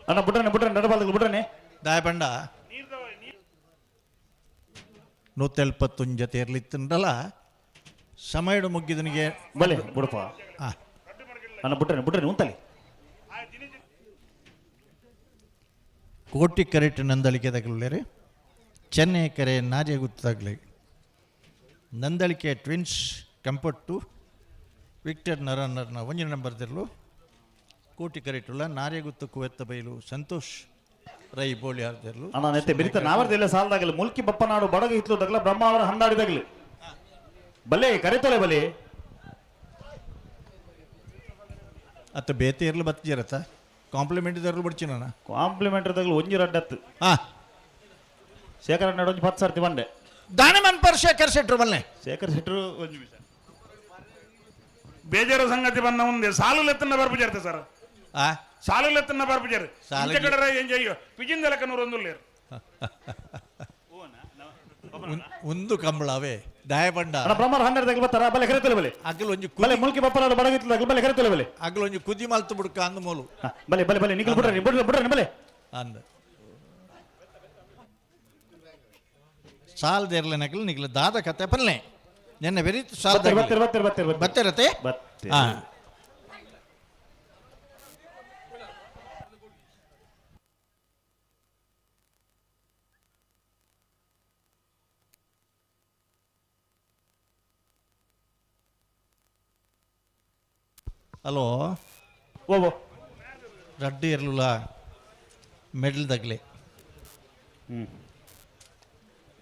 ಅಣ್ಣ ಬಿಡ್ರನೆ ಬಿಡ್ರನೆ ನಡಬಾರ್ದು ಬಿಡ್ರನೆ ದಾಯಪಂಡ 171 ಜೊತೆ ಇರ್ಲಿತ್ತಂಡಲ್ಲ ಸಮಯಡು ಮುಗ್ಗಿದನಿಗೆ ಬಲೆ ಬಿಡಪ್ಪ ಅಣ್ಣ ಬಿಡ್ರನೆ ಬಿಡ್ರನೆ ಉಂತಲಿ ಕೋಟಿ ಕರೆಟ್ ನಂದಳಿಕೆ ತಗಲೇರಿ ಚೆನ್ನೈ ಕೆರೆ ನಾಜೆ ಗುತ್ತಾಗಲಿ ನಂದಳಿಕೆ ಟ್ವಿನ್ಸ್ ಕಂಪರ್ಟ್ ಟು ವಿಕ್ಟರ್ ನರನ್ನರ್ನ 1 ನಂಬರ್ದಿರಲು ಕೋಟಿ ಕರೆಟುಲ್ಲ ನಾರೆ ಗುತ್ತು ಕುವೆತ್ತ ಬೈಲು ಸಂತೋಷ್ ರೈ ಬೋಳಿ ಆರ್ದಿರಲು ಅಣ್ಣ ನೆತ್ತೆ ಬೆರಿತ ನಾವರ್ದೆಲ್ಲ ಸಾಲದಾಗಲಿ ಮುಲ್ಕಿ ಬಪ್ಪನಾಡು ಬಡಗ ಇತ್ಲು ತಗಲ ಬ್ರಹ್ಮ ಅವರ ಹಂದಾಡಿದಾಗಲಿ ಬಲೆ ಕರೆತೊಲೆ ಬಲೆ ಅತ್ತ ಬೇತೆ ಇರಲು ಬತ್ತಿರತ್ತ ಕಾಂಪ್ಲಿಮೆಂಟ್ ಇರಲು ಬಡ್ಚಿ ನಾನು ಕಾಂಪ್ಲಿಮೆಂಟರಿ ತಗಲು ಒಂಜಿ ರಡ್ಡತ್ತು ಹಾಂ ಶೇಖರ ಒಂಜಿ 10 ಸರ್ತಿ ಬಂಡೆ ದಾನೆ ಮನ್ಪರ್ ಶೇಖರ್ ಶೆಟ್ರು ಬಲ್ಲೆ ಶೇಖರ್ ಶೆಟ್ರು ಒಂಜಿ ನಿಮಿಷ ಬೇಜಾರು ಸಂಗತಿ ಬಂದ ಮುಂದೆ ಸಾಲು ಲೆತ್ತನ್ನ ಬರ್ಪಿಜಾರ್ತೆ ಸರ್ ಆ ಸಾಲು ಲೆತ್ತನ್ನ ಬರ್ಪಿಜಾರು ಸಾಲಿಗೆ- ಕಡರ ಎಂಜಾಯ್ ಪಿಜಿಂದ ನೂರು ಒಂದು ಒಂದು ಕಂಬಳವೇ ದಾಯಪಂಡ ಅಣ್ಣ ಬ್ರಹ್ಮರ 12 ತಗಲು ಬರ್ತಾರ ಬಲೆ ಕರೆತೊಲೆ ಬಲೆ ಅಗಲ್ ಒಂಜಿ ಬಲೆ ಮುಲ್ಕಿ ಬಪ್ಪನಾಡು ಬಡಗ ಇತ್ಲು ತಗಲು ಬಲೆ ಕರೆತೊಲೆ ಬಲೆ ಅಗಲ್ ಒಂಜಿ ಕುದಿ ಮಲ್ತು ಬಿಡ್ಕ ಅಂದ ಮೂಲು ಬಲೆ ಬಲೆ ಬಲೆ ನಿಖಿಲ್ ಬಿಡ್ರನೆ ಬಿಡ್ರನೆ ಬಿಡ್ರನೆ ಬಲೆ ಅಂದ ಸಾಲದ ಇರ್ಲೇನಕಲ್ ನಿಗ್ಲ ದಾದ ಕತೆ ಪಲ್ಲೆ ನೆನ್ನೆ ಬೆರೀತು ಸಾಲದ ಬತ್ತರ ಬತ್ತರ ಬತ್ತರ ಬತ್ತರ ಬತ್ತಿರತ್ತೆ ಬತ್ತೆ ಹಾಂ ಹಲೋ ಓ ರಡ್ಡು ಇರಲಿಲ್ಲ ಮೆಡಲ್ ತಗಲೆ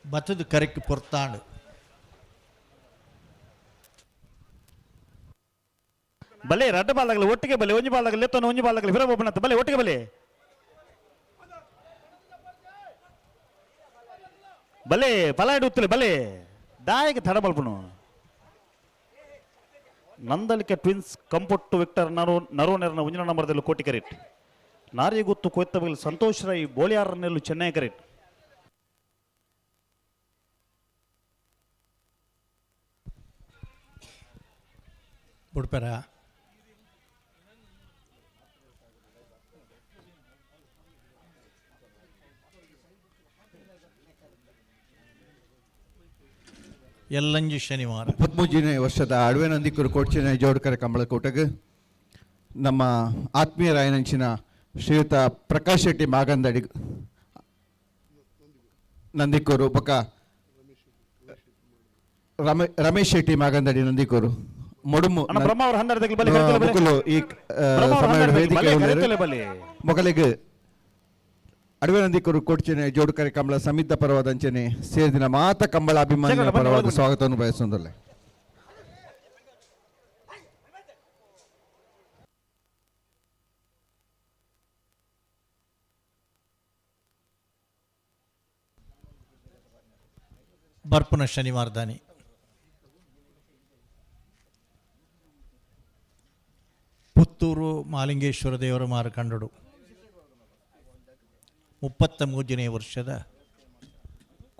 ಬತ್ತದ ಕರೆಕ್ಟ್ ಪೊರ್ತಾಂಡು ಬಲೆ ರಡ್ಡ ಬಾಲ್ದಾಗಲಿ ಒಟ್ಟಿಗೆ ಬಲೆ ಒಂಜಿ ಬಾಲ್ದಾಗಲಿ ಎತ್ತನ ಒಂಜಿ ಬಾಲ್ದಾಗಲಿ ಫಿರ ಒಬ್ಬನತ್ತ ಬಲೆ ಒಟ್ಟಿಗೆ ಬಲೆ ಬಲೆ ಫಲ ಇಡುತ್ತಲೆ ಬಲೆ ದಾಯಿಗೆ ತಡ ಬಲ್ಪನು ನಂದಲಿಕೆ ಟ್ವಿನ್ಸ್ ಕಂಪೊಟ್ಟು ವಿಕ್ಟರ್ ನರೋನೆರ್ನ 1 ನಂಬರ್ದಲ್ಲೂ ಕೋಟಿ ಕರೆಟ್ ನಾರಿ ಗುತ್ತು ಕೊಯ್ತ ಬಗಲ್ ಸಂತೋಷ್ ರೈ ಬೋಳಿಯಾರನೆಲ್ಲು ಚೆನ್ನೈ ಕರೆಟ್ ಬಿಡ್ಪಾರ ಎಲ್ಲಂಜಿ ಶನಿವಾರ 33ನೇ ವರ್ಷದ ಅಡವೆ ನಂದಿಕೂರು ಕೋಡ್ಚಿನ ಜೋಡ್ಕರ ಕಂಬಳ ಕೂಟಗೆ ನಮ್ಮ ಆತ್ಮೀಯರಾಯನಂಚಿನ ಶ್ರೀಯುತ ಪ್ರಕಾಶ್ ಶೆಟ್ಟಿ ಮಾಗಂದಡಿ ನಂದಿಕೂರು ಬೊಕ್ಕ ರಮೇಶ್ ಶೆಟ್ಟಿ ಮಾಗಂದಡಿ ನಂದಿಕೂರು ಮೊಡುಮು ಅಣ್ಣ ಬ್ರಹ್ಮ ಅವ್ರ 12 ತಗಲು ಬಲೆ ಕರೆತೊಲೆ ಬಲೆ ಮುಕುಲು ಈ ಬ್ರಹ್ಮ ಅವ್ರ ಸಮಯದ 12 ವೇದಿಕೆ ಬಲೆ ಉಳ್ಳರು. ಕರೆತೊಲೆ ಬಲೆ ಮೊಗಲಿಗೆ ಅಡವೆ ನಂದಿಕೂರು ಕೋಡ್ಚಿನ ಜೋಡುಕರೆ ಕಂಬಳ ಸಮಿತ ಪರವಾದಂಚನೆ ಸೇರಿದಿನ ಮಾತ ಕಂಬಳ ಅಭಿಮಾನಿಗಳ ಪರವಾದ ಸ್ವಾಗತವನ್ನು ಬಯಸುವುದಲ್ಲೇ ಬರ್ಪುನ ಶನಿವಾರದಾನಿ ಪುತ್ತೂರು ಮಾಲಿಂಗೇಶ್ವರ ದೇವರ ಮಾರಕಂಡಡು 33ನೇ ವರ್ಷದ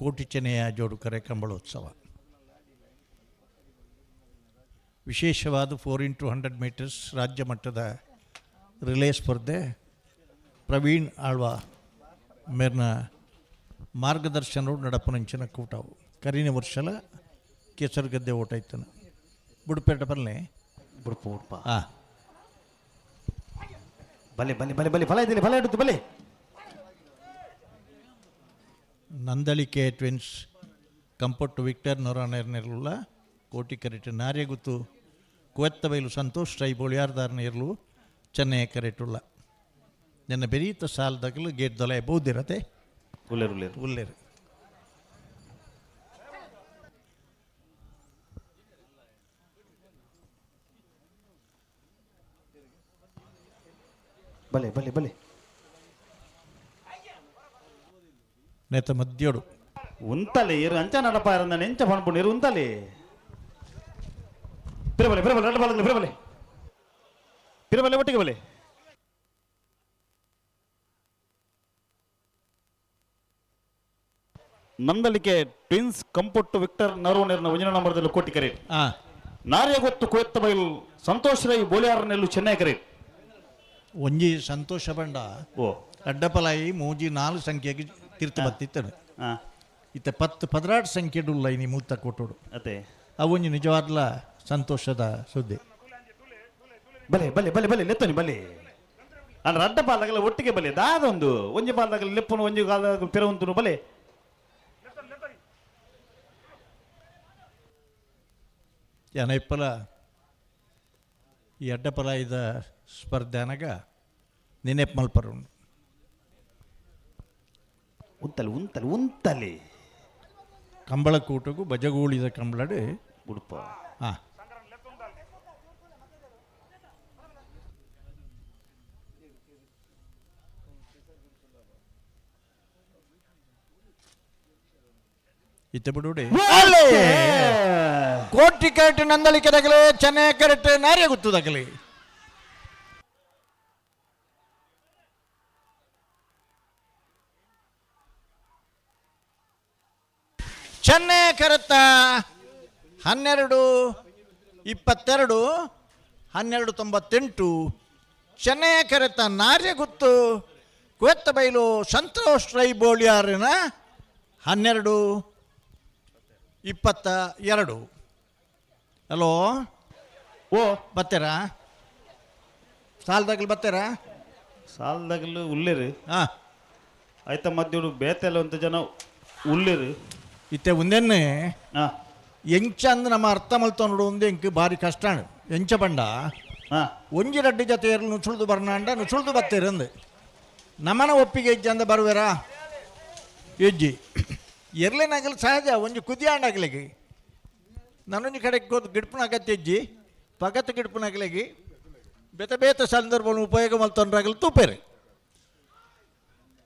ಕೋಟಿಚನೆಯ ಜೋಡುಕರೆ ಕಂಬಳೋತ್ಸವ ವಿಶೇಷವಾದ 4x100 ಮೀಟರ್ಸ್ ರಾಜ್ಯ ಮಟ್ಟದ ರಿಲೇ ಸ್ಪರ್ಧೆ ಪ್ರವೀಣ್ ಆಳ್ವ ಮೇರ್ನ ಮಾರ್ಗದರ್ಶನರು ನಡಪುನಂಚಿನ ಕೂಟವು ಕರಿನ ವರ್ಷಲ ಕೇಸರ್ ಗದ್ದೆ ಓಟ ಇತ್ತನ ಬುಡ್ಪೇಟ ಬರಲೆ ಬುಡ್ಪ ಬುಡ್ಪ ಹಾಂ ಬಲೆ ಬಲೆ ಬಲೆ ಬಲೆ ಫಲ ಇದ್ದಲ್ಲಿ ಫಲ ಇಡುತ್ತೆ ಬಲೆ ನಂದಳಿಕೆ ಟ್ವಿನ್ಸ್ ಕಂಪೊಟ್ಟು ವಿಕ್ಟರ್ ನೊರಾನೆರ್ನೆರ್ಲುಲ್ಲ ಕೋಟಿ ಕರೆಟ್ ನಾರೆ ಗುತ್ತು ಕುವೆತ್ತ ಬೈಲು ಸಂತೋಷ್ ರೈ ಬೋಳಿಯಾರ್ದಾರ್ನ ಇರಲು ಚೆನ್ನೈ ಕರೆಟುಲ್ಲ ನನ್ನ ಬೆರೀತ ಸಾಲದಾಗಲು ಗೇಟ್ ದೊಲೆ ಬೌದಿರತ್ತೆ ಉಲ್ಲೇರು ಉಲ್ಲೇರು ಉಲ್ಲೇರು ಬಲೆ ಬಲೆ ಬಲೆ నేత మధ్యుడు ఉంతలే ఇరు అంచ నడప ఇరంద నెంచ పనుపు ఇరు ఉంతలే పిరబలే పిరబలే రెండు బాలకులు పిరబలే పిరబలే ఒట్టిಗೆ బలే ನಂದಲಿಕೆ ಟ್ವಿನ್ಸ್ ಕಂಪೊಟ್ಟು ವಿಕ್ಟರ್ ನರೋನೆರ್ನ ಒಂಜನ ನಂಬರ್ದಲ್ಲಿ ಕೋಟಿ ಕರೆ ನಾರ್ಯಗೊತ್ತು ಕೊಯ್ತ ಬೈಲ್ ಸಂತೋಷ್ ರೈ ಬೋಲಿಯಾರನೆಲ್ಲು ಚೆನ್ನೈ ಕರೆ ಒಂಜಿ ಸಂತೋಷ ಬಂಡ ಓ ಅಡ್ಡಪಲಾಯಿ ಮೂಜಿ 4 ಸಂಖ್ಯೆಗೆ ತೀರ್ಥ ಬತ್ತಿತ್ತನು ಇತ್ತೆ 10-16 ಸಂಖ್ಯೆಡುಲ್ಲ ಇನಿ ಮೂತ ಕೊಟ್ಟೋಡು ಅದೇ ಅವೊಂಜಿ ನಿಜವಾದ್ಲ ಸಂತೋಷದ ಸುದ್ದಿ. ಬಲೆ ಬಲೆ ಬಲೆ ಬಲೆ ಲೆತ್ತನಿ ಬಲೆ ಅಂದ್ರೆ ಅಡ್ಡ ಪಾಲ್ದಾಗಲ್ಲ ಒಟ್ಟಿಗೆ ಬಲೆ ದಾದೊಂದು ಒಂಜಿ ಪಾಲ್ದಾಗಲ್ಲ ಲೆಪ್ಪನು ಒಂಜಿ ಕಾಲದಾಗ ಪೆರವಂತನು ಬಲೆ ಜನೈಪಲ ಈ ಅಡ್ಡಪಲಾಯಿದ ಸ್ಪರ್ಧೆ ಅನಗ ನೆನೆಪ್ ಮಲ್ಪರು ಉಂತಲೆ ಉಂತಲೆ ಉಂತಲೆ ಕಂಬಳ ಕೂಟಗೂ ಬಜಗೂಳಿದ ಕಂಬಳಡು ಉಡುಪ ಹಾಂ ಇತ್ತೆ ಬಿಡುಡೆ ಕೋಟಿ ಕರೆಕ್ಟ್ ನಂದಳಿಕೆ ತಗಲೆ ಚೆನ್ನೈ ಕರೆಕ್ಟ್ ನಾರ್ಯ ಗೊತ್ತು ತಗಲಿ ಚೆನ್ನೈ ಕರೆತ್ತ 12-22-1298 ಚೆನ್ನೈ ಕರೆತ್ತ ನಾರ್ಯ ಗೊತ್ತು ಕೊತ್ತ ಬೈಲು ಸಂತೋಷ್ ರೈ ಬೋಳಿಯಾರನ 12-22. ಹಲೋ ಓ ಬರ್ತೀರಾ ಸಾಲದಾಗಲಿ ಬರ್ತೀರಾ ಸಾಲದಾಗಲು ಉಳ್ಳೇರಿ ಹಾಂ ಆಯ್ತ ಮಧ್ಯ ಬೇತೆಲ್ಲ ಅಂತ ಜನ ಉಳ್ಳೇರಿ ಇತ್ತೆ ಒಂದೇನೆ ಹಾಂ ಎಂಚಂದ ನಮ್ಮ ಅರ್ಥ ಮಲ್ತ ನೋಡು ಒಂದು ಎಂಕ್ ಭಾರಿ ಕಷ್ಟ ಎಂಚ ಬಂಡ ಹಾಂ ಒಂಜಿ ರಡ್ಡಿ ಜೊತೆ ಏರ್ಲು ನುಸುಳ್ದು ಬರ್ನಾಂಡ ನುಸುಳ್ದು ಬತ್ತೇರಂದು ನಮ್ಮನ ಒಪ್ಪಿಗೆ ಹೆಜ್ಜೆ ಅಂದ ಬರುವೇರಾ ಹೆಜ್ಜಿ ಎರ್ಲೇನಾಗಲಿ ಸಹಜ ಒಂಜಿ ಕುದಿಯಾಂಡಾಗ್ಲಿಗೆ ನಾನೊಂಜಿ ಕಡೆಗೆ ಹೋದ್ ಗಿಡ್ಪುನ ಅಗತ್ಯ ಹೆಜ್ಜಿ ಪಗತ್ತು ಗಿಡ್ಪುನಾಗ್ಲಿಗೆ ಬೇತೆ ಬೇತೆ ಸಂದರ್ಭವನ್ನು ಉಪಯೋಗ ಮಲ್ತೊಂಡ್ರಾಗಲಿ ತೂಪೇರಿ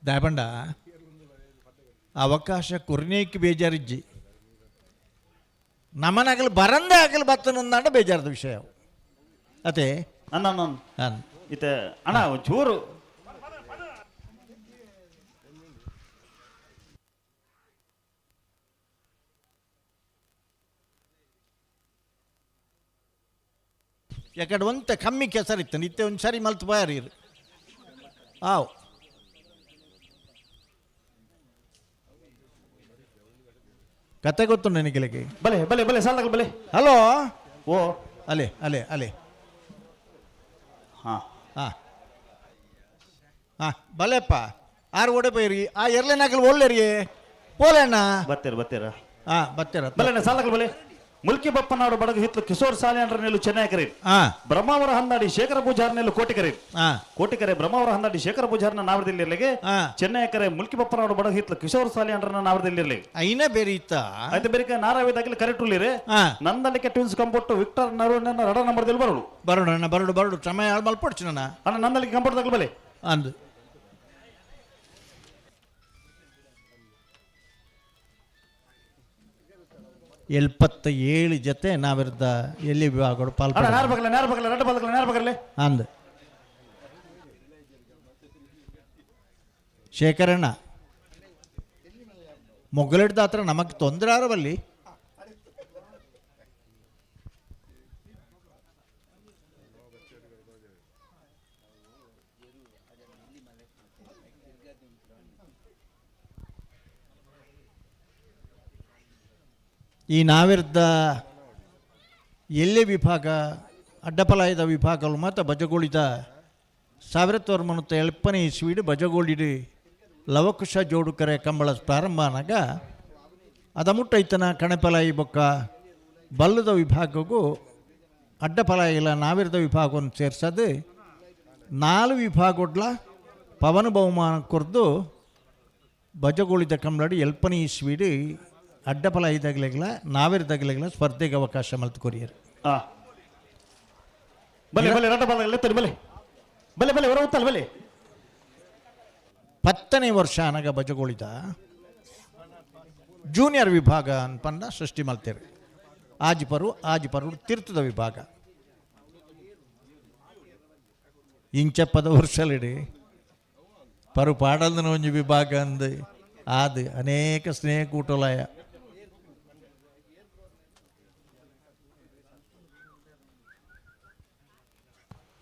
ದಾಯಬಂಡ ಅವಕಾಶ ಕುರ್ನೇಕ್ಕೆ ಬೇಜಾರಿಜ್ಜಿ ನಮ್ಮನಾಗಲಿ ಬರಂದೇ ಆಗಲಿ ಬತ್ತನಂದಾಂಡ ಬೇಜಾರದ ವಿಷಯ ಅದೇ ಅಣ್ಣ ನಾನು ಇತ್ತೆ ಅಣ್ಣ ಒಂಚೂರು ಯಾಕಡೆ ಒಂತ ಕಮ್ಮಿ ಕೆಸರಿತ್ತು ನಿತ್ಯ ಒಂದು ಸರಿ ಮಲ್ತು ಬಾಯಾರಿ ಆವ್ ಕತೆ ಗೊತ್ತು ನನಗೆ ಬಲೆ ಬಲೆ ಬಲೆ ಸಾಲದಾಗಲು ಬಲೆ ಹಲೋ ಓ ಅಲೆ ಅಲೆ ಅಲೆ ಹಾಂ ಹಾಂ ಹಾಂ ಬಲೆಪ್ಪ ಆರು ಓಡೆ ಬೈರಿ ಆ ಎರ್ಲೇನಾಗಲಿ ಒಳ್ಳೆರಿ ಪೋಲೆಣ್ಣ ಬರ್ತೀರ ಬರ್ತೀರ ಹಾಂ ಬರ್ತೀರ ಬಲೆ ಸಾಲದಾಗಲು ಬಲೆ ಮುಲ್ಕಿ ಬಪ್ಪನವರು ಬಡಗು ಹಿತ್ಲು ಕಿಶೋರ್ ಸಾಲಿಯಂಡ್ರ ನೆಲ್ಲು ಚೆನ್ನೈ ಕರೆ ಹಾಂ ಬ್ರಹ್ಮಾವರ ಹಂದಾಡಿ ಶೇಖರ ಪೂಜಾರ್ ನೆಲ್ಲು ಕೋಟಿ ಕರೆ ಹಾಂ ಕೋಟಿ ಕರೆ ಬ್ರಹ್ಮಾವರ ಹಂದಾಡಿ ಶೇಖರ ಪೂಜಾರ್ನ ನಾವರದಲ್ಲಿರ್ಲಿಗೆ ಹಾಂ ಚೆನ್ನೈ ಕರೆ ಮುಲ್ಕಿ ಬಪ್ಪನವರು ಬಡಗು ಹಿತ್ಲು ಕಿಶೋರ್ ಸಾಲಿಯಂಡ್ರನ ನಾವರದಲ್ಲಿರ್ಲಿ ಐನೇ ಬೇರೆ ಇತ್ತ ಆಯ್ತು ಬೇರೆ ನಾರಾಯದಾಗಲಿ ಕರೆಕ್ಟ್ ಉಳ್ಳಿರಿ ಹಾಂ ನಂದಲಿಕೆ ಟ್ವಿನ್ಸ್ ಕಂಪೊಟ್ಟು ವಿಕ್ಟರ್ ನರೋನ ರಡ ನಂಬರ್ದಲ್ಲಿ ಬರೋಳು ಬರೋಣ ಬರೋಡು ಬರೋಡು ಸಮಯ ಮಲ್ಪಡ್ಚು ನನ್ನ ಅಣ್ಣ ನಂದಲಿಕೆ ಕಂಪೊಟ್ಟದಾಗಲು ಬಲೆ ಅಂದು ಎಲ್ಪತ್ತ 7 ಜೊತೆ ನಾವಿರ್ದ ಎಲ್ಲಿ ವಿಭಾಗಗಳು ಅಣ್ಣ ನೇರ ಬಗಲ ನೇರ ಬಗಲೆ ಅಂದು ಶೇಖರಣ್ಣ ಮೊಗಲಿಡ್ದ ಹತ್ರ ನಮಗೆ ತೊಂದರೆ ಆರವಲ್ಲಿ ಈ ನಾವಿರ್ದ ಎಲ್ಲೆ ವಿಭಾಗ ಅಡ್ಡಪಲಾಯದ ವಿಭಾಗಗಳು ಮತ್ತು ಬಜಗೋಳಿದ 1970 ಇಸ್ವಿಡು ಬಜಗೋಳಿಡು ಲವಕುಶ ಜೋಡುಕರೆ ಕಂಬಳ ಪ್ರಾರಂಭ ಆನಾಗ ಅದ ಮುಟ್ಟೈತನ ಕಣಪಲಾಯಿ ಬೊಕ್ಕ ಬಲ್ಲದ ವಿಭಾಗಗೂ ಅಡ್ಡಪಲಾಯಿಲ ನಾವಿರ್ದ ವಿಭಾಗವನ್ನು ಸೇರ್ಸದು 4 ವಿಭಾಗಡ್ಲ ಪವನ ಬಹುಮಾನ ಕೊರ್ದು ಬಜಗೋಳಿದ ಕಂಬಳಡು 70 ಇಸ್ವಿಡು ಅಡ್ಡಪಲಾಯಿದಾಗಲಿಲ್ಲ ನಾವಿರ್ದಾಗಲಿಲ್ಲ ಸ್ಪರ್ಧೆಗೆ ಅವಕಾಶ ಮಲ್ತು ಕೊರಿಯರು ಬಲೆ ಬಲೆ ರಟ ಬಲೆ ಬಲೆ ಬಲೆ ಬಲೆ ಹೊರ ಉತ್ತಲ್ ಬಲೆ 10ನೇ ವರ್ಷ ಅನಗ ಬಜಗೋಳಿದ ಜೂನಿಯರ್ ವಿಭಾಗ ಅನ್ಪಂಡ ಸೃಷ್ಟಿ ಮಲ್ತೇವೆ ಆಜಿಪರು ತೀರ್ಥದ ವಿಭಾಗ ಇಂಚಪ್ಪದ ವರ್ಷಲಿಡಿ ಪರು ಪಾಡಲ್ದನ ಒಂಜಿ ವಿಭಾಗ ಅಂದು ಅದು ಅನೇಕ ಸ್ನೇಹ ಕೂಟೋಲಯ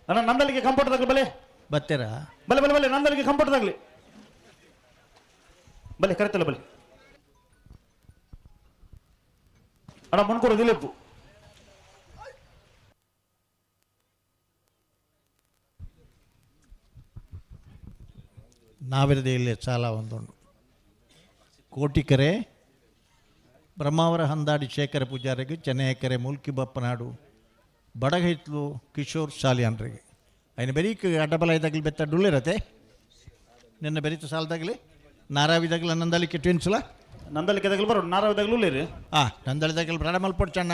ಅಣ್ಣ ನಂದಲಿಗೆ ಕಂಫರ್ಟ್ ತಗಲಿ ಬಲೆ ಬತ್ತೀರಾ ಬಲೆ ಬಲೆ ಬಲೆ ನಂದಲಿಗೆ ಕಂಫರ್ಟ್ ತಗಲಿ ಬಲೆ ಕರೆತಲ್ಲ ಬಲೆ ಅಣ್ಣ ಮುನ್ಕೂರು ದಿಲೀಪ್ ನಾವಿರದೆಯಲ್ಲಿ ಸಾಲ ಒಂದುಂಡು ಕೋಟಿಕೆರೆ ಬ್ರಹ್ಮಾವರ ಹಂದಾಡಿ ಶೇಖರ ಪೂಜಾರಿಗೆ ಚೆನ್ನೈಕೆರೆ ಮುಲ್ಕಿ ಬಪ್ಪನಾಡು ಬಡಗೈತ್ಲು ಕಿಶೋರ್ ಶಾಲಿಯಾನ್ರಿಗೆ ఆయన ಬೆರೀಕ್ ಅಡ್ಡಬಲ ಇದಾಗಲಿ ಬೆತ್ತ ಡುಳ್ಳಿರತ್ತೆ ನಿನ್ನ ಬೆರೀತ ಸಾಲದಾಗಲಿ ನಾರಾವಿದಾಗಲಿ ನಂದಲಿಕ್ಕೆ ಟ್ವಿನ್ಸ್ಲ ನಂದಲಿಕ್ಕೆ ತಗಲಿ ಬರೋ ನಾರಾವಿದಾಗಲೂ ರೀ ನಂದಳಿದಾಗಲಿ ಬ್ರಾಡ ಮಲ್ಪೊಡ್ಚಣ್ಣ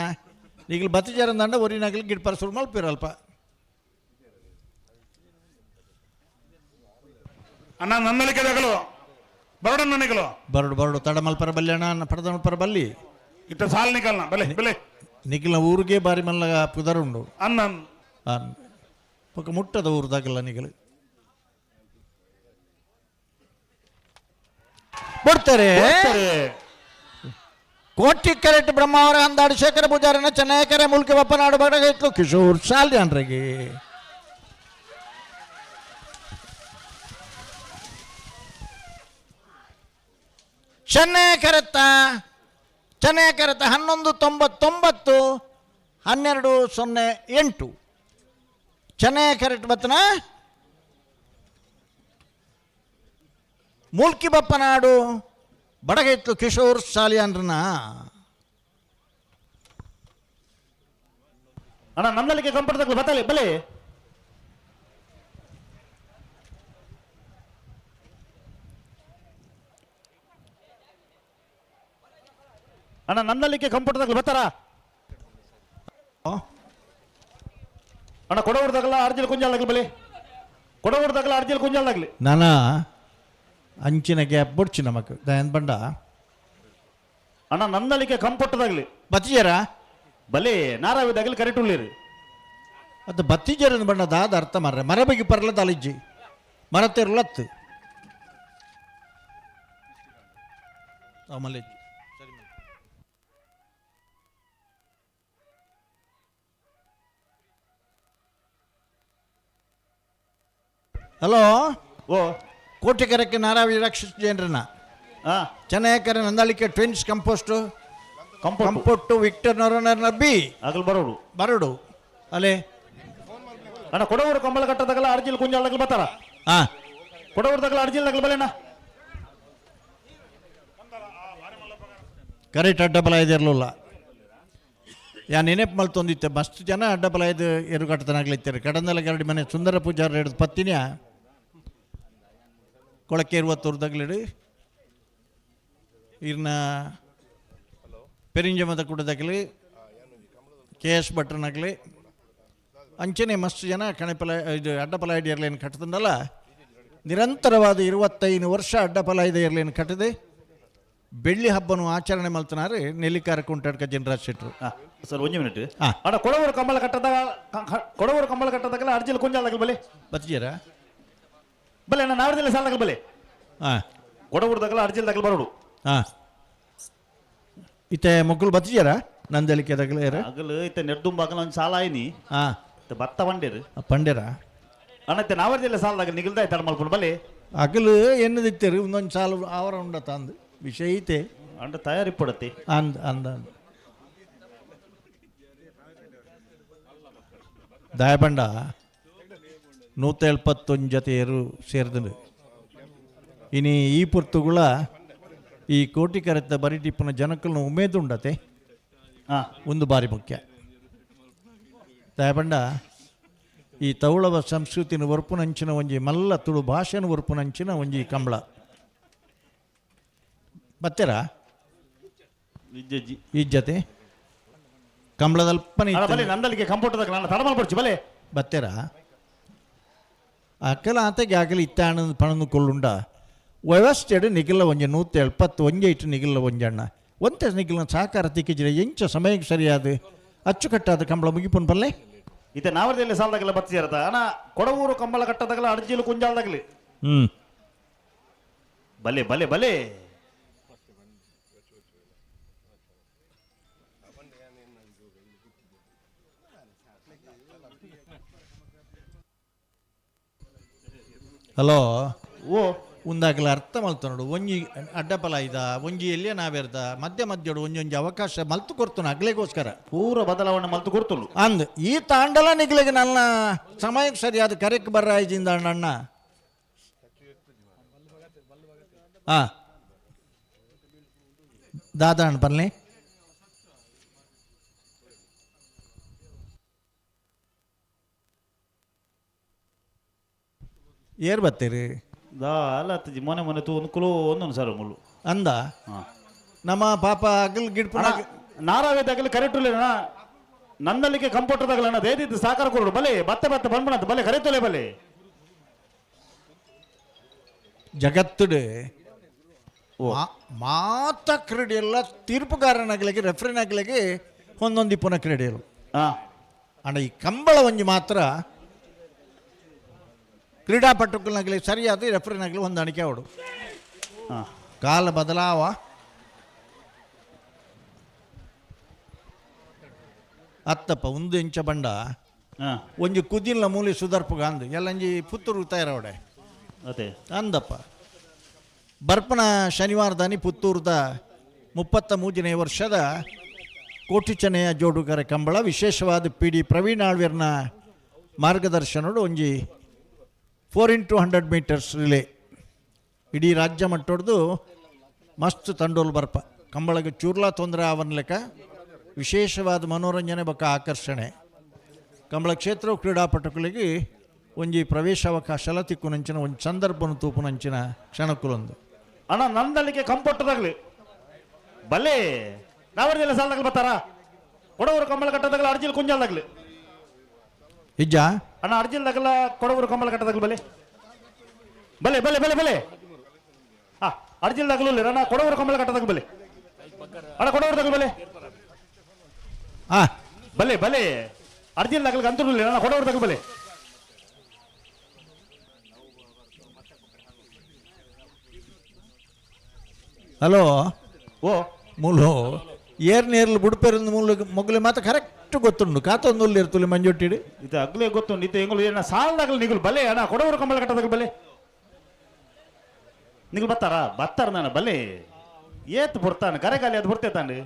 ಈಗಲಿ ಬತ್ತಿಜಾರಂದಂಡ ಒರಿನಾಗಲಿ ಗಿಡ್ ಪರಸೂರು ಮಲ್ಪಿರಲ್ಪ ಅಣ್ಣ ನಂದಲಿಕೆ ತಗಲು ಬರೋಡ ನನಗಲು ಬರಡು ಬರಡು ತಡ ಮಲ್ಪರ ಬಲ್ಲಿ ಅಣ್ಣ ಪಡದ ಮಲ್ಪರ ಬಲ್ಲಿ ಇತ್ತ ಸಾಲ್ ನಿಕಲ್ನ ಬಲೆ ಬಲೆ ನಿಖಿಲ್ನ ಊರಿಗೆ ಬಾರಿ ಮಲ್ಲ ಪುದರುಂಡು ಅನ್ನ ಪಕ್ಕ ಮುಟ್ಟದ ಊರದಾಗಲ್ಲ ನಿಖಿಲ್ ಬಿಡ್ತಾರೆ ಕೋಟಿ ಕೆರೆಟ್ ಬ್ರಹ್ಮಾವರ ಹಂದಾಡಿ ಶೇಖರ ಪೂಜಾರನ ಚೆನ್ನೈಕೆರೆ ಮುಲ್ಕಿ ಬಪ್ಪನಾಡು ಬಡಗೈತ್ಲು ಕಿಶೋರ್ ಶಾಲ್ಯಾನ್ರಿಗೆ ಚೆನ್ನೈಕೆರೆತ್ತ 1199 1208 ಚೆನ್ನೈಕೆರೆಟ್ ಬತ್ತನ ಮೂಲ್ಕಿ ಬಪ್ಪನಾಡು ಬಡಗೈತ್ಲು ಕಿಶೋರ್ ಶಾಲಿಯಾನ್ರನ್ನ ಅಣ್ಣ ನಂದಲಿಗೆ ಕಂಫರ್ಟ್ ತಗಲಿ ಬತ್ತಲೆ ಬಲೆ ಅಣ್ಣ ನಂದಲಿಕ್ಕೆ ಕಂಫರ್ಟ್ ತಗಲಿ ಬತ್ತಾರ ಅಣ್ಣ ಕೊಡವರ್ದಾಗಲ್ಲ ಅರ್ಜಿಲ್ ಕುಂಜಾಲಾಗಲಿ ಬಲೆ ಕೊಡವರ್ದಾಗಲ್ಲ ಅರ್ಜಿಲ್ ಕುಂಜಾಲಾಗಲಿ ನಾನ ಅಂಚಿನ ಗ್ಯಾಪ್ ಬೊಡ್ಚಿ ನಮಕ್ ದಯನ್ ಬಂಡ ಅಣ್ಣ ನಂದಲಿಕ್ಕೆ ಕಂಫರ್ಟ್ ತಗಲಿ ಬತ್ತಿಜರ ಬಲೆ ನಾರಾವಿದಾಗಲಿ ಕರೆಕ್ಟ್ ಉಳ್ಳಿರಿ ಅದು ಬತ್ತಿಜರನ ಬಣ್ಣದ ಅದು ಅರ್ಥ ಮಾರ್ರೆ ಮರ ಬಗ್ಗೆ ಪರ್ಲದ ಅಲಿಜ್ಜಿ ಮರತಿರ್ಲತ್ತು ಆಮೇಲೆ ಹಲೋ ಓ ಕೋಟಿಕೆರೆಕ್ಕೆ ನಾರಾವಿ ರಕ್ಷಿಸ್ ಜೇನ್ರನ್ನ ಚೆನ್ನೈಕೆರೆ ನಂದಾಳಿಕೆ ಟ್ವಿನ್ಸ್ ಕಂಪೋಸ್ಟು ಕಂಪೋಟ್ಟು ವಿಕ್ಟರ್ ನೊರನರ್ನ ಬಿ ಆಗಲ್ ಬರೋಡು ಬರಡು ಅಲೆ ಅಣ್ಣ ಕೊಡವರು ಕಂಬಳ ಕಟ್ಟದಾಗಲ್ಲ ಅರ್ಜಿಲ್ ಕುಂಜಾಲಾಗಲಿ ಬತ್ತಾರ ಹಾಂ ಕೊಡವರ್ದಾಗಲ್ಲ ಅರ್ಜಿಲ್ ಆಗಲಿ ಬಲೆಣ್ಣ ಕರೆಕ್ಟ್ ಅಡ್ಡಬಲ ಇದಿರಲಿಲ್ಲ ಯಾ ನೆನಪು ಮಲ್ತೊಂದಿತ್ತೆ ಮಸ್ತ್ ಜನ ಅಡ್ಡಬಲ ಇದು ಎರುಗಟ್ಟತನಾಗ್ಲಿತ್ತಾರೆ ಕಡಂದಲ ಗರಡಿ ಮನೆ ಸುಂದರ ಪೂಜಾರ ಹಿಡಿದು ಪತ್ತಿನ್ಯಾ ಕೊಳಕ್ಕೆ ಇರುವತ್ತೂರ್ದಾಗ್ಲಿಡಿ ಇರ್ನ ಪೆರಿಂಜಮದ ಕುಡದಾಗಲಿ ಕೆ ಎಸ್ ಭಟ್ರನಾಗಲಿ ಅಂಚನೆ ಮಸ್ತ್ ಜನ ಕಣಪಲ ಇದು ಅಡ್ಡಪಲ ಐಡಿ ಇರ್ಲೇನು ಕಟ್ಟದಂದಲ್ಲ ನಿರಂತರವಾದ 25 ವರ್ಷ ಅಡ್ಡಪಲ ಐದು ಇರ್ಲೇನು ಕಟ್ಟದೆ ಬೆಳ್ಳಿ ಹಬ್ಬನು ಆಚರಣೆ ಮಲ್ತನಾರೆ ನೆಲ್ಲಿಕಾರ ಕುಂಟಾಡ್ಕ ಜನರಾಜ್ ಶೆಟ್ರು ಸರ್ ಒಂದು ಮಿನಿಟ್ ಅಣ್ಣ ಕೊಡವರು ಕಂಬಳ ಕಟ್ಟದಾಗಲ್ಲ ಅರ್ಜಿಲ್ ಕುಂಜಾಲಾಗಲಿ ಬಲೆ ಬತ್ತಿಜರ ಬಲೆ ಅಣ್ಣ ನಾವದಿಲ್ಲ ಸಾಲಾಗಲಿ ಬಲೆ ಹಾಂ ಕೊಡವರ್ದಾಗಲ್ಲ ಅರ್ಜಿಲ್ದಾಗಲಿ ಬರೋಡು ಹಾಂ ಇತ್ತೆ ಮಕ್ಕಳು ಬತ್ತಿಜರ ನಂದಲಿಕೆದಾಗಲೇ ಇರ ಆಗಲು ಇತ್ತ ನೆಡ್ದುಂಬಾಗಲ ಒಂದು ಸಾಲ ಆಯ್ನಿ ಹಾಂ ಭತ್ತ ಬಂಡೇರು ಪಂಡ್ಯರ ಅಣ್ಣ ಇತ್ತೆ ನಾವದಿಲ್ಲ ಸಾಲದಾಗ ನಿಗಲ್ದಾಯ್ತು ಮಲ್ಪುಣ ಬಲೆ ಹಗಲು ಎನ್ನದಿತ್ತೇರಿ ಒಂದೊಂದು ಸಾಲು ಆವರ ಉಂಡ ತಂದು ವಿಷಯ ಐತೆ ಅಂಡ ತಯಾರಿಪ್ಪಡತ್ತೆ ಅಂದ ಅಂದ ದಾಯಬಂಡ 171 ಜೊತೆಯರು ಸೇರಿದ್ರು ಇನಿ ಈ ಪುರ್ತುಗಳ ಈ ಕೋಟಿ ಕರೆತ ಬರಿಟಿಪ್ಪನ ಜನಕ್ಕನ್ನು ಉಮೇದುಂಡತೆ ಒಂದು ಬಾರಿ ಮುಖ್ಯ ದಾಯಬಂಡ ಈ ತೌಳವ ಸಂಸ್ಕೃತಿನ ಒರ್ಪುನಂಚಿನ ಒಂಜಿ ಮಲ್ಲ ತುಳು ಭಾಷೆನ ಒರ್ಪುನಂಚಿನ ಒಂಜಿ ಕಂಬಳ ಬತ್ತೆರ ಇಜ್ಜತೆ ಕಂಬಳದಲ್ಪನೆ ನಂದಲಿಗೆ ಕಂಪೌಂಟದಾಗ ನಾನು ತಡ ಮಾಡ್ಬಿಡ್ಚಿ ಬಲೆ ಬತ್ತೆರ ಅಕ್ಕಲ ಆತಗೆ ಆಗಲಿ ಇತ್ತ ಹಣ್ಣು ಪಣನು ಕೊಳ್ಳುಂಡ ವ್ಯವಸ್ಥೆಡು ನಿಗಿಲ್ಲ ಒಂಜಿ 171 ನಿಗಿಲ್ಲ ಒಂಜಣ್ಣ ಒಂತೆ ನಿಗಿಲ್ಲ ಸಹಕಾರ ತಿಕ್ಕಿದ್ರೆ ಎಂಚ ಸಮಯಕ್ಕೆ ಸರಿಯಾದ ಅಚ್ಚುಕಟ್ಟಾದ ಕಂಬಳ ಮುಗಿಪುನ್ ಬಲ್ಲೆ ಇತ್ತೆ ನಾವರ್ದಲ್ಲಿ ಸಾಲದಾಗಲ್ಲ ಬತ್ತಿ ಸೇರತ ಅಣ್ಣ ಕೊಡವೂರು ಕಂಬಳ ಕಟ್ಟದಾಗಲ್ಲ ಅರ್ಜಿಲು ಕುಂಜಾಲ್ದಾಗಲಿ ಬಲೆ ಬಲೆ ಬಲೆ ಹಲೋ ಓ ಉಂದಾಗಲ ಅರ್ಥ ಮಲ್ತು ನೋಡು ಒಂಜಿ ಅಡ್ಡಪಲ ಇದ ಒಂಜಿ ಎಲ್ಲಿಯ ನಾವೆರ್ದ ಮಧ್ಯ ಮಧ್ಯಡು ಒಂಜೊಂಜಿ ಅವಕಾಶ ಮಲ್ತು ಕೊಡ್ತಾನೆ ಅಗ್ಲೆಗೋಸ್ಕರ ಪೂರ ಬದಲಾವಣೆ ಮಲ್ತು ಕೊಡ್ತುಳ್ಳು ಅಂದ್ ಈ ತಾಂಡಲ ನಿಗ್ಲಿಗೆ ನನ್ನ ಸಮಯಕ್ಕೆ ಸರಿಯಾದ ಕರೆಕ್ಟ್ ಬರ್ರಾಯ್ಜಿಂದ ಅಣ್ಣ ಹಾ ದಾದಾ ಅಣ್ಣ ಬರ್ಲಿ ಏರ್ ಬತ್ತೀರಿ ದಾ ಅಲ್ಲ ಅತ್ತಜಿ ಮೊನೆ ಮೊನೆ ತೂ ಒಂದು ಕುಲು ಒಂದೊಂದು ಸರ್ ಮುಳ್ಳು ಅಂದ ನಮ್ಮ ಪಾಪ ಅಗಲ್ ಗಿಡ್ಪುಣ ನಾರಾವೇದಾಗಲಿ ಕರೆಕ್ಟ್ ನಂದಲ್ಲಿಗೆ ಕಂಪೌಂಟರ್ದಾಗಲಣ್ಣ ದೇದಿದ್ದು ಸಾಕಾರ ಕೊಡು ಬಲೆ ಬತ್ತೆ ಬತ್ತೆ ಬಂದ್ಬಿಡಂತ ಬಲೆ ಕರೆತೊಲೆ ಬಲೆ ಜಗತ್ತುಡು ಮಾತ ಕ್ರೀಡೆಯಲ್ಲ ತೀರ್ಪುಗಾರನಾಗ್ಲಿಕ್ಕೆ ರೆಫ್ರಿನಾಗ್ಲಿಕ್ಕೆ ಒಂದೊಂದು ಇಪ್ಪುನ ಕ್ರೀಡೆಯರು ಅಣ್ಣ ಈ ಕಂಬಳ ಒಂಜಿ ಮಾತ್ರ ಕ್ರೀಡಾಪಟುಗಳಾಗಲಿ ಸರಿಯಾದ ರೆಫ್ರಿನಾಗಲಿ ಹೊಂದಾಣಿಕೆ ಅವಡು ಕಾಲ ಬದಲಾವ ಅತ್ತಪ್ಪ ಒಂದು ಇಂಚ ಬಂಡ ಒಂಜಿ ಕುದಿಲ್ಲ ಮೂಲಿ ಸುದರ್ಪಗ ಅಂದು ಎಲ್ಲಂಜಿ ಪುತ್ತೂರು ತಯಾರವಡೆ ಅದೇ ಅಂದಪ್ಪ ಬರ್ಪನ ಶನಿವಾರದಾನಿ ಪುತ್ತೂರದ 33ನೇ ವರ್ಷದ ಕೋಟಿಚನೆಯ ಜೋಡುಗರ ಕಂಬಳ ವಿಶೇಷವಾದ ಪಿ ಡಿ ಪ್ರವೀಣ್ ಆಳ್ವೇರ್ನ ಮಾರ್ಗದರ್ಶನಡು ಒಂಜಿ 4x100 ಮೀಟರ್ಸ್ ರಿಲೇ ಇಡೀ ರಾಜ್ಯ ಮಟ್ಟೊಡ್ದು ಮಸ್ತ್ ತಂಡೋಲ್ ಬರ್ಪ ಕಂಬಳಗೆ ಚೂರ್ಲಾ ತೊಂದರೆ ಆವನ್ಲೆಕ್ಕ ವಿಶೇಷವಾದ ಮನೋರಂಜನೆ ಬಕ್ಕ ಆಕರ್ಷಣೆ ಕಂಬಳ ಕ್ಷೇತ್ರ ಕ್ರೀಡಾಪಟುಗಳಿಗೆ ಒಂಜಿ ಪ್ರವೇಶಾವಕಾಶ ತಿಕ್ಕುನಂಚಿನ ಒಂದು ಸಂದರ್ಭನ ತೂಪುನಂಚಿನ ಕ್ಷಣಕ್ಕುಲೊಂದು ಅಣ್ಣ ನಂದಲ್ಲಿಗೆ ಕಂಪೌಂಟರ್ದಾಗಲಿ ಬಲೆ ನಾವರ್ದೆಲ್ಲ ಸಾಲದಾಗಲಿ ಬರ್ತಾರ ಕೊಡವರು ಕಂಬಳ ಕಟ್ಟದಾಗಲ ಅರ್ಜಿಲ್ ಕುಂಜಲ್ದಾಗಲಿ ಹಿಜ್ಜ ಅಣ್ಣ ಅರ್ಜಿಲ್ದಾಗಲ ಕೊಡವರು ಕಂಬಳ ಕಟ್ಟದಾಗಲಿ ಬಲೆ ಬಲೆ ಬಲೆ ಬಲೆ ಬಲೆ ಹಾ ಅರ್ಜಿಲ್ದಾಗಲೂ ಅಣ್ಣ ಕೊಡವರು ಕಂಬಳ ಕಟ್ಟದಾಗ ಬಲೆ ಅಣ್ಣ ಕೊಡವರ್ದಾಗಲು ಬಲೆ ಹಾ ಬಲೆ ಬಲೆ ಅರ್ಜಿಲ್ದಾಗಲ ಅಂತೂ ಅಣ್ಣ ಕೊಡವರ್ದಾಗ ಬಲೆ ಹಲೋ ಓ ಮೂಲು ಏರ್ನೇರ್ಲು ಬುಡ್ಪೇರಿಂದ ಮೂಲ ಮೊಗಲೆ ಮಾತ್ರ ಕರೆಕ್ಟ್ ಗೊತ್ತುಂಡು ಕಾತೊಂದು ಇರ್ತುಲಿ ಮಂಜೊಟ್ಟಿಡು ಇದು ಅಗ್ಲೇ ಗೊತ್ತುಂಡು ಇದು ಹೆಂಗಳು ಏನ ಸಾಲದಾಗಲಿ ನಿಗುಲು ಬಲೆ ಅಣ್ಣ ಕೊಡವರು ಕಂಬಳ ಕಟ್ಟದಾಗ ಬಲೆ ನಿಗುಲು ಬರ್ತಾರ ನಾನು ಬಲೆ ಏತ್ ಬರ್ತಾನೆ ಕರೆಗಾಲಿ ಅದು ಬರ್ತೇತಾಂಡಿ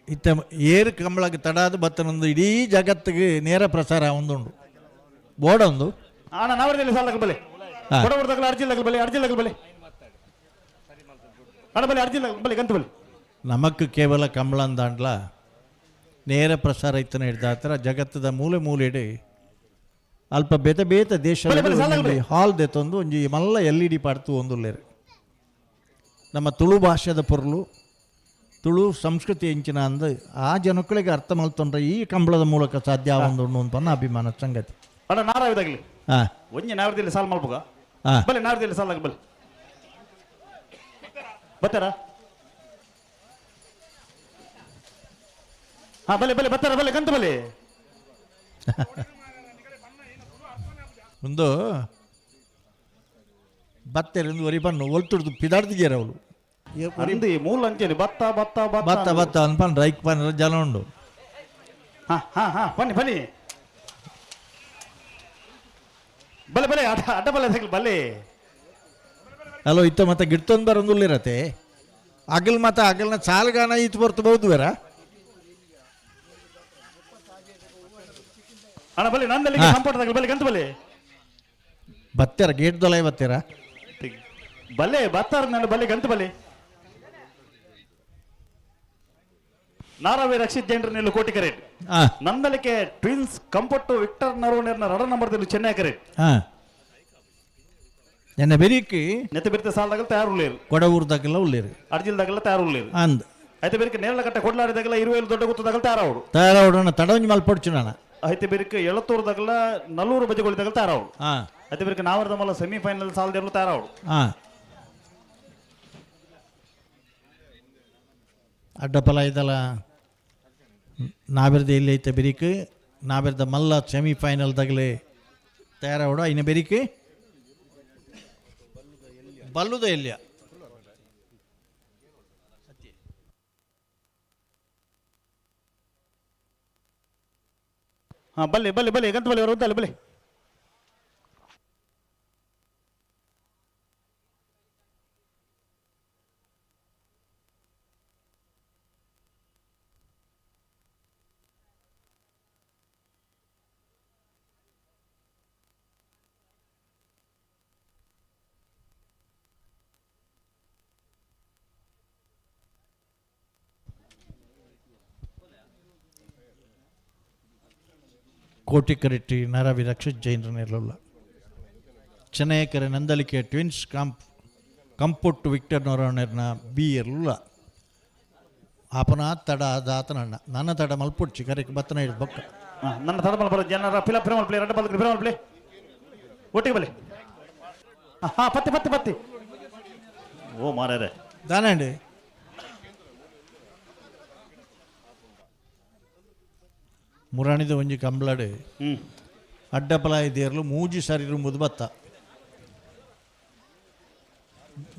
ಇತ್ತ ಏರು ಕಂಬಳಕ್ಕೆ ತಡಾದ ಬತ್ತನೊಂದು ಇಡೀ ಜಗತ್ತಿಗೆ ನೇರ ಪ್ರಸಾರ ಒಂದುಂಡು ಬೋರ್ಡ್ ಒಂದು ಅಣ್ಣ ನಾವರ್ದಲ್ಲಿ ಸಾಲದಾಗ ಬಲೆ ಕೊಡವರ್ದಾಗಲ ಅರ್ಜಿಲ್ದಾಗಲ ಬಲೆ ಅರ್ಜಿಲ್ದಾಗಲ ಬಲೆ ಅಣ್ಣ ಬಲೆ ಅರ್ಜಿಲ್ದಾಗ ಬಲೆ ಗಂತು ಬಲೆ ನಮಕ್ ಕೇವಲ ಕಂಬಳ ಅಂದಾಂಡ್ಲ ನೇರ ಪ್ರಸಾರ ಇತ್ತನ ಹಿಡ್ದಾತ್ರ ಜಗತ್ತದ ಮೂಲೆ ಮೂಲೆಡೆ ಅಲ್ಪ ಬೇತ ಬೇತ ದೇಶದಲ್ಲಿ ಹಾಲ್ ದೆತ್ತೊಂದು ಒಂಜಿ ಮಲ್ಲ LED ಪಾಡ್ತು ಒಂದುಲ್ಲೇರು ನಮ್ಮ ತುಳು ಭಾಷೆದ ಪೊರ್ಲು ತುಳು ಸಂಸ್ಕೃತಿ ಎಂಚಿನ ಅಂದ ಆ ಜನಕ್ಕಳಿಗೆ ಅರ್ಥ ಮಲ್ತೊಂಡ್ರೆ ಈ ಕಂಬಳದ ಮೂಲಕ ಸಾಧ್ಯ ಒಂದು ಅಂತ ಅಭಿಮಾನ ಸಂಗತಿ ಅಣ್ಣ ನಾರಾಯದಾಗಲಿ ಹಾ ಒಂಜಿ ನಾವರದಲ್ಲಿ ಸಾಲ ಮಾಡ್ಬೋಗ ಹಾ ಬಲೆ ನಾವರದಲ್ಲಿ ಸಾಲಾಗ ಬಲೆ ಬರ್ತಾರ ಹಾ ಬಲೆ ಬಲೆ ಬರ್ತಾರ ಬಲೆ ಗಂತು ಬಲೆ ಒಂದು ಬತ್ತೆರಿಂದ ಒರಿ ಬಣ್ಣು ಒಲ್ತುಡ್ದು ಪಿದಾಡ್ತಿದ್ದೀರ ಅವಳು ಒಂದು ಮೂಲ ಅಂಚೆಲಿ ಭತ್ತ ಭತ್ತ ಬತ್ತ ಬತ್ತ ಅನ್ಪನ್ ರೈಕ್ ಪನ್ ಜನ ಉಂಡು ಹಾ ಹಾ ಹಾ ಬನ್ನಿ ಬನ್ನಿ ಬಲೆ ಬಲೆ ಅಡ್ಡ ಬಲೆ ಬಲೆ ಹಲೋ ಇತ್ತ ಮತ್ತೆ ಗಿಡ್ತೊಂದು ಬರೋದಿರತ್ತೆ ಅಗಲ್ ಮತ್ತೆ ಅಗಲ್ನ ಸಾಲ್ಗಾನ ಇತ್ತು ಬರ್ತು ಬೇರ ಅಣ್ಣ ಬಲೆ ನಂದಲ್ಲಿ ಕಂಪೌಂಟರ್ದಾಗ ಬಲೆ ಗಂತು ಬಲೆ ಬತ್ತೀರ ಗೇಟ್ ದೊಲೆ ಬತ್ತೀರ ಬಲೆ ಬರ್ತಾರ ನನ್ನ ಬಲೆ ಗಂತು ಬಲೆ ನಾರಾವೇ ರಕ್ಷಿತ್ ಜೈನರನೆಲ್ಲ ಕೋಟಿ ಕರೆಕ್ಟ್ ನಂದಲಿಕೆ ಟ್ವಿನ್ಸ್ ಕಂಪೊಟ್ಟು ವಿಕ್ಟರ್ ನರೋನೇರ್ನ ರಡ ನಂಬರ್ದಲ್ಲಿ ಚೆನ್ನೈ ಕರೆಕ್ಟ್ ಎನ್ನ ಬೆರಿಕಿ ನೆತ್ತ ಬೆರಿತ ಸಾಲದಾಗಲ್ಲ ತಯಾರು ಉಳ್ಳೇರು ಕೊಡ ಊರ್ದಾಗೆಲ್ಲ ಉಳ್ಳೇರು ಅರ್ಜಿಲ್ದಾಗೆಲ್ಲ ತಯಾರು ಉಳ್ಳೇರು ಅಂದ್ ಐತೆ ಬೆರಿಕೆ ನೇರಳ ಕಟ್ಟೆ ಕೊಡ್ಲಾಡಿದಾಗೆಲ್ಲ 20 ದೊಡ್ಡ ಗೊತ್ತದಾಗಲ್ಲ ತಯಾರವಡು ತಯಾರವಡೋಣ ತಡವಂಜಿ ಮಲ್ಪಡ್ಚು ನಾನು ಐತೆ ಬೆರಿಕೆ 70 ನಲ್ಲೂರು ಬಜೆಗಳಿದಾಗಲ್ಲ ತಯಾರವಡು ಐತೆ ಬೆರಿಕೆ ನಾವರ್ದ ಮಲ್ಲ ಸೆಮಿಫೈನಲ್ ಸಾಲದೆಲ್ಲ ತಯಾರವಡು ಅಡ್ಡಪಲ ಇದಲ್ಲ ನಾವೆರ್ದ ಎಲ್ಲಿ ಐತೆ ಬೆರಿಕೆ ನಾವೆರ್ದ ಮಲ್ಲ ಸೆಮಿಫೈನಲ್ದಾಗಲೇ ತಯಾರವಡು ಐನ ಬೆರಿಕೆ ಬಲ್ಲುದ ಎಲ್ಲಿಯ ಹಾಂ ಬಲ್ಲೆ ಬಲ್ಲೆ ಬಲ್ಲೆ ಗಂತ ಬಲ್ಲೆ ಅವರು ಉಂತಲ್ಲ ಬಲ್ಲೆ ಕೋಟಿಕರೆಟ್ಟಿ ನಾರಾವಿ ರಕ್ಷಿತ್ ಜೈನರ ನೆರಳುಲ್ಲ ಚೆನ್ನೈಕರ ನಂದಲಿಕೆ ಟ್ವಿನ್ಸ್ ಕಂಪುಟ್ಟು ವಿಕ್ಟರ್ ನೊರವಣೆರ್ನ ಬಿ ಇರಲಿಲ್ಲ ಆಪನ ತಡ ದಾತನಣ್ಣ ನನ್ನ ತಡ ಮಲ್ಪುಡ್ಚಿ ಕರೆಕ್ಟ್ ಬತ್ತನ ಹಿಡಿದು ಬೊಕ್ಕ ನನ್ನ ತಡ ಮಲ್ ಬರೋ ಜನರ film play red ball film play ಒಟ್ಟಿಗೆ ಬಲ್ಲೆ ಹಾಂ ಪತ್ತಿ ಪತ್ತಿ ಪತ್ತಿ ಓ ಮಾರ್ಯಾರೆ ದಾನಂಡಿ ಮುರಾಣಿದ ಒಂಜಿ ಕಂಬ್ಲಾಡು ಅಡ್ಡಪಲ ಇದೇರ್ಲು ಮೂಜಿ ಸರಿ ರುಂಬುದು ಬತ್ತ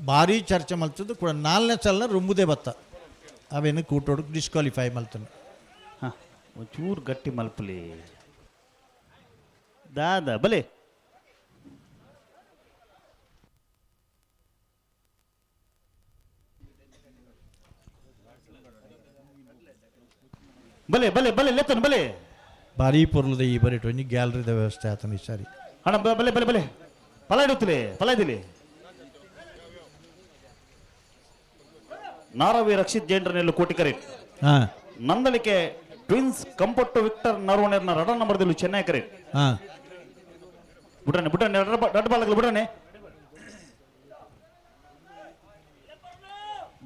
ಭಾರಿ ಚರ್ಚೆ ಮಲ್ತದ್ದು ಕೂಡ 4ನೇ ಸಲ ರುಂಬುದೇ ಬತ್ತ ಅವೇನು ಕೂಟೋಡು ಡಿಸ್ಕ್ವಾಲಿಫೈ ಮಲ್ತಾನೆ ಹಾಂ ಒಂಚೂರು ಗಟ್ಟಿ ಮಲ್ಪಲಿ ದಾದ ಬಲೆ ಬಲೆ ಬಲೆ ಬಲೆ ಲೆತ್ತನು ಬಲೆ ಭಾರಿ ಪೊರ್ಲದ ಈ ಬರಿಟು ಒಂಜಿ ಗ್ಯಾಲರಿದ ವ್ಯವಸ್ಥೆ ಆತನ ಈ ಸಾರಿ ಅಣ್ಣ ಬಲೆ ಬಲೆ ಬಲೆ ಫಲ ಇಡುತ್ತಲೇ ಫಲ ಇದಿಲಿ ನಾರಾವಿ ರಕ್ಷಿತ್ ಜೈನರ ನೆಲ್ಲು ಕೋಟಿಕರೆ ಹಾಂ ನಂದಲಿಕೆ ಟ್ವಿನ್ಸ್ ಕಂಪೊಟ್ಟು ವಿಕ್ಟರ್ ನರ್ವಣೆರ್ನ ರಡ ನಂಬರ್ದಲ್ಲೂ ಚೆನ್ನೈ ಕರೆ ಹಾಂ ಬಿಡ್ರಾನೆ ಬಿಡ್ರಾನೆ ರಡ್ ಬಾಲಗಳು ಬಿಡ್ರಾನೆ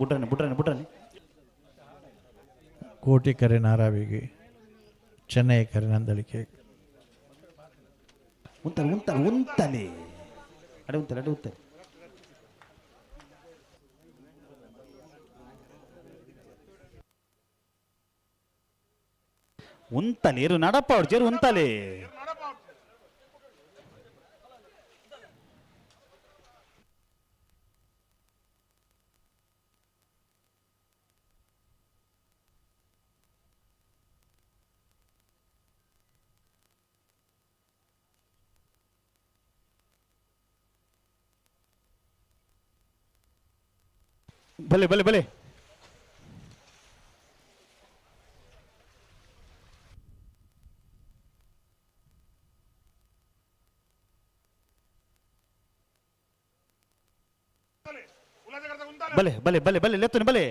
ಬಿಡ್ರಾನೆ ಬಿಡ್ರಾನೆ ಬಿಡ್ರಾನೆ ಕೋಟಿಕರೆ ನಾರಾವಿಗೆ ಚೆನ್ನೈಕರೆ ನಂದಲಿಕೆ ಉಂತಲೆ ಉಂತಲೆ ಉಂತಲೆ ಅಡೆ ಉಂತಲೆ ಅಡೆ ಉಂತಲೆ ಉಂತಲೆ ಇರು ನಡಪ್ಪ ಅವ್ರು ಜೇರು ಉಂತಲೆ ಬಲೆ ಬಲೆ ಬಲೆ ಬಲೆ ಬಲೆ ಬಲೆ ಬಲೆ ಲೆತ್ತನೆ ಬಲೆ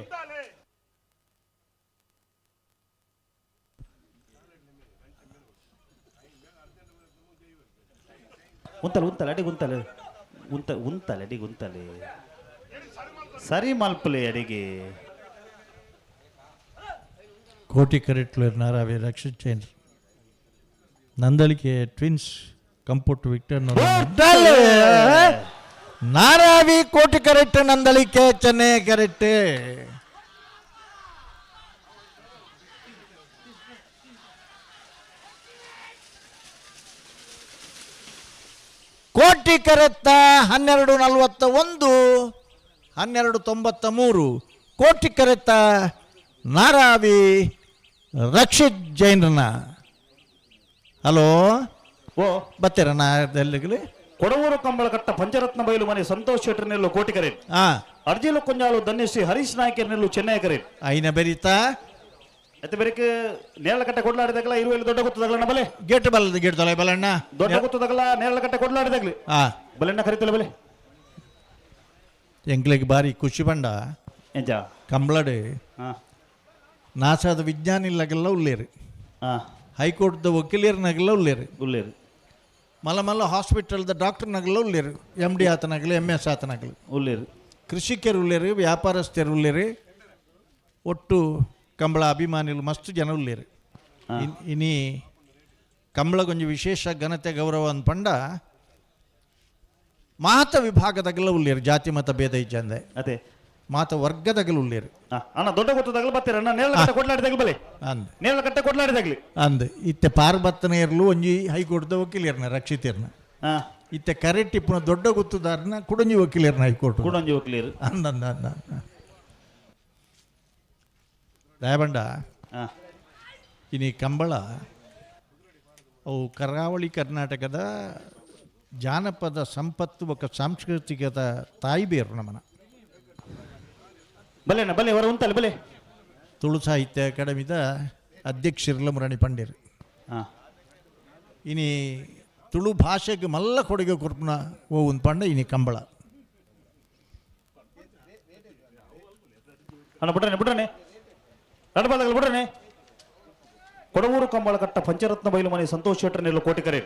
ಉಂತಲೆ ಉಂತಲೆ ಅಡಿಗೆ ಉಂತಲೆ ಉಂತಲೆ ಅಡಿಗೆ ಉಂತಲೆ ಸರಿ ಮಲ್ಪಲೆ ಅಡಿಗೆ ಕೋಟಿಕರೆಟ್ಲು ನಾರಾವಿ ರಕ್ಷಿತ್ ಜೈನರ್ ನಂದಲಿಕೆ ಟ್ವಿನ್ಸ್ ಕಂಪುಟ್ಟು ವಿಕ್ಟರ್ ನಾರಾವಿ ಕೋಟಿಕರೆಟ್ಟು ನಂದಲಿಕೆ ಚೆನ್ನೈ ಕರೆಕ್ಟ್ ಕೋಟಿಕರೆತ್ತ 1241 1293 ಕೋಟಿಕರೆತ್ತ ನಾರಾವಿ ರಕ್ಷಿತ್ ಜೈನರನ ಹಲೋ ಓ ಬತ್ತೀರ ನಾ ಎಲ್ಲಿಗಲಿ ಕೊಡವೂರು ಕಂಬಳಕಟ್ಟ ಪಂಚರತ್ನ ಬಯಲು ಮನೆ ಸಂತೋಷ್ ಶೆಟ್ಟರ್ ನೆಲ್ಲು ಕೋಟಿಕರೆ ಅರ್ಜಿಲು ಕುಂಜಾಲು ಧನ್ಯಶ್ರೀ ಹರೀಶ್ ನಾಯ್ಕರ್ ನೆಲ್ಲು ಚೆನ್ನೈ ಕರೆ ಐನ ಬೆರೀತಾ ಮತ್ತೆ ಬೆರಕೆ ನೇರಳಕಟ್ಟೆ ಕೊಡ್ಲಾಡಿದಾಗಲ ಇರುವೆಲ್ಲಿ ದೊಡ್ಡ ಗೊತ್ತದಾಗಲ ಬಲೆ ಗೇಟ್ ಬಲ್ಲದ ಗೇಟ್ ತೊಲೆ ಬಲಣ್ಣ ದೊಡ್ಡ ಗೊತ್ತದಾಗಲ ನೇರಳಕಟ್ಟೆ ಕೊಡ್ಲಾಡಿದಾಗ್ಲಿ ಬಲೆಣ್ಣ ಕರಿತಲ್ಲ ಬಲೆ ಎಂಕ್ಲೆಗೆ ಬಾರಿ ಖುಷಿ ಬಂಡ ಎಂಜ ಕಂಬಳಡು ಹಾಂ ನಾಸಾದ ವಿಜ್ಞಾನಿಲಾಗೆಲ್ಲ ಉಳ್ಳೇರು ಹಾಂ ಹೈಕೋರ್ಟ್ದ ವಕೀಲರ್ನಾಗೆಲ್ಲ ಉಳ್ಳೇರು ಉಳ್ಳೇರು ಮಲ್ಲ ಮಲ್ಲ ಹಾಸ್ಪಿಟಲ್ದ ಡಾಕ್ಟರ್ನಾಗೆಲ್ಲ ಉಳ್ಳೇರು MD ಆತನಾಗಲಿ MS ಆತನಾಗಲಿ ಉಳ್ಳೇರು ಕೃಷಿಕರು ಉಳ್ಳೇರು ವ್ಯಾಪಾರಸ್ಥರು ಉಳ್ಳೇರು ಒಟ್ಟು ಕಂಬಳ ಅಭಿಮಾನಿಗಳು ಮಸ್ತ್ ಜನ ಉಳ್ಳೇರು ಇನಿ ಕಂಬಳ ಕೊಂಚ ವಿಶೇಷ ಘನತೆ ಗೌರವ ಅನ್ಪಂಡ ಮಾತ ವಿಭಾಗದಾಗೆಲ್ಲ ಉಳ್ಳೇರು ಜಾತಿ ಮತ ಭೇದ ಇಜ್ಜಂದೆ ಅದೇ ಮಾತ ವರ್ಗದಾಗೆಲ್ಲ ಉಳ್ಳೇರು ಅಣ್ಣ ದೊಡ್ಡ ಗೊತ್ತದಾಗಲ ಬರ್ತೀರ ಅಣ್ಣ ನೇರಳಕಟ್ಟೆ ಕೊಡ್ಲಾಡಿದಾಗಲಿ ಬಲೆ ಅಂದ್ ನೇರಳಕಟ್ಟೆ ಕೊಡ್ಲಾಡಿದಾಗ್ಲಿ ಅಂದ್ ಇತ್ತೆ ಪಾರ್ಬತ್ತನ ಇರ್ಲು ಒಂಜಿ ಹೈಕೋರ್ಟ್ದ ವಕೀಲರ್ನ ರಕ್ಷಿತರ್ನ ಹಾಂ ಇತ್ತೆ ಕರೆಕ್ಟ್ ಇಪ್ಪನ ದೊಡ್ಡ ಗುತ್ತುದಾರನ ಕುಡಂಜಿ ವಕೀಲರ್ನ ಹೈಕೋರ್ಟ್ ಕೂಡಂಜಿ ವಕೀಲರು ಅಂದಂದ ದಯಬಂಡ ಹಾಂ ಇನಿ ಕಂಬಳ ಅವು ಕರಾವಳಿ ಕರ್ನಾಟಕದ ಜಾನಪದ ಸಂಪತ್ತು ఒక ಸಾಂಸ್ಕೃತಿಕದ ತಾಯಿ ಬೇರು ನಮ್ಮನ ಬಲ್ಲೆನ ಬಲ್ಲೆ ಹೊರ ಉಂಟಲ್ಲ ಬಲ್ಲೆ ತುಳು ಸಾಹಿತ್ಯ ಅಕಾಡೆಮಿದ ಅಧ್ಯಕ್ಷರಿಲ್ಲ ಮುರಣಿ ಪಂಡಿರು ಹಾಂ ಇನಿ ತುಳು ಭಾಷೆಗೆ ಮಲ್ಲ ಕೊಡುಗೆ ಕೊರ್ಪುನ ಒಂದು ಪಂಡ ಇನಿ ಕಂಬಳ ಅಣ್ಣ ಬಿಡ್ರನೆ ನಡಬಾಲಗಳು ಬಿಡ್ರನೆ ಕೊಡವೂರು ಕಂಬಳ ಕಟ್ಟ ಪಂಚರತ್ನ ಬಯಲು ಮನೆ ಸಂತೋಷ್ ಶೆಟ್ಟರ್ ನೆಲ್ಲು ಕೋಟಿಕರೆ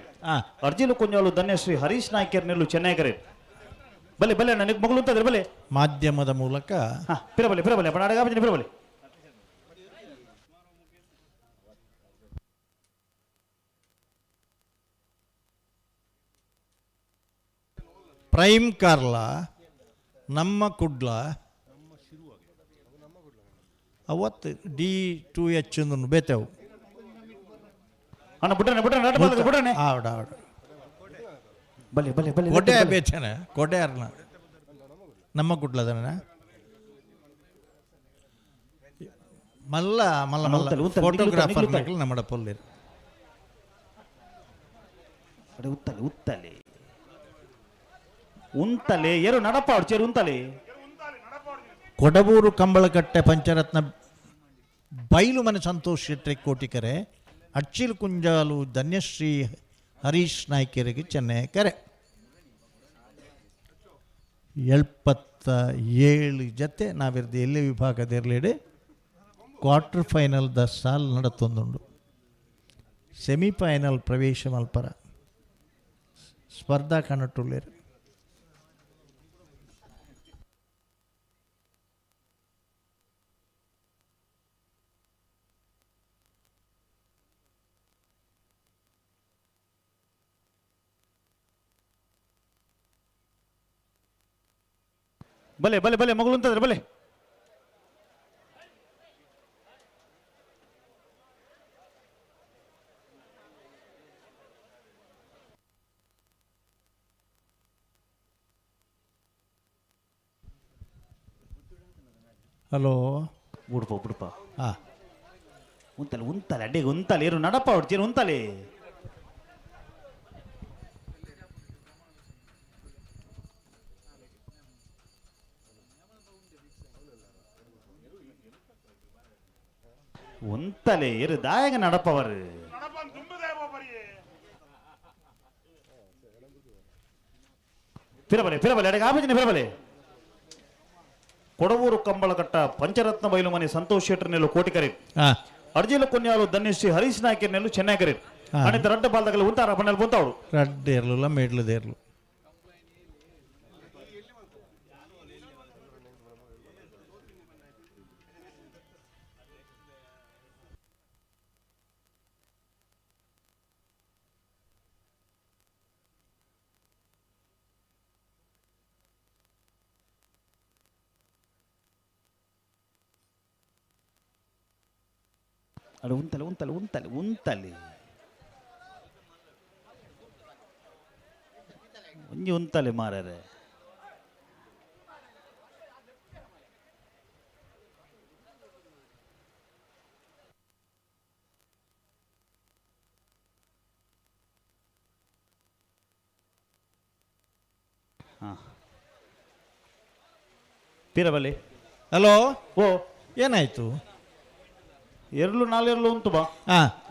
ಅರ್ಜಿಲು ಕುಂಜಾಲು ಧನ್ಯಶ್ರೀ ಹರೀಶ್ ನಾಯ್ಕರ್ ನೆಲ್ಲು ಚೆನ್ನೈಕರೆ ಬಲೆ ಬಲೆ ನನಗೆ ಮಗಳು ಅಂತಂದ್ರೆ ಬಲೆ ಮಾಧ್ಯಮದ ಮೂಲಕ ಪಿರಬಲೆ ನಾಡಗಾಬಜನೆ ಪಿರಬಲೆ ಪ್ರೈಮ್ ಕಾರ್ಲ ನಮ್ಮ ಕುಡ್ಲ ಅವತ್ತು D2H ಬೇತೆವು ಅಣ್ಣ ಬಿಡ್ರನೆ ಆವಡ ಬಲೆ ಕೊಡೆ ಬೇಚನ ಕೊಡೆ ಅರ್ನ ನಮ್ಮ ಕುಡ್ಲದನ ಮಲ್ಲ ಮಲ್ಲ ಮಲ್ಲ ಫೋಟೋಗ್ರಾಫರ್ ನಮ್ಮ ಪೊಲ್ಲಿರು ಉಂತಲೆ ಏರು ನಡಪ ಚೇರು ಉಂತಲೆ ಕೊಡಬೂರು ಕಂಬಳಕಟ್ಟೆ ಪಂಚರತ್ನ ಬೈಲು ಮನೆ ಸಂತೋಷ್ ಶೆಟ್ಟಿ ಕೋಟಿಕರೆ ಅಚ್ಚಿಲ್ ಕುಂಜಾಲು ಧನ್ಯಶ್ರೀ ಹರೀಶ್ ನಾಯ್ಕರಿಗೆ ಚೆನ್ನೈ ಕರೆ 77 ಜತೆ ನಾವಿರ್ದು ಎಲ್ಲೇ ವಿಭಾಗದಿರಲಿಡೆ ಕ್ವಾರ್ಟರ್ ಫೈನಲ್ ದ ಸಾಲ್ ನಡತೊಂದುಂಡು ಸೆಮಿಫೈನಲ್ ಪ್ರವೇಶ ಮಲ್ಪರ ಸ್ಪರ್ಧಾ ಕಣಟುಳ್ಳೇರು ಬಲೆ ಮಗಳು ಅಂತಂದ್ರೆ ಬಲೆ ಹಲೋ ಬಿಡ್ಪ ಉಂತಲೆ ಅಡ್ಡಿಗೆ ಉಂತಲೆ ಏರು ನಡಪ ಹೊಡ್ತೀರು ಉಂತಲೆ உந்தலே இரு தாயக நடப்பவர் பிறபலே அடங்க ஆபத்தின பிறபலே ಕೊಡವೂರು ಕಂಬಳಕಟ್ಟ ಪಂಚರತ್ನ ಬಯಲು ಮನೆ ಸಂತೋಷ್ ಶೆಟ್ಟರ್ ನೆಲ್ಲು ಕೋಟಿಕರೆ ಅರ್ಜಿಲು ಕೊನ್ಯಾಲು ಧನ್ಯಶ್ರೀ ಹರೀಶ್ ನಾಯ್ಕರ್ ನೆಲ್ಲು ಚೆನ್ನೈಕರೆ ಅನಿತ ರಡ್ಡ ಬಾಲ್ದಗಲು ಉಂತಾರ ಪಣ್ಣಲ್ಲಿ ಬಂತಾವಳು ರಡ್ಡ ಇರಲಿಲ್ಲ ಮೇಡ್ಲದೇರ್ಲು ಅಡ ಉಂತಲೆ ಒಂಜಿ ಉಂತಲೆ ಮಾರರೆ ಪಿರಬಲೆ ಹಲೋ ಓ ಏನಾಯ್ತು ಎರಲು ನಾಲೆರ್ಲು ಉಂಟು ಬಾ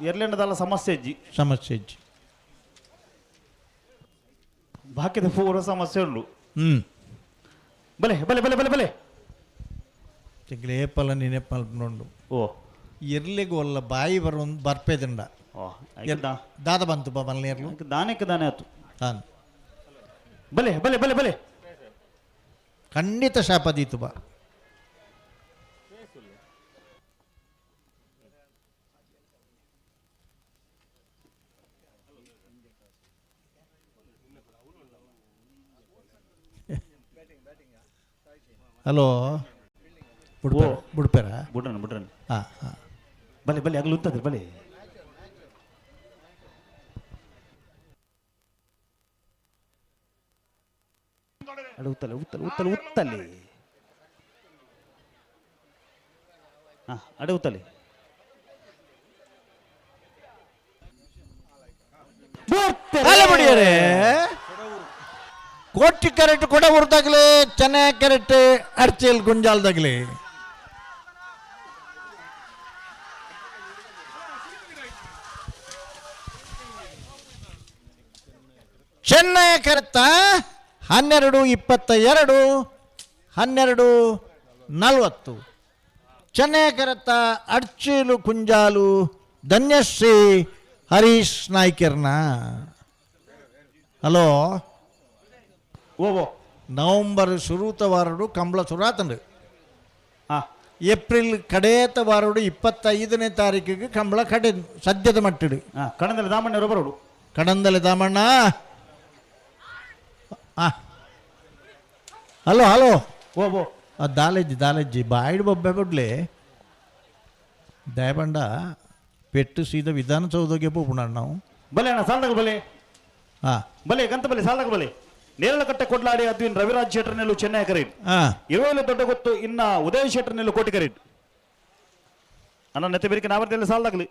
ಎರಲೆಂಡದಲ್ಲ ಸಮಸ್ಯೆ ಇಜ್ಜಿ ಬಾಕಿದ ಪೂರ ಸಮಸ್ಯೆ ಉಂಡು ಬಲೆ ಏಪಲ ನೆನೆಪಲ್ಪುಂಡು ಓ ಇರ್ಲಿಗೆ ಒಲ್ಲ ಬಾಯಿ ಬರ್ಪೇದಂಡ ದಾದ ಬಂತು ಬಾ ಮಲ್ನೇರ್ಲು ದಾನಕ್ಕೆ ದಾನೆ ಆಯ್ತು ತಾನು ಬಲೆ ಖಂಡಿತ ಶಾಪದೀತು ಬಾ ಹಲೋ ಬಿಡ್ಪೇರ ಬಿಡ್ರನ್ ಹಾಂ ಬಲೆ ಆಗ್ಲು ಉಂತದ್ರಿ ಬಲೆ ಉತ್ತಲೆ ಅಡೆ ಉತ್ತಲೆ ಅಲ್ಲ ಬಿಡಿಯರೆ ಕೋಟಿ ಕ್ಯಾರೆಟ್ ಕೂಡ ಉರ್ದಾಗ್ಲಿ ಚೆನ್ನೈ ಕ್ಯಾರೆಟ್ ಅರ್ಚೇಲ್ ಗುಂಜಾಲ್ದಾಗ್ಲಿ ಚೆನ್ನೈ ಕ್ಯಾರೆಟ್ 12:22 12:40 ಚೆನ್ನೈ ಕ್ಯಾರೆಟ್ ಅರ್ಚೇಲು ಕುಂಜಾಲು ಧನ್ಯಶ್ರೀ ಹರೀಶ್ ನಾಯ್ಕರ್ನ ಹಲೋ ಓ ನವಂಬರ್ ಶುರುತ ವಾರಡು ಕಂಬಳ ಶುರುವಾತಂಡು ಹಾಂ ಏಪ್ರಿಲ್ ಕಡೇತ ವಾರಡು 25ನೇ ತಾರೀಕಿಗೆ ಕಂಬಳ ಕಡೆ ಸದ್ಯದ ಮಟ್ಟಿಡು ಹಾಂ ಕಣದಲ್ಲಿ ದಾಮಣ್ಣವರು ಬರೋಡು ಕಡಂದಲೆ ದಾಮಣ್ಣ ಹಲೋ ಹಲೋ ಓ ದಾಲೆಜ್ಜಿ ಬಾಯಿಡ್ ಬೊಬ್ಬೆ ಬಿಡ್ಲಿ ದಯಬಂಡ ಪೆಟ್ಟು ಸೀದಾ ವಿಧಾನಸೌಧಗೆ ಹೋಗೋಣ ನಾವು ಬಲೆ ಅಣ್ಣ ಸಾಲ್ದಾಗ ಬಲೆ ಹಾಂ ಬಲೆ ಗಂತ ಬಲೆ ಸಾಲ್ದಾಗ ಬಲೆ ನೇರಳಕಟ್ಟೆ ಕೊಡ್ಲಾಡಿ ಅದ್ವಿನ್ ರವಿರಾಜ್ ಶೆಟ್ಟರ್ನೆಲ್ಲು ಚೆನ್ನೈ ಕರೀಡ್ ಹಾಂ ಇರುವೆಲ್ಲ ದೊಡ್ಡ ಗೊತ್ತು ಇನ್ನ ಉದಯ್ ಶೆಟ್ಟರ್ನೆಲ್ಲು ಕೋಟಿ ಕರೀಡ್ ಅಣ್ಣ ನೆತ್ತೆ ಬೇರಿಕೆ ನಾವರ್ದಲ್ಲಿ ಸಾಲ್ದಾಗ್ಲಿ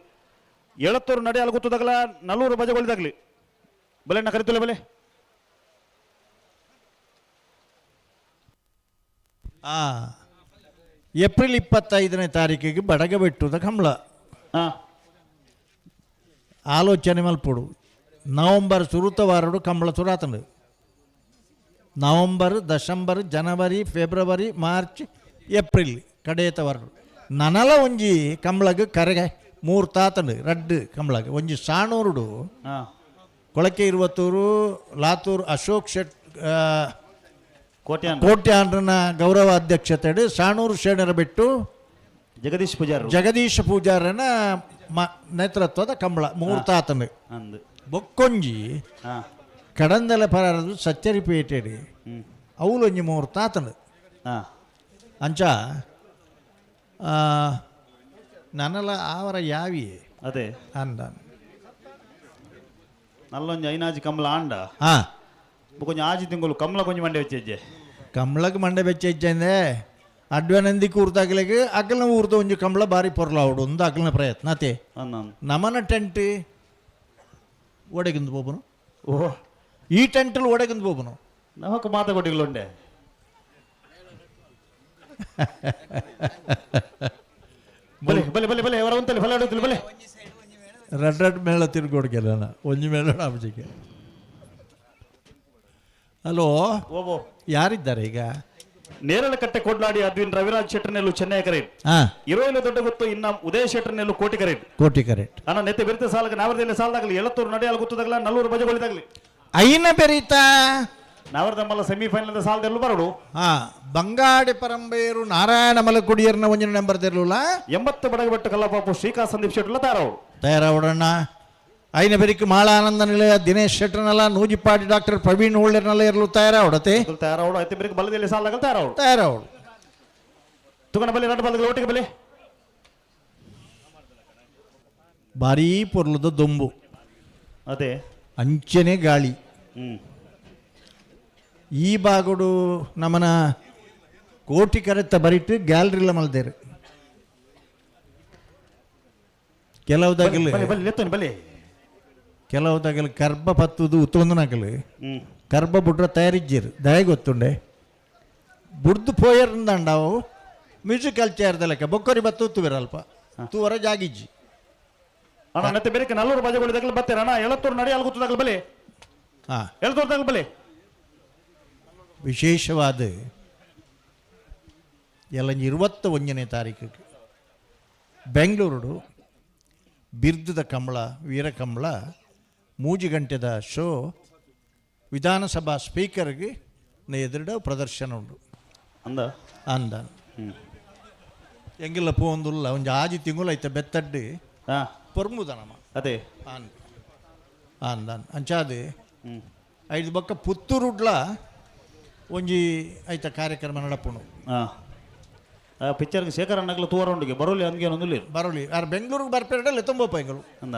ಎಳತ್ತೂರು ನಡೆ ಅಲ್ಲಿ ಗೊತ್ತದಾಗಲ ನಲ್ಲೂರು ಬಜೆಗೊಳಿದಾಗ್ಲಿ ಬಲೆ ಅಣ್ಣ ಕರಿತಲ್ಲ ಬಲೆ ಏಪ್ರಿಲ್ 25ನೇ ತಾರೀಕಿಗೆ ಬಡಗಬೆಟ್ಟುದ ಕಂಬಳ ಹಾಂ ಆಲೋಚನೆ ಮಲ್ಪೊಡು ನವಂಬರ್ ಶುರುತ ವಾರಡು ಕಂಬಳ ಶುರಾತಂಡು ನವಂಬರ್ ದಶಂಬರ್ ಜನವರಿ ಫೆಬ್ರವರಿ ಮಾರ್ಚ್ ಏಪ್ರಿಲ್ ಕಡೆಯತ ವಾರಡು ನನಲ ಒಂಜಿ ಕಂಬಳಗ ಕರೆಗೆ 3 ತಾತಂಡು ರಡ್ಡು ಕಂಬಳಗ ಒಂಜಿ ಸಾಣೂರುಡು ಹಾಂ ಕೊಳಕೆ ಇರುವತ್ತೂರು ಲಾತೂರು ಅಶೋಕ್ ಶೆಟ್ ಕೋಟ್ಯಾನ್ ಕೋಟ್ಯಾಂಡ್ರನ ಗೌರವ ಅಧ್ಯಕ್ಷತೆಡು ಸಾಣೂರು ಶೇಣರ ಬಿಟ್ಟು ಜಗದೀಶ್ ಪೂಜಾರ್ ಜಗದೀಶ ಪೂಜಾರನ ನೇತೃತ್ವದ ಕಂಬಳ 3 ತಾತಂಡು ಅಂದು ಬೊಕ್ಕೊಂಜಿ ಹಾಂ ಕಡಂದಲ ಪರದು ಸಚ್ಚರಿಪೇಟೆಡು ಅವಲೊಂಜಿ 3 ತಾತಂಡು ಹಾಂ ಅಂಚ ನನಲ ಆವರ ಯಾವಿ ಅದೇ ಅಂದ ನಲ್ಲೊಂಜಿ ಐನಾಜಿ ಕಮಲ ಆಂಡ ಹಾಂ ಕೊಂಚ ಆಜಿ ತಿಂಗಳು ಕಮಲ ಕೊಂಚ ಮಂಡೆ വെച്ചೇಜ್ಜೆ ಕಂಬಳಕ್ಕೆ ಮಂಡೆ ಬೆಚ್ಚೆ ಅಡ್ವನಂದಿ ಕೂರ್ತಾಗ್ಲಿಕ್ಕೆ ಅಕಲ್ನ ಊರ್ದ ಒಂಜಿ ಕಂಬಳ ಬಾರಿ ಪೊರ್ಲಾವುಡು ಒಂದು ಅಕಲ್ನ ಪ್ರಯತ್ನ ಅತೆ ನಮನ ಟೆಂಟ್ ಒಡೆಗಿಂದು ಬೋಬನು ಓ ಈ ಟೆಂಟಲ್ಲಿ ಒಡೆಗಿಂದು ಬೋಬನು ನಮಕ್ ಮಾತಾಗೊಟ್ಟಿಗಳುಂಡೆ ಬಲೆ ಬಲೆ ಬಲೆ ಬಲೆ ಅವರ ಒಂತಲ್ಲಿ ಬಲೆ ಆಡೋದಿಲ್ಲ ಬಲೆ ರಡ್ ಮೇಳ ತಿರ್ಗೋಡ್ಗೆಲ್ಲ ಒಂಜಿ ಮೇಳ ಆಬ್ಜಿಗೆ ಹಲೋ ಓ ಯಾರಿದ್ದಾರೆ ಈಗ ನೇರಳಕಟ್ಟೆ ಕೊಡ್ಲಾಡಿ ಅದ್ವಿನ್ ರವಿರಾಜ್ ಶೆಟ್ಟರ್ನೆಲ್ಲು ಚೆನ್ನೈ ಕರೀಡ್ ಹಾಂ ಇರುವೆಲ್ಲ ದೊಡ್ಡ ಗೊತ್ತು ಇನ್ನ ಉದಯ ಶೆಟ್ಟರ್ನೆಲ್ಲು ಕೋಟಿ ಕರೀಡ್ ಕೋಟಿ ಕರೆಕ್ಟ್ ಅಣ್ಣ ನೆತ್ತೆ ಬೆರಿತ ಸಾಲಗ ನಾವರದಲ್ಲಿ ಸಾಲದಾಗಲಿ ಎಳತ್ತೂರು ನಡೆಯಲು ಗೊತ್ತದಾಗಲ್ಲ ನಲ್ಲೂರು ಬಜೆಗೊಳಿದಾಗಲಿ ಐನ ಬೆರೀತಾ ನಾವರದಮ್ಮಲ್ಲ ಸೆಮಿಫೈನಲ್ ಸಾಲದಲ್ಲೂ ಬರೋಡು ಹಾಂ ಬಂಗಾಡಿ ಪರಂಬೇರು ನಾರಾಯಣ ಮಲಕುಡಿಯರ್ನ ಒಂಜಿನ ನಂಬರ್ ತೆರಲಿಲ್ಲ 80 ಬಡಗಬೆಟ್ಟು ಕಲ್ಲಪಾಪು ಶ್ರೀಕಾ ಸಂದೀಪ್ ಶೆಟ್ಟರ್ಲ ತಾರವು ತಯಾರಾವಡಣ್ಣ ಐನ ಬೆರಿಕೆ ಮಾಳಾನಂದ ನಿಲಯ ದಿನೇಶ್ ಶೆಟ್ಟರ್ನಲ್ಲ ನೂಜಿಪಾಡಿ ಡಾಕ್ಟರ್ ಪ್ರವೀಣ್ ಹೋಳ್ಳೆರ್ನಲ್ಲ ಇರಲು ತಯಾರಾವಡತೆ ತಯಾರವಡು ಐತೆ ಬೆರಿಕೆ ಬಲದಲ್ಲಿ ಸಾಲದಾಗಲ್ಲ ತಾರವು ತಯಾರಾವಡು ತುಗನ ಬಲೆ ಎರಡು ಬಲದಲ್ಲಿ ಒಟ್ಟಿಗೆ ಬಲೆ ಭಾರೀ ಪೊರ್ಲದ ದೊಂಬು ಅದೇ ಅಂಚನೆ ಗಾಳಿ ಈ ಬಾಗುಡು ನಮ್ಮನ ಕೋಟಿ ಕರೆತ್ತ ಬರಿಟ್ಟು ಗ್ಯಾಲರಿಲ್ಲ ಮಲ್ದೇರು ಕೆಲವುದಾಗಲು ಬಲೆ ಕೆಲವುದಾಗಲು ಕರ್ಬ ಪತ್ತುದು ಉತ್ತೊಂದು ನಕಲು ಕರ್ಬ ಬುಡ್ರ ತಯಾರಿಜ್ಜರು ದಯ ಗೊತ್ತುಂಡೆ ಬುಡ್ದು ಪೋಯರ್ಂದಾವು ಮ್ಯೂಸಿಕಲ್ ಚೇರ್ದ ಲೆಕ್ಕ ಬೊಕ್ಕರಿ ಬತ್ತು ತುವಿರಲ್ಪ ತೂವರ ಜಾಗಿಜ್ಜಿ ಅಣ್ಣ ನೆತ್ತೆ ಬೇರೆ ನಲ್ಲೂರು ಬಜೆಗೊಳಿದಾಗಲು ಬತ್ತೇರ ಅಣ್ಣ ಎಳತ್ತೂರು ನಡೆಯಲು ಗೊತ್ತದಾಗಲು ಬಲೆ ಹಾಂ ಎಳತ್ತೂರ್ದಾಗಲು ಬಲೆ ವಿಶೇಷವಾದ ಎಲ್ಲ 21ನೇ ತಾರೀಕಿಗೆ ಬೆಂಗಳೂರು ಬಿರ್ದದ ಕಂಬಳ ವೀರಕಂಬಳ 3 ಗಂಟೆದ ಶೋ ವಿಧಾನಸಭಾ ಸ್ಪೀಕರ್ಗೆ ಎದುರುಡ ಪ್ರದರ್ಶನ ಉಂಟು ಅಂದ ಎಂಗಿಲ್ಲ ಪೋಂದುಲ್ಲ ಒಂಜಿ ಆಜಿ ತಿಂಗುಲು ಐತೆ ಬೆತ್ತಡ್ಡು ಪೊರ್ಮುದನಮ ಅದೇ ಅಂದ ಅಂಚಾದು ಐದು ಬೊಕ್ಕ ಪುತ್ತೂರುಡ್ಲ ಒಂಜಿ ಐತ ಕಾರ್ಯಕ್ರಮ ನಡಪುಣು ಪಿಕ್ಚರ್ಗೆ ಶೇಖರ್ ಅಣ್ಣಗ್ಲ ತೂವರೊಂಡಿಗೆ ಬರೋಲಿ ಹಂಗೆ ಒಂದಿಲ್ಲ ಬರೋಲಿ ಯಾರು ಬೆಂಗಳೂರಿಗೆ ಬರ್ಪೇರಲ್ಲ ತೊಂಬಪ್ಪೈಗಳು ಅಂದ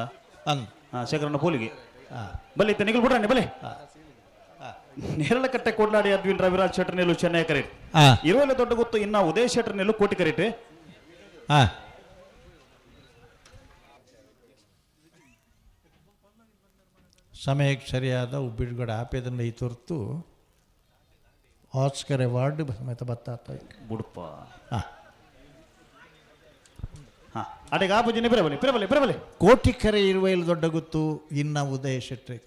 ಅಂದ್ ಶೇಖರ್ ಅಣ್ಣ ಪೋಲಿಗೆ ಬಲೆ ಇತ್ತ ನಿಗಲ್ ಬಿಡ್ರಾಣಿ ಬಲೆ ನೇರಳಕಟ್ಟೆ ಕೊಡ್ಲಾಡಿ ಅದ್ವಿನ್ ರವಿರಾಜ್ ಶೆಟ್ಟರ್ನೆಲ್ಲು ಚೆನ್ನೈ ಕರೀಟ್ ಇರುವೆಲ್ಲ ದೊಡ್ಡ ಗೊತ್ತು ಇನ್ನ ಉದಯ ಶೆಟ್ಟರ್ನೆಲ್ಲು ಕೋಟಿ ಕರೀಟ್ ಸಮಯಕ್ಕೆ ಸರಿಯಾದ ಉಬ್ಬಿಡುಗಡೆ ಆಪೇದನ್ನ ಈ ಹೊರತು ಆಸ್ಕರ್ ಅವಾರ್ಡ್ ಸಮೇತ ಬತ್ತಾತ ಬುಡಪ್ಪ ಹಾಂ ಹಾಂ ಅಡೆಗೆ ಆಪುಜಿನಿ ಬಿರಬಲೆ ಕೋಟಿಕೆರೆ ಇರುವೈಲು ದೊಡ್ಡ ಗುತ್ತು ಇನ್ನ ಉದಯ ಶೆಟ್ಟಿ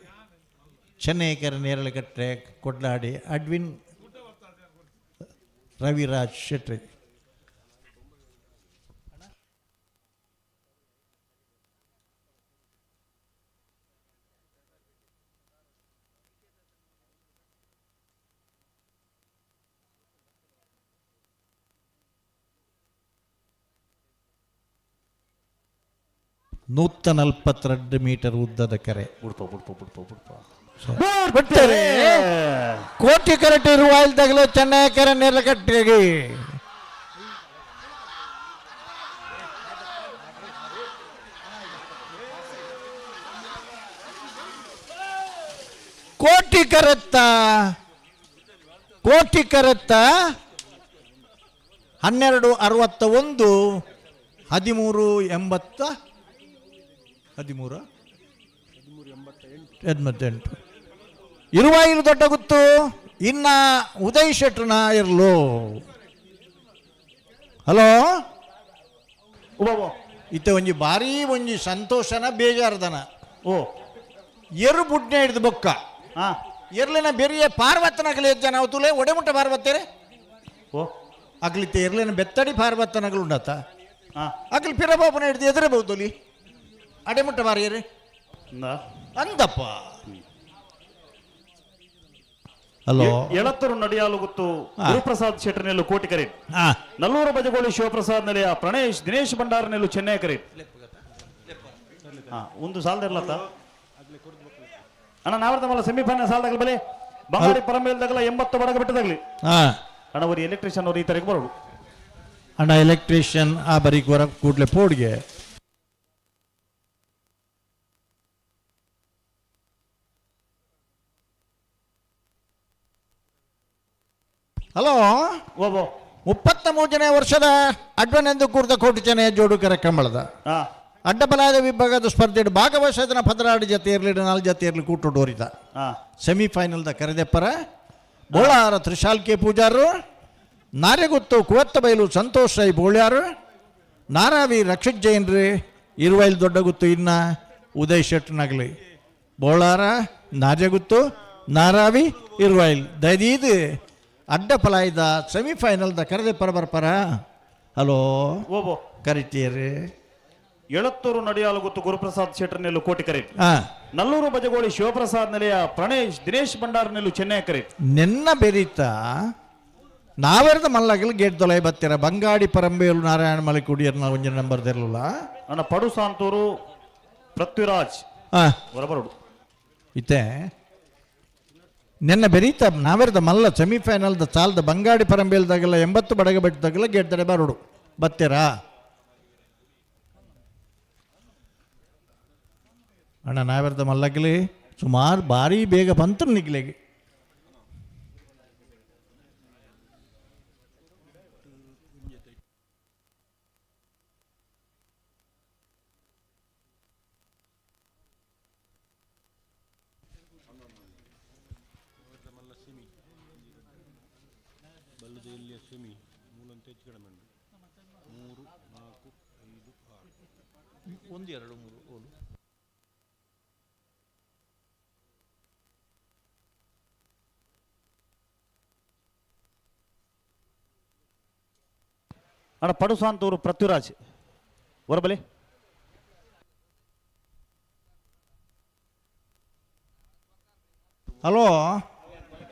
ಚೆನ್ನೈಕೆರೆ ನೇರಳೆಕಟ್ಟೆ ಕೊಡ್ಲಾಡಿ ಅಡ್ವಿನ್ ರವಿರಾಜ್ ಶೆಟ್ಟಿ ನೂತ 42 ಮೀಟರ್ ಉದ್ದದ ಕೆರೆ ಬಿಡ್ತಾರೆ ಕೋಟಿ ಕರೆಕ್ಟ್ ಇರುವಾಯಿಲ್ದಾಗಲೇ ಚೆನ್ನೈ ಕೆರೆ ನೇರಳೆಕಟ್ಟೆಗೆ ಕೋಟಿ ಕರೆತ್ತ 1261 1388 ಇರುವಾಯಿಲು ದೊಡ್ಡ ಗುತ್ತು ಇನ್ನ ಉದಯ್ ಶೆಟ್ರನ ಇರ್ಲು ಹಲೋ ಇತ್ತೆ ಒಂಜಿ ಭಾರಿ ಒಂಜಿ ಸಂತೋಷನ ಬೇಜಾರದನ ಓ ಎರು ಬುಡ್ನೆ ಹಿಡಿದು ಬೊಕ್ಕ ಎರ್ಲಿನ ಬೆರಿಯ ಪಾರ್ವತನಗಲಿ ಜನ ಅವತುಲೆ ಒಡೆಮುಟ್ಟ ಪಾರ್ವತ್ತೇರೆ ಓ ಅಗ್ಲಿತ್ತೆ ಎರ್ಲಿನ ಬೆತ್ತಡಿ ಪಾರ್ವತನಗಳು ಉಂಡತ ಅಗ್ಲಿ ಪಿರಬಾಪನ ಹಿಡಿದು ಎದುರಬಹುದಲ್ಲಿ ಅಡೆಮುಟ್ಟ ಬಾರಿಯರೆ ಅಂದಪ್ಪ ಹಲೋ ಎಳತ್ತೂರು ನಡಿಯಾಲು ಗುತ್ತು ಗುರುಪ್ರಸಾದ್ ಶೆಟ್ಟರ್ ನೆಲ್ಲು ಕೋಟಿಕರೆ ನಲ್ಲೂರು ಬಜಗೋಳಿ ಶಿವಪ್ರಸಾದ್ ನೆಲೆಯ ಪ್ರಣೇಶ್ ದಿನೇಶ್ ಭಂಡಾರ ನೆಲ್ಲು ಚೆನ್ನೈ ಕರೆ ಒಂದು ಸಾಲದಿರ್ಲತ್ತ ಅಣ್ಣ ನಾವರ್ತ ಮಲ್ಲ ಸೆಮಿಫೈನಲ್ ಸಾಲದಾಗಲಿ ಬಲೆ ಬಂಗಾರಿ ಪರಮೇಲ್ದಾಗಲ 80 ಬಡಗ ಬಿಟ್ಟದಾಗಲಿ ಅಣ್ಣ ಅವ್ರು ಎಲೆಕ್ಟ್ರಿಷಿಯನ್ ಅವ್ರು ಈ ತರಕ್ಕೆ ಬರೋದು ಅಣ್ಣ ಎಲೆಕ್ಟ್ರಿಷಿಯನ್ ಆ ಬರೀಕ್ ಬರ ಕೂಡ್ಲೆ ಪೋಡ್ಗೆ ಹಲೋ ಓಬೋ 33ನೇ ವರ್ಷದ ಅಡ್ವನೆಂದು ಕೂರ್ದ ಕೋಟಿ ಚೆನ್ನೈ ಜೋಡು ಕಾರ್ಯಕ್ರಮದ ಅಡ್ಡಬಲಾದ ವಿಭಾಗದ ಸ್ಪರ್ಧೆಯ ಭಾಗವಹಿಸಿದ ಪದರಾಡಿ ಜೊತೆ ಇರಲಿ 4 ಜೊತೆ ಇರಲಿ ಕೂಟು ಡೋರಿದ ಸೆಮಿಫೈನಲ್ದ ಕರೆದೆಪ್ಪರ ಬೋಳಾರ ತ್ರಿಶಾಲ್ ಕೆ ಪೂಜಾರು ನಾರೆಗುತ್ತು ಕುವತ್ತ ಬೈಲು ಸಂತೋಷ್ ರೈ ಬೋಳ್ಯಾರು ನಾರಾವಿ ರಕ್ಷಿತ್ ಜೈನ್ರಿ ಇರುವೈಲ್ ದೊಡ್ಡ ಗುತ್ತು ಇನ್ನ ಉದಯ್ ಶೆಟ್ನಗಲಿ ಬೋಳಾರ ನಾರೆಗುತ್ತು ನಾರಾವಿ ಇರುವೈಲ್ ದಯದೀದು ಅಡ್ಡಪಲಾಯ್ದ ಸೆಮಿಫೈನಲ್ದ ಕರೆದೆಪ್ಪರ ಬರ್ಪರ ಹಲೋ ಓಬೋ ಕರಿತೀರಿ ಎಳತ್ತೂರು ನಡಿಯಾಲು ಗುತ್ತು ಗುರುಪ್ರಸಾದ್ ಶೆಟ್ಟರ್ ನೆಲ್ಲು ಕೋಟಿಕರೆ ನಲ್ಲೂರು ಬಜಗೋಳಿ ಶಿವಪ್ರಸಾದ್ ನೆಲೆಯ ಪ್ರಣೇಶ್ ದಿನೇಶ್ ಭಂಡಾರ ನೆಲ್ಲು ಚೆನ್ನೈ ಕರೆ ನಿನ್ನ ಬೆರೀತ ನಾವೆರದ ಮಲ್ಲಗಲ್ ಗೇಟ್ ತೊಲೈ ಬತ್ತೀರ ಬಂಗಾಡಿ ಪರಂಬೇಲು ನಾರಾಯಣ ಮಲೆ ಕುಡಿಯರ್ನ ಒಂಜ ನಂಬರ್ ತೆರಲಿಲ್ಲ ನನ್ನ ಪಡು ಸಾಂತೂರು ಪೃಥ್ವಿರಾಜ್ ಹೊರಬರೋಡು ಇತ್ತೆ ನಿನ್ನ ಬೆರೀತ ನಾವೆರದ ಮಲ್ಲ ಸೆಮಿಫೈನಲ್ದ ಸಾಲದ ಬಂಗಾಡಿ ಪರಂಬೇಲ್ದಾಗೆಲ್ಲ 80 ಬಡಗ ಬೆಟ್ಟದಾಗೆಲ್ಲ ಗೇಟ್ ತಡೆ ಬರೋಡು ಬತ್ತೀರಾ ಅಣ್ಣ ನಾವೆರದ ಮಲ್ಲಗಲಿ ಸುಮಾರು ಭಾರಿ ಬೇಗ ಬಂತು ನಿಗ್ಲಿಗೆ ಅಣ್ಣ ಪಡು ಸಾಂತೂರು ಪೃಥ್ವಿರಾಜ್ ಹೊರಬಲಿ ಹಲೋ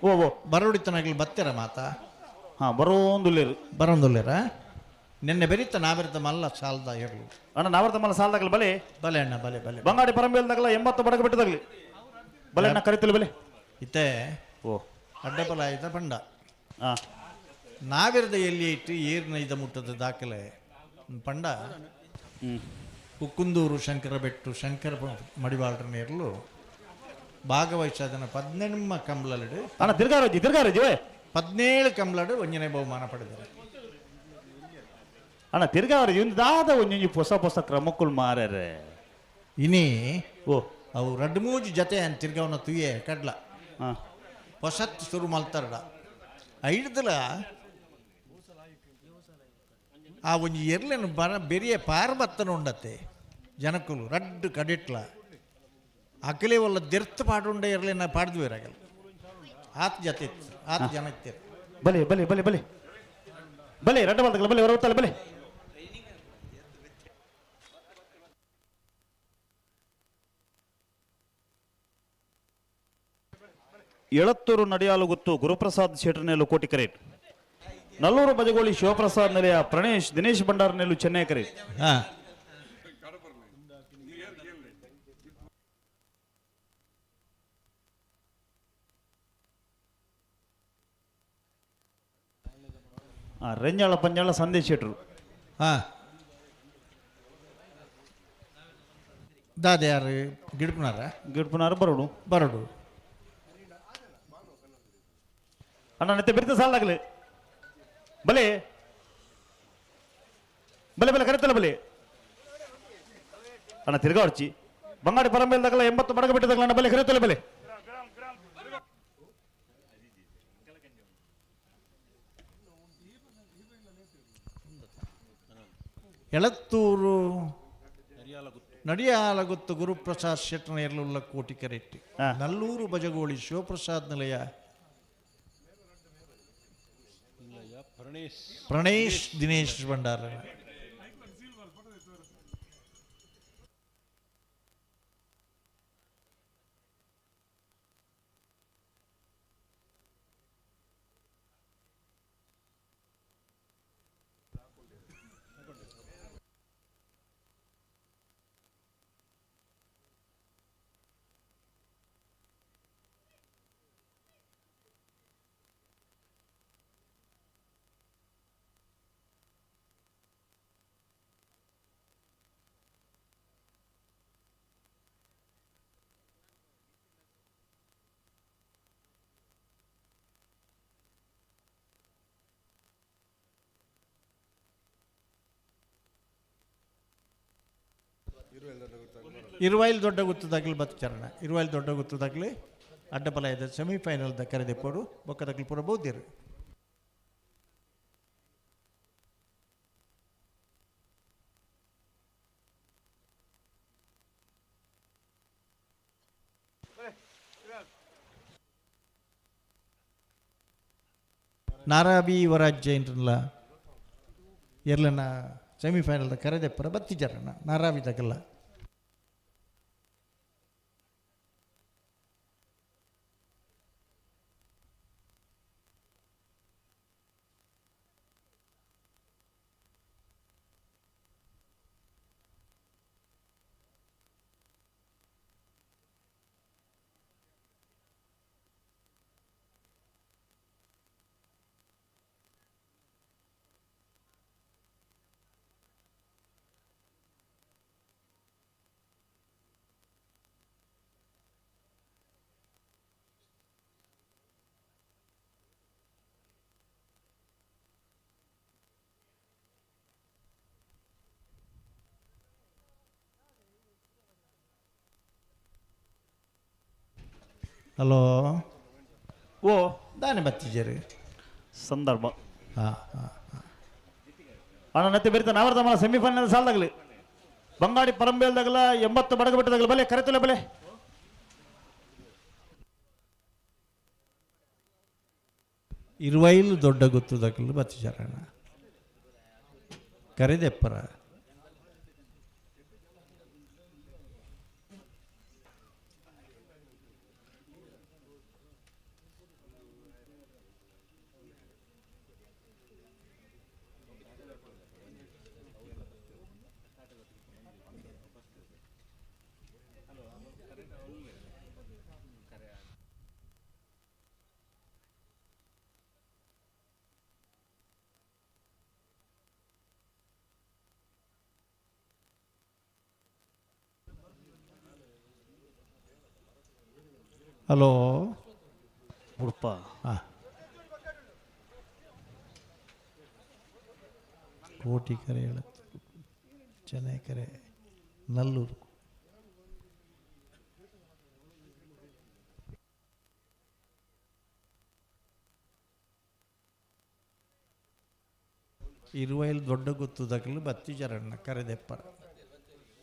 ಓ ಬರೋಡಿತನಾಗ್ಲಿ ಬತ್ತೀರ ಮಾತಾ ಬರೋಂದುಲ್ಲೇರು ನಿನ್ನೆ ಬೆರೀತ ನಾವೆರದ ಮಲ್ಲ ಸಾಲದ ಇರಲು ಅಣ್ಣ ನಾವರ್ತ ಮಲ್ಲ ಸಾಲದಾಗಲಿ ಬಲೆ ಬಲೆ ಅಣ್ಣ ಬಲೆ ಬಲೆ ಬಂಗಾಡಿ ಪರಂಬೇಲ್ದಾಗಲ 80 ಬಡಗ ಬಿಟ್ಟದಾಗಲಿ ಬಲೆ ಅಣ್ಣ ಕರಿತಿಲ್ಲ ಬಲೆ ಇತ್ತೆ ಓ ಅಡ್ಡಬಲ ಆಯ್ತ ಬಂಡ ನಾವೆರದ ಎಲ್ಲಿ ಇಟ್ಟು ಏರ್ನ ಇದ ಮುಟ್ಟದ ದಾಖಲೆ ಪಂಡ ಕುಕ್ಕುಂದೂರು ಶಂಕರ ಬೆಟ್ಟು ಶಂಕರ ಮಡಿವಾಳ್ರ ನೇರ್ಲು ಭಾಗವಹಿಸದನ 17 ಕಂಬ್ಲಡು ಅಣ್ಣ ತಿರ್ಗಾರೋಜಿ 17 ಕಂಬ್ಲಡು ಒಂಜನೆ ಬಹುಮಾನ ಪಡೆದರು ಅಣ್ಣ ತಿರ್ಗಾರೋಜಿ ಒಂದು ದಾದ ಒಂಜಿ ಹೊಸ ಹೊಸ ಕ್ರಮಕ್ಕಳು ಮಾರ್ಯಾರೆ ಇನಿ ಓ ಅವು 2-3 ಜೊತೆ ತಿರ್ಗವನ್ನ ತುಯ್ಯೆ ಕಡ್ಲ ಹಾಂ ಹೊಸತ್ ಶುರು ಮಲ್ತಾರಡ ಐಡ್ದಲ ಆ ಒಂಜಿ ಎರ್ಲೆನು ಬೆರಿಯ ಪಾರ್ಬತ್ತನ ಉಂಡತ್ತೆ ಜನಕ್ಕಲು ರಡ್ಡು ಕಡಿಟ್ಲ ಅಕಲೆ ಒಲ್ಲ ದೆರ್ತ್ ಪಾಡುಂಡ ಎರ್ಲೆನ ಪಾಡ್ದುವೇರಾಗಲ್ಲ ಆತ್ ಜತೆ ಆತ್ ಜನ ಇತ್ತೇರು ಬಲೆ ಬಲೆ ಬಲೆ ಬಲೆ ಬಲೆ ರಡ್ಡ ಬಾಲ್ದಗಲ ಬಲೆ ಹೊರವತ್ತಲ್ಲ ಬಲೆ ಎಳತ್ತೂರು ನಡೆಯಾಲುಗುತ್ತು ಗುರುಪ್ರಸಾದ್ ಶೆಟ್ರನೆಲ್ಲು ಕೋಟಿಕರೇಟ್ ನಲ್ಲೂರು ಬಜಗೋಳಿ ಶಿವಪ್ರಸಾದ್ ನೆಲೆಯ ಪ್ರಣೇಶ್ ದಿನೇಶ್ ಭಂಡಾರ್ ನೆಲ್ಲು ಚೆನ್ನೈ ಕರೇಟ್ ಹಾಂ ರೆಂಜಾಳ ಪಂಜಾಳ ಸಂದೇಶ್ ಶೆಟ್ರು ಹಾಂ ದಾದ ಯಾರು ಗಿಡ್ಪುನಾರ ಬರೋಡು ಬರೋಡು ಅಣ್ಣ ನೆತ್ತೆ ಬೆರಿತ ಸಾಲಾಗಲಿ ಬಲೆ ಬಲೆ ಬಲೆ ಕರೆತಲ್ಲ ಬಲೆ ಅಣ್ಣ ತಿರ್ಗಾ ಹೊಡ್ಚಿ ಬಂಗಾಡಿ ಪರಂಬೇಲ್ದಾಗಲ್ಲ 80 ಬಡಗ ಬಿಟ್ಟದಾಗಲ್ಲ ಅಣ್ಣ ಬಲೆ ಕರೆತಲ್ಲ ಬಲೆ ಎಳತ್ತೂರು ನಡಿಯಾಲಗುತ್ತು ಗುರುಪ್ರಸಾದ್ ಶೆಟ್ರನ ಎರಲುಲ್ಲ ಕೋಟಿಕರೆಟ್ಟಿ ನಲ್ಲೂರು ಬಜಗೋಳಿ ಶಿವಪ್ರಸಾದ್ ನಿಲಯ ಪ್ರಣೇಶ್ ದಿನೇಶ್ ಭಂಡಾರ ಇರುವೈಲ್ ದೊಡ್ಡ ಗುತ್ತದಾಗಲಿ ಬತ್ತಚರಣ ಇರುವೈಲ್ ದೊಡ್ಡ ಗುತ್ತದಾಗಲಿ ಅಡ್ಡಬಲಯದ ಸೆಮಿಫೈನಲ್ದ ಕರೆದೆಪ್ಪರು ಬೊಕ್ಕದಾಗಲಿ ಪೂರ ಬೋದ್ಯರು ನಾರಾಬಿ ಯುವರಾಜ್ಯ ಇಂಟ್ರಲ್ಲ ಎರ್ಲನ ಸೆಮಿಫೈನಲ್ದ ಕರೆದೆಪ್ಪರ ಬತ್ತಿಜರಣ ನಾರಾಬಿದಾಗಲ್ಲ ಹಲೋ ಓ ದಾನೆ ಬತ್ತಿಜರು ಸಂದರ್ಭ ಹಾಂ ಹಾಂ ಅಣ್ಣ ನೆತ್ತೆ ಬೆರಿತ ನಾವರ್ದಮ್ಮನ ಸೆಮಿಫೈನಲ್ ಸಾಲದಾಗಲಿ ಬಂಗಾಡಿ ಪರಂಬೇಲ್ದಾಗಲ್ಲ 80 ಬಡಗ ಬಿಟ್ಟದಾಗಲ್ಲ ಬಲೆ ಕರೆತಲ್ಲ ಬಲೆ ಇರುವೈಲು ದೊಡ್ಡ ಗುತ್ತದಾಗಲು ಬತ್ತಿಜರಣ ಕರೆದೆಪ್ಪರ ಹಲೋ ಉಡುಪ ಹಾಂ ಕೋಟಿಕೆರೆ ಎಳತ್ತು ಚೆನ್ನೈಕೆರೆ ನಲ್ಲೂರು ಇರುವೈಲ್ ದೊಡ್ಡ ಗೊತ್ತುದಕ್ಕಲು ಬತ್ತಿ ಜರಣ್ಣ ಕರೆದೆಪ್ಪರ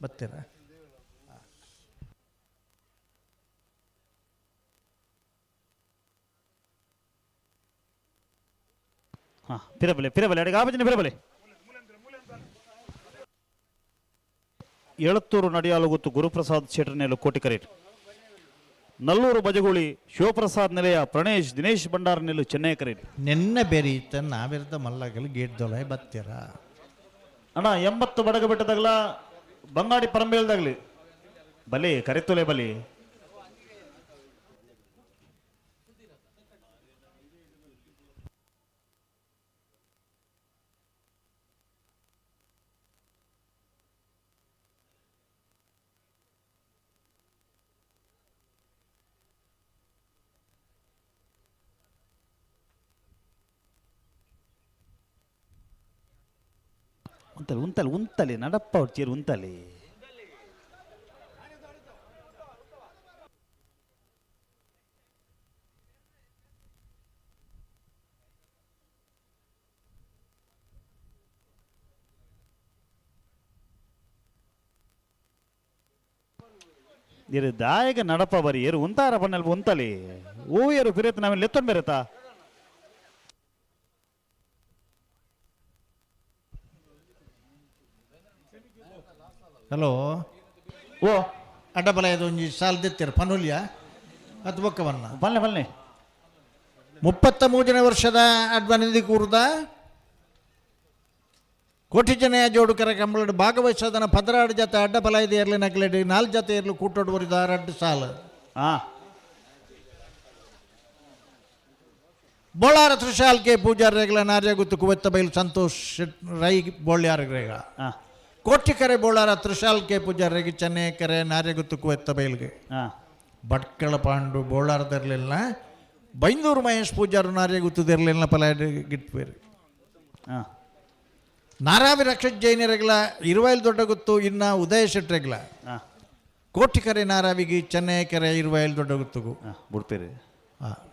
ಬತ್ತೀರ ಹಾಂ ಪಿರಬಲೆ ಅಡಿಗೆ ಆಪಜಿನ ಪಿರಬಲೆ ಎಳತ್ತೂರು ನಡಿಯಾಲು ಗೊತ್ತು ಗುರುಪ್ರಸಾದ್ ಶೆಟ್ರನೆಲು ಕೋಟಿಕರೇಟ್ ನಲ್ಲೂರು ಬಜಗುಳಿ ಶಿವಪ್ರಸಾದ್ ನಿಲಯ ಪ್ರಣೇಶ್ ದಿನೇಶ್ ಭಂಡಾರ ನೆಲ್ಲು ಚೆನ್ನೈ ಕರೇಟ್ ನೆನ್ನೆ ಬೇರೆ ಇತ್ತ ನಾವಿರ್ದ ಮಲ್ಲಗಲ್ ಗೇಟ್ ದೊಳೆ ಬತ್ತೀರ ಅಣ್ಣ 80 ಬಡಗ ಬೆಟ್ಟದಾಗಲ ಬಂಗಾಡಿ ಪರಂಬೇಳ್ದಾಗ್ಲಿ ಬಲಿ ಕರೆತೊಲೆ ಬಲಿ ಉಂತಲೆ ನಡಪ್ಪ ಹೊಡ್ಚೀರು ಉಂತಲೆ ದಾಯಗ ನಡಪ ಬರಿ ಏರು ಉಂತಾರ ಬಣ್ಣಲ್ ಉಂತಲೆ ಓ ಏರು ಪಿರೇತ ನಾವೇನು ಲೆತ್ತೊಂಡ್ ಬೇರೆತಾ ಹಲೋ ಓ ಅಡ್ಡಬಲಯದ ಒಂಜಿ ಸಾಲ್ ದೆತ್ತಿರ ಪನುಲ್ಯ ಅದು ಬೊಕ್ಕವನ್ನ ಬಲ್ಲೆ 33ನೇ ವರ್ಷದ ಅಡ್ವನಿಧಿ ಕೂರ್ದ ಕೋಟಿ ಜನೆಯ ಜೋಡುಕರ ಕಂಬಳಡು ಭಾಗವಹಿಸೋದನ್ನ 16 ಜತೆ ಅಡ್ಡಬಲಯದ ಇರಲಿ ನಗಲೆಡಿ 4 ಜತೆ ಇರಲು ಕೂಟೋಡುವರಿದ 2 ಸಾಲು ಬೋಳಾರ ತ್ರಿಶಾಲ್ ಕೆ ಪೂಜಾರ್ರೆಗಳ ನಾರ್ಯ ಗುತ್ತು ಕುವೆತ್ತ ಬೈಲು ಸಂತೋಷ್ ರೈ ಬೋಳ್ಯಾರ್ರೆಗ ಕೋಟಿಕರೆ ಬೋಳಾರ ತ್ರಿಶಾಲ್ ಕೆ ಪೂಜಾರ್ರೆಗೆ ಚೆನ್ನೈಕೆರೆ ನಾರ್ಯಗುತ್ತು ಕುವೆತ್ತ ಬೈಲ್ಗೆ ಭಟ್ಕಳ ಪಾಂಡು ಬೋಳಾರದಿರಲಿಲ್ಲ ಬೈಂದೂರು ಮಹೇಶ್ ಪೂಜಾರು ನಾರ್ಯಗುತ್ತದಿರಲಿಲ್ಲ ಪಲಾಯ ಗಿಟ್ಬೇರು ನಾರಾವಿ ರಕ್ಷತ್ ಜೈನರೆಗಳ ಇರುವೈಲ್ ದೊಡ್ಡ ಗುತ್ತು ಇನ್ನ ಉದಯ ಶೆಟ್ರೆಗಳ ಕೋಟಿಕರೆ ನಾರಾವಿಗೆ ಚೆನ್ನೈಕೆರೆ ಇರುವೈಲ್ ದೊಡ್ಡ ಗುತ್ತುಗು ಬಿಡ್ತೀರಿ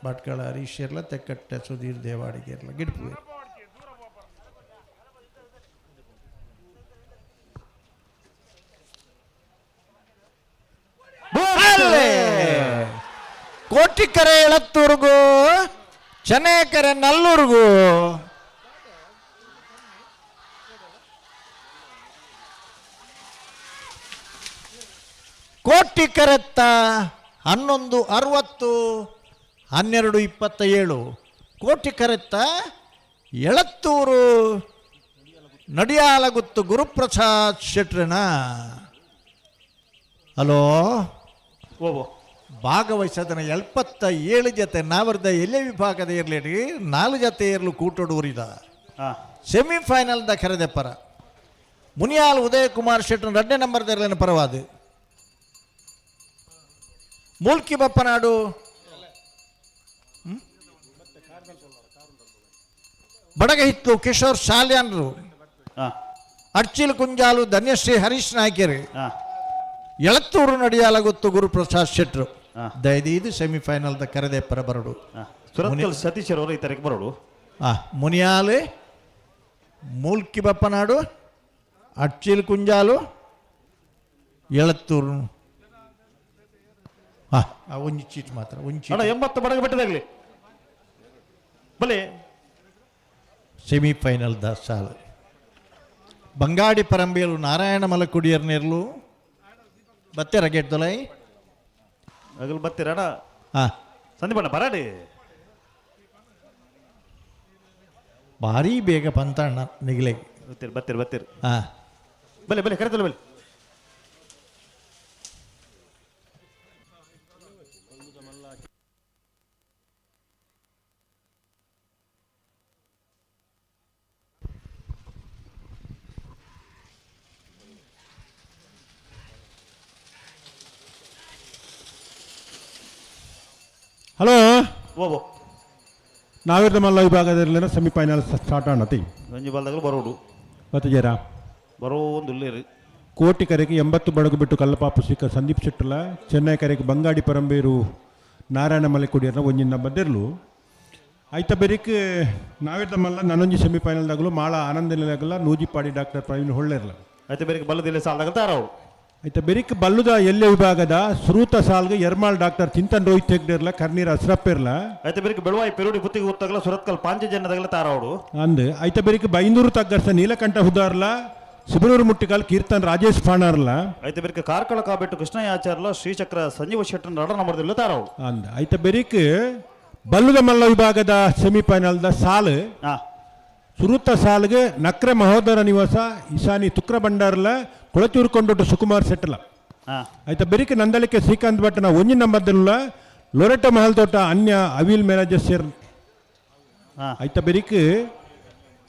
ಭಟ್ಕಳ ಹರೀಶ್ ಇರ್ಲ ತೆಕ್ಕಟ್ಟೆ ಸುಧೀರ್ ದೇವಾಡಿಗೆ ಇರಲ್ಲ ಗಿಡ್ಪುವೇರು ಕೋಟಿಕರೆ ಎಳತ್ತೂರ್ಗೂ ಚೆನ್ನೈಕೆರೆ ನಲ್ಲೂರ್ಗೂ ಕೋಟಿಕರೆತ್ತ 11:60 12:27 ಕೋಟಿಕರೆತ್ತ ಎಳತ್ತೂರು ನಡಿಯಾಲಗುತ್ತು ಗುರುಪ್ರಸಾದ್ ಶೆಟ್ರನ ಹಲೋ ಓ ಭಾಗವಹಿಸೋದನ್ನ 77 ಜತೆ ನಾವರ್ದ ಎಲ್ಲೇ ವಿಭಾಗದ ಇರಲಿ 4 ಜತೆ ಇರಲು ಕೂಟೋಡುವರಿದ ಸೆಮಿಫೈನಲ್ದ ಕರೆದೆಪ್ಪರ ಮುನಿಯಾಲ್ ಉದಯ್ ಕುಮಾರ್ ಶೆಟ್ರನ್ 2ನೇ ನಂಬರ್ದ ಇರಲಿನ ಪರವಾದ ಮೂಲ್ಕಿ ಬಪ್ಪನಾಡು ಬಡಗಹಿತ್ತು ಕಿಶೋರ್ ಶಾಲ್ಯಾನ್ರು ಅಡ್ಚಿಲ್ ಕುಂಜಾಲು ಧನ್ಯಶ್ರೀ ಹರೀಶ್ ನಾಯ್ಕರು ಎಳತ್ತೂರು ನಡಿಯಾಲಗುತ್ತು ಗುರುಪ್ರಸಾದ್ ಶೆಟ್ರು ದಯದೀದು ಸೆಮಿಫೈನಲ್ದ ಕರೆದೆಪ್ಪರ ಬರಡು ಸುರತ್ಕಲ್ ಸತೀಶ್ ಅವರು ಈ ತರಕ್ಕೆ ಬರೋಡು ಮುನಿಯಾಲು ಮೂಲ್ಕಿ ಬಪ್ಪನಾಡು ಅಡ್ಚಿಲ್ ಕುಂಜಾಲು ಎಳತ್ತೂರು ಒಂಜಿ ಚೀಟ್ ಮಾತ್ರ ಒಂಜಿ 80 ಬಡಗ ಬೆಟ್ಟದಾಗಲಿ ಬಲೆ ಸೆಮಿಫೈನಲ್ದ ಸಾಲು ಬಂಗಾಡಿ ಪರಂಬೇಲು ನಾರಾಯಣ ಮಲಕುಡಿಯರ್ನೇರ್ಲು ಬತ್ತೇರ ಗೇಟ್ ದೊಲೈ ಅಗಲ್ ಬತ್ತೀರಣ ಸಂದೀಪಣ್ಣ ಬರಾಡಿ ಭಾರಿ ಬೇಗ ಪಂತಣ್ಣ ನಿಗಲೆಗೆ ಬತ್ತೀರಿ ಬಲೆ ಕರೆತಲ್ಲ ಬಲೆ ಹಲೋ ಓ ನಾವಿರ್ದ ಮಲ್ಲ ವಿಭಾಗದಲ್ಲಿನ ಸೆಮಿಫೈನಲ್ ಸ್ಟಾರ್ಟ್ ಆಣತಿ ಗಂಜಿ ಬಾಲ್ದಾಗಲು ಬರೋಡು ಮತ್ತೆ ಜರ ಬರೋ ಒಂದು ಉಳ್ಳೇರಿ ಕೋಟಿಕರೆಗೆ 80 ಬಡಗು ಬಿಟ್ಟು ಕಲ್ಲಪಾಪು ಸಿಕ್ಕ ಸಂದೀಪ್ ಶೆಟ್ಟಲ ಚೆನ್ನೈ ಕರೆಗೆ ಬಂಗಾಡಿ ಪರಂಬೇರು ನಾರಾಯಣ ಮಲೆಕುಡಿಯರ್ನ ಒಂಜಿನ ಬದ್ದಿರ್ಲು ಐತ ಬೆರಿಕ್ ನಾವಿದ್ದ ಮಲ್ಲ ನನ್ನೊಂಜಿ ಸೆಮಿಫೈನಲ್ದಾಗಲು ಮಾಳ ಆನಂದಲಾಗಲ್ಲ ನೂಜಿಪಾಡಿ ಡಾಕ್ಟರ್ ಪ್ರವೀಣ್ ಹೊಳ್ಳೆರ್ಲ ಐತೆ ಬೇರೆ ಬಲ್ಲದಿಲ್ಲ ಸಾಲದಾಗ ತಾರವರು ಐತ ಬೆರಿಕ್ ಬಲ್ಲುದ ಎಲ್ಲೆ ವಿಭಾಗದ ಸುರೂತ ಸಾಲ್ಗೆ ಎರ್ಮಾಳ್ ಡಾಕ್ಟರ್ ಚಿಂತನ್ ರೋಹಿತ್ ಹೆಗ್ಡೆರ್ಲ ಕರ್ನೀರ್ ಅಸ್ರಪ್ ಇರ್ಲ ಐತೆ ಬೇರೆ ಬೆಳವಾಯಿ ಪೆರುಡಿ ಬುತ್ತಿಗೆ ಗೊತ್ತಾಗಲ್ಲ ಸುರತ್ಕಲ್ ಪಾಂಚಜನ್ಯದಾಗಲ್ಲ ತಾರವರು ಅಂದ್ ಐತ ಬೆರಿಕ್ ಬೈಂದೂರು ತಗ್ಗರ್ಸ ನೀಲಕಂಠ ಹುದಾರ್ಲ ಸಿಬರೂರು ಮುಟ್ಟಿಕಾಲ್ ಕೀರ್ತನ್ ರಾಜೇಶ್ ಫಾಣರ್ಲ ಐತೆ ಬೇರೆ ಕಾರ್ಕಳ ಕಾಬೆಟ್ಟು ಕೃಷ್ಣಯ್ಯಾಚಾರ್ಲ ಶ್ರೀಚಕ್ರ ಸಂಜೀವ ಶೆಟ್ಟನ್ ರಡ ನಂಬರ್ದಿಲ್ಲ ತಾರವರು ಅಂದ್ ಐತ ಬೆರಿಕ್ ಬಲ್ಲುದ ಮಲ್ಲ ವಿಭಾಗದ ಸೆಮಿಫೈನಲ್ದ ಸಾಲ್ ಹಾ ಸುರುತ್ತ ಸಾಲ್ಗೆ ನಕ್ರೆ ಮಹೋದರ ನಿವಾಸ ಇಶಾನಿ ತುಕ್ರ ಬಂಡಾರ್ಲ ಕೊಳಚೂರು ಕೊಂಡೊಟ್ಟು ಸುಕುಮಾರ್ ಸೆಟ್ಲ ಹಾ ಐತ ಬೆರಿಕೆ ನಂದಳಿಕೆ ಶ್ರೀಕಾಂತ್ ಭಟ್ನ ಒಂಜಿ ನಂಬರ್ದಲ್ಲ ಲೊರೆಟ ಮಹಲ್ ತೋಟ ಅನ್ಯ ಅವಿಲ್ ಮ್ಯಾನೇಜರ್ ಸೇರ್ ಹಾ ಐತ ಬೆರಿಕೆ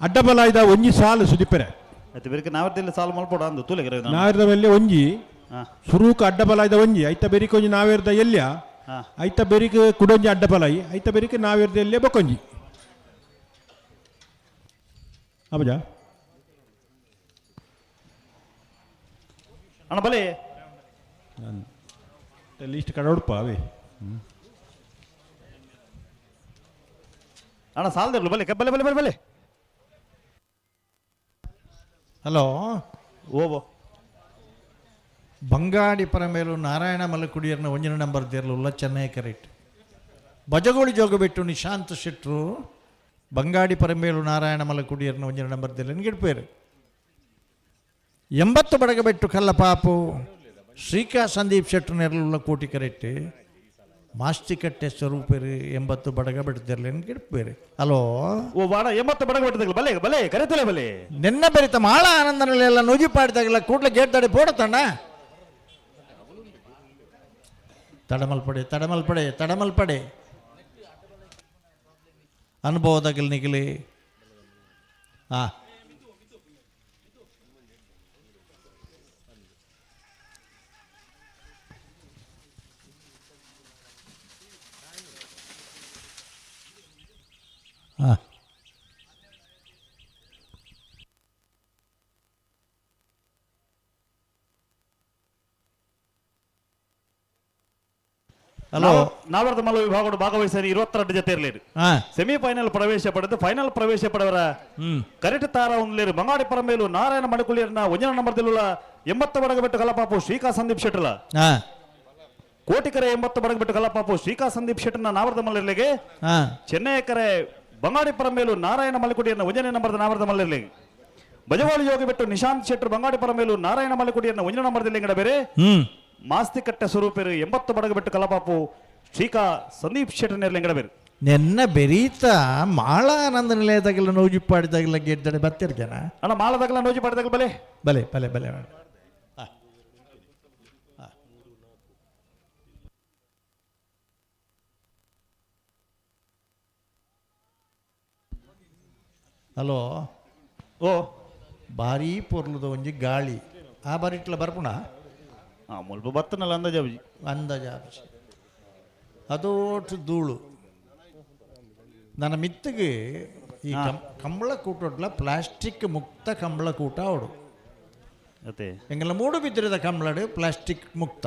ಅಡ್ಡಬಲ ಇದ ಒಂಜಿ ಸಾಲು ಸುದಿಪೆರೆ ಐತೆ ಬೇರೆ ನಾವರ್ದಿಲ್ಲ ಸಾಲ ಮಲ್ಪೋಡ ಅಂದು ತೂಲೆಗೆ ನಾವಿರ್ದ ಮೇಲೆ ಒಂಜಿ ಹಾ ಸುರೂಕ ಅಡ್ಡಬಲ ಇದ ಒಂಜಿ ಐತ ಬೆರಿಕೆ ಒಂಜಿ ನಾವಿರ್ದ ಎಲ್ಯ ಹಾ ಐತ ಬೆರಿಕೆ ಕುಡೊಂಜಿ ಅಡ್ಡಬಲ ಐತ ಬೆರಿಕೆ ನಾವಿರ್ದ ಎಲ್ಯ ಬಕೊಂಜಿ ಅಬಜ ಅಣ್ಣ ಬಲೆ ಲೀಸ್ಟ್ ಕಡೋಡ್ಪ ಅವೇ ಅಣ್ಣ ಸಾಲದಿರ್ಲು ಬಲೆ ಬಲೆ ಬಲೆ ಬಲೆ ಬಲೆ ಹಲೋ ಓಬೋ ಬಂಗಾಡಿ ಪರಮೇಲು ನಾರಾಯಣ ಮಲಕುಡಿಯರ್ನ ಒಂಜಿನ ನಂಬರ್ ದೇರ್ಲುಲ್ಲ ಚೆನ್ನೈ ಕರೆಕ್ಟ್ ಬಜಗೋಳಿ ಜೋಗಬೆಟ್ಟು ನಿಶಾಂತ್ ಶೆಟ್ರು ಬಂಗಾಡಿ ಪರಮೇಲು ನಾರಾಯಣ ಮಲಕುಡಿಯರ್ನ ಒಂಜಿನ ನಂಬರ್ ದೇರ್ಲ ಗಿಡ್ಪೇರು 80 ಬಡಗಬೆಟ್ಟು ಕಲ್ಲಪಾಪು ಶ್ರೀಕಾ ಸಂದೀಪ್ ಶೆಟ್ರು ನೆರಳುಲ್ಲ ಕೋಟಿ ಕರೆಕ್ಟ್ ಮಾಸ್ತಿಕಟ್ಟೆ ಸ್ವರೂಪರು 80 ಬಡಗಬೆಟ್ಟು ದೇರ್ಲ ಗಿಡ್ಪೇರು ಹಲೋ ಓ ಬಾಡ 80 ಬಡಗಬೆಟ್ಟದಾಗಲ್ಲ ಬಲೆ ಬಲೆ ಕರೆತಲೆ ಬಲೆ ನಿನ್ನ ಬೆರಿತ ಮಾಳ ಆನಂದನಲ್ಲೆಲ್ಲ ನುಜಿ ಪಾಡಿದಾಗಲ್ಲ ಕೂಡ್ಲೆ ಗೇಟ್ ತಡೆ ಪೋಡತಣ್ಣ ತಡಮಲ್ಪಡೆ ತಡಮಲ್ಪಡೆ ತಡಮಲ್ಪಡೆ ಅನುಭವದಾಗಲಿ ನಿಗಲಿ ಹಾ ಹಾ ಹಲೋ ನಾವರ್ದ ಮಲ್ಲ ವಿಭಾಗದ ಭಾಗವಹಿಸಿ 22 ಜೊತೆ ಇರಲಿರಿ ಹಾ ಸೆಮಿಫೈನಲ್ ಪ್ರವೇಶ ಪಡೆದು ಫೈನಲ್ ಪ್ರವೇಶ ಪಡೆವರ ಕರೆಕ್ಟ್ ತಾರ ಒಂದ್ಲೇರು ಬಂಗಾಡಿ ಪರಮೇಲು ನಾರಾಯಣ ಮಡಕುಳಿಯರ್ನ ಒಂಜನ ನಂಬರ್ದಿಲ್ಲ 80 ಬಡಗಬೆಟ್ಟು ಕಲಪಾಪು ಶ್ರೀಕಾ ಸಂದೀಪ್ ಶೆಟ್ಲ ಹಾ ಕೋಟಿಕರೆ 80 ಬಡಗಬೆಟ್ಟು ಕಲಪಾಪು ಶ್ರೀಕಾ ಸಂದೀಪ್ ಶೆಟ್ನ ನಾವರ್ದ ಮಲ್ಲಿರ್ಲಿಗೆ ಹಾ ಚೆನ್ನೈ ಕರೆ ಬಂಗಾಡಿ ಪರಮೇಲು ನಾರಾಯಣ ಮಲ್ಲಿಕುಡಿಯರ್ನ ಒಂಜನೇ ನಂಬರ್ದ ನಾವರ್ದ ಮಲ್ಲಿರ್ಲಿಗೆ ಬಜವಾಳಿ ಯೋಗಿ ಬಿಟ್ಟು ನಿಶಾಂತ್ ಶೆಟ್ರು ಬಂಗಾಡಿ ಪರಮೇಲು ನಾರಾಯಣ ಮಲ್ಲಿಕುಡಿಯರ್ನ ಒಂಜನ ನಂಬರ್ದಿಲ್ಲ ಬೇರೆ ಮಾಸ್ತಿಕಟ್ಟೆ ಸ್ವರೂಪರು 80 ಬಡಗಬೆಟ್ಟು ಕಲಪಾಪು ಶ್ರೀಕಾ ಸಂದೀಪ್ ಶೆಟ್ರ್ ನೆರಳಿಂಗಡಬೇರು ನಿನ್ನ ಬೆರೀತ ಮಾಳ ಆನಂದ ನಿಲಯದಾಗೆಲ್ಲ ನೋಜಿ ಪಾಡಿದಾಗೆಲ್ಲ ಗೇಟ್ ತಡೆ ಬರ್ತಿರ್ಗೇನ ಅಣ್ಣ ಮಾಲದಾಗಲ್ಲ ನೋಜಿ ಪಡೆದಾಗ ಬಲೆ ಬಲೆ ಬಲೆ ಬಲೆ ಹಲೋ ಓ ಭಾರಿ ಪೊರ್ಲದ ಒಂಜಿ ಗಾಳಿ ಆ ಬಾರಿ ಇಟ್ಲ ಬರ್ಪುಣ ಮುಲ್ಪ ಬತ್ತನಲ್ಲ ಅಂದಾಜಾಬಿ ಅಂದಾಜ ಅದೋಟು ಧೂಳು ನನ್ನ ಮಿತ್ತಿಗೆ ಈ ಕಂಬಳ ಕೂಟೋಟ್ಲ ಪ್ಲಾಸ್ಟಿಕ್ ಮುಕ್ತ ಕಂಬಳ ಕೂಟ ಅವಡು ಅತ್ತೆ ಎಂಗೆಲ್ಲ ಮೂಡು ಬಿದ್ದಿರದ ಕಂಬಳಡು ಪ್ಲಾಸ್ಟಿಕ್ ಮುಕ್ತ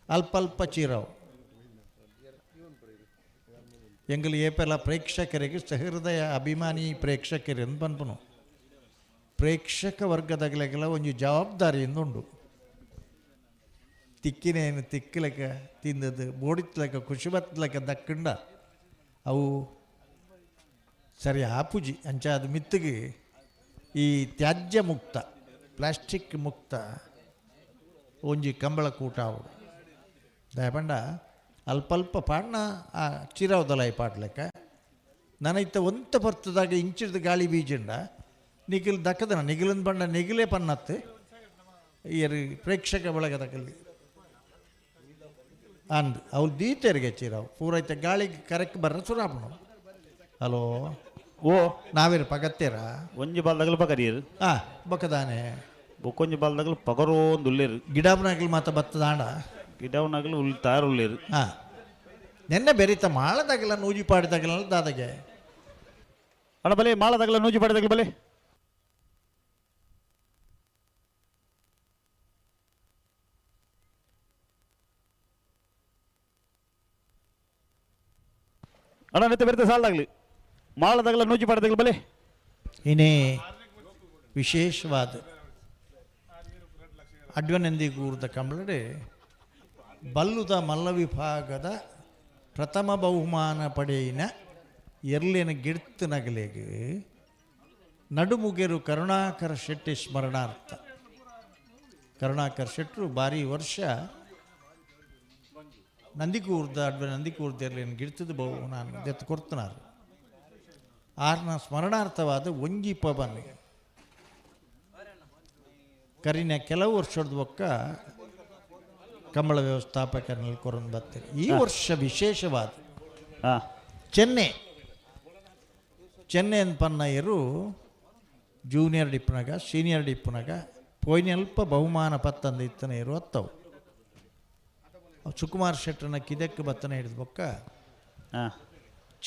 ಅಲ್ಪ ಚೀರವು ಎಂಗಲು ಏಪೆಲ್ಲ ಪ್ರೇಕ್ಷಕರಿಗೆ ಸಹೃದಯ ಅಭಿಮಾನಿ ಪ್ರೇಕ್ಷಕರು ಎಂದು ಪನ್ಪನು ಪ್ರೇಕ್ಷಕ ವರ್ಗದಾಗಲೆಲ್ಲ ಒಂದು ಜವಾಬ್ದಾರಿಯಿಂದ ಉಂಡು ತಿಕ್ಕಿನೇನು ತಿಕ್ಕಲಕ ತಿಂದದ್ದು ಬೋಡಿತ್ಲಕ ಖುಷಿ ಬತ್ತಲಕ ದಕ್ಕಂಡ ಅವು ಸರಿ ಆಪುಜಿ ಅಂಚ ಅದು ಮಿತ್ತಿಗೆ ಈ ತ್ಯಾಜ್ಯ ಮುಕ್ತ ಪ್ಲಾಸ್ಟಿಕ್ ಮುಕ್ತ ಒಂಜಿ ಕಂಬಳ ಕೂಟ ಅವು ದಯಪಂಡ ಅಲ್ಪ ಪಾಡ್ನ ಆ ಚಿರವದಲಾಯಿ ಪಾಡ್ಲೆಕ್ಕ ನನೈತ ಒಂತ ಬರ್ತದಾಗ ಇಂಚಿದ ಗಾಳಿ ಬೀಜಂಡ ನಿಖಿಲ್ ದಕ್ಕದನ ನಿಖಿಲನ್ ಬಂಡ ನಿಖಿಲೇ ಪನ್ನತ್ತು ಇಯರ್ ಪ್ರೇಕ್ಷಕ ಬಳಗದಲ್ಲಿ ಅಂದ್ ಅವ್ರು ದೀತೆರಿಗೆ ಚಿರಾವ್ ಪೂರೈತೆ ಗಾಳಿಗೆ ಕರೆಕ್ಟ್ ಬರ್ರ ಸುರಾಪಣ ಹಲೋ ಓ ನಾವಿರು ಪಗತ್ತೇರ ಒಂಜಿ ಬಾಲ್ದಾಗಲು ಪಗರಿಯರು ಬೊಕ್ಕದಾನೆ ಬೊಕ್ಕೊಂಜಿ ಬಾಲ್ದಾಗಲು ಪಗರೋ ಒಂದು ಉಳ್ಳೇರು ಗಿಡಾಬ್ನಾಗಲು ಮಾತ ಬತ್ತದಾಂಡ ಗಿಡವನಾಗಲು ಉಲ್ ತಾರು ಉಳ್ಳೇರು ನೆನ್ನೆ ಬೆರೀತ ಮಾಳದಾಗೆಲ್ಲ ನೂಜಿ ಪಾಡಿದಾಗೆಲ್ಲ ದಾದಾಗೆ ಅಣ್ಣ ಬಲೆ ಮಾಳದಾಗಲ್ಲ ನೂಜಿ ಪಾಡಿದಾಗಲು ಬಲೆ ಅಣ್ಣ ನೆತ್ತ ಬೆರೆತ ಸಾಲದಾಗ್ಲಿ ಮಾಳದಾಗಲ ನೂಜಿ ಪಾಡದಾಗಲಿ ಬಲೆ ಇನ್ನೇ ವಿಶೇಷವಾದ ಅಡ್ವನಂದಿಗೂರ್ದ ಕಂಬಳಡೆ ಬಲ್ಲುದ ಮಲ್ಲ ವಿಭಾಗದ ಪ್ರಥಮ ಬಹುಮಾನ ಪಡೆಯಿನ ಎರ್ಲಿನ ಗಿಡ್ತು ನಗಲೆಗೆ ನಡುಮುಗೆರು ಕರುಣಾಕರ ಶೆಟ್ಟಿ ಸ್ಮರಣಾರ್ಥ ಕರುಣಾಕರ ಶೆಟ್ಟರು ಬಾರಿ ವರ್ಷ ನಂದಿಕೂರ್ದ ನಂದಿಕೂರ್ದ ಎರ್ಲಿನ ಗಿಡ್ತದ ಬಹುಮಾನ ದೆತ್ತು ಕೊಡ್ತನಾರು ಆರ್ನ ಸ್ಮರಣಾರ್ಥವಾದ ಒಂಜಿ ಪವನ್ ಕರಿನ ಕೆಲವು ವರ್ಷದ ಒಕ್ಕ ಕಂಬಳ ವ್ಯವಸ್ಥಾಪಕರಲ್ಲಿ ಕೊರೊಂದು ಬರ್ತಾರೆ ಈ ವರ್ಷ ವಿಶೇಷವಾದ ಚೆನ್ನೈ ಅನ್ಪನ್ನಯ್ಯರು ಜೂನಿಯರ್ ಡಿಪ್ಪನಾಗ ಸೀನಿಯರ್ ಡಿಪ್ಪನಾಗ ಪೋಯ್ನಲ್ಪ ಬಹುಮಾನ ಪತ್ತಂದು ಇತ್ತನೇ ಇರು ಹತ್ತವು ಸುಕುಮಾರ್ ಶೆಟ್ಟರ್ನ ಕಿದಕ್ಕೆ ಬತ್ತನ ಹಿಡಿದ ಬೊಕ್ಕ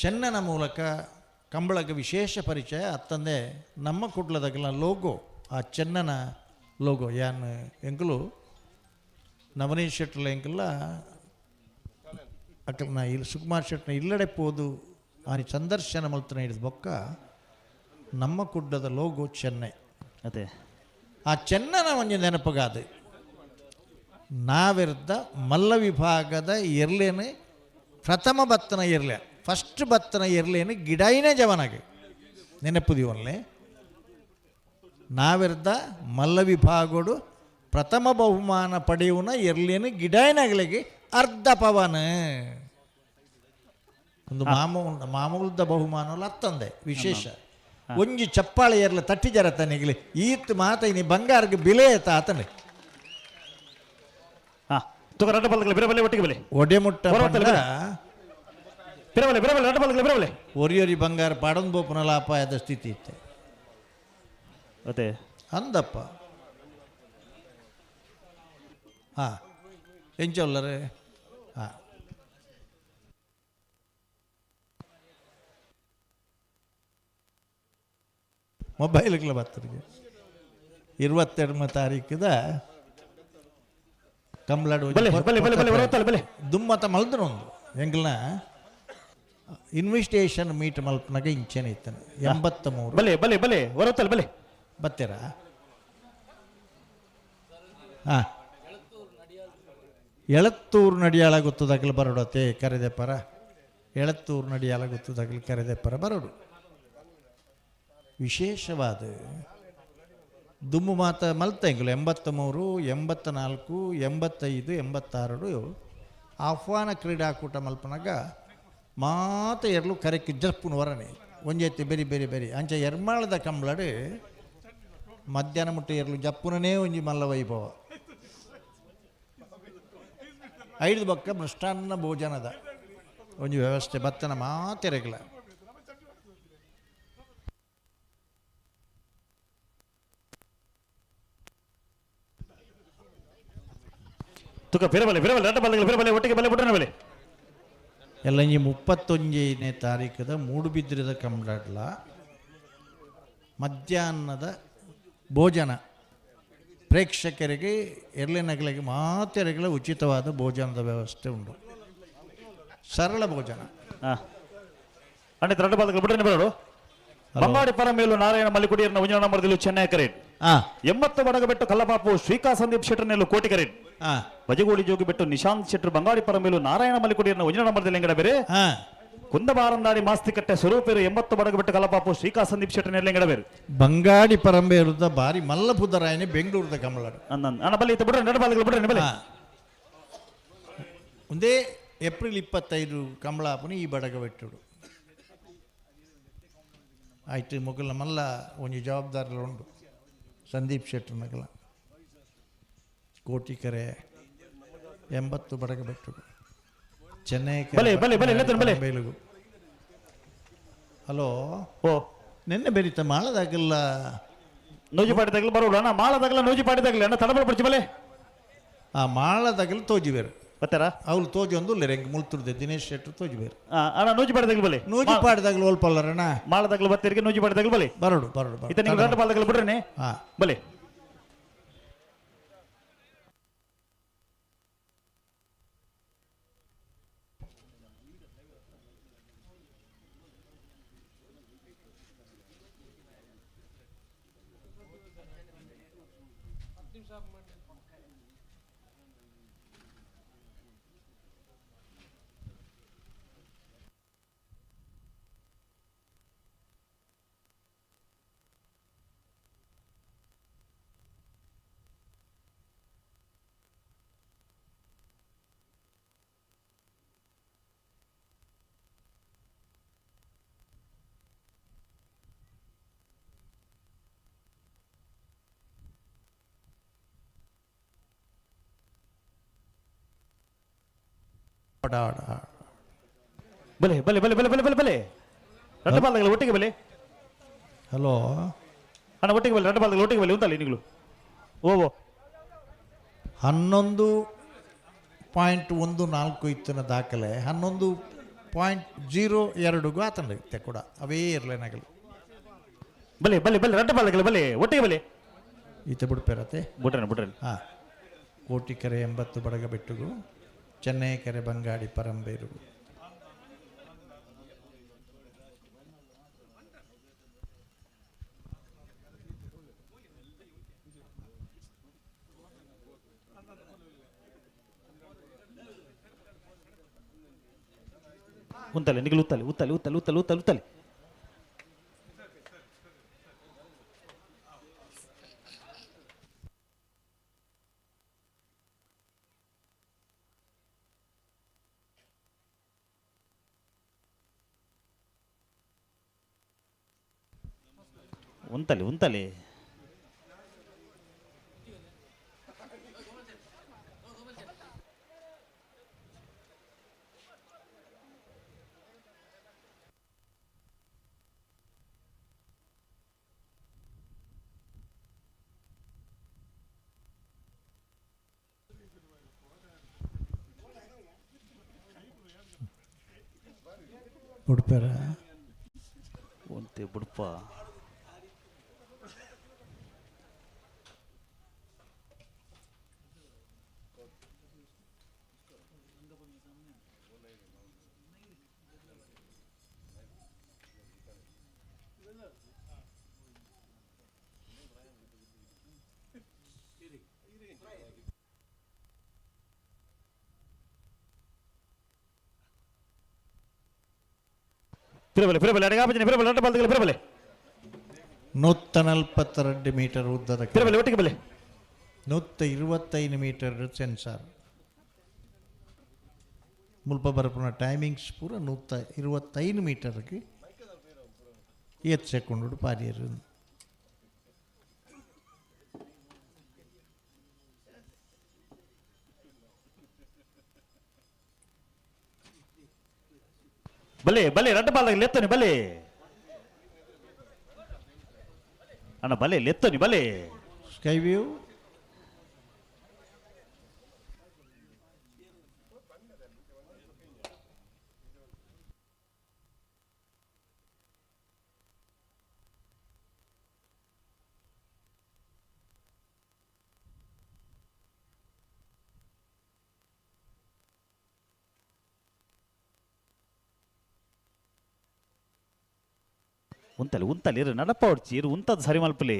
ಚೆನ್ನನ ಮೂಲಕ ಕಂಬಳಕ್ಕೆ ವಿಶೇಷ ಪರಿಚಯ ಅತ್ತಂದೆ ನಮ್ಮ ಕುಡ್ಲದಾಗಲ ಲೋಗೋ ಆ ಚೆನ್ನನ ಲೋಗೋ ಯಾನ್ ಎಂಕಲು ನವನೀತ್ ಶೆಟ್ಟರ್ಲ ಎಂಕಲ್ಲ ಅಕ್ಕನ ಇಲ್ಲಿ ಸುಕುಮಾರ್ ಶೆಟ್ಟರ್ನ ಇಲ್ಲಡೆ ಪೋದು ಆನಿ ಸಂದರ್ಶನ ಮಲ್ತನ ಹಿಡಿದ ಬೊಕ್ಕ ನಮ್ಮ ಕುಡ್ಡದ ಲೋಗೋ ಚೆನ್ನೈ ಅದೇ ಆ ಚೆನ್ನನ ಒಂಜಿ ನೆನಪಗಾದ ನಾವಿರ್ದ ಮಲ್ಲ ವಿಭಾಗದ ಎರ್ಲೇನು ಪ್ರಥಮ ಬತ್ತನ ಎರ್ಲೆ ಫಸ್ಟ್ ಬತ್ತನ ಎರ್ಲೇನು ಗಿಡೈನ ಜವನಾಗೆ ನೆನಪುದಿವಲ್ಲೇ ನಾವಿರ್ದ ಮಲ್ಲ ವಿಭಾಗೋಡು ಪ್ರಥಮ ಬಹುಮಾನ ಪಡೆಯುವನ ಎರ್ಲೇನು ಗಿಡೈನಗಳಿಗೆ ಅರ್ಧ ಪವನ ಒಂದು ಮಾಮೂಲದ ಬಹುಮಾನ ಅತ್ತಂದೆ ವಿಶೇಷ ಒಂಜಿ ಚಪ್ಪಾಳೆ ಏರ್ಲ ತಟ್ಟಿ ಜರತನಿಗ್ಲಿ ಈತ್ ಮಾತ ಇನಿ ಬಂಗಾರಕ್ಕೆ ಬೆಲೆ ಆತ ಆತನೆ ಒಡೆ ಮುಟ್ಟ ಒರಿಯೊರಿ ಬಂಗಾರ ಪಾಡೊಂದು ಬೋಪುನಲ ಅಪಾಯದ ಸ್ಥಿತಿ ಇತ್ತೆ ಅದೇ ಅಂದಪ್ಪ ಹಾಂ ಎಂಚೊಲ್ಲರೆ ಹಾಂ ಮೊಬೈಲ್ಗಳ ಬರ್ತರಿಗೆ 22ನೇ ತಾರೀಕಿದ ಕಂಬ್ಲಾಡು ದುಮ್ಮತ ಮಲ್ದನೊಂದು ಎಂಗ್ಲನ ಇನ್ವಿಟೇಷನ್ ಮೀಟ್ ಮಲ್ಪನಾಗ ಇಂಚೆನೆ ಇತ್ತಾನೆ 83 ಬಲೆ ಬಲೆ ಬಲೆ ಹೊರತಲ್ ಬಲೆ ಬತ್ತೀರಾ ಹಾಂ ಎಳತ್ತೂರು ನಡಿಯಾಳ ಗೊತ್ತದಾಗಲಿ ಬರೋಡತ್ತೆ ಕರೆದೆ ಪರ ಎಳತ್ತೂರು ನಡಿಯಾಳ ಗೊತ್ತದಾಗಲಿ ಕರೆದೆ ಪರ ಬರೋಡು ವಿಶೇಷವಾದ ದುಮ್ಮು ಮಾತ ಮಲ್ತಂಗಿಲ್ಲ 83 84 85 86 ಆಹ್ವಾನ ಕ್ರೀಡಾಕೂಟ ಮಲ್ಪನಾಗ ಮಾತ ಎರಲು ಕರೆಕ್ಕೆ ಜಪ್ಪುನ ವರನೆ ಒಂಜೈತಿ ಬೆರಿ ಬೆರಿ ಬೆರಿ ಅಂಚ ಎರ್ಮಾಳದ ಕಂಬಳಡು ಮಧ್ಯಾಹ್ನ ಮುಟ್ಟ ಎರಲು ಜಪ್ಪುನೇ ಒಂಜಿ ಮಲ್ಲ ವೈಭವ ಐದು ಬಕ್ಕ ಮೃಷ್ಟಾನ್ನ ಭೋಜನದ ಒಂಜಿ ವ್ಯವಸ್ಥೆ ಬತ್ತನ ಮಾತೆರೆಗ್ಲ ತುಕ ಬಿರಬಲೆ ಬಿರಬಲೆ ರಟ್ಟ ಬಲ್ಲೆ ಬಿರಬಲೆ ಒಟ್ಟಿಗೆ ಬಲೆ ಬಿಟ್ರೆ ಬಲೆ ಎಲ್ಲ ಈ 31ನೇ ತಾರೀಕದ ಮೂಡುಬಿದ್ರದ ಕಂಬಳಡ್ಲ ಮಧ್ಯಾಹ್ನದ ಭೋಜನ ಪ್ರೇಕ್ಷಕರಿಗೆ ಎರ್ಲಿನಗಳಿಗೆ ಮಾತೆರೆಗಳ ಉಚಿತವಾದ ಭೋಜನದ ವ್ಯವಸ್ಥೆ ಉಂಟು ಸರಳ ಭೋಜನ ಅಣ್ಣ ರಟ್ಟ ಬಲ್ಲೆ ಬಿಟ್ರೆ ಬರೋಡು ಬಂಗಾಡಿ ಪರಮೇಲು ನಾರಾಯಣ ಮಲ್ಲಿಕುಡಿಯರ್ನ ಉಂಜನ ನಂಬರ್ದಲ್ಲೂ ಚೆನ್ನೈ ಕರೇಡ್ 80 ಬಡಗಬೆಟ್ಟು ಕಲ್ಲಪಾಪು ಶ್ರೀಕಾ ಸಂದೀಪ್ ಶೆಟ್ಟರ್ನೆಲ್ಲೂ ಕೋಟಿ ಕರೇಡ್ ಬಜಗೋಳಿ ಜೋಗಿ ಬೆಟ್ಟು ನಿಶಾಂತ್ ಶೆಟ್ಟರು ಬಂಗಾಡಿ ಪರಮೇಲು ನಾರಾಯಣ ಮಲ್ಲಿಕುಡಿಯರ್ನ ಉಂಜನ ನಂಬರ್ದಲ್ಲಿ ಎಂಗಡ ಬೇರೆ ಕುಂದಬಾರಂದಾಡಿ ಮಾಸ್ತಿಕಟ್ಟೆ ಸ್ವರೂಪೇರು 80 ಬಡಗಬೆಟ್ಟು ಕಲ್ಲಪಾಪು ಶ್ರೀಕಾ ಸಂದೀಪ್ ಶೆಟ್ಟರ್ನೆಲ್ಲ ಎಂಗಡ ಬೇರೆ ಬಂಗಾಡಿ ಪರಂಬೇರುದ ಬಾರಿ ಮಲ್ಲಪುದರಾಯನೆ ಬೆಂಗಳೂರದ ಕಮಲಾಡು ಅಣ್ಣ ಬಲ್ಲಿ ಬಿಡ್ರೆ ನಡ ಬಾಲ್ಗಳು ಬಿಡ್ರೆ ಬಲೆ ಒಂದೇ ಏಪ್ರಿಲ್ 25 ಕಮಲಾಪುನಿ ಈ ಬಡಗಬೆಟ್ಟುಡು ಆಯ್ತು ಮೊಗಲ ಮಲ್ಲ ಒಂಜಿ ಜವಾಬ್ದಾರಿಗಳು ಉಂಟು ಸಂದೀಪ್ ಶೆಟ್ಟರ್ನಗಲ ಕೋಟಿಕೆರೆ 80 ಬಡಗಬೆಟ್ಟು ಚೆನ್ನೈ ಬೇಲುಗು ಹಲೋ ಓ ನಿನ್ನೆ ಬೆರೀತ ಮಾಳದಾಗಲ್ಲ ನೂಜಿ ಪಾಡಿದಾಗಲು ಬರೋಣ ಅಣ್ಣ ಮಾಳದಾಗಲ್ಲ ನೂಜಿ ಪಾಡಿದಾಗಲಿ ಅಣ್ಣ ತಡಬಳ ಪಡಿಸಿ ಬಲೆ ಆ ಮಾಳದಾಗಲು ತೋಜಿಬೇರು ಬತ್ತಾರ ಅವ್ರು ತೋಜಿ ಒಂದು ರೆಂಗ್ ಮುಳ್ತುರ್ದೆ ದಿನೇಶ್ ಶೆಟ್ಟರು ತೋಜಿಬೇರು ಅಣ್ಣ ನೂಜಿ ಪಾಡಿದಾಗಲು ಬಲೆ ನೂಜಿ ಪಾಡಿದಾಗಲು ಓಲ್ಪಲ್ಲರಣ್ಣ ಮಾಳದಾಗಲು ಬತ್ತೇರಿಗೆ ನೂಜಿ ಪಾಡಿದಾಗಲು ಬಲೆ ಬರೋಡು ಬರೋಡು ಇತ್ತ ನೀವು ರಟ್ಟ ಬಾಲ್ದಾಗಲು ಬಿಡ್ರೇನೆ ಬಲೆ ಬಲೆ ಬಲೆ ಬಲೆ ಬಲೆ ಬಲೆ ಬಲೆ ಬಲೆ ರೆಡ್ ಬಾಲ್ಗಳು ಒಟ್ಟಿಗೆ ಬಲೆ. ಹಲೋ ಅಣ್ಣ ಒಟ್ಟಿಗೆ ಬಲೆ, ರೆಡ್ ಬಾಲ್ಗಳು ಒಟ್ಟಿಗೆ ಬಲೆ ಉಂಟಲ್ಲ ಇನ್ನಿಗಳು. ಓ 11.14 ಇತ್ತಿನ ದಾಖಲೆ 11.02 ಆತಂಡ ಕೂಡ ಅವೇ ಇರ್ಲೇನಾಗಲಿ. ಬಲೆ ಬಲೆ ಬಲೆ ರೆಡ್ ಬಾಲ್ಗಳು ಬಲೆ ಒಟ್ಟಿಗೆ ಬಲೆ. ಈತ ಬಿಡ್ಪೇರತ್ತೆ ಬಿಟ್ರೇನೆ ಬಿಟ್ರೇನೆ. ಹಾಂ ಕೋಟಿಕೆರೆ 80 ಬಡಗ ಬೆಟ್ಟುಗು, ಚೆನ್ನೈ ಕೆರೆ ಬಂಗಾಡಿ ಪರಂಬೇರು. ಉಂತಲೆ ನಿಗಲು ಉತ್ತಲೆ ಉತ್ತಲೆ ಉತ್ತಲೆ ಉತ್ತಲೆ ಉತ್ತಲೆ ಉತ್ತಲೆ. ಉಂತಲೆ ಉಂತಲೆ. ಬಿಡ್ಪೇರ ಒಂತೆ ಬಿಡ್ಪ. ಫಿರಬಲೆ ಫಿರಬಲೆ ಅಡಗಾಪಜನೆ ಫಿರಬಲೆ ರೆಡ್ ಬಾಲ್ಗಳು ಫಿರಬಲೆ. 142 ಮೀಟರ್ ಉದ್ದದ ಫಿರಬಲೆ ಒಟ್ಟಿಗೆ ಬಲೆ. 125 ಮೀಟರ್ ಸೆನ್ಸಾರ್ ಮುಲ್ಪ ಬರಪುನ ಟೈಮಿಂಗ್ಸ್ ಪೂರ 125 ಮೀಟರ್ಗೆ 7 ಸೆಕೆಂಡ್ ಪಾರಿಯರು. ಬಲೆ ಬಲೆ ರೆಡ್ ಬಾಲ್ಗಳು ಎತ್ತನಿ ಬಲೆ ಅಣ್ಣ ಬಲೆ ಎತ್ತನಿ ಬಲೆ. ಸ್ಕೈ ವ್ಯೂ ಉಂತಲೆ ಉಂತಲೆ ಇರು ನಡಪ ಹೊಡ್ಚಿ ಇರು ಉಂತದ್ದು ಸರಿ ಮಲ್ಪಲೆ.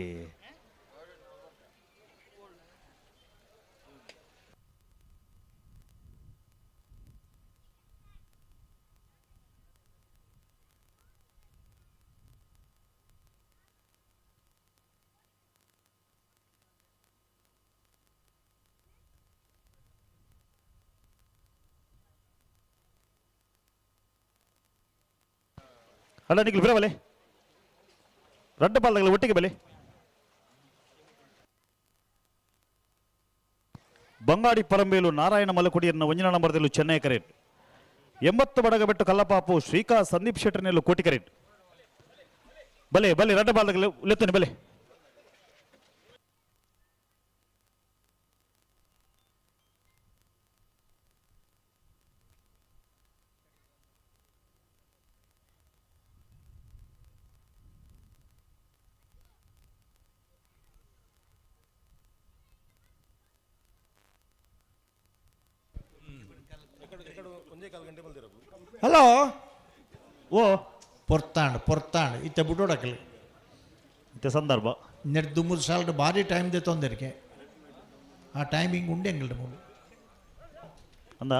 ಅಲ್ಲ ನಿಗ್ಲು ಬಿರಬಲೆ ರೆಡ್ ಬಾಲ್ಗಳು ಒಟ್ಟಿಗೆ ಬಲೆ. ಬಂಗಾಡಿ ಪರಂಬೇಲು ನಾರಾಯಣ ಮಲಕುಡಿಯನ್ನ 1ನೇ ನಂಬರ್ದಲ್ಲೂ ಚೆನ್ನೈ ಕರೇಟ್. 80 ಬಡಗಬೆಟ್ಟು ಕಲ್ಲಪಾಪು ಶ್ರೀಕಾ ಸಂದೀಪ್ ಶೆಟ್ಟರ್ನಲ್ಲೂ ಕೋಟಿ ಕರೇಟ್. ಬಲೆ ಬಲೆ ರೆಡ್ ಬಾಲ್ಗಳು ಲೆತ್ತನೆ ಬಲೆ. ಹಲೋ ಓ ಪೊರ್ತಾಂಡ್ ಇತ್ತೆ ಬಿಡೋಡಕಲಿ ಇತ್ತೆ ಸಂದರ್ಭ ನೆಟ್ ದುಮ್ಮದ ಸಾಲ್ಡ್ ಭಾರಿ ಟೈಮ್ ದೇ ತೊಂದರಿಗೆ ಆ ಟೈಮಿಂಗ್ ಉಂಡೆ ಎಂಗಲ್ಡ ಮೂಲ ಅಂದ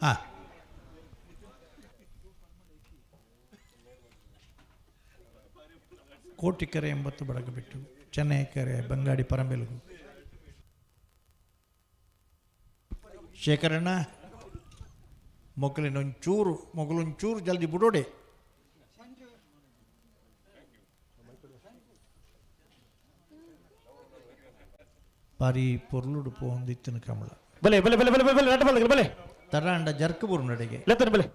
ಹಾಂ ಕೋಟಿಕೆರೆ 80 ಬಡಗ ಬಿಟ್ಟು ಚೆನ್ನೈಕೆರೆ ಬಂಗಾಡಿ ಪರಂಬೆಲುಗು ಶೇಖರಣ್ಣ ಮೊಗಲೊಂಚೂರು ಜಲ್ದಿ ಬಿಡೋಡೆ ಬಾರಿ ಪೊರ್ಲುಡು ಪೋಂದಿತ್ತಿನ ಕಮಲ ಬಲೆ ಬಲೆ ಬಲೆ ಬಲೆ ಬಲೆ ರಡ್ಡ ಬಾಲ್ದಗಲ್ ಬಲೆ ತಡ ಅಂಡ ಜರ್ಕ ಬುರು ನಡೆಗೆ ಲೆತ್ತನೆ ಬಲೆ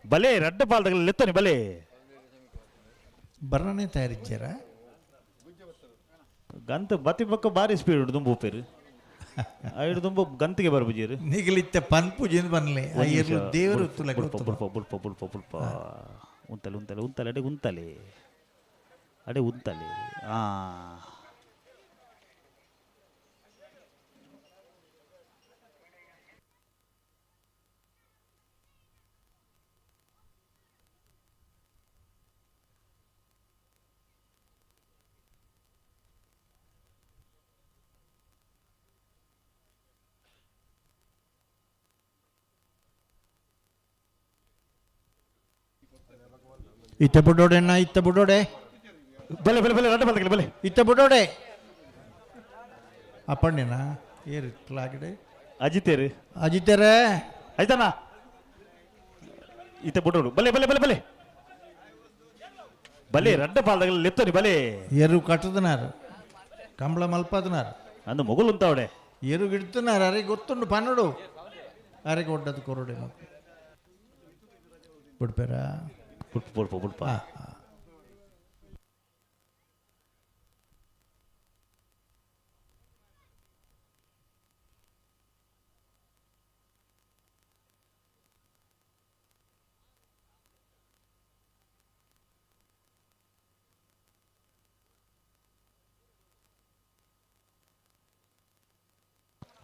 ಬಲೆ ರಡ್ಡ ಬಾಲ್ದಗಲ್ ಲೆತ್ತನೆ ಬಲೆ ಬರ್ರನೇ ತಯಾರಿದ್ದಾರ ಗಂತ ಬತ್ತಿ ಪಕ್ಕ ಬಾರಿ ಸ್ಪೀಡ್ ದುಂಬು ಉಪ್ಪೇರು ಐಡು ದುಂಬು ಗಂತಿಗೆ ಬರ್ಬುಜೀರು ನಿಗಲಿತ್ತ ಪನ್ಪುಜಿಂದ ಬನ್ಲೆ ಅಯ್ಯರ್ಲು ದೇವರು ತುಲಕ ಬುಲ್ಪ ಬುಲ್ಪ ಬುಲ್ಪ ಬುಲ್ಪ ಉಂತಲೆ ಉಂತಲೆ ಉಂತಲೆ ಅಡೆ ಉಂತಲೆ ಅಡೆ ಉಂತಲೆ ಆ ಇತ್ತ ಬುಡೋಡೆ ಅಣ್ಣ ಇತ್ತ ಬುಡೋಡೆ ಬಲೆ ಬಲೆ ಬಲೆ ರಡ್ಡ ಬಾಲ್ದಗಲ್ ಬಲೆ ಇತ್ತ ಬುಡೋಡೆ ಅಪ್ಪಣ್ಣನ ಏರಿಟ್ಲಾಗಡೆ ಅಜಿತೇರು ಅಜಿತರೇ ಆಯ್ತಾನ ಈತ ಬಿಡೋಡು ಬಲೆ ಬಲೆ ಬಲೆ ಬಲೆ ಬಲೆ ರಡ್ಡ ಬಾಲ್ದಗಲ್ ಲೆತ್ತನೆ ಬಲೆ ಎರು ಕಟ್ಟದನಾರು ಕಂಬಳ ಮಲ್ಪದನಾರು ಅಂದು ಮೊಗಲು ಉಂತಾವಡೆ ಎರು ಗಿಡ್ತನಾರು ಅರೆ ಗೊತ್ತುಂಡು ಪನ್ನಡು ಅರೆಗೆ ಒಡ್ಡದು ಕೊರಡೆ ಮಕ್ಕಳು ಬಿಡ್ಪೇರ ಬುಲ್ಪ ಬುಲ್ಪ ಬುಲ್ಪ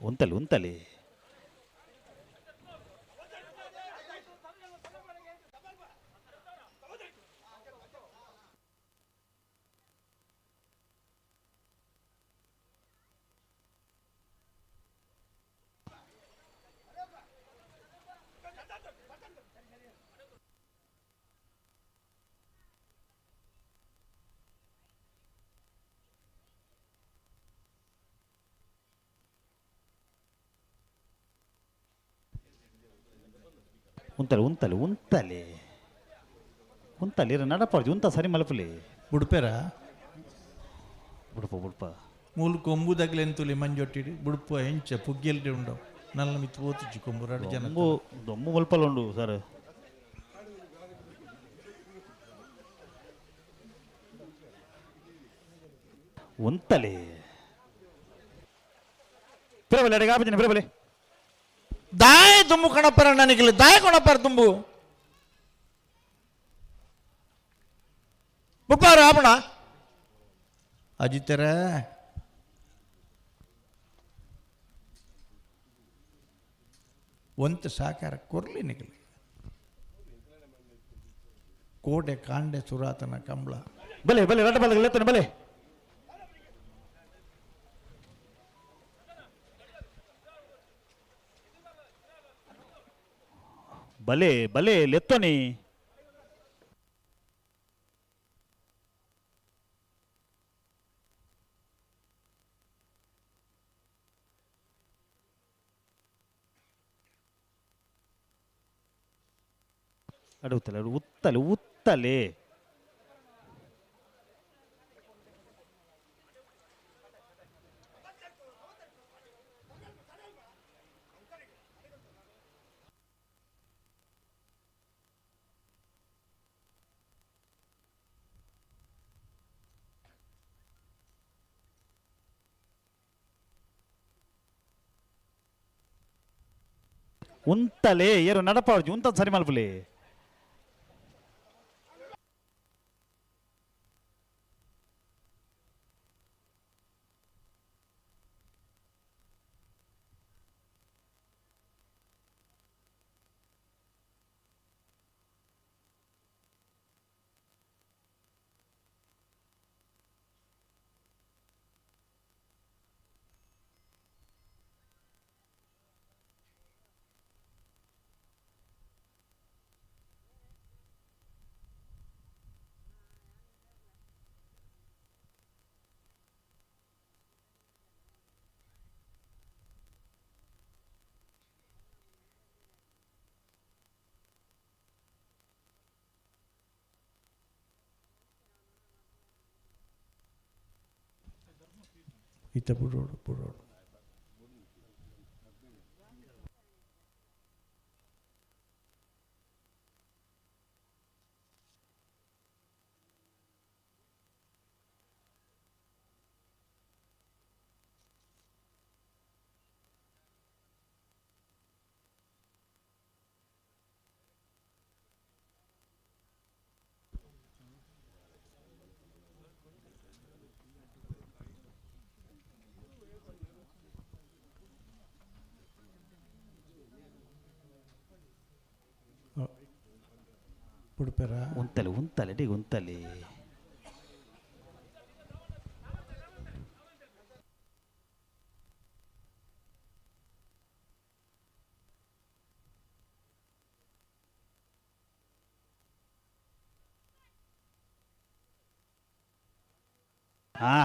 ಉಂತಲೆ ಉಂತಲೆ ಉಂತಲೆ ಉಂತಲೆ ಉಂತಲೆ ಉಂತಲೆ ನಡಪಾಡ್ದು ಉಂತ ಸರಿ ಮಲಪಲೆ ಬುಡ್ಪೇರ ಬುಡಪ ಬುಡಪ ಮೂಲು ಕೊಂಬುದಾಗ್ಲೆಂತುಲಿ ಮಂಜೊಟ್ಟಿಡಿ ಬುಡುಪ ಹೆಂಚ ಪುಗ್ಗೆಲ್ಡೆ ಉಂಡವು ನಲ್ಲ ಮಿತ್ತು ಓತಿಚ್ಚು ಕೊಂಬು ಎರಡು ಜನ ದೊಂಬು ದೊಂಬು ಮಲ್ಪಲ್ಲ ಉಂಡು ಸರ್ ಉಂತಲೆ ಪಿರಬಲೆ ಅಡೆಗೆ ಆಪಜಿನ ಪಿರಬಲೆ ದಾಯ ತುಂಬು ಕಣಪ್ಪರ ನನಗಿಲ್ಲ ದಾಯ ಕೊಣಪ್ಪರ ತುಂಬು ಬುಪ್ಪಾರು ಆಪಣ ಅಜಿತರ ಒಂತ ಸಾಕಾರ ಕೊರ್ಲಿ ನಿಗಲಿ ಕೋಟೆ ಕಾಂಡೆ ಸುರಾತನ ಕಂಬಳ ಬಲೆ ಬಲೆ ರಡ್ಡ ಬಾಲ್ದಗಲ್ ಲೆತ್ತನೆ ಬಲೆ ಬಲೆ ಬಲೆ ಲೆತ್ತನೆ ಅಡುತ್ತಲೆ ಉತ್ತಲೆ ಉತ್ತಲೆ ಉಂತಲೆ ಏರು ನಡಪಾಡ್ಜಿ ಉಂತ ಸರಿ ಮಲ್ಪಲೆ ಈತ ಬುಡೋಡು ಬುಡೋಡು ಬಿಡ್ಪೇರಾ ಉಂತಲೆ ಉಂತಲೆ ಡಿ ಉಂತಲೆ ಹಾ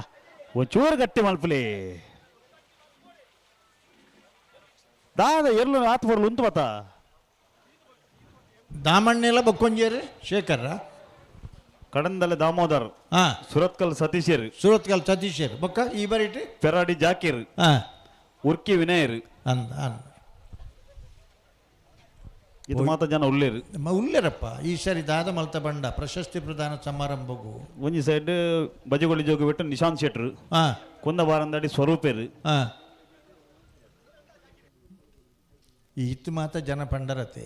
ಒಂಚೂರು ಗಟ್ಟಿ ಮಲ್ಪಲಿ ದಾದ ಎರ್ಲು ಆತ್ ಬರ್ಲು ಉಂತು ಬತ್ತ ದಾಮಣ್ಣೆಲ್ಲ ಬಕ್ಕೊಂಜೇರಿ ಶೇಖರ ಕಡಂದಲೆ ದಾಮೋದರ್ ಹಾಂ ಸುರತ್ಕಲ್ ಸತೀಶರ್ ಸೂರತ್ಕಲ್ ಸತೀಶರ್ ಬೊಕ್ಕ ಈ ಬರೀಟಿ ಪೆರಾಡಿ ಜಾಕೀರ್ ಹಾಂ ಉರ್ಕಿ ವಿನಯರ್ ಅಂದ ಅಂದ ಇದು ಮಾತ ಜನ ಉಳ್ಳೇರು ಉಲ್ಲೇರಪ್ಪ ಈ ಸರಿ ದಾದ ಮಲ್ತ ಬಂಡ ಪ್ರಶಸ್ತಿ ಪ್ರದಾನ ಸಮಾರಂಭಗೂ ಒಂಜಿ ಸೈಡ್ ಬಜಗೊಳ್ಳಿ ಜೋಗಿ ಬಿಟ್ಟು ನಿಶಾಂತ್ ಶೆಟ್ರು ಹಾಂ ಕುಂದಬಾರಂದಡಿ ಸ್ವರೂಪೇರು ಹಾಂ ಈತ್ ಮಾತ ಜನ ಪಂಡರತೆ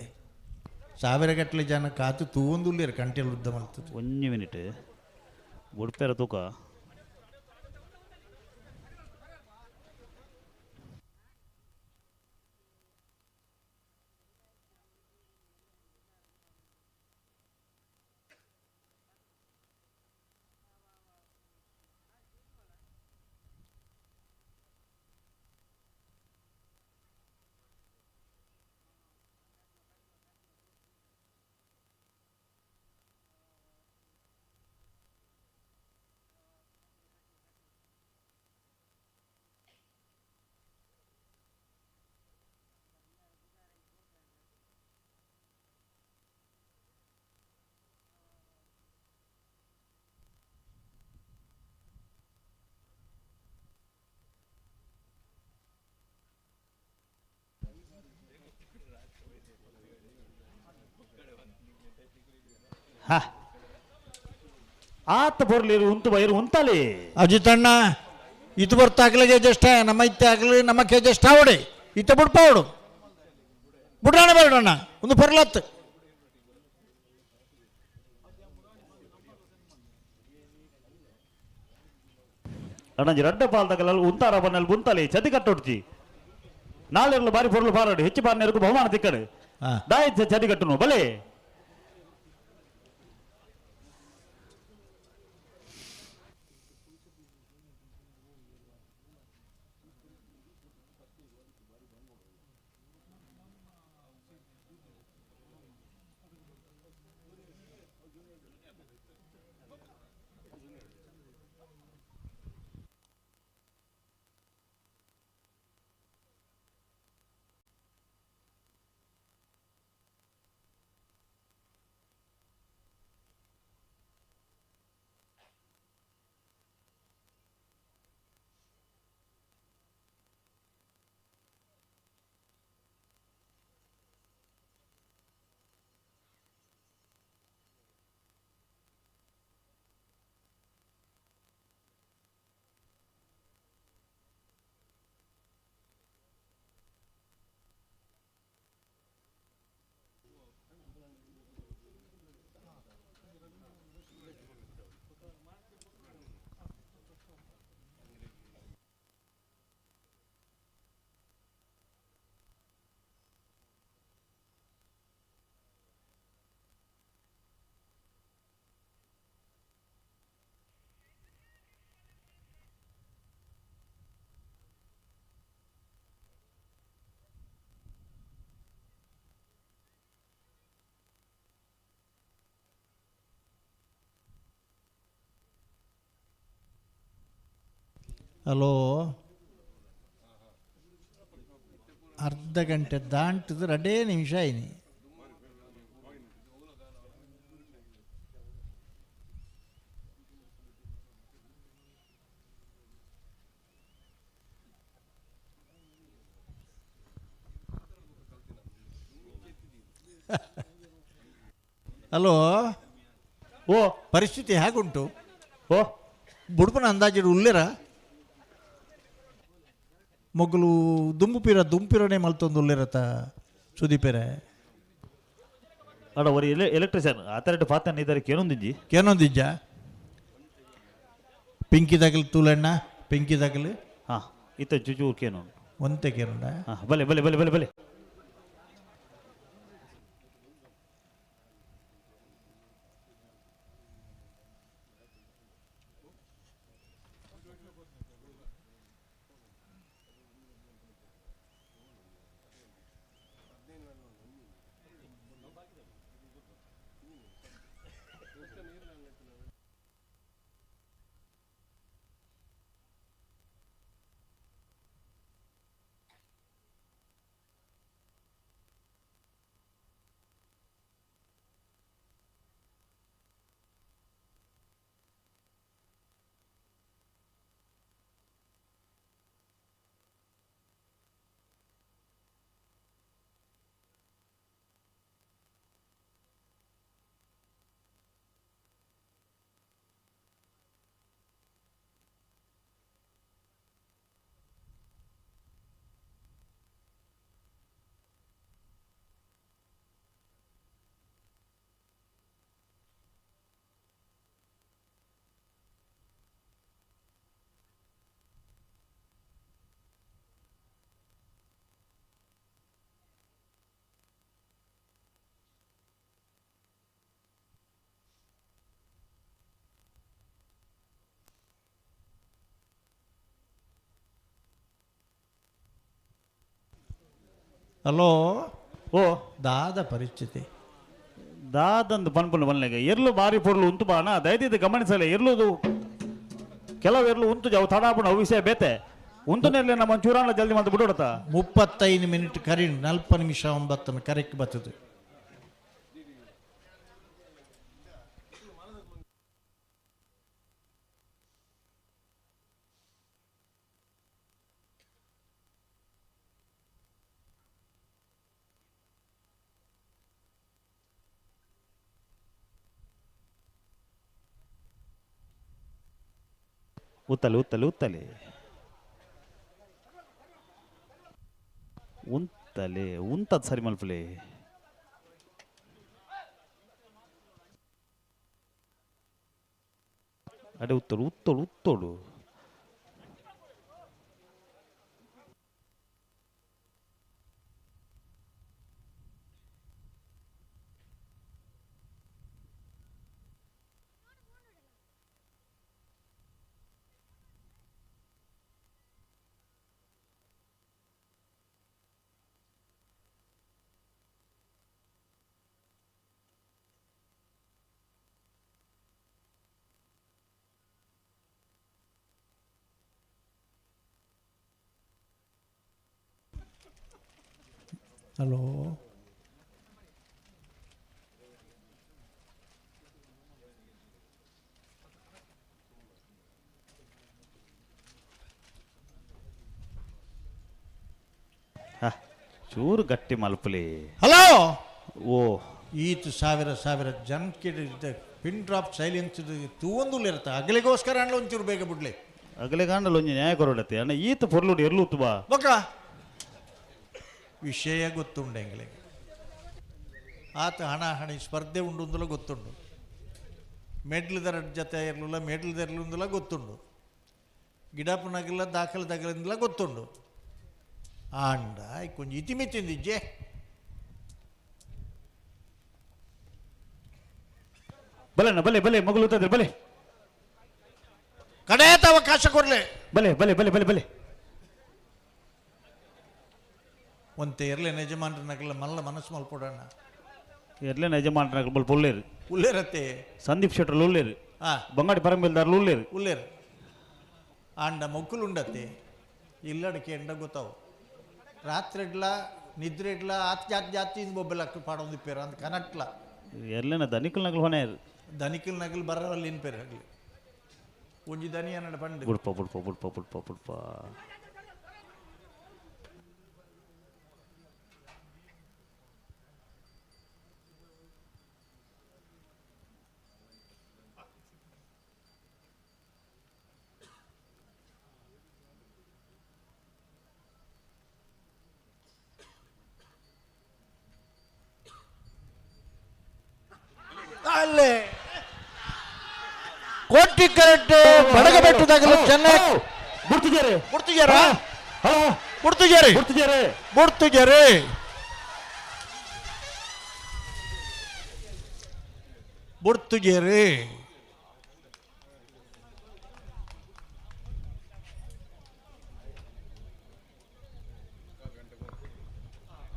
ಸಾವಿರಗಟ್ಟಲೆ ಜನ ಕಾತು ತೂವೊಂದುಲ್ಲೇರು ಕಂಟೆಲ್ ಉದ್ದ ಮಲ್ತದ್ದು ಒಂಜಿ ಮಿನಿಟ್ ಉಡ್ಪೇರ ತೂಕ ಆತ ಬರ್ಲಿರು ಉಂತು ಬೈರು ಉಂತಲಿ ಅಜಿತಣ್ಣ ಇದು ಬರ್ತಾಗ್ಲಿಗೆ ಜಷ್ಟ ನಮ್ಮ ಇತ್ತೆ ಆಗ್ಲಿ ನಮ್ಮ ಕೆ ಜಸ್ಟ್ ಆವಡೆ ಇತ್ತ ಬಿಡ್ಪಾವಡು ಬಿಡೋಣ ಬೇಡಣ್ಣ ಒಂದು ಪರ್ಲತ್ತು ಅಣ್ಣಂಜಿ ರಡ್ಡ ಪಾಲ್ದಾಗಲ್ಲ ಉಂತಾರ ಬನ್ನಲ್ಲಿ ಉಂತಲಿ ಚದಿ ಕಟ್ಟೊಡ್ಜಿ ನಾಳೆ ಬಾರಿ ಪೊರ್ಲು ಪಾರಾಡು ಹೆಚ್ಚು ಪಾರ್ನೆರ್ಗು ಬಹುಮಾನ ತಿಕ್ಕಡು ದಾಯ ಚದಿ ಕಟ್ಟುನು ಬಲೆ ಹಲೋ ಅರ್ಧ ಗಂಟೆ ದಾಂಟಿದ್ರೆ 2 ನಿಮಿಷ ಆಯ್ನಿ ಹಲೋ, ಓ ಪರಿಸ್ಥಿತಿ ಹೇಗುಂಟು? ಓ ಬುಡ್ಪನ ಅಂದಾಜಿಡು ಉಲ್ಲೇರ ಮೊಗ್ಲು ದುಂಪಿರನೆ ಮಲ್ತೊಂದು ಉಲ್ಲೇರತ ಸುದೀಪೆರೆ ಅಡ ಒರಿ ಎಲೆಕ್ಟ್ರಿಷಿಯನ್ ಅಥಾರಿಟಿ ಪಾತನ್ ಇದಕ್ಕೆ ಏನೊಂದಿಜ್ಜಿ ಏನೊಂದಿಜ್ಜ ಪಿಂಕಿ ತಗಲು ತೂಲಣ್ಣ ಪಿಂಕಿ ತಗಲು ಹಾಂ ಇತ್ತ ಜುಜು ಕೇನು ಒಂತೆ ಕೇರಣ ಹಾಂ ಬಲೆ ಬಲೆ ಬಲೆ ಬಲೆ ಬಲೆ ಹಲೋ, ಓ ದಾದ ಪರಿಸ್ಥಿತಿ ದಾದಂದು ಪನ್ಪುಂಡು ಬನ್ಲೆಗೆ ಎರ್ಲು ಬಾರಿ ಪೊರ್ಲು ಉಂತು ಬಾಣ ದಯದಿದ್ದು ಗಮನಿಸಲ್ಲ ಎರ್ಲುದು ಕೆಲವು ಎರ್ಲು ಉಂತು ಜಾವು ತಡಾಪುಣ ಅವು ವಿಷಯ ಬೇತೆ ಉಂತು ನೆರ್ಲೆ ನಮ್ಮ ಚೂರಾಣ ಜಲ್ದಿ ಮತ್ತೆ ಬಿಡೋಡತ 35 ಮಿನಿಟ್ ಕರಿ 40 ನಿಮಿಷ 9 ಕರೆಕ್ಟ್ ಬರ್ತದೆ. ಉತ್ತಲೆ ಉತ್ತಲೆ ಉತ್ತಲೆ ಉಂತಲೆ ಉಂತದ್ ಸರಿ ಮಲ್ಪಲೆ ಅಡೆ ಉತ್ತೋಡು ಉತ್ತೋಡು ಉತ್ತೋಡು ಹಲೋ, ಚೂರು ಗಟ್ಟಿ ಮಲ್ಪಲೆ ಹಲೋ. ಓ ಈತು ಸಾವಿರ ಜನಕ್ಕೆ ಪಿನ್ ಡ್ರಾಪ್ ಸೈಲೆನ್ಸ್ ತೂವೊಂದು ಇರುತ್ತೆ ಅಗಲಿಗೋಸ್ಕರ ಅಣ್ಣ ಒಂಚೂರು ಬೇಗ ಬಿಡ್ಲಿ ಅಗಲೆ ಗಾಂಡಲ್ ಒಂಜಿ ನ್ಯಾಯ ಕೊರಡತ್ತೆ ಅಣ್ಣ ಈತ ಪೊರ್ಲುಡು ಎರ್ಲೂತು ಬಾ ಬೊಕ್ಕ ವಿಷಯ ಗೊತ್ತುಂಡು ಎಂಗಳಿಗೆ ಆತ ಹಣಾಹಣಿ ಸ್ಪರ್ಧೆ ಉಂಡು ಗೊತ್ತುಂಡು ಮೆಡ್ಲದರ ಜೊತೆ ಇರಲಿಲ್ಲ ಮೆಡ್ಲದಿರಲಿಲ್ಲ ಗೊತ್ತುಂಡು ಗಿಡಪುನಗಿಲ್ಲ ದಾಖಲೆದಾಗಲಿಂದಲ ಗೊತ್ತುಂಡು ಆಂಡ ಕೊಂಚ ಇತಿಮಿತಿಂದಿಜ್ಜೆ ಬಲೆ ಬಲೆ ಬಲೆ ಮಗುಲುತ್ತದೆ ಬಲೆ ಕಡೆಯತ ಅವಕಾಶ ಕೊಡ್ಲೆ ಬಲೆ ಬಲೆ ಬಲೆ ಬಲೆ ಬಲೆ ಒಂತೆ ಇರಲಿ ಯಜಮಾನ್ರನಾಗಲ್ಲ ಮಲ್ಲ ಮನಸ್ಸು ಮಲ್ಪಡೋಣ ಎರ್ಲೇನ ಯಜಮಾನ್ರ ಬಲ್ ಪೊಲ್ಲೇರು ಉಲ್ಲೇರತ್ತೆ ಸಂದೀಪ್ ಶೆಟ್ರ್ ಉಲ್ಲೇರು ಆ ಬಂಗಾಡಿ ಪರಂಬೇಲ್ದಾರ್ಲು ಉಲ್ಲೇರು ಉಲ್ಲೇರು ಆಂಡ ಮೊಕ್ಕಲು ಉಂಡತ್ತೆ ಇಲ್ಲಡಕ್ಕೆ ಎಂಡ ಗೊತ್ತಾವು ರಾತ್ರಿ ಇಡ್ಲ ನಿದ್ರೆ ಇಡ್ಲ ಆತ್ ಜಾತಿ ಜಾತಿಯಿಂದ ಬೊಬ್ಬೆಲ್ಲ ಪಾಡೊಂದಿಪ್ಪೇರು ಅಂತ ಕನಟ್ಲ ಎರ್ಲೇನ ಧನಿಕಲ್ ನಗಲ್ ಹೊಣೆ ಧನಿಕಲ್ ನಗಲ್ ಬರೋಲ್ಲಿ ಇನ್ಪೇರು ಆಗಲಿ ಒಂಜಿ ದನಿ ಅನ್ನಡ ಪಂಡು ಬುಡ್ಪ ಬುಡ್ಪ ಬುಡ್ಪ ಬುಡ್ಪ ಬುಡ್ಪ ಕೋಟಿಕರಟ್ಟೆ ಬಡಗಬೆಟ್ಟದಾಗಲು ಚೆನ್ನೈ ಗುರ್ತಿದ್ದಾರೆ ಗುರ್ತಿಜಾರ ಹಲೋ ಗುರ್ತಿಜಾರಿ ಗುರ್ತಿದ್ದಾರೆ ಗುರ್ತಿಜಾರಿ ಗುರ್ತಿಜಾರಿ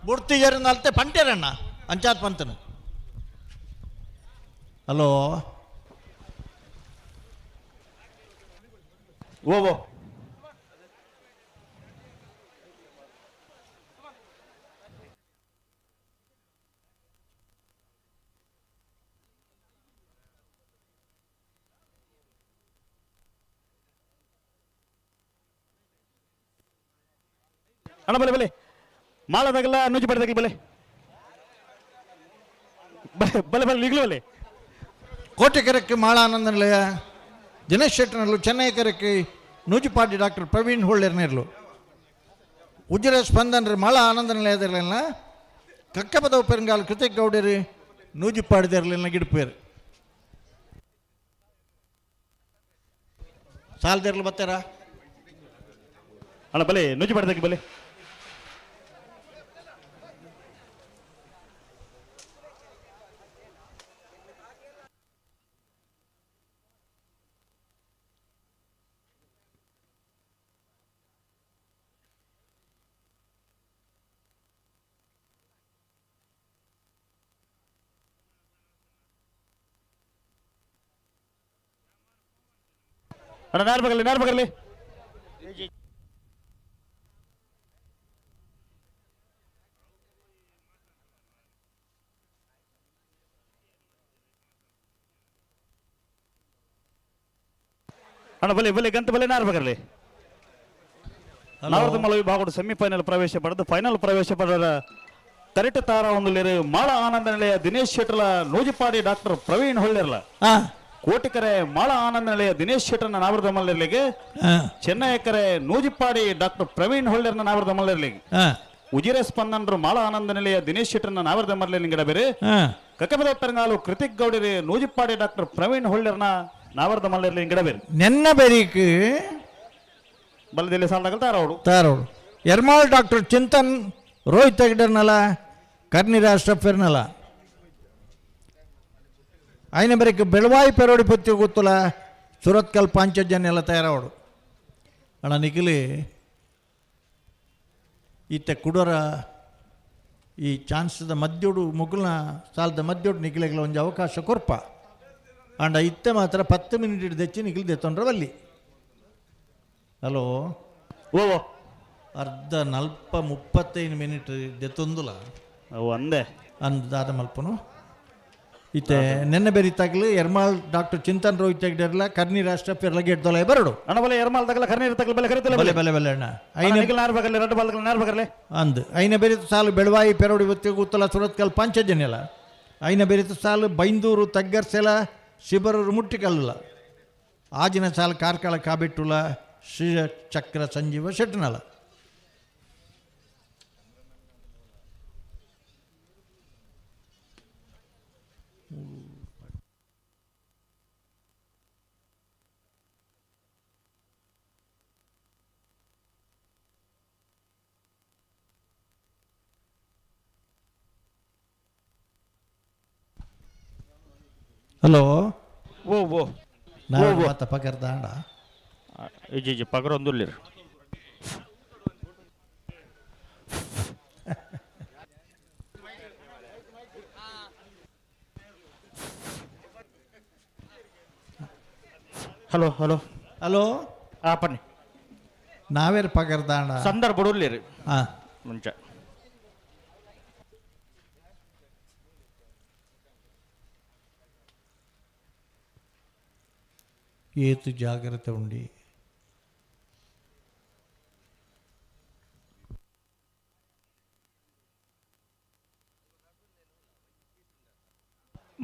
ಬುಡ್ತಿಜಾರಿ ಅಲ್ತೆ ಪಂಟೇರಣ್ಣ ಅಂಚಾತ್ ಪಂತನ ಹಲೋ ಓ ಅಣ್ಣ ಬಲೆ ಬಲೆ ಮಾಳದಾಗಲ್ಲ ನುಜ್ಜು ಪಡೆದಾಗಲಿ ಬಲೆ ಬಲೆ ಬಲೆ ಈಗಲೂ ಬಲೆ ಕೋಟೆಕೆರೆಕ್ಕೆ ಮಾಳ ಆನಂದ ನಿಲಯ ದಿನೇಶ್ ಶೆಟ್ಟರ್ನಲ್ಲೂ ಚೆನ್ನೈಕೆರೆಕ್ಕೆ ನೂಜಿಪಾಡಿ ಡಾಕ್ಟರ್ ಪ್ರವೀಣ್ ಹೊಳ್ಳೆರ್ನೇರ್ಲು ಉಜಿರೆ ಸ್ಪಂದನ್ರಿ ಮಾಳ ಆನಂದ ನಿಲಯದಿರಲಿಲ್ಲ ಕಕ್ಕಪದವು ಪೆರಂಗಾಲ್ ಕೃತಿಕ್ ಗೌಡರಿ ನೂಜಿಪಾಡಿದಿರಲಿಲ್ಲ ಗಿಡಪೇರು ಸಾಲದಿರ್ಲು ಬರ್ತಾರ ಅಣ್ಣ ಬಲೆ ನುಜ್ಜು ಪಡೆದಾಗಿ ಬಲೆ ಅಣ್ಣ ನಾರ್ ಬಗಲಿ ಅಣ್ಣ ಬಲೆ ಗಂತ ಬಲೆ ನಾರ್ ಬಗಲಿ ನಾವರ್ದ ಮಲ ವಿಭಾಗದ ಸೆಮಿಫೈನಲ್ ಪ್ರವೇಶ ಪಡೆದು ಫೈನಲ್ ಪ್ರವೇಶ ಪಡೆದ ತರಿಟ ತಾರ ಒಂದು ಮಾಳ ಆನಂದ ನಿಲಯ ದಿನೇಶ್ ಶೆಟ್ಟರ್ಲ ನೂಜಿಪಾಡಿ ಡಾಕ್ಟರ್ ಪ್ರವೀಣ್ ಹೊಳ್ಳೆರ್ಲ ಕೋಟಿಕರೆ ಮಾಳ ಆನಂದ ನಿಲಯ ದಿನೇಶ್ ಶೆಟ್ಟರ್ನ ನಾವರ್ದ ಮಲ್ಲಿರ್ಲಿಗೆ ಚೆನ್ನೈಕರೆ ನೂಜಿಪಾಡಿ ಡಾಕ್ಟರ್ ಪ್ರವೀಣ್ ಹೊಳ್ಳೆರ್ನ ನಾವರ್ದ ಮಲ್ಲಿರ್ಲಿಗೆ ಉಜಿರೆ ಸ್ಪಂದನರು ಮಾಳ ಆನಂದ ನಿಲಯ ದಿನೇಶ್ ಶೆಟ್ಟರ್ನ ನಾವರ್ದ ಮಲ್ಲಿರ್ಲಿಂಗಡ ಬೇರೆ ಕಕ್ಕಪದ ಪೆರಂಗಾಲು ಕೃತಿಕ್ ಗೌಡರಿ ನೂಜಿಪಾಡಿ ಡಾಕ್ಟರ್ ಪ್ರವೀಣ್ ಹೊಳ್ಳೆರ್ನ ನಾವರ್ದ ಮಲ್ಲಿರ್ಲಿಂಗಡ ಬೇರೆ ನೆನ್ನ ಬೆರೀಕ್ ಬಲದಲ್ಲಿ ಸಾಲದಾಗಲ್ ತಾರೋಡು ತಾರೋಡು ಎರ್ಮಾಳ್ ಡಾಕ್ಟರ್ ಚಿಂತನ್ ರೋಹಿತ್ ಹೆಗ್ಡರ್ನಲ್ಲ ಕರ್ನಿರ ಅಶ್ರಫಿರ್ನಲ್ಲ ఆయన బరికి బెళవాయి పెరోడి పొత్తి గుత్తుల సురత్కల్ పాంచజన్ ಎಲ್ಲ ತಯಾರವಡು ಅಣ್ಣ ನಿಖಿಲಿ ಈತ ಕುಡೋರ ಈ ಚಾನ್ಸ್ದ ಮಧ್ಯೋಡು ಮುಗುಲ್ನ ಸಾಲದ ಮಧ್ಯೋಡು ನಿಖಿಲಿಗೆ ಒಂದು ಅವಕಾಶ ಕೊರ್ಪ ಅಂಡ ಇತ್ತೆ ಮಾತ್ರ 10 ಮಿನಿಟ್ ಹಿಡ್ದೆಚ್ಚಿ ನಿಖಿಲ್ ದೆತ್ತೊಂಡ್ರ ಬಲ್ಲಿ ಹಲೋ ಓ ಅರ್ಧ 35 ಮಿನಿಟ್ ದೆತ್ತೊಂದುಲ ಒಂದೇ ಅಂದಾದ ಮಲ್ಪನು ಇತ್ತೆ ನೆನ್ನೆ ಬೆರಿತಾಗ್ಲಿ ಎರ್ಮಾಳ್ ಡಾಕ್ಟರ್ ಚಿಂತನ್ ರೋಹಿತ್ ಹೆಗ್ಡರ್ಲ ಕರ್ನಿ ರಾಷ್ಟ್ರ ಪೆರ್ಲ ಗೇಟ್ ದೊಲೆ ಬರಡು ಅಣ್ಣ ಬಲೆ ಎರ್ಮಾಲ್ ತಗಲ ಕರ್ನೀರ್ ತಗಲ ಬಲೆ ಕರಿತಲ್ಲ ಬಲೆ ಬಲೆ ಬಲೆ ಅಣ್ಣ ಐನ ನಾರ್ ಬಗಲೆ ರಡ್ಡ ಬಾಲ್ಗಳ ನಾರ್ ಬಗಲೆ ಅಂದ್ ಐನ ಬೆರಿತ ಸಾಲು ಬೆಳವಾಯಿ ಪೆರೋಡಿ ಬತ್ತಿ ಉತ್ತಲ ಸುರತ್ಕಲ್ ಪಂಚಜನ್ಯಲ ಐನ ಬೆರಿತ ಸಾಲು ಬೈಂದೂರು ತಗ್ಗರ್ಸೆಲ ಶಿಬರೂರು ಮುಟ್ಟಿಕಲ್ಲ ಆಜಿನ ಸಾಲು ಕಾರ್ಕಳ ಕಾಬೆಟ್ಟುಲ ಶ್ರೀ ಚಕ್ರ ಸಂಜೀವ ಶೆಟ್ಟನಲ ಹಲೋ ಓ ನಾವು ಮತ್ತೆ ಪಕರ್ದ ಆಡ ಇಜಿ ಪಗರ ಒಂದುಲ್ಲಿರ್ ಹಲೋ ಹಲೋ ಹಲೋ ಪನ್ನಿ ನಾವೇರು ಪಕರ್ದ ಆಡ ಸಂದರ್ಭ ಬುಡುಲ್ಲಿರ್ ಹಾಂ ಮುಂಚೆ ಏತು ಜಾಗ್ರತೆ ಉಂಡಿ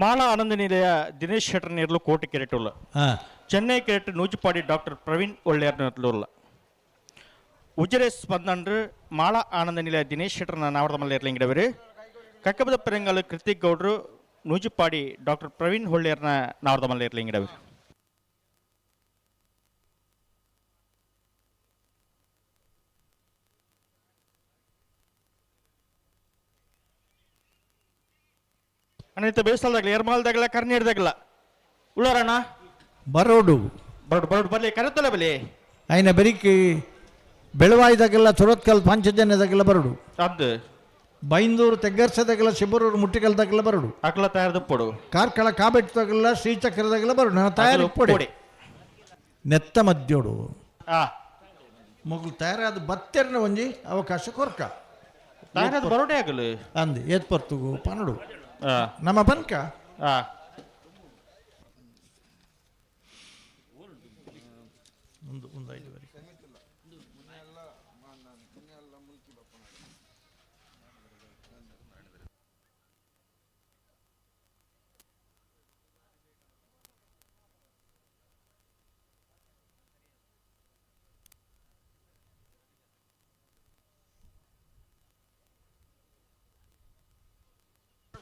ಮಾಳ ಆನಂದ ನಿಲಯ ದಿನೇಶ್ ಶೆಟ್ಟರ್ ನೇರ್ಲು ಕೋಟಿ ಕೆರೆಟುಲ್ಲ ಚೆನ್ನೈ ಕೆರೆಟ್ ನೂಜಿಪಾಡಿ ಡಾಕ್ಟರ್ ಪ್ರವೀಣ್ ಒಳ್ಳೆಯರ್ ನೇರ್ಲುಲ್ಲ ಉಜಿರೆ ಸ್ಪಂದನ್ರು ಮಾಳ ಆನಂದ ನಿಲಯ ದಿನೇಶ್ ಶೆಟ್ಟರ್ನ ನಾವರದ ಮಲ್ಲ ಇರ್ಲಿಂಗಿಡವರು ಕಕ್ಕಬದ ಪೆರಂಗಾಲು ಕೃತಿಕ್ ಗೌಡ್ರು ನೂಜಿಪಾಡಿ ಡಾಕ್ಟರ್ ಪ್ರವೀಣ್ ಹೊಳ್ಳೆಯರ್ನ ನಾವರದ ಮಲ್ಲ ಇರ್ಲಿಂಗಿಡವರು ಅನಿತ ಬೇಸಲ್ದಾಗಲ ಎರ್ಮಾಲ್ದಾಗಲ ಕರ್ನೀರ್ದಾಗಲ ಉಳ್ಳಾರಣ್ಣ ಬರೋಡು ಬರೋಡು ಬರೋಡು ಬರ್ಲಿ ಕರೆತ್ತಲ್ಲ ಬಲಿ ಆಯ್ನ ಬೆರಿಕಿ ಬೆಳವಾಯ್ದಾಗೆಲ್ಲ ತುರತ್ಕಲ್ ಪಂಚಜನ್ಯದಾಗೆಲ್ಲ ಬರೋಡು ಅದು ಬೈಂದೂರು ತೆಗ್ಗರ್ಸದಾಗೆಲ್ಲ ಶಿಬರೂರು ಮುಟ್ಟಿಕಲ್ದಾಗೆಲ್ಲ ಬರೋಡು ಅಕ್ಲ ತಯಾರ್ದು ಪೊಡು ಕಾರ್ಕಳ ಕಾಬೆಟ್ಟದಾಗೆಲ್ಲ ಶ್ರೀಚಕ್ರದಾಗೆಲ್ಲ ಬರೋಡು ನಾನು ತಯಾರಿ ಪೊಡೆ ನೆತ್ತ ಮದ್ಯೋಡು ಆ ಮೊಗಲು ತಯಾರಾದ ಬತ್ತೆರ್ನ ಒಂಜಿ ಅವಕಾಶ ಕೊರ್ಕ ತಯಾರದು ಬರೋಡೆ ಆಗಲು ಅಂದ್ ಏತ್ ಪರ್ತುಗು ಪನಡು ಆ ನಮ್ಮ ಬನ್ಕ ಆ ಒಂದು ಐದುವರೆ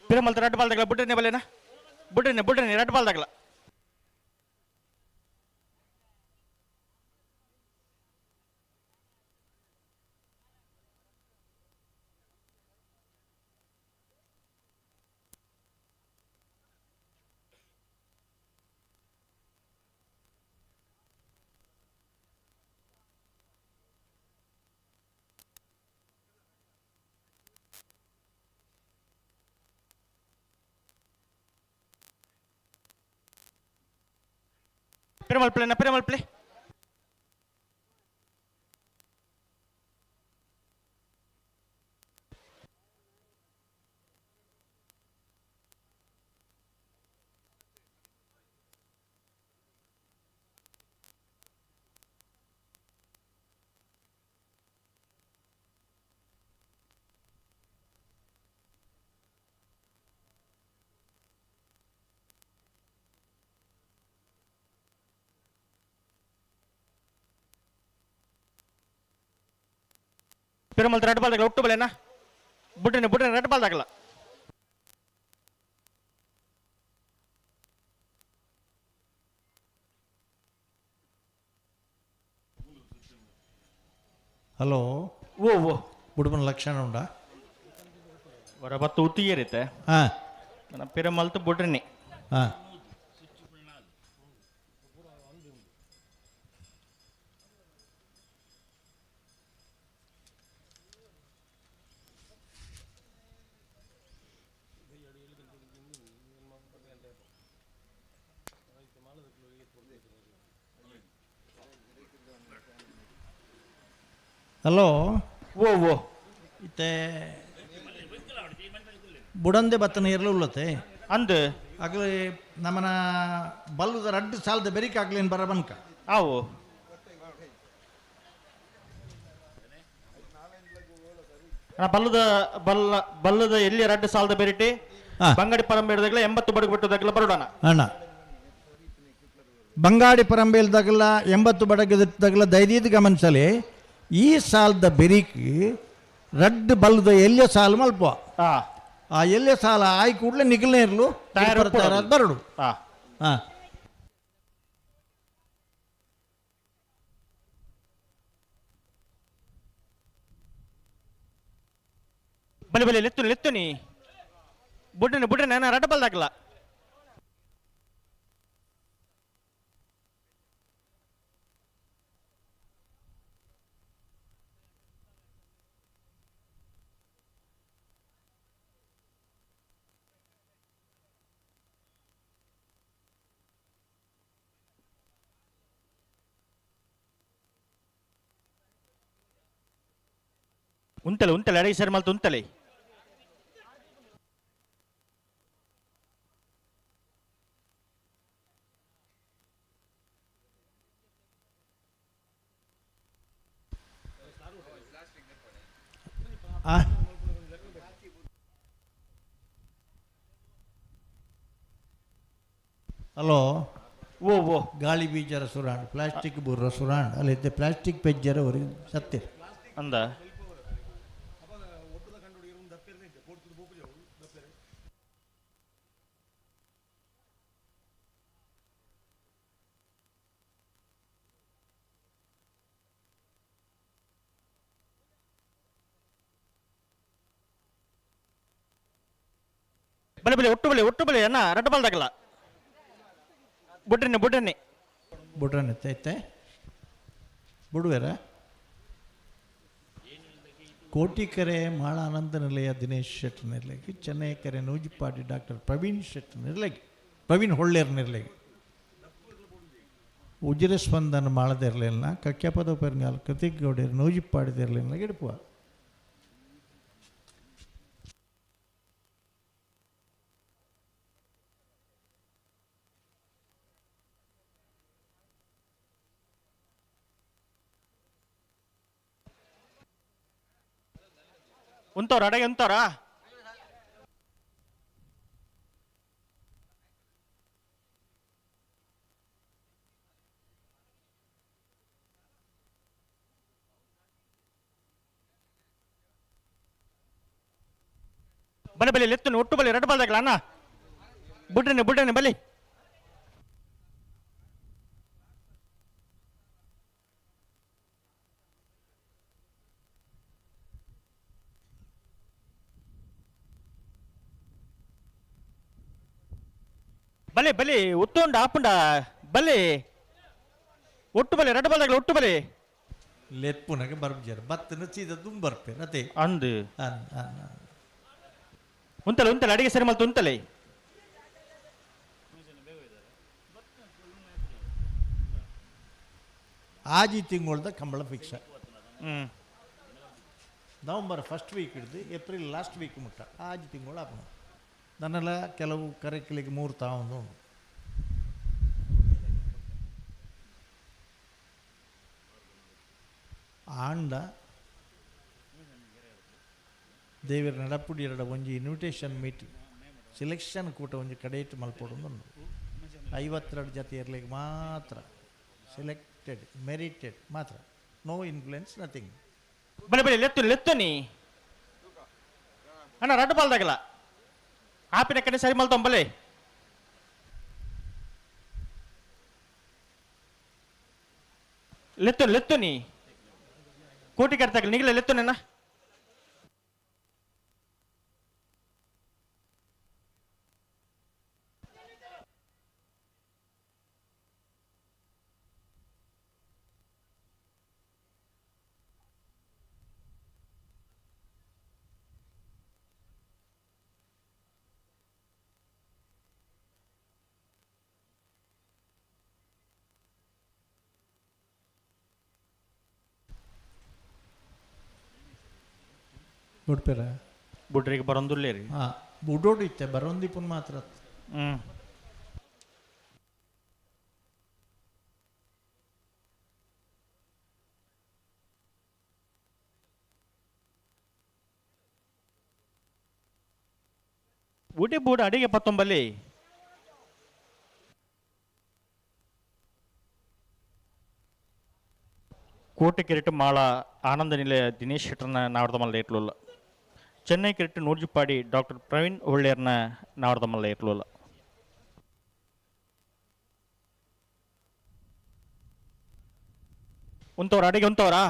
ಪಿರಮಲ್ತ ರೆಡ್ ಬಾಲ್ ತಗಲ ಬುಡ್ಡನೆ ಬಲ್ಲೇನ ಬುಡ್ಡನೆ ರೆಡ್ ಬಾಲ್ ತಗಲ ಪಿರಮಲ್ ಪ್ಲೇ ಪಿರಮಲ್ತ ರೆಡ್ ಬಾಲ್ ತಗಲ ಒಟ್ಟು ಬಲ್ಲೇನ ಬುಡ್ಡನೆ ರೆಡ್ ಬಾಲ್ ತಗಲ ಹಲೋ ಓ ಬುಡುಬನ ಲಕ್ಷಣ ಉಂಟಾ ಹೊರಬತ್ತು ಉತ್ತಿಗೇರಿತ್ತೆ ಹಾಂ ನನ್ನ ಪಿರಮಲ್ತ ಬುಡ್ರನಿ ಹಾಂ ಹಲೋ ಓ ಇತ್ತೆ ಬುಡಂದೆ ಬತ್ತನ ಇರಲು ಉಳ್ಳತೆ ಅಂದು ಆಗ್ಲೇ ನಮ್ಮನ ಬಲ್ಲುದ ರಡ್ಡು ಸಾಲದ ಬೆರಿಕೆ ಆಗ್ಲೇನು ಬರ ಬನ್ಕ ಆವು ಬಲ್ಲದ ಎಲ್ಲಿ ರೆಡ್ ಸಾಲದ ಬೆರಿಟಿ ಹಾ. ಬಂಗಡಿ ಪರಂಬೇಡದಾಗಲ 80 ಬಡಗ್ ಬಿಟ್ಟದಾಗಲ ಬರೋಡಣ ಅಣ್ಣ ಬಂಗಾಡಿ ಪರಂಬೇಲ್ದಾಗಲ್ಲ 80 ಬಡಗದಾಗಲ ದೈದೀದ್ ಗಮನಿಸಲಿ ಈ ಸಾಲದ ಬೆರಿಕಿ ರಡ್ಡು ಬಲ್ಲದ ಎಲ್ಲಿಯ ಸಾಲ ಮಲ್ಪ ಹಾ ಆ ಎಲ್ಲಿಯ ಸಾಲ ಆಯ್ ಕೂಡಲೇ ನಿಖಲ್ನೇ ಇರಲು ತಯಾರು ಬರಡು ಹಾ ಹಾಂ ಬಲೆ ಲೆತ್ತು ನೀ ಬುಡ್ಡನೆ ನಾನು ರೆಡ್ ಬಾಲ್ ತಗಲ ಉಂಟಲೆ ಅಡೈ ಸರ್ ಮಲ್ತ ಉಂಟಲೆ ಹಲೋ ಓ ಗಾಳಿ ಬೀಜರ ಸುರಾಂಡ್ ಪ್ಲಾಸ್ಟಿಕ್ ಬುರ್ರ ಸುರಾಂಡ್ ಅಲ್ಲಿದ್ದೆ ಪ್ಲಾಸ್ಟಿಕ್ ಪೆಜ್ಜರ ಅವ್ರಿಗೆ ಸತ್ಯ ಅಂದ ಬಲೆ ಬಲೆ ಒಟ್ಟು ಬಲೆ ಅಣ್ಣ ರಡ್ಡು ಬಾಲ್ ತಗಲ ಬುಡ್ರನ್ನಿ ಬುಡ್ರನ್ ಎತ್ತೈತೆ ಬುಡುವೆರ ಕೋಟಿಕೆರೆ ಮಾಳ ಅನಂತ ನಿಲಯ ದಿನೇಶ್ ಶೆಟ್ಟರ್ ನಿರ್ಲೆಗೆ, ಚೆನ್ನೈಕೆರೆ ನೂಜಿಪಾಡಿ ಡಾಕ್ಟರ್ ಪ್ರವೀಣ್ ಶೆಟ್ಟರ್ ನಿರ್ಲೆಗೆ, ಪ್ರವೀಣ್ ಹೊಳ್ಳೇರ್ ನಿರ್ಲೆಗೆ, ಉಜಿರೆ ಸ್ಪಂದನ ಮಾಳದಿರಲಿಲ್ಲ ಕಕ್ಯಪದ ಪೆರ್ಗಾಲ್ ಕೃತಿಕ್ ಗೌಡರ್ ನೂಜಿಪಾಡಿದಿರಲಿಲ್ಲ ಗಿಡಪುವ ಉಂತವ್ರ ಅಡಗೆ ಉಂತವ್ರಾ ಬಲೆ ಬಲೆ ಲೆತ್ತನು ಒಟ್ಟು ಬಲೆ ರಡ್ಡು ಬಾಲ್ದಾಗಲ್ಲ ಅಣ್ಣ ಬುಡ್ರನೆ ಬಲಿ ಬಲೆ ಉತ್ತುಂಡ ಆಪುಂಡ ಬಲೆ ಒಟ್ಟು ಬಲೆ ರಡ್ಡು ಬಾಲ್ದಾಗಲ್ಲ ಒಟ್ಟು ಬಲೆ ಲೆಪ್ಪುನಗೆ ಬರ್ಬ್ಜಾರ ಬತ್ತನ ಚೀದ ತುಂಬ ಬರ್ಪೇನೆ ಅದೇ ಅಂದು ಉಂತಲೆ ಅಡಿಗೆ ಸರಿ ಮಲ್ತು ಉಂತಲೆ ಆಜಿ ತಿಂಗಳದ ಕಂಬಳ ಫಿಕ್ಸ ನವಂಬರ್ ಫಸ್ಟ್ ವೀಕ್ ಹಿಡಿದು ಏಪ್ರಿಲ್ ಲಾಸ್ಟ್ ವೀಕ್ ಮುಟ್ಟ ಆಜಿ ತಿಂಗಳು ಆಪಣ ನನ್ನೆಲ್ಲ ಕೆಲವು ಕರೆಕ್ಲಿಗೆ 3 ತಾವೊಂದು ಆಂಡ ದೇವರ ನಡಪುಡಿ ಎರಡ ಒಂಜಿ ಇನ್ವಿಟೇಷನ್ ಮೀಟಿಂಗ್ ಸೆಲೆಕ್ಷನ್ ಕೂಟ ಒಂಜಿ ಕಡೆಯಿಟ್ಟು ಮಲ್ಪೊಡು 52 ಜೊತೆ ಇರ್ಲಿಕ್ಕೆ ಮಾತ್ರ ಸೆಲೆಕ್ಟೆಡ್ ಮೆರಿಟೆಡ್ ಮಾತ್ರ ನೋ ಇನ್ಫ್ಲುಯೆನ್ಸ್ ನಥಿಂಗ್ ಬಲೆ ಲೆತ್ತನಿ ಅಣ್ಣ ರಡ್ಡು ಬಾಲ್ದಾಗಲ್ಲ ಆಪಿನ ಕಡೆ ಸರಿ ಮಲ್ತಂಬಲೆ ಲೆತ್ತನಿ ಕೋಟಿ ಕರ್ತಾಗಲ್ಲ ನಿಗಲ ಲೆತ್ತನ ನೋಡ್ಪೇರ ಬುಡ್ರಿಗೆ ಬರೋದಿಲ್ಲ ರೀ ಹಾಂ ಬುಡೋಡು ಇತ್ತೆ ಬರೋಂದಿಪ್ಪನ್ ಮಾತ್ರ ಊಟಿ ಬೂಡ ಅಡಿಗೆ ಪತ್ತೊಂಬಲ್ಲಿ ಕೋಟೆ ಕಿರೀಟ ಮಾಳ ಆನಂದ ನಿಲಯ ದಿನೇಶ್ ಶೆಟ್ಟರ್ನ ನಾಡ್ದಮಲ್ಲ ಇಟ್ಲಲ್ಲ ಚೆನ್ನೈ ಕಿರೀಟ ನೂರ್ಜಿಪಾಡಿ ಡಾಕ್ಟರ್ ಪ್ರವೀಣ್ ಹೊಳ್ಳೇರ್ನ ನಾಡ್ದಮಲ್ಲ ಇಟ್ಲಲ್ಲ ಉಂತವ್ರ ಅಡಿಗೆ ಉಂತವ್ರಾ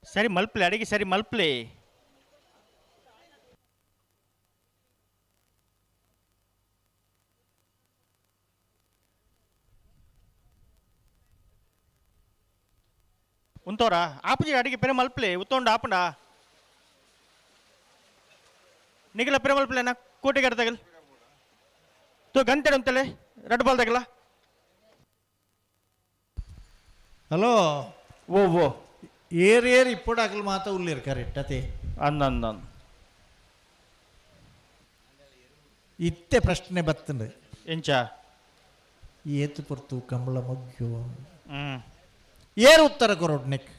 ಸರಿ ಮಲ್ಪ್ಲೆ ಅಡಿಗೆ ಸರಿ ಮಲ್ಪ್ಲೆ ಉಂತವ್ರ ಆಪುಜಿ ಅಡಿಗೆ ಪೆರೆ ಮಲ್ಪ್ಲೆ ಉತ್ತೊಂಡು ಆಪುಂಡ ನಿಗಲ ಪೆರೆ ಮಲ್ಪ್ಲೆ ನಾ ಕೋಟೆ ಗಡ್ದಾಗಲ್ ತೋ ಗಂಟೆ ಉಂತಲೆ ರಡ್ ಬಾಲ್ದಾಗಲ್ಲ ಹಲೋ ಓ ಏರ್ ಇಪ್ಪಡಾಗಲ್ ಮಾತ ಉಲ್ಲಿರ್ ಕರೆಕ್ಟ್ ಅತೆ ಅಂದ ಇತ್ತೆ ಪ್ರಶ್ನೆ ಬರ್ತಂಡ್ರೆ ಎಂಚ ಏತು ಪೊರ್ತು ಕಂಬಳ ಮಗ್ಗು ಹ್ಮ್ ಏರು ಉತ್ತರ ಕೊರೋಡ್ ನೆಕ್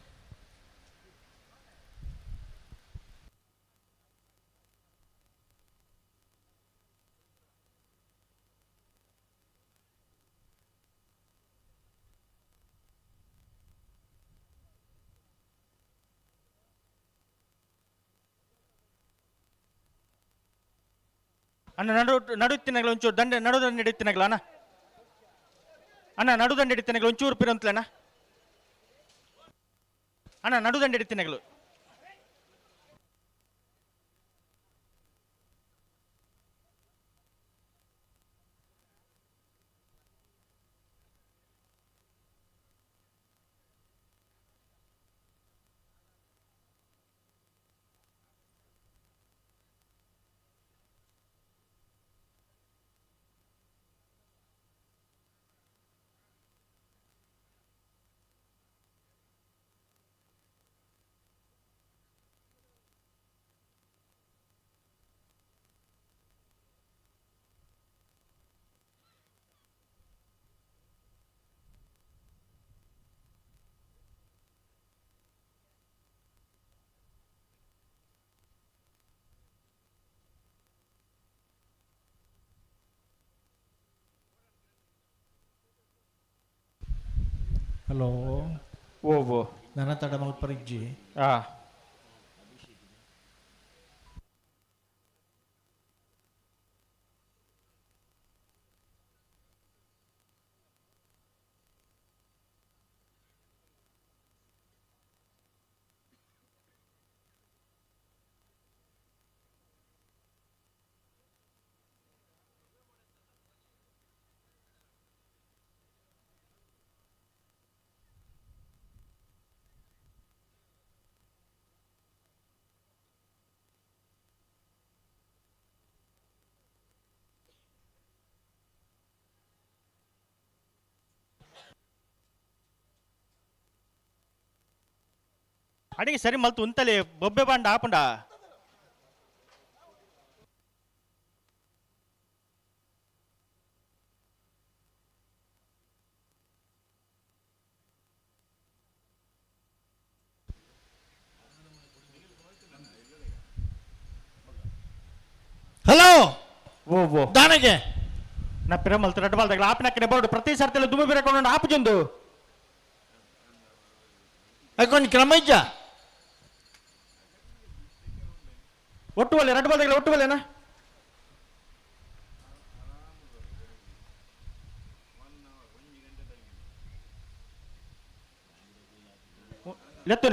ಅಣ್ಣ ನಡುತ್ತಿನಗಳು ಒಂಚೂರು ನಡುದಂಡ ಹಿಡಿತಿನಗಳು ಅಣ್ಣ ನಡುದಂಡ ಹಿಡಿತಿನಗಳು ಒಂಚೂರು ಪಿರಂತ್ಲಣ್ಣ ಅಣ್ಣ ನಡುದಂಡ ಹಿಡಿತಿನಗಳು ಹಲೋ ಓ ನನ್ನ ತಡ ಮಲ್ಪರಿಜ್ಜಿ ಆ ಅಡಿಗೆ ಸರಿ ಮಲ್ತು ಉಂತಲೆ ಬೊಬ್ಬೆ ಬಾಂಡ ಆಪುಂಡ ಹಲೋ ಓ ದಾನಗೆ ನಾ ಪಿರ ಮಲ್ತು ರಡ್ಡು ಬಾಲ್ದಾಗ ಆಪಿನ ಕಡೆ ಬೋರ್ಡು ಪ್ರತಿ ಸರ್ತಿಲ್ಲ ದುಮ್ಮಿ ಬಿರಕೊಂಡು ಆಪು ಜೊಂದು ಅಕೊಂಡ್ ಕ್ರಮ ಇಜ್ಜ ಒಟ್ಟು ಒಲೆ ರಡ್ಡು ಬಾಲ್ದಾಗ ಒಟ್ಟು ಒಲೆನಾ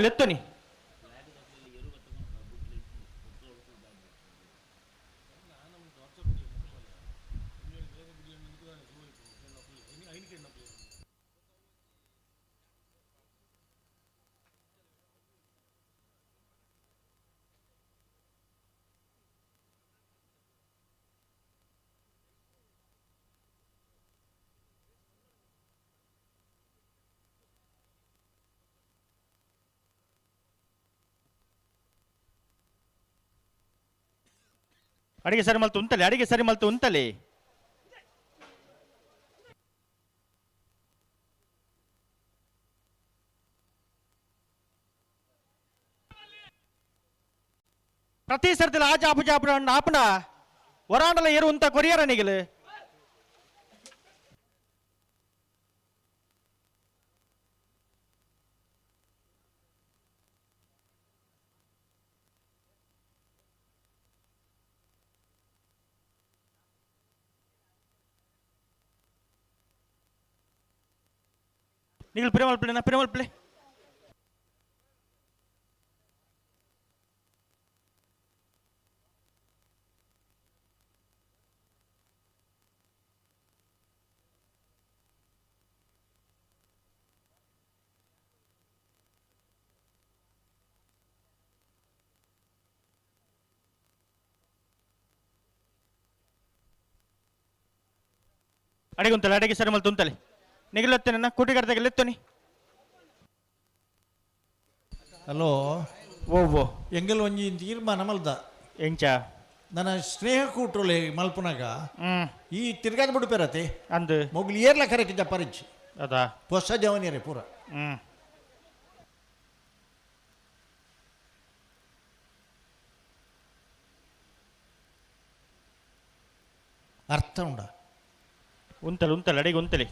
ಲೆತ್ತೋನಿ ಅಡಿಗೆ ಸರಿ ಮಲ್ತು ಉಂತಲೆ ಪ್ರತಿ ಸರ್ತಿಲ್ಲ ಆಪುಜ ಆಪುನ ಒರಾಂಡಲ ಏರು ಉಂತ ಕೊರಿಯರ ನಿಗಲು நீங்கள் பெருமாள் பிள்ளை பெருமாள் பிள்ளை ಅಡಿಗೆ ಸರಿ ಮಲ್ ತುಂತಲೆ ನಿಗಲತ್ತೇನ ಕೂಟಿಗಾರ್ದಾಗ ಲೆತ್ತೋನಿ ಹಲೋ ಓ ಎಂಗಲ್ ಒಂಜಿ ತೀರ್ಮಾನ ಮಲ್ದ ಎಂಚ ನನ್ನ ಸ್ನೇಹ ಕೂಟ್ರೋಲೆ ಮಲ್ಪನಾಗ ಈ ತಿರ್ಗಾದ ಬಿಡು ಪೇರತೆ ಅಂದು ಮೊಗ್ಲು ಏರ್ಲ ಕರೆಕ್ಟ್ ಜಪ್ಪರಿಚ್ಚಿ ಅದಾ ಹೊಸ ಜವನಿಯರೇ ಪೂರ ಅರ್ಥ ಉಂಡ ಉಂತಲಿ ಅಡಿಗೆ ಉಂತಲಿ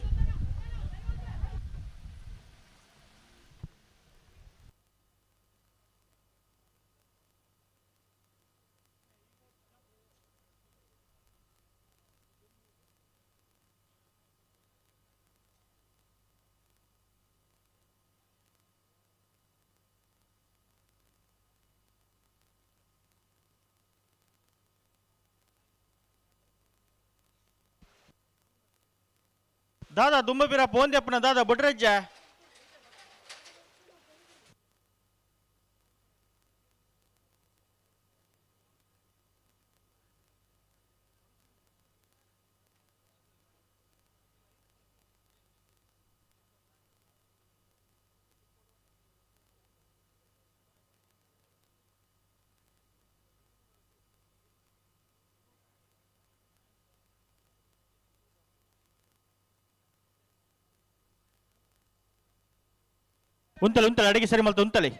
ದಾದಾ ದುಂಬಬಿರ ಫೋನ್ ದೆಪ್ಪನ ದಾದಾ ಬುಡ್ರಜ್ಜ ಉಂತಲಿ ಅಡಿಗೆ ಸರಿ ಮಲ್ತ ಉಂತಲಿ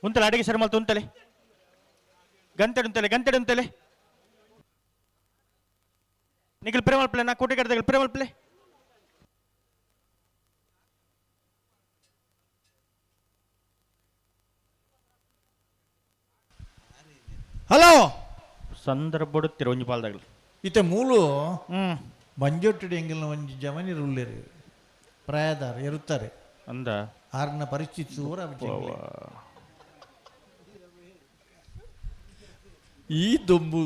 ಉಂತಲೆ ಅಡಿಗೆ ಸರಿ ಮಲ್ತ ಉಂತಲೆ ಗಂಟೆಡು ಉಂತಲೆ ನಿಖಿಲ್ ಪ್ರೇಮಲ್ಪಲೆ ನಾ ಕೋಟೆ ಕಡ್ದಾಗ ಪ್ರೇಮಲ್ಪಲೆ ಹಲೋ ಸಂದರ್ಭ ಬಡುತ್ತೀರ ಒಂಜಿ ಪಾಲ್ದಾಗಲಿ ಇತ್ತೆ ಮೂಲು ಮಂಜೊಟ್ಟಿಡು ಎಂಗಿಲ್ನ ಒಂಜಿ ಜಮನಿರು ಉಳ್ಳೇರು ಪ್ರಾಯದಾರ ಇರುತ್ತಾರೆ ಅಂದ ಆರ್ನ ಪರಿಸ್ಥಿತಿ ಸೂರ ಈ ದೊಂಬು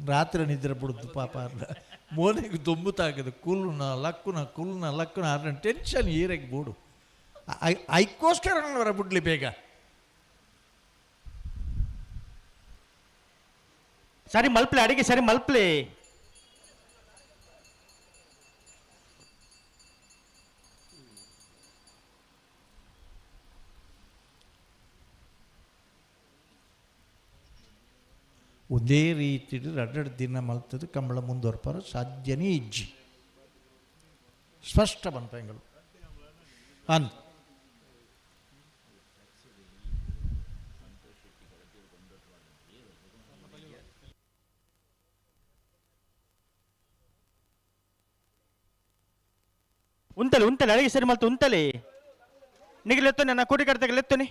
ರಾತ್ರಿ ನಿದ್ರೆ ಬಿಡುದು ಪಾಪ ಅಲ್ಲ ಮೋನೆಗೆ ದೊಂಬು ತಾಗದು ಕುಲ್ನ ಲಕ್ಕುನ ಆರ್ನ ಟೆನ್ಷನ್ ಏರಾಗಿ ಬೋಡು ಐಕೋಸ್ಕರ ಹೊರ ಬಿಡ್ಲಿ ಬೇಗ ಸರಿ ಮಲ್ಪ್ಲೆ ಅಡಿಗೆ ಸರಿ ಮಲ್ಪ್ಲೆ ಒಂದೇ ರೀತಿ ಎರಡೆರಡು ದಿನ ಮಲ್ತದ್ದು ಕಂಬಳ ಮುಂದುವರ್ಪಾರ ಸಾಧ್ಯನೇ ಇಜ್ಜಿ ಸ್ಪಷ್ಟ ಬಂತಂಗಳು ಅಂದ್ ಉಂತಲೆ ಅಡಿಗೆ ಸರಿ ಮಲ್ತ ಉಂತಲೆ ನಿಗಿಲೆತ್ತನೆ ನಾ ಕೋಟಿ ಕಡ್ತಾಗಲೆತ್ತನೆ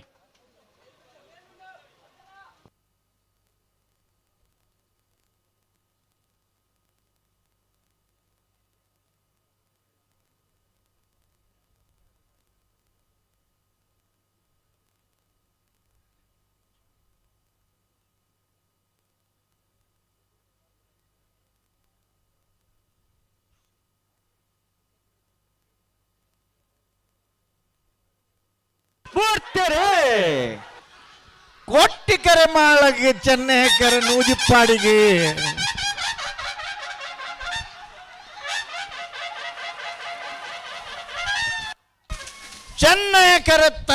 ಕೊಟ್ಟಿಕೆರೆ ಮಾಳಗೆ ಚೆನ್ನೈಕೆರೆ ನೂಜಿಪ್ಪಾಡಿಗೆ ಚೆನ್ನೈಕೆರೆತ್ತ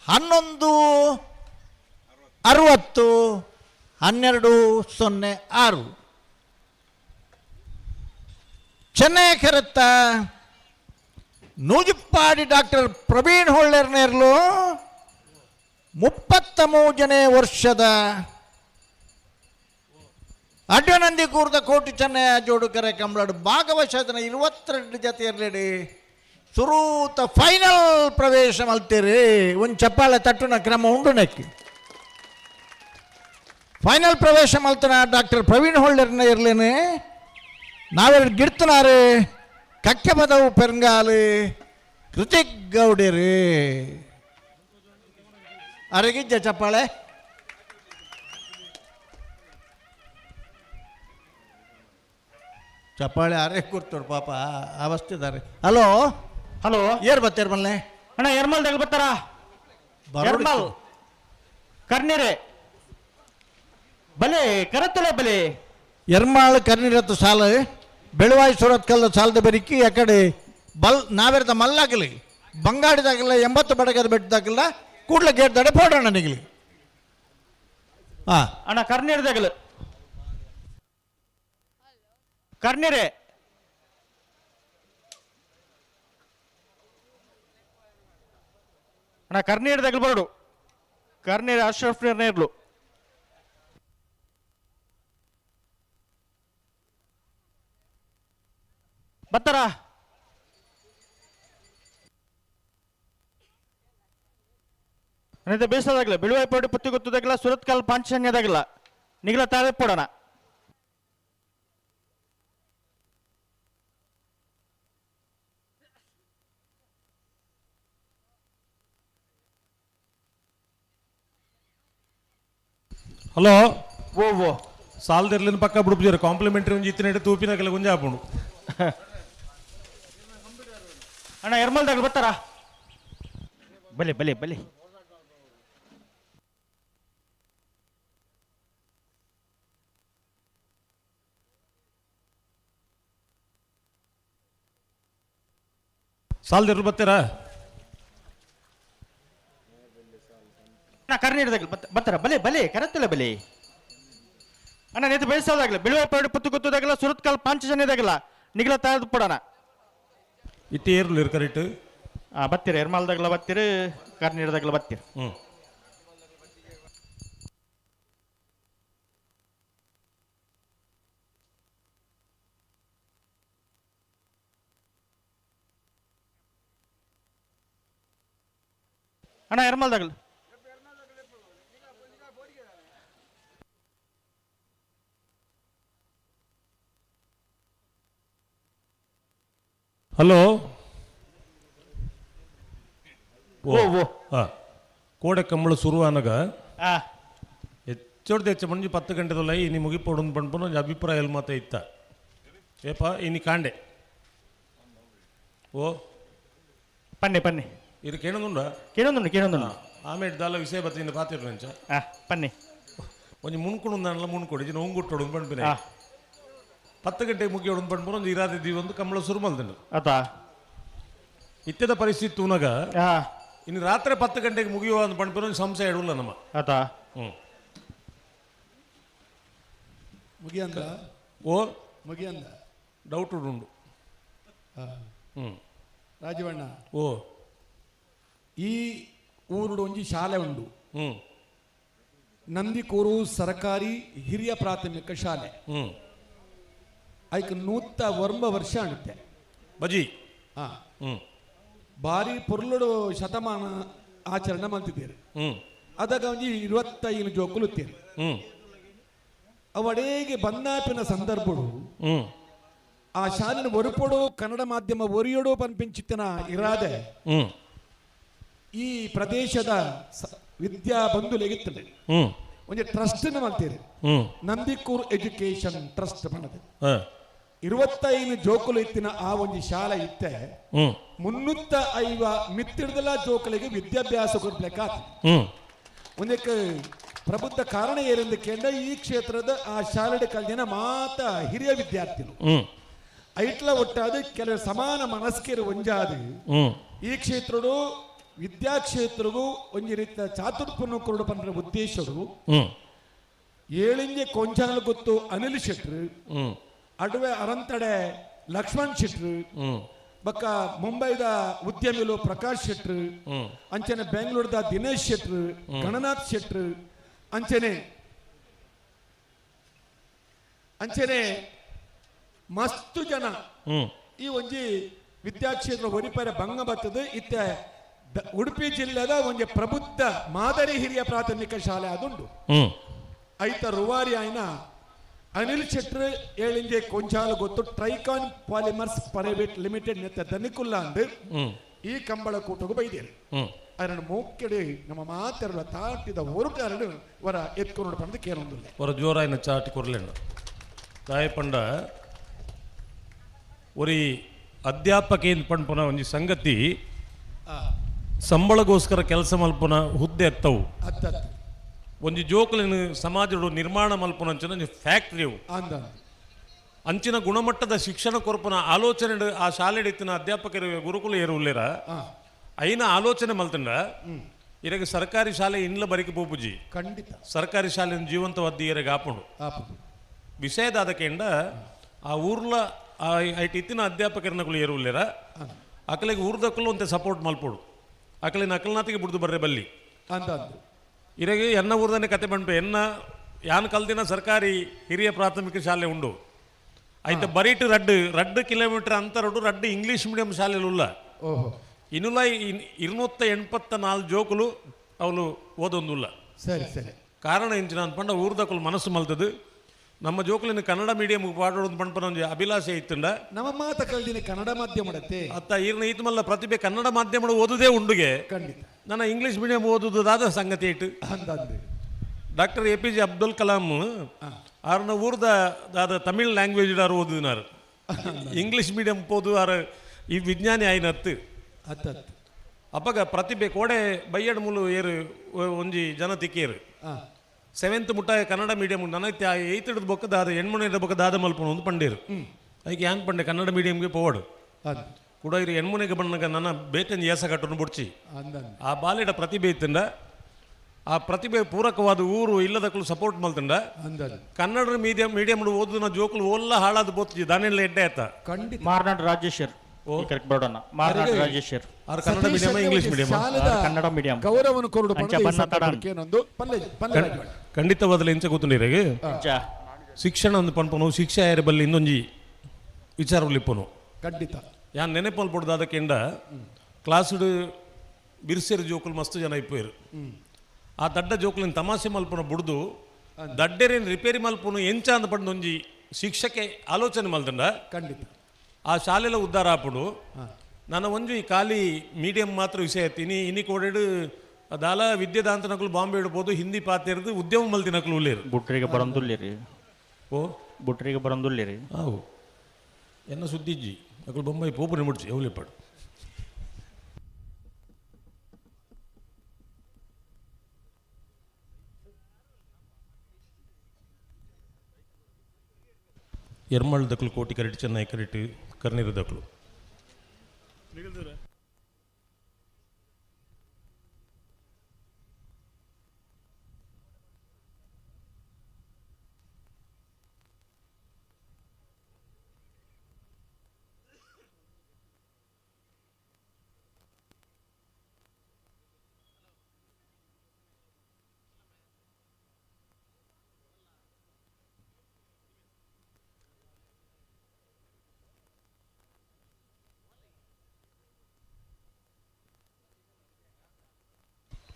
11:60 ಚೆನ್ನೈಕೆರೆತ್ತ ನೂಜಿಪ್ಪಾಡಿ ಡಾಕ್ಟರ್ ಪ್ರವೀಣ್ ಹೊಳ್ಳೆರ್ನೇರ್ಲು 33ನೇ ವರ್ಷದ ಅಡ್ಡನಂದಿ ಕೂರ್ದ ಕೋಟಿ ಚೆನ್ನಯ್ಯ ಜೋಡುಕರೆ ಕಂಬಳಡು ಭಾಗವಶದನ 22 ಜೊತೆ ಇರಲೇಡಿ ಸುರೂತ ಫೈನಲ್ ಪ್ರವೇಶ ಮಲ್ತೀರಿ ಒಂದು ಚಪ್ಪಾಳೆ ತಟ್ಟುನ ಕ್ರಮ ಉಂಡು ನೆಕ್ಕಿ ಫೈನಲ್ ಪ್ರವೇಶ ಮಲ್ತನ ಡಾಕ್ಟರ್ ಪ್ರವೀಣ್ ಹೊಳ್ಳೆರ್ನ ಇರ್ಲೇನೆ ನಾವೆರಡು ಗಿಡ್ತನಾರು ಕಕ್ಕೆ ಪದವು ಪೆರಂಗಾಲು ಕೃತಿಕ್ ಗೌಡರು ಅರಗಿಜ್ಜ ಚಪ್ಪಾಳೆ ಚಪ್ಪಾಳೆ ಅರೆ ಕೂರ್ತೋಡು ಪಾಪ ಅವಸ್ಥಿದ್ದಾರೆ. ಹಲೋ ಹಲೋ ಏರ್ ಬತ್ತೇರ್ ಮಲ್ಲೆ ಅಣ್ಣ ಎರ್ಮಲ್ ತಗ ಬರ್ತಾರ ಎರ್ಮಲ್ ಕರ್ನೀರೆ ಬಲೆ ಕರತ್ತಲೆ ಬಲೆ ಎರ್ಮಾಳ್ ಕರ್ನಿರತ್ತು ಸಾಲ ಬೆಳವಾಯಿ ಸೂರತ್ ಕಲ್ದ ಸಾಲದ ಬೆರಿಕಿ ಆ ಕಡೆ ನಾವೆರ್ದ ಮಲ್ಲಾಗಲಿ ಬಂಗಾಡಿದಾಗಲ್ಲ 80 ಬಡಗದ ಬೆಟ್ಟದಾಗಲ್ಲ ಕೂಡ್ಲ ಗೇಟ್ ದಡೆ ಪೋಡೋಣ ನಿಗಲಿ ಅಣ್ಣ ಕರ್ನೀರ್ದಾಗಲು ಕರ್ನೀರೆ ಅಣ್ಣ ಕರ್ನೀರ್ದಾಗಲು ಬರಡು ಕರ್ನೀರ್ ಅಶ್ರಫ್ ನೇರ್ಲು ಬತ್ತಾರ ನನಗೆ ಬೇಸದಾಗಲ್ಲ ಬಿಳುವಾಯಿ ಪೌಡಿ ಪುತ್ತಿ ಗೊತ್ತದಾಗಲ್ಲ ಸುರತ್ ಕಾಲ್ ಪಾಂಚನ್ಯದಾಗಲ್ಲ ನಿಗಲ ತಾಳೆ ಪೋಡೋಣ ಹಲೋ ಓ ಓ ಸಾಲದಿರ್ಲಿನ ಪಕ್ಕ ಬಿಡುಪ್ಜಾರ ಕಾಂಪ್ಲಿಮೆಂಟ್ರಿ ಒಂದು ಇತ್ತಿನ ತೂಪಿನಾಗೆಲ್ಲ ಗುಂಜ ಹಾಪುಂಡು ಅಣ್ಣ ಎರ್ಮಲ್ದಾಗ ಬರ್ತಾರ ಬಲೆ ಬಲೆ ಬಲೆ ಸಾಲದಿರ್ಲು ಬರ್ತೀರಾ ಅಣ್ಣ ಕರ್ನೀರ್ದಾಗ ಬರ್ತಾರ ಬಲೆ ಬಲೆ ಕರತ್ತಲ್ಲ ಬಲೆ ಅಣ್ಣ ನೇತು ಬೇಯಿಸೋದಾಗಲ್ಲ ಬಿಳುವಾಯಿ ಪೌಡಿ ಪುತ್ತು ಗೊತ್ತದಾಗಲ್ಲ ಸುರತ್ ಕಾಲ್ ಪಾಂಚಜನ್ಯದಾಗಲ್ಲ ನಿಗಲ ತಾಳ್ದು ಪೋಡೋಣ ಇಟ್ಟು ಏರ್ಲು ಇರ್ಕರಿಟ್ಟು ಬತ್ತೀರ ಎರ್ಮಾಲ್ದಾಗಲ ಬತ್ತೀರ ಕರ್ನೀರ್ದಾಗಲ ಬತ್ತೀರ ಅಣ್ಣ ಎರ್ಮಾಲ್ದಾಗಲ್ಲ ಹಲೋ ಓ ಓ ಕೋಡೆ ಕಂಬಳ ಶುರುವಾನಾಗ ಹೆಚ್ಚೊಡ್ದು ಹೆಚ್ಚು ಮಂಜಿ 10 ಗಂಟೆದಲ್ಲ ಇನಿ ಮುಗಿಪೋಡು ಪಂಪನ ಒಂದು ಅಭಿಪ್ರಾಯ ಎಲ್ಲಿ ಮಾತ ಇತ್ತ ಏಪ ಇನಿ ಕಾಂಡೆ ಓ ಪನ್ನೆ ಪನ್ನೆ ಇದು ಕೇಳೋದುಂಡ ಕೇಳೊಂದು ಆಮೇಲೆ ದಾಲ ವಿಷಯ ಬತ್ತಿಂದ ಪಾತಿರು ನಂಚ ಪನ್ನೆ ಒಂಜಿ ಮುನ್ಕೊಂಡು ನಾನೆಲ್ಲ ಮುನ್ಕೊಡಿ ನೋಂಗುಟ್ಟೋಡು ಪಂಪಿನ 10 ಗಂಟೆಗೆ ಮುಗಿಯೋಡು ಪಂಪನ ಒಂದು ಇರಾದೆ ದೀವಿ ಒಂದು ಕಂಬಳ ಶುರು ಮಲ್ದಂಡು ಆತಾ ಇತ್ಯದ ಪರಿಸ್ಥಿತಿ ಉನಗ ಇನ್ನು ರಾತ್ರಿ 10 ಗಂಟೆಗೆ ಮುಗಿಯುವ ಅಂತ ಪಂಪನ ಒಂದು ಸಂಶಯ ಇಡಲ್ಲ ನಮ್ಮ ಆತಾ ಮುಗಿಯಂದ ಓ ಮುಗಿಯಂದ ಡೌಟ್ ಉಂಡು ರಾಜವಣ್ಣ ಓ ಈ ಊರುಡು ಒಂಜಿ ಶಾಲೆ ಉಂಡು ನಂದಿಕೂರು ಸರ್ಕಾರಿ ಹಿರಿಯ ಪ್ರಾಥಮಿಕ ಶಾಲೆ ಐಕ್ 101 ವರ್ಷ ಆಗುತ್ತೆ ಬಜಿ ಭಾರಿ ಪುರ್ಲುಡು ಶತಮಾನ ಆಚರಣೆ ಮಾಡ್ತಿದ್ದೀರಿ ಅದಾಗ ಒಂಜಿ 25 ಜೋಕುಲುತ್ತೀರಿ ಅವಡೆಗೆ ಬಂದಾಪಿನ ಸಂದರ್ಭಡು ಆ ಶಾಲೆನ ಒರುಪೊಡು ಕನ್ನಡ ಮಾಧ್ಯಮ ಒರಿಯೋಡು ಪನ್ಪಿಂಚಿತ್ತಿನ ಇರಾದೆ ಈ ಪ್ರದೇಶದ ವಿದ್ಯಾ ಬಂಧುಲೆಗಿತ್ತದೆ ಒಂದು ಟ್ರಸ್ಟ್ ಮಾಡ್ತೀರಿ ನಂದಿಕೂರ್ ಎಜುಕೇಶನ್ ಟ್ರಸ್ಟ್ ಪನ್ನದು 25 ಜೋಕುಲು ಇತ್ತಿನ ಆ ಒಂದು ಶಾಲೆ ಇತ್ತೆ 305 ಮಿತ್ತಿಡ್ದಲ ಜೋಕುಲಿಗೆ ವಿದ್ಯಾಭ್ಯಾಸ ಕೊಡ್ಲಿಕ್ಕ ಒಂದಕ್ಕೆ ಪ್ರಬುದ್ಧ ಕಾರಣ ಏನೆಂದು ಕೇಂದ್ರ ಈ ಕ್ಷೇತ್ರದ ಆ ಶಾಲೆ ಕಲ್ದಿನ ಮಾತ ಹಿರಿಯ ವಿದ್ಯಾರ್ಥಿಗಳು ಐಟ್ಲ ಒಟ್ಟಾದ ಕೆಲವು ಸಮಾನ ಮನಸ್ಕರು ಒಂಜಾದು ಈ ಕ್ಷೇತ್ರಡು ವಿದ್ಯಾಕ್ಷೇತ್ರಗೂ ಒಂಜಿ ರೀತಿಯ ಚಾತುರ್ಪನ್ನು ಕೊರಡು ಪಂದ್ರ ಉದ್ದೇಶರು ಏಳಿಂಜೆ ಕೊಂಚಾನಲ್ ಗೊತ್ತು ಅನಿಲ್ ಶೆಟ್ರು ಅಡುವೆ ಅರಂತಡೆ ಲಕ್ಷ್ಮಣ್ ಶೆಟ್ರು ಬಕ್ಕ ಮುಂಬೈದ ಉದ್ಯಮಿಗಳು ಪ್ರಕಾಶ್ ಶೆಟ್ರು ಅಂಚನೆ ಬೆಂಗಳೂರದ ದಿನೇಶ್ ಶೆಟ್ರು ಗಣನಾಥ್ ಶೆಟ್ರು ಅಂಚನೆ ಮಸ್ತು ಜನ ಈ ಒಂಜಿ ವಿದ್ಯಾಕ್ಷೇತ್ರ ಒರಿಪರ ಭಂಗ ಬರ್ತದೆ ಇತ್ತ ಉಡುಪಿ ಜಿಲ್ಲೆದ ಒಂದು ಪ್ರಬುದ್ಧ ಮಾದರಿ ಹಿರಿಯ ಪ್ರಾಥಮಿಕ ಶಾಲೆ ಅದುಂಡು ಐತ ರುವಾರಿ ಆಯ್ನ ಅನಿಲ್ ಶೆಟ್ರ್ ಏಳಿಂಜೆ ಕೊಂಚಾಲು ಗೊತ್ತು ಟ್ರೈಕಾನ್ ಪಾಲಿಮರ್ಸ್ ಪ್ರೈವೇಟ್ ಲಿಮಿಟೆಡ್ ನೆತ್ತ ದನಿಕುಲ್ಲ ಅಂದು ಈ ಕಂಬಳ ಕೂಟಗೂ ಬೈದೇರು ಅದನ್ನು ಮೂಕೆಡೆ ನಮ್ಮ ಮಾತೆರಳ ತಾಟಿದ ಹೊರಟು ವರ ಎತ್ಕೊಂಡು ಬಂದು ಕೇಳೊಂದಿಲ್ಲ ஒரு ஜோராயின சாட்டி குரலேನು ದಾಯಪಂಡ ஒரு ಅಧ್ಯಾಪಕ ಪಂಪನ ಒಂದು ಸಂಗತಿ ಸಂಬಳಗೋಸ್ಕರ ಕೆಲಸ ಮಲ್ಪನ ಹುದ್ದೆ ಎತ್ತವು ಒಂದು ಜೋಕಲಿನ ಸಮಾಜಡು ನಿರ್ಮಾಣ ಮಲ್ಪನ ಅಂಚಿನ ಫ್ಯಾಕ್ಟ್ರಿ ಅವು ಅಂಚಿನ ಗುಣಮಟ್ಟದ ಶಿಕ್ಷಣ ಕೊರಪನ ಆಲೋಚನೆ ಆ ಶಾಲೆ ಇತ್ತಿನ ಅಧ್ಯಾಪಕರು ಗುರುಕುಲ ಏರುಲ್ಲೇರ ಐನ ಆಲೋಚನೆ ಮಲ್ತಂಡ ಇರಗ ಸರ್ಕಾರಿ ಶಾಲೆ ಇನ್ಲ ಬರಿಕೆ ಪೋಪುಜಿ ಖಂಡಿತ ಸರ್ಕಾರಿ ಶಾಲೆ ಜೀವಂತವಾದ ಇರಗ ಆಪುಂಡು ವಿಷಯದ ಕೆಂಡ ಆ ಊರ್ಲ ಐಟಿ ಇತ್ತಿನ ಅಧ್ಯಾಪಕರನಗಳು ಏರುಲ್ಲೇರ ಅಕಲಿಗೆ ಊರ್ದಕ್ಕಲು ಅಂತ ಸಪೋರ್ಟ್ ಮಲ್ಪೋಡು ಅಕಲಿನ ಅಕಲ್ನಾತಿಗೆ ಬಿಡ್ದು ಬರ್ರೆ ಬಲ್ಲಿ ಇರಗೆ ಎನ್ನ ಊರ್ದನೆ ಕತೆ ಬಂಡ್ಪೆ ಎನ್ನ ಯಾನ್ ಕಲ್ದಿನ ಸರ್ಕಾರಿ ಹಿರಿಯ ಪ್ರಾಥಮಿಕ ಶಾಲೆ ಉಂಡು ಐತೆ ಬರೀಟ್ ರಡ್ಡು ಕಿಲೋಮೀಟರ್ ಅಂತರಡು ರಡ್ಡು ಇಂಗ್ಲೀಷ್ ಮೀಡಿಯಂ ಶಾಲೆಲ್ಲ ಇನ್ನುಲ್ಲ 284 ಜೋಕುಲು ಅವಳು ಓದೊಂದುಲ್ಲ ಸರಿ ಸರಿ ಕಾರಣ ಎಂಚಿನ ಅಂದ್ಪಂಡ ಊರ್ದಕ್ಕಲು ಮನಸ್ಸು ಮಲ್ತದು ನಮ್ಮ ಜೋಕುಲಿನ ಕನ್ನಡ ಮೀಡಿಯಂ ಪಾಡೋದು ಪಂಪನ ಒಂದು ಅಭಿಲಾಷೆ ಇತ್ತಂಡ ನಮ್ಮ ಮಾತ ಕಲ್ದಿನ ಕನ್ನಡ ಮಾಧ್ಯಮಡತ್ತೆ ಅತ್ತ ಈರ್ನ ಈತಮಲ್ಲ ಪ್ರತಿಭೆ ಕನ್ನಡ ಮಾಧ್ಯಮ ಓದುದೇ ಉಂಡುಗೆ ಖಂಡಿತ ನನ್ನ ಇಂಗ್ಲೀಷ್ ಮೀಡಿಯಂ ಓದುದಾದ ಸಂಗತಿ ಇಟ್ಟು ಡಾಕ್ಟರ್ APJ ಅಬ್ದುಲ್ ಕಲಾಂ ಆರ್ನ ಊರ್ದಾದ ತಮಿಳ್ ಲ್ಯಾಂಗ್ವೇಜ್ ಓದಿನಾರು ಇಂಗ್ಲೀಷ್ ಮೀಡಿಯಂ ಓದು ಆರ ಈ ವಿಜ್ಞಾನಿ ಆಯ್ನತ್ತು ಅಪ್ಪಗ ಪ್ರತಿಭೆ ಕೋಡೆ ಬೈಯಡ್ ಮುಲು ಏರು ಒಂಜಿ ಜನ ತಿಕ್ಕೇರು 7th ಮುಟ್ಟ ಕನ್ನಡ ಮೀಡಿಯಂ ನನಗೆ 8th ಬೊಕ್ಕ ದಾದ ಹೆಣ್ಮನೆ ಬೊಕ್ಕ ದಾದ ಮಲ್ಪನ ಒಂದು ಪಂಡೇರು ಅದಕ್ಕೆ ಏನ್ ಪಂಡೆ ಕನ್ನಡ ಮೀಡಿಯಂಗೆ ಪೋವಾಡು ಕೂಡ ಇರು ಹೆಣ್ಮನೆಗೆ ಬಣ್ಣಗ ನನ್ನ ಬೇಟನ್ ಏಸ ಕಟ್ಟನ್ನು ಬುಡ್ಚಿ ಆ ಬಾಲಿಡ ಪ್ರತಿಭೆ ಇತ್ತಂಡ ಆ ಪ್ರತಿಭೆ ಪೂರಕವಾದ ಊರು ಇಲ್ಲದಕ್ಕೂ ಸಪೋರ್ಟ್ ಮಲ್ತಂಡ ಕನ್ನಡ ಮೀಡಿಯಂ ಓದಿನ ಜೋಕುಲು ಓಲ್ಲ ಹಾಳಾದ ಬೋತ್ಜಿ ದಾನೆಲ್ಲ ಎಡ್ಡೆ ಆಯ್ತ ಮಾರ್ನಾಡ್ ರಾಜೇಶ್ವರ್ ಕರೆಕ್ಟ್ ಬರೋಣ Marnad Rajeshwar Kannada medium English medium Kannada medium ಗೌರವವನ್ನು ಕೊರಡು ಖಂಡಿತವಾದಲ್ಲ ಇಂಚ ಕೂತುಂಡಿರೆಗೆ ಶಿಕ್ಷಣ ಒಂದು ಪಂಪನು ಶಿಕ್ಷೆ ಆಯರ ಬಲ್ಲಿ ಇನ್ನೊಂಜಿ ವಿಚಾರಲಿಪ್ಪನು ಖಂಡಿತ ಯಾನ್ ನೆನಪಲ್ ಪಡ್ದು ಅದಕ್ಕೆಂಡ ಕ್ಲಾಸುಡು ಬಿರ್ಸೇರು ಜೋಕುಲು ಮಸ್ತ್ ಜನ ಇಪ್ಪೇರು ಆ ದಡ್ಡ ಜೋಕುಲಿನ ತಮಾಷೆ ಮಲ್ಪನ ಬುಡ್ದು ದಡ್ಡರೇನು ರಿಪೇರಿ ಮಲ್ಪನು ಎಂಚ ಅಂದ ಪಂಡು ಒಂಜಿ ಶಿಕ್ಷಕ್ಕೆ ಆಲೋಚನೆ ಮಲ್ತಂಡ ಖಂಡಿತ ಆ ಶಾಲೆಲ ಉದ್ಧಾರ ಆಪುಡು ನಾನು ಒಂಜು ಈ ಖಾಲಿ ಮೀಡಿಯಂ ಮಾತ್ರ ವಿಷಯ ಎತ್ತೀನಿ ಇನಿ ಕೋಡೆಡು ದಾಲ ವಿದ್ಯೆದಾಂತನಕಲು ಬಾಂಬೆ ಇಡ್ಬೋದು ಹಿಂದಿ ಪಾತಿರ್ದು ಉದ್ಯಮ ಮಲ್ತಿನಕಲು ಉಳ್ಳೇರು ಬುಟ್ರಿಗೆ ಬರಂದುಲ್ಲಿರಿ ಓ ಬುಟ್ರಿಗೆ ಬರಂದುಲ್ಲಿರಿ ಹಾವು ಎನ್ನ ಸುದ್ದಿಜ್ಜಿ ಅಕಲು ಬೊಂಬೈ ಪೋಪುನಿ ಮುಡ್ಚಿ ಅವಲಿಪಾಡು ಎರ್ಮಳ್ ದಕ್ಲು ಕೋಟಿ ಕರೆಕ್ಟ್ ಚೆನ್ನೈ ಕರೆಕ್ಟ್ ಕರ್ನೀರು ದಕ್ಲು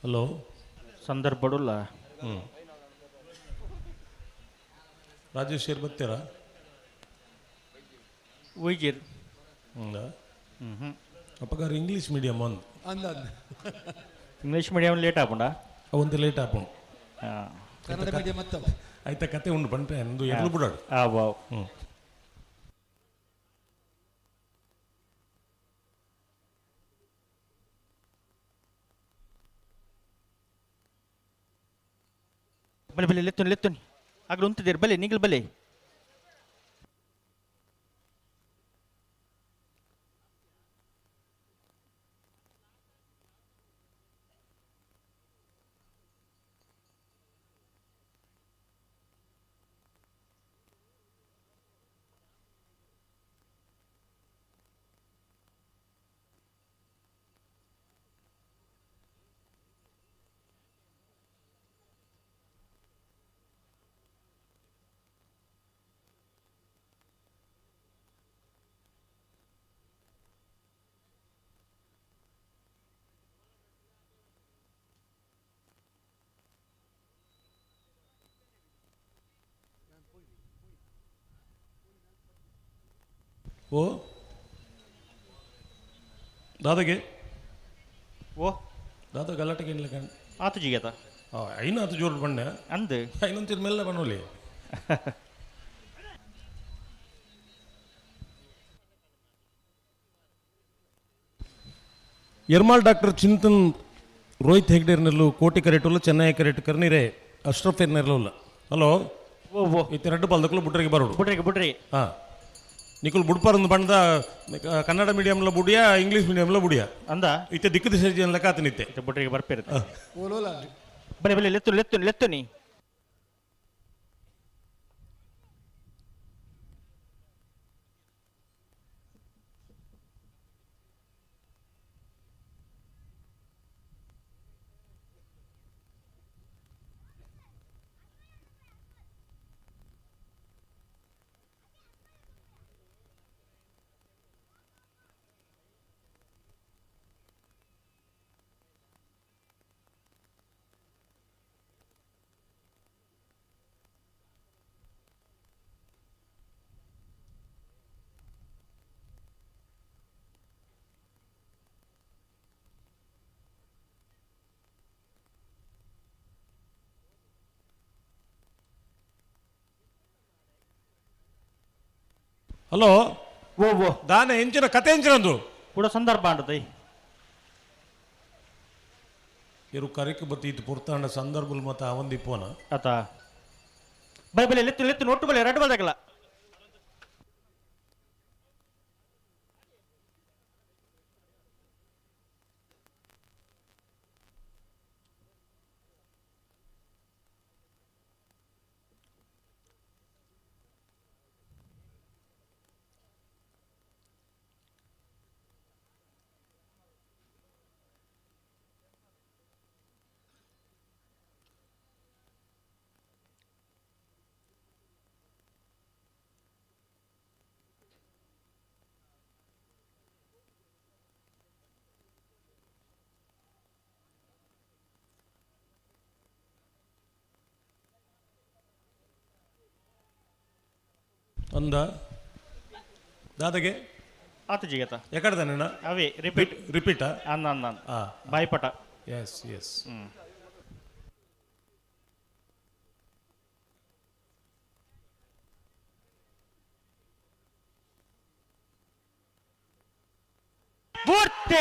ಹಲೋ ಸಂದರ್ಭಡುಲ್ಲ ರಾಜೇಶ್ವರ್ ಬರ್ತೀರಾ ಉಯ್ಜಿರ್ ಅಪ್ಪಗಾರ English medium English medium late ಆಪುಂಡ ಅವಂತ ಲೇಟ್ ಆಪುಂಡು ಕನ್ನಡ ಮೀಡಿಯಂ ಆಯ್ತಾ ಕತೆ ಉಂಡು ಪಂಟೆ ಎಂದು ಎಡ್ಲು ಬಿಡಾಡು ಬಲೆ ಬಲೆ ಲೆತ್ತುನಿ ಆಗ್ಲು ಉಂತಿದ್ದೀರಿ ಬಲೆ ನಿಗಲ್ ಬಲೆ ಓ ದಾದಾಗೆ ಓ ದಾದಾ ಗಲಾಟೆಗೆ ಏನಿಲ್ಲ ಕಣ್ ಆತು ಜಿಗೇತ ಐನಾತು ಜೋರು ಬಣ್ಣ ಅಂದು ಐನಂತಿದ ಮೇಲೆ ಬಣ್ಣೋಲಿ ಯರ್ಮಾಲ್ ಡಾಕ್ಟರ್ ಚಿಂತನ್ ರೋಹಿತ್ ಹೆಗ್ಡೇರ್ನಲ್ಲೂ ಕೋಟಿ ಕರೆಟುಲ್ಲ ಚೆನ್ನೈ ಕರೆಟ್ ಕರ್ನಿರೆ ಅಶ್ರಫ್ ಎರ್ನೆರ್ಲುಲ್ಲ ಹಲೋ ಓ ಓ ಇತ್ತೆ ರೆಡ್ಡು ಪಾಲ್ದಕ್ಕಲು ಬುಡ್ರಿಗೆ ಬರೋಡು ಬಿಡ್ರಿ ಹಾಂ ನಿಕುಲ್ ಬುಡ್ಪಾರಂದು ಬಣ್ಣದ ಕನ್ನಡ ಮೀಡಿಯಂಲ ಬುಡಿಯಾ ಇಂಗ್ಲೀಷ್ ಮೀಡಿಯಂಲ ಬುಡಿಯಾ ಅಂದ ಇತ್ತೆ ದಿಕ್ಕು ದಿಶೆ ಲೆಕ್ಕ ಆತನಿತ್ತೆ ಬಿಡ್ರಿಗೆ ಬರ್ಪಿರುತ್ತೆ ಓಲೋಲ ಬಲೆ ಲೆತ್ತು ನೀ ಹಲೋ ಓ ಓ ದಾನೆ ಎಂಚಿನ ಕತೆ ಎಂಚಿನಂದು ಕೂಡ ಸಂದರ್ಭ ಅಂಡದೈ ಇರು ಕರೆಕ್ ಬತ್ತೀತು ಪುರ್ತಾಂಡ ಸಂದರ್ಭಲ್ ಮತ ಅವಂದಿ ಪೋನ ಆತ ಬಲೆ ಲೆತ್ತು ನೋಟು ಬಲೆ ರೆಡ್ ಬಲ್ದಾಗಲ್ಲ ಅಂದ ದಾದಗೆ ಆತು ಜಿಗೇತ ಎಕಡ್ದಾನ ಅವೇ ರಿಪೀಟ್ ರಿಪೀಟಾ ಅಂದ ಬಾಯ್ಪಟ ಎಸ್ ಎಸ್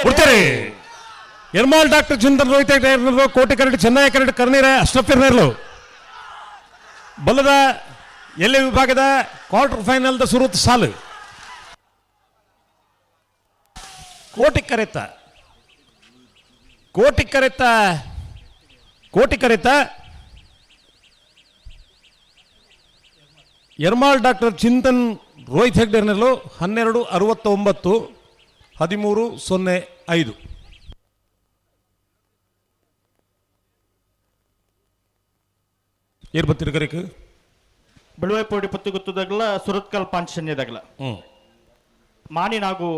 ಕೊಡ್ತಾರೆ ಯರ್ಮಾಲ್ ಡಾಕ್ಟರ್ ಚಿಂತನ್ ರೋಹಿತ್ ಹೆಗ್ಡೇರ್ನರು ಕೋಟಿ ಕರೆಟ್ ಚೆನ್ನೈ ಕರೆಟ್ ಕರ್ನೀರೆ ಅಶ್ರಫ್ ಎರ್ನೆರ್ಲು ಬಲ್ಲದ ಎಲ್ಲಿ ವಿಭಾಗದ ಕ್ವಾರ್ಟರ್ ಫೈನಲ್ ದ ಸುರುತ್ ಸಾಲು ಕೋಟಿ ಕರೆತ ಯರ್ಮಾಲ್ ಡಾಕ್ಟರ್ ಚಿಂತನ್ ರೋಹಿತ್ ಹೆಗ್ಡೇರ್ನಲ್ಲೂ 12:69 13:05 ಏರ್ ಬತ್ತಿರ ಕರೆಕ್ ಬೆಳುವೈಪೋಡಿ ಪತ್ತು ಗುತ್ತದಾಗಲ ಸುರತ್ಕಲ್ ಪಾಂಚನ್ಯದಾಗಲ ಮಾನಿ ನಾಗು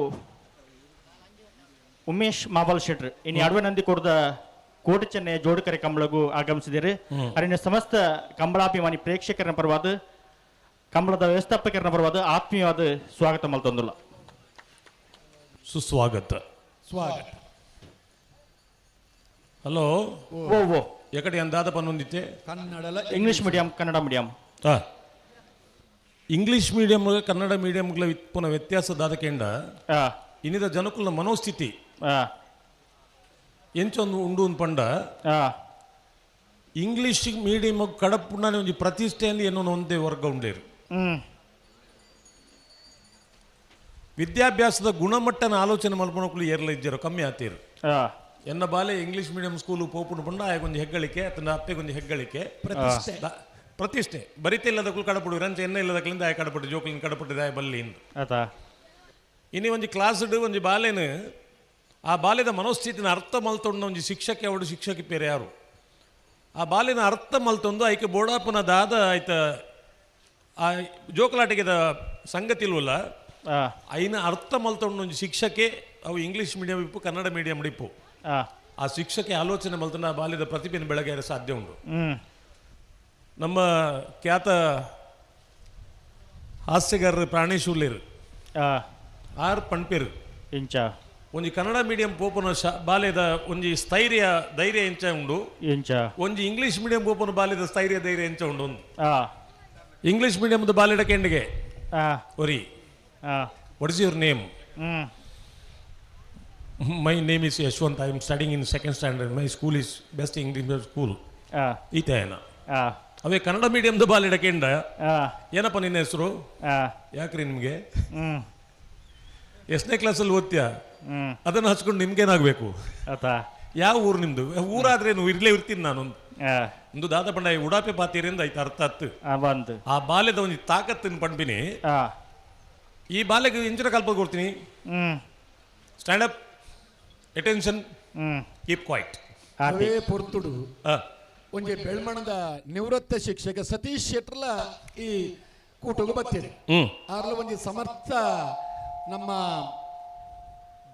ಉಮೇಶ್ ಮಾಬಲ್ ಶೆಟ್ರ್ ಇನ್ನು ಅಡವೆ ನಂದಿ ಕೊಡದ ಕೋಟಿ ಚೆನ್ನೈ ಜೋಡುಕರೆ ಕಂಬಳಗೂ ಆಗಮಿಸಿದಿರಿ ಅರಿನ ಸಮಸ್ತ ಕಂಬಳಾಭಿಮಾನಿ ಪ್ರೇಕ್ಷಕರ ಪರವಾದ ಕಂಬಳದ ವ್ಯವಸ್ಥಾಪಕರ ಪರವಾದ ಆತ್ಮೀಯವಾದ ಸ್ವಾಗತ ಮಲ್ತೊಂದುಲ್ಲ ಸುಸ್ವಾಗತ ಸ್ವಾಗತ ಹಲೋ ಓ ಓ ಎಕಡೆ ಅಂದಾದ ಪನ್ನೊಂದಿತ್ತೆ ಕನ್ನಡಲ English medium Kannada medium English medium Kannada ಮೀಡಿಯಂಗಳ ಪುನಃ ವ್ಯತ್ಯಾಸದಾದ ಕೆಂಡ ಇನ್ನಿದ ಜನಕುಲ ಮನೋಸ್ಥಿತಿ ಎಂಚೊಂದು ಉಂಡು ಪಂಡ ಇಂಗ್ಲಿಷ್ ಮೀಡಿಯಂ ಕಡಪುಣ್ಣ ಒಂಜಿ ಪ್ರತಿಷ್ಠೆಯಲ್ಲಿ ಏನೋ ಒಂದೇ ವರ್ಗ ಉಂಡೇರು ವಿದ್ಯಾಭ್ಯಾಸದ ಗುಣಮಟ್ಟನ ಆಲೋಚನೆ ಮಲ್ಪನಕ್ಕೂ ಏರ್ಲ ಇಜ್ಜರು ಕಮ್ಮಿ ಆತೀರು ಎನ್ನ ಬಾಲೆ ಇಂಗ್ಲಿಷ್ ಮೀಡಿಯಂ ಸ್ಕೂಲು ಪೋಪುಂಡು ಪಂಡ ಆಯಗೊಂದು ಹೆಗ್ಗಳಿಕೆ ಅತನ ಅಪ್ಪೆಗೊಂದು ಹೆಗ್ಗಳಿಕೆ ಪ್ರತಿಷ್ಠೆ ಬರಿತೆ ಇಲ್ಲದಕ್ಕೂ ಕಡಪಡು ರಂಚ ಎನ್ನ ಇಲ್ಲದಕ್ಲಿಂದ ಆಯ ಕಡಪಟ್ಟು ಜೋಕ್ಲಿಂದ ಕಡಪಟ್ಟಿದೆ ಆಯ ಬಲ್ಲಿ ಇನ್ನಿ ಒಂಜಿ ಕ್ಲಾಸ್ ಒಂಜಿ ಬಾಲೆನು ಆ ಬಾಲ್ಯದ ಮನೋಸ್ಥಿತಿನ ಅರ್ಥ ಮಲ್ತೊಂಡು ಒಂಜಿ ಶಿಕ್ಷಕ ಅವಡು ಶಿಕ್ಷಕಿ ಪೇರೆ ಯಾರು ಆ ಬಾಲ್ಯನ ಅರ್ಥ ಮಲ್ತೊಂದು ಆಯ್ಕೆ ಬೋಡಾಪನ ದಾದ ಆಯ್ತ ಆ ಜೋಕಲಾಟಿಗೆದ ಸಂಗತಿ ಇಲ್ವಲ್ಲ ಐನ ಅರ್ಥ ಮಲ್ತೊಂಡು ಒಂಜಿ ಶಿಕ್ಷಕೆ ಅವು ಇಂಗ್ಲಿಷ್ ಮೀಡಿಯಂ ಇಪ್ಪು ಕನ್ನಡ ಮೀಡಿಯಂ ಇಪ್ಪು ಆ ಶಿಕ್ಷಕೆ ಆಲೋಚನೆ ಮಲ್ತೊಂಡು ಆ ಬಾಲ್ಯದ ಪ್ರತಿಭೆಯನ್ನು ಬೆಳಗಾರ ಸಾಧ್ಯ ಉಂಟು ನಮ್ಮ ಖ್ಯಾತ ಹಾಸ್ಯಗಾರರು ಪ್ರಾಣೇಶ್ ಉಳ್ಳೇರು ಆರು ಪಣ್ಪೇರು ಇಂಚ ಒಂಜಿ ಕನ್ನಡ ಮೀಡಿಯಂ ಪೋಪುನ ಬಾಲ್ಯದ ಒಂಜಿ ಸ್ಥೈರ್ಯ ಧೈರ್ಯ ಎಂಚ ಉಂಡು ಇಂಚ ಒಂಜಿ ಇಂಗ್ಲಿಷ್ ಮೀಡಿಯಂ ಪೋಪುನ ಬಾಲ್ಯದ ಸ್ಥೈರ್ಯ ಧೈರ್ಯ ಎಂಚ ಉಂಡು ಒಂದು ಆ ಇಂಗ್ಲಿಷ್ ಮೀಡಿಯಂದ ಬಾಲ್ಯದ ಕೆಂಡಿಗೆ ಆ ಒರಿ ಆ what is your name hmm my name is Yashwant I am studying in second standard my school is best English school ಆ ಈತೇನ ಆ ಅವೇ ಕನ್ನಡ ಮೀಡಿಯಂದ ಬಾಲ್ಯದ ಕೆಂಡ ಆ ಏನಪ್ಪ ನಿನ್ನ ಹೆಸರು ಆ ಯಾಕ್ರಿ ನಿಮಗೆ ಹ್ಮ್ ಎಷ್ಟನೇ ಕ್ಲಾಸಲ್ಲಿ ಓದ್ತೀಯಾ ಹ್ಮ್ ಅದನ್ನು ಹಚ್ಕೊಂಡು ನಿಮ್ಗೇನಾಗಬೇಕು ಆತಾ ಯಾವ ಊರು ನಿಮ್ದು ಊರಾದ್ರೆ ನೀವು ಇರ್ಲೇ ಇರ್ತೀನಿ ನಾನು ಆ ಒಂದು ದಾದ ಪಂಡ ಉಡಾಪೆ ಪಾತೀರಿಂದ ಐತೆ ಅರ್ಥ ಅತ್ತು ಆ ಬಂತು ಆ ಬಾಲ್ಯದ ಒಂದು ತಾಕತ್ತಿನ ಪಂಪಿನಿ ಆ ಈ ಬಾಲ್ಯಕ್ಕೆ ಇಂಚಿನ ಕಲ್ಪ ಕೊಡ್ತೀನಿ ಹ್ಮ್ ಸ್ಟ್ಯಾಂಡ್ ಅಪ್ ಅಟೆನ್ಷನ್ ಹ್ಮ್ ಕೀಪ್ ಕ್ವೈಟ್ ಅವೇ ಪೊರ್ತುಡು ಒಂಜಿ ಬೆಳ್ಮಣದ ನಿವೃತ್ತ ಶಿಕ್ಷಕ ಸತೀಶ್ ಶೆಟ್ರಲ ಈ ಕೂಟುಗು ಬತ್ತಿದೆ ಆರ್ಲ ಒಂಜಿ ಸಮರ್ಥ ನಮ್ಮ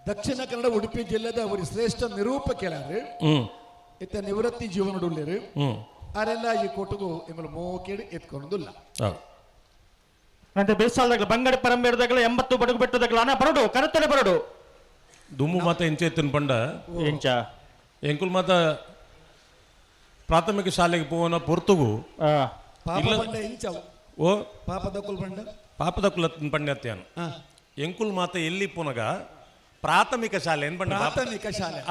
ದಕ್ಷಿಣ ಕನ್ನಡ ಉಡುಪಿ ಜಿಲ್ಲೆದ ಅವರು ಶ್ರೇಷ್ಠ ನಿರೂಪಕರು ಇತ್ತ ನಿವೃತ್ತಿ ಜೀವನಡುಳ್ಳರು ಅವರೆಲ್ಲ ಈ ಕೂಟುಗು ಎಂಬ ಮೋಕೇಡಿ ಎತ್ಕೊಂಡುಲ್ಲ ನಂತೆ ಬೇಸಾಲದಾಗಲ ಬಂಗಡಿ ಪರಂಬೇರದಾಗಲ 80 ಬಡಗು ಬೆಟ್ಟದಾಗಲ ಅನ ಬರಡು ಕರತನೆ ಬರಡು ದುಮ್ಮು ಮಾತ ಎಂಚೆತ್ತಿನ ಪಂಡ ಎಂಚ ಎಂಕುಲ್ ಮಾತ ಪ್ರಾಥಮಿಕ ಶಾಲೆಗೆ ಪೋವನ ಪೊರ್ತುಗು ಪಾಪ ಬಂಡ ಇಂಚವು ಓ ಪಾಪದ ಕುಲ್ಬಂಡ ಪಾಪದ ಕುಲತ್ತಿನ ಪಂಡ್ಯತ್ಯಾನು ಎಂಕುಲ್ ಮಾತ ಎಲ್ಲಿ ಪೋನಗ ಪ್ರಾಥಮಿಕ ಶಾಲೆ ಏನ್ ಪಂಡ ಪ್ರಾಥಮಿಕ ಶಾಲೆ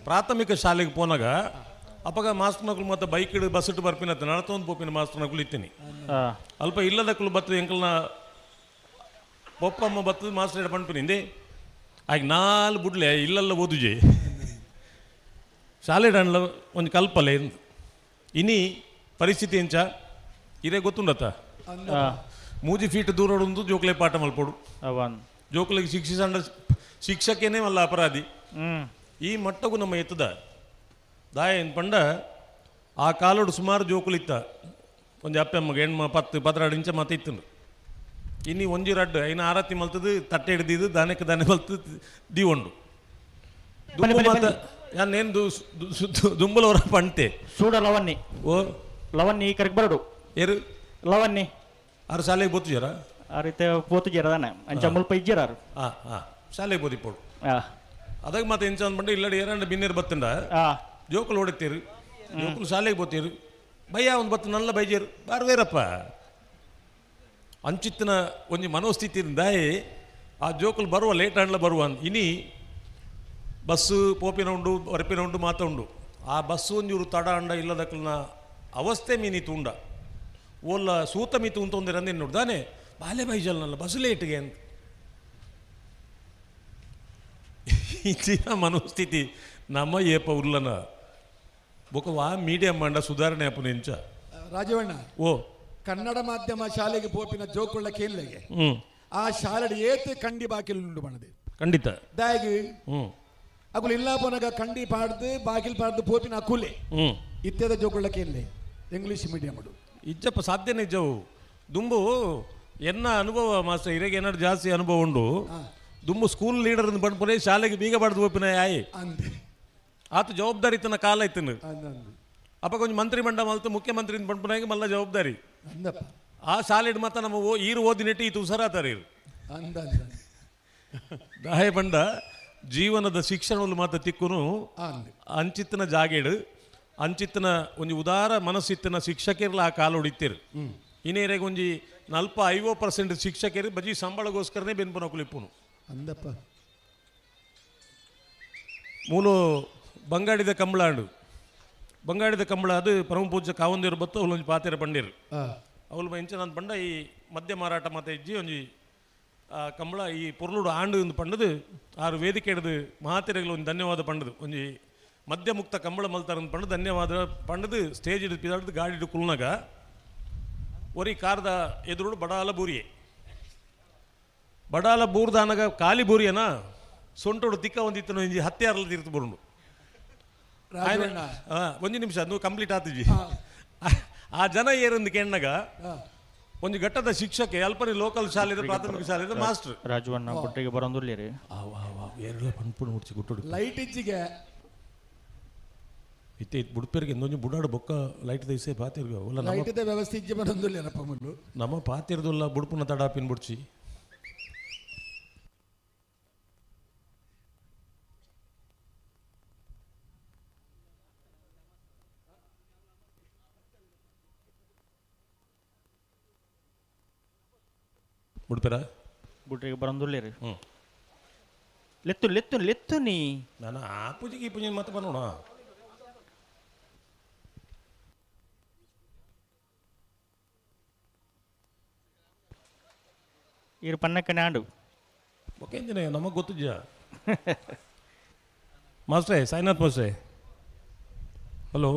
ಪ್ರಾಥಮಿಕ ಶಾಲೆಗೆ ಪೋನಾಗ ಅಪ್ಪಗ ಮಾಸ್ಟರ್ ನಕಲು ಮತ್ತೆ ಬೈಕ್ ಹಿಡಿದು ಬಸ್ ಇಟ್ಟು ಬರ್ಪಿನತ್ತ ನಡತೊಂದು ಪೋಪಿನ ಮಾಸ್ಟರ್ ನಕಲು ಇತ್ತೀನಿ ಅಲ್ಪ ಇಲ್ಲದಕ್ಕಲು ಬತ್ತದ ಎಂಕಲ್ನ ಪೊಪ್ಪಮ್ಮ ಬತ್ತದ ಮಾಸ್ಟರ್ ಹಿಡ ಪಂಪಿನಿಂದೆ ಆಗ ನಾಲ್ ಬುಡ್ಲೆ ಇಲ್ಲೆಲ್ಲ ಓದುಜೆ ಶಾಲೆ ಡಾಣ್ಲ ಒಂದು ಕಲ್ಪಲೆ ಇನಿ ಪರಿಸ್ಥಿತಿ ಎಂಚ ಇರೇ ಗೊತ್ತುಂಡತ್ತ ಮೂಜಿ ಫೀಟ್ ದೂರ ಒಂದು ಜೋಕ್ಲೆ ಪಾಠ ಮಲ್ಪೋಡು ಜೋಕ್ಲಿಗೆ ಶಿಕ್ಷಿಸಂಡ ಶಿಕ್ಷಕೇನೇ ಮಲ್ಲ ಅಪರಾಧಿ ಈ ಮಟ್ಟಗೂ ನಮ್ಮ ಎತ್ತದ ದಾಯ ಏನು ಪಂಡ ಆ ಕಾಲೋಡು ಸುಮಾರು ಜೋಕುಲಿತ್ತ ಒಂದು ಅಪ್ಪಮ್ಮಗೆ ಹೆಣ್ಮ 10-12 ಇಂಚ ಮತ್ತೆ ಇತ್ತು ಇನ್ನಿ ಒಂಜಿ ರಡ್ಡು ಐನ ಆರತಿ ಮಲ್ತದು ತಟ್ಟೆ ಹಿಡಿದಿದ್ದು ದಾನಕ್ಕೆ ದಾನೆ ಮಲ್ತು ದೀವಂಡು ಯಾನೇನು ದುಂಬಲವರ ಪಂಟೆ ಸೂಡ ಲವನ್ನಿ ಓ ಲವನ್ನಿ ಈ ಕರೆಗೆ ಬರಡು ಏರು ಲವನ್ನಿ ಆರು ಶಾಲೆಗೆ ಬೋತು ಜರ ಆ ರೀತಿ ಪೋತು ಜರದಾನೆ ಅಂಚ ಮುಲ್ಪ ಇಜ್ಜರಾರು ಶಾಲೆಗೆ ಬೋದಿಪ್ಪೋಡು ಆ ಅದಾಗ ಮತ್ತೆ ಎಂಚ ಅಂದ್ಬಂಡು ಇಲ್ಲಡಿ ಏರಂಡ ಬಿನ್ನೇರು ಬತ್ತಂಡ ಆ ಜೋಕುಲು ಹೊಡಿತೀರು ಜೋಕುಲು ಶಾಲೆಗೆ ಬೋತೀರು ಭಯ್ಯ ಒಂದು ಬತ್ತು ನಲ್ಲ ಬೈಜೇರು ಬಾರ್ವೇರಪ್ಪ ಅಂಚಿತ್ತಿನ ಒಂಜಿ ಮನೋಸ್ಥಿತಿಯಿಂದ ಆ ಜೋಕುಲು ಬರುವ ಲೇಟ್ ಆಂಡ್ಲ ಬರುವ ಇನಿ ಬಸ್ಸು ಪೋಪಿನ ಉಂಡು ಹೊರಪಿನ ಉಂಡು ಮಾತ ಉಂಡು ಆ ಬಸ್ಸು ಒಂಜೂರು ತಡ ಅಂಡ ಇಲ್ಲದಕ್ಕಲ್ನ ಅವಸ್ಥೆ ಮೀನಿ ತುಂಡ ಓಲ್ಲ ಸೂತ ಮೀತು ಉಂತೊಂದಿರ ಅಂದೇನು ನೋಡ್ದಾನೆ ಬಾಲೆ ಬೈಜಲ್ನಲ್ಲ ಬಸ್ಸು ಲೇಟ್ಗೆ ಅಂತ ಇಂಚಿನ ಮನೋಸ್ಥಿತಿ ನಮ್ಮ ಏಪ ಉರ್ಲನ ಬೊಕವಾ ಮೀಡಿಯಂ ಮಂಡ ಸುಧಾರಣೆ ಅಪ್ಪನ ಇಂಚ ರಾಜವಣ್ಣ ಓ ಕನ್ನಡ ಮಾಧ್ಯಮ ಶಾಲೆಗೆ ಪೋಪಿನ ಜೋಕುಳ್ಳ ಕೇಳಿಗೆ ಆ ಶಾಲೆ ಏತೆ ಕಂಡಿ ಬಾಕಿಲು ಉಂಡು ಬಣದೆ ಖಂಡಿತ ದಾಗಿ ಅಕುಲು ಇಲ್ಲ ಪೋನಾಗ ಕಂಡಿ ಪಾಡ್ದು ಬಾಕಿಲ್ ಪಾಡ್ದು ಪೋಪಿನ ಅಕುಲೆ ಇತ್ಯದ ಜೋಕುಳ್ಳ ಕೇಳಿ ಇಂಗ್ಲಿಷ್ ಮೀಡಿಯಂ ಇಜ್ಜಪ್ಪ ಸಾಧ್ಯನೇ ಇಜ್ಜವು ದುಂಬು ಎನ್ನ ಅನುಭವ ಮಾಸ್ಟರ್ ಇರೆಗೆ ಏನಾದ್ರು ಜಾಸ್ತಿ ಅನುಭವ ಉಂಡು ದುಂಬು ಸ್ಕೂಲ್ ಲೀಡರ್ ಬಂದ್ಪುರೇ ಶಾಲೆಗೆ ಬೀಗ ಬಾಡ್ದು ಓಪಿನ ಆಯ್ ಆತ ಜವಾಬ್ದಾರಿ ತನ್ನ ಕಾಲ ಇತ್ತನು ಅಪ್ಪ ಕೊಂಚ ಮಂತ್ರಿ ಮಂಡ ಮಲ್ತು ಮುಖ್ಯಮಂತ್ರಿ ಬಂದ್ಪುನಾಗ ಮಲ್ಲ ಜವಾಬ್ದಾರಿ ಆ ಶಾಲೆ ಮತ್ತ ನಮ್ಮ ಈರು ಓದಿನೆಟ್ಟು ಈ ತುಸರಾತಾರೆ ಇರು ದಾಯ ಬಂಡ ಜೀವನದ ಶಿಕ್ಷಣಗಳು ಮಾತ್ರ ತಿಕ್ಕುನು ಅಂಚಿತ್ತಿನ ಜಾಗೇಡು ಅಂಚಿತ್ತಿನ ಒಂಜಿ ಉದಾರ ಮನಸ್ಸಿತ್ತಿನ ಶಿಕ್ಷಕರ್ಲ ಆ ಕಾಲ ಹೊಡಿತೀರು ಇನ್ನೇರೆಗೆ ಒಂಜಿ 40-50% ಶಿಕ್ಷಕರು ಬಜಿ ಸಂಬಳಗೋಸ್ಕರನೇ ಬೆನ್ಪುನ ಕುಲಿಪ್ಪುನು ಅಂದಪ್ಪ ಮೂಲು ಬಂಗಾಡಿದ ಕಂಬಳಾಂಡು ಬಂಗಾಡಿದ ಕಂಬಳ ಅದು ಪರಮ ಪೂಜ್ಯ ಕಾವಂದಿರು ಬತ್ತು ಅವಳು ಒಂಜಿ ಪಾತೆರ ಪಂಡಿರು ಅವಳು ಇಂಚ ನಾನು ಪಂಡ ಈ ಮದ್ಯ ಮಾರಾಟ ಮತ್ತೆ ಇಜ್ಜಿ ಒಂಜಿ ಕಂಬಳ ಈ ಪೊರ್ಲುಡು ಆಂಡು ಒಂದು ಪಂಡದು ಆರು ವೇದಿಕೆ ಹಿಡಿದು ಮಹಾತಿರೆಗಳು ಒಂದು ಧನ್ಯವಾದ ಪಂಡದು ಒಂಜಿ ಮದ್ಯ ಮುಕ್ತ ಕಂಬಳ ಮಲ್ತಾರ ಪಂಡ ಧನ್ಯವಾದ ಪಂಡದು ಸ್ಟೇಜ್ ಹಿಡಿದು ಪಿದಾಡ್ದು ಗಾಡಿ ಹಿಡಿದು ಕುಲ್ನಾಗ ಒರಿ ಕಾರ್ದ ಎದುರು ಬಡಾಲ ಬೂರಿಯೇ ಬಡಾಲ ಬೂರ್ದಾನಾಗ ಖಾಲಿ ಬೂರಿಯನ ಸೊಂಟೋಡು ತಿಕ್ಕ ಒಂದಿತ್ತು ಒಂಜಿ 10 ತೀರ್ತು ಬರುಂಡು ಒಂದು ನಿಮಿಷ ಅದು ಕಂಪ್ಲೀಟ್ ಆತಿಜಿ ಆ ಜನ ಏರೊಂದು ಕೆಣ್ಣಗ ಒಂದು ಘಟ್ಟದ ಶಿಕ್ಷಕ ಅಲ್ಪನಿ ಲೋಕಲ್ ಶಾಲೆ ಪ್ರಾಥಮಿಕ ಶಾಲೆ ಮಾಸ್ಟರ್ ರಾಜವಣ್ಣ ಕೊಟ್ಟಿಗೆ ಬರೋದಿಲ್ಲ ಏರೆಲ್ಲ ಪಂಪುಣ ಹುಡ್ಸಿ ಗುಟ್ಟುಡು ಲೈಟ್ ಇಚ್ಚಿಗೆ ಇತ್ತೆ ಬುಡ್ಪೇರಿಗೆ ಎಂದೊಂದು ಬುಡಾಡು ಬೊಕ್ಕ ಲೈಟ್ ದೈಸೆ ಪಾತಿರ್ಗ ಲೈಟ್ ವ್ಯವಸ್ಥೆ ಇಜ್ಜಿ ಬರೋದಿಲ್ಲ ನಮ್ಮ ಪಾತಿರ್ದುಲ್ಲ ಬುಡ್ಪುನ ತಡಾಪಿನ ಬುಡ್ಚಿ ಬಿಡ್ತೀರಾ ಬುಟ್ರಿಗೆ ಬರಂದುಲ್ಲೇರಿ ಹ್ಞೂ ಲೆತ್ತು ಲೆತ್ತು ಲೆತ್ತು ನೀ ನಾನು ಆ ಪೂಜೆಗೆ ಈ ಪೂಜೆ ಮತ್ತೆ ಬರೋಣ ಇರು ಪನ್ನಕ್ಕೆ ನಾಡು ಓಕೆ ಇಂಜಿನ ನಮಗೆ ಗೊತ್ತಿದ್ದ ಮಾಸ್ಟ್ರೇ ಸಾಯಿನಾಥ್ ಮಾಸ್ಟ್ರೇ ಹಲೋ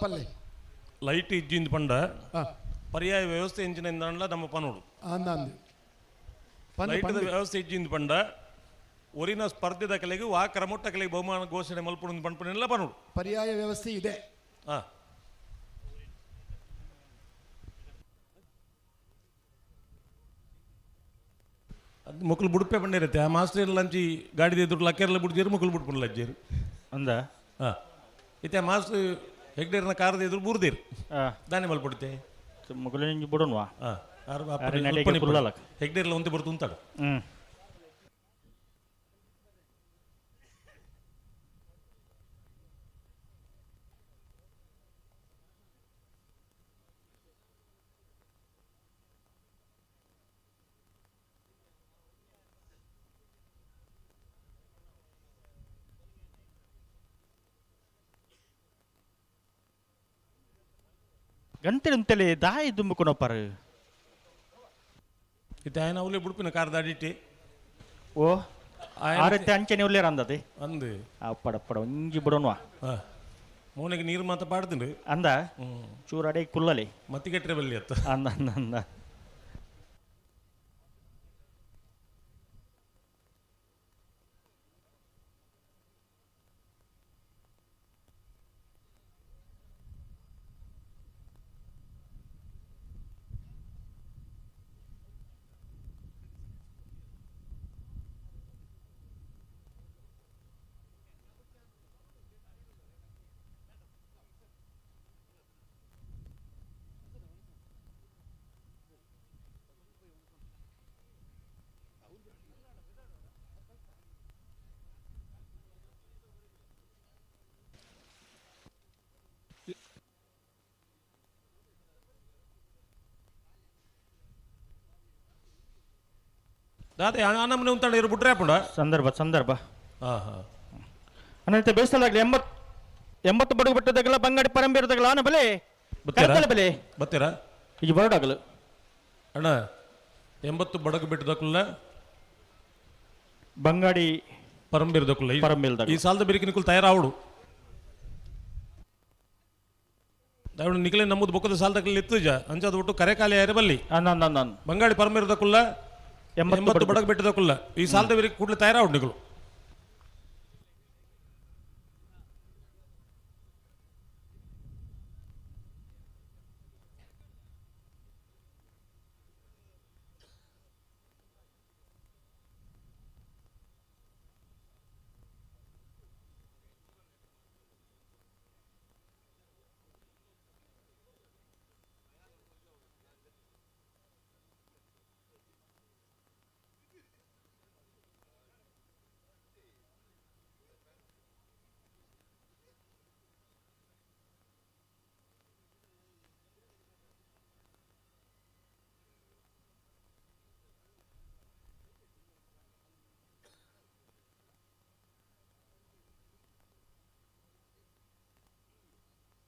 ಪಲ್ಲೆ ಲೈಟ್ ಇಜ್ಜಿಂದ ಪಂಡ ಪರ್ಯಾಯ ವ್ಯವಸ್ಥೆ ಇಂಜಿನಿಂದ ನಮ್ಮ ಪನೋಡು ಅಂದಂದು ಲೈಟ್ ವ್ಯವಸ್ಥೆ ಇಜ್ಜಿಂದ ಪಂಡ ಒರಿನ ಸ್ಪರ್ಧೆದ ಕಲೆಗೆ ಆ ಕ್ರಮೊಟ್ಟ ಕಲೆಗೆ ಬಹುಮಾನ ಘೋಷಣೆ ಮಲ್ಪುಣ ಪಂಪನೆಲ್ಲ ಪನೋಡು ಪರ್ಯಾಯ ವ್ಯವಸ್ಥೆ ಇದೆ. ಹಾಂ ಅದು ಮಕ್ಕಳು ಬುಡ್ಪೆ ಬಂದಿರುತ್ತೆ ಆ ಮಾಸ್ಟರ್ ಲಂಚಿ ಗಾಡಿ ಎದುರು ಲಕ್ಕೆಲ್ಲ ಬಿಡ್ತೀರು ಮಕ್ಕಳು ಬಿಡ್ಕೊಂಡು ಲಜ್ಜೇರು ಅಂದ ಹಾಂ ಇತ್ತೆ ಮಾಸ್ಟರ್ ಹೆಗ್ಡೇರ್ನ ಕಾರದ ಎದುರು ಬುರ್ದಿರು ದಾನೆ ಮಲ್ಪಡುತ್ತೆ ಮಗಲು ಬಿಡೋಣವಾ ಹಾಂ ಹೆಗ್ಡೇರ್ಲ ಒಂದೇ ಬರ್ತು ಅಂತಾಗ ಗಂಟೆಂತಲೇ ದಾಯಿ ದುಂಬುಕೊನಪ್ಪರ ಇತ್ತೆ ಆಯ್ನ ಅವಲೇ ಬುಡ್ಪಿನ ಕಾರ್ ದಾಡಿಟ್ಟಿ ಓ ಆರತ್ತೆ ಅಂಚನೆ ಒಳ್ಳೆ ಅಂದದೆ ಅಂದು ಅಪ್ಪಡಪ್ಪಡ ಒಂಜಿ ಬಿಡೋಣವಾ ಹಾಂ ಮೋನಿಗೆ ನೀರು ಮಾತ್ರ ಪಾಡ್ತೀನಿ ಅಂದ ಚೂರಡೆ ಕುಲ್ಲಲೆ ಮತ್ತಿಗೆಟ್ರೆ ಬಲ್ಲಿ ಅತ್ತ ಅಂದ ಅಂದ ಅಂದ ದಾದೆ ಆ ನಮ್ಮನೆ ಉಂತಾಳೆ ಇರು ಬಿಟ್ರೆ ಹಾಕೊಂಡ ಸಂದರ್ಭ ಹಾಂ ಹಾಂ ಅನ್ನಂತೆ ಬೇಯಿಸಲಾಗಲಿ 80 ಬಡಗು ಬೆಟ್ಟದಾಗಲ ಬಂಗಾಡಿ ಪರಂಬೇರದಾಗಲ ಆನ ಬಲೆ ಬೆಲೆ ಬರ್ತೀರಾ ಈಗ ಬರೋಡಾಗಲು ಅಣ್ಣ 80 ಬಡಗು ಬಿಟ್ಟದಕ್ಕಲ್ಲ ಬಂಗಾಡಿ ಪರಂಬೇರದಕ್ಕಲ್ಲ ಈ ಸಾಲದ ಬೇರಿಕೆ ನಿಕುಲ್ ತಯಾರಾವಡು ದಯವಿಟ್ಟು ನಿಖಲೆ ನಮ್ಮದು ಬೊಕ್ಕದ ಸಾಲದಲ್ಲಿ ಎತ್ತು ಜಾ ಅಂಚದ ಒಟ್ಟು ಕರೆ ಖಾಲಿ ಆಯ್ರೆ ಬಲ್ಲಿ ಬಂಗಾಳಿ ಪರಂಬೇರದಕ್ಕಲ್ಲ 80 ಬಡಗು ಬಿಟ್ಟದಕ್ಕಲ್ಲ ಈ ಸಾಲದ ಬೇರಿಕೆ ಕೂಡಲೇ ತಯಾರಾವಡು ನಿಗಳು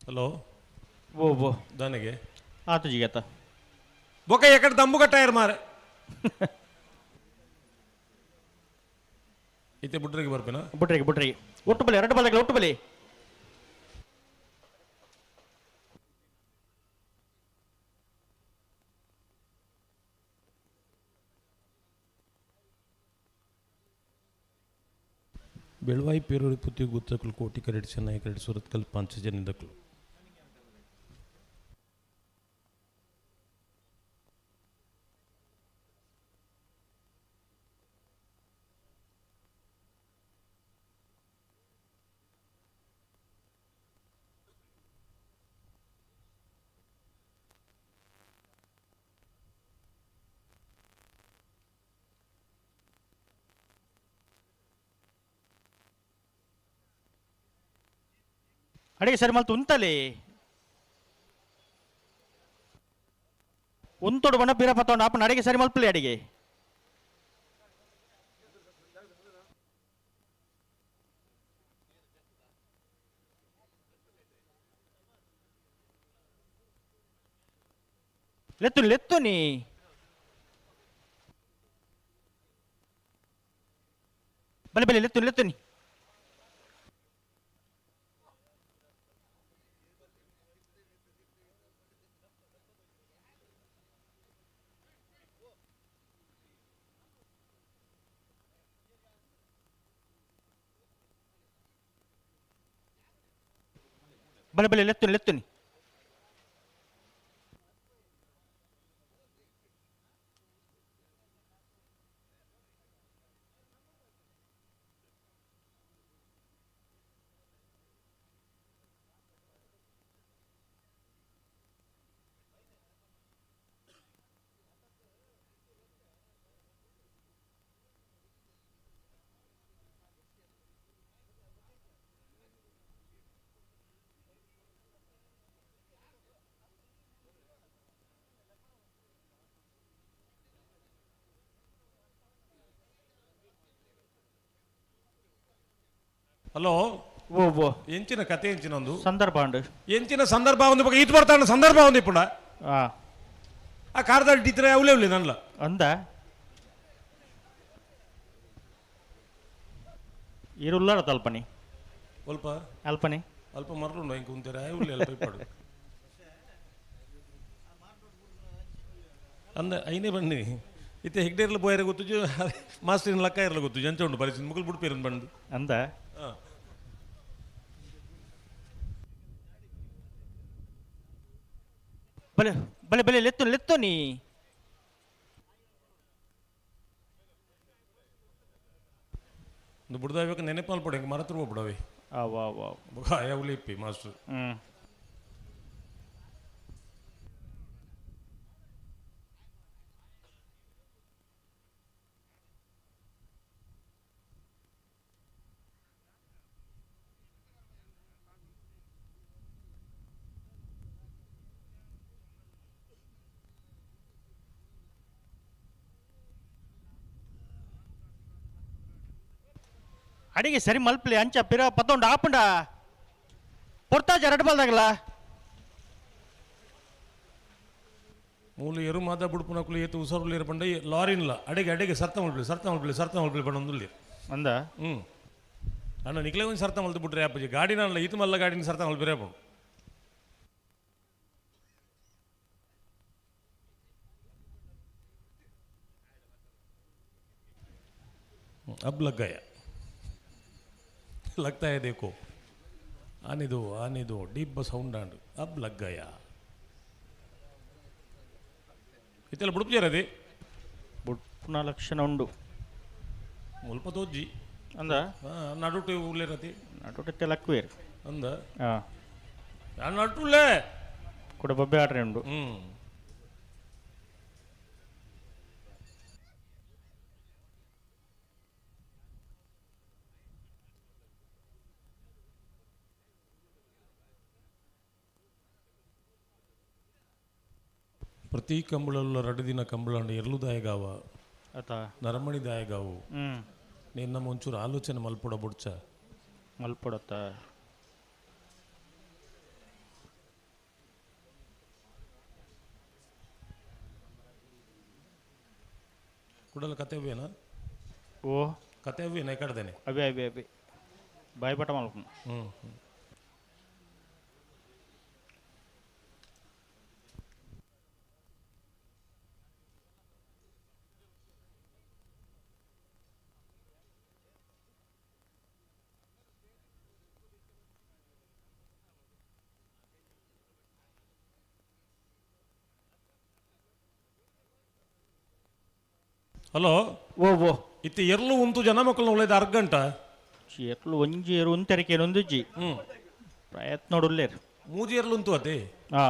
ಹಲೋ ಓ ದಾನಿಗೆ ಆತು ಜಿಗತ್ತ ಬೊಕ್ಕ ಎಕಡೆ ದಂಬು ಕಟ್ಟಾಯರ್ ಮಾರೆ ಇತ್ತೆ ಬುಟ್ರಿಗೆ ಬರ್ಬೇನ ಬುಟ್ರಿಗೆ ಒಟ್ಟು ಬಲೆ 2 ಬಲೆಗಳ ಒಟ್ಟು ಬಲೆ ಬೆಳವಾಯಿ ಪೇರೂರಿ ಪುತ್ತಿ ಗುತ್ತಕಲು ಕೋಟಿ ಕರೆಡ್ ಚೆನ್ನೈ ಕರೆಡ್ ಸುರತ್ಕಲ್ 5 ಜನಿದಕ್ಕಲು ಅಡಿಗೆ ಸರಿ ಮಲ್ತು ಉಂತಲೇ ಒಂತೋಡು ಬಣ್ಣ ಪೀರ ಪತ್ತೊಂಡು ಆಪನ ಅಡಿಗೆ ಸರಿ ಮಲ್ಪಲಿ ಅಡಿಗೆ ಲೆತ್ತು ಲೆತ್ತು ನೀ ಬಲೆ ಬಲೆ ಲೆತ್ತು ಲೆತ್ತು ನೀ ಬಲೆ ಬಲೆ ಲೆತ್ತು ಲೆತ್ತು ನೀ ಹಲೋ ಓ ಓ ಎಂಚಿನ ಕತೆ ಎಂಚಿನೊಂದು ಸಂದರ್ಭ ಉಂಡು ಎಂಚಿನ ಸಂದರ್ಭ ಒಂದು ಬಗ್ಗೆ ಈತ ಬರ್ತಾನ ಸಂದರ್ಭ ಒಂದು ಇಪ್ಪುಡ ಆ ಕಾರ್ದಲ್ಲಿ ಟೀಚರ್ ಅವಲೇ ಅವಲೇ ನನ್ಲ ಅಂದ ಇರುಲ್ಲಾರ ತಲ್ಪನಿ ಸ್ವಲ್ಪ ಅಲ್ಪನಿ ಅಲ್ಪ ಮರಲು ಹೆಂಗೆ ಕುಂತೀರ ಅವಲೇ ಅಲ್ಪ ಇಪ್ಪಡು ಅಂದ ಐನೇ ಬನ್ನಿ ಇತ್ತೆ ಹೆಗ್ಡೇರ್ಲ ಬೋಯರೆ ಗೊತ್ತು ಮಾಸ್ಟರಿನ ಲಕ್ಕ ಇರಲ್ಲ ಗೊತ್ತು ಜಂಚ ಉಂಡು ಪರಿಸ್ಥಿತಿ ಮುಗಲ್ ಬಿಡ್ಪೇರನ್ ಬಂದು ಅಂದ ಬಲೆ ಬಲೆ ಬಲೆ ಲೆತ್ತು ಲೆತ್ತು ನೀ ಒಂದು ಬುಡ್ದಾಬೇಕು ನೆನಪು ಅಲ್ಪಡ ಹೆಂಗೆ ಮರ ತುಂಬ ಬಿಡವೆ ವಾ ವಾ ಅವಲೇ ಇಪ್ಪಿ ಮಾಸ್ಟರ್ ಅಡಿಗೆ ಸರಿ ಮಲ್ಪಲಿ ಅಂಚ ಪಿರ ಪತ್ತೊಂಡು ಆಪುಂಡ ಪೊರ್ತಾಜ ಎರಡು ಬಲ್ದಾಗಲ್ಲ ಮೂಲ ಎರು ಮಾದ ಬುಡ್ಪುನಕುಲು ಏತು ಉಸರುಲು ಇರಪಂಡ ಲಾರಿನ್ಲ ಅಡೆಗೆ ಸರ್ತ ಮಲ್ಪಲಿ ಪಡೊಂದುಲ್ಲಿ ಅಂದ ಅಣ್ಣ ನಿಕ್ಲೆ ಒಂದು ಸರ್ತ ಮಲ್ತು ಬಿಟ್ರೆ ಅಪ್ಪಾಜಿ ಗಾಡಿನ ಅಲ್ಲ ಈತು ಮಲ್ಲ ಗಾಡಿನ ಸರ್ತ ಮಲ್ಪಿರೇ ಪಡು अब लग गया लगता है देखो आने दो डीप साउंड आंड अब लग गया इतने बुड़प जरदे ಬುಡ್ಪುನ ಲಕ್ಷಣ ಉಂಡು ಮುಲ್ಪ ತೋಜ್ಜಿ ಅಂದ ನಡುಟೆ ಉಳ್ಳೆ ರತಿ ನಟುಟೆ ಲಕ್ವೇರ್ ಅಂದ ಹಾಂ ನಟುಳ್ಳೆ ಕೂಡ ಬಬ್ಬೆ ಆಟ್ರೆ ಉಂಡು ಪ್ರತಿ ಕಂಬಳಲ್ಲ ರಡದಿನ ಕಂಬಳಂಡು ಎರಳುದಾಯಗಾವ ಆತ ನರಮಣಿದಾಯಗಾವು ನಿನ್ನ ಒಂಚೂರು ಆಲೋಚನೆ ಮಲ್ಪೊಡ ಬುಡ್ಚ ಮಲ್ಪೊಡತ್ತ ಕುಡಲ ಕತೆ ಅವೇನಾ ಓ ಕತೆ ಅವೇನ ಕಡ್ದೇನೆ ಅವೇ ಅವೇ ಅವೇ ಬಾಯ್ಪಾಠ ಮಲ್ಪು ಹಲೋ ಓ ಓ ಇತ್ತೆ ಎರಲು ಉಂಟು ಜನ ಮಕ್ಕಳನ್ನ ಒಳ್ಳೇದು ಅರ್ಗಂಟ ಎಟ್ಲು ಒಂಜಿ ಏರು ಒಂತೆರಕೆ ಒಂದುಜ್ಜಿ ಪ್ರಯತ್ನ ನೋಡುಲ್ಲೇರು ಮೂಜಿ ಎರಲು ಉಂಟು ಅದೇ ಹಾ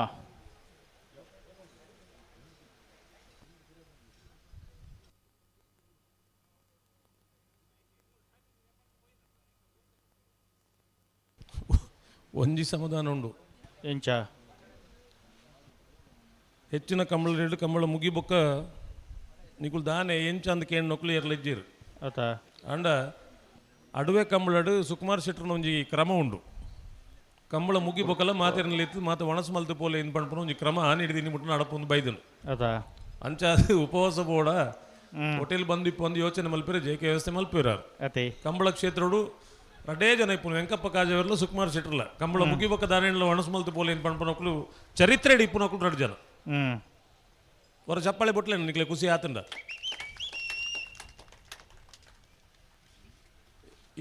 ಒಂಜಿ ಸಮಾಧಾನ ಉಂಡು ಎಂಚ ಹೆಚ್ಚಿನ ಕಂಬಳ ಹಿಡಿದು ಕಂಬಳ ಮುಗಿಬೊಕ್ಕ ನಿಕುಲ್ ದಾನೆ ಎಂಚಂದ ಕೇಣ್ ನೊಕ್ಲು ಇರ್ಲಿಜ್ಜಿರು ಆತಾ ಅಂಡ ಅಡುವೆ ಕಂಬಳಡು ಸುಕುಮಾರ್ ಶೆಟ್ರನ ಒಂಜಿ ಕ್ರಮ ಉಂಡು ಕಂಬಳ ಮುಗಿಬೊಕ್ಕಲ್ಲ ಮಾತೆರ್ನಲ್ಲಿತ್ತು ಮಾತ ಒಣಸು ಮಲ್ತು ಪೋಲೆ ಏನು ಪಣ್ಪನ ಒಂಜಿ ಕ್ರಮ ಹಿಡಿದಿನಿ ಮುಟ್ಟು ನಡಪೊಂದು ಬೈದನು ಆತಾ ಅಂಚ ಉಪವಾಸ ಬೋಡ ಹೋಟೆಲ್ ಬಂದು ಇಪ್ಪ ಒಂದು ಯೋಚನೆ ಮಲ್ಪಿರ ಜೇಕೆ ವ್ಯವಸ್ಥೆ ಮಲ್ಪಿರಾರು ಅತಿ ಕಂಬಳ ಕ್ಷೇತ್ರಡು ರಡೇ ಜನ ಇಪ್ಪು ವೆಂಕಪ್ಪ ಕಾಜವರ್ಲ ಸುಕುಮಾರ್ ಶೆಟ್ರಲ್ಲ ಕಂಬಳ ಮುಗಿಬೊಕ್ಕ ದಾನೆಲ್ಲ ಒಣಸು ಮಲ್ತು ಪೋಲೆ ಏನು ಪಣ್ಪನಕ್ಲು ಚರಿತ್ರೆ ಇಪ್ಪುನಕ್ಲು ರಡ್ ಜನ ಹೊರ ಚಪ್ಪಾಳೆ ಬೊಟ್ಲೆ ನಿಕ್ಲೆ ಖುಷಿ ಆತಂಡ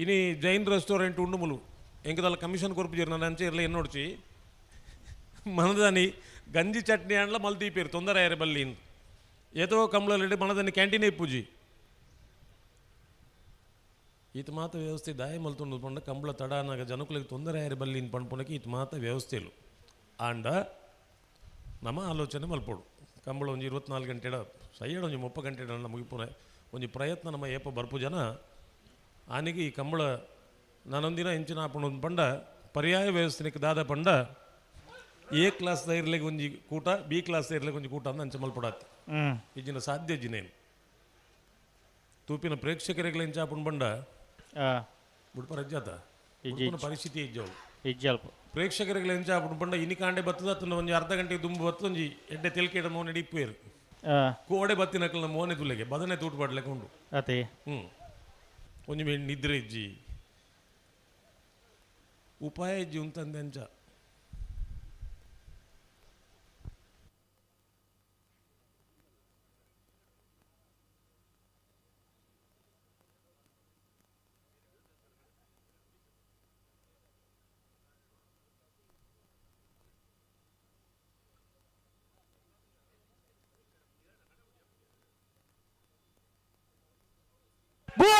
ಇನಿ ಜೈನ್ ರೆಸ್ಟೋರೆಂಟ್ ಉಂಡು ಮುಲು ಎಂಕದಲ್ಲ ಕಮಿಷನ್ ಕೊರ್ಪಿಜೀರು ನನ್ನ ಅಂಚೆ ಇರಲಿ ಏನು ನೋಡ್ಚಿ ಮನದಾನಿ ಗಂಜಿ ಚಟ್ನಿ ಅಂಡ್ಲ ಮಲ್ದೀಪೇರು ತೊಂದರೆ ಆಯ್ರೆ ಬಲ್ಲಿ ಏತೋ ಕಂಬಳಲ್ಲಿ ಮನದಾನಿ ಕ್ಯಾಂಟೀನೇ ಇಪ್ಪುಜಿ ಈತ ಮಾತ ವ್ಯವಸ್ಥೆ ದಾಯ ಮಲ್ತೊಂಡು ಪಂಡ ಕಂಬಳ ತಡಾನಾಗ ಜನಕುಲಿಗೆ ತೊಂದರೆ ಆಯ್ರೆ ಬಲ್ಲಿ ಇನ್ ಪಣ್ಪುನಕ್ಕೆ ಈತ ಮಾತ ವ್ಯವಸ್ಥೆಲು ಆಂಡ ನಮ್ಮ ಆಲೋಚನೆ ಮಲ್ಪೋಡು ಕಂಬಳ ಒಂಜಿ 24 ಗಂಟೆ ಸೈಯಡ್ ಒಂಜಿ 30 ಗಂಟೆ ಮುಗಿಪುನ ಒಂಜಿ ಪ್ರಯತ್ನ ನಮ್ಮ ಏಪ ಬರ್ಪು ಜನ ಆನೆಗೆ ಈ ಕಂಬಳ ನಾನೊಂದಿನ ಹೆಂಚಿನ ಹಾಪಣ ಪಂಡ ಪರ್ಯಾಯ ವ್ಯವಸ್ಥೆಗೆ ದಾದ ಪಂಡ ಎ ಕ್ಲಾಸ್ ಇರ್ಲಿಕ್ಕೆ ಒಂಜಿ ಕೂಟ ಬಿ ಕ್ಲಾಸ್ ಇರ್ಲಿಕ್ಕೆ ಒಂಜಿ ಕೂಟ ಅಂತ ಅಂಚ ಮಲ್ಪಡಾತಿ ಇಜಿನ ಸಾಧ್ಯ ಜಿನೇನು ತೂಪಿನ ಪ್ರೇಕ್ಷಕರಿಗೆ ಹೆಂಚ ಹಾಪಣ ಪಂಡ ಬುಡ್ಪ ರಜ್ಜಾತ ಪರಿಸ್ಥಿತಿ ಇಜ್ಜವು ಇಜ್ಜಲ್ಪ ಪ್ರೇಕ್ಷಕರಿಗೆ ಹೆಂಚ ಹಾಪಣ ಪಂಡ ಇನಿ ಕಾಂಡೆ ಬತ್ತದ ಅತ್ತ ಒಂಜಿ ಅರ್ಧ ಗಂಟೆಗೆ ದುಂಬು ಬತ್ತು ಒಂಜಿ ಎಡ್ಡೆ ತೆಲ್ಕೇಡ ಮೋನೆ ಇಪ್ಪೇರು ಕೋಡೆ ಬತ್ತಿನಕಲ್ನ ಮೋನೆ ತುಲೆಗೆ ಬದನೆ ತೂಟು ಪಡ್ಲಿಕ್ಕೆ ಉಂಡು ಅತಿ ಒಂಜಿ ಮೇಣ್ ನಿದ್ರೆ ಇಜ್ಜಿ ಉಪಾಯ ಇಜ್ಜಿ ಉಂತಂದೆ ಅಂಚ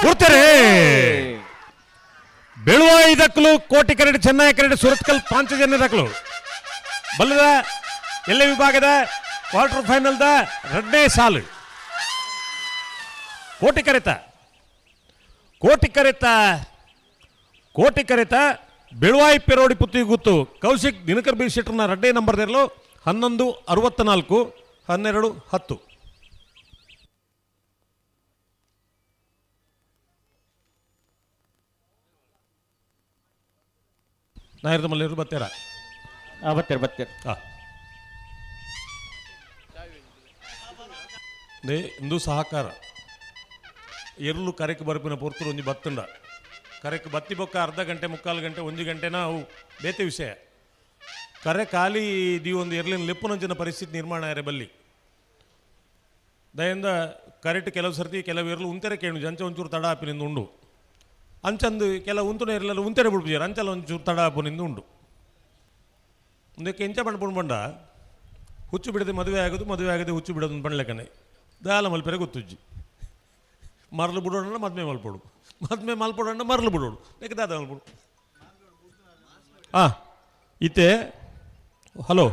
ಕೂರ್ತಾರೆ ಬೆಳುವ ಇದಕ್ಕಲು ಕೋಟಿ ಕರಡಿ ಚೆನ್ನೈ ಕರಡಿ ಸುರತ್ಕಲ್ ಪಾಂಚಜನ್ಯ ದಕ್ಕಲು ಬಲ್ಲದ ಎಲ್ಲ ವಿಭಾಗದ ಕ್ವಾರ್ಟರ್ ಫೈನಲ್ದ 2ನೇ ಸಾಲು ಕೋಟಿ ಕರೆತ ಬೆಳುವಾಯಿ ಪೆರೋಡಿ ಪುತ್ತಿ ಗುತ್ತು ಕೌಶಿಕ್ ದಿನಕರ್ ಬಿ ಶೆಟ್ರನ 2ನೇ ನಂಬರ್ದಿರಲು 11:64 12:10 ನಾಯರದ ಮಲ್ಲಿರು ಬತ್ತೇರ ಬತ್ತೇರ್ ಇಂದು ಸಹಕಾರ ಎರ್ಲು ಕರೆಕ್ ಬರ್ಪಿನ ಪೊರ್ತರು ಒಂಜಿ ಬತ್ತುಂಡ ಕರೆಕ್ ಬತ್ತಿ ಬೊಕ್ಕ ಅರ್ಧ ಗಂಟೆ 3/4 ಗಂಟೆ 1 ಗಂಟೆನ ಅವು ಬೇತೆ ವಿಷಯ ಕರೆ ಖಾಲಿ ದಿ ಒಂದು ಎರ್ಲಿನ ಲೆಪ್ಪುನಂಚಿನ ಪರಿಸ್ಥಿತಿ ನಿರ್ಮಾಣ ಆಯ್ರೆ ಬಲ್ಲಿ ದಯಿಂದ ಕರೆಕ್ಟ್ ಕೆಲವು ಸರ್ತಿ ಕೆಲವು ಎರ್ಲು ಉಂತೆರೆ ಕೇಳು ಅಂಚ ಒಂಚೂರು ತಡ ಹಾಪಿನಿಂದ ಉಂಡು ಅಂಚಂದು ಕೆಲವು ಉಂತುನ ಇರಲಿಲ್ಲ ಉಂತೆರೆ ಬಿಡ್ಬಿಡ್ಯಾರ ಅಂಚಲ್ಲ ಒಂಚೂರು ತಡ ಹಾಪುನಿಂದ ಉಂಡು ಮುಂದಕ್ಕೆ ಎಂಚ ಪಣ್ಪುಂಡು ಬಂಡ ಹುಚ್ಚು ಬಿಡದೆ ಮದುವೆ ಆಗದೆ ಹುಚ್ಚು ಬಿಡೋದು ಪಣ್ಲೆಕ್ಕನೆ ದಾಲ ಮಲ್ಪೆರೆ ಗೊತ್ತುಜ್ಜಿ ಮರಳು ಬಿಡೋಣ ಮದ್ಮೆ ಮಲ್ಪಡೋಣ ಮರಳು ಬಿಡೋಡು ಲೆಕ್ಕ ದಾದ ಮಲ್ಪಡು ಇತ್ತೆ ಹಲೋ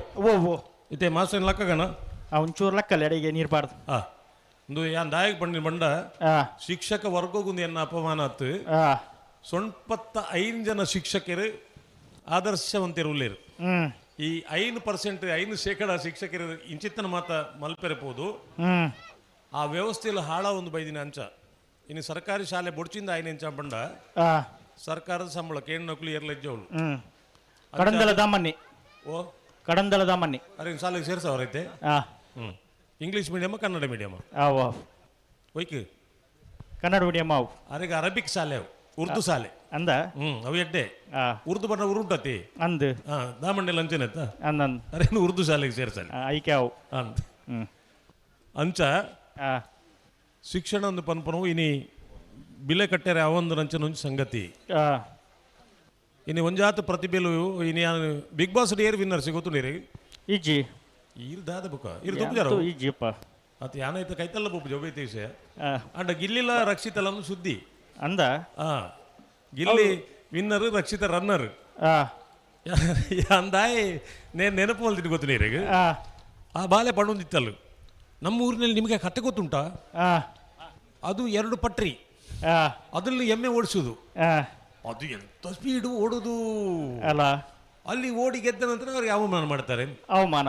ಇತ್ತೆ ಮಾಸ್ಟರ್ ಲಕ್ಕಗನ ಒಂಚೂರು ಲಕ್ಕಲ್ಲ ಎಡೆಗೆ ನೀರು ಬಾರ್ದು ಒಂದು ಯಾನ್ ದಾಯಕ ಪಂಡಿನ ಬಂಡ ಶಿಕ್ಷಕ ವರ್ಗಗೊಂದು ಎನ್ನ ಅಪಮಾನ ಆತು 95 ಜನ ಶಿಕ್ಷಕರು ಆದರ್ಶವಂತರು ಉಳ್ಳೇರು ಈ 5% ಶಿಕ್ಷಕರು ಇಂಚಿತ್ತನ ಮಾತ ಮಲ್ಪೆರಬಹುದು ಆ ವ್ಯವಸ್ಥೆಯಲ್ಲಿ ಹಾಳ ಒಂದು ಬೈದಿನ ಅಂಚ ಇನ್ನು ಸರ್ಕಾರಿ ಶಾಲೆ ಬೊಡ್ಚಿಂದ ಆಯ್ನ ಎಂಚ ಬಂಡ ಸರ್ಕಾರದ ಸಂಬಳ ಕೇಣ್ ನೌಕಲಿ ಏರ್ಲೆಜ್ಜವಳು ಕಡಂದಲ ದಾಮನ್ನಿ ಅರೆ ಶಾಲೆಗೆ ಸೇರ್ಸವ್ರೈತೆ ಇಂಗ್ಲಿಷ್ ಮೀಡಿಯಮ್ ಕನ್ನಡ ಮೀಡಿಯಮ್ ಒಯ್ಕ್ ಕನ್ನಡ ಮೀಡಿಯಮ್ ಅವು ಅರೆಗೆ ಅರಬಿಕ್ ಶಾಲೆ ಅವು ಉರ್ದು ಶಾಲೆ ಅಂದ ಅವು ಎಡ್ಡೆ ಉರ್ದು ಬಣ್ಣ ಉರುಂಟತಿ ಅಂದ್ ದಾಮಣ್ಣೆ ಲಂಚನೆತ್ತ ಅಂದ್ ಅರೇನು ಉರ್ದು ಶಾಲೆಗೆ ಸೇರ್ಸಲ್ಲ ಐಕೆ ಅವು ಅಂದ್ ಅಂಚ ಶಿಕ್ಷಣ ಒಂದು ಪನ್ಪನವು ಇನಿ ಬಿಲೆ ಕಟ್ಟೆರೆ ಅವೊಂದು ನಂಚನೊಂದು ಸಂಗತಿ ಇನ್ನು ಒಂಜಾತ ಪ್ರತಿಭೆಲು ಇನ್ನು ಬಿಗ್ ಬಾಸ್ ಏರ್ ವಿನ್ನರ್ ಸಿಗೋತು ನೀರಿ ಇಜ್ಜಿ ಈರ್ ದಾದ ಬುಕ್ಕ ಈರ್ ತುಪ್ಪಜಾರ ಇಜ್ಜಿಪ್ಪ ಅತ್ ಯಾನೈತ ಕೈತಲ್ಲ ಬುಪ್ಪು ಜೊಬೈತೆ ವಿಷಯ ಅಂಡ ಗಿಲ್ಲಿಲ್ಲ ರಕ್ಷಿತಲ್ಲ ಸುದ್ದಿ ಅಂದ ಗಿಲ್ಲಿ ವಿನ್ನರ್ ರಕ್ಷಿತ ರನ್ನರ್ ಅಂದಾಯ್ ನೆನಪು ಮಲ್ತಿಟ್ಟು ಗೊತ್ತು ನೀರಿಗೆ ಆ ಬಾಲೆ ಪಣ್ಣೊಂದಿತ್ತಲ್ಲ ನಮ್ಮ ಊರಿನಲ್ಲಿ ನಿಮಗೆ ಕಟ್ಟೆ ಗೊತ್ತುಂಟಾ ಅದು 2 ಪಟ್ರಿ ಅದ್ರಲ್ಲಿ ಎಮ್ಮೆ ಓಡಿಸೋದು ಅದು ಎಂತ ಸ್ಪೀಡು ಓಡೋದು ಅಲ್ಲ ಅಲ್ಲಿ ಓಡಿ ಗೆದ್ದ ನಂತರ ಅವ್ರಿಗೆ ಅವಮಾನ ಮಾಡ್ತಾರೆ ಅವಮಾನ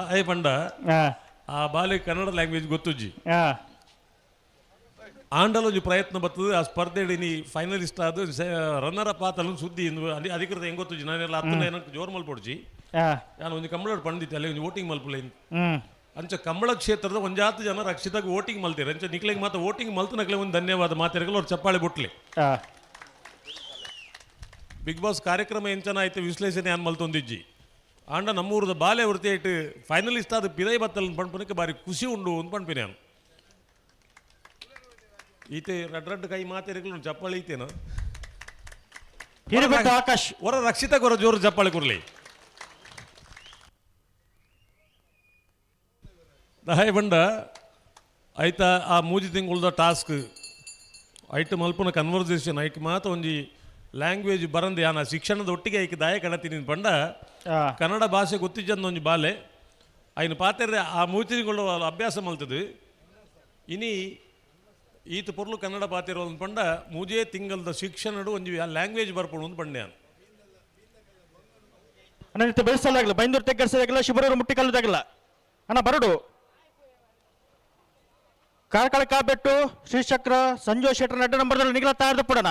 ಆಯ್ ಪಂಡ ಆ ಬಾಲೆ ಕನ್ನಡ ಲ್ಯಾಂಗ್ವೇಜ್ ಗೊತ್ತುಜ್ಜಿ ಆಂಡಲೊಂದು ಪ್ರಯತ್ನ ಬರ್ತದೆ ಆ ಸ್ಪರ್ಧೆ ನೀ ಫೈನಲಿಸ್ಟ್ ಆದ ರನ್ನರ್ ಅಪ್ ಆತಲ್ಲ ಸುದ್ದಿ ಅಧಿಕೃತ ಹೆಂಗ್ ಗೊತ್ತುಜ್ಜಿ ನಾನೆಲ್ಲ 10 ಏನಕ್ಕೆ ಜೋರ್ ಮಲ್ಪೊಡ್ಜಿ ನಾನು ಒಂದು ಕಂಬಳ ಪಂಡಿತ್ತೆ ಅಲ್ಲಿ ಒಂದು ವೋಟಿಂಗ್ ಮಲ್ಪಲೆ ಅಂಚ ಕಂಬಳ ಕ್ಷೇತ್ರದ ಒಂಜಾತು ಜನ ರಕ್ಷಿತಾಗ ವೋಟಿಂಗ್ ಮಲ್ತೀರಿ ಅಂಚ ನಿಕ್ಲೆಗೆ ಮಾತ್ರ ವೋಟಿಂಗ್ ಮಲ್ತನಕ್ಲೆ ಒಂದು ಧನ್ಯವಾದ ಮಾತಿರಗಲ್ಲ ಅವ್ರು ಚಪ್ಪಾಳೆ ಬುಟ್ಲಿ ಬಿಗ್ ಬಾಸ್ ಕಾರ್ಯಕ್ರಮ ಎಂಚನ ಆಯ್ತು ವಿಶ್ಲೇಷಣೆ ಏನ್ ಮಲ್ತೊಂದಿಜ್ಜಿ ಆಂಡ ನಮ್ಮೂರದ ಬಾಲೆ ವೃತ್ತಿ ಆಯ್ತು ಫೈನಲಿಸ್ಟ್ ಆದ ಪಿದೈ ಬತ್ತಲ್ ಪಣ್ಪನಕ್ಕೆ ಬಾರಿ ಖುಷಿ ಉಂಡು ಅಂತ ಪಣ್ಪಿನಿ ನಾನು ಈತೆ ರಡ್ ಕೈ ಮಾತಿರಗಲ್ಲ ಚಪ್ಪಾಳೆ ಐತೇನು ಆಕಾಶ್ ಹೊರ ರಕ್ಷಿತ ಕೊರ ಜೋರು ಚಪ್ಪಾಳೆ ಕೊರ್ಲಿ ಹಾಯ್ ಬಂಡ ಆಯ್ತಾ ಆ ಮೂಜಿ ತಿಂಗಳದ ಟಾಸ್ಕ್ ಐಟ್ ಮಲ್ಪನ ಕನ್ವರ್ಸೇಷನ್ ಐಕ್ ಮಾತ ಒಂಜಿ ಲ್ಯಾಂಗ್ವೇಜ್ ಬರಂದು ಯಾನ ಶಿಕ್ಷಣದ ಒಟ್ಟಿಗೆ ಐಕ್ ದಾಯ ಕಡತೀನಿ ಪಂಡ ಕನ್ನಡ ಭಾಷೆ ಗೊತ್ತಿಜ್ಜಂದು ಒಂಜಿ ಬಾಲೆ ಐನು ಪಾತ್ರೆ ಆ ಮೂಜಿ ತಿಂಗಳು ಅಭ್ಯಾಸ ಮಲ್ತದು ಇನಿ ಈತ ಪೊರ್ಲು ಕನ್ನಡ ಪಾತಿರೋ ಒಂದು ಪಂಡ ಮೂಜೇ ತಿಂಗಳದ ಶಿಕ್ಷಣಡು ಒಂಜಿ ಲ್ಯಾಂಗ್ವೇಜ್ ಬರ್ಪಡು ಒಂದು ಪಂಡೆ ನಾನು ಅಣ್ಣ ನಿತ್ಯ ಬೆಳೆಸಲಾಗಲ್ಲ ಬೈಂದೂರು ತೆಗ್ಗರ್ಸಾಗಲ್ಲ ಶಿಬರೂರು ಮುಟ್ಟಿಕಲ್ಲದಾಗಲ್ಲ ಅಣ್ಣ ಬರಡು ಕಾರ್ಕಳ ಕಾಬೆಟ್ಟು ಶ್ರೀಚಕ್ರ ಸಂಜು ಶೆಟ್ಟರ್ ನಡ್ಡ ನಂಬರ್ದಲ್ಲಿ ನಿಗಲ ತಾರ್ದ ಪುಡಣ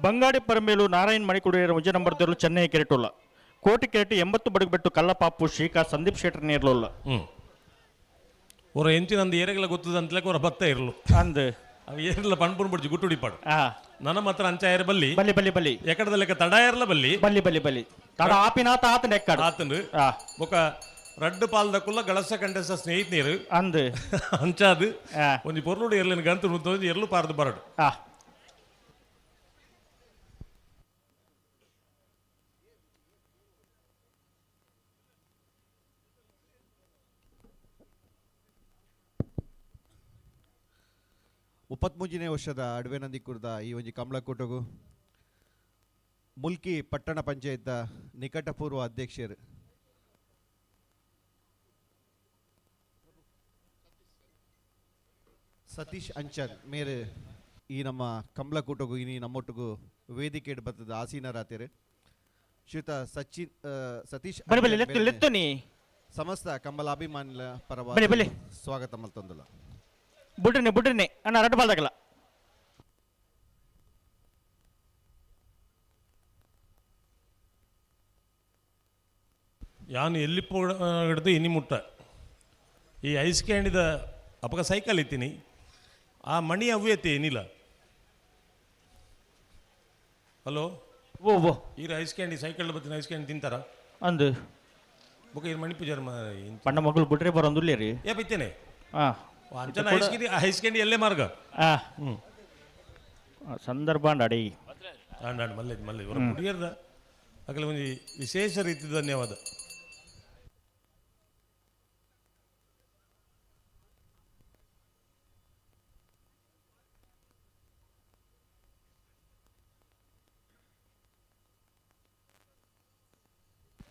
ಬಂಗಾಡಿ ಪರಮೇಲು ನಾರಾಯಣ್ ಮಣಿಕುಡಿಯರ ಮುಂಜೆ ನಂಬರ್ದಲ್ಲೂ ಚೆನ್ನೈ ಕೆರೆಟುಲ್ಲ ಕೋಟಿ ಕೆರೆಟಿ 80 ಬಡಗಬೆಟ್ಟು ಕಲ್ಲಪಾಪು ಶ್ರೀಕಾ ಸಂದೀಪ್ ಶೆಟ್ಟರ್ ನೇರ್ಲಲ್ಲ ஒரு ಎಂಚಿನ ಅಂದು ಏರೆಗಳ ಗೊತ್ತದ ಅಂತಲಕ್ಕೆ ಅವರ ಭಕ್ತ ಇರಲು ಅಂದ್ ಅವು ಏರೆಲ್ಲ ಪಣ್ಪುನ್ ಬಿಡ್ಜಿ ಗುಟ್ಟುಡಿ ಪಾಡು ನನ್ನ ಮಾತ್ರ ಅಂಚ ಏರ್ ಬಲ್ಲಿ ಬಲ್ಲಿ ಬಲ್ಲಿ ಬಲ್ಲಿ ಎಕಡದ ಲೆಕ್ಕ ತಡ ಏರ್ಲ ಬಲ್ಲಿ ಬಲ್ಲಿ ಬಲ್ಲಿ ಬಲ್ಲಿ ತಡ ಆಪಿನಾತ ಆತನ ಎಕ್ಕಡ ಆತನು ಬೊಕ ರಡ್ಡು ಪಾಲ್ದಕ್ಕುಲ್ಲ ಗಳಸ ಕಂಡೆಸ ಸ್ನೇಹಿತ ನೀರು ಅಂದ್ ಅಂಚಾದು ಒಂಜಿ ಪೊರ್ಲುಡು ಎರ್ಲಿನ ಗಂತು ನುತ್ತೊಂದು ಎರ್ಲು ಪಾರ್ದು ಬರಡು ಮುಪ್ಪತ್ಮೂಜನೇ ವರ್ಷದ ಅಡವೆನಂದಿಕುರ್ದ ಈ ಒಂಜಿ ಕಮಲಕೂಟಗು ಮುಲ್ಕಿ ಪಟ್ಟಣ ಪಂಚಾಯತ್ ನಿಕಟಪೂರ್ವ ಅಧ್ಯಕ್ಷರು ಸತೀಶ್ ಅಂಚನ್ ಮೇರೆ ಈ ನಮ್ಮ ಕಮಲಕೂಟಗು ಇನಿ ನಮ್ಮೊಟ್ಟಿಗೂ ವೇದಿಕೆ ಬರ್ತದ ಆಸೀನರಾತಿರು ಶ್ರೀಯುತ ಸತೀಶ್ ಸಮಸ್ತ ಕಮಲ ಅಭಿಮಾನಿಗಳ ಪರವಾಗಿ ಸ್ವಾಗತ ಮಲ್ತೊಂದಲ್ಲ ಬುಡ್ರಿನೆ ಅಣ್ಣ ರಡ್ಡು ಬಾಲ್ದಾಗಲ್ಲ ಯಾನು ಎಲ್ಲಿ ಹಿಡ್ದು ಇನಿ ಮುಟ್ಟ ಈ ಐಸ್ ಕ್ಯಾಂಡಿದ ಅಪಕ ಸೈಕಲ್ ಇತ್ತೀನಿ ಆ ಮಣಿ ಅವ್ಯತೆ ಏನಿಲ್ಲ ಹಲೋ ಓ ಈ ಐಸ್ ಕ್ಯಾಂಡಿ ಸೈಕಲ್ ಬತ್ತೀನಿ ಐಸ್ ಕ್ಯಾಂಡಿ ತಿಂತಾರ ಅಂದು ಬುಕ ಈ ಮಣಿ ಪೂಜಾರ ಪಣ್ಣ ಮಗಳು ಬಿಟ್ರೆ ಬರೋಂದುಲ್ಲೇ ರೀ ಏ ಬಿತ್ತೇನೆ ಅಂಚನ ಐಸ್ ಕ್ಯಾಂಡಿ ಎಲ್ಲೇ ಮಾರ್ಗ ಸಂದರ್ಭ ಅಡಿ ಮಲ್ಲೆ ಮಲ್ಲೆ ಇವರ ಹುಡುಗಿಯರ್ದ ಆಗಲೇ ಒಂದು ವಿಶೇಷ ರೀತಿ ಧನ್ಯವಾದ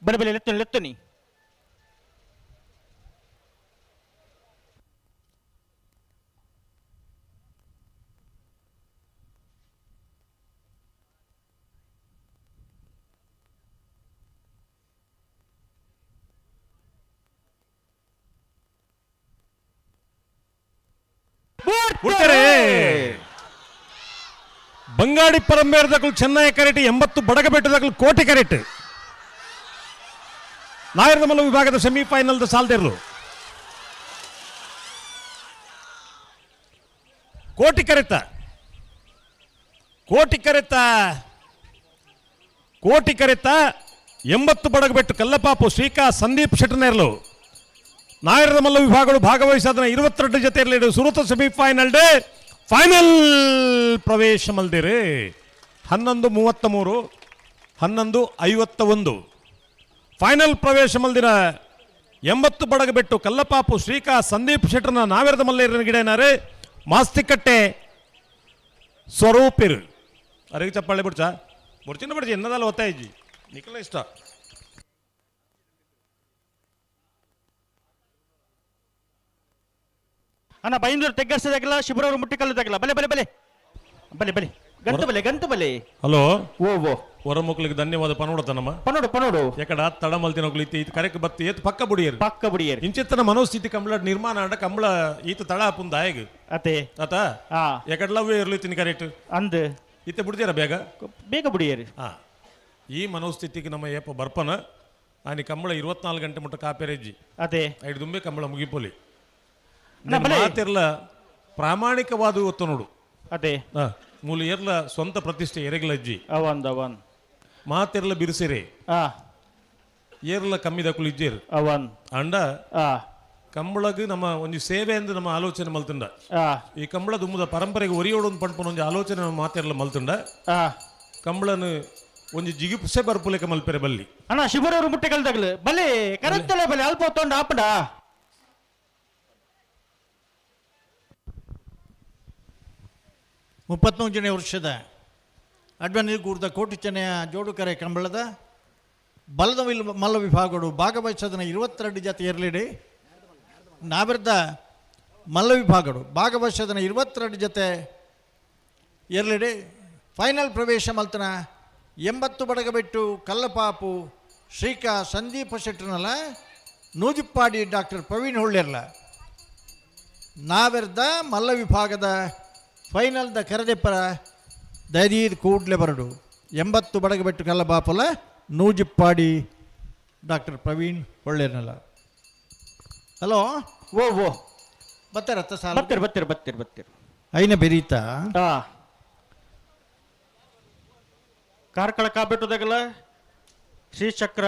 ಬಲೆ ಬಲೆ ಲೆತ್ತನಿ ಬಂಗಾಡಿ ಪರಂಬೇರದಕ್ಕೂ ಚೆನ್ನೈ ಕೆರೆಟ್ 80 ಬಡಗಬೆಟ್ಟದಕ್ಕೂ ಕೋಟಿ ಕೆರೆಟ್ ನಾಯರದ ಮಲ್ಲ ವಿಭಾಗದ ಸೆಮಿಫೈನಲ್ದ ಸಾಲ್ದಿರ್ಲು ಕೋಟಿ ಕೆರೆತ ಕೋಟಿ ಕೆರೆತ 80 ಬಡಗಬೆಟ್ಟು ಕಲ್ಲಪಾಪು ಶ್ರೀಕಾ ಸಂದೀಪ್ ಶೆಟ್ಟನೇರ್ಲು ನಾಯರದ ಮಲ್ಲ ವಿಭಾಗಗಳು ಭಾಗವಹಿಸಿದ 22 ಜೊತೆಯಲ್ಲಿ ಸುರತ ಸೆಮಿಫೈನಲ್ ಡೇ ಫೈನಲ್ ಪ್ರವೇಶ ಮಲ್ದಿರಿ 11:33 11:51 ಫೈನಲ್ ಪ್ರವೇಶ ಮಲ್ದಿನ 80 ಬಡಗಬೆಟ್ಟು ಕಲ್ಲಪಾಪು ಶ್ರೀಕಾ ಸಂದೀಪ್ ಶೆಟ್ಟರ್ನ ನಾವೆರದ ಮಲ್ಲೇರಿನ ಗಿಡನಾರೆ ಮಾಸ್ತಿಕಟ್ಟೆ ಸ್ವರೂಪಿರು ಅರೆಗೆ ಚಪ್ಪಾಳೆ ಬಿಡ್ಚಾ ಬುಡ್ಚಿನ ಬಿಡ್ಚಿ ಎನ್ನದಲ್ಲ ಒತ್ತಾಯಿಜಿ ನಿಖಲ ಇಷ್ಟ ಅಣ್ಣ ಬೈಂದೂರು ತೆಗ್ಗರ್ಸದಾಗಲ್ಲ ಶಿಬರೂರು ಮುಟ್ಟಿಕಲ್ಲದಾಗಲ್ಲ ಬಲೆ ಬಲೆ ಬಲೆ ಬಲೆ ಬಲೆ ಗಂಟು ಬಲೆ ಹಲೋ ಓ ಓ ಹೊರ ಮಕ್ಕಳಿಗೆ ಧನ್ಯವಾದ ಪನೋಡತನಮ್ಮ ಪನೋಡು ಎಕಡ ತಡ ಮಲ್ತಿನೋಗ್ಲಿ ಇದು ಕರೆಕ್ಟ್ ಬತ್ತಿ ಏತ್ ಪಕ್ಕ ಬುಡಿಯರು ಇಂಚಿತ್ತನ ಮನೋಸ್ಥಿತಿ ಕಂಬಳ ನಿರ್ಮಾಣ ಆಡ ಕಂಬಳ ಈತ ತಡ ಹಾಪುಂದ ಆಯಗ್ ಅತೆ ಆತ ಎಕಡ್ಲವೇ ಇರ್ಲಿತ್ತೀನಿ ಕರೆಕ್ಟ್ ಅಂದ್ ಇತ್ತೆ ಬಿಡ್ತೀರ ಬೇಗ ಬುಡಿಯರು ಈ ಮನೋಸ್ಥಿತಿಗೆ ನಮ್ಮ ಏಪ ಬರ್ಪನ ಆನಿ ಕಂಬಳ 24 ಗಂಟೆ ಮುಟ್ಟ ಕಾಪೆರೆಜ್ಜಿ ಅದೇ ಐದು ದುಂಬೆ ಕಂಬಳ ಮುಗಿಪೊಲಿ ಮಾತಿರ್ಲ ಪ್ರಾಮಾಣಿಕವಾದ ಒತ್ತು ನೋಡು ಅದೇ ಮೂಲ ಏರ್ಲ ಸ್ವಂತ ಪ್ರತಿಷ್ಠೆ ಎರೆಗ್ಲಜ್ಜಿ ಅವನ್ ಮಾತೆರ್ಲ ಬಿರುಸಿರೆ ಏರ್ಲ ಕಮ್ಮಿದ ಕುಲಿಜ್ಜೇರು ಅವನ್ ಅಂಡ ಕಂಬಳಗ್ ನಮ್ಮ ಒಂದು ಸೇವೆ ಎಂದು ನಮ್ಮ ಆಲೋಚನೆ ಮಲ್ತುಂಡ ಈ ಕಂಬಳ ದುಮ್ಮದ ಪರಂಪರೆಗೆ ಒರಿಯೋಡು ಪಂಪನ ಒಂದು ಆಲೋಚನೆ ನಮ್ಮ ಮಾತೆರ್ಲ ಮಲ್ತುಂಡ ಕಂಬಳನು ಒಂದು ಜಿಗಿಪ್ಸೆ ಬರ್ಪುಲೆಕ ಮಲ್ಪೆರೆ ಬಲ್ಲಿ ಅಣ್ಣ ಶಿವರವರು ಮುಟ್ಟೆ ಕಲ್ದಾಗಲು ಬಲೆ ಕರೆಂತಲೆ ಬಲೆ ಅಲ್ಪ ಹೊತ್ತೊಂಡು ಆಪಡ 31ನೇ ವರ್ಷದ ಅಡ್ವನಿಗೂರ್ದ ಕೋಟಿಚನೆಯ ಜೋಡುಕರೆ ಕಂಬಳದ ಬಲದ ಮಲ್ಲ ವಿಭಾಗಗಳು ಭಾಗವಹಿಸೋದನ್ನ 22 ಜೊತೆ ಇರಲಿಡಿ ನಾವಿರ್ದ ಮಲ್ಲ ವಿಭಾಗಗಳು ಭಾಗವಹಿಸೋದನ್ನ 22 ಜೊತೆ ಇರಲಿಡಿ ಫೈನಲ್ ಪ್ರವೇಶ ಮಲ್ತನ 80 ಬಡಗಬೆಟ್ಟು ಕಲ್ಲಪಾಪು ಶ್ರೀಕಾ ಸಂದೀಪ ಶೆಟ್ಟರ್ನಲ್ಲ ನೂಜಿಪ್ಪಾಡಿ ಡಾಕ್ಟರ್ ಪ್ರವೀಣ್ ಹೊಳ್ಳಿರ್ಲ ನಾವಿರ್ದ ಮಲ್ಲ ವಿಭಾಗದ ಫೈನಲ್ದ ಕರೆದೆಪ್ಪರ ದಯದೀದ್ ಕೂಡ್ಲೆ ಬರಡು 80 ಬಡಗಬೆಟ್ಟು ಕಲ್ಲಪಾಪುಲ ನೂಜಿಪ್ಪಾಡಿ ಡಾಕ್ಟರ್ ಪ್ರವೀಣ್ ಹೊಳ್ಳಿರ್ನಲ್ಲ ಹಲೋ ಓ ಬರ್ತಾರತ್ತ ಸಾಲ ಬತ್ತಿರ್ ಐನ ಬೆರೀತಾ ಕಾರ್ಕಳ ಕಾಬೆಟ್ಟುದಾಗಲ ಶ್ರೀಚಕ್ರ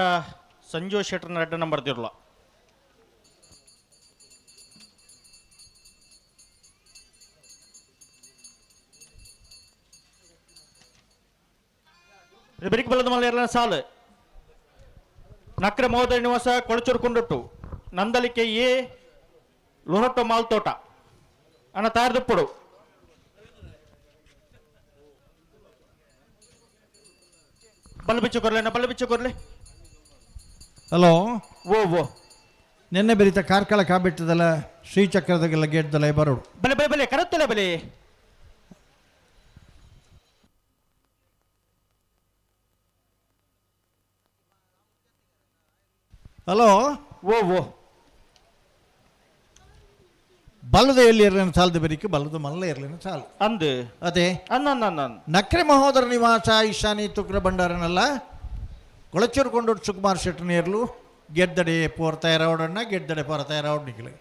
ಸಂಜು ಶೆಟ್ಟರ್ನ ಅಡ್ಡ ನಂಬರ್ ದಿರ್ಲ ಬೆರಿಕ್ ಬಲದ ಮಲ್ಲ ಎರಡನೇ ಸಾಲು ನಕ್ರೆ ಮಹೋದಯ ನಿವಾಸ ಕೊಳಚೂರು ಕೊಂಡೊಟ್ಟು ನಂದಲಿಕೆ ಎ ಲೋಹಟೋ ಮಾಲ್ತೋಟ ಅನ್ನ ತಾರ್ದಪ್ಪಡು ಬಲ್ಬಿಚ್ಚು ಕೊರ್ಲೆ ಹಲೋ ಓ ನಿನ್ನೆ ಬೆರೀತಾ ಕಾರ್ಕಳ ಕಾಬೆಟ್ಟದಲ್ಲ ಶ್ರೀಚಕ್ರದಾಗೆಲ್ಲ ಗೇಟ್ದಲ್ಲ ಬರೋಡು ಬಲೆ ಕರೆತ್ತಲೆ ಬಲೆ ಹಲೋ ಓ ಬಲ್ಲದ ಎಲ್ಲಿ ಇರಲಿನ ಸಾಲದ ಬೆರಿಕೆ ಬಲ್ಲದ ಮಲ್ಲ ಇರಲಿನ ಸಾಲು ಅಂದು ಅದೇ ನಕ್ರೆ ಮಹೋದರ ನಿವಾಸ ಈಶಾನಿ ತುಕ್ರ ಭಂಡಾರನಲ್ಲ ಕೊಳಚೂರು ಕೊಂಡೋಡು ಸುಕುಮಾರ್ ಶೆಟ್ಟರ್ನೇರ್ಲು ಗೆದ್ದಡೆ ಪೋರ್ತಾಯಿರೋಡಣ್ಣ ಗೆದ್ದಡೆ ಪೋರ್ತಾಯಿರೋಡ್ ನಿಖಿಲೆ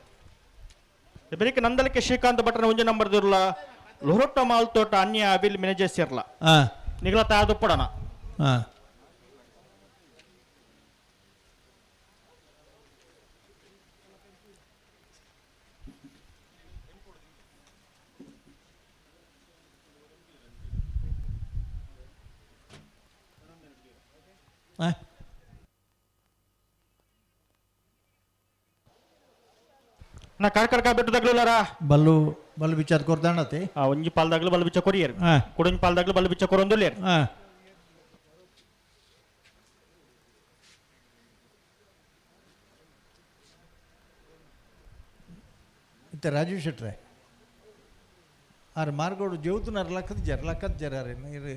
ಬೆರಿಕೆ ನಂದಲಿಕೆ ಶ್ರೀಕಾಂತ್ ಭಟ್ರನ ಒಂಜೆ ನಂಬರ್ ದಿರ್ಲ ಲೋಹಟೋ ಮಾಲ್ತೋಟ ಅನ್ಯ ಅವಿಲ್ ಮ್ಯಾನೇಜರ್ಸ್ ಇರ್ಲ ನಿಗಲ ತಾರ್ದಪ್ಪಡಣ ನಾ ಕಾರ್ಕಳ ಬೆಟ್ಟದಾಗ್ಲಿಲ್ಲಾರ ಬಲ್ಲು ವಿಚಾರ ಕೊರ್ದಾಣತೆ ಒಂಜಿ ಪಾಲ್ದಾಗ್ಲು ಬಲ್ಲು ಬಿಚ್ಚ ಕೊರಿಯರ್ ಕುಡಂಜಿ ಪಾಲ್ದಾಗ್ಲು ಬಲ್ಲು ಬಿಚ್ಚ ಕೊರೊಂದುಲ್ಲೇರ್ ಇತ್ತ ರಾಜೀವ್ ಶೆಟ್ರೆ ಆರು ಮಾರ್ಗೋಡು ಜೇವ್ತುನಾರ ಲಕ್ಕದ ಜರ ನೀರು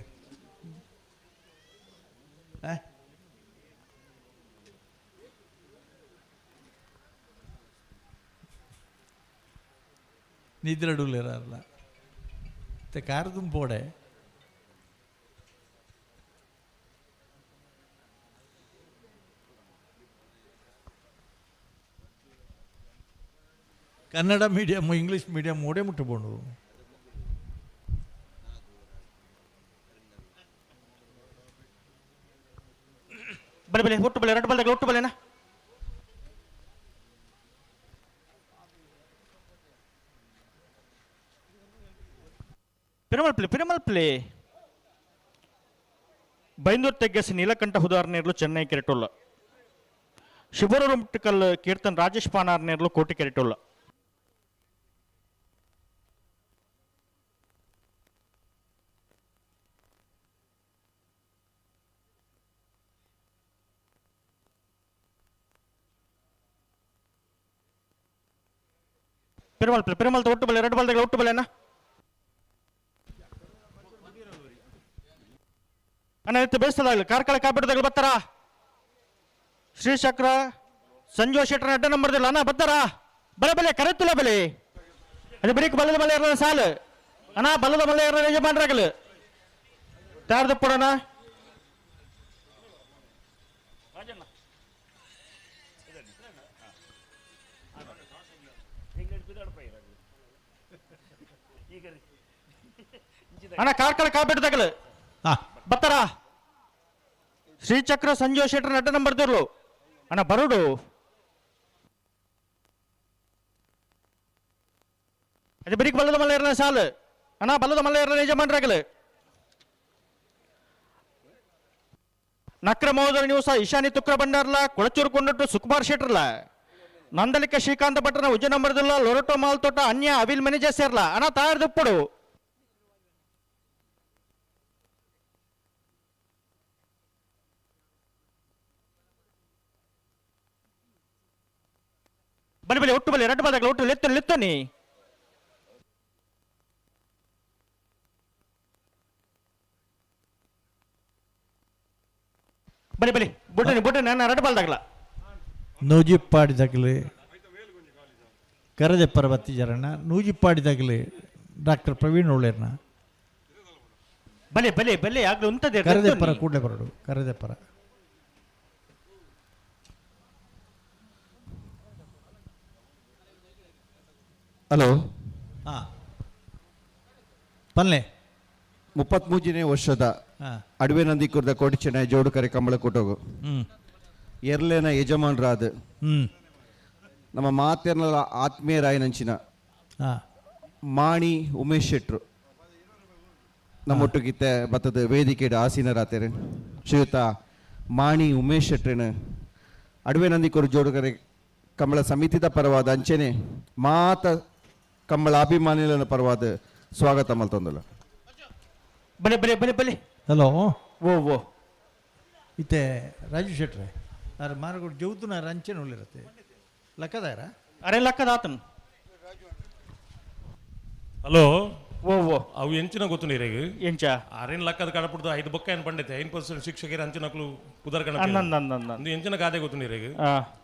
ನಿದ್ರಡುಲ್ಲೇರಲ್ಲ ಕಾರದುಂ ಪೋಡೆ ಕನ್ನಡ ಮೀಡಿಯಮ್ ಇಂಗ್ಲೀಷ್ ಮೀಡಿಯಮ್ ಓಡೇ ಮುಟ್ಟಬೋಡು ಬಲೆ ಒಟ್ಟು ಬಲೆ ಎರಡು ಬಲ್ದಾಗ ಒಟ್ಟು ಬಲೆನಾ ಪಿರಮಲ್ಪಲೆ ಬೈಂದೂರು ತೆಗ್ಗೆಸಿ ನೀಲಕಂಠ ಹುದಾರ್ನೇರ್ಲು ಚೆನ್ನೈ ಕೆರೆಟುಲ್ಲ ಶಿಬರೂರು ಮುಟ್ಟಿಕಲ್ ಕೀರ್ತನ್ ರಾಜೇಶ್ ಪಾನಾರ್ನೇರ್ಲು ಕೋಟಿ ಕೆರೆಟುಲ್ಲ ಪಿರಮಲ್ ಒಟ್ಟು ಬಲೆ ಎರಡು ಬಲ್ದಾಗ ಒಟ್ಟು ಬಲೆನಾ ಅನ್ನ ಎತ್ತು ಬೇಯಿಸ್ತದಾಗಲಿ ಕಾರ್ಕಳ ಕಾಪಿಡದಾಗಲಿ ಬರ್ತಾರ ಶ್ರೀಚಕ್ರ ಸಂಜು ಶೆಟ್ಟರ್ ಅಡ್ಡ ನಂಬರ್ದಿಲ್ಲ ಅಣ್ಣ ಬರ್ತಾರ ಬಲೆ ಬಲೆ ಕರೆತ್ತಿಲ್ಲ ಬಲೆ ಅದು ಬರೀಕ್ ಬಲದ ಮಲೆ ಇರೋ ಸಾಲು ಅಣ್ಣ ಬಲದ ಮಲೆ ಇರೋ ಯಜಮಾನ್ರಾಗಲು ತಾರ್ದ ಪಡೋಣ ಅಣ್ಣ ಕಾರ್ಕಳ ಕಾಪಿಡ್ದಾಗಲು ಬರ್ತಾರ ಶ್ರೀಚಕ್ರ ಸಂಜು ಶೆಟ್ಟರ್ ಅಡ್ಡ ನಂಬರ್ದಿರ್ಲು ಅಣ್ಣ ಬರೋಡು ಅದು ಬರೀಕ್ ಬಲ್ಲದ ಮಲ್ಲ ಇರನ ಸಾಲು ಅಣ್ಣ ಬಲ್ಲದ ಮಲ್ಲ ಇರನ ಯಜಮಾನ್ರಾಗಲು ನಕ್ರ ಮಹೋದರ ನ್ಯೂಸ ಈಶಾನಿ ತುಕ್ರ ಬಂಡಾರ್ಲ ಕೊಳಚೂರು ಕೊಂಡಟ್ಟು ಸುಕುಮಾರ್ ಶೆಟ್ರಲ್ಲ ನಂದಲಿಕ ಶ್ರೀಕಾಂತ ಭಟ್ರನ ಉಜ್ಜ ನಂಬರ್ದಿಲ್ಲ ಲೊರಟೋ ಮಾಲ್ ತೋಟ ಅನ್ಯ ಅವಿಲ್ ಮ್ಯಾನೇಜರ್ ಸೇರ್ಲ ಅಣ್ಣ ತಾರ್ದಪ್ಪಡು ಬಲಿ ಬಲಿ ಒಟ್ಟು ಬಲಿ ಎರಡು ಬಾದಾಗಲ ಒಟ್ಟು ಲೆತ್ತನಿ ಬಲಿ ಬಲಿ ಬುಡ್ಡನಿ ನಾನು ಎರಡು ಬಾಲ್ದಾಗಲ ನೂಜಿಪ್ಪಾಡಿದಾಗಲಿ ಕರದೆಪ್ಪರ ಬತ್ತಿಜರಣ್ಣ ನೂಜಿಪ್ಪಾಡಿದಾಗಲಿ ಡಾಕ್ಟರ್ ಪ್ರವೀಣ್ ಒಳ್ಳೆರ್ನ ಬಲಿ ಬಲಿ ಬಲಿ ಆಗ್ಲು ಉಂಟದೆ ಕರದೆಪ್ಪರ ಕೂಡಲೇ ಬರಡು ಕರದೆಪ್ಪರ ಹಲೋ ಹಾಂ ಪಲ್ಲೆ 33ನೇ ವರ್ಷದ ಅಡವೆ ನಂದಿಕುರ್ದ ಕೋಟಿ ಚೆನ್ನೈ ಜೋಡು ಕರೆ ಕಂಬಳ ಕೊಟ್ಟೋಗು ಎರ್ಲೇನ ಯಜಮಾನರಾದ ನಮ್ಮ ಮಾತೆರ್ನಲ ಆತ್ಮೀಯರಾಯನಂಚಿನ ಮಾಣಿ ಉಮೇಶ್ ಶೆಟ್ರು ನಮ್ಮೊಟ್ಟಿಗಿತ್ತೆ ಬತ್ತದ ವೇದಿಕೆಡ ಆಸೀನರಾತೇರೆ ಶ್ರೀಯುತ ಮಾಣಿ ಉಮೇಶ್ ಶೆಟ್ರೇನ ಅಡವೆ ನಂದಿಕೂರು ಜೋಡು ಕರೆ ಕಂಬಳ ಸಮಿತಿದ ಪರವಾದ ಅಂಚೆನೆ ಮಾತ ಕಂಬಳ ಅಭಿಮಾನಿಗಳ ಪರವಾದ ಸ್ವಾಗತ ಮಲ್ತೊಂದಲ್ಲ ಬಲೆ ಬಲೆ ಬಲೆ ಬಲೆ ಹಲೋ ಓ ಇತ್ತೆ ರಾಜು ಶೆಟ್ರೆ ಅರೆ ಮಾರಗುಡು ಜೌತುನ ರಂಚೆನ ಉಳ್ಳಿರತ್ತೆ ಲೆಕ್ಕದಾರ ಅರೆ ಲೆಕ್ಕದ ಆತನು ಹಲೋ ಓ ಅವು ಎಂಚಿನ ಗೊತ್ತು ನೀರಿಗೆ ಎಂಚ ಆರೇನ್ ಲಕ್ಕದ ಕಡಪಡ್ದು 5 ಬೊಕ್ಕ ಏನು ಪಂಡೈತೆ 5% ಶಿಕ್ಷಕರ ಅಂಚಿನಕ್ಲು ಕುದರ್ಕಣ ಒಂದು ಎಂಚಿನ ಗಾದೆ ಗೊತ್ತು ನೀರಿಗೆ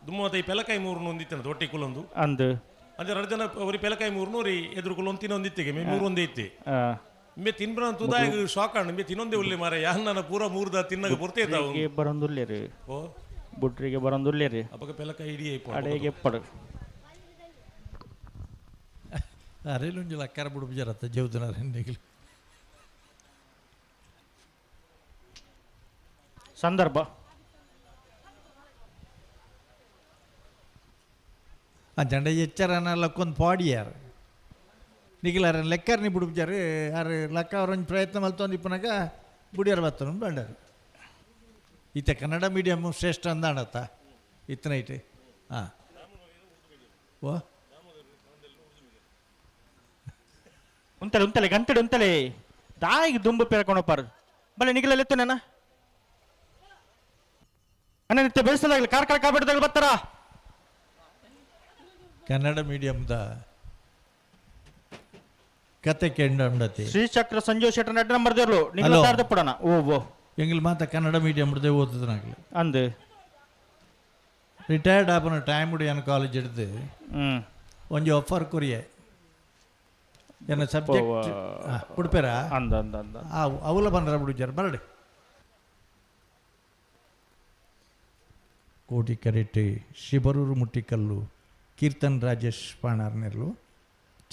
ದುಮ್ಮತ್ತ ಈ ಪೆಲಕಾಯಿ 3 ಹೊಂದಿತ್ತನ ದೊಟ್ಟಿ ಕುಲೊಂದು ಅಂದು ಅಂದ್ರೆ 2 ಜನ ಅವ್ರಿ ಪೆಲಕಾಯಿ 300 ಎದುರು ಕುಲ ಒಂದಿನ ಒಂದಿತ್ತಿಗೆ ಮೇ 3 ಒಂದೇ ಇತ್ತಿ ಮೇ ತಿನ್ಬ್ರ ತುದಾಗ ಶಾಕ್ ಅಣ್ಣ ಮೇ ತಿನ್ನೊಂದೇ ಉಳ್ಳಿ ಮಾರ ಯಾನ್ ನನ್ನ ಪೂರ 3 ತಿನ್ನಗ ಬರ್ತೈತಾವ ಬರಂದುಲ್ಲೇರಿ ಓ ಬುಟ್ರಿಗೆ ಬರಂದುಲ್ಲೇರಿ ಅಪ್ಪಗ ಪೆಲಕಾಯಿ ಇಡಿ ಅಡೆಗೆ ಪಡ ಅರೆಲುಂಜಿ ಲಕ್ಕಾರ ಬಿಡು ಬಿಜಾರತ್ತ ಜೌತುನ ರೆಂಡಿಗೆ ಸಂದರ್ಭ ಆ ಜಂಡ ಎಚ್ಚರನ ಲಕ್ಕೊಂದು ಪಾಡಿ ಯಾರು ನಿಖಿಲಾರ ಲೆಕ್ಕರ್ನಿ ಬಿಡು ಬಿಜಾರು ಯಾರು ಲೆಕ್ಕ ಅವ್ರೊಂದು ಪ್ರಯತ್ನ ಮಲ್ತೊಂದು ಇಪ್ಪನಾಗ ಬುಡಿಯಾರ ಬತ್ತನು ಬಂಡಾರು ಈತ ಕನ್ನಡ ಮೀಡಿಯಮ್ಮು ಶ್ರೇಷ್ಠ ಅಂದಾಣತ್ತ ಇತ್ತನ ಐತೆ ಹಾಂ ಓ ಉಂತಲೆ ಗಂಟೆಡು ಉಂತಲೆ ತಾಯಿಗೆ ದುಂಬು ಪೇರ್ಕೊಂಡಪ್ಪಾರು ಬಲೆ ನಿಗಲ ಎತ್ತು ನನ್ನ ಅಣ್ಣ ನಿತ್ಯ ಬೆಳೆಸಲಾಗಲಿ ಕಾರ್ಕಳ ಕಾಬಿಡ್ದಾಗ ಬರ್ತಾರ ಕನ್ನಡ ಮೀಡಿಯಮ್ದ ಕತೆ ಕೆಂಡತಿ ಶ್ರೀಚಕ್ರ ಸಂಜೀವ್ ಶೆಟ್ಟರ್ ಅಡ್ಡ ನಂಬರ್ ದೇರ್ಲು ನಿಗಲ ತಾರ್ದ ಪಡೋಣ ಓ ಎಂಗಿಲ್ ಮಾತ ಕನ್ನಡ ಮೀಡಿಯಮ್ ಹಿಡ್ದೆ ಓದಿದ್ನಾಗಲಿ ಅಂದು ರಿಟೈರ್ಡ್ ಆಪನ ಟೈಮ್ ಉಡಿಯನ್ ಕಾಲೇಜ್ ಹಿಡ್ದು ಒಂಜಿ ಆಫರ್ ಕೊರಿಯೆ ಏನ ಸಬ್ಜೆಕ್ಟ್ ಬಿಡ್ಪೇರ ಅಂದ ಅವಲ ಬಂದ್ರ ಬಿಡುಜಾರ ಬರಡೆ ಕೋಟಿ ಕರೆಟ್ಟಿ ಶಿಬರೂರು ಮುಟ್ಟಿಕಲ್ಲು ಕೀರ್ತನ್ ರಾಜೇಶ್ ಪಾಣಾರ್ನೆರ್ಲು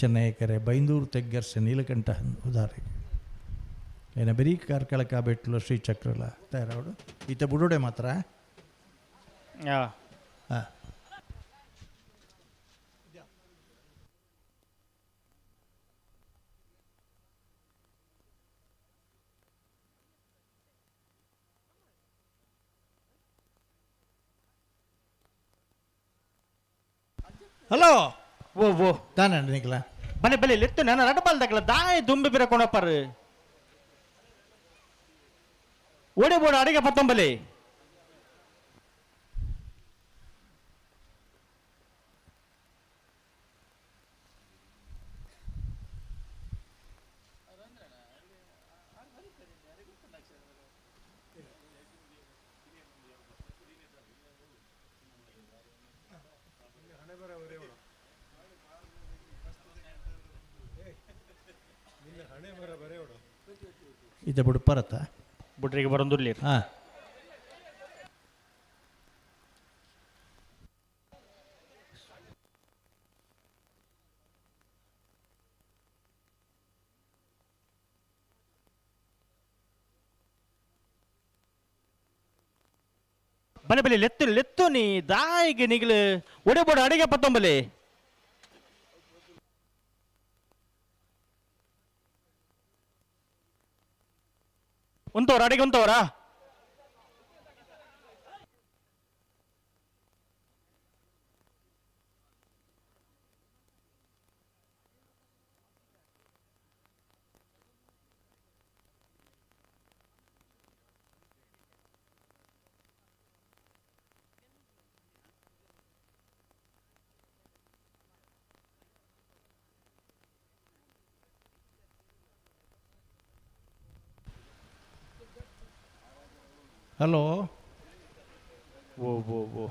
ಚೆನ್ನೈ ಕೆರೆ ಬೈಂದೂರು ತೆಗ್ಗರ್ಸೆ ನೀಲಕಂಠ ಉದಾರಿ ಏನ ಬರೀ ಕಾರ್ಕಳ ಕಾಬೆಟ್ಲು ಶ್ರೀಚಕ್ರಲ ತಯಾರವಡು ಈತ ಬುಡೋಡೆ ಮಾತ್ರ ಹಾಂ ಹಲೋ ಓ ತಾನೇ ನಿಖಲ ಬಲೆ ಬಲೆ ಲೆತ್ತು ನಾನು ರಡಬಾಲ್ದಾಗಲ ದಾಯಿ ದುಂಬಿ ಬಿರಕೊಂಡಪ್ಪಾರು ಓಡಿ ಬೋಡ ಅಡಿಗೆ ಪತ್ತೊಂಬಲಿ ಇದೆ ಬುಡ್ಪರತ್ತ ಬುಡ್ರಿಗೆ ಬರೋದಿರ್ಲಿ. ಹಾಂ ಬಲೆ ಬಲೆ ಲೆತ್ತು ನೀ ದಾಯಿಗೆ ನಿಗಲು ಒಡೆಬೋಡ ಅಡಿಗೆ ಪತ್ತೊಂಬಲೆ ಉಂತವರ ಅಡಿಗೆ ಉಂತವರ ಹಲೋ ಓ ಓ ಓ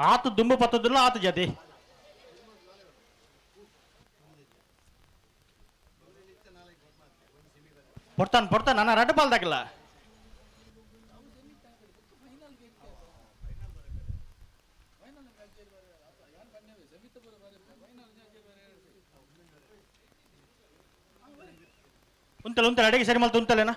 ಆತ ದುಂಬು ಪತ್ತದಿಲ್ಲ ಆತ ಜತೆ ಪಡ್ತಾನ ನನ್ನ ರಡ್ಡ ಪಾಲ್ದಾಗಿಲ್ಲ ಉಂತಲ್ಲ ಅಡಿಗೆ ಸರಿ ಮಲ್ತು ಉಂತಲ್ಲೇನಾ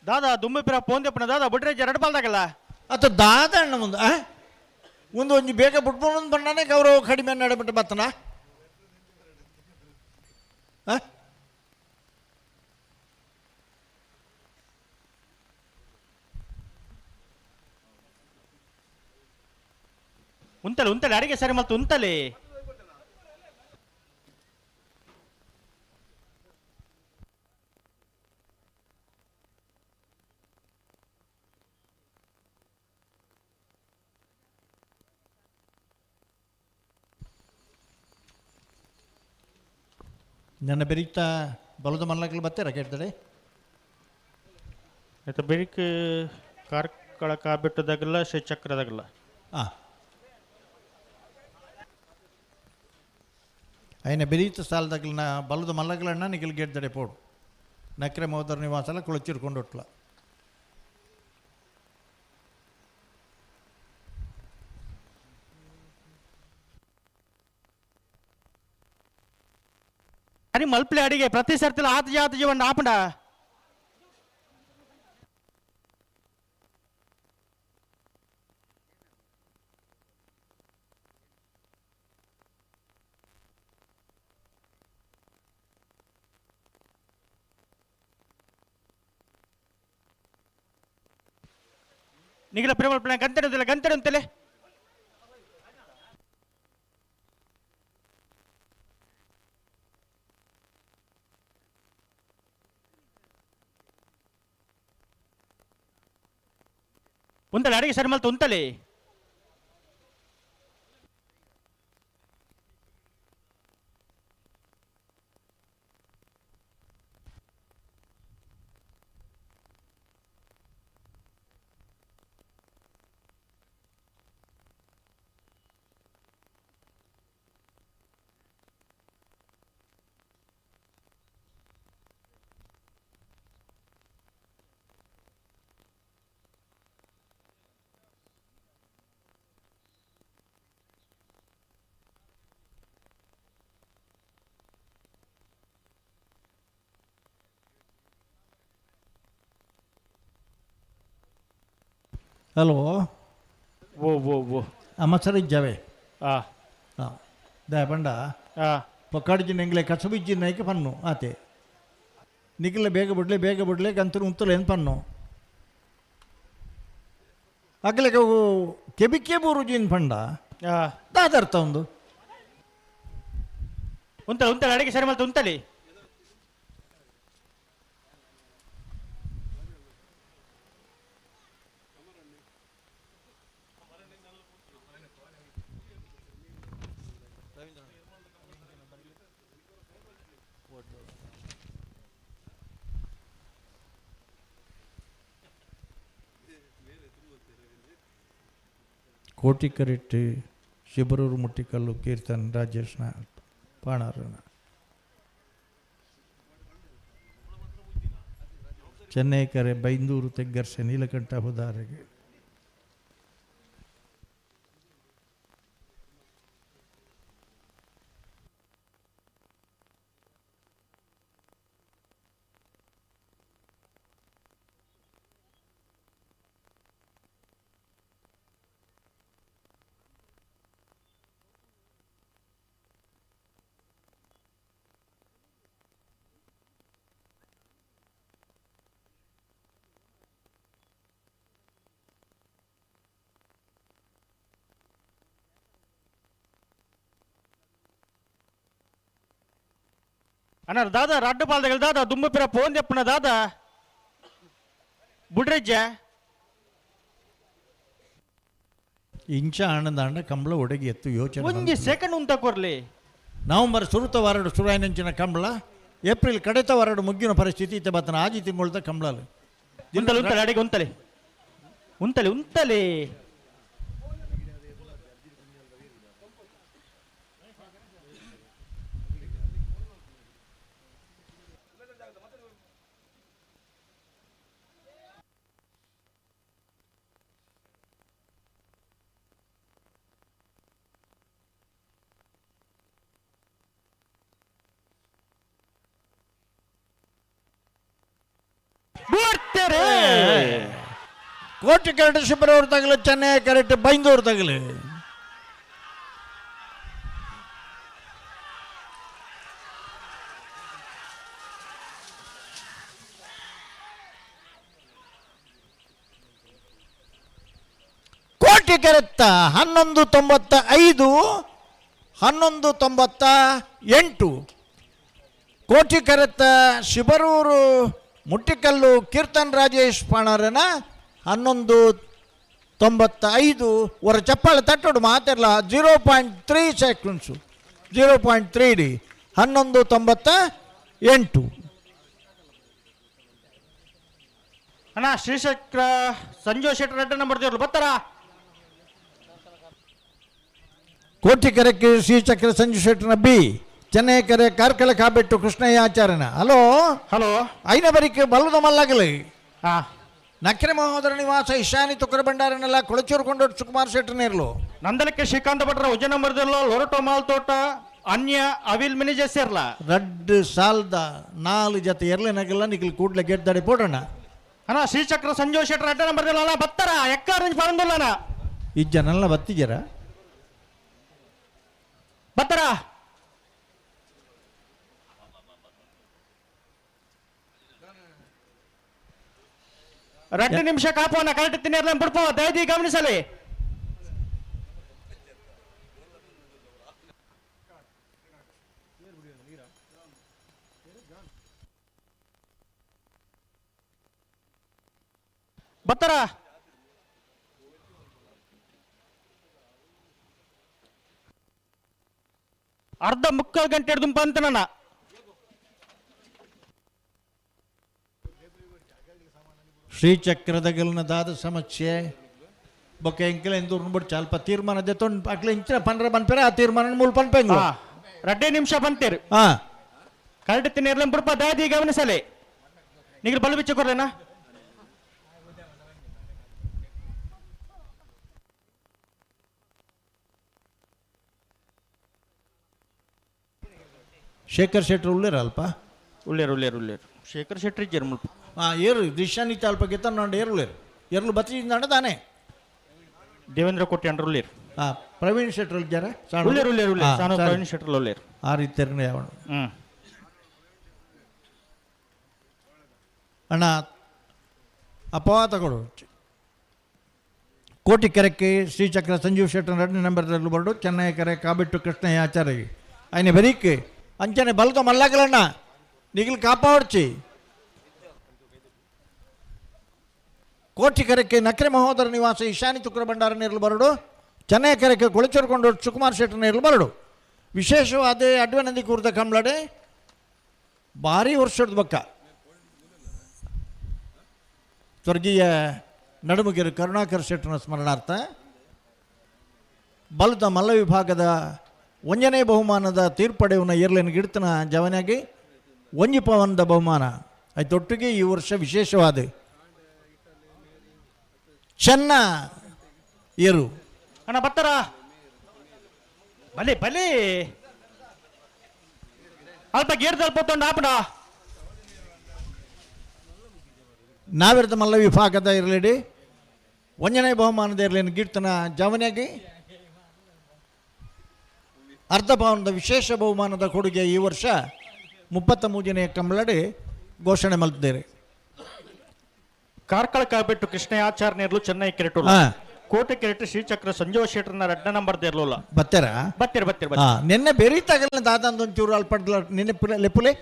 ದಾದಾ ದುಂಬಿಪಿರ ಫೋನ್ ತೆಪ್ಪನ ದಾದಾ ಬಿಟ್ರೆ ಎರಡು ಪಾಲ್ದಾಗಲ್ಲ ಅತ್ತ ದಾದ ಅಣ್ಣ ಮುಂದೆ ಒಂದು ಒಂಜಿ ಬೇಗ ಬಿಟ್ಕೊಂಡು ಬಂದಾನೆ ಗೌರವ ಕಡಿಮೆ ನಡಬಿಟ್ಟು ಬತ್ತನ ಉಂತಲೆ ಅಡಿಗೆ ಸರಿ ಮಲ್ತು ಉಂತಲೆ ನನ್ನ ಬೆರೀತಾ ಬಲದ ಮಲ್ಲಗಳು ಬತ್ತೀರ ಕೇಳ್ತಾರೆ ಆಯ್ತು ಬೆರಿಕ್ ಕಾರ್ಕಳಕ ಬೆಟ್ಟದಾಗಲ್ಲ ಶ್ರೀಚಕ್ರದಾಗಲ್ಲ ಹಾಂ అయిన ಬೆರೀತ ಸ್ಥಳದಾಗಲ ಬಲದ ಮಲ್ಲಗಳನ್ನ ನಿಖಿಲ್ ಗೆಡ್ದಡೆ ಪೋಡು ನಕ್ರೆ ಮೋದರ ನಿವಾಸಲ ಕುಳಚಿರ್ಕೊಂಡೊಟ್ಲ అని మల్పులే అడిగే ప్రతి సర్తిలో ఆత జీవన్ ఆపండా ನಿಗಲ ಪ್ರೇಮಲ್ಪನ ಗಂಟೆ ಅಂತಲೇ ఉంతలే అడిగి సరి మళ్ళీ ఉంతలే ಹಲೋ ಓ ಓ ಓ ಅಮಸರ ಇಜ್ಜಾವೆ ಆ ದ ಬಂಡ ಆ ಪೊಕ್ಕಾಡಿಜಿ ನೆಂಗ್ಲೆ ಕಸಬಿಜ್ಜಿ ನೈಕೆ ಪನ್ನು ಆತೆ ನಿಖಿಲ ಬೇಗ ಬಿಡ್ಲೆ ಗಂತರು ಉಂತಲು ಏನು ಪನ್ನು ಅಗ್ಲೆಗೆ ಕೆಬಿಕೆ ಬೂರುಜಿನ್ ಪಂಡ ದಾದರ್ಥ ಒಂದು ಉಂತಲೆ ಅಡಿಗೆ ಸರಿ ಮಲ್ತ ಉಂತಲಿ ಕೋಟಿಕರಿಟ್ಟು ಶಿಬರೂರು ಮುಟ್ಟಿಕಲ್ಲು ಕೀರ್ತನ್ ರಾಜೇಶ್ನ ಪಾಣಾರನ ಚೆನ್ನೈ ಕರೆ ಬೈಂದೂರು ತೆಗ್ಗರ್ಸೆ ನೀಲಕಂಠ ಹುದಾರೆಗೆ ಅಣ್ಣ ದಾದ ರಡ್ಡು ಪಾಲ್ದಗಳು ದಾದ ದುಮ್ಮಪಿರ ಫೋನ್ చెప్పిన ದಾದ ಬುಡ್ರೆಜ್ಜ ಇಂಚ ಆನಂದಾಂಡ ಕಂಬಳ ಒಡಗಿ ಎತ್ತು ಯೋಚನೆ ಒಂಜಿ ಸೆಕೆಂಡ್ ಉಂತ ಕೊರ್ಲಿ ನವಂಬರ್ ಸುರುತ ವಾರಡು ಸುರಾಯಿನಂಚಿನ ಕಂಬಳ ಏಪ್ರಿಲ್ ಕಡೆತ ವಾರಡು ಮುಗ್ಗಿನ ಪರಿಸ್ಥಿತಿ ಇತ್ತೆ ಬತ್ತನ ಆಜಿ ತಿಂಗೊಳ್ದ ಕಂಬಳಲು ಉಂತಲೆ ಉಂತಲೆ ಅಡಿಗೆ ಉಂತಲೆ ಉಂತಲೆ ಉಂತಲೆ ಕೋಟಿ ಕರೆಕ್ಟ್ ಶಿಬರೂರು ತಗಲು ಚೆನ್ನೈ ಕರೆಕ್ಟ್ ಬೈಂದೂರು ತಗಲು ಕೋಟಿ ಕರೆತ್ತ 1195 1198 ಕೋಟಿ ಕರೆತ್ತ ಶಿಬರೂರು ಮುಟ್ಟಿಕಲ್ಲು ಕೀರ್ತನ್ ರಾಜೇಶ್ ಪಾಣರನ 1195 ಅವರ ಚಪ್ಪಾಳೆ ತಟ್ಟೋಡು ಮಾತಿರಲ್ಲ 0.3 ಸೆಕೆಂಡ್ಸು 0.3 ಡಿ 1198 ಅಣ್ಣ ಶ್ರೀಶಕ್ರ ಸಂಜೀವ್ ಶೆಟ್ಟಿ ರೆಡ್ಡಿ ನಂಬರ್ ಬರ್ತಾರ ಕೋಟಿ ಕರೆಕ್ಕೆ ಶ್ರೀಚಕ್ರ ಸಂಜೀವ್ ಶೆಟ್ಟರ್ನ ಬಿ ಚೆನ್ನೈ ಕರೆ ಕಾರ್ಕಳ ಕಾಬೆಟ್ಟು ಕೃಷ್ಣಯ್ಯ ಆಚಾರ್ಯನ ಹಲೋ ಹಲೋ ಐನ ಬರಿಕೆ ಬಲ್ಲದ ಮಲ್ಲಾಗಲಿ ಹಾ ನಕ್ಕರೆ ಮಹೋದರ ನಿವಾಸ ಇಶಾನಿ ತುಕ್ಕರ ಭಂಡಾರನೆಲ್ಲ ಕೊಳಚೂರು ಕೊಂಡೋಡು ಸುಕುಮಾರ್ ಶೆಟ್ಟರ್ನೇರ್ಲು ನಂದಲಕ್ಕೆ ಶ್ರೀಕಾಂತ ಭಟ್ರ ಉಜ ನಂಬರ್ದಲ್ಲ ಲೊರಟೋ ಮಾಲ್ ತೋಟ ಅನ್ಯ ಅವಿಲ್ ಮಿನಿಜೆ ಸೇರ್ಲ ರಡ್ಡು ಸಾಲ್ದ 4 ಜೊತೆ ಎರ್ಲೆನಾಗೆಲ್ಲ ನಿಖಿಲ್ ಕೂಡ್ಲೆ ಗೆದ್ದಾಡಿ ಪೋಡೋಣ ಅಣ್ಣ ಶ್ರೀಚಕ್ರ ಸಂಜೀವ್ ಶೆಟ್ಟಿ ರೆಡ್ಡಿ ನಂಬರ್ದಲ್ಲ ಬತ್ತಾರ ಎಕ್ಕಾರಂಜ್ ಪರಂದಲ್ಲ ಈ ಜನಲ್ಲ ಬತ್ತಿಜರ ಬತ್ತಾರ రెండు నిమిష కాపోన కరెక్ట్ తినేర్లం పడిపో దయది గమనించాలి బత్తరా ಅರ್ಧ ಮುಕ್ಕಾಲು ಗಂಟೆ ಹಿಡಿದು ಬಂತನಣ್ಣ ಶ್ರೀಚಕ್ರದಗಲ್ನ ದಾದ ಸಮಸ್ಯೆ ಬೊಕ್ಕ ಎಂಕೆಲ ಎಂದೂರು ಬಿಟ್ಟು ಸ್ವಲ್ಪ ತೀರ್ಮಾನ ದೆತ್ತೊಂಡು ಅಕ್ಲ ಇಂಚಿನ ಪನ್ರ ಬನ್ಪೇರೆ ಆ ತೀರ್ಮಾನ ಮೂಲ ಪನ್ಪೆಂಗ್ ರಡ್ಡೆ ನಿಮಿಷ ಬಂತೇರು ಹಾ ಕರೆಕ್ಟ್ ತಿನ್ನಿರ್ಲಂ ಬಿಡಪ್ಪ ದಾದಿ ಗಮನಿಸಲಿ ನಿಗಲು ಬಲು ಬಿಚ್ಚ ಕೊಡ್ರೇನಾ ಶೇಖರ್ ಶೆಟ್ರು ಉಳ್ಳೇರ ಅಲ್ಪ ಉಳ್ಳೇರು ಉಳ್ಳೇರು ಉಳ್ಳೇರು ಶೇಖರ್ ಶೆಟ್ರಿ ಇಜ್ಜರು ಮುಲ್ಪ ಏರು ದಿಶಾನಿತ ಅಲ್ಪ ಗೆತ್ತ ನೋಡಿ ಏರುಳ್ಳೇರು ಎರ್ಲು ಬತ್ತಿಂದ ತಾನೆ ದೇವೇಂದ್ರ ಕೋಟಿ ಅಂಡ್ರುಳ್ಳೀರ್ ಪ್ರವೀಣ್ ಶೆಟ್ರ್ ಇದ್ದಾರ ಉಳ್ಳೇರ್ ಉಳ್ಳೇರ್ ಉಳ್ಳೇರ್ ಸಾನು ಪ್ರವೀಣ್ ಶೆಟ್ರ್ ಉಳ್ಳೇರ್ ಆ ರೀತಿ ಅವನು ಹ್ಮ್ ಅಣ್ಣ ಅಪವಾದ ಕೊಡು ಕೋಟಿಕೆರೆಕ್ಕೆ ಶ್ರೀಚಕ್ರ ಸಂಜೀವ್ ಶೆಟ್ಟರ್ 2ನೇ ನಂಬರ್ದಲ್ಲಿ ಬರಡು ಚೆನ್ನೈಕೆರೆ ಕಾಬಿಟ್ಟು ಕೃಷ್ಣಯ್ಯ ಆಚಾರ್ಯ ఆయన బెరీక్ అంచనే బలతో మల్లాగలన్న నిగిలి కాపాడ్చి ಕೋಟಿಕೆರೆಕ್ಕೆ ನಕ್ರೆ ಮಹೋದರ ನಿವಾಸ ಈಶಾನಿ ತುಕ್ರ ಭಂಡಾರ ನೀರಲು ಬರಡು ಚೆನ್ನೈಕೆರೆಕ್ಕೆ ಕೊಳಚೂರುಕೊಂಡು ಸುಕುಮಾರ್ ಶೆಟ್ಟರ್ ನೀರಲು ಬರಡು ವಿಶೇಷವಾದ ಅಡ್ವನಂದಿ ಕೂರ್ದ ಕಂಬ್ಲಡೆ ಭಾರಿ ವರ್ಷದ ಬಕ್ಕ ಸ್ವರ್ಗೀಯ ನಡುಮುಗಿರು ಕರುಣಾಕರ್ ಶೆಟ್ಟರ್ನ ಸ್ಮರಣಾರ್ಥ ಬಲದ ಮಲ್ಲ ವಿಭಾಗದ ಒಂಜನೇ ಬಹುಮಾನದ ತೀರ್ಪಡೆಯವನ್ನ ಏರ್ಲೇನು ಗಿಡ್ತನ ಜವನಾಗಿ ಒಂಜಿ ಪವನದ ಬಹುಮಾನ ಅದೊಟ್ಟಿಗೆ ಈ ವರ್ಷ ವಿಶೇಷವಾದ ಚೆನ್ನ ಏರು ಅಣ್ಣ ಬತ್ತಾರ ಬಲೆ ಬಲೆ ಅಲ್ಪ ಗೇರ್ದಲ್ಲಿ ಪೊತ್ತೊಂಡು ಆಪಣ ನಾವಿರದ ಮಲ್ಲ ವಿಭಾಗದ ಇರಲೇಡಿ ಒಂಜನೇ ಬಹುಮಾನದ ಇರಲೇನು ಗಿಡ್ತನ ಜವನಾಗಿ ಅರ್ಧ ಪವನದ ವಿಶೇಷ ಬಹುಮಾನದ ಕೊಡುಗೆ ಈ ವರ್ಷ 33ನೇ ಕಂಬಳಡಿ ಘೋಷಣೆ ಮಲ್ತಿದ್ದೇವೆ ಕಾರ್ಕಳ ಕಾಬಿಟ್ಟು ಕೃಷ್ಣಯಾಚಾರ್ಯರ್ಲು ಚೆನ್ನೈ ಕೆರೆಟು ಕೋಟೆ ಕೆರೆಟ್ಟು ಶ್ರೀಚಕ್ರ ಸಂಜೀವ ಶೆಟ್ಟರ್ನ 2ನೇ ನಂಬರ್ ದೇರ್ಲೋಲ್ಲ ಬತ್ತಾರ ಬತ್ತೀರ ನಿನ್ನೆ ಬೇರೀತಾಗಲ್ಲ ದಾದಂದೊಂಚೂರು ಅಲ್ಪಡ್ಲ ನಿನ್ನೆ ಲೆಪ್ಪುಲೆ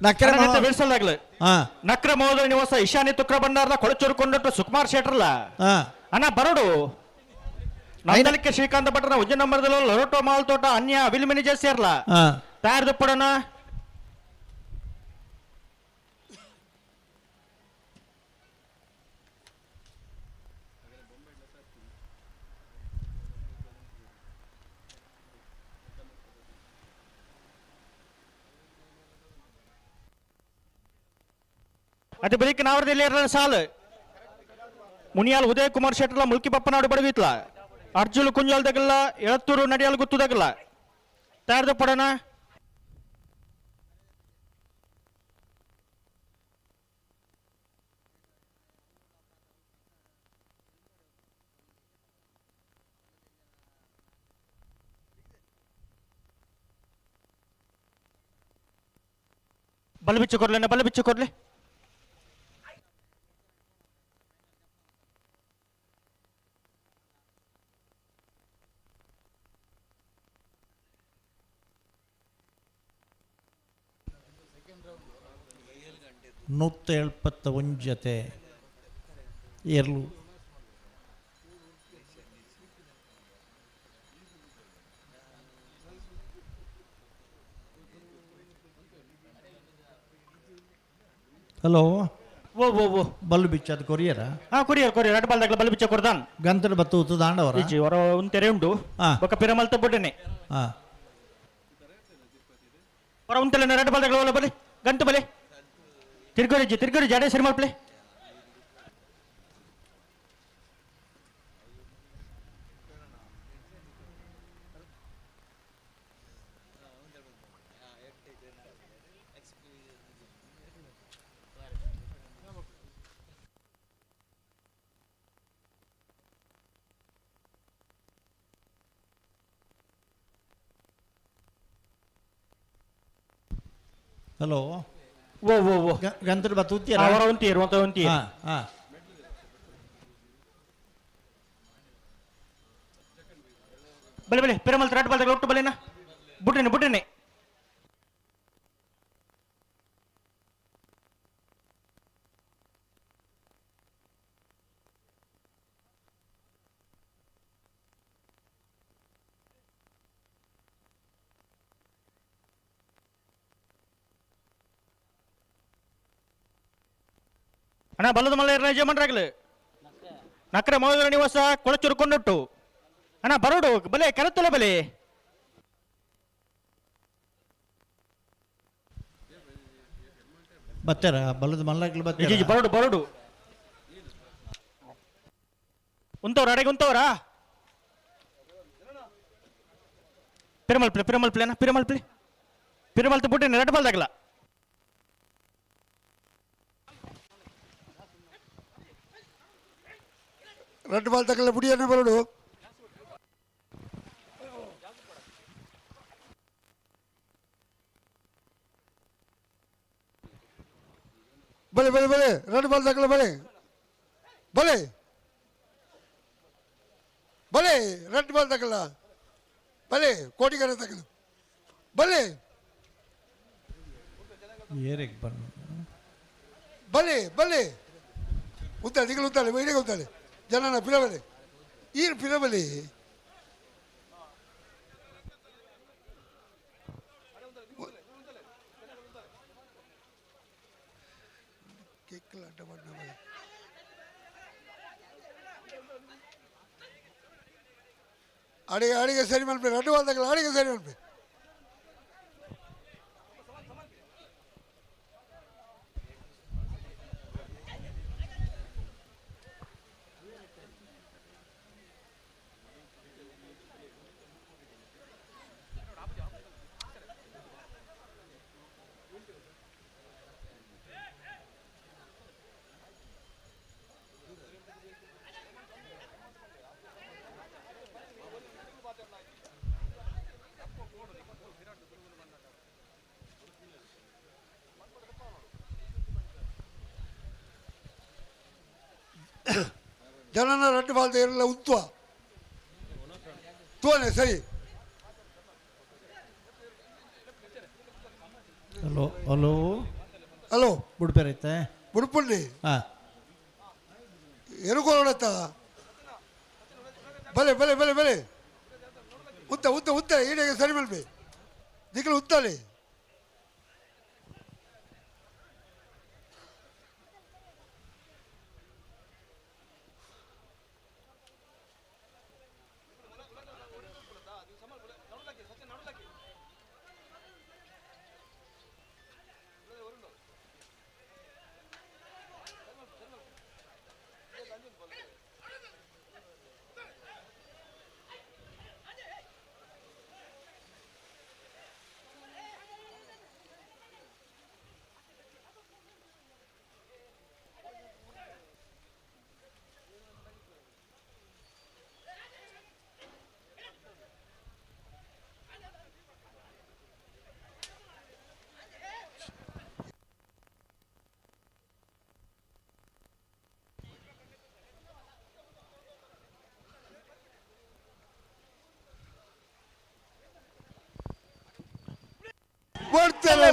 ಬಿಡಿಸಲಾಗ್ಲಿ ನಕ್ರ ಮಹೋದಯ ನಿವಾಸ ಈಶಾನಿ ತುಕ್ರ ಭಂಡಾರದ ಕೊಳಚೂರುಕೊಂಡಟ್ಟು ಸುಕುಮಾರ್ ಶೆಟ್ಟರ್ಲ ಅಣ್ಣ ಬರೋಡು ನಂದಲಿಕ್ಕೆ ಶ್ರೀಕಾಂತ ಭಟ್ರನ ಉಜ್ಜ ನಂಬರ್ದಲ್ಲಿ ಲೊರಟೋ ಮಾಲ್ ತೋಟ ಅನ್ಯ ಅವಿಲ್ಮಿನಿ ಸೇರ್ಲ ತಯಾರ್ದು ಪಡೋಣ ಅದು ಬಳಿಕ ನಾವರದಲ್ಲಿ ಸಾಲು ಮುನಿಯಾಲ್ ಉದಯ ಕುಮಾರ್ ಶೆಟ್ಟರ್ಲ ಮುಲ್ಕಿ ಪಪ್ಪನಾಡು ಬಡವಿತ್ಲ ಅರ್ಜುಲ್ ಕುಂಜಾಲ್ದಾಗಲ್ಲ ಎಳತ್ತೂರು ನಡಿಯಾಲ್ ಗುತ್ತುದಾಗಲ್ಲ ತಯಾರ್ದು ಪಡೋಣ ಬಲಬಿಚ್ಚು ಕೊಡ್ಲೆ ನೂತ್ತ 71 ಜೊತೆ ಏರ್ಲು ಹಲೋ ಓ ಬಲ್ಲು ಬಿಚ್ಚದು ಕೊರಿಯರ ಕೊರಿಯರ್ ಎರಡು ಬಾಲ್ದಾಗಲ ಬಲ್ಲು ಬಿಚ್ಚ ಕೊಡ್ದಾನ್ ಗಂತಲು ಬತ್ತು ಉತ್ತು ದಾಂಡವರ ಹೊರ ಒಂದು ತೆರೆ ಉಂಟು ఒక ಪಿರಮಲ್ತ ಬೊಡ್ಡನೆ ಹೊರ ಉಂಟಲ್ಲ ಎರಡು ಬಾಲ್ದಾಗಲ ಬಲೆ ಗಂಟು ಬಲೆ ತಿರ್ಗೋರಿ ಜಾಡೆ ಸರಿ ಮಾಡ್ಪ್ಲೆ ಹಲೋ ಓ ಗಂತಲು ಬತ್ತು ಉಂತೀರ ಬಲೆ ಪಿರಮಲ್ ಎರಡು ಬಾಲ್ದಾಗಲ ಒಟ್ಟು ಬಲೆನಾ ಬುಡ್ಡನೆ ಅಣ್ಣ ಬಲ್ಲದ ಮಲ್ಲ ಯಜಮಾನ್ರಾಗ್ಲಿ ನಕ್ರೆ ಮಹೋದರ ನಿವಾಸ ಕೊಳಚುರುಕೊಂಡೊಟ್ಟು ಅಣ್ಣ ಬರೋಡು ಬಲೆ ಕರೆತ್ತಲ್ಲ ಬಲೆ ಬತ್ತಾರ ಬಲ್ಲದ ಮಲ್ಲಾಗ್ಲಿ ಬರೋಡು ಉಂತವ್ರ ಅಡೆಗೆ ಉಂತವ್ರಾ ಪಿರಮಲ್ ಬುಟ್ಟಿನ ಎರಡು ಬಾಲ್ದಾಗಲ್ಲ ரெண்டு பால் தக்கல முடியாது பரடு ಬಲೆ ಬಲೆ ರೆಡ್ ಬಾಲ್ ತಗೊಳ್ಳ ಬಲೆ ಬಲೆ ಬಲೆ ರೆಡ್ ಬಾಲ್ ತಗೊಳ್ಳ ಬಲೆ ಕೋಟಿಗೆರೆ ತಗೊಳ್ಳ ಬಲೆ ಏರಿಗ್ ಬನ್ನಿ ಬಲೆ ಬಲೆ ಉತ್ತಾಳೆ ದಿಗಳು ಉತ್ತಾಳೆ ಬೈಡಿಗೆ ಉತ್ತಾಳೆ ಜನನ ಪಿರಬಲೆ ಏನು ಪಿರಬಲೆ ಅಡಿಗೆ ಅಡಿಗೆ ಸರಿ ಮಾಡ್ಬೇಕು ರೆಡ್ ಬಾಲ್ ತಗೊಳ್ಳ ಅಡಿಗೆ ಸರಿ ಮಾಡ್ಬೇಕು ಜನನ ರೆಡ್ ಬಾಲ್ ಇರಲ್ಲ ಉತ್ವ ತೋನೆ ಸರಿ ಹಲೋ ಹಲೋ ಹಲೋ ಬುಡ್ಪೇರೈತೆ ಬುಡ್ಪುಂಡಿ ಹಾಂ ಎರುಕೋಳತ್ತ ಬಲೆ ಬಲೆ ಬಲೆ ಬಲೆ ಉತ್ತ ಉತ್ತ ಉತ್ತ ಈಡೆಗೆ ಸರಿ ಮಾಡ್ಬಿ ದಿಕ್ಕಲು ಉತ್ತಲೆ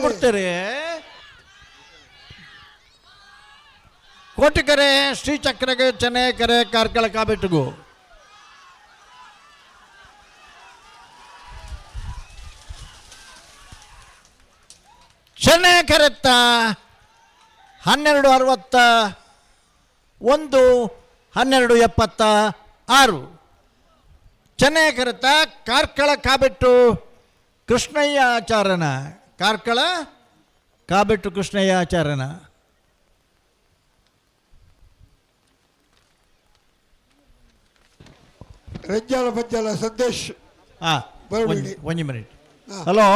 ಬಿಡ್ತೀರಿ ಕೋಟಿಕೆರೆ ಶ್ರೀಚಕ್ರಗೆ ಚೆನ್ನೈಕೆರೆ ಕಾರ್ಕಳ ಕಾಬೆಟ್ಟಿಗೂ ಚೆನ್ನೈಕೆರೆತ್ತ 1261 1276 ಚೆನ್ನೈಕೆರೆತ್ತ ಕಾರ್ಕಳ ಕಾಬೆಟ್ಟು ಕೃಷ್ಣಯ್ಯ ಆಚಾರನ ಕಾರ್ಕಳ ಕಾಬೆಟ್ಟು ಕೃಷ್ಣಯ್ಯ ಆಚಾರನ ರೆಜ್ಜಾಲ ಪಜ್ಜಾಲ ಸಂದೇಶ್ ಒಂದು ಮಿನಿಟ್ ಹಲೋ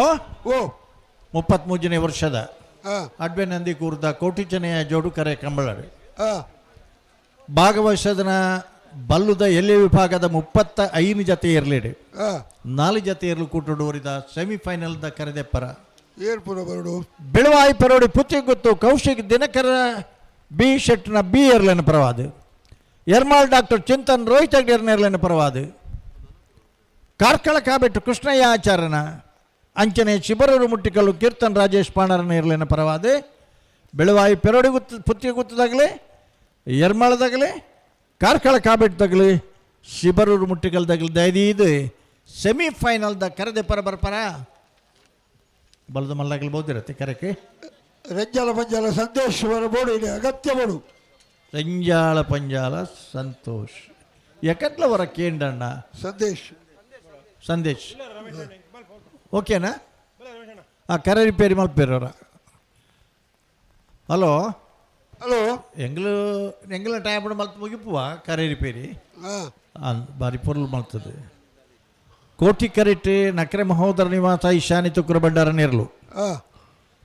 ಓ 33ನೇ ವರ್ಷದ ಅಡ್ವೆ ನಂದಿ ಕೂರ್ದ ಕೋಟಿ ಚೆನ್ನಯ್ಯ ಜೋಡು ಕರೆ ಕಂಬಳಾಡು ಭಾಗವಹಿಸದನ ಬಲ್ಲುದ ಎಲೆ ವಿಭಾಗದ 35 ಜತೆ ಇರಲಿಡು 4 ಜತೆ ಇರಲು ಕೂಟುವರಿದ ಸೆಮಿಫೈನಲ್ದ ಕರೆದೆಪ್ಪರ ಬೆಳವಾಯಿ ಪರೋಡಿ ಪುತ್ತಿ ಗೊತ್ತು ಕೌಶಿಕ್ ದಿನಕರ ಬಿ ಶೆಟ್ನ ಬಿ ಏರ್ಲೆನ ಪರವಾದು ಎರ್ಮಾಳ್ ಡಾಕ್ಟರ್ ಚಿಂತನ್ ರೋಹಿತ್ ಏರ್ಲೆನ ಪರವಾದು ಕಾರ್ಕಳ ಕಾಬೆಟ್ಟು ಕೃಷ್ಣಯ್ಯ ಆಚಾರನ ಅಂಚನೆ ಶಿಬರೂರು ಮುಟ್ಟಿಕಲ್ಲು ಕೀರ್ತನ್ ರಾಜೇಶ್ ಪಾಣರನ ಇರ್ಲೇನ ಪರವಾದೆ ಬೆಳವಾಯಿ ಪೆರೋಡಿ ಪುತ್ತಿ ಗುತ್ತದಾಗಲಿ ಎರ್ಮಾಳದಾಗಲಿ ಕಾರ್ಕಳ ಕಾಬೆಟ್ಟದಾಗಲಿ ಶಿಬರೂರು ಮುಟ್ಟಿಕಲ್ದಾಗಲಿ ದೈದೀದು ಸೆಮಿಫೈನಲ್ದ ಕರೆದೆ ಪರ ಬರ್ಪರ ಬಲದ ಮಲ್ಲಾಗಲಿ ಬೋದಿರತ್ತೆ ಕರೆಕ್ಕೆ ರೆಂಜಾಲ ಪಂಜಾಲ ಸಂತೋಷ್ ಬೋಡು ಇದೆ ಅಗತ್ಯ ಬೋಡು ರೆಂಜಾಳ ಪಂಜಾಲ ಸಂತೋಷ್ ಎಕಟ್ಲ ವರ ಕೇಂಡಣ್ಣ ಸಂದೇಶ್ ಸಂದೇಶ್ ಓಕೆನಾ ಕರೆ ರಿಪೇರಿ ಮಲ್ಪೇರವ್ರ ಹಲೋ ಹಲೋ ಎಂಗ್ಲ ಟೈಮ್ ಮಲ್ತು ಮುಗಿಪುವ ಕರೆ ರಿಪೇರಿ ಬಾರಿ ಪೊರ್ಲು ಮಲ್ತದೆ ಕೋಟಿ ಕರಿಟ್ಟು ನಕರೆ ಮಹೋದರ ನಿವಾಸ ಈಶಾನಿ ತುಕ್ರ ಬಂಡಾರ ನೇರ್ಲು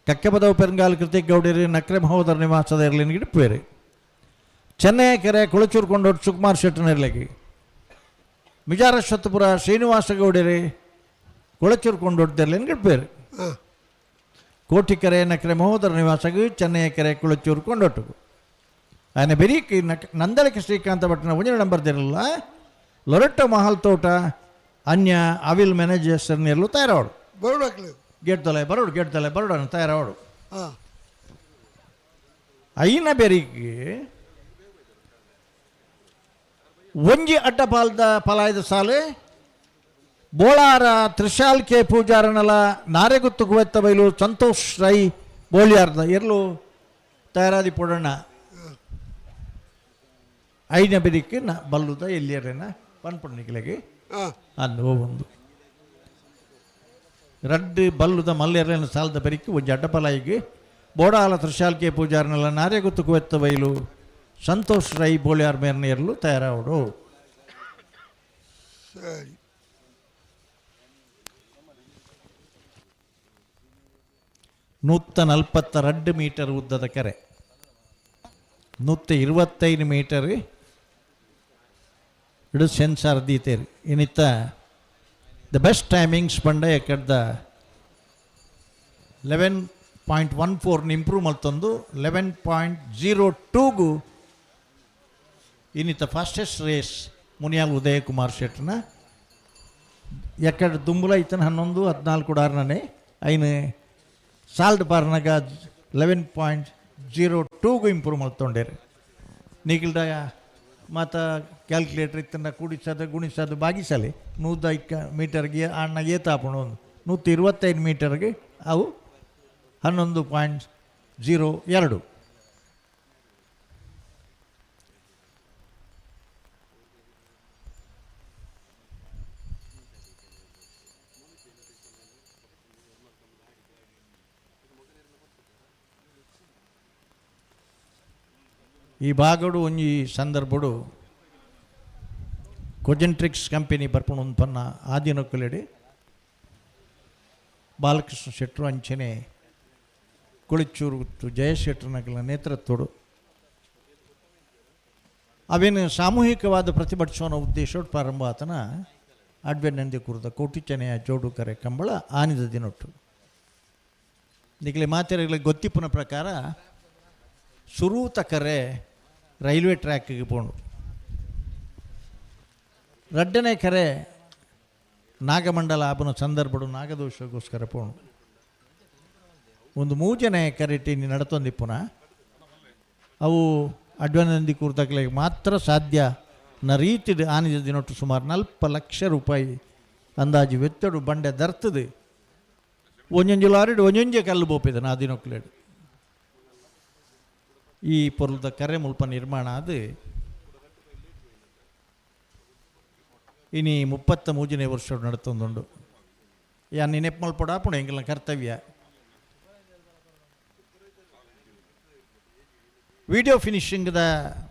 ಕಕ್ಕೆಬದವು ಪೆರಂಗಾಲ್ ಕೃತಿಕ್ ಗೌಡಿರಿ ನಕರೆ ಮಹೋದರ ನಿವಾಸದ ಇರ್ಲಿನ ಗಿಡಪೇರಿ ಚೆನ್ನೈ ಕೆರೆ ಕುಳಚೂರು ಕೊಂಡೋಡು ಸುಕುಮಾರ್ ಶೆಟ್ಟನ ಇರ್ಲಿಕ್ಕೆ ಮಿಜಾರಶ್ವತ್ಪುರ ಶ್ರೀನಿವಾಸ ಗೌಡಿರಿ ಕುಳಚೂರು ಕೊಂಡೋಡ್ತಿರ್ಲಿನ ಗಿಡಪೇರಿ ಕೋಟಿಕೆರೆ ನಕರೆ ಮಹೋದರ ನಿವಾಸಗೂ ಚೆನ್ನೈಕೆರೆ ಕುಳಚೂರು ಕೊಂಡೊಟ್ಟು ఆయన ಬೆರೀಕ್ ನಂದಳಿಕೆ ಶ್ರೀಕಾಂತ ಭಟ್ನ ಒಂಜನ ನಂಬರ್ದಿರಲ್ಲ ಲೊರಟ್ಟ ಮಹಲ್ ತೋಟ ಅನ್ಯ ಅವಿಲ್ ಮ್ಯಾನೇಜರ್ಸ್ ನೀರ್ಲು ತಯಾರಾವಡು ಗೇಟ್ ದೊಲೆ ಬರೋಡು ತಯಾರಾವಡು ಐನ ಬೆರೀಕ್ ಒಂಜಿ ಅಡ್ಡ ಪಲಾಯದ ಸಾಲು ಬೋಳಾರ ತ್ರಿಶಾಲ್ ಕೆ ಪೂಜಾರನಲ ನಾರೆಗುತ್ತು ಕುವೆತ್ತ ಬೈಲು ಸಂತೋಷ್ ರೈ ಬೋಳಿಯಾರ್ದ ಇರ್ಲು ತಯಾರಾದಿ ಪುಡಣ್ಣ ಐನ ಬೆರಿಕೆ ಬಲ್ಲುದ ಎಲ್ಲಿಯರೇನ ಪನ್ಪುಣ್ಣಿಗಳಿಗೆ ಅಂದು ಒಂದು ರಡ್ಡು ಬಲ್ಲುದ ಮಲ್ಲೆರನ ಸಾಲದ ಬೆರಿಕೆ ಒಂಜಿ ಅಡ್ಡಪಲಾಯಿಗೆ ಬೋಡಾಲ ತ್ರಿಶಾಲ್ ಕೆ ಪೂಜಾರನಲ ನಾರೆಗುತ್ತು ಕುವೆತ್ತ ಬೈಲು ಸಂತೋಷ್ ರೈ ಬೋಳಿಯಾರ್ ಮೇರ್ನೇರ್ಲು ತಯಾರಾವಡು ಸರಿ 142 ಮೀಟರ್ ಉದ್ದದ ಕೆರೆ 125 ಮೀಟರ್ ಇಡು ಸೆನ್ಸಾರ್ ದೀತೇರಿ ಇನ್ನಿತ್ತ ದ ಬೆಸ್ಟ್ ಟೈಮಿಂಗ್ಸ್ ಬಂಡ ಎಕ್ಕಡ್ದ 11.14 ಇಂಪ್ರೂವ್ ಮಲ್ತೊಂದು 11.02ಗೂ ಇನ್ನಿತ್ತ ಫಾಸ್ಟೆಸ್ಟ್ ರೇಸ್ ಮುನಿಯಾಲ್ ಉದಯ ಕುಮಾರ್ ಶೆಟ್ನ ಎಕ್ಕಡ ದುಂಬುಲ ಇತ್ತನ 11-14 ಕೊಡಾರ್ನೇ ಐನು ಸಾಲ್ಟ್ ಬಾರ್ನಾಗ 11.02ಗೂ ಇಂಪ್ರೂವ್ ಮಾಡ್ತೊಂಡೇರಿ ನಿಖಿಲ್ಡ ಮತ್ತು ಕ್ಯಾಲ್ಕುಲೇಟರ್ ಇತ್ತನ್ನ ಕೂಡಿಸೋದು ಗುಣಿಸೋದು ಬಾಗಿಸಲಿ 105 ಮೀಟರ್ಗೆ ಅಣ್ಣ ಏತಾಪಣ ಒಂದು 125 ಮೀಟರ್ಗೆ ಅವು 11.02 ಈ ಭಾಗಡು ಒಂಜಿ ಸಂದರ್ಭಡು ಕೊಜೆಂಟ್ರಿಕ್ಸ್ ಕಂಪೆನಿ ಬರ್ಪುಣ ಒಂದು ಪನ್ನ ಆದಿನೊಕ್ಕಲೆಡೆ ಬಾಲಕೃಷ್ಣ ಶೆಟ್ಟರು ಅಂಚನೆ ಕುಳಿಚೂರು ಜಯಶೆಟ್ಟರ್ನಗಳ ನೇತೃತ್ವಡು ಅವೇನು ಸಾಮೂಹಿಕವಾದ ಪ್ರತಿಭಟಿಸುವ ಉದ್ದೇಶ ಪ್ರಾರಂಭ ಆತನ ಅಡ್ವೆ ನಂದಿ ಕುರಿತ ಕೋಟಿಚನೆಯ ಜೋಡು ಕರೆ ಕಂಬಳ ಆನಿದ ದಿನೊಟ್ಟು ನಿಗಲಿ ಮಾತೆರೆಗಳಿಗೆ ಗೊತ್ತಿಪ್ಪನ ಪ್ರಕಾರ ಸುರೂತ ಕರೆ ರೈಲ್ವೆ ಟ್ರ್ಯಾಕ್ಗೆ ಪೋಣು ರಡ್ಡನೇ ಕರೆ ನಾಗಮಂಡಲ ಆಪನ ಸಂದರ್ಭಡು ನಾಗದೋಷಗೋಸ್ಕರ ಪೋಣು ಒಂದು ಮೂಜನೆ ಕರೆಟಿ ನಡತೊಂದಿಪ್ಪುನ ಅವು ಅಡ್ವನಂದಿ ಕೂರ್ತಕ್ಲಿಗೆ ಮಾತ್ರ ಸಾಧ್ಯ ನ ರೀತಿ ಆನಿದ ದಿನೊಟ್ಟು ಸುಮಾರು 40 ಲಕ್ಷ ರೂಪಾಯಿ ಅಂದಾಜು ವೆತ್ತಡು ಬಂಡೆ ದರ್ತದು ಒಂಜೊಂಜು ಲಾರಿಡು ಒಂಜೊಂಜೆ ಕಲ್ಲು ಬೋಪಿದನು ಆ ದಿನೊಕ್ಲೇಡು ಈ ಪೊರ್ಲದ ಕರೆ ಮುಲ್ಪ ನಿರ್ಮಾಣ ಅದು ಇನಿ 33ನೇ ವರ್ಷ ನಡತೊಂದುಂಡು ಯಾನ್ ನೆನಪು ಮಲ್ಪಡ ಪುಣ ಎಂಗಿನ ಕರ್ತವ್ಯ ವಿಡಿಯೋ ಫಿನಿಶಿಂಗ್ದ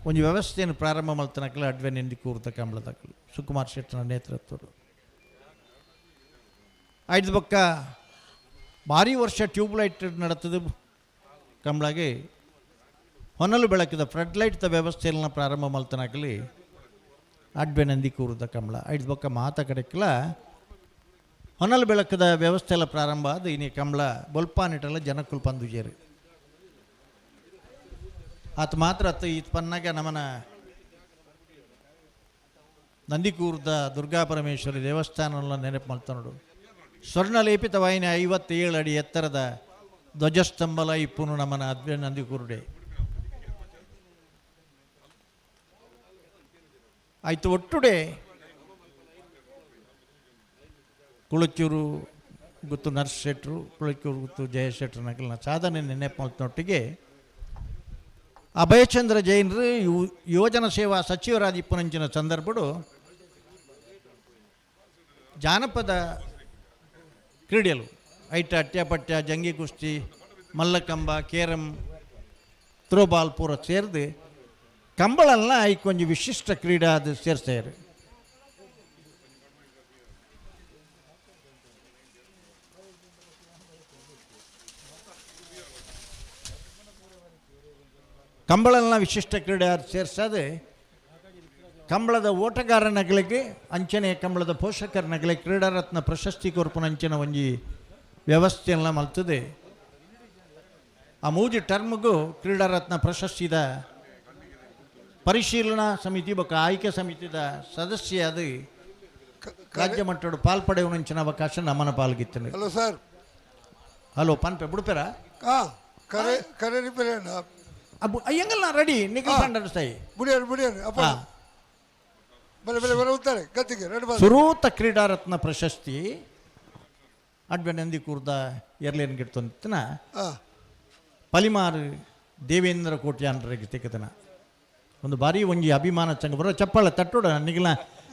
ಒಂದು ವ್ಯವಸ್ಥೆಯನ್ನು ಪ್ರಾರಂಭ ಮಲ್ತನಕಲ ಅಡ್ವೆ ನೆಂದಿ ಕೂರ್ತ ಕಂಬಳದಕ್ಕಲು ಸುಕುಮಾರ್ ಶೆಟ್ಟರ ನೇತೃತ್ವಡು ಐದು ಪಕ್ಕ ಭಾರಿ ವರ್ಷ ಟ್ಯೂಬ್ಲೈಟ್ ನಡತದು ಕಂಬಳಗೆ ಹೊನಲು ಬೆಳಕಿದ ಫ್ಲಡ್ ಲೈಟ್ದ ವ್ಯವಸ್ಥೆಯನ್ನ ಪ್ರಾರಂಭ ಮಲ್ತನಾಗಲಿ ಅಡ್ಬೆ ನಂದಿ ಕೂರುದ ಕಂಬಳ ಐದು ಪಕ್ಕ ಮಾತ ಕಡೆಕಲ ಹೊನಲು ಬೆಳಕದ ವ್ಯವಸ್ಥೆ ಎಲ್ಲ ಪ್ರಾರಂಭ ಆದ ಇನಿ ಕಂಬಳ ಬೊಲ್ಪಾನಿಟ್ಟೆಲ್ಲ ಜನಕ್ಕುಲ್ ಪಂದುಜೇರಿ ಆತ ಮಾತ್ರ ಅತ್ತ ಈ ಪನ್ನಾಗ ನಮ್ಮನ ನಂದಿಕೂರ್ದ ದುರ್ಗಾ ಪರಮೇಶ್ವರಿ ದೇವಸ್ಥಾನ ನೆನಪು ಮಲ್ತನೋಡು ಸ್ವರ್ಣಲೇಪಿತ ವಾಹಿನಿ 57 ಅಡಿ ಎತ್ತರದ ಧ್ವಜಸ್ತಂಭಲ ಇಪ್ಪುನು ನಮ್ಮನ ಅದ್ವೆ ನಂದಿಕೂರುಡೆ ಆಯ್ತು ಒಟ್ಟುಡೆ ಕುಳಚೂರು ಗುತ್ತು ನರ್ಸ್ ಶೆಟ್ರು ಕುಳಚೂರು ಗುತ್ತು ಜಯಶೆಟ್ರು ನಕಲ್ನ ಸಾಧನೆ ನೆನಪು ಮಲ್ತನೊಟ್ಟಿಗೆ ಅಭಯಚಂದ್ರ ಜೈನರು ಯೋಜನಾ ಸೇವಾ ಸಚಿವರಾದ ಇಪ್ಪನಂಚಿನ ಸಂದರ್ಭಡು ಜಾನಪದ ಕ್ರೀಡೆಲು ಐಟ ಅಟ್ಯಪಟ್ಯ ಜಂಗಿ ಕುಸ್ತಿ ಮಲ್ಲಕಂಬ ಕೇರಂ ಥ್ರೋಬಾಲ್ ಪೂರ ಸೇರಿದು ಕಂಬಳಲ್ಲ ಐಕೊಂಜಿ ವಿಶಿಷ್ಟ ಕ್ರೀಡಾ ಅದು ಸೇರಿಸ್ತಾರೆ ಕಂಬಳನ್ನ ವಿಶಿಷ್ಟ ಕ್ರೀಡೆ ಸೇರಿಸದೆ ಕಂಬಳದ ಓಟಗಾರನಗಳಿಗೆ ಅಂಚನೆ ಕಂಬಳದ ಪೋಷಕರನಗಳಿಗೆ ಕ್ರೀಡಾರತ್ನ ಪ್ರಶಸ್ತಿ ಕೊರ್ಪುನ ಅಂಚನ ಒಂಜಿ ವ್ಯವಸ್ಥೆಯೆಲ್ಲ ಮಲ್ತದೆ ಆ ಮೂಜಿ ಟರ್ಮ್ಗೂ ಕ್ರೀಡಾರತ್ನ ಪ್ರಶಸ್ತಿದ ಪರಿಶೀಲನಾ ಸಮಿತಿ ಬೊಕ್ಕ ಆಯ್ಕೆ ಸಮಿತಿದ ಸದಸ್ಯ ಅದು ರಾಜ್ಯ ಮಟ್ಟದ ಪಾಲ್ಪಡೆಯುವಂಚಿನ ಅವಕಾಶ ನಮ್ಮನ ಪಾಲ್ಗಿತ್ತು. Hello sir. ಹಲೋ ಪನ್ಪೆ ಬಿಡ್ಪೇರ ಕರೆ ಕರೆ ರಿಪೇರಿ ಎಂಗಲ್ಲ ರೆಡಿ ನಿಖಿಲ್ ಸ್ಥಾಯಿ ಬುಡಿಯಾರು ಬುಡಿಯಾರು ಅಪ್ಪ ಬಲೆ ಬಲೆ ಬರ ಉತ್ತಾರೆ ಗತ್ತಿಗೆ ಸುರೂತ ಕ್ರೀಡಾರತ್ನ ಪ್ರಶಸ್ತಿ ಅಡ್ಬೆನಂದಿ ಕೂರ್ದ ಎರ್ಲೇನ್ ಗಿಡ್ತಂತನ ಪಲಿಮಾರು ದೇವೇಂದ್ರ ಕೋಟ್ಯಾನ್ರಿಗೆ ತಿಕ್ಕತನ ಒಂದು ಬಾರಿ ಒಂಜಿ ಅಭಿಮಾನ ಚಂಗ ಬರೋ ಚಪ್ಪಾಳೆ ತಟ್ಟೋಡ ನಿಗಲ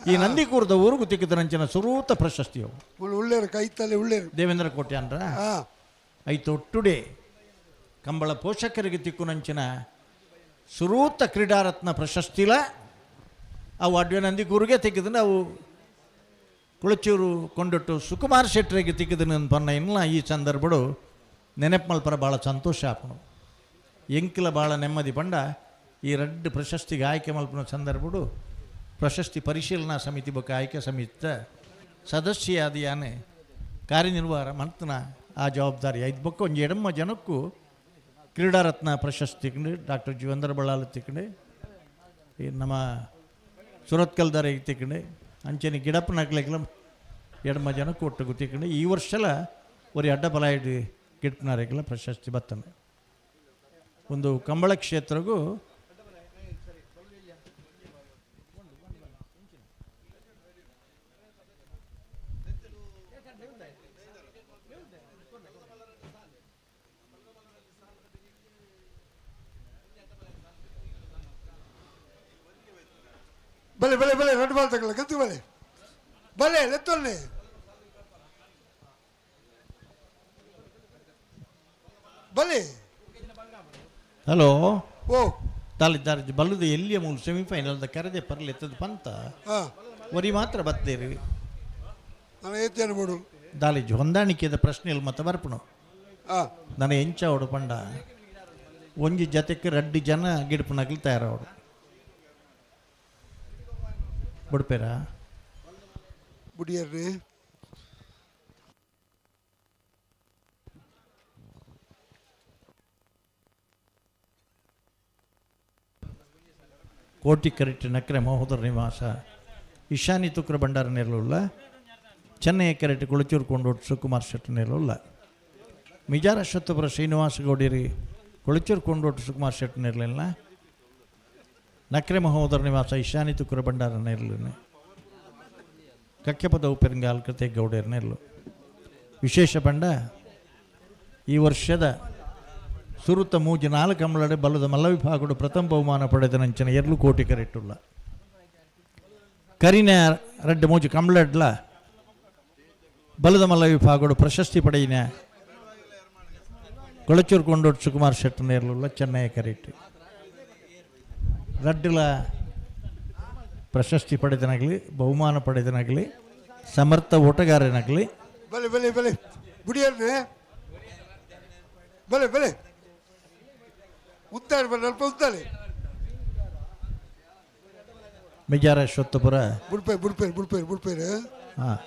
ಈ ನಂದಿಕೂರ್ದ ಊರಿಗೂ ತಿಕ್ಕತನಂಚಿನ ಸುರೂತ ಪ್ರಶಸ್ತಿ ಅವು ಉಳ್ಳೇರು ಕೈತಲ್ಲಿ ಉಳ್ಳೇರು ದೇವೇಂದ್ರ ಕೋಟ್ಯಾನ್ರ ಐತು ಟುಡೇ ಕಂಬಳ ಪೋಷಕರಿಗೆ ತಿಕ್ಕುನಂಚಿನ ಸುರೂತ ಕ್ರೀಡಾರತ್ನ ಪ್ರಶಸ್ತಿಲ ಅವು ಅಡ್ವೆ ನಂದಿಕೂರಿಗೆ ತಿಕ್ಕಿದನು ಅವು ಕುಳಚೂರು ಕೊಂಡೊಟ್ಟು ಸುಕುಮಾರ್ ಶೆಟ್ಟರಿಗೆ ತಿಕ್ಕಿದನು ಪನ್ನ ಇಲ್ಲ ಈ ಸಂದರ್ಭಡು ನೆನಪು ಮಲ್ಪರ ಭಾಳ ಸಂತೋಷ ಆಪನು ಎಂಕಿಲ ಭಾಳ ನೆಮ್ಮದಿ ಪಂಡ ಈ ರೆಡ್ ಪ್ರಶಸ್ತಿಗೆ ಆಯ್ಕೆ ಮಲ್ಪನ ಸಂದರ್ಭಡು ಪ್ರಶಸ್ತಿ ಪರಿಶೀಲನಾ ಸಮಿತಿ ಬಗ್ಗೆ ಆಯ್ಕೆ ಸಮಿತಿ ಸದಸ್ಯ ಆದಿಯಾನೆ ಕಾರ್ಯನಿರ್ವಹಣ ಮಂತನ ಆ ಜವಾಬ್ದಾರಿ ಐದು ಬೊಕ್ಕ ಒಂದು ಎಡಮ್ಮ ಜನಕ್ಕೂ ಕ್ರೀಡಾರತ್ನ ಪ್ರಶಸ್ತಿ ತಿಕ್ಕೊಂಡು ಡಾಕ್ಟರ್ ಜೀವೇಂದ್ರ ಬಳ್ಳಾಲ್ ತಿಕ್ಕೊಂಡು ಈ ನಮ್ಮ ಸುರತ್ಕಲ್ದಾರ ತಿಕ್ಕೊಂಡು ಅಂಚನೆ ಗಿಡಪ್ಪ ನಗ್ಲೆಗ್ಲ ಎಡಮ ಜನಕ್ಕೆ ಒಟ್ಟು ತಿಕ್ಕೊಂಡು ಈ ವರ್ಷಲ ಒರಿ ಅಡ್ಡ ಬಲಾಯ್ಡು ಗಿಡಪ್ನಾರೆಗ್ಲ ಪ್ರಶಸ್ತಿ ಬತ್ತಾನೆ ಒಂದು ಕಂಬಳ ಕ್ಷೇತ್ರಗೂ ಬಲೆ ಬಲೆ ಬಲೆ ರೆಡ್ ಬಾಲ್ ತಗೊಳ್ಳ ಗತ್ತು ಬಲೆ ಬಲೆ ಲೆತ್ತೊಲ್ಲೆ ಬಲೆ ಹಲೋ ಓ ತಾಲಿದ್ದಾರೆ ಬಲ್ಲುದು ಎಲ್ಲಿಯ ಮೂಲ ಸೆಮಿಫೈನಲ್ದ ಕರೆದೆ ಪರ್ಲಿ ಎತ್ತದ ಪಂತ ಒರಿ ಮಾತ್ರ ಬತ್ತೇರಿ ನಾನು ಏತಿ ಅನ್ಬೋಡು ದಾಲಿಜ್ ಹೊಂದಾಣಿಕೆದ ಪ್ರಶ್ನೆಯಲ್ಲಿ ಮತ್ತೆ ಬರ್ಪಣು ನಾನು ಎಂಚ ಅವಡು ಪಂಡ ಒಂಜಿ ಜತೆಕ್ಕೆ 2 ಜನ ಗಿಡಪನಾಗ್ಲಿ ತಯಾರವಡು ಬಿಡ್ಪೇರಾ ಬುಡಿಯರ್ರಿ ಕೋಟಿ ಕರೆಕ್ಟ್ ನಕ್ರೆ ಮಹೋದರ ನಿವಾಸ ಇಶಾನಿ ತುಕ್ರ ಭಂಡಾರ ನೆರಳುಲ್ಲ ಚೆನ್ನೈ ಕೆರೆಟ್ ಕುಳಚೂರು ಕೊಂಡೋಟು ಸುಕುಮಾರ್ ಶೆಟ್ಟಿ ನೆರಳುಲ್ಲ ಮಿಜಾರ ಅಶ್ವತ್ಥಪುರ ಶ್ರೀನಿವಾಸ ಗೌಡಿರಿ ಕುಳಚೂರು ಕೊಂಡೋಟು ಸುಕುಮಾರ್ ಶೆಟ್ಟಿ ನೆರಲಿಲ್ಲ ನಕ್ರೆ ಮಹೋದರ ನಿವಾಸ ಇಶಾನಿ ತುಕ್ರ ಭಂಡಾರ ನೆರಳು ಕಕ್ಕೆಪದ ಉಪೆರಂಗಾಲ್ ಕತೆ ಗೌಡೇರ್ ನೆರಳು ವಿಶೇಷ ಪಂಡ ಈ ವರ್ಷದ ಸುರುತ ಮೂಜಿ 4 ಕಂಬಳಡೆ ಬಲ್ಲದ ಮಲ್ಲ ವಿಭಾಗಡು ಪ್ರಥಮ ಬಹುಮಾನ ಪಡೆದ ನಂಚಿನ 2 ಕೋಟಿ ಕರೆಟ್ಟುಲ್ಲ ಕರಿನ 2 ಮೂಜಿ ಕಂಬಳಡ್ಲ ಬಲದ ಮಲ್ಲ ವಿಭಾಗಡು ಪ್ರಶಸ್ತಿ ಪಡೆಯಿನ ಕೊಳಚೂರು ಕೊಂಡೋಟು ಸುಕುಮಾರ್ ಶೆಟ್ಟಿ ನೇರ್ಲುಲ್ಲ ಚೆನ್ನೈ ಕರೆಟ್ಟು ರಡ್ಡಲ ಪ್ರಶಸ್ತಿ ಪಡೆದನಾಗಲಿ ಬಹುಮಾನ ಪಡೆದನಾಗಲಿ ಸಮರ್ಥ ಓಟಗಾರನಾಗಲಿ ಬಲೆ ಬಲೆ ಬಲೆ ಬುಡಿಯರ್ರಿ ಬಲೆ ಬಲೆ ಉತ್ತಾರೆ ಬಲೆ ಅಲ್ಪ ಉತ್ತಾರೆ ಮಿಜಾರ ಅಶ್ವತ್ಥಪುರ ಬುಡ್ಪೇರು ಬುಡ್ಪೇರು ಬುಡ್ಪೇರು ಬುಡ್ಪೇರು ಹಾಂ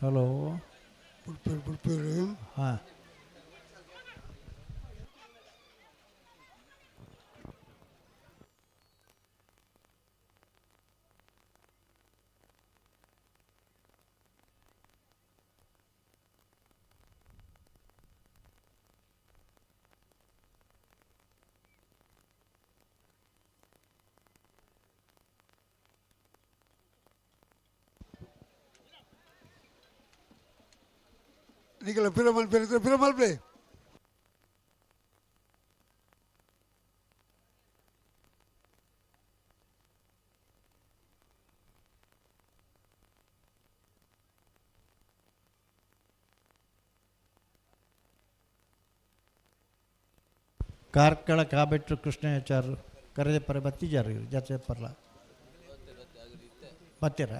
ಹಲೋ ಬುಡ್ಪೇರು ಬುಡ್ಪೇರು ಹಾಂ Nicola Piramal Piramal play. Karkala ಕಾಬೆಟ್ರು Krishnacharya ಕರೆದೆ ಪರ ಬತ್ತಿಜಾರು ಜಾತ್ರೆ ಪರ್ಲ ಬತ್ತೀರ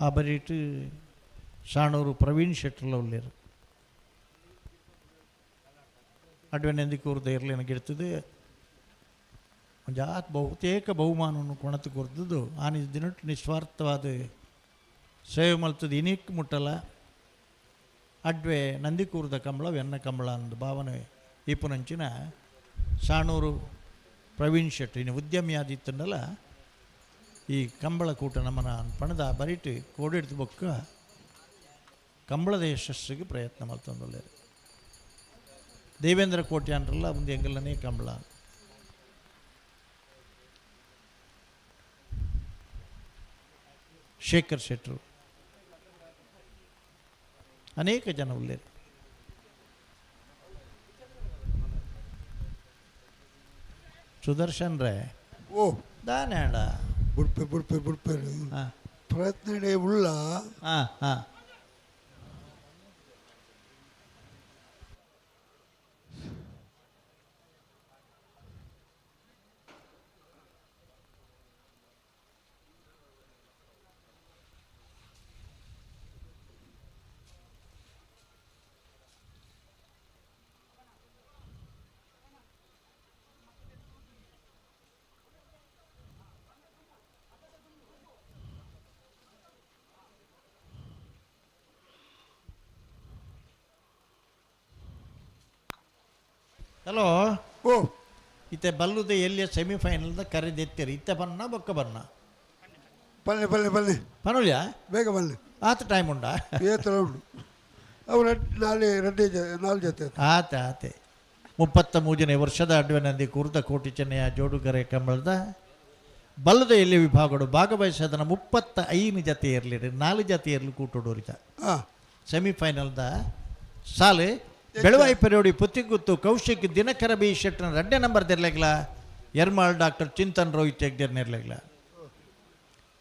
ಆ ಬರೀಟ್ ಶಾಣೂರು ಪ್ರವೀಣ್ ಶೆಟ್ಟರ್ಲ ಉಳ್ಳೇರು ಅಡ್ವೆನೆಂದಿ ಕೂರ್ದ ಇರಲಿ ಗಿಡ್ತದೆ ಜಾತ್ ಬಹುತೇಕ ಬಹುಮಾನವನ್ನು ಕೊಣತು ಕೊರ್ದದ್ದು ಆನಿದ ದಿನಟ್ಟು ನಿಸ್ವಾರ್ಥವಾದ ಸೇವೆ ಮಲ್ತದ್ದು ಇನಿಕ್ ಮುಟ್ಟಲ್ಲ ಅಡ್ವೆ ನಂದಿ ಕೂರ್ದ ಕಂಬಳ ವೆನ್ನ ಕಂಬಳ ಅನ್ನೋದು ಭಾವನೆ ಇಪ್ಪುನಂಚಿನ ಶಾಣೂರು ಪ್ರವೀಣ್ ಶೆಟ್ಟಿ ಇನ್ನು ಉದ್ಯಮಿ ಆದಿತ್ತಂಡಲ್ಲ ಈ ಕಂಬಳ ಕೂಟ ನಮ್ಮನ ಪಣದ ಬರಿಟ್ಟು ಕೋಡಿಡ್ದು ಬೊಕ್ಕ ಕಂಬಳದ ಯಶಸ್ಸಿಗೆ ಪ್ರಯತ್ನ ಮಾಡ್ತಂದೊಳ್ಳೆ ದೇವೇಂದ್ರ ಕೋಟೆ ಅಂದ್ರಲ್ಲ ಒಂದು ಎಂಗಲ್ಲನೇ ಕಂಬಳ ಶೇಖರ್ ಶೆಟ್ರು ಅನೇಕ ಜನ ಉಳ್ಳೇರು ಸುದರ್ಶನ್ ರೇ ಓ ದಾನೇಡ ಬಿಡ್ಪೆ ಪ್ರಯತ್ನ ಉಳ್ಳ ಹಾಂ ಹಾಂ ಹಲೋ ಓ ಇತ್ತೆ ಬಲ್ಲುದ ಎಲ್ಲಿಯ ಸೆಮಿಫೈನಲ್ದ ಕರೆದೆತ್ತೀರಿ ಇತ್ತೆ ಬನ್ನ ಬೊಕ್ಕ ಬನ್ನ ಬಲ್ಲೆ ಪನುಲ್ಯ ಬೇಗ ಬಲ್ಲೆ ಆತ ಟೈಮ್ ಉಂಡಾ ಏತರ ಉಂಟು ಅವು ನಾಲ್ಕು ಜೊತೆ ಆತೆ 33ನೇ ವರ್ಷದ ಅಡ್ವೆನಂದಿ ಕೂರ್ದ ಕೋಟಿ ಚೆನ್ನಯ ಜೋಡುಗರೆ ಕಂಬಳದ ಬಲ್ಲದ ಎಲ್ಲಿ ವಿಭಾಗಗಳು ಭಾಗವಹಿಸೋದನ್ನ 35 ಜೊತೆ ಇರಲಿ 4 ಜೊತೆ ಇರಲಿ ಕೂಟೋಡೋರಿತ ಸೆಮಿಫೈನಲ್ದ ಸಾಲು ಬೆಳವಾಯಿ ಪೆರೋಡಿ ಪುತ್ತಿಗುತ್ತು ಕೌಶಿಕ್ ದಿನಕರ ಬಿ ಶೆಟ್ಟನ 2ನೇ ನಂಬರ್ ತೆರಲೆಗ್ಲ ಎರ್ಮಾಳ್ ಡಾಕ್ಟರ್ ಚಿಂತನ್ ರೋಹಿತ್ ಹೆಗ್ಡೆರ್ನೆರ್ಲೆಗ್ಲ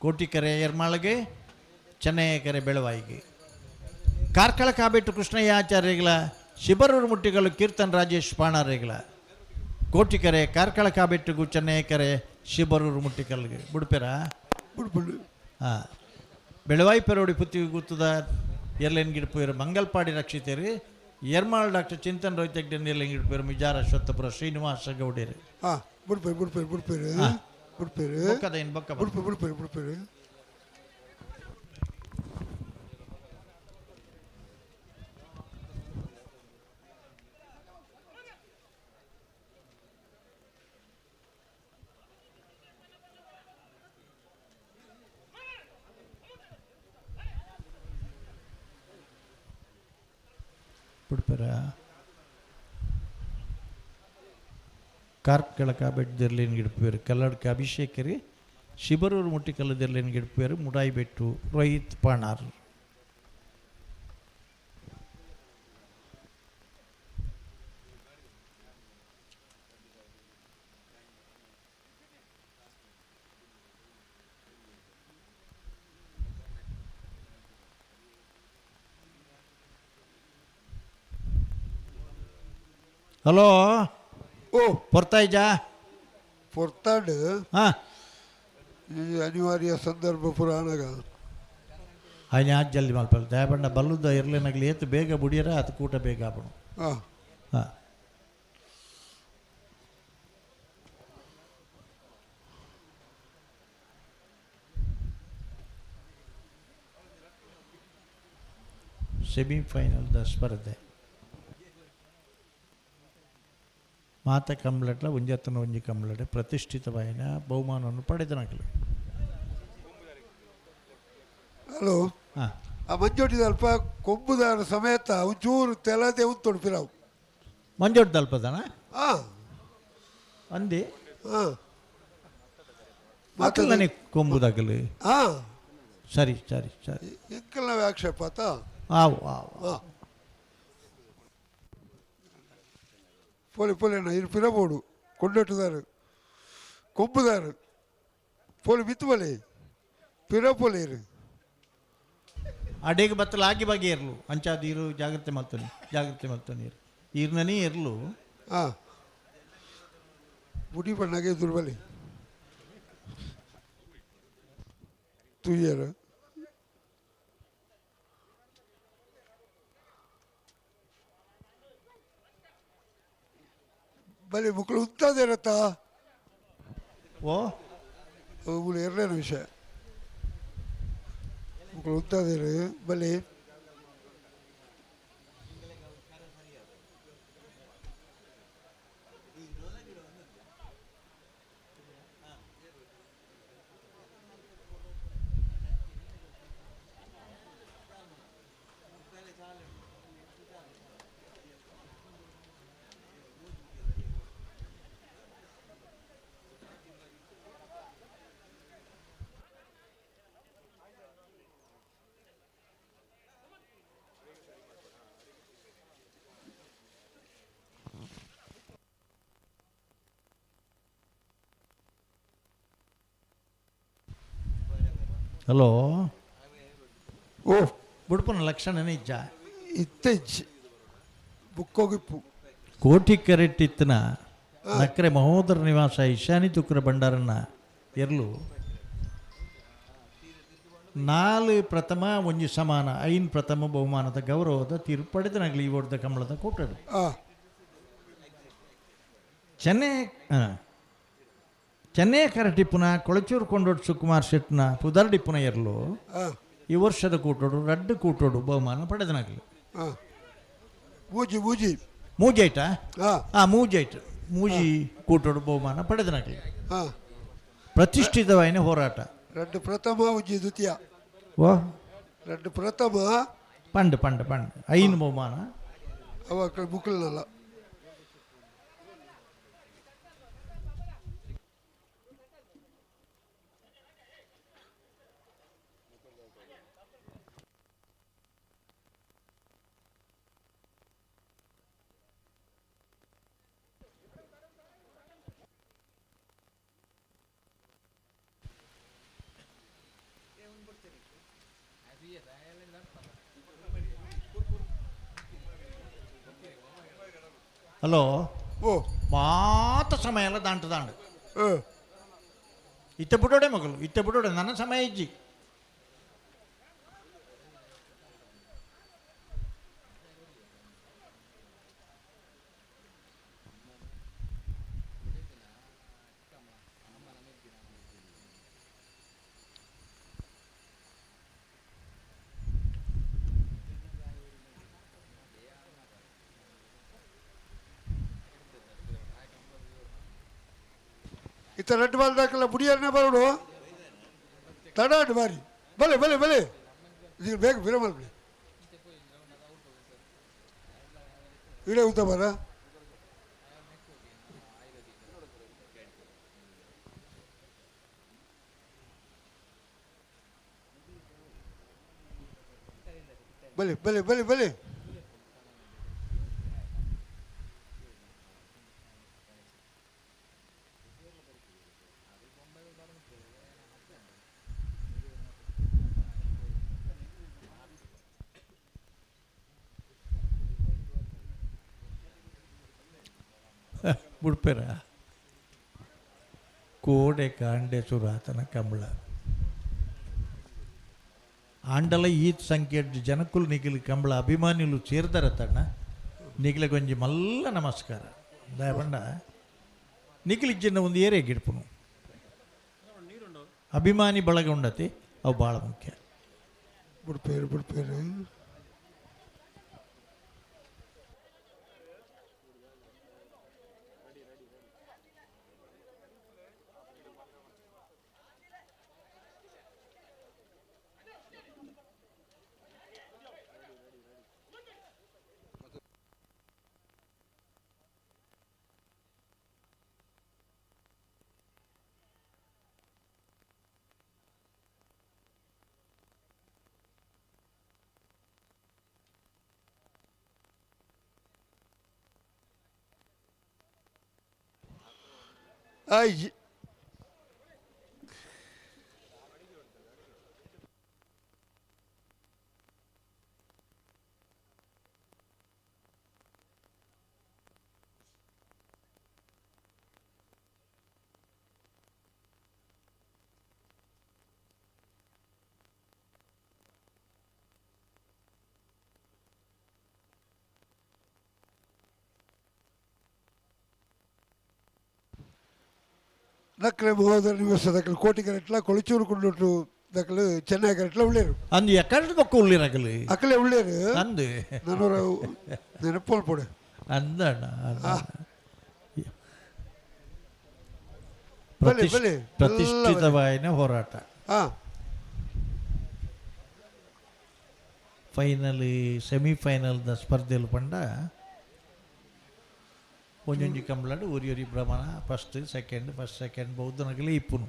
ಕೋಟಿಕೆರೆ ಎರ್ಮಾಳ್ಗೆ ಚೆನ್ನೈಕೆರೆ ಬೆಳವಾಯಿಗೆ ಕಾರ್ಕಳ ಕಾಬೆಟ್ಟು ಕೃಷ್ಣಯ್ಯ ಆಚಾರ್ಯಗಳ ಶಿಬರೂರು ಮುಟ್ಟಿಗಳು ಕೀರ್ತನ್ ರಾಜೇಶ್ ಪಾಣಾರೆಗಳ ಕೋಟಿಕೆರೆ ಕಾರ್ಕಳ ಕಾಬೆಟ್ಟುಗೂ ಚೆನ್ನೈಕೆರೆ ಶಿಬರೂರು ಮುಟ್ಟಿಕಲ್ಗೆ ಬುಡ್ಪೆರ ಹಾಂ ಬೆಳವಾಯಿ ಪೆರೋಡಿ ಪುತ್ತಿಗೆ ಗುತ್ತದ ಎರ್ಲೆನ್ ಗಿಡಪುರ ಮಂಗಲ್ಪಾಡಿ ರಕ್ಷಿತೇರಿ ಎರ್ಮಾಳ್ ಡಾಕ್ಟರ್ ಚಿಂತನ್ ರೋಹಿತ್ ಹೆಗ್ಡೆರ್ ಎರ್ಲೆನ್ ಗಿಡಪುರ ಮಿಜಾರ ಅಶ್ವತ್ಥಪುರ ಶ್ರೀನಿವಾಸ ಗೌಡೇರಿ ಬಿಡ್ಪೇರು ಬಿಡ್ಪೇರ ಕಾರ್ಕಳ ಕಾಬೆಟ್ಟದೆರ್ಲೇನು ಗಿಡಪೇರು ಕಲ್ಲಡ್ಕ ಅಭಿಷೇಕರಿ ಶಿಬರೂರು ಮುಟ್ಟಿಕಲ್ಲದೆರ್ಲೇನು ಗಿಡಪೇರು ಮುಡಾಯಿಬೆಟ್ಟು ರೋಹಿತ್ ಪಾಣಾರ್ ಹಲೋ ಓ ಪೊರ್ತಾಯ್ಜಾ ಪೊರ್ತಾಡ್ ಹಾಂ ಈ ಅನಿವಾರ್ಯ ಸಂದರ್ಭ ಪುರಾಣಗ ఆయన జల్ది మల్పల్ దయబండ బల్లుద్ద ఇర్లేనగలి ఏతు బేగ బుడియరా అత కూట బేగ ఆపను ಸೆಮಿಫೈನಲ್ ದ ಸ್ಪರ್ಧೆ ಮಾತ ಕಂಬ್ಲಟ್ಲ ಒಂಜತ್ತನ ಒಂಜಿ ಕಂಬ್ಲಡೆ ಪ್ರತಿಷ್ಠಿತವಾಯಿನ ಬಹುಮಾನವನ್ನು ಪಡೆದನಗಲು ಹಲೋ ಆ ಮಂಜೋಟಿ ಅಲ್ಪ ಕೊಂಬುದಾರ ಸಮೇತ ಒಂಚೂರು ತೆಲದೆ ತೊಡಪಿರಾವು ಮಂಜೋಟಿ ತಲ್ಪದನ ಅಂದಿ ಮಕ್ಕಳನೆ ಕೊಂಬುದಾಗಲು ಸರಿ ಸರಿ ಸರಿ ಎಂಕಲ್ನ ಆಕ್ಷೇಪ ಆತ ಆವು ಆವು పోలే పోలేనా ఇది పిరబోడు కొండట్టుదారు కొబ్బుదారు పోలి మిత్తువలే పిరపోలేరు ಅಡೆಗೆ ಬತ್ತಲು ಆಗಿ ಬಗ್ಗೆ ಇರಲು ಅಂಚಾದ ಇರು ಜಾಗ್ರತೆ ಮಾಡ್ತಾನೆ ಇರ್ನನೇ ಇರಲು ಹಾಂ ಬುಡಿ ಬಣ್ಣಾಗೆ ದುರ್ಬಲೆ ತುಯ್ಯರು ಬಲೆ ಮಕ್ಕಳು ಉತ್ತಾದೇರತ್ತಾ ಓ ಅವುಗಳು ಎರಡನೇ ವಿಷಯ ಮಕ್ಕಳು ಉತ್ತಾದೇರು ಬಲೆ ಹಲೋ ಓ ಬುಡ್ಪನ ಲಕ್ಷಣನೇ ಇಜ್ಜ ಇತ್ತೆಜ್ಜಿ ಬುಕ್ಕೋಗಿಪ್ಪು ಕೋಟಿ ಕೆರೆಟ್ಟಿತ್ತನ ನಕ್ರೆ ಮಹೋದರ ನಿವಾಸ ಈಶಾನಿ ತುಕ್ರ ಭಂಡಾರನ್ನ ಇರಲು 4 ಪ್ರಥಮ ಒಂಜಿ ಸಮಾನ 5 ಪ್ರಥಮ ಬಹುಮಾನದ ಗೌರವದ ತೀರ್ಪು ಪಡೆದನಾಗಲಿ ಈ ಓಡ್ದ ಕಂಬಳದ ಕೊಟ್ಟರು ಚೆನ್ನೈ ಕರಟಿಪ್ಪುನ ಕೊಳಚೂರು ಕೊಂಡೋಡು ಸುಕುಮಾರ್ ಶೆಟ್ನ ಪುದರ್ಡಿಪ್ಪುನ ಇರಲು ಈ ವರ್ಷದ ಕೂಟೋಡು ರಡ್ಡು ಕೂಟೋಡು ಬಹುಮಾನ ಪಡೆದನಾಗಲಿ ಮೂಜಿ ಮೂಜಿ ಮೂಜೈಟಾ ಮೂಜೈಟ್ ಮೂಜಿ ಕೂಟೋಡು ಬಹುಮಾನ ಪಡೆದನಾಗಲಿ ಪ್ರತಿಷ್ಠಿತವಾಯಿನ ಹೋರಾಟ రెండు ప్రథమ ఉజ్జి ద్వితీయ ಓ రెండు ప్రథమ పండు ಐನು ಬಹುಮಾನ ಅವ ಅక్కడ ಬುಕ್ಲನಲ್ಲ ಹಲೋ ಓ ಮಾತ ಸಮಯ ಎಲ್ಲ ದಾಂಡು ಇತ್ತೆ ಬಿಡೋಡೆ ಮಗಳು ಇತ್ತೆ ಬಿಡೋಡೆ ನನ್ನ ಸಮಯ ಇಜ್ಜಿ ಇತ್ತ ರೆಡ್ ಬಾಲ್ ದಾಖಲ ಬುಡಿಯಾರನೇ ಬರೋಡು ತಡಾಡು ಬಾರಿ ಬಲೆ ಬಲೆ ಬಲೆ ಇದು ಬೇಗ ವಿರಮಲ್ ಬಿಡಿ ಇಡೇ ಉಂಟ ಬಾರ ಬಲೆ ಬಲೆ ಬಲೆ ಬಲೆ ಬುಡ್ಪೇರ ಕೋಡೆ ಕಾಂಡೆ ಸುರಾತನ ಕಂಬಳ ಆಂಡಲ ಈತ್ ಸಂಖ್ಯೆ ಜನಕ್ಕುಲು ನಿಗಿಲು ಕಂಬಳ ಅಭಿಮಾನಿಗಳು ಸೇರ್ದಾರ ತಣ್ಣ ನಿಗಿಲ ಗೊಂಜಿ ಮಲ್ಲ ನಮಸ್ಕಾರ ದಯಪಂಡ ನಿಗಿಲಿಜ್ಜನ ಒಂದು ಏರಿಯಾ ಗಿಡ್ಪುನು ಅಭಿಮಾನಿ ಬಳಗ ಉಂಡತಿ ಅವು ಭಾಳ ಮುಖ್ಯ ಬುಡ್ಪೇರು ಅಯ್ಯ నక్కలే మహోదర నివాస దగ్గర కోటి కరెట్ల కొలిచూరు కుండుట్టు దగ్గర చెన్నై కరెట్ల ఉಳ್ಳేరు ಅಂದು ಎಕಡೆ ಪಕ್ಕ ಉಳ್ಳಿರಕಲಿ అక్కలే ఉಳ್ಳేరు ಅಂದು నన్ను నెనపోలు పొడు ಅಂದಣ್ಣ ಬಲೆ ಬಲೆ ಪ್ರತಿಷ್ಠಿತವಾದ ಹೋರಾಟ ಹಾಂ ಫೈನಲ್ ಸೆಮಿಫೈನಲ್ ಸ್ಪರ್ಧೆಯಲ್ಲಿ ಪಂಡ ಒಂಜೊಂಜಿ ಕಂಬ್ಲಾಡು ಒರಿ ಪ್ರಮಾಣ ಫಸ್ಟ್ ಸೆಕೆಂಡ್ ಬೌದ್ಧನಗಲೇ ಇಪ್ಪುನು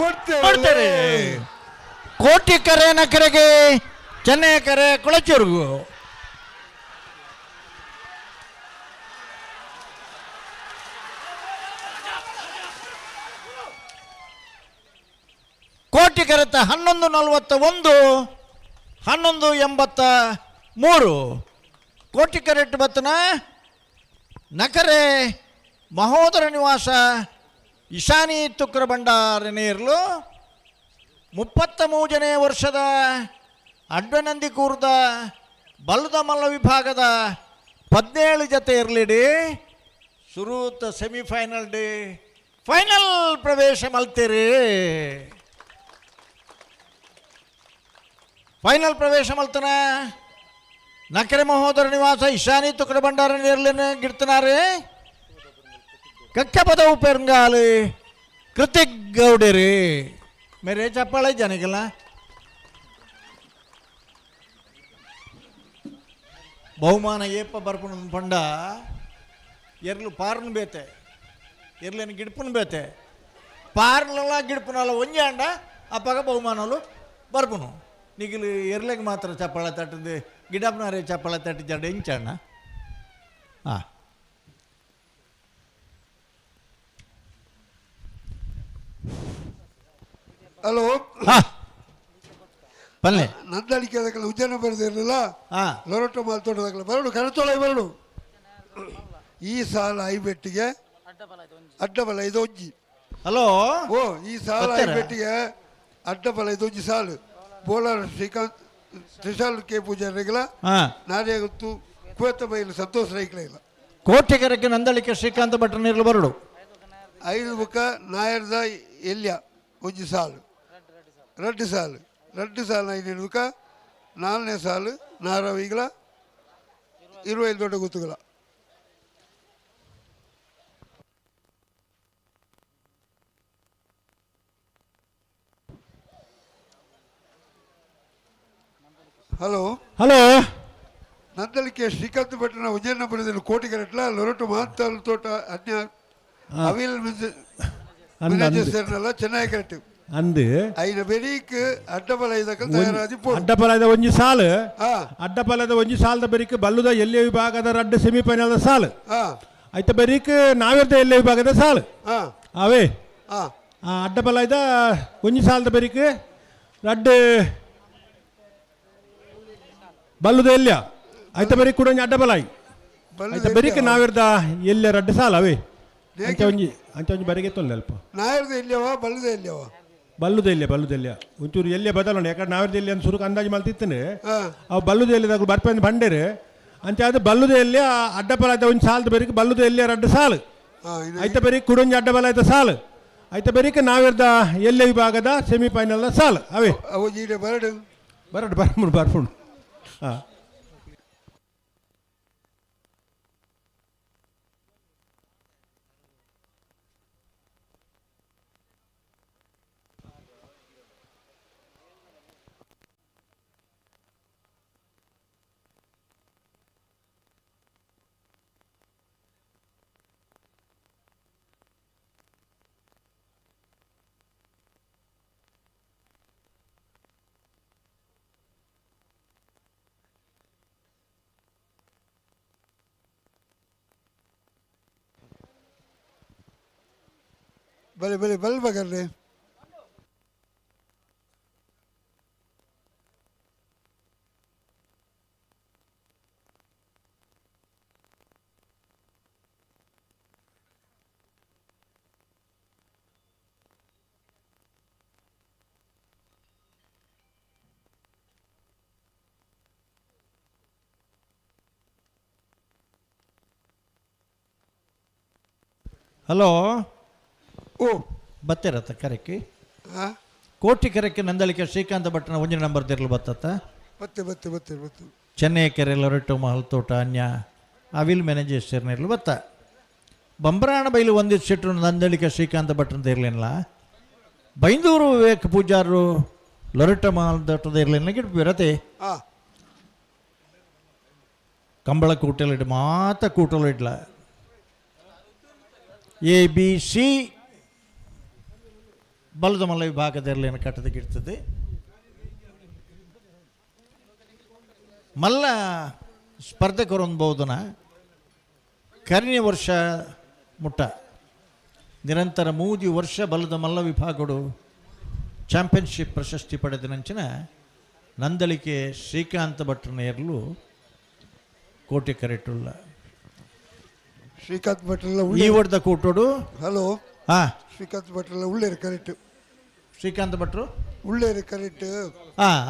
ಕೊಡ್ತೇವೆ ಕೋಟಿ ಕರೆ ನಕರೆಗೆ ಚೆನ್ನೈ ಕರೆ ಕೊಳಚೂರ್ಗು ಕೋಟಿ ಕರೆತ 11:41 11:83 ಕೋಟಿ ಕರೆಟ್ ಬತ್ತನ ನಕರೆ ಮಹೋದರ ನಿವಾಸ ಇಶಾನಿ ತುಕ್ರ ಭಂಡಾರ ನೇರ್ಲು 33ನೇ ವರ್ಷದ ಅಡ್ವನಂದಿ ಕೂರ್ದ ಬಲದ ಮಲ್ಲ ವಿಭಾಗದ 17 ಜತೆ ಇರಲಿಡಿ ಸುರೂತ ಸೆಮಿಫೈನಲ್ ಡೇ ಫೈನಲ್ ಪ್ರವೇಶ ಮಲ್ತೀರಿ ಫೈನಲ್ ಪ್ರವೇಶ ಮಲ್ತನ ನಕರೆ ಮಹೋದರ ನಿವಾಸ ಇಶಾನಿ ತುಕ್ರ ಭಂಡಾರ ನೇರ್ಲಿನ ಗಿಡ್ತನಾರೆ ಕಕ್ಕ ಪದವು ಪೆರಂಗಾಲು ಕೃತಿಕ್ ಗೌಡರಿ ಮೇರೆ ಚಪ್ಪಾಳೆ ಜನಗಿಲ್ಲ ಬಹುಮಾನ ಏಪ ಬರ್ಪುಣ ಪಂಡ ಎರ್ಲು ಪಾರ್ನ ಬೇತೆ ಎರ್ಲೇನು ಗಿಡ್ಪುನ ಬೇತೆ ಪಾರ್ನಲ್ಲ ಗಿಡ್ಪುನಲ್ಲ ಒಂಜಿ ಅಂಡ ಅಪ್ಪಾಗ ಬಹುಮಾನಲು ಬರ್ಪುನು ನಿಗಿಲು ಎರ್ಲೆಗೆ ಮಾತ್ರ ಚಪ್ಪಾಳೆ ತಟ್ಟದು ಗಿಡಪ್ನಾರೆ ಚಪ್ಪಾಳೆ ತಟ್ಟಿದ್ದಾಡ ಹೆಂಚಣ್ಣ ಹಾಂ ಹಲೋ ಬನ್ನಿ ನಂದಳಿಕೆ ಅದಕ್ಕೆಲ್ಲ ಉದ್ಯಾನ ಬರೆದಿರಲಿಲ್ಲ ಲೊರಟು ಮಾಲ್ತೋಟದಾಗಲ್ಲ ಬರಡು ಕಣತೊಳೆ ಬರಡು ಈ ಸಾಲ ಐಬೆಟ್ಟಿಗೆ ಅಡ್ಡಬಲ ಇದು ಒಂಜಿ ಹಲೋ ಓ ಈ ಸಾಲ ಐಬೆಟ್ಟಿಗೆ ಅಡ್ಡಬಲ ಇದು ಒಂಜಿ ಸಾಲು ಬೋಲಾರ ಶ್ರೀಕಾಂತ್ ತ್ರಿಶಾಲ್ ಕೆ ಪೂಜಾರಿಗಳ ನಾರೇ ಗೊತ್ತು ಕುವೆತ ಬೈಲು ಸಂತೋಷ ರೈಕಲ ಇಲ್ಲ ಕೋಟೆಗೆರೆಗೆ ನಂದಳಿಕೆ ಶ್ರೀಕಾಂತ ಭಟ್ರ ನೀರ್ಲು ಬರಡು 5 ಬುಕ್ಕ ನಾಯರ್ದ ಎಲ್ಯ ಒಂಜಿ ಸಾಲು ರಡ್ಡು ಸಾಲು 5 ಬುಕ್ಕ 4ನೇ ಸಾಲು ನಾರವಿಗಳ 25 ದೊಡ್ಡ ಗುತ್ತುಗಳ ಹಲೋ ನಂದಳಿಕೆ ಶ್ರೀಕಾಂತ್ ಭಟ್ನ ಉಜ್ಜಯನ ಬರೆದಿಲ್ಲ ಕೋಟಿಗೆರೆಟ್ಲ ಲೊರಟು ಮಾತಾಲ್ ತೋಟ ಅನ್ಯ ಅವಿಲ್ ಮಿನಜೆಸರ್ನಲ್ಲ ಚೆನ್ನೈ ಕರೆಕ್ಟ್ ಅಂದು ಐನ ಬೆರೀಕ್ ಅಡ್ಡಬಲ ಇದಕ್ಕೆ ತಯಾರಾದಿ ಅಡ್ಡಪಲದ ಒಂಜಿ ಸಾಲು ಅಡ್ಡಪಲದ ಒಂಜಿ ಸಾಲದ ಬೆರೀಕ್ ಬಲ್ಲುದ ಎಲ್ಯ ವಿಭಾಗದ ರಡ್ಡು ಸೆಮಿಫೈನಲ್ ಸಾಲು ಐತ ಬೆರೀಕ್ ನಾವಿರ್ದ ಎಲ್ಯ ವಿಭಾಗದ ಸಾಲು ಅವೇ ಅಡ್ಡಪಲ ಇದ ಒಂಜಿ ಸಾಲದ ಬೆರೀಕ್ ರಡ್ಡು ಬಲ್ಲುದ ಎಲ್ಯ ಆಯ್ತ ಬರೀ ಕೂಡ ಒಂಜಿ ಅಡ್ಡಬಲಾಯಿ ಆಯ್ತ ಬರೀಕ್ ನಾವಿರ್ದ ಎಲ್ಯ ರಡ್ಡು ಸಾಲ ಅವೇ ಅಂಚ ಒಂಜಿ ಬರಿಗೆ ತೊಂದೆ ಅಲ್ಪ ನಾಯಿರ್ದು ಇಲ್ಲವ ಬಲ್ಲುದ ಇಲ್ಲವ ಬಲ್ಲುದೆಲ್ಯ ಒಂಚೂರು ಎಲ್ಲೇ ಬದಲೋಣ ಯಾಕಂದ್ರೆ ನಾವಿರ್ದ ಎಲ್ಲಿ ಅಂತ ಸುರುಕು ಅಂದಾಜು ಮಲ್ತಿತ್ತನೆ ಅವು ಬಲ್ಲುದ ಎಲ್ಲಿದಾಗ ಬರ್ಪಂದು ಬಂಡೇರು ಅಂಚ ಅದು ಬಲ್ಲುದ ಎಲ್ಲಿ ಅಡ್ಡಬಲ ಆಯ್ತ ಒಂದು ಸಾಲದ ಬರೀಕ್ ಬಲ್ಲುದ ಎಲ್ಲಿ ರಡ್ಡು ಸಾಲು ಆಯ್ತ ಬರೀಕ್ ಕುಡೊಂಜಿ ಅಡ್ಡಬಲ ಆಯ್ತ ಸಾಲು ಆಯ್ತ ಬರೀಕ್ ನಾವಿರ್ದ ಎಲ್ಲೆ ವಿಭಾಗದ ಸೆಮಿಫೈನಲ್ನ ಸಾಲು ಅವೇ ಅವು ಈಗ ಬರ್ಪುಂಡು ಹಾಂ ಬಲೆ ಬಲೆ ಬಲ್ ಬಗರ್ರೆ ಹಲೋ ಓ ಬತ್ತಿರತ್ತ ಕರೆಕ್ಕೆ ಕೋಟಿ ಕೆರೆಕ್ಕೆ ನಂದಳಿಕೆ ಶ್ರೀಕಾಂತ ಭಟ್ನ ಒಂಜಿನ ನಂಬರ್ ತಿರ್ಲು ಬತ್ತತ್ತ ಬತ್ತೆ ಚೆನ್ನೈ ಕೆರೆ ಲೊರೆಟು ಮಹಲ್ ತೋಟ ಅನ್ಯ ಅವಿಲ್ ಮ್ಯಾನೇಜರ್ನಿರ್ಲು ಬತ್ತ ಬಂಬರಾಣ ಬೈಲು ಒಂದಿಷ್ಟು ಶೆಟ್ರು ನಂದಳಿಕೆ ಶ್ರೀಕಾಂತ ಭಟ್ನದ ಇರಲಿಲ್ಲ ಬೈಂದೂರು ವಿವೇಕ್ ಪೂಜಾರು ಲೊರೆಟ ಮಹಲ್ ತೋಟದ ಇರಲಿಲ್ಲ ಗಿಟ್ಟು ಬಿರತೆ ಕಂಬಳ ಕೂಟಲಿಟ್ಟು ಮಾತ ಕೂಟಲು ಇಡ್ಲ ABC ಬಲದ ಮಲ್ಲ ವಿಭಾಗದಲ್ಲಿ ಕಟ್ಟದಕ್ಕಿರ್ತದೆ ಮಲ್ಲ ಸ್ಪರ್ಧಕರು ಅನ್ಬೋದನ ಕರ್ಣಿ ವರ್ಷ ಮುಟ್ಟ ನಿರಂತರ 3 ವರ್ಷ ಬಲದ ಮಲ್ಲ ವಿಭಾಗಗಳು ಚಾಂಪಿಯನ್ಶಿಪ್ ಪ್ರಶಸ್ತಿ ಪಡೆದ ನಂಚಿನ ನಂದಳಿಕೆ ಶ್ರೀಕಾಂತ ಭಟ್ರನ ಎರಲು ಕೋಟೆ ಕರೆಟುಲ್ಲ ಶ್ರೀಕಾಂತ್ ಭಟ್ರೆಲ್ಲ ಈ ವರ್ದ ಕೂಟೋಡು ಹಲೋ ಶ್ರೀಕಾಂತ್ ಭಟ್ರೆಲ್ಲ ಉಳ್ಳೇರು ಕರೆಕ್ಟ್ ಶ್ರೀಕಾಂತ ಭಟ್ರು ಉಳ್ಳೇರು ಕರೆಕ್ಟ್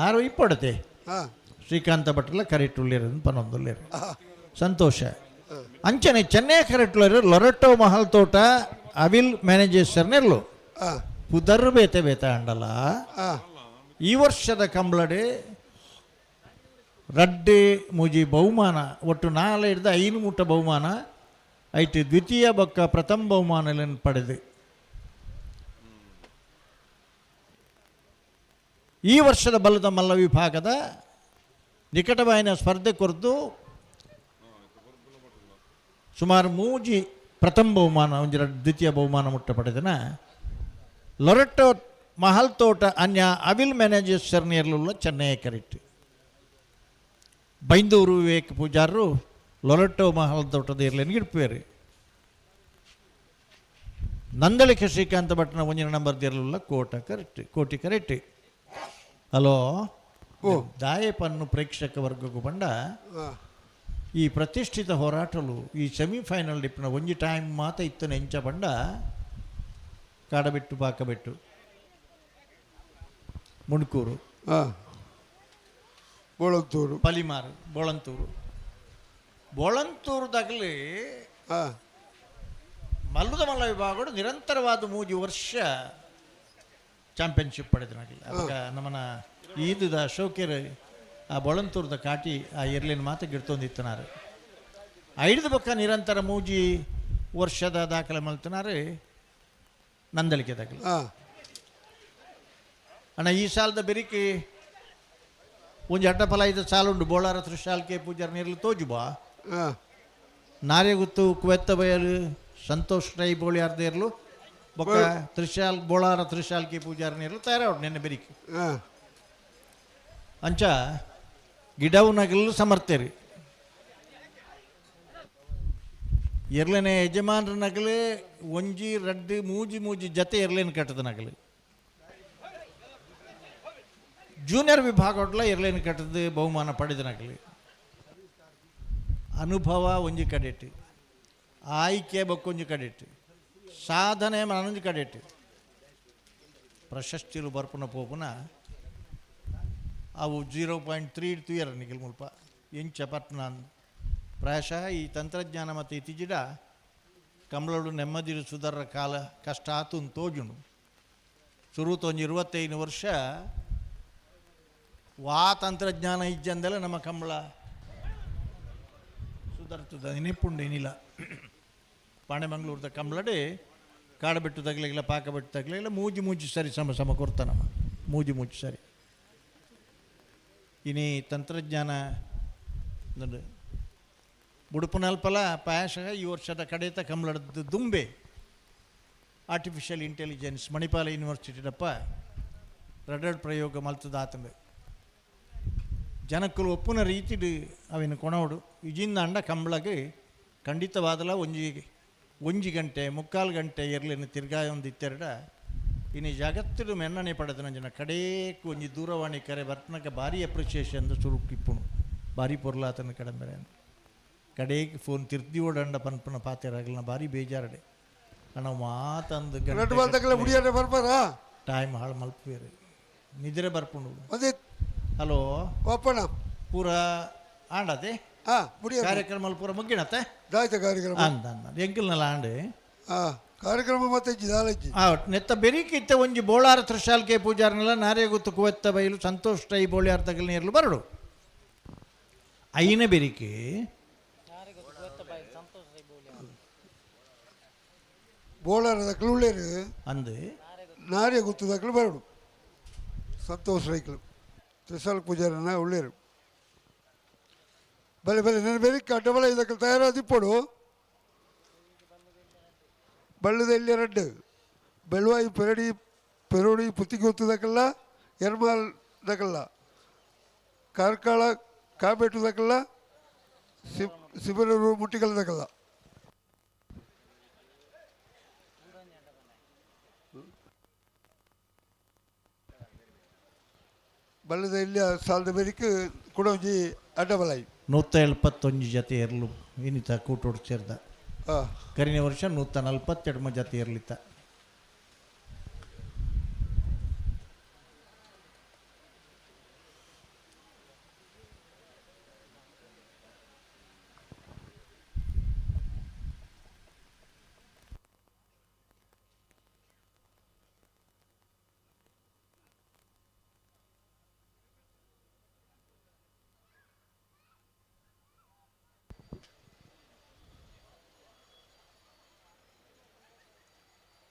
ಆರು ಇಪ್ಪಡತೆ ಶ್ರೀಕಾಂತ ಭಟ್ರಲ್ಲ ಕರೆಕ್ಟ್ ಉಳ್ಳೇರು ಪನ್ನೊಂದುಳ್ಳೇರು ಸಂತೋಷ ಅಂಚನೆ ಚೆನ್ನೈ ಕರೆಕ್ಟ್ ಲೊರೆಟೋ ಮಹಲ್ ತೋಟ ಅವಿಲ್ ಮ್ಯಾನೇಜರ್ನೆರ್ಲು ಪುದರ್ ಬೇತೆ ಅಂಡಲ್ಲ ಈ ವರ್ಷದ ಕಂಬಳಡೆ ರಡ್ಡೆ ಮುಜಿ ಬಹುಮಾನ ಒಟ್ಟು 4 ಮುಟ್ಟ ಬಹುಮಾನ ಐಟಿ ದ್ವಿತೀಯ ಬೊಕ್ಕ ಪ್ರಥಮ ಬಹುಮಾನ ಪಡೆದು ಈ ವರ್ಷದ ಬಲದ ಮಲ್ಲ ವಿಭಾಗದ ನಿಕಟವಾಯಿನ ಸ್ಪರ್ಧೆ ಕುರಿತು ಸುಮಾರು 3 ಪ್ರಥಮ ಬಹುಮಾನ ಒಂದು ದ್ವಿತೀಯ ಬಹುಮಾನ ಮುಟ್ಟ ಪಡೆದನ ಲೊರೆಟೋ ಮಹಲ್ ತೋಟ ಅನ್ಯ ಅವಿಲ್ ಮ್ಯಾನೇಜರ್ನಿಯರ್ಲುಲ್ಲ ಚೆನ್ನೈ ಕರೆಕ್ಟ್ ಬೈಂದೂರು ವಿವೇಕ್ ಪೂಜಾರರು ಲೊರೆಟೋ ಮಹಲ್ ತೋಟದ ಇರಲಿ ಇಡ್ಪೇರು ನಂದಳಿಕೆ ಶ್ರೀಕಾಂತ ಭಟ್ನ ಒಂಜಿನ ನಂಬರ್ ಇರಲಿಲ್ಲ ಕೋಟಿ ಕರೆಕ್ಟ್ ಹಲೋ ದಾಯಪನ್ನು ಪ್ರೇಕ್ಷಕ ವರ್ಗಕ್ಕೂ ಬಂಡ ಈ ಪ್ರತಿಷ್ಠಿತ ಹೋರಾಟಲು ಈ ಸೆಮಿಫೈನಲ್ ಡಿಪ್ನ ಒಂಜಿ ಟೈಮ್ ಮಾತ ಇತ್ತನ ಎಂಚ ಬಂಡ ಕಾಡಬೆಟ್ಟು ಬಾಕಬೆಟ್ಟು ಮುಣ್ಕೂರು ಬೋಳಂತೂರು ಪಲಿಮಾರು ಬೋಳಂತೂರದಾಗಲಿ ಮಲ್ಲದ ಮಲ್ಲ ವಿಭಾಗಗಳು ನಿರಂತರವಾದ 3 ವರ್ಷ ಚಾಂಪಿಯನ್ಶಿಪ್ ಪಡೆದನಾಗಿಲ್ಲ ಅವಾಗ ನಮ್ಮನ ಈದುದ ಶೋಕೇರ್ ಆ ಬೋಳಂತೂರದ ಕಾಟಿ ಆ ಇರ್ಲಿನ ಮಾತು ಗಿಡ್ತೊಂದಿತ್ತನಾರು 5 ಪಕ್ಕ ನಿರಂತರ 3 ವರ್ಷದ ದಾಖಲೆ ಮಲ್ತನಾರು ನಂದಳಿಕೆದಾಗಲಿ ಅಣ್ಣ ಈ ಸಾಲದ ಬೆರಿಕೆ ಒಂದು ಅಡ್ಡಫಲ ಐದು ಸಾಲುಂಡು ಬೋಳಾರ ತ್ರಿಶಾಲ್ ಕೆ ಪೂಜಾರ್ ನೀರ್ಲು ತೋಜುಬಾ ನಾರೆಗುತ್ತು ಕುವೆತ್ತ ಬಯಲು ಸಂತೋಷ್ ರೈ ಬೋಳಿಯಾರ್ದ ಇರ್ಲು ಬೊಕ್ಕ ತ್ರಿಶಾಲ್ ಬೋಳಾರ ತ್ರಿಶಾಲ್ ಕೆ ಪೂಜಾರ್ ನೀರ್ಲು ತಯಾರವ್ರು ನೆನ್ನೆ ಬೆರಿಕೆ ಅಂಚ ಗಿಡವು ನಗಲು ಸಮರ್ಥ್ಯರಿ ಇರ್ಲೇನೆ ಯಜಮಾನ್ರ ನಗಲು ಒಂಜಿ ರಡ್ಡು ಮೂಜಿ ಜತೆ ಇರ್ಲೇನು ಕಟ್ಟದ ನಗಲು ಜೂನಿಯರ್ ವಿಭಾಗಟ್ಲ ಇರ್ಲೇನು ಕಟ್ಟದು ಬಹುಮಾನ ಪಡೆದನಾಗಲಿ ಅನುಭವ ಒಂಜಿ ಕಡೆಟ್ ಆಯ್ಕೆ ಬಕ್ಕೊಂಜಿ ಕಡೆಟ್ ಸಾಧನೆ ಮನೊಂಜಿ ಕಡೆಟ್ ಪ್ರಶಸ್ತಿಲು ಬರ್ಪುನ ಪೋಪುನ ಅವು 0.3 ಇಡ್ತು ನಿಖಿಲ್ ಮುಲ್ಪ ಎಂಚ ಪಟ್ನ ಪ್ರಾಯಶಃ ಈ ತಂತ್ರಜ್ಞಾನ ಮತ್ತು ಇತ್ತೀಚಿಡ ಕಂಬಳಡು ನೆಮ್ಮದಿ ಸುಧಾರ ಕಾಲ ಕಷ್ಟ ಆತು ತೋಜುಂಡು ಸುರುತೊಂದು 25 ವರ್ಷ ವಾ ತಂತ್ರಜ್ಞಾನ ಇಜ್ಜಂದೆಲ್ಲ ನಮ್ಮ ಕಂಬಳ ಸುಧಾರ್ತದ ನೆಪ್ಪುಂಡು ಏನಿಲ್ಲ ಪಾಣೆಮಂಗ್ಳೂರ್ದ ಕಂಬಳಡೆ ಕಾಡಬೆಟ್ಟು ತಗಲಿಲ್ಲ ಪಾಕಬೆಟ್ಟು ತಗಲಿಲ್ಲ ಮೂಜಿ ಸರಿ ಸಮ ಕೊಡ್ತಾನಮ್ಮ ಮೂಜಿ ಸರಿ ಇನಿ ತಂತ್ರಜ್ಞಾನ ನೋಡಿ ಬುಡುಪುನಲ್ಪಲ ಪ್ರಾಯಶಃ ಈ ವರ್ಷದ ಕಡೆತ ಕಂಬಳದ ದುಂಬೆ ಆರ್ಟಿಫಿಷಿಯಲ್ ಇಂಟೆಲಿಜೆನ್ಸ್ ಮಣಿಪಾಲ ಯೂನಿವರ್ಸಿಟಿಡಪ್ಪ ರಡಡ್ ಪ್ರಯೋಗ ಮಲ್ತದ ಆತಂಬೆ ಜನಕ್ಕಲು ಒಪ್ಪುನ ರೀತಿಡು ಅವಿನ ಕೊಣವಡು ಇಜಿಂದ ಅಂಡ ಕಂಬಳಗೆ ಖಂಡಿತವಾದಲ ಒಂಜಿ ಗಂಟೆ 3/4 ಗಂಟೆ ಇರ್ಲಿನ ತಿರ್ಗಾಯ ಒಂದು ಇತ್ತೆರಡ ಇನ್ನು ಜಗತ್ತಿಡು ಮೆನ್ನಣೆ ಪಡೆದ ಜನ ಕಡೇಕು ಒಂಜಿ ದೂರವಾಣಿ ಕರೆ ಬರ್ತನಕ ಭಾರಿ ಅಪ್ರಿಸಿಯೇಷನ್ ಸುರುಕಿಪ್ಪುಣು ಭಾರಿ ಪೊರ್ಲಾತನ ಕಡಂಬರೆ ಕಡೇക്ക് ಫೋನ್ ತಿರ್ದಿ ಓಡಂಡ ಪನ್ಪನ ಪಾತೆರಾಗಲಿನ ಭಾರಿ ಬೇಜಾರಡೆ ನಾವು ಮಾತಂದು ಟೈಮ್ ಹಾಳು ಮಲ್ಪೇರು ನಿದ್ರೆ ಬರ್ಪುಂಡು ಹಲೋ ಓಪಣ ಪೂರ ಆಂಡತೆ ಕಾರ್ಯಕ್ರಮ ಪೂರ ಮುಗ್ಗಿಣತ್ತೆ ಕಾರ್ಯಕ್ರಮ ಅಂದ ಎಂಕಲ್ನಲ್ಲ ಆಂಡೆ ಕಾರ್ಯಕ್ರಮ ಮತ್ತೆ ನೆತ್ತ ಬೆರಿಕಿತ್ತ ಒಂಜಿ ಬೋಳಾರ ತ್ರಿಶಾಲ್ಕೆ ಪೂಜಾರನೆಲ್ಲ ನಾರೇ ಗೊತ್ತು ಕುವೆತ್ತ ಬೈಲು ಸಂತೋಷ ಟೈ ಬೋಳಿಯಾರ ತಗಲಿನ ಇರಲು ಬರಡು ಐನ ಬೆರಿಕೆ ಬೋಳಾರದಕ್ಕಲು ಉಳ್ಳೇರು ಅಂದು ನಾರೇ ಗೊತ್ತದಕ್ಕಲು ಬರಡು ಸಂತೋಷ ರೈಕಲು ತ್ರಿಶಾಲ್ ಪೂಜಾರನ ಉಳ್ಳೇರು ಬಲೆ ನನ್ನ ಬೆರಿಕೆ ಅಡ್ಡಬಲ ಇದಕ್ಕೆ ತಯಾರಾದಿಪ್ಪಡು ಬಳ್ಳದಲ್ಲಿ ರಡ್ಡು ಬೆಳುವಾಯಿ ಪೆರೋಡಿ ಪುತ್ತಿಗೆ ಹೊತ್ತದಕ್ಕಲ್ಲ ಎರ್ಮಾಲ್ದಕ್ಕಲ್ಲ ಕಾರ್ಕಳ ಕಾಬೇಟುದಕ್ಕಲ್ಲ ಸಿಬರೂರು ಮುಟ್ಟಿಗಲ್ದಕ್ಕಲ್ಲ ಬಳ್ಳದಲ್ಲಿ ಸಾಲದ ಬೆರಿಕೆ ಕೂಡ ಒಂಜಿ ಅಡ್ಡಬಲಾಯಿ 171 ಜತೆ ಇರಲು ಏನಿತ ಕೂಟೋಡು ಸೇರ್ದ ಕರಿನ ವರ್ಷ 142 ಜತೆ ಇರಲಿತ್ತ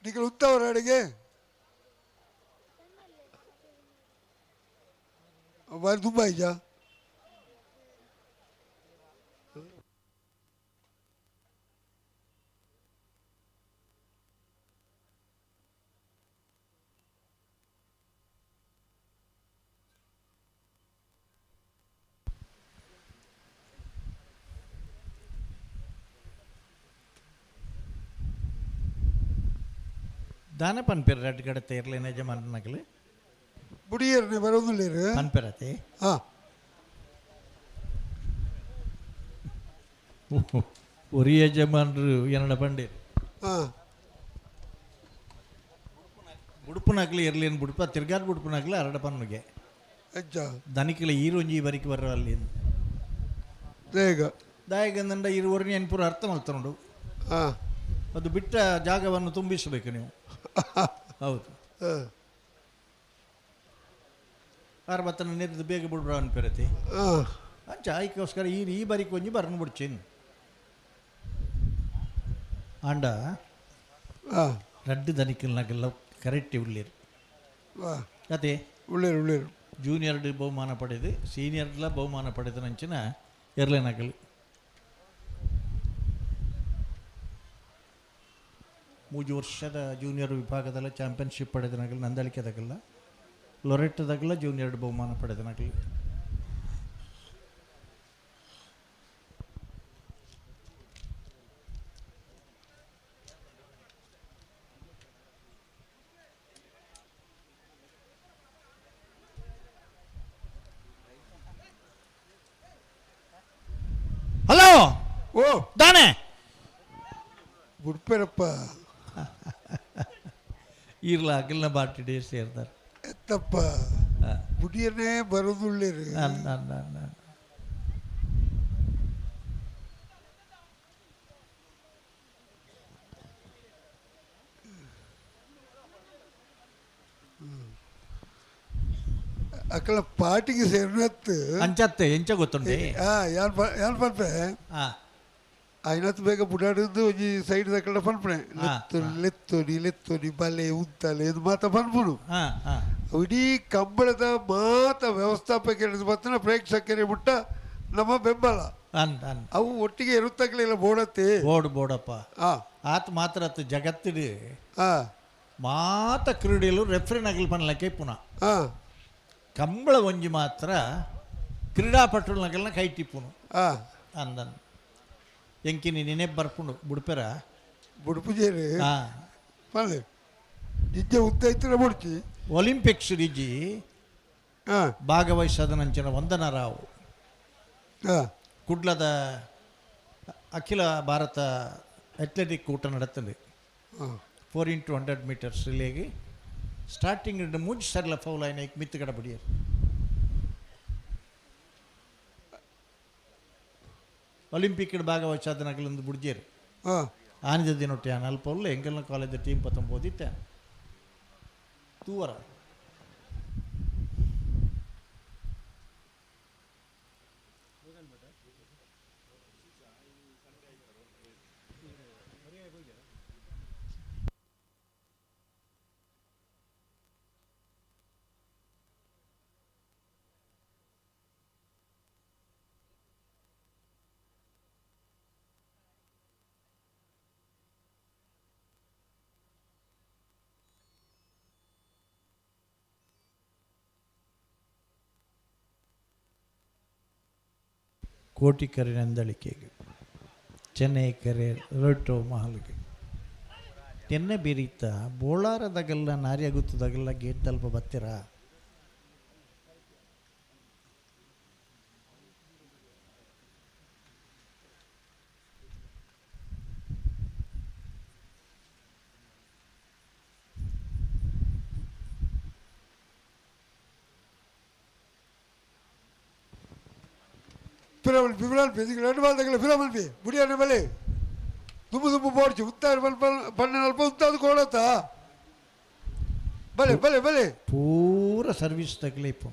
நீங்கள் உத்தவர் அடிಗೆ துபாய் ஜா ದಾನ ಪನ್ಪೇರು ರೆಡ್ ಕಡತೆ ಇರಲಿ ಯಜಮಾನ ನಗಲು ಬುಡಿಯರ್ನೆ ಬರೋದಿಲ್ಲ ಪನ್ಪೇರತೆ ಒರಿ ಯಜಮಾನರು ಏನಡ ಪಂಡೇರು ಬುಡುಪುನಾಗ್ಲಿ ಇರಲಿ ಬುಡುಪ ತಿರ್ಗಾಡ್ ಬುಡುಪುನಾಗ್ಲಿ ಅರಡ ಪನ್ನುಗೆ ದನಿಕಲ ಈರೊಂಜಿ ಬರಿಕೆ ಬರೋ ಅಲ್ಲಿ ದಾಯಗಂದಂಡ ಇರುವರ್ನಿ ಎನ್ಪುರ ಅರ್ಥ ಮಾಡ್ತೊಂಡು ಅದು ಬಿಟ್ಟ ಜಾಗವನ್ನು ತುಂಬಿಸಬೇಕು ನೀವು ಹೌದು ಆರ್ಬತ್ತನ ನೆರೆದು ಬೇಗ ಬಿಡ್ಬ್ರ ಅನ್ಪೇರತಿ ಅಂಚ ಆಯ್ಕೋಸ್ಕರ ಈ ಬಾರಿಗೆ ಒಂಜಿ ಬರ್ನ್ ಬಿಡ್ಚೇನು ಆಂಡ ರಡ್ಡು ದನಿಕಲ್ನಾಗೆಲ್ಲ ಕರೆಕ್ಟ್ ಉಳ್ಳೇರು ಅದೇ ಉಳ್ಳೇರು ಜೂನಿಯರ್ ಬಹುಮಾನ ಪಡೆದು ಸೀನಿಯರ್ಲ ಬಹುಮಾನ ಪಡೆದ ನಂಚಿನ ಎರ್ಲೇನಾಗಲು 3 ವರ್ಷದ ಜೂನಿಯರ್ ವಿಭಾಗದಲ್ಲ ಚಾಂಪಿಯನ್ಶಿಪ್ ಪಡೆದನಾಗಲಿ ನಂದಳಿಕೆದಾಗಲ್ಲ ಲೊರೆಟ್ಟದಾಗಲ್ಲ ಜೂನಿಯರ್ ಬಹುಮಾನ ಪಡೆದನಾಗಲಿ ತಾನೇ ಬಿಡ್ಪೇರಪ್ಪ ಇರ್ಲ ಅಗಲ್ನ ಬಾಟಿ ಸೇರ್ತಾರೆ ಎತ್ತಪ್ಪ ಬುಡಿಯನ್ನೇ ಬರೋದುಳ್ಳೇರಿ ಅಕ್ಕಳ ಪಾಟಿಗೆ ಸೇರಿನತ್ತು ಅಂಚತ್ತೆ ಎಂಚ ಗೊತ್ತುಂಟೆ ಯಾರು ಪನ್ಪೆ అయినత్తు ಬೇಗ ಬುಡಾಡಿದ್ದು ಒಂಜಿ ಸೈಡ್ ದಕ್ಕಡ ಪನ್ಪಣೆ ಲೆತ್ತೊಡಿ ಬಲೆ ಉಂತಲೆ ಇದು ಮಾತ ಪನ್ಪುಡು ಇಡೀ ಕಂಬಳದ ಮಾತ ವ್ಯವಸ್ಥಾಪಕ ಬತ್ತನ ಪ್ರೇಕ್ಷಕರಿಗೆ ಮುಟ್ಟ ನಮ್ಮ ಬೆಂಬಲ ಅವು ಒಟ್ಟಿಗೆ ಇರುತ್ತಕ್ಲಿಲ್ಲ ಬೋಡತ್ತೆ ಬೋಡಪ್ಪ ಆತ ಮಾತ್ರ ಜಗತ್ತಿಡಿ ಮಾತ ಕ್ರೀಡೆಲು ರೆಫ್ರಿ ನಗಲ್ ಪನ್ಲಕ್ಕೆ ಪುನಃ ಕಂಬಳ ಒಂಜಿ ಮಾತ್ರ ಕ್ರೀಡಾಪಟುల ನಗಲ್ನ ಕೈಟಿಪ್ಪುನು ಅಂದನ್ ಎಂಕಿನಿ ನೆನೆ ಬರ್ಪುಂಡು ಬುಡ್ಪೆರ ಬುಡ್ಪುಜೇರಿ ಪಲ್ಲೆ ಜಿಜ್ಜೆ ಉದ್ದ ಇತ್ತಿರ ಬುಡ್ಚಿ ಒಲಿಂಪಿಕ್ಸ್ ಡಿಜಿ ಭಾಗವಹಿಸದ ವಂದನಾ ರಾವ್ ಕುಡ್ಲದ ಅಖಿಲ ಭಾರತ ಅಥ್ಲೆಟಿಕ್ ಕೂಟ ನಡತ್ತದೆ 4x100 ಮೀಟರ್ಸ್ ರಿಲೇಗೆ ಸ್ಟಾರ್ಟಿಂಗ್ ಮುಂಚೆ ಸರ್ಲ ಫೌಲ್ ಆಯ್ನ ಮಿತ್ತು ಕಡೆ ಬಡಿಯರು ಒಲಿಂಪಿಕ್ ಭಾಗವಹಿಸಾದ ನಗಲೊಂದು ಬುಡ್ಜೇರು ಆನಿದ ದಿನೊಟ್ಟೆ ಅಲ್ಪ ಉಳ್ಳ ಎಂಗಲ್ನ ಕಾಲೇಜ್ ಟೀಮ್ 19 ಇತ್ತೆ ತೂವರ ಕೋಟಿಕೆರೆ ನಂದಳಿಕೆಗೆ ಚೆನ್ನೈ ಕೆರೆ ರೊಟ್ಟೋ ಮಹಲ್ಗೆ ತೆನ್ನೆ ಬೀರಿತ ಬೋಳಾರದಾಗೆಲ್ಲ ನಾರಿಯಾಗುತ್ತದಾಗೆಲ್ಲ ಗೇಟ್ ತಲುಪ ಬತ್ತೀರ పిలవల్పి రెండు వాళ్ళ దగ్గర పిలవల్పి బుడి అనే బలి దుమ్ము పోడ్చి ఉత్తారు పన్నెండు ఉత్తాది కోడత ಬಲೆ ಬಲೆ ಬಲೆ ಪೂರ ಸರ್ವಿಸ್ ತಗಲಿಪ್ಪು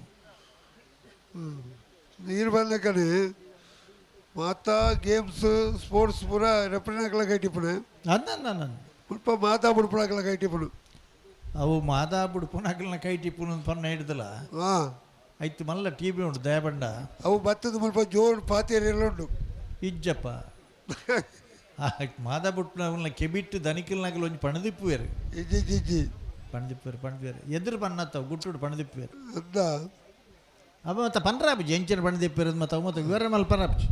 ನೀರು ಬಂದಕನೆ ಮಾತಾ ಗೇಮ್ಸ್ ಸ್ಪೋರ್ಟ್ಸ್ ಪೂರ ರೆಪ್ರಿನಾಕಲ ಕೈಟಿಪ್ಪುನೆ ಸ್ವಲ್ಪ ಮಾತಾ ಬುಡ್ಪುಣಾಕಲ ಕೈಟಿಪ್ಪುನು ಅವು ಮಾತಾ ಬುಡ್ಪುಣಾಕಲ್ನ ಕೈಟಿಪ್ಪುನು ಪನ್ನ ಹಿಡ್ದಲ್ಲ ಆಯ್ತು ಮಲ್ಲ ಟಿ ಬಿ ಉಂಟು ದಯಬಂಡ ಅವು ಭತ್ತದ ಮುಲ್ಪ ಜೋರು ಪಾತಿಯರೆಲ್ಲ ಉಂಟು ಇಜ್ಜಪ್ಪ ಮಾತಾ ಬುಡ್ಪುಣ ಕೆಬಿಟ್ಟು ದನಿಕಲ್ನಾಗಲು ಒಂಜಿ ಪಣದಿಪ್ಪುವೇರು ಇಜ್ಜಿ ಪಣದಿಪ್ಪೇರು ಎದುರು ಪಣ್ಣತ್ತವ ಗುಟ್ಟುಡು ಪಣದಿಪ್ಪೇರು ಅವ ಮತ್ತೆ ಪನ್ರಾಪಿ ಎಂಚಿನ ಪಣದಿಪ್ಪೇರು ಮತ್ತೆ ಅವು ಮತ್ತೆ ವಿವರ ಮಲ್ ಪರಾಪಿ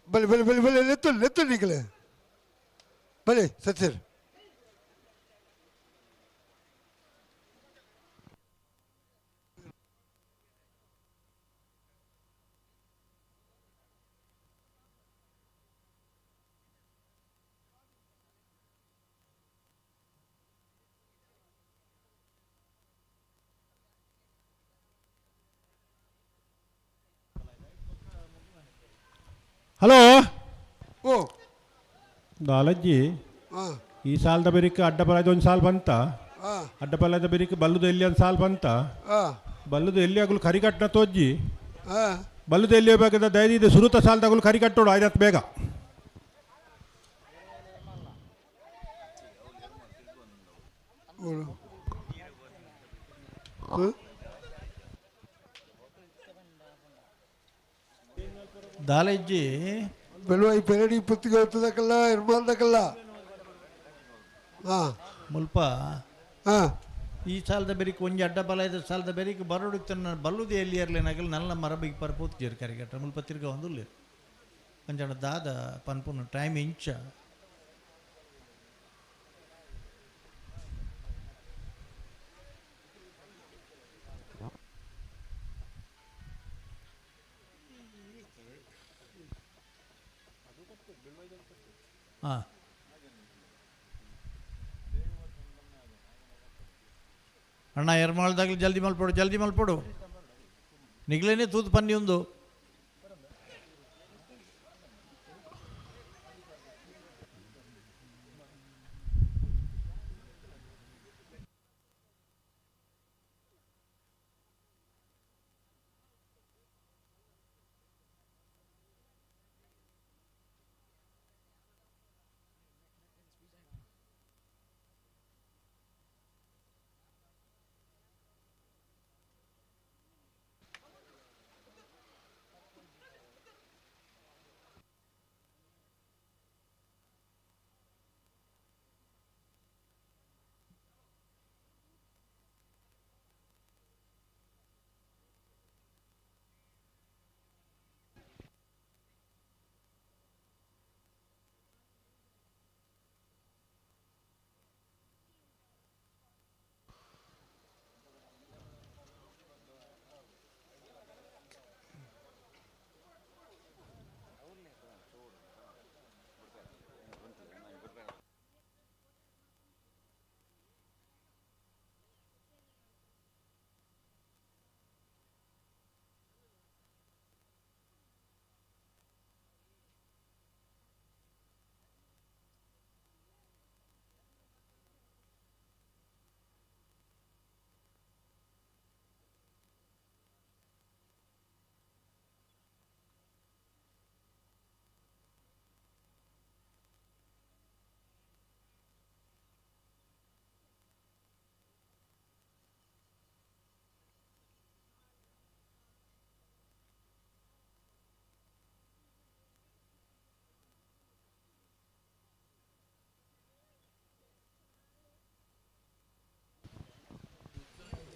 ಬಲೆ ಬಲೆ ಬಲೆ ಬಲೆ ಲೆತ್ತು ನಿಖಲೆ ಬಲೆ ಸತ್ಯರ್ ಹಲೋ ಓ ದಾಲಜ್ಜಿ ಹಾಂ ಈ ಸಾಲದ ಬೆರಿಕೆ ಅಡ್ಡಪಲದ ಒಂದು ಸಾಲ ಬಂತ ಹಾಂ ಅಡ್ಡಪಲದ ಬೆರಿಕೆ ಬಲ್ಲುದು ಎಲ್ಲಿ ಒಂದು ಸಾಲ ಬಂತ ಹಾಂ ಬಲ್ಲುದು ಎಲ್ಲಿ ಆಗಲು ಕರಿಕಟ್ಟನ ತೋಜ್ಜಿ ಹಾಂ ಬಲ್ಲುದು ಎಲ್ಲಿ ಬೇಕಾದ ದಯದಿದೆ ಸುರುತ ಸಾಲದಾಗಲು ಕರಿಕಟ್ಟೋಡು ಆಯ್ತು ಬೇಗ ದಾಲಜ್ಜಿ ಬೆಳುವ ಈ ಪೆರಡಿ ಪುತ್ತಿಗೆ ಹೊತ್ತದಕ್ಕಲ್ಲ ಇರ್ಬಾರ್ದಕ್ಕಲ್ಲ ಹಾಂ ಮುಲ್ಪ ಹಾಂ ಈ ಸಾಲದ ಬೆರಿಕೆ ಒಂಜಿ ಅಡ್ಡ ಬಲದ ಸಾಲದ ಬೆರಿಕೆ ಬರೋಡಿಗೆ ನಾನು ಬಲ್ಲುದು ಎಲ್ಲಿ ಇರಲೇನಾಗಲ್ಲ ನನ್ನ ಮರಬಿಗೆ ಪರ್ಪೋತ್ ಜೇರು ಕರಿಗಟ್ಟ ಮುಲ್ಪ ತಿರ್ಗ ಒಂದುಲ್ಲ ಒಂಜನ ದಾದ ಪನ್ಪುನ ಟೈಮ್ ಇಂಚ ಹಾಂ ಅಣ್ಣ ಎರ್ಮಾಳ್ದಾಗಲಿ ಜಲ್ದಿ ಮಲ್ಪಡು ನಿಗ್ಲೇನೆ ತೂತು ಪನ್ನಿ ಒಂದು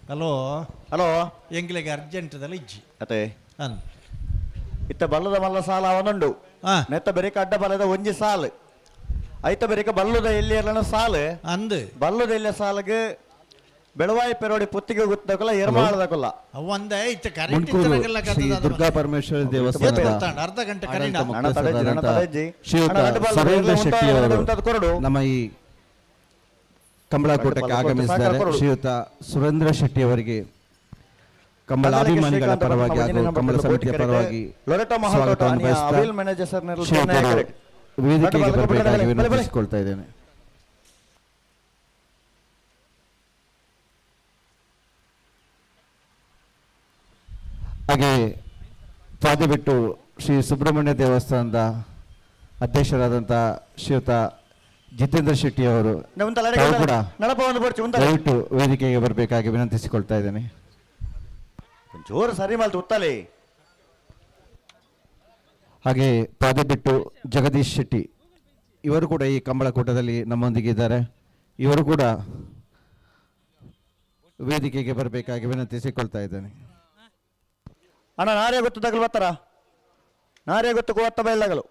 ಹಲೋ ಹಲೋ ಎಂಗ್ಲೆಗೆ ಅರ್ಜೆಂಟದಲ್ಲಿ ಇಜ್ಜಿ ಅತೆ ಅನ್ ಇತ್ತ ಬಲ್ಲದ ಮಲ್ಲ ಸಾಲ ಅವನುಂಡು ನೆತ್ತ ಬೆರಿಕ ಅಡ್ಡ ಬಲ್ಲದ ಒಂಜಿ ಸಾಲು ಐತ ಬೆರಿಕ ಬಲ್ಲುದ ಎಲ್ಲಿ ಇರಲನ ಸಾಲು ಅಂದು ಬಲ್ಲುದ ಎಲ್ಲ ಸಾಲಿಗೆ ಬೆಳವಾಯಿ ಪೆರೋಡಿ ಪುತ್ತಿಗೆ ಗುತ್ತಕಲ್ಲ ಎರ್ಮಾಳದಕಲ್ಲ ಅವು ಅಂದೆ ಇತ್ತ ಕರೆಂಟ್ ಮುಣ್ಕೂರು ಇತ್ತರಗಲ್ಲ ಶ್ರೀ ದುರ್ಗಾ ಪರಮೇಶ್ವರ ದೇವಸ್ಥಾನದ ಅರ್ಧ ಗಂಟೆ ಕರೆಂಟ್ ಶ್ರೀಯುತ ಸುರೇಂದ್ರ ಶೆಟ್ಟಿ ಅವರು ನಮ್ಮ ಈ ಕಂಬಳಕೋಟಕ್ಕೆ ಆಗಮಿಸಿದ್ದಾರೆ. ಶ್ರೀಯುತ ಸುರೇಂದ್ರ ಶೆಟ್ಟಿ ಅವರಿಗೆ ಕಂಬಳಾಭಿಮಾನಿಗಳ ಪರವಾಗಿ ಹಾಗೂ ಕಂಬಳ ಸಮಿತಿಯ ಪರವಾಗಿ ಸ್ವಾಗತವನ್ನು ಬಯಸ್ತಾ ವೇದಿಕೆಗೆ ಬರಬೇಕಾಗಿ ವಿನಂತಿಸಿಕೊಳ್ತಾ ಇದ್ದೇನೆ. ಹಾಗೆ ಪಾದೆಬಿಟ್ಟು ಶ್ರೀ ಸುಬ್ರಹ್ಮಣ್ಯ ದೇವಸ್ಥಾನದ ಅಧ್ಯಕ್ಷರಾದಂಥ ಶ್ರೀಯುತ ಜಿತೇಂದ್ರ ಶೆಟ್ಟಿ ಅವರು ಕೂಡ ದಯವಿಟ್ಟು ವೇದಿಕೆಗೆ ಬರಬೇಕಾಗಿ ವಿನಂತಿಸಿಕೊಳ್ತಾ ಇದ್ದೇನೆ. ಜೋರು ಸರಿ ಮಾಲ್ತು ಉತ್ತಲೆ. ಹಾಗೆ ಪಾದೆಬಿಟ್ಟು ಜಗದೀಶ್ ಶೆಟ್ಟಿ ಇವರು ಕೂಡ ಈ ಕಂಬಳಕೂಟದಲ್ಲಿ ನಮ್ಮೊಂದಿಗೆ ಇದ್ದಾರೆ. ಇವರು ಕೂಡ ವೇದಿಕೆಗೆ ಬರಬೇಕಾಗಿ ವಿನಂತಿಸಿಕೊಳ್ತಾ ಇದ್ದೇನೆ. ಅಣ್ಣ ನಾರೇ ಗೊತ್ತು ತಗಲು ಬರ್ತಾರ ನಾರೇ ಗೊತ್ತು ಕೂವತ್ತ ಬಯಲಾಗಲು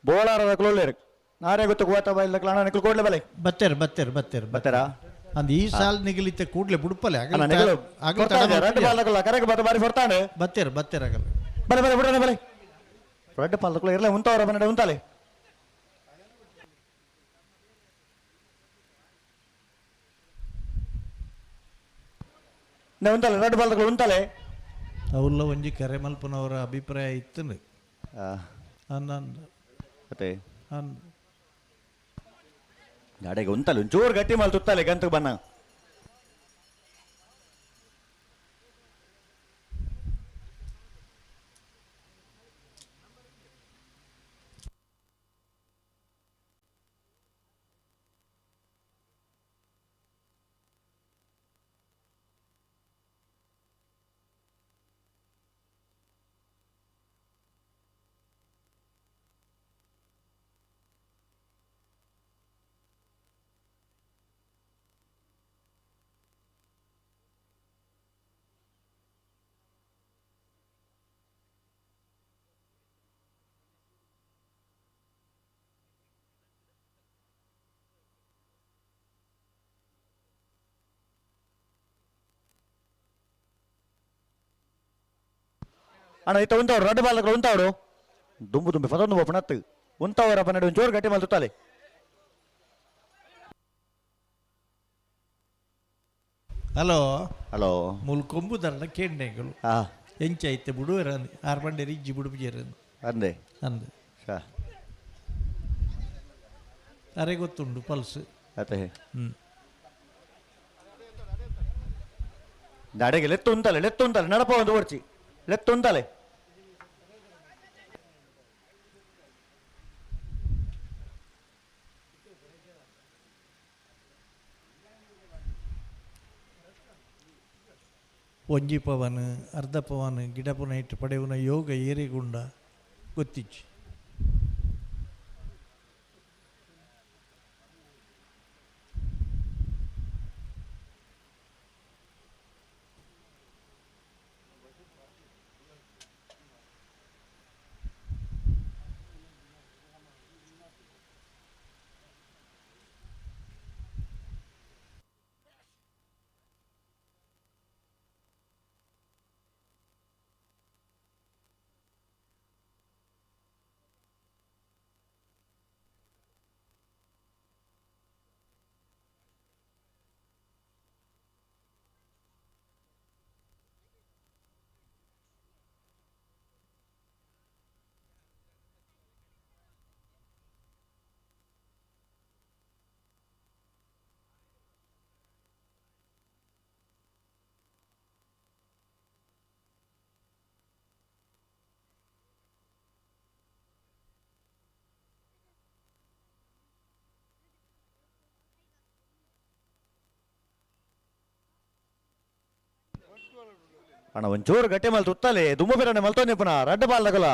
ಬೋಳಾರದ ಕ್ಲೋಲೇರ್ ನಾರೇ ಗೊತ್ತು ಕೂವತ್ತ ಬಯಲಾಗಲು ಅಣ್ಣ ನಿಕ್ಲು ಕೂಡ್ಲೆ ಬಲೆ ಬತ್ತೆರ ಅಂದ್ ಈ ಸಾಲ್ ನಿಗಲಿತ್ತೆ ಕೂಡ್ಲೆ ಬುಡುಪಲೆ ರೆಡ್ ಪಾಲಕಲ್ಲ ಕರೆಗೆ ಬತ್ತ ಬಾರಿ ಹೊರ್ತಾನೆ ಬತ್ತೆರ್ ಆಗಲ್ಲ ಬಲೆ ಬಲೆ ಬಿಡೋಣ ಬಲೆ ರೆಡ್ ಪಾಲಕಲ್ಲ ಇರಲ್ಲ ಉಂತವರ ಬನ್ನಡೆ ಉಂತಾಲೆ ಉಂಟಲೆ ರೆಡ್ ಬಾಲ್ಗಳು ಉಂಟಲೆ ಅವಲ್ಲ ಒಂಜಿ ಕರೆ ಮಲ್ಪನವರ ಅಭಿಪ್ರಾಯ ಇತ್ತು ಮತ್ತೆ ಗಾಡಿಗೆ ಉಂತಲ್ಲ ಒಂಚೂರು ಗಟ್ಟಿ ಮಾಲ್ ತುತ್ತಲೆ ಗಂತು ಬನ್ನ ಅಣ್ಣ ಇತ್ತ ಉಂತವ್ರು ರಡ್ಡು ಬಾಲಕರು ಉಂತವ್ರು ದುಂಬು ದುಂಬಿ ಪದೊಂದು ಒಪ್ಪಣತ್ತು ಉಂತವರ ಪನ್ನೆರಡು ಒಂಚೂರು ಗಟ್ಟಿ ಮಾಲ್ ತುತ್ತಾಲೆ ಹಲೋ ಹಲೋ ಮುಲ್ಕೊಂಬು ದಂಡ ಕೇಂಡೆಗಳು ಎಂಚೈತೆ ಬಿಡುವರ ಆರು ಬಂಡೆ ರಿಜ್ಜಿ ಬಿಡುಬಿಜೇರ ಅಂದೆ ಅಂದೆ ಶಾ ಅರೆ ಗೊತ್ತುಂಡು ಪಲ್ಸ್ ಅತ್ತೆ ದಾಡೆಗೆ ಲೆತ್ತು ಉಂತಲೆ ನಡಪ ಒಂದು ಓಡ್ಚಿ ಲೆತ್ತು ಉಂತಲೆ ಒಂಜಿ ಪವನ್ ಅರ್ಧ ಪವನ್ ಗಿಡಪುನ ಇಟ್ಟು ಪಡೆಯುವ ಯೋಗ ಏರಿಗುಂಡ ಗೊತ್ತಿಚ್ಚು ಅಣ್ಣ ಒಂಚೂರು ಗಟ್ಟಿ ಮಾಲ್ ತುತ್ತಲೆ ದುಂಬು ಬೇರೆ ಮಲ್ತೋನೆ ಪುನಃ ರಡ್ಡು ಬಾಲ್ ತಗೊಲ್ಲ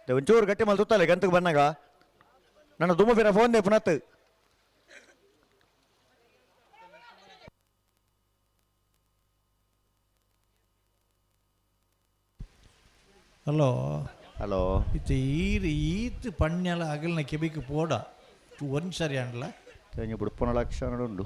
ಒಂಚೂರು ಗಟ್ಟಿ ಮಾಲ್ ತುತ್ತಲೆ ಗಂತಕ್ಕೆ ಬಂದಾಗ ನನ್ನ ದುಮ್ಮ ಬೇರೆ ಫೋನ್ ದೇ ಪುನತ್ ಹಲೋ ಹಲೋ ಇದು ಈತ್ ಪಣ್ಯಲ ಅಗಲಿನ ಕೆಬಿക്ക് പോടാ ಒಂದು ಸರಿ ಅಂಡ್ಲ കഴിഞ്ഞ ബുടുപ്പണ ലക്ഷണമുണ്ട്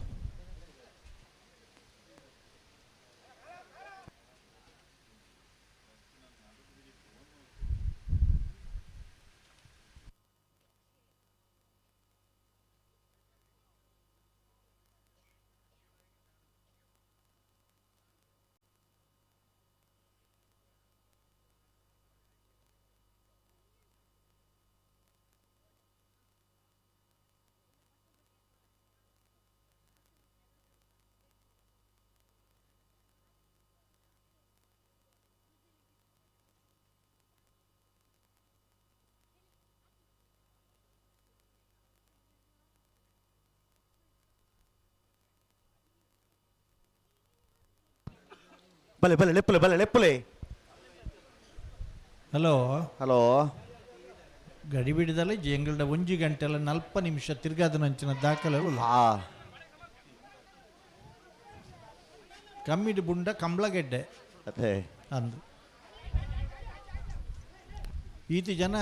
ಬಲೆ ಬಲೆ ಲೆಪ್ಪಲೆ ಬಲೆ ಲೆಪ್ಪಲೆ ಹಲೋ ಹಲೋ ಗಡಿ ಬಿಡಿದಲ್ಲ ಎಂಗಲ್ಡ 1 ಗಂಟೆ 40 ನಿಮಿಷ ತಿರ್ಗಾದ ನಂಚಿನ ದಾಖಲೆ ಕಮ್ಮಿಡಿ ಬುಂಡ ಕಂಬ್ಳಗೆಡ್ಡೆ ಅದೇ ಅಂದು ಈತಿ ಜನ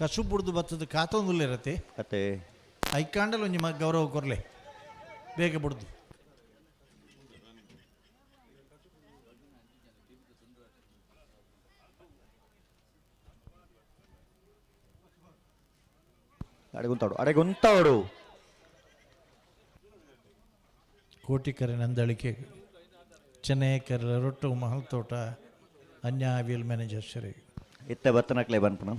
ಕಸು ಬುಡ್ದು ಬತ್ತದ ಕಾತೊಂದುಲ್ಲಿರತ್ತೆ ಅದೇ ಐಕಾಂಡಲ್ ಒಂಜಿ ಗೌರವ ಕೊರ್ಲೆ ಬೇಗ ಬುಡ್ದು ಅಡೆಗುಂತಾಡು ಕೋಟಿಕರೆ ನಂದಳಿಕೆ ಚೆನ್ನೈಕರ ರೊಟ್ಟು ಮಹಲ್ ತೋಟ ಅನ್ಯ ವಿಲ್ ಮ್ಯಾನೇಜರ್ ಸರಿ ಇತ್ತೆ ಬತ್ತನಕ್ಲೆ ಬನ್ಪಣ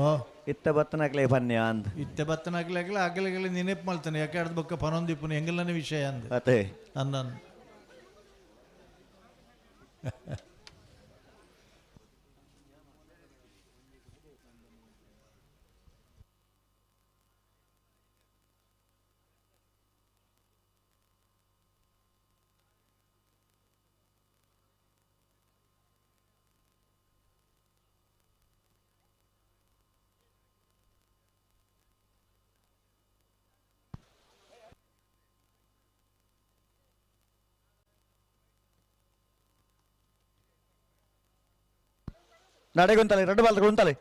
ಓ ಇತ್ತೆ ಬತ್ತನಕ್ಲೆ ಬನ್ನಿ ಅಂದ್ ಇತ್ತೆ ಬತ್ತನಾಗ್ಲಾಗ್ಲ ಆಗಲಾಗಲಿ ನೆನಪು ಮಾಡ್ತಾನೆ ಯಾಕೆ ಆಡ್ದ ಬಕ್ಕ ಪನೊಂದಿಪ್ಪನ ಹೆಂಗಲ್ಲನೇ ವಿಷಯ ಅಂದ ಅದೇ ಅಂದ ನಡೆಗುಂತಲೆ 2 ಬಾಲ್ ಗುಂತಲೆ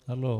ಹಲೋ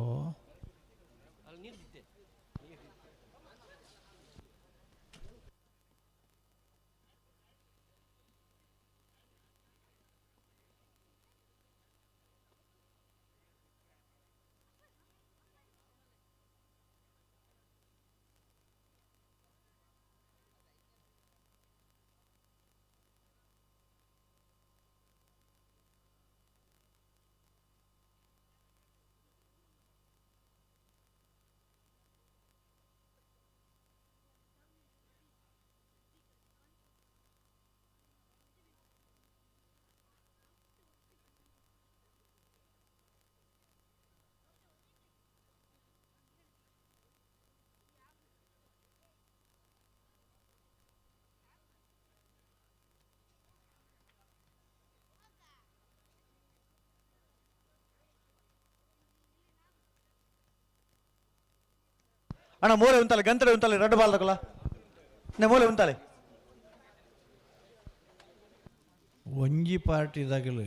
ಅಣ್ಣ ಮೂಲೆ ಉಂತಲೆ ಗಂತಲೆ ಉಂತಲೆ 2 ಬಾಲ್ ತಗೊಳ್ಳ ಮೂಲೆ ಉಂತಲೆ ಒಂಜಿ ಪಾರ್ಟಿದಾಗಲೇ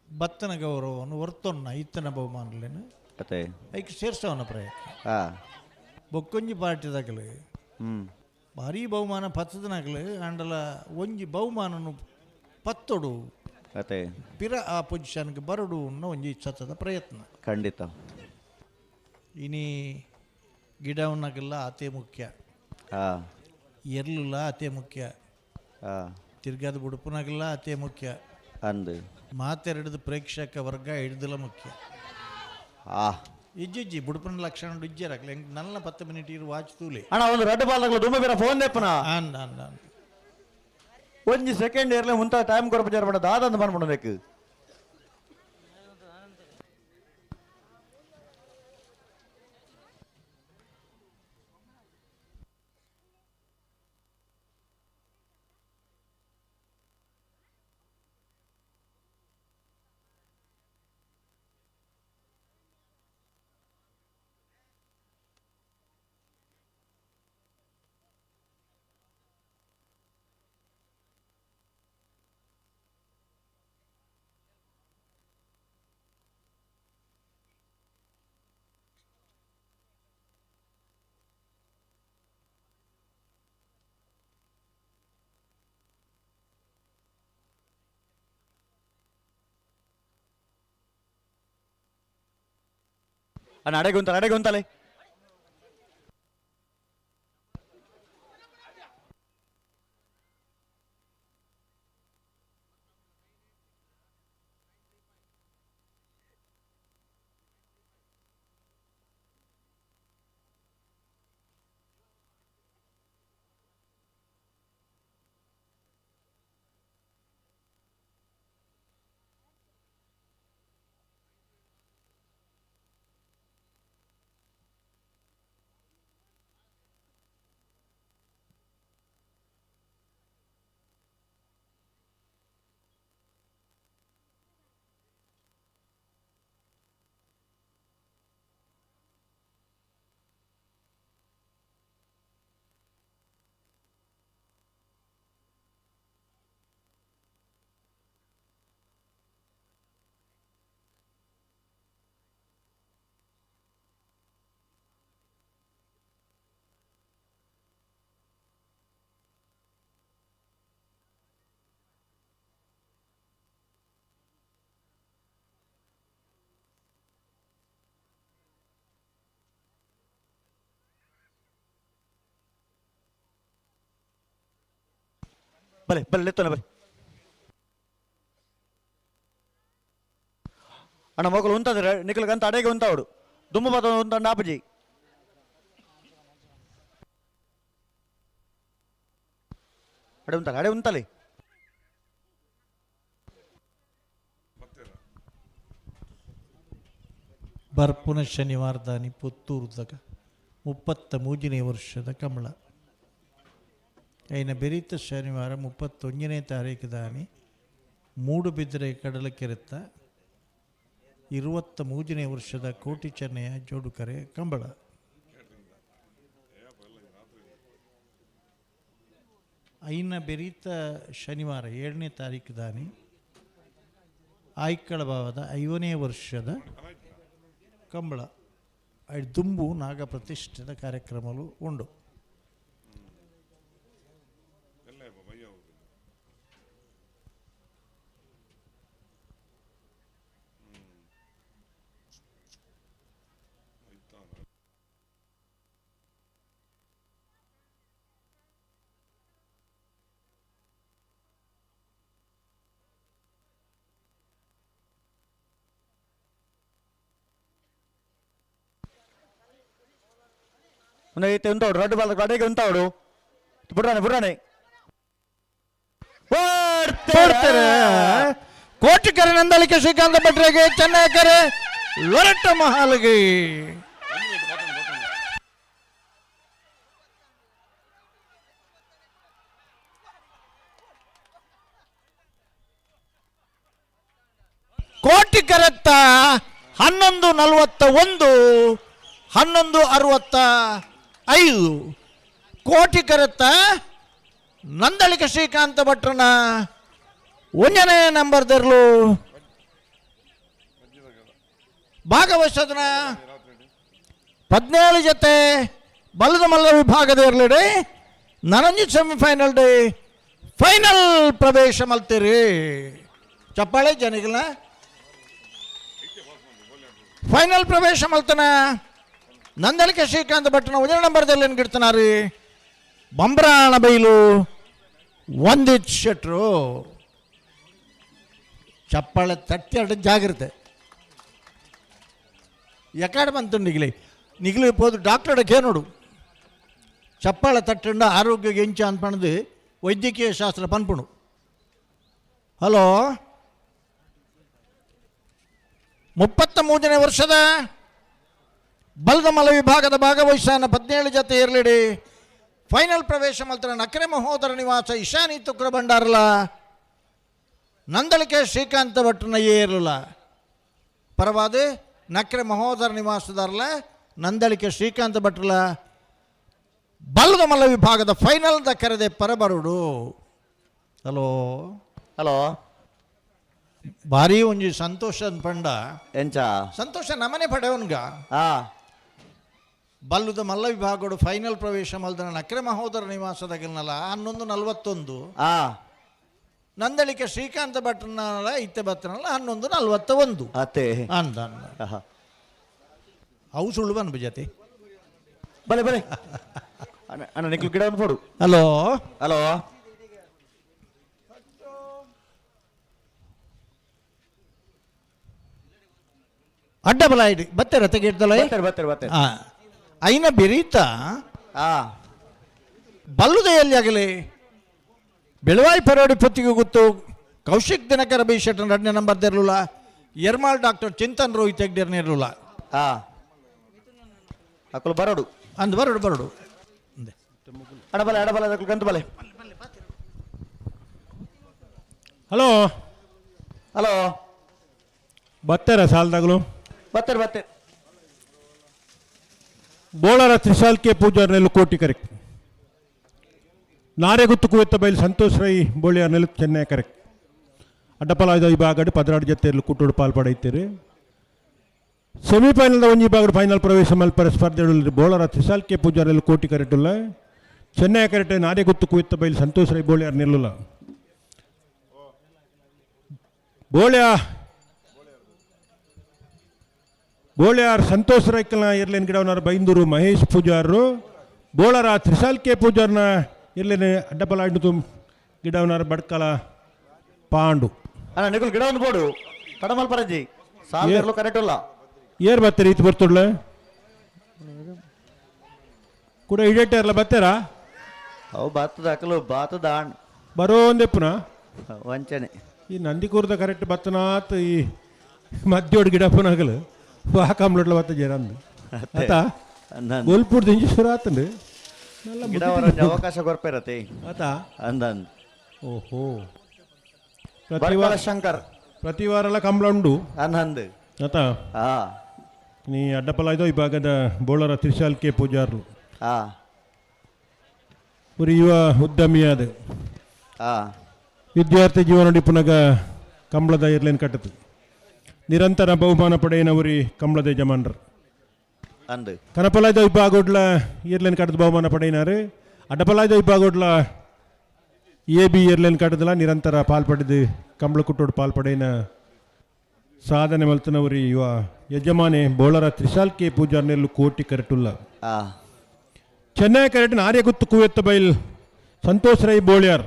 ಬತ್ತನ ಗೌರವವನ್ನು ಹೊರ್ತೊನ್ನ ಇತ್ತನ ಬಹುಮಾನಲೇನು ಅದೇ ಐಕ್ ಸೇರ್ಸವನ ಪ್ರಯತ್ನ ಬೊಕ್ಕೊಂಜಿ ಪಾರ್ಟಿದಾಗಲೇ ಭಾರಿ ಬಹುಮಾನ ಪತ್ತದನಾಗಲೇ ಆಂಡಲ ಒಂಜಿ ಬಹುಮಾನನು ಪತ್ತೊಡು ಅದೇ ಪಿರ ಆ ಪೊಸಿಷನ್ಗೆ ಬರಡು ಅನ್ನೋ ಒಂಜಿ ಸತತ ಪ್ರಯತ್ನ ಖಂಡಿತ ಇನಿ ಗಿಡವನ್ನಾಗೆಲ್ಲ ಅತೇ ಮುಖ್ಯ ಎರ್ಲಿಲ್ಲ ಅತೇ ಮುಖ್ಯ ತಿರ್ಗಾದ ಬುಡುಪನಾಗೆಲ್ಲ ಅತೇ ಮುಖ್ಯ ಅಂದು ಮಾತೆರಡಿದ ಪ್ರೇಕ್ಷಕ ವರ್ಗ ಹಿಡ್ದಲ ಮುಖ್ಯ ಇಜ್ಜಿ ಬುಡುಪನ ಲಕ್ಷಣ ಇಜ್ಜರಾಗ್ಲಿ ಹೆಂಗೆ ನಲ್ಲ 10 ಮಿನಿಟ್ ಇರು ವಾಚ್ ತೂಲೆ ಅಣ್ಣ ಒಂದು 2 ಬಾಲ್ ತಗೊಳ್ಳ ತುಂಬ ಬೇರೆ ಫೋನ್ ದೇಪನ ಅಂದ ಒಂಜಿ ಸೆಕೆಂಡ್ ಇರ್ಲಿ ಮುಂತ ಟೈಮ್ ಕೊರಪಜಾರ ಪಡ ದಾದಂದು ಮಾಡ್ಬಿಡಬೇಕು ಅಣ್ಣ ಅಡೆಗುಂತಲೆ ಬಲೆ ಬಲೆ ಲೆತ್ತೋಣ ಬಲೆ ಅಣ್ಣ ಮೊಗಲು ಉಂತಂದ್ರೆ ನಿಖಲ್ಗಂತ ಅಡೆಗೆ ಉಂತಾವಡು ದುಮ್ಮ ಬದ ಉಂತ ಆಪಜಿ ಅಡೆ ಉಂತಲೆ ಬರ್ಪುನ ಶನಿವಾರದಾನಿ ಪುತ್ತೂರುದಾಗ 33ನೇ ವರ್ಷದ ಕಮಲ అయిన ಬೆರೀತ ಶನಿವಾರ 31ನೇ ತಾರೀಕು ದಾನಿ ಮೂಡುಬಿದಿರೆ ಕಡಲಕೆರೆತ್ತ 23ನೇ ವರ್ಷದ ಕೋಟಿ ಚೆನ್ನಯ ಜೋಡುಕರೆ ಕಂಬಳ అయిన ಬೆರೀತ ಶನಿವಾರ 7ನೇ ತಾರೀಕು ದಾನಿ ಆಯ್ಕಳ ಭಾವದ 5ನೇ ವರ್ಷದ ಕಂಬಳ ದುಂಬು ನಾಗ ಪ್ರತಿಷ್ಠಿತ ಕಾರ್ಯಕ್ರಮಗಳು ಉಂಡು అయితే ఉంటాడు రెడ్డు వాళ్ళ అడేగా ఉంటాడు బుర్రానే ಕೋಟಿಕರೆ ನಂದಳಿಕೆ ಶ್ರೀಕಾಂತ ಭಟ್ರಿಗೆ ಚೆನ್ನೈಕರೆ ಲೊರಟ ಮಹಾಲ್ಗೆ ಕೋಟಿಕರೆತ್ತ 11:41 11:65 ಕೋಟಿ ಕರೆತ್ತ ನಂದಳಿಕೆ ಶ್ರೀಕಾಂತ ಭಟ್ರನ 1ನೇ ನಂಬರ್ದರ್ಲು ಭಾಗವಹಿಸೋದನ್ನ 17 ಜೊತೆ ಬಲದ ಮಲ್ಲ ವಿಭಾಗದ ಇರಲಿಡೆ ನನಂಜಿ ಸೆಮಿಫೈನಲ್ ಡೇ ಫೈನಲ್ ಪ್ರವೇಶ ಮಲ್ತೀರಿ ಚಪ್ಪಾಳೆ ಜನಿಗಳ ಫೈನಲ್ ಪ್ರವೇಶ ಮಲ್ತನ ನಂದಳಿಕೆ ಶ್ರೀಕಾಂತ ಭಟ್ನ 1ನೇ ನಂಬರ್ದಲ್ಲಿ ಏನ್ಗಿಡ್ತಾನಾರಿ ಬಂಬ್ರಾಣ ಬೈಲು ವಂದಿತ್ ಶೆಟ್ರು ಚಪ್ಪಾಳೆ ತಟ್ಟಿ ಜಾಗ್ರತೆ ಎಕಾಡೆ ಬಂತು ನಿಗಿಲಿ ಹೋದು ಡಾಕ್ಟರ್ಗೆ ನೋಡು ಚಪ್ಪಾಳೆ ತಟ್ಟಂಡ ಆರೋಗ್ಯ ಎಂಚ ಅನ್ಪಣದು ವೈದ್ಯಕೀಯ ಶಾಸ್ತ್ರ ಪನ್ಪುಣು ಹಲೋ 33ನೇ ವರ್ಷದ ಬಲದ ಮಲ ವಿಭಾಗದ ಭಾಗವಹಿಸಾನ 17 ಜೊತೆ ಇರಲಿಡಿ ಫೈನಲ್ ಪ್ರವೇಶ ಮಲ್ತರ ನಕರೆ ಮಹೋದರ ನಿವಾಸ ಇಶಾನಿ ತುಕ್ರ ಭಂಡಾರಲ ನಂದಳಿಕೆ ಶ್ರೀಕಾಂತ ಭಟ್ರನ ಏರಲ್ಲ ಪರವಾದ ನಕರೆ ಮಹೋದರ ನಿವಾಸದಾರಲ ನಂದಳಿಕೆ ಶ್ರೀಕಾಂತ ಭಟ್ರಲ ಬಲದ ಮಲ್ಲ ವಿಭಾಗದ ಫೈನಲ್ ದ ಕರೆದೆ ಪರಬರುಡು ಹಲೋ ಹಲೋ ಭಾರಿ ಒಂಜಿ ಸಂತೋಷ ಪಂಡ ಎಂಚ ಸಂತೋಷ ನಮನೆ ಪಡೆಯವನ್ಗ ಬಲ್ಲುದ ಮಲ್ಲ ವಿಭಾಗಡು ಫೈನಲ್ ಪ್ರವೇಶ ಮಲ್ದನ ನಕ್ರೆ ಮಹೋದರ ನಿವಾಸದಾಗಿಲ್ನಲ್ಲ 11:41 ನಂದಳಿಕೆ ಶ್ರೀಕಾಂತ ಭಟ್ರನಲ್ಲ ಇತ್ತೆ ಬತ್ತನಲ್ಲ 11:41 ಅತ್ತೆ ಅಂದ ಅವು ಸುಳ್ಳು ಬನ್ ಜೊತೆ ಬಲೆ ಬಲೆ ಅಣ್ಣ ನಿಕ್ಲು ಗಿಡ ಕೊಡು ಹಲೋ ಹಲೋ ಅಡ್ಡ ಬಲ ಇಡಿ ಬತ್ತೇರ ತೆಗೆಡ್ದಲ್ಲ ಬತ್ತೇರೆ అయిన ಬೆರೀತ ಬಲ್ಲುದೆಯಲ್ಲಿ ಆಗಲಿ ಬೆಳವಾಯಿ ಪರೋಡಿ ಪೊತ್ತಿಗೆ ಗೊತ್ತು ಕೌಶಿಕ್ ದಿನಕರ ಬಿ ಶೆಟ್ಟನ್ 2ನೇ ನಂಬರ್ ಇರಲಿಲ್ಲ ಯರ್ಮಾಳ್ ಡಾಕ್ಟರ್ ಚಿಂತನ್ ರೋಹಿತ್ ತೆಗ್ದಿರ್ನೇ ಇರಲಿಲ್ಲ ಅಕ್ಕಲು ಬರೋಡು ಅಂದ್ ಬರೋಡು ಅಡಬಲ ಗಂತು ಬಲೆ hello hello ಬತ್ತಾರ ಸಾಲದಾಗಲು ಬತ್ತೇರೆ ಬೋಳರ Trishal K Pujar ನೆಲು ಕೋಟಿ ಕರೆಕ್ಟ್ ನಾರೆ ಗುತ್ತು ಕುವೆತ್ತ ಬೈಲ್ ಸಂತೋಷ್ ರೈ ಬೋಳಿಯಾರ್ ನೆಲು ಚೆನ್ನೈ ಕರೆಕ್ಟ್ ಅಡ್ಡಪಲಾದ ವಿಭಾಗಡು 16 ಜೊತೆಯಲ್ಲಿ ಕುಟ್ಟೋಡು ಪಾಲ್ಪಡೈತೀರಿ ಸೆಮಿಫೈನಲ್ದ ಒಂಜಿ ವಿಭಾಗಡು ಫೈನಲ್ ಪ್ರವೇಶ ಮಲ್ಪರ ಸ್ಪರ್ಧೆಗಳಲ್ಲಿ ಬೋಳರ ತ್ರಿಶಾಲ್ ಕೆ ಪೂಜಾರ್ ನೆಲು ಕೋಟಿ ಕರೆಕ್ಟ್ ಇಲ್ಲ ಚೆನ್ನೈ ಕರೆಕ್ಟ್ ನಾರೆ ಗುತ್ತು ಕುವೆತ್ತ ಬೈಲ್ ಸಂತೋಷ್ ರೈ ಬೋಳಿಯಾರ್ ನೆಲ್ಲ ಬೋಳ್ಯಾರ್ ಸಂತೋಷ್ ರೈಕಲ್ನ ಇರ್ಲೇನು ಗಿಡವನಾರ ಬೈಂದೂರು ಮಹೇಶ್ ಪೂಜಾರರು ಬೋಳರ ತ್ರಿಶಾಲ್ ಕೆ ಪೂಜಾರ್ನ ಇರ್ಲೇನೆ ಅಡ್ಡಪಲಾಡ್ದು ಗಿಡವನಾರ ಬಡ್ಕಲ ಪಾಂಡು ಅಣ್ಣ ನಿಗುಲ್ ಗಿಡ ಒಂದು ಬೋಡು ತಡಮಲ್ ಪರಜಿ ಸಾಲ್ ಇರ್ಲು ಕರೆಕ್ಟ್ ಇಲ್ಲ ಏರ್ ಬರ್ತೀರಿ ಈತ ಬರ್ತುಡ್ಲ ಕೂಡ ಇಡೇಟರ್ಲ ಬರ್ತಾರಾ ಅವು ಬಾತದ ಅಕಲು ಬಾತದ ಹಣ್ಣು ಬರೋ ಒಂದೆಪ್ಪುನ ವಂಚನೆ ಈ ನಂದಿಕೂರ್ದ ಕರೆಕ್ಟ್ ಬತ್ತನಾತ್ ಈ ಮಧ್ಯೋಡ್ ಗಿಡ ಪುನಗಲು ವಾಕಂಬ್ಲೊಟ್ಲ ಬತ್ತ ಜರಂದು ಆತ ಗೋಲ್ಪುರ್ ದಿಂಜಿ ಶುರು ಆತಂದು ಗಿಡ ಅವಕಾಶ ಕೊರ್ಪೇರತೆ ಆತ ಅಂದಂದ್ ಓಹೋ ಬರ್ಕಲ ಶಂಕರ್ ಪ್ರತಿ ವಾರ ಕಂಬಳ ಉಂಡು ಅನ್ನಂದ್ ಆತ ಹಾ ನೀ ಅಡ್ಡಪಲ ಇದೋ ಈ ಭಾಗದ ಬೋಳರ ತ್ರಿಶಾಲ್ ಕೆ ಪೂಜಾರ್ಲು ಹಾ ഒരു യുവ ഉദ്യമിയാത് ಆ ವಿದ್ಯಾರ್ಥಿ ಜೀವನ ಪುನಗ ಕಂಬಳದ ಇರ್ಲೇನು ಕಟ್ಟದು ನಿರಂತರ ಬಹುಮಾನ ಪಡೆಯಿನವರಿ ಕಂಬಳದ ಯಜಮಾನರು ಅಂದ್ ಕನಪಲಾಯ್ದ ವಿಭಾಗೋಡ್ಲ ಇರ್ಲೇನು ಕಟ್ಟದು ಬಹುಮಾನ ಪಡೆಯಿನಾರು ಅಡ್ಡಪಲಾಯ್ದ ವಿಭಾಗೋಡ್ಲ ಎ.ಬಿ. ಇರ್ಲೇನು ಕಟ್ಟದಲ್ಲ ನಿರಂತರ ಪಾಲ್ಪಡೆದು ಕಂಬಳ ಕುಟ್ಟೋಡು ಪಾಲ್ಪಡೆಯಿನ ಸಾಧನೆ ಮಲ್ತನವರಿ ಯುವ ಯಜಮಾನೆ ಬೋಳರ ತ್ರಿಶಾಲ್ ಕೆ ಪೂಜಾರ್ ನೆಲ್ಲು ಕೋಟಿ ಕರೆಟುಲ್ಲ ಆ ಚೆನ್ನೈ ಕರೆಕ್ಟ್ ಆರ್ಯಗುತ್ತು ಕುವೆತ್ತ ಬೈಲ್ ಸಂತೋಷ್ ರೈ ಬೋಳ್ಯಾರ್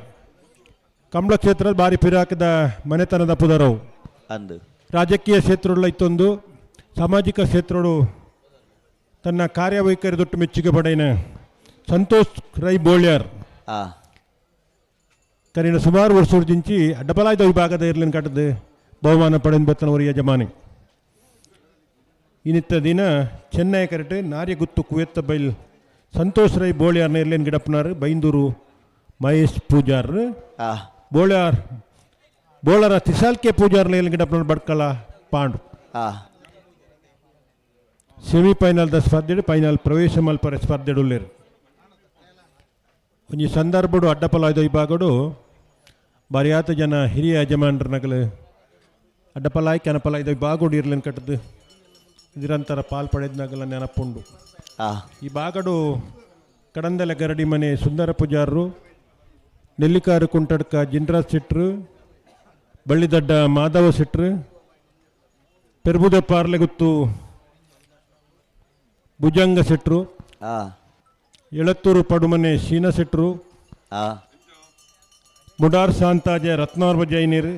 ಕಂಬಳ ಕ್ಷೇತ್ರದ ಬಾರಿ ಪಿರಾಕದ ಮನೆತನದ ಪುದರವು ಅಂದ್ ರಾಜಕೀಯ ಕ್ಷೇತ್ರಗಳ ಇತ್ತೊಂದು ಸಾಮಾಜಿಕ ಕ್ಷೇತ್ರಗಳು ತನ್ನ ಕಾರ್ಯವೈಖರಿ ದೊಟ್ಟು ಮೆಚ್ಚುಗೆ ಪಡೆಯಿನ ಸಂತೋಷ್ ರೈ ಬೋಳ್ಯಾರ್ ಆ ಕರಿನ ಸುಮಾರು ವರ್ಷದಿಂಚಿ ಅಡ್ಡಪಲಾಯ್ದ ವಿಭಾಗದ ಇರ್ಲಿನ ಕಟ್ಟದು ಬಹುಮಾನ ಪಡೆದು ಬೆತ್ತನವರ ಯಜಮಾನಿ ಇನ್ನಿತ್ತ ದಿನ ಚೆನ್ನೈ ಕರೆಕ್ಟ್ ನಾರ್ಯಗುತ್ತು ಕುವೆತ್ತ ಬೈಲ್ ಸಂತೋಷ್ ರೈ ಬೋಳ್ಯಾರ್ನ ಇರ್ಲೇನು ಗಿಡಪ್ಪನಾರು ಬೈಂದೂರು ಮಹೇಶ್ ಪೂಜಾರ್ ಆ ಬೋಳರ ತ್ರಿಶಾಲ್ ಕೆ ಪೂಜಾರ್ನ ಇರ್ಲೇನು ಗಿಡಪ್ಪನಾರು ಬಡ್ಕಲ ಪಾಂಡು ಆ ಸೆಮಿಫೈನಲ್ದ ಸ್ಪರ್ಧೆಡು ಫೈನಲ್ ಪ್ರವೇಶ ಮಲ್ಪರ ಸ್ಪರ್ಧೆಡುಲ್ಲೇರು ಒಂಜಿ ಸಂದರ್ಭಡು ಅಡ್ಡಪಲಾಯ್ದ ವಿಭಾಗಡು ಬರಿಯಾತ ಜನ ಹಿರಿಯ ಯಜಮಾನರ ನಗಲು ಅಡ್ಡಪಲಾಯ್ ಕೆನಪಲಾಯ್ದ ವಿಭಾಗಡು ಇರ್ಲೇನು ಕಟ್ಟದು ನಿರಂತರ ಪಾಲ್ಪಡೆದ ನಗಲ ನೆನಪುಂಡು ಈ ಬಾಗಡು ಕಡಂದಲ ಗರಡಿ ಮನೆ ಸುಂದರ ಪೂಜಾರರು ನೆಲ್ಲಿಕಾರು ಕುಂಟಡ್ಕ ಜಿನ್ರಾಜ್ ಶೆಟ್ರು ಬಳ್ಳಿದಡ್ಡ ಮಾಧವ ಶೆಟ್ರು ಪೆರ್ಬುದ ಪಾರ್ಲೆಗುತ್ತು ಭುಜಂಗ ಶೆಟ್ರು ಎಳತ್ತೂರು ಪಡುಮನೆ ಶೀನ ಶೆಟ್ರು ಮುಡಾರ್ ಶಾಂತಾಜ ರತ್ನಾರ್ವ ಜೈನೀರು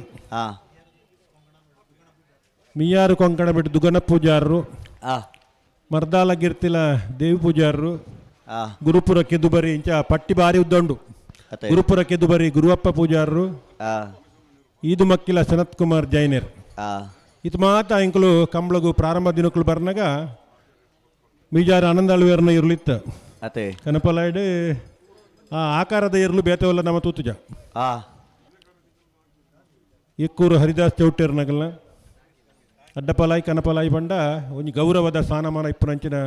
ಮಿಯಾರು ಕೊಂಕಣ ಬಿಟ್ಟು ದುಗನ ಪೂಜಾರರು ಮರ್ದಾಲ ಗಿರ್ತಿಲ ದೇವಿ ಪೂಜಾರರು ಗುರುಪುರ ಕೆದುಬರಿ ಇಂಚ ಪಟ್ಟಿ ಬಾರಿ ಉದ್ದಂಡು ಗುರುಪುರ ಕೆದುಬರಿ ಗುರುವಪ್ಪ ಪೂಜಾರರು ಈದು ಮಕ್ಕಿಲ ಸನತ್ ಕುಮಾರ್ ಜೈನರ್ ಇದು ಮಾತ ಇಂಕಲು ಕಂಬಳಗು ಪ್ರಾರಂಭ ದಿನಕ್ಕಳು ಬರ್ನಾಗ ಮೀಜಾರ ಆನಂದಾಳುವೇರ್ನ ಇರ್ಲಿತ್ತ ಕನಪಲಾಯ್ಡ್ ಆ ಆಕಾರದ ಇರ್ಲು ಬೇತವಲ್ಲ ನಮ್ಮ ತೂತುಜ ಎಕ್ಕೂರು ಹರಿದಾಸ್ ಚೌಟ್ಯರ್ನಗಲ್ನ ಅಡ್ಡಪಲಾಯಿ ಕನಪಲಾಯಿ ಬಂಡ ಒಂದು ಗೌರವದ ಸ್ಥಾನಮಾನ ಇಪ್ಪುನಂಚಿನ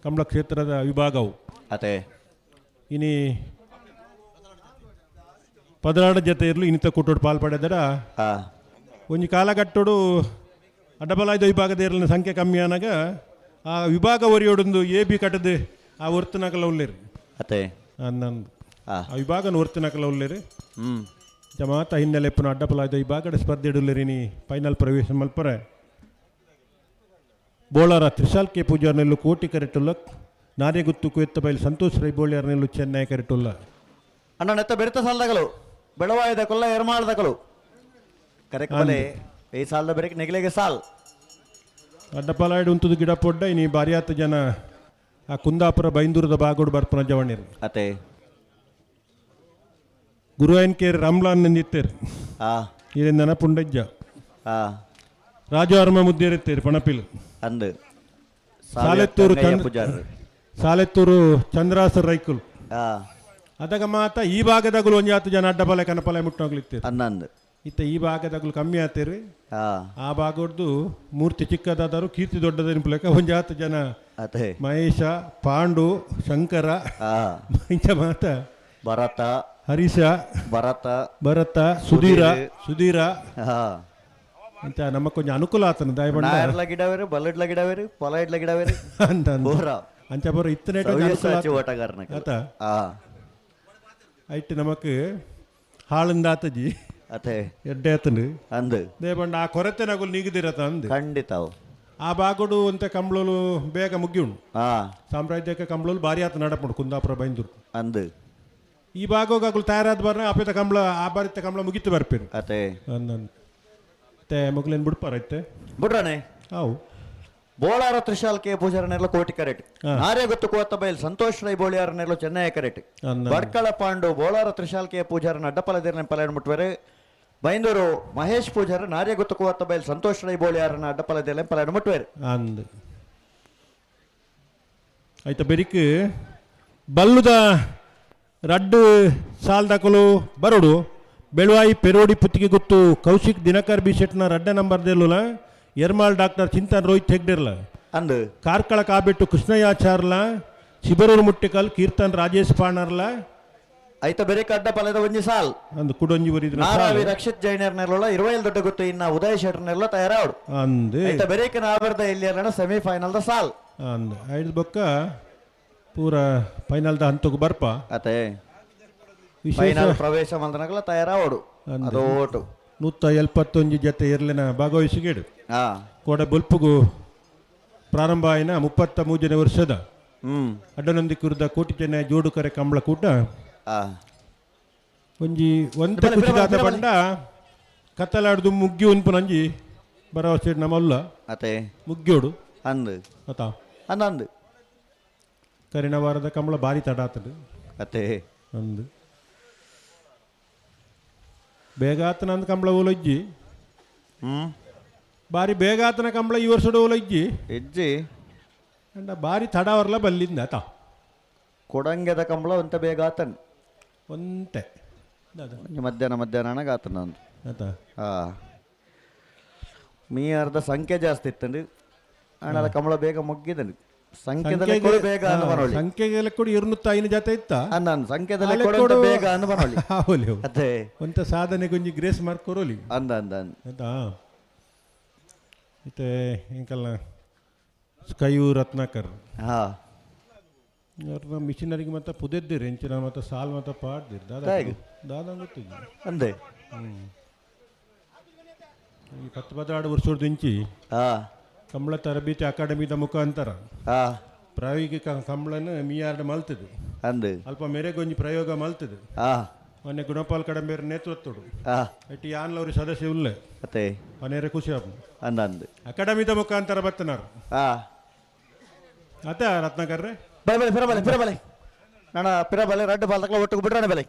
ಕಂಬಳ ಕ್ಷೇತ್ರದ ವಿಭಾಗವು ಇನಿ ಪದರಾಡ ಜೊತೆ ಇರಲು ಇನ್ನಿತ ಕೂಟೋಡು ಪಾಲ್ಪಡೆದರ ಒಂದು ಕಾಲಘಟ್ಟೋಡು ಅಡ್ಡಪಲಾಯ್ದ ವಿಭಾಗದ ಇರಲಿನ ಸಂಖ್ಯೆ ಕಮ್ಮಿ ಆನಾಗ ಆ ವಿಭಾಗ ಒರಿಯೋಡೊಂದು ಎ.ಬಿ. ಕಟ್ಟದು ಆ ಹೊರ್ತನಕಲ ಉಳ್ಳೇರು ನಂದು ಆ ವಿಭಾಗನ ಹೊರ್ತನಕಲ ಉಳ್ಳೇರು ಜಮಾತ ಹಿನ್ನೆಲೆ ಪುನಃ ಅಡ್ಡಪಲಾಯ್ದ ವಿಭಾಗದ ಸ್ಪರ್ಧೆ ಇಡುಲ್ಲೇರಿನಿ ಫೈನಲ್ ಪ್ರವೇಶ ಮಲ್ಪರೆ ಬೋಳಾರ ತ್ರಿಶಾಲ್ ಕೆ ಪೂಜಾರ್ನೆಲ್ಲು ಕೋಟಿ ಕರೆಟುಲ್ಲ ನಾರ್ಯಗುತ್ತು ಕುವೆತ್ತ ಬೈಲು ಸಂತೋಷ್ ರೈ ಬೋಳ್ಯಾರ್ನೆಲ್ಲು ಚೆನ್ನೈ ಕರೆಟುಲ್ಲ ಅಣ್ಣ ನೆತ್ತ ಬೆರೆತ ಸಾಲದಗಳು ಬೆಳವಾಯದ ಕೊಲ್ಲ ಎರ್ಮಾಳದಗಳು ಕರೆಕ್ಟ್ ಬಲೆ ಈ ಸಾಲದ ಬೆರಕೆ ನೆಗಲೆಗೆ ಸಾಲ್ ಅಡ್ಡಪಲಾಯ್ಡು ಉಂತುದು ಗಿಡ ಪೊಡ್ಡ ಇನಿ ಬಾರಿಯಾತ ಜನ ಆ ಕುಂದಾಪುರ ಬೈಂದೂರದ ಬಾಗೋಡು ಬರ್ಪನ ಜವಣಿರು ಗುರುವಾಯನ್ ಕೇರ್ ರಮ್ಲಾನ್ ನಿಂದಿತ್ತೇರು ಇರಿಂದ ನೆನಪುಂಡಜ್ಜ ರಾಜವರ್ಮ ಮುದ್ದೇರಿತ್ತೇರು ಪಣಪಿಲು ಅಂದ್ ಸಾಲೆತ್ತೂರು ಚಂದ್ರಾಸರ್ ರೈಕುಲು ಅದಾಗ ಮಾತ ಈ ಭಾಗದಾಗಲು ಒಂದು ಜಾತು ಜನ ಅಡ್ಡಪಲ ಕನಪಲ ಮುಟ್ಟೋಗ್ಲಿತ್ತೇರು ಅನ್ನಂದ್ ಇತ್ತ ಈ ಭಾಗದಾಗಲು ಕಮ್ಮಿ ಆತೇರು ಆ ಭಾಗದ್ದು ಮೂರ್ತಿ ಚಿಕ್ಕದಾದರು ಕೀರ್ತಿ ದೊಡ್ಡದೇನು ಪುಲಕ ಒಂದು ಜಾತು ಜನ ಮಹೇಶ ಪಾಂಡು ಶಂಕರ ಇಂಚ ಮಾತ ಭರತ ಹರೀಶ ಭರತ ಸುಧೀರ ಅಂತ ನಮ್ಮ ಕೊಂಚ ಅನುಕೂಲ ಆತನ ದಾಯಬಂಡ ಗಿಡವೇರು ಬಲ್ಲಡ್ಲ ಗಿಡವೇರು ಹೊಲ ಇಡ್ಲ ಗಿಡವೇರು ಅಂಚ ಬರೋ ಇತ್ತನೇ ಆತ ಐಟ್ ನಮಕ್ ಹಾಳಂದಾತಜಿ ಎಡ್ಡೆ ಆತನು ಅಂದ್ ದೇಬಂಡ ಆ ಕೊರತೆ ನಗುಲು ನೀಗಿದಿರತ ಅಂದ್ ಖಂಡಿತ ಆ ಬಾಗುಡು ಅಂತ ಕಂಬಳಲು ಬೇಗ ಮುಗ್ಗಿ ಉಂಡು ಸಾಂಪ್ರದಾಯಿಕ ಕಂಬಳಲು ಭಾರಿ ಆತ ನಡಪುಂಡು ಕುಂದಾಪುರ ಬೈಂದೂರು ಅಂದ್ ಈ ಭಾಗಗಳು ತಯಾರಾದ ಬರ್ನ ಅಪೇತ ಕಂಬಳ ಆ ಬಾರಿತ ಕಂಬಳ ಮುಗಿತು ಬರ್ಪೇರು ಅತೆ ಮತ್ತೆ ಮಗ್ಲೇನು ಬಿಡ್ಪಾರೈತೆ ಬಿಡ್ರಾನೆ ಅವು ಬೋಳಾರ ತ್ರಿಶಾಲ್ ಕೆ ಪೂಜಾರನೆಲ್ಲ ಕೋಟಿ ಕರೆಟ್ ನಾರೇ ಗೊತ್ತು ಕೋತ ಬೈಲ್ ಸಂತೋಷ್ ರೈ ಬೋಳಿಯಾರನೆಲ್ಲ ಚೆನ್ನೈ ಕರೆಟ್ ಬಡ್ಕಳ ಪಾಂಡು ಬೋಳಾರ ತ್ರಿಶಾಲ್ ಕೆ ಪೂಜಾರನ ಅಡ್ಡಪಲದಿರನೆ ಪಲಾಯನ್ ಮುಟ್ವರೆ ಬೈಂದೂರು ಮಹೇಶ್ ಪೂಜಾರ ನಾರೇ ಗೊತ್ತು ಕೋತ ಬೈಲ್ ಸಂತೋಷ್ ರೈ ಬೋಳಿಯಾರನ ಅಡ್ಡಪಲದಿರನೆ ಪಲಾಯನ್ ಮುಟ್ವೇರು ಅಂದ್ ಆಯ್ತಾ ಬೆರಿಕ್ ಬಲ್ಲುದ ರಡ್ಡು ಸಾಲ್ದಾಕಲು ಬರೋಡು ಬೆಳುವಾಯಿ ಪೆರೋಡಿ ಪುತ್ತಿಗೆ ಗೊತ್ತು ಕೌಶಿಕ್ ದಿನಕರ್ ಬಿ ಶೆಟ್ನ ರಡ್ಡ ನಂಬರ್ ದೇಲುಲ ಎರ್ಮಾಲ್ ಡಾಕ್ಟರ್ ಚಿಂತನ್ ರೋಹಿತ್ ಹೆಗ್ಡೆರ್ಲ ಅಂದು ಕಾರ್ಕಳ ಕಾಬೆಟ್ಟು ಕೃಷ್ಣಯ್ಯಾಚಾರ್ಲ ಶಿಬರೂರು ಮುಟ್ಟಿಕಲ್ ಕೀರ್ತನ್ ರಾಜೇಶ್ ಪಾಣರ್ಲ ಐತ ಬೆರಿಕ್ ಅಡ್ಡ ಪಲದ ಒಂಜಿ ಸಾಲ್ ಅಂದು ಕುಡೊಂಜಿ ಬರಿದ್ರು ನಾರಾವಿ ರಕ್ಷಿತ್ ಜೈನರ್ನೆಲ್ಲ 20 ದೊಡ್ಡ ಗೊತ್ತು ಇನ್ನ ಉದಯ್ ಶೆಟ್ರ್ನೆಲ್ಲ ತಯಾರಾವಡು ಅಂದು ಐತ ಬೆರಿಕ್ ನಾವರ್ದ ಇಲ್ಲಿ ಸೆಮಿಫೈನಲ್ ದ ಸಾಲ್ ಅಂದು ಐದು ಬೊಕ್ಕ ಪೂರ ಫೈನಲ್ದ ಹಂತಕ್ಕೆ ಬರ್ಪ ಅತೆ ಫೈನಲ್ ಪ್ರವೇಶ ಮಂದನಗಲ ತಯಾರಾವಡು ಅದೋಟು 171 ಜೊತೆ ಇರ್ಲಿನ ಭಾಗವಹಿಸಿಗೇಡು ಕೋಡ ಬೊಲ್ಪುಗು ಪ್ರಾರಂಭ ಆಯ್ನ 33ನೇ ವರ್ಷದ ಅಡ್ಡನೊಂದಿ ಕುರಿದ ಕೋಟಿ ಚೆನ್ನೈ ಜೋಡು ಕರೆ ಕಂಬಳ ಕೂಟ ಒಂಜಿ ಒಂತ ಕುಚಿದಾದ ಬಂಡ ಕತ್ತಲಾಡ್ದು ಮುಗ್ಗಿ ಉನ್ಪು ನಂಜಿ ಭರವಸೆ ನಮ್ಮಲ್ಲ ಅತೆ ಮುಗ್ಗಿಯೋಡು ಅಂದು ಅತಾ ಅನ್ನಂದು ಕರಿನವಾರದ ಕಂಬಳ ಭಾರಿ ತಡಾತದು ಅತೆ ಅಂದು ಬೇಗ ಆತನ ಅಂದ ಕಂಬಳ ಓಲಜ್ಜಿ ಬಾರಿ ಬೇಗ ಆತನ ಕಂಬಳ ಈ ವರ್ಷದ ಓಲಜ್ಜಿ ಹೆಜ್ಜಿ ಅಂಡ ಬಾರಿ ತಡವರ್ಲ ಬಲ್ಲಿಂದ ಆತ ಕೊಡಂಗೆದ ಕಂಬಳ ಒಂತ ಬೇಗ ಆತನ್ ಒಂತೆ ಮಧ್ಯಾಹ್ನ ಆತನ ಆತ ಮೀ ಅರ್ಧ ಸಂಖ್ಯೆ ಜಾಸ್ತಿ ಇತ್ತಂಡು ಅಣ್ಣದ ಕಂಬಳ ಬೇಗ ಮುಗ್ಗಿದನು ಸಂಖ್ಯೆದಲ್ಲಿ ಬೇಗ ಅನ್ಬರೋಳಿ ಸಂಖ್ಯೆಗೆಲ್ಲ ಕೂಡ 205 ಜೊತೆ ಇತ್ತ ನಾನು ಸಂಖ್ಯೆದಲ್ಲಿ ಬೇಗ ಅನ್ಬರೋಳಿ ಅದೇ ಒಂತ ಸಾಧನೆ ಗೊಂಜಿ ಗ್ರೇಸ್ ಮಾರ್ಕ್ ಕೊರೋಲಿ ಅಂದ ಅಂದ ಆಯ್ತಾ ಮತ್ತೆ ಇಂಕಲ್ಲ ಸ್ಕೈಯು ರತ್ನಾಕರ್ ಅವ್ರನ್ನ ಮಿಷಿನರಿಗೆ ಮತ್ತೆ ಪುದೆದ್ದಿರಿ ಹೆಂಚಿನ ಮತ್ತೆ ಸಾಲ್ ಮತ್ತೆ ಪಾಡ್ದಿರಿ ದಾದ ಗೊತ್ತಿಲ್ಲ ಅಂದೆ ಈ 10-12 ವರ್ಷದ ಇಂಚಿ ಕಂಬಳ ತರಬೇತಿ ಅಕಾಡೆಮಿದ ಮುಖಾಂತರ ಪ್ರಾಯೋಗಿಕ ಕಂಬಳನ ಮೀಯಾರ್ಡ ಮಲ್ತದು ಅಂದು ಅಲ್ಪ ಮೇರೆಗೊಂಜಿ ಪ್ರಯೋಗ ಮಲ್ತದು ಮೊನ್ನೆ ಗುಣಪಾಲ್ ಕಡಂಬೇರ ನೇತೃತ್ವಡು ಎಟ್ಟಿ ಯಾನ್ಲವ್ರಿ ಸದಸ್ಯ ಉಲ್ಲೆ ಮತ್ತೆ ಮನೆಯರೆ ಖುಷಿ ಆಪ್ ಅಂದಂದು ಅಕಾಡೆಮಿದ ಮುಖಾಂತರ ಬರ್ತನಾರು ಅತ ರತ್ನಾಕರ್ರೆ ಪಿರಬಲೆ ನನ್ನ ಪಿರಬಲೆ ರಡ್ಡು ಬಾಲ್ದಕ್ಕಲ ಒಟ್ಟಿಗೆ ಬಿಡ್ರಾನೆ ಬೆಲೆ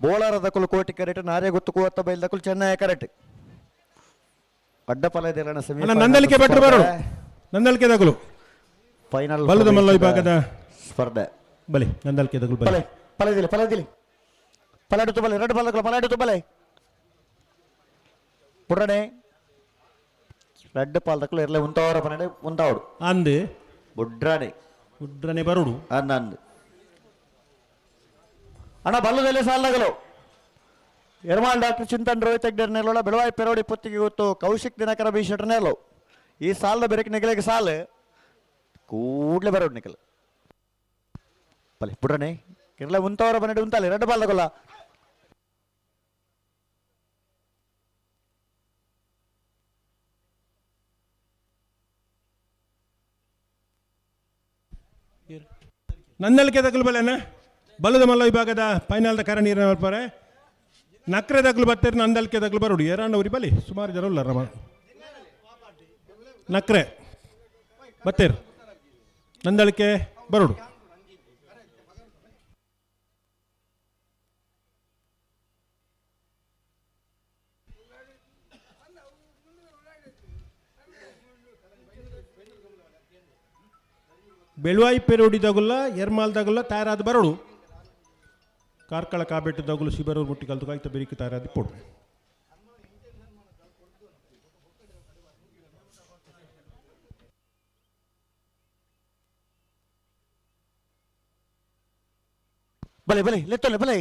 ಬೋಳಾರದ ಕುಲು ಕೋಟಿ ಕರೆಟ್ ನಾರೇ ಗೊತ್ತು ಕೂವತ್ತ ಬೈಲ್ದಕ್ಕಲು Chennai correct ಅಡ್ಡಪಲ Nandalike better ಬರೋಡು Nandalike ದಗಲು final ಬಲ್ಲದ ಮಲ್ಲ ವಿಭಾಗದ ಸ್ಪರ್ಧೆ ಬಲಿ ನಂದಲಿಕೆ ದಗಲು ಬಲೆ ಪಲದಿಲಿ ಪಲಾಡುತ್ತು ಬಲೆ ರಡ್ಡು ಬಾಲ್ದಕ್ಕಲ ಪಲಾಡುತ್ತು ಬಲೆ ಬುಡ್ರನೆ ರಡ್ಡು ಪಾಲ್ದಕ್ಕಲು ಇರಲಿ ಉಂತವರ ಪನಡೆ ಉಂತಾವಡು ಅಂದು ಬುಡ್ರನೆ ಬರೋಡು ಅಂದು ಅಣ್ಣ ಬಲ್ಲದಲ್ಲೇ ಸಾಲಗಳು ಎರ್ಮಾಲ್ ಡಾಕ್ಟರ್ ಚಿಂತನ್ ರೋಹಿತ್ ಹೆಗ್ಡೆರ್ನೆಲ್ಲ ಬೆಳವಾಯಿ ಪೆರೋಡಿ ಪುತ್ತಿಗೆ ಗೊತ್ತು ಕೌಶಿಕ್ ದಿನಕರ ಬಿ ಶೆಟ್ರ್ನೆಲ್ಲೋ ಈ ಸಾಲದ ಬೆರಕೆ ನಿಗಲಿಗೆ ಸಾಲು ಕೂಡ್ಲೆ ಬರೋಡು ನಿಕಲ್ ಬಲೆ ಬುಡ್ರನೆ ಕಿರ್ಲೆ ಉಂತವರ ಬನ್ನಡೆ ಉಂತಾಲೆ ರಡ್ಡು ಬಾಲ್ದಗೊಲ್ಲ ನಂದಲಿಕೆ ದಗಲು ಬಲೆನ ಬಲ್ಲದ ಮಲ್ಲ ವಿಭಾಗದ ಫೈನಲ್ದ ಕರ ನೀರಿನ ಮಲ್ಪಾರೆ ನಕ್ರೆ ದಗಲು ಬತ್ತೇರಿ ನಂದಲಿಕೆ ದಗಲು ಬರೋಡು ಏರಾಂಡವ್ರಿ ಬಲಿ ಸುಮಾರು ಜನ ಉಲ್ಲ ರಮ ನಕ್ರೆ ಬತ್ತೇರು ನಂದಲಿಕೆ ಬರೋಡು ಬೆಳುವಾಯಿ ಪೆರೋಡಿ ದಗುಲ್ಲ ಎರ್ಮಾಲ್ ದಗುಲ್ಲ ತಯಾರಾದ ಬರೋಡು ಕಾರ್ಕಳ ಕಾಬೆಟ್ಟು ದಗುಲು ಶಿಬರೂರು ಮುಟ್ಟಿ ಕಲ್ತು ಕಾಯ್ತ ಬೆರಿಕೆ ತಯಾರಾದ ಪೋಡು ಬಲೆ ಲೆತ್ತಲೆ ಬಲೆ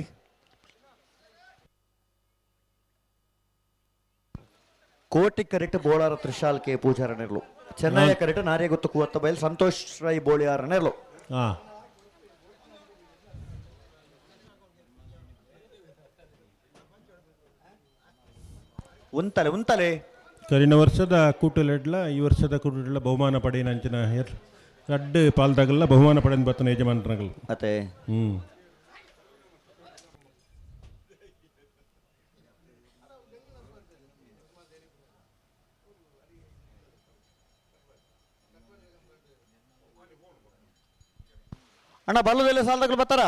ಕೋಟಿ ಕರೆಕ್ಟ್ ಬೋಳಾರ ತ್ರಿಶಾಲ್ ಕೆ ಪೂಜಾರನೆರ್ಲು ಚೆನ್ನೈ ಕರೆಕ್ಟ್ ನಾರೇ ಗೊತ್ತು ಕೂವತ್ತ ಬೈಲ್ ಸಂತೋಷ್ ರೈ ಬೋಳಿಯಾರನೆರ್ಲು ಉಂತಲೆ ಕರಿನ ವರ್ಷದ ಕೂಟಲೆಡ್ಲ ಈ ವರ್ಷದ ಕೂಟಲೆಡ್ಲ ಬಹುಮಾನ ಪಡೆಯಿನ ಅಂಚಿನ ರಡ್ಡು ಪಾಲ್ದಾಗಲ್ಲ ಬಹುಮಾನ ಪಡೆಯನ್ ಬರ್ತನ ಯಜಮಾನರಗಲ್ ಅತೆ ಅಣ್ಣ ಬಲ್ಲದಲ್ಲಿ ಸಾಲದಾಗಲು ಬರ್ತಾರ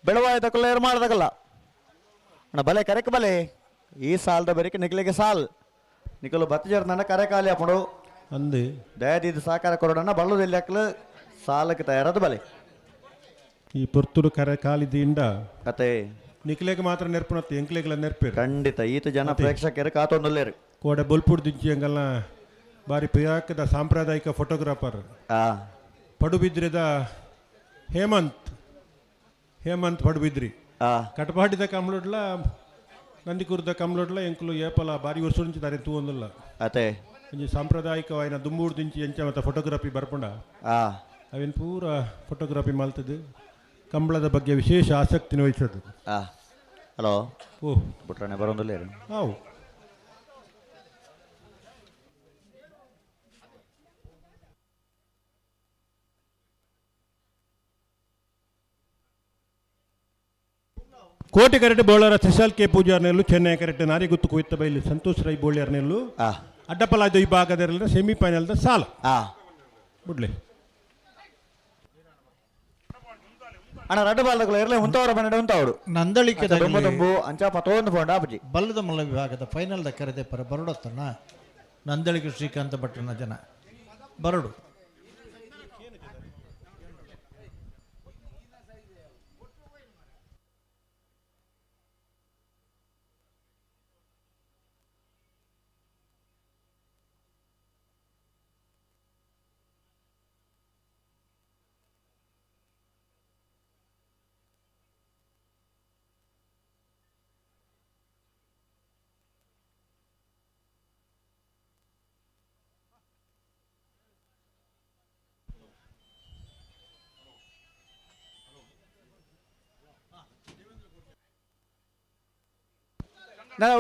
ಬೆಳವಾಯ ತಗೊಳ್ಳ ಏರ್ ಮಾಡ್ದಾಗಲ್ಲ ಅಣ್ಣ ಬಲೆ ಕರೆಕ್ ಬಲೆ ಈ ಸಾಲದ ಬರೀಕೆ ನಿಖಲಿಗೆ ಸಾಲ್ ನಿಖಲು ಬತ್ತಜರ್ ನನ್ನ ಕರೆ ಖಾಲಿ ಅಪ್ಪಡು ಅಂದು ದಯದಿದ್ದು ಸಹಕಾರ ಕೊಡೋಣ ಬಲ್ಲದಲ್ಲಿ ಹಾಕಲು ಸಾಲಕ್ಕೆ ತಯಾರಾದ ಬಲೆ ಈ ಪುರ್ತೂರು ಕರೆ ಕಾಲಿದಿಂದ ಕತೆ ನಿಖಲೆಗೆ ಮಾತ್ರ ನೆರ್ಪುನತ್ತು ಎಂಕ್ಲೆಗೆಲ್ಲ ನೆರ್ಪೇರು ಖಂಡಿತ ಈತ ಜನ ಪ್ರೇಕ್ಷಕರು ಕಾತೊಂದಲ್ಲೇರು ಕೋಡೆ ಬೊಲ್ಪುಡ್ ದಿಂಚಿ ಹಂಗಲ್ಲ ಬಾರಿ ಪಿಯಾಕದ ಸಾಂಪ್ರದಾಯಿಕ ಫೋಟೋಗ್ರಾಫರ್ ಪಡುಬಿದ್ರಿದ ಹೇಮಂತ್ ಪಡುಬಿದ್ರಿ ಕಟಪಾಡಿದ ಕಮ್ಲೋಡ್ಲ ನಂದಿಕೂರ್ದ ಕಮ್ಲೋಡ್ಲ ಎಂಕ್ಲು ಏಪಲ ಬಾರಿ ವರ್ಷ నుంచి ದಾರಿ ತೂವೊಂದುಲ್ಲ ಅತೆ ಒಂಜಿ ಸಾಂಪ್ರದಾಯಿಕವಾಯಿನ ದುಂಬೂರು ದಿಂಚಿ ಎಂಚ ಮತ್ತೆ ಫೋಟೋಗ್ರಫಿ ಬರ್ಪುಂಡ ಅವೇನು ಪೂರ ಫೋಟೋಗ್ರಫಿ ಮಲ್ತದ್ದು ಕಂಬಳದ ಬಗ್ಗೆ ವಿಶೇಷ ಆಸಕ್ತಿನ ವಹಿಸೋದು ಹಲೋ ಓ ಬಿಟ್ರನೆ ಬರೋದಿಲ್ಲ ಹಾವು ಕೋಟಿ correct ಬೌಲರ Trishal K ಪೂಜಾರ್ನೆಲ್ಲು Chennai correct ನಾರಿ ಗುತ್ತು ಕುಯ್ತ ಬೈಲಿ ಸಂತೋಷ್ ರೈ ಬೋಳಿಯರ್ನೆಲ್ಲು ಅಡ್ಡಪಲಾದ ಈ ಭಾಗದಲ್ಲಿ ಸೆಮಿಫೈನಲ್ದ ಸಾಲ ಬಿಡ್ಲಿ ಅಣ್ಣ ರಡ್ಡು ಬಾಲ್ದಗಳು ಇರಲಿ ಉಂತವರ ಮನೆ ಉಂತವಡು ನಂದಳಿಕೆ ದೊಂಬು ಅಂಚ ಪತೋಂದು ಪೋಂಡ ಆಪಜಿ ಬಲ್ಲದ ಮಲ್ಲ ವಿಭಾಗದ ಫೈನಲ್ದ ಕರೆದೆ ಪರ ಬರಡತ್ತಣ್ಣ ನಂದಳಿಕೆ ಶ್ರೀಕಾಂತ ಭಟ್ರನ ಜನ ಬರಡು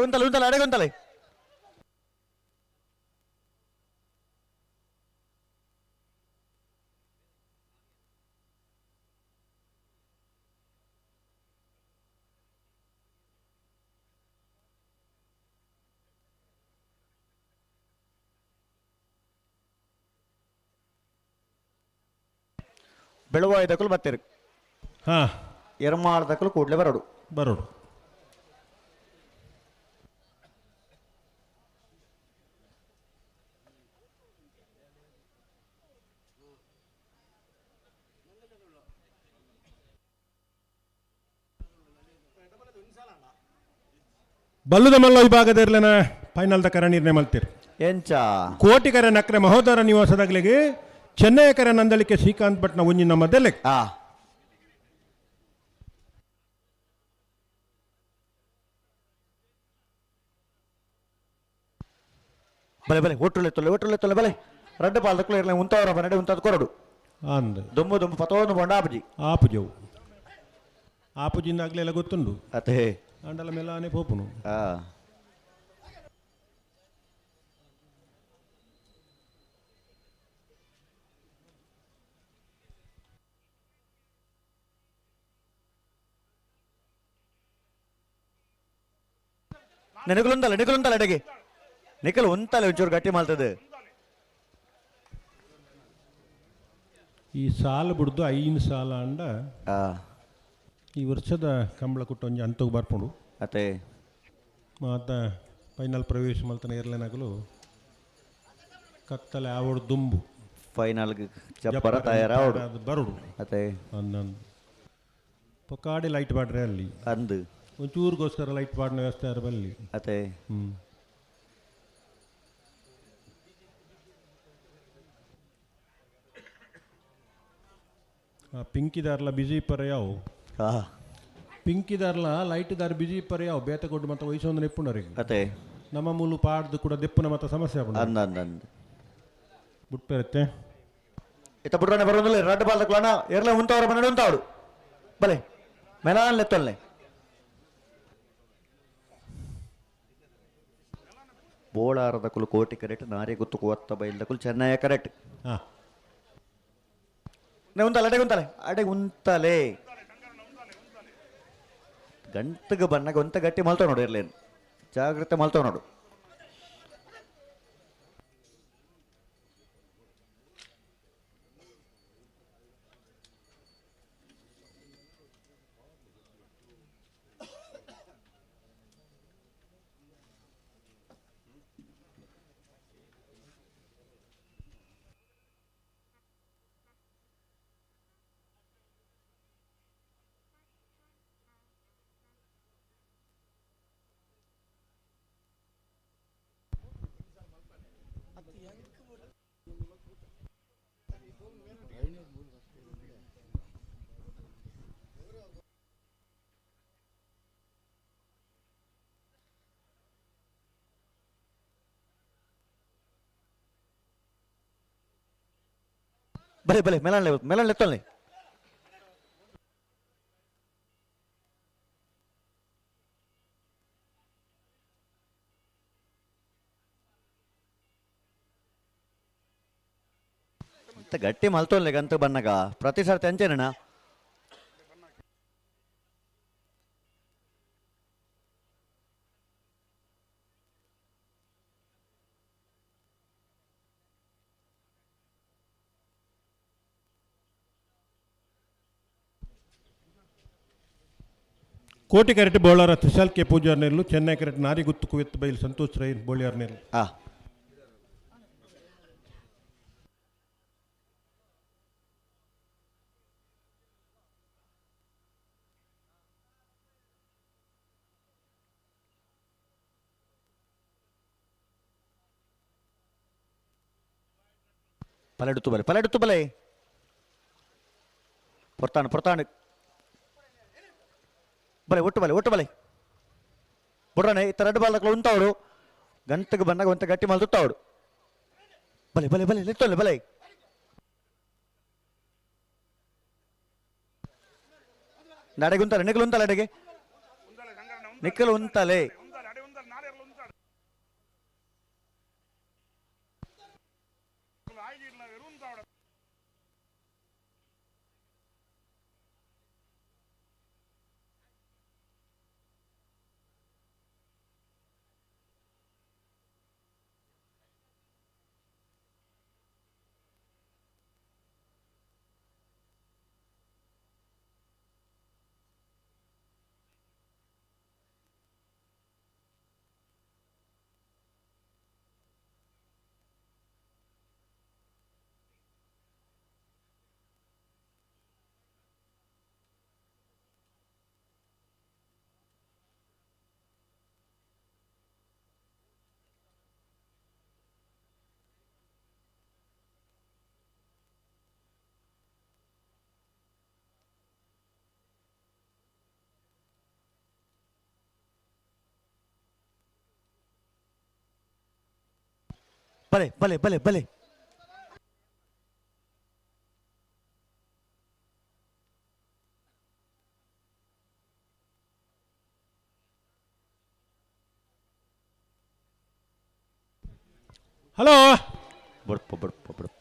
ಉಂತಲೆ ಉಂತಲೆ ಅಡೆಗೆ ಉಂತಲೆ ಬೆಳುವಾಯ್ದಕ್ಕಲು ಬತ್ತೇರು ಎರ್ಮಾಳ್ದಕ್ಕಲು ಕೂಡಲೇ ಬರೋಡು ಬಲ್ಲುದ ಮಲ್ಲ ವಿಭಾಗದರ್ಲನ ಫೈನಲ್ದ ಕರ ನಿರ್ಣಯ ಮಲ್ತೀರಿ ಎಂಚ ಕೋಟಿಕರ ನಕ್ರೆ ಮಹೋದರ ನಿವಾಸದಾಗಲಿಗೆ ಚೆನ್ನೈಕರ ನಂದಳಿಕೆ ಶ್ರೀಕಾಂತ್ ಭಟ್ನ ಒಂಜಿ ನಮ್ಮ ದೆಲೆ ಬಲೆ ಬಲೆ ಒಟ್ಟುಲೆ ಬಲೆ ರಡ್ಡು ಪಾಲ್ದಕ್ಕಲು ಇರಲಿ ಉಂತವರ ಮನೆ ಉಂತದ ಕೊರಡು ಅಂದ್ ದುಂಬು ಪತೋಂದು ಪೋಂಡ ಆಪಜಿ ಆಪುಜವು ಆಪುಜಿಂದಾಗಲೆಲ್ಲ ಗೊತ್ತುಂಡು ಅತೆ ಅಂಡಲ ಮೇಲಾನೆ ಪೋಪುನು ನಿಖಲು ಅಡೆಗೆ ನಿಖಲು ಉಂತಲೆ ಒಂಚೂರು ಗಟ್ಟಿ ಮಾಡ್ತದೆ ಈ ಸಾಲ ಬಿಡ್ದು ಐನ್ ಸಾಲ ಅಂಡ ಈ ವರ್ಷದ ಕಂಬಳ ಕುಟ್ಟು ಒಂಜಿ ಅಂತೋಗಿ ಬರ್ಪುಂಡು ಅತೆ ಮಾತ ಫೈನಲ್ ಪ್ರವೇಶ ಮಲ್ತನ ಏರ್ಲೇನಾಗಲು ಕತ್ತಲೆ ಆವಡು ದುಂಬು ಫೈನಲ್ ಚಪ್ಪರ ತಯಾರಾವಡು ಅದು ಬರುಡು ಅತೆ ಅಂದಂದು ಪೊಕಾಡಿ ಲೈಟ್ ಬಾಡ್ರೆ ಅಲ್ಲಿ ಅಂದು ಒಂಚೂರಿಗೋಸ್ಕರ ಲೈಟ್ ಬಾಡ್ನ ವ್ಯವಸ್ಥೆ ಯಾರು ಬಲ್ಲಿ ಅತೆ ಪಿಂಕಿದಾರ್ಲ ಬಿಜಿ ಪರ ಯಾವ ಪಿಂಕಿದಾರ್ಲ ಲೈಟ್ ದಾರ್ ಬಿಜಿ ಪರ ಯಾವ ಬೇತಗೊಡ್ಡು ಮತ್ತು ವಯಸ್ಸೊಂದು ನೆಪ್ಪುಣರಿಗೆ ಅತೆ ನಮ್ಮ ಮೂಲು ಪಾಡ್ದು ಕೂಡ ದೆಪ್ಪನ ಮತ್ತು ಸಮಸ್ಯೆ ಅಂದ್ ಬಿಟ್ಪೇರತ್ತೆ ಇತ್ತ ಬಿಟ್ರೆ ಬರೋದಿಲ್ಲ ರಡ್ಡು ಬಾಲ್ದಕ್ಕಲಣ್ಣ ಇರಲಿ ಉಂತವರ ಮನೆ ಉಂತಾವಡು ಬಲೆ ಮೆಲಾನ್ ಲೆತ್ತೊಲ್ಲೆ ಬೋಳಾರದಕ್ಕಲು ಕೋಟಿ ಕರೆಕ್ಟ್ ನಾರಿ ಗುತ್ತು ಕೊತ್ತ ಬೈಲ್ದಕ್ಕಲು ಚೆನ್ನೈ ಕರೆಕ್ಟ್ ಉಂತಲೆ ಅಡೆಗೆ ಉಂತಲೆ ಗಂಟಗೆ ಬಣ್ಣಗೆ ಒಂತ ಗಟ್ಟಿ ಮಲ್ತಾವ ನೋಡು ಇರ್ಲೇನು ಜಾಗ್ರತೆ ಮಲ್ತಾವ ನೋಡು ಬಲೆ ಬಲೆ ಮೆಲನ್ ಎತ್ತೊಳ್ಳಿ. ಗಟ್ಟಿ ಮಲ್ತೋಲ್ಲೆ ಗಂತ ಬನ್ನಗ ಪ್ರತಿ ಸರ್ತಿ ಅಂಚೇನ ಕೋಟಿ ಕ್ಯಾರೆಟ್ ಬೌಲರ ತ್ರಿಶಾಲ್ ಕೆ ಪೂಜಾರ್ ನೆರಲು, ಚೆನ್ನೈ ಕ್ಯಾರೆಟ್ ನಾರಿ ಗುತ್ತು ಕುವೆತ್ ಬೈಲ್ ಸಂತೋಷ್ ರೈ ಬೋಳಿಯಾರ್ ನೆರಲು. ಪಲೆಡುತ್ತು ಬಲೆ ಪೊರ್ತಾನು ಬಲೆ ಒಟ್ಟು ಬಲೆ ಬುಡ್ರನೆ ಇತ್ತ ರೆಡ್ ಬಾಲ್ಗಳು ಉಂಟಾವಡು ಗಂಟೆಗೆ ಬಂದಾಗ ಒಂತ ಗಟ್ಟಿ ಮಲ್ದುತ್ತಾವಡು ಬಲೆ ಲೆತ್ತೊಲ್ಲೆ ಬಲೆ ನಡೆಗೆ ಉಂತಲೆ ನಿಕ್ಕಲು ಉಂತಲೆ ಅಡೆಗೆ ನಿಕ್ಕಲು ಉಂತಲೆ ಬಲೆ ಹಲೋ ಬುಟ್ರ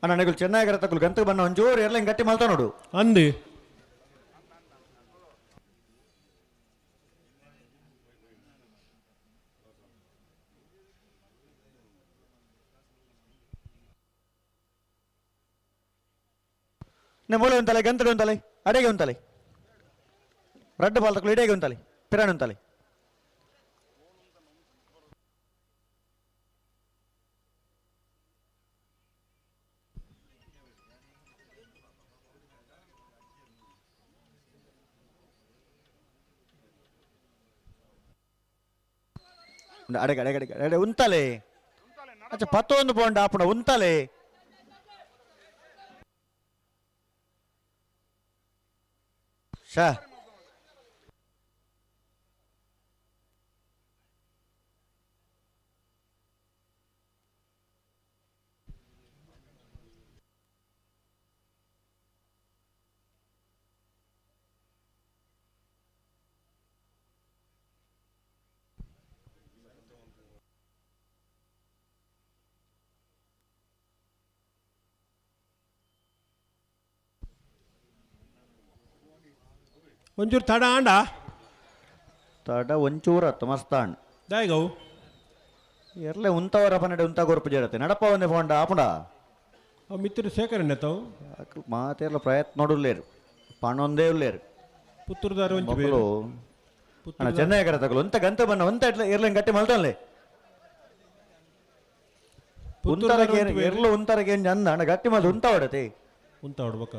ಅಣ್ಣ ನೆಗಳು ಚೆನ್ನಾಗಿರ ತಗೊಳ್ ಗಂತಕ್ಕೆ ಬನ್ನ ಒಂಚೂರು ಎಲ್ಲ ಹಿಂಗೆ ಗಟ್ಟಿ ಮಲ್ತಾ ನೋಡು ಅಂದು ಮೂಲೆ ಉಂತಲೆ ಗಂತಡೆ ಉಂತಲೆ ಅಡೆಗೆ ಉಂತಲೆ ರಡ್ಡು ಬಾಲ್ ತಗೊಳ್ಳಿ ಇಡೆಗೆ ಉಂತಲೆ ಪಿರಾಣಿ ಉಂತಲೆ ಅಡೆಗೆ ಉಂತಲೆ ಅಚ್ಚ 11 ಪೌಂಡ್ ಆಪಣ ಉಂತಲೆ ಶಾ ಒಂಚೂರು ತಡ ಆಂಡ ತಡ ಒಂಚೂರು ಮಸ್ತಾಂಡ್ ದಾಯಿಗವು ಎರ್ಲೆ ಉಂತವರ ಪನ್ನಡೆ ಉಂತ ಗೊರಪು ಜಡತೆ ನಡಪ ಒಂದೇ ಪೋಂಡ ಆಪುಂಡ ಅವು ಮಿತ್ರ ಶೇಖರಣೆ ತಾವು ಮಾತೆಲ್ಲ ಪ್ರಯತ್ನ ನೋಡುಲ್ಲೇರು ಪಣ ಒಂದೇ ಉಲ್ಲೇರು ಪುತ್ತೂರ್ದಾರ ಒಂಚು ಮಕ್ಕಳು ಅಣ್ಣ ಚೆನ್ನೈ ಕಡೆ ತಗೊಳ್ಳು ಒಂತ ಗಂತೆ ಬನ್ನ ಒಂತ ಇರ್ಲ ಗಟ್ಟಿ ಮಲ್ತಲ್ಲೇ ಉಂತರಗೆ ಎರ್ಲು ಉಂತರಗೆ ಏನು ಚಂದ ಅಣ್ಣ ಗಟ್ಟಿ ಮಲ್ದು ಉಂತ ಹೊಡತೆ ಉಂತ ಹೊಡ್ಬೇಕ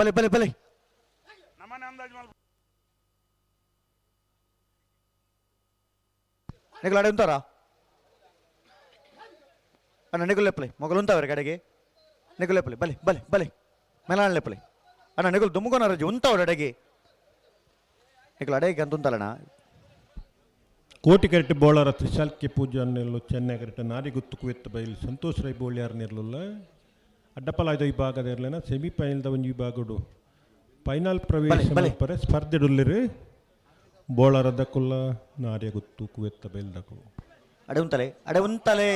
ಬಲೆ నికులు అడే ఉంటారా అన్న నికులు లేపలే మొగలు ఉంటావారు కಡೆಗೆ నికులు లేపలే బలి బలి బలి మెలాన్ లేపలే అన్న నికులు దుమ్ముకున్నారు రజు ఉంటావారు అడగి నికులు అడేకి ఎంత ఉంటాలಣ್ಣ ಕೋಟಿಕರೆಟ್ ಬೋಳರ ತ್ರಿಶಾಲ್ಕೆ ಪೂಜಾ ನೆರಳು ಚೆನ್ನೈ ಕರೆಟ್ ನಾರಿ ಗುತ್ತುಕು ಎತ್ತ ಬೈಲಿ ಸಂತೋಷ್ ರೈ ಬೋಳ್ಯಾರ ನೆರಳುಲ್ಲ ಅಡ್ಡಪಲಾಯ್ದ ವಿಭಾಗದ ಇರಲಿನ ಸೆಮಿಫೈನಲ್ದ ಒಂದು ವಿಭಾಗಡು ಫೈನಲ್ ಪ್ರವೇಶ ಪರ ಸ್ಪರ್ಧೆಡುಲ್ಲಿರು ಬೋಳರದಕ್ಕುಲ್ಲ ನಾರಿಯ ಗುತ್ತುಕು ಎತ್ತ ಬೈಲ್ದಕು ಅಡೆ ಉಂತಲೆ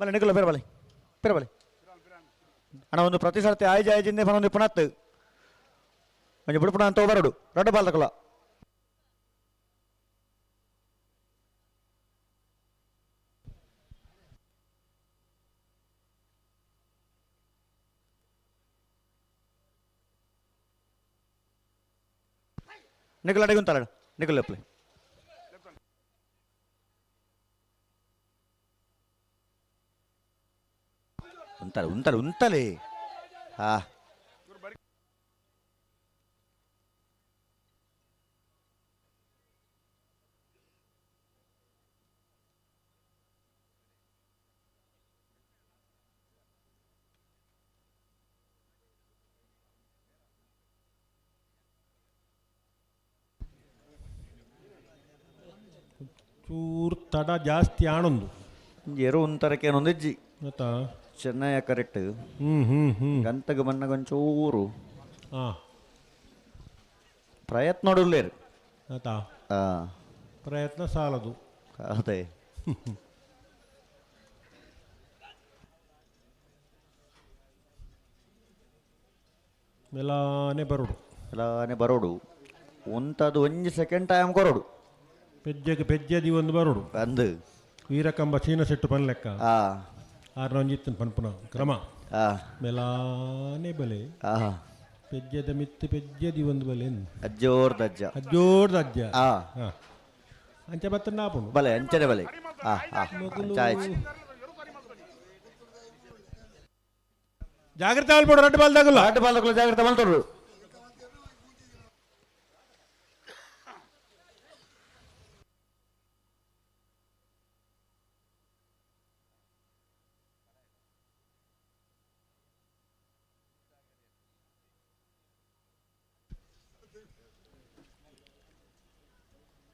ಬಲೆ ನಿಕುಲ ಪೇರಬಲೆ ಅಣ್ಣ ಒಂದು ಪ್ರತಿ ಸರ್ತಿ ಆಯ್ಜಿಂದೆ ಒಂದು ಪುನತ್ ಮಂಜು ಬಿಡು ಪುನಃ ಅಂತ ಬರಡು ರಡ್ಡ ಬಾಲ್ದಕುಲ నికులు అడిగి ఉంటాడు నికులు లేపలే ఉంతలే ಚೂರು ತಡ ಜಾಸ್ತಿ ಆಣೊಂದು ಎರು ಉಂತರಕ್ಕೆ ಏನೊಂದಿಜ್ಜಿ ಆಯ್ತಾ ಚೆನ್ನೈ ಕರೆಕ್ಟ್ ಗಂತಗೆ ಬಣ್ಣಗೊಂಚೂರು ಪ್ರಯತ್ನ ನೋಡಲೇರು ಆಯ್ತಾ ಪ್ರಯತ್ನ ಸಾಲದು ಅದೇ ಮೆಲಾನೆ ಬರೋಡು ಉಂತದು ಒಂಜಿ ಸೆಕೆಂಡ್ ಟೈಮ್ ಕೊರೋಡು ಪೆಜ್ಜೆದಿ ಒಂದು ಬರೋಡು ಅಂದು ವೀರಕಂಬ ಚೀನ ಸೆಟ್ಟು ಪನ್ಲೆಕ್ಕ ಆರ್ನೊಂಜಿತ್ತನ್ ಪನ್ಪುನ ಕ್ರಮ ಮೆಲಾನೆ ಬಲೆ ಪೆಜ್ಜೆದ ಮಿತ್ತು ಪೆಜ್ಜೆದಿ ಒಂದು ಬಲೆ ಅಜ್ಜೋರ್ದಜ್ಜ ಅಂಚೆ ಬತ್ತ ನಾಪುನು ಬಲೆ ಅಂಚನೆ ಬಲೆ ಜಾಗ್ರತೆ ಅಲ್ಪಡು ರಡ್ಡು ಬಾಲ್ದಾಗಲ್ಲ ಜಾಗ್ರತೆ ಮಲ್ತೋಡು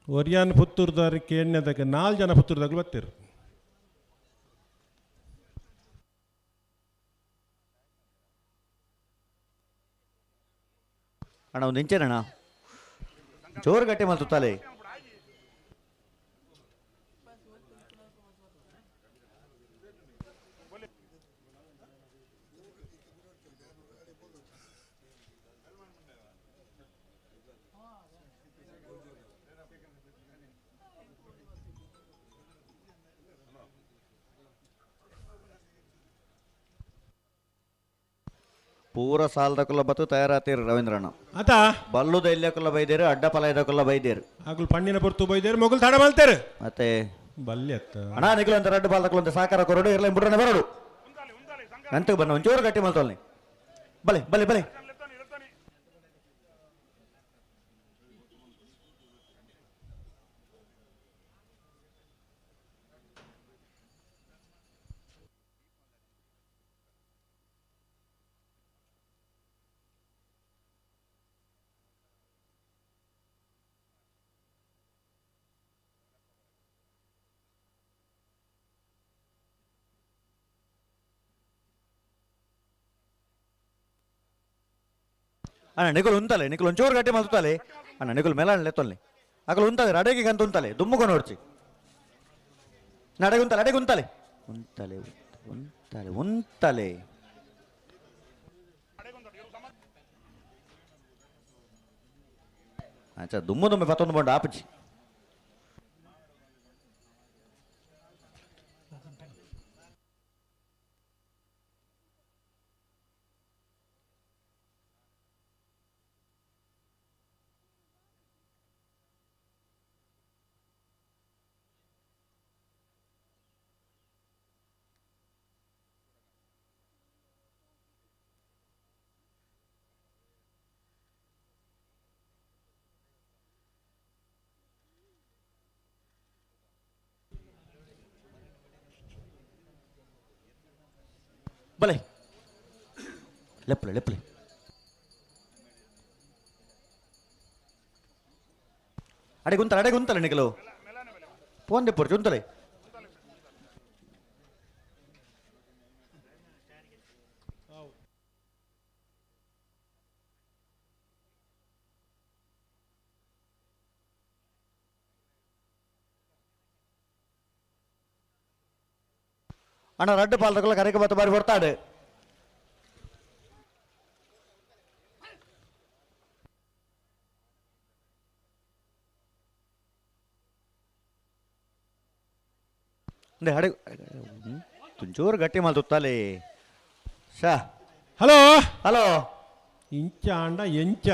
ಒರಿಯಾನ್ ಪುತ್ತೂರ್ದವ್ರಿಗೆ ಎಣ್ಣೆದಾಗ 4 ಜನ ಪುತ್ತೂರ್ದಾಗ ಬರ್ತೀರು ಅಣ್ಣ ಒಂದು ಇಂಚೇನಣ್ಣ ಜೋರು ಗಟ್ಟಿ ಮಲ್ತುತ್ತಾಲೆ ಪೂರ ಸಾಲದಕ್ಕಲ್ಲ ಬತ್ತು ತಯಾರಾತೀರಿ ರವೀಂದ್ರಣ್ಣ ಆತ ಬಲ್ಲುದ ಇಲ್ಲಕ್ಕಲ್ಲ ಬೈದೇರು ಅಡ್ಡ ಪಲ ಇದಕ್ಕಲ್ಲ ಬೈದೇರು ಆಗ್ಲು ಪಣ್ಣಿನ ಬರ್ತು ಬೈದೇರು ಮೊಗಲ್ ತಡ ಮಲ್ತೇರು ಮತ್ತೆ ಬಲ್ಲಿ ಅತ್ತ ಅಣ್ಣ ನಿಖಿಲ್ ಅಂತ ರಡ್ಡು ಬಾಲ್ದಕ್ಕಲ್ಲ ಸಾಕಾರ ಕೊರಡು ಇರಲಿ ಬುಡ್ರನೆ ಬರೋಡು ನಂತಗೆ ಬನ್ನ ಒಂಚೂರು ಗಟ್ಟಿ ಮಲ್ತೋಲ್ನಿ ಬಲೆ ಬಲೆ ಬಲೆ అన్న నికులు ఉంతలే నికులు ಒಂಚೂರು ಗಟ್ಟಿ ಮಲ್ತುತ್ತಾಲೆ ಅಣ್ಣ ನಿకులు ಮೆಲಾಣಲೆ ತೊಲ್ಲೆ ಅಕಲು ಉಂತದೆ ಅಡೆಗೆ ಅಂತ ಉಂತಲೆ ದುಮ್ಮುಕೊಂಡು ನೋಡ್ಚಿ ನಡೆಗೆ ಉಂತಲೆ ಅಡೆಗೆ ಉಂತಲೆ ಉಂತಲೆ ಉಂತಲೆ ಉಂತಲೆ ಅಚ್ಚಾ ದುಮ್ಮು ದುಮ್ಮೆ ಪತ್ತೊಂದು ಬಂಡು ಆಪಚ್ಚಿ ಬಲೆ ಲೆಪ್ಪಲೆ ಲೆಪ್ಪಲೆ ಅಡೆಗುಂತಲೆ ನಿಖಲು ಫೋನ್ ದೆಪ್ಪೊರ್ಚು ಉಂತಲೆ ಅಣ್ಣ ರಡ್ಡು ಪಾಲಕಲ್ಲ ಕರೆಗೆ ಬತ್ತ ಬಾರಿ ಬರ್ತಾಡು ಹಡೆ ತುಂಚೂರು ಗಟ್ಟಿ ಮಾಲ್ತುತ್ತಾಲೆ ಶಾ ಹಲೋ ಹಲೋ ಇಂಚ ಅಂಡ ಎಂಚ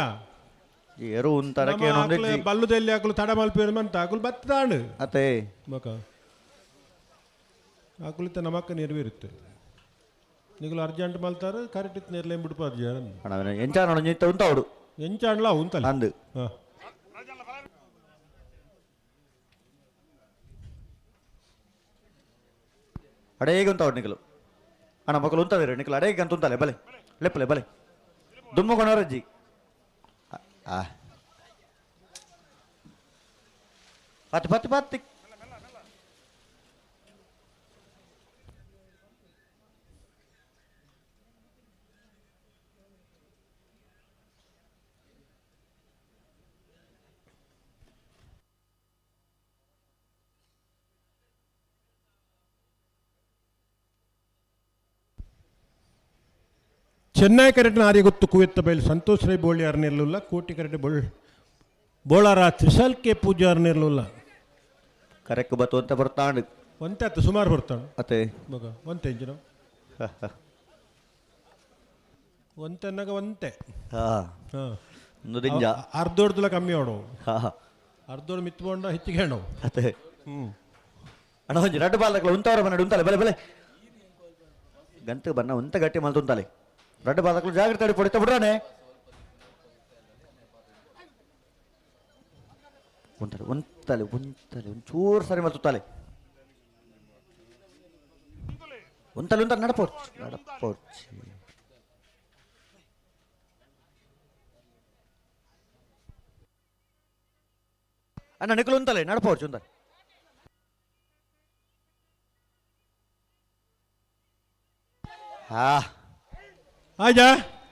ಏರು ಉಂತರಕ್ಕೆ ಬಲ್ಲುದಲ್ಲಿ ಹಾಕಲು ತಡ ಮಲ್ಪೇರು ಅಂತ ಹಾಕಲು ಬತ್ತಾಂಡು ಅತ್ತೆ ಮಕ ಹಾಕಲಿತ್ತ ನಮಕ್ಕ ನೆರವೇರುತ್ತೆ ನಿಗಲು ಅರ್ಜೆಂಟ್ ಮಲ್ತಾರ ಕರೆಕ್ಟ್ ಇತ್ತು ನೆರಲೇಂ ಬಿಡ್ಪಾರ್ಜ ಎಂಚ ನೋಡ ಉಂತಾವಡು ಎಂಚ ಅಂಡ್ಲ ಉಂತಲ್ಲ ಅಂದು ಹಾಂ ಅಡೇಗೆ ಉಂತಾವಡು ನಿಗಲು ಅಣ್ಣ ಮಕ್ಕಳು ಉಂತವೇರು ನಿಖಲು ಅಡೇಗೆ ಅಂತ ಉಂತಲೆ ಬಲೆ ಲೆಪ್ಪಲೆ ಬಲೆ ದುಮ್ಮಗೊಂಡವರಜ್ಜಿ ಪತ್ತಿ ಪತ್ತಿ ಪತ್ತಿ ಚೆನ್ನೈ ಕರೆಕ್ಟ್ನ ಆರ್ಯ ಗೊತ್ತು ಕುವೆತ್ತ ಬೈಲು ಸಂತೋಷ್ ರೈ ಬೋಳಿ ಅರ್ನಿರ್ಲಿಲ್ಲ ಕೋಟಿ ಕರೆಕ್ಟ್ ಬೋಳಾರ ತ್ರಿಶಾಲ್ ಕೆ ಪೂಜಾ ಅರ್ನಿರ್ಲಿಲ್ಲ ಕರೆಕ್ಟ್ ಬತ್ತು ಅಂತ ಬರ್ತಾಂಡು ಒಂತೆ ಅತ್ತ ಸುಮಾರು ಬರ್ತಾನು ಅತ್ತೆ ಮಗ ಒಂತೆ ಇಂಜಿನ ಒಂತೆ ಅನ್ನಗ ಒಂತೆ ಹಾಂ ಅರ್ಧೋಡ್ದಲ ಕಮ್ಮಿ ಆಡೋ ಅರ್ಧೋಡ್ ಮಿತ್ಕೊಂಡ ಹೆಚ್ಚಿಗೆ ಹೇಳೋ ಅತ್ತೆ ಅಣ್ಣ ಹೊಂಜಿ ರಡ್ಡು ಬಾಲ್ದಕ್ಲ ಉಂತವರ ಬನ್ನ ಉಂತಲೆ ಬಲೆ ಬಲೆ ಗಂಟೆ ಬನ್ನ ಉಂತ ಗಟ್ಟಿ ಮಲ್ತು ಉಂತಲೆ ರಡ್ಡು ಬಾಲ್ದಕ್ಲು ಜಾಗ್ರತೆ ಅಡಿ ಪೊಡಿತ ಬಿಡ್ರಾನೆ ಉಂತಲೆ ಉಂತಲೆ ಉಂತಲೆ ಒಂಚೂರು ಸರಿ ಮಲ್ತುತ್ತಾಲೆ ಉಂತಲೆ ಉಂತಲೆ ನಡಪೋರ್ಚಿ ನಡಪೋರ್ಚಿ ಅಣ್ಣ ನಿಖಲು ಉಂತಲೆ ನಡಪೋರ್ಚು ಉಂತಲೆ ಆಜಾ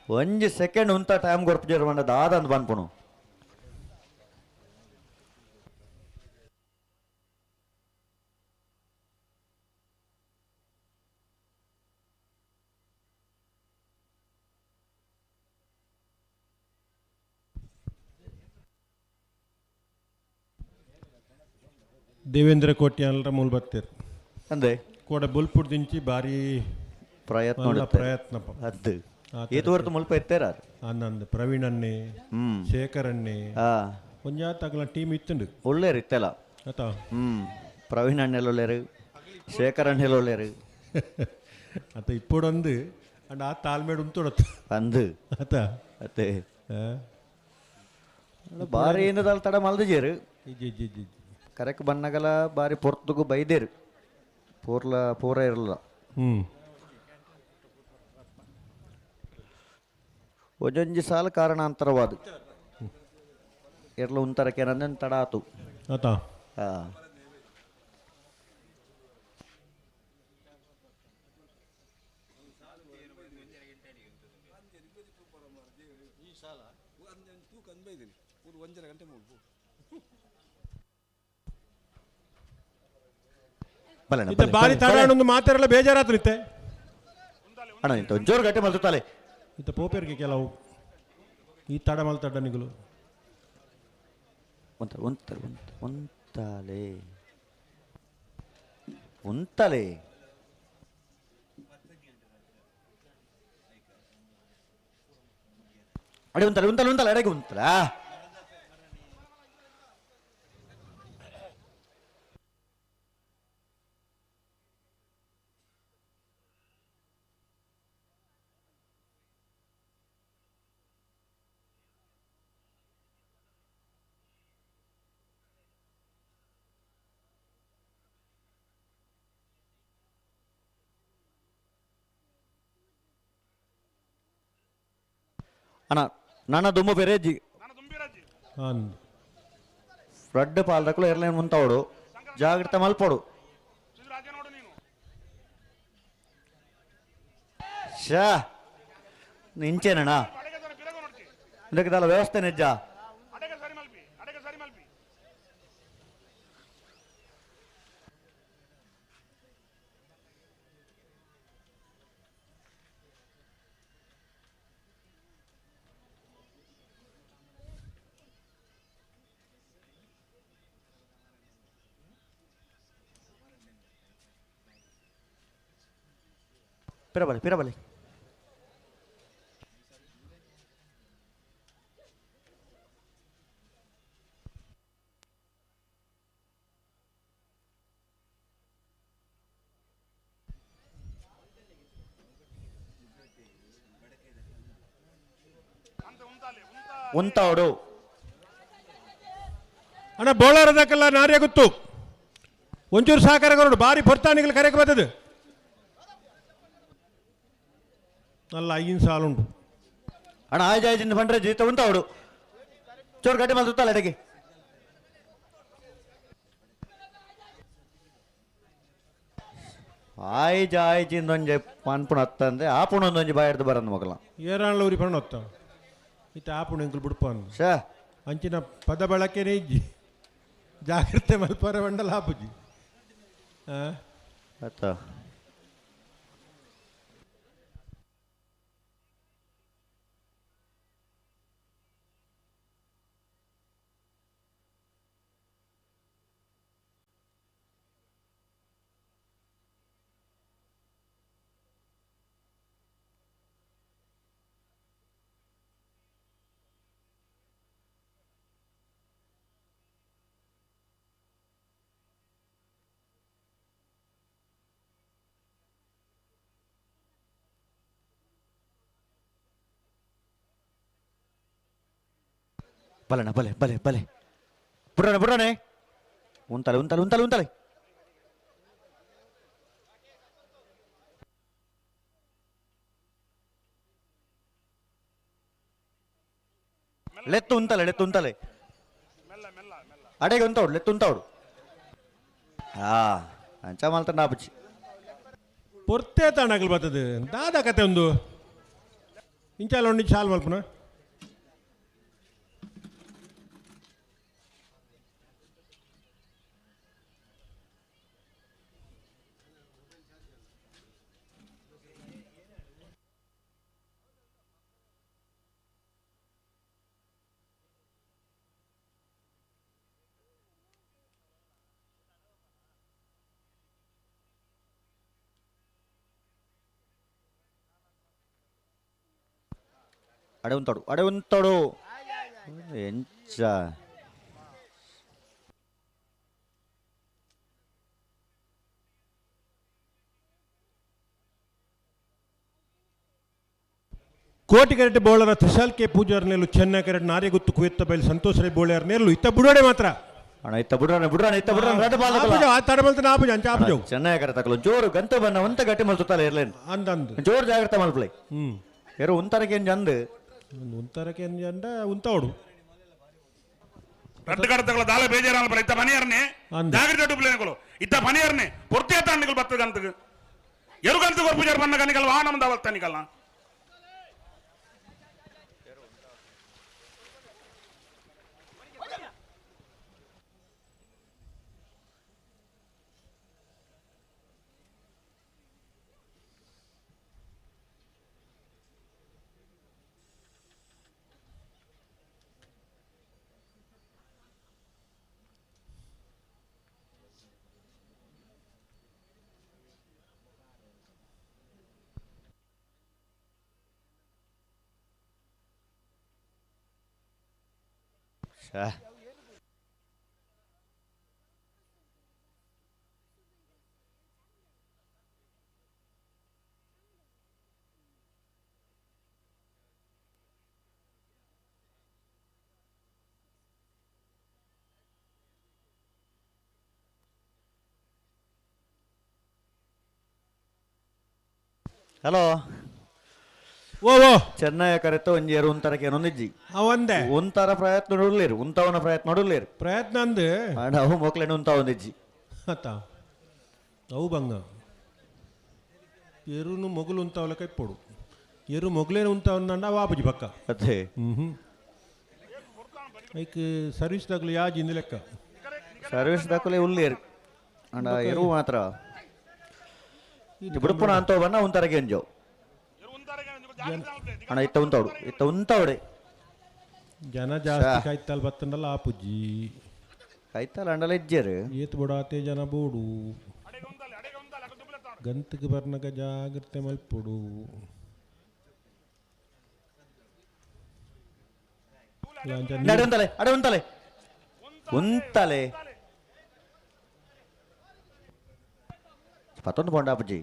ಒಂಜಿ ಸೆಕೆಂಡ್ ಉಂತ ಟೈಮ್ ಗೊರ್ಪು ಬಂದ ದಾದಂದು ಬಂದ್ಪುಣು ದೇವೇಂದ್ರ ಕೋಟಿ ಅಲ್ರ ಮೂಲ ಬರ್ತೇರು ಅಂದೆ ಕೂಡ ಬುಲ್ಪುಡ್ ದಿಂಚಿ ಬಾರಿ ಪ್ರಯತ್ನ ಪ್ರಯತ್ನ ಅದು ಏತು ಹೊರತು ಮುಲ್ಪ ಎತ್ತಾರ ಅನ್ನಂದು ಪ್ರವೀಣ್ ಅನ್ನೆ ಶೇಖರ್ ಅನ್ನೆ ಒಂಜಾ ತಗಲ ಟೀಮ್ ಇತ್ತುಂಡು ಒಳ್ಳೆಯರು ಇತ್ತಲ್ಲ ಆತಾ ಪ್ರವೀಣ್ ಅಣ್ಣೆಲ್ಲ ಒಳ್ಳೆಯರು ಶೇಖರ್ ಅಣ್ಣೆಲ್ಲ ಒಳ್ಳೆಯರು ಆತ ಇಪ್ಪೊಡೊಂದು ಅಂಡ್ ಆ ತಾಳ್ಮೇಡು ಉಂತೊಡತ್ತು ಅಂದು ಆತ ಅತ್ತೆ ಬಾರಿ ಏನದಲ್ಲ ತಡ ಮಲ್ದಿಜೇರು ಕರೆಕ್ಟ್ ಬನ್ನಗಲ ಬಾರಿ ಪೊರ್ತುಗು ಬೈದೇರು ಪೂರ ಇರಲ್ಲ ಒಂಜೊಂಜಿ ಸಾಲ ಕಾರಣಾಂತರವಾದ ಎರ್ಲ ಉಂತರಕ್ಕೆ ನಂದನ್ ತಡ ಆತು ಆತಾ ಬಾರಿ ತಡ ಮಾತಾಡಲ್ಲ ಬೇಜಾರಾತು ನಿತ್ತೆ ಅಣ್ಣ ಇಂತ ಜೋರು ಗಟ್ಟೆ ಮಲ್ತಾಲೆ ಇಂಥ ಪೋಪೇರಿಗೆ ಕೆಲವು ಈ ತಡ ಮಲ್ತಡ್ಡ ನಿಗಲು ಒಂತಲೆ ಉಂತಲೆ ಅಡೆ ಉಂತಲೆ ಉಂತಲೆ ಉಂತಲೆ ಅಡೆಗೆ ಉಂತಲ ಅಣ್ಣ ನನ್ನ ದುಮ್ಮು ಬೇರೆಜ್ಜಿ ರಡ್ಡು ಪಾಲ್ದಕ್ಕಲು ಏರ್ಲೈನ್ ಮುಂತಾವಡು ಜಾಗ್ರತೆ ಮಲ್ಪೋಡು ಶಾ ನಿಂಚೇನಣ್ಣ ಇದಕ್ಕೆಲ್ಲ ವ್ಯವಸ್ಥೆ ನಿಜ ಪಿರಬಲಿ ಉಂತಾವಡು ಅಣ್ಣ ಬೋಳಾರದಕ್ಕೆಲ್ಲ ನಾರ್ಯ ಗೊತ್ತು ಒಂಚೂರು ಸಹಕಾರ ನೋಡು ಭಾರಿ ಪೊರ್ತಾನಿಗಳು ಕರೆಗೆ ಬರ್ತದೆ നല്ല ಐನ್ ಸಾಲುಂಟು ಅಣ್ಣ ಆಯ್ಜಿಂದ ಬಂದ್ರೆ ಜೀತ ಉಂತಾವಡು ಚೋರು ಗಟ್ಟಿ ಮೇಲೆ ಸುತ್ತಲ್ಲ ಎಡೆಗೆ ಆಯ್ಜಿಂದೊಂಜೆ ಪನ್ಪುಣ ಹತ್ತಂದ್ರೆ ಆಪುಣ ಒಂದೊಂಜಿ ಬಾಯಡ್ದು ಬರಂದು ಮಗಲ ಏರಾಣ್ಲ ಊರಿ ಪಣ ಹೊತ್ತ ಇತ್ತ ಆಪುಣ ಎಂಕಲ್ ಬಿಡ್ಪಾನು ಶಾ ಅಂಚಿನ ಪದ ಬಳಕೆನೇ ಇಜ್ಜಿ ಜಾಗ್ರತೆ ಮಲ್ಪರ ಬಂಡಲ ಹಾಪುಜಿ ಆತ ಬಲಣ ಬಲೆ ಬುಡ್ರಾನೆ ಉಂತಲೆ ಲೆತ್ತು ಉಂತಲೆ ಅಡೆಗೆ ಲೆತ್ತು ಅಂಚ ಮಾಲ್ತ ನಾಪಚ್ಚಿ ಪೊರ್ತೆ ತಾಣಗಳು ಬರ್ತದೆ ದಾದ ಕತೆ ಒಂದು ಇಂಚಾಲ ಒಂದು ಶಾಲ್ ಮಲ್ಪನ ಅಡೆ ಉಂತಾಡು ಎಂಚ ಕೋಟಿಕರೆಟ್ಟಿ ಬೋಳರ ತ್ರಿಶಾಲ್ ಕೆ ಪೂಜಾರ್ ನೇಲು ಚೆನ್ನೈ ಕರೆಟ್ ನಾರ್ಯ ಗುತ್ತು ಕುವೆತ್ತ ಬೈಲ್ ಸಂತೋಷ್ ರೈ ಬೋಳಾರ್ ನೇಲು ಇತ್ತ ಬುಡೋಡೆ ಮಾತ್ರ ಅಣ್ಣ ಇತ್ತ ಬುಡ್ರಾನೆ ತಡಬಲ್ತ ಆಪುಜ ಅಂಚ ಆಪುಜ ಚೆನ್ನೈ ಕರೆ ತಕಲು ಜೋರು ಗಂತ ಬನ್ನ ಒಂತ ಗಟ್ಟಿ ಮಲ್ಸುತ್ತಲ್ಲ ಇರ್ಲೇನು ಅಂದಂದು ಜೋರು ಜಾಗ್ರತೆ ಮಲ್ಪಲೈ ಎರು ಉಂತರಕ್ಕೆ ಏನು ಜಂದು ಉಂತರಕ್ಕೆ ಅಂಡ ಉಂತಾವಡು ರಟ್ಟು ಕಡತಗಳು ದಾಳ ಬೇಜಾರಲ್ಲ ಬರ ಇತ್ತ ಪನಿಯರ್ನೆ ಜಾಗ್ರತೆ ಡುಪ್ಲೇನೆಗಳು ಇತ್ತ ಪನಿಯರ್ನೆ ಪೊರ್ತಿಯ ತಾಂಡಿಗಳು ಬರ್ತದಂತ ಎರುಗಂತ ಪೂಜಾರ್ ಬಣ್ಣ ಕನಿಕಲ್ ವಾಹನ ದಾವಲ್ತಾನಿಕಲ್ಲ ಹಲೋ ಓ ಓ ಚೆನ್ನೈ ಕರೆತ ಒಂಜಿ ಏರು ಉಂತರಕ್ಕೆ ಏನೊಂದಿಜ್ಜಿ ಅವಂದೆ ಉಂತರ ಪ್ರಯತ್ನ ನೋಡಲೇರು ಉಂತವನ ಪ್ರಯತ್ನ ನೋಡಲೇರು ಪ್ರಯತ್ನ ಅಂದು ಅವು ಮೊಕ್ಲೇನು ಉಂತ ಒಂದಿಜ್ಜಿ ಅತ್ತ ಅವು ಬಂಗ ಎರುನು ಮೊಗಲು ಉಂತಾವಲ ಕೈಪೋಡು ಎರು ಮೊಗಲೇನು ಉಂತಾವನ್ನ ವಾಪಜಿ ಪಕ್ಕ ಅದೇ ಐಕ್ ಸರ್ವಿಸ್ ದಾಖಲು ಯಾಜಿ ಇಂದು ಲೆಕ್ಕ ಸರ್ವಿಸ್ ದಾಖಲೆ ಉಳ್ಳೇರು ಅಂಡ ಎರು ಮಾತ್ರ ಬುಡುಪುಣ ಅಂತ ಬಣ್ಣ ಉಂತರಗೆ ಎಂಜೋ ಅಣ್ಣ ಇತ್ತ ಉಂತಾವಡೆ ಜನ ಜಾಸ್ತಿ ಕಾಯ್ತಲ್ ಬತ್ತಂಡಲ್ಲ ಆಪುಜ್ಜಿ ಕಾಯ್ತಲ್ಲ ಅಂಡಲ ಇಜ್ಜೇರು ಏತ್ ಬೊಡಾತೆ ಜನ ಬೋಡು ಗಂತಕ್ಕೆ ಬರ್ನಗ ಜಾಗ್ರತೆ ಮಲ್ಪೊಡು ಉಂತಲೆ ಅಡೆ ಉಂತಲೆ ಉಂತಲೆ ಪತ್ತೊಂದು ಪೌಂಡ್ ಅಪ್ಪಜಿ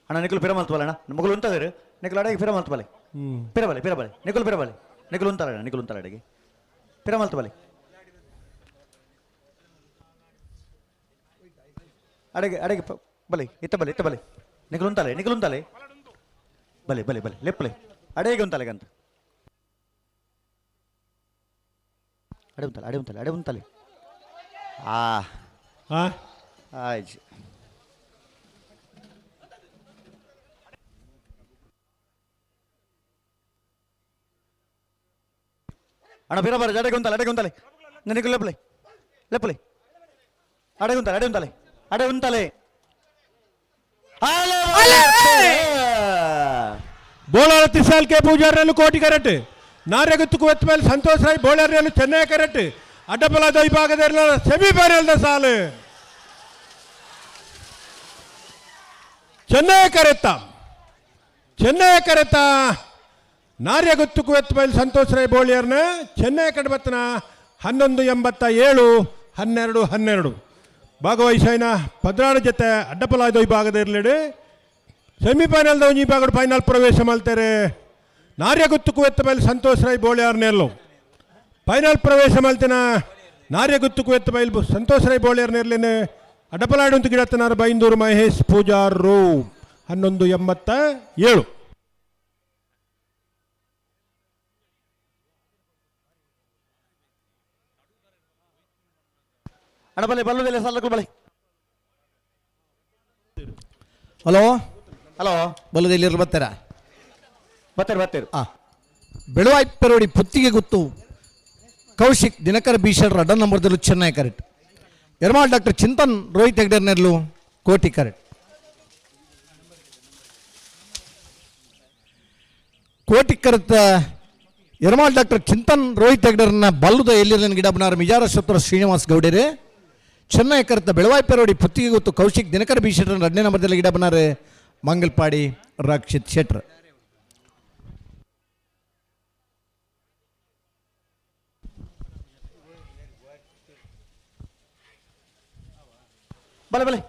ಅಣ್ಣ ನಿಖಲು ಪಿರ ಮಲ್ತಬಲ್ಲ ಅಣ್ಣ ಮಗಳು ಉಂತದೇರು ನಿಖಲು ಅಡೆಗೆ ಪಿರ ಮಲ್ತಬಲೆ ಪಿರಬಲೆ ನಿಖಲು ಪಿರಬಲೆ ನಿಖಲು ಉಂತಲ್ಲ ಅಣ್ಣ ನಿಖಲು ಉಂತಲ್ಲ ಅಡೆಗೆ ಪಿರ ಮಲ್ತಬಲೆ ಅಡೆಗೆ ಬಲೆ ಇತ್ತ ಬಲೆ ನಿಖಲು ಉಂತಲೆ ಬಲೆ ಲೆಪ್ಪಲೆ ಅಡೆಗೆ ಉಂತಲೆ ಗಂತ ಅಡೆ ಉಂತಲೆ ಆಯ್ತು ಅಣ್ಣ ಬೇರೆ ಬರ ಅಡೆಗೆ ಉಂತಲೆ ನಿನಗೆ ಲೆಪ್ಪಲೆ ಅಡೆ ಉಂತಲೆ ಬೋಳಾರ ತ್ರಿಶಾಲ್ ಕೆ ಪೂಜಾರನ್ನು ಕೋಟಿ ಕರೆಟ್ ನಾರ್ಯಗುತ್ತುಕು ಎತ್ತ ಮೇಲೆ ಸಂತೋಷ್ ರಾಯ್ ಬೋಳಾರ್ಯನ್ನು ಚೆನ್ನೈ ಕರೆಟ್ ಅಡ್ಡಬಲದ ವಿಭಾಗದಲ್ಲಿ ಸೆಮಿಫೈನಲ್ದ ಸಾಲು ಚೆನ್ನೈ ಕರೆತ ನಾರ್ಯಗುತ್ತುಕು ಎತ್ತ ಮೇಲೆ ಸಂತೋಷ್ ರಾಯ್ ಬೋಳಿಯರ್ನ ಚೆನ್ನೈ ಕಡಬತ್ತನ 11:87 12 ಭಾಗವಹಿಸೈನ 16 ಜೊತೆ ಅಡ್ಡಪಲಾದ ವಿಭಾಗದಲ್ಲಿ ಸೆಮಿಫೈನಲ್ದ ಒಂಜಿ ವಿಭಾಗ ಫೈನಲ್ ಪ್ರವೇಶ ಮಲ್ತಾರೆ ನಾರ್ಯಗುತ್ತುಕು ಎತ್ತ ಮೇಲೆ ಸಂತೋಷ್ ರಾಯ್ ಬೋಳಿಯಾರ್ನೆಲ್ಲೋ ಫೈನಲ್ ಪ್ರವೇಶ ಮಲ್ತಿನ ನಾರ್ಯಗುತ್ತುಕು ಎತ್ತ ಮೇಲೆ ಸಂತೋಷ್ ರಾಯ್ ಬೋಳಿಯಾರ್ನೆರ್ಲೇನೆ ಅಡ್ಡಪಲಾಡುವಂತ ಗಿಡತ್ತನಾರ ಬೈಂದೂರು ಮಹೇಶ್ ಪೂಜಾರು 11:87 ಅಣ್ಣ ಬಲೆ ಬಲ್ಲುದೆಲ್ಲ ಸಾಲಕ್ಕೂ ಬಲೆ ಹಲೋ ಬಲ್ಲುದಲ್ಲಿ ಬರ್ತಾರ ಬತ್ತೇರು ಬೆಳುವಾಯ್ಪೆರೋಡಿ ಪುತ್ತಿಗೆ ಗೊತ್ತು ಕೌಶಿಕ್ ದಿನಕರ ಬೀಶರ್ ಅಡ್ಡ ನಂಬರ್ದಲ್ಲೂ ಚೆನ್ನೈ ಕರೆಕ್ಟ್ ಯರ್ಮಾಳ್ ಡಾಕ್ಟರ್ ಚಿಂತನ್ ರೋಹಿತ್ ಹೆಗ್ಡರ್ನೆರ್ಲು ಕೋಟಿ ಕರೆಕ್ಟ್ ಕೋಟಿ ಕರೆತ ಯರ್ಮಾಳ್ ಡಾಕ್ಟರ್ ಚಿಂತನ್ ರೋಹಿತ್ ಹೆಗ್ಡರ್ನ ಬಲ್ಲುದ ಎಲ್ಲಿರಲಿನ ಗಿಡಬನಾರ ಮಿಜಾರ ಶತ್ರು ಶ್ರೀನಿವಾಸ್ ಗೌಡರೆ ಚೆನ್ನೈ ಕರೆತ ಬೆಳವಾಯ್ಪೆರೋಡಿ ಪುತ್ತಿಗೆ ಗೊತ್ತು ಕೌಶಿಕ್ ದಿನಕರ ಬೀಶರ್ ಎರಡನೇ ನಂಬರ್ದಲ್ಲಿ ಗಿಡಬನಾರ ಮಂಗಲ್ಪಾಡಿ ರಕ್ಷಿತ್ ಶೆಟ್ರ್ ಬಲೆ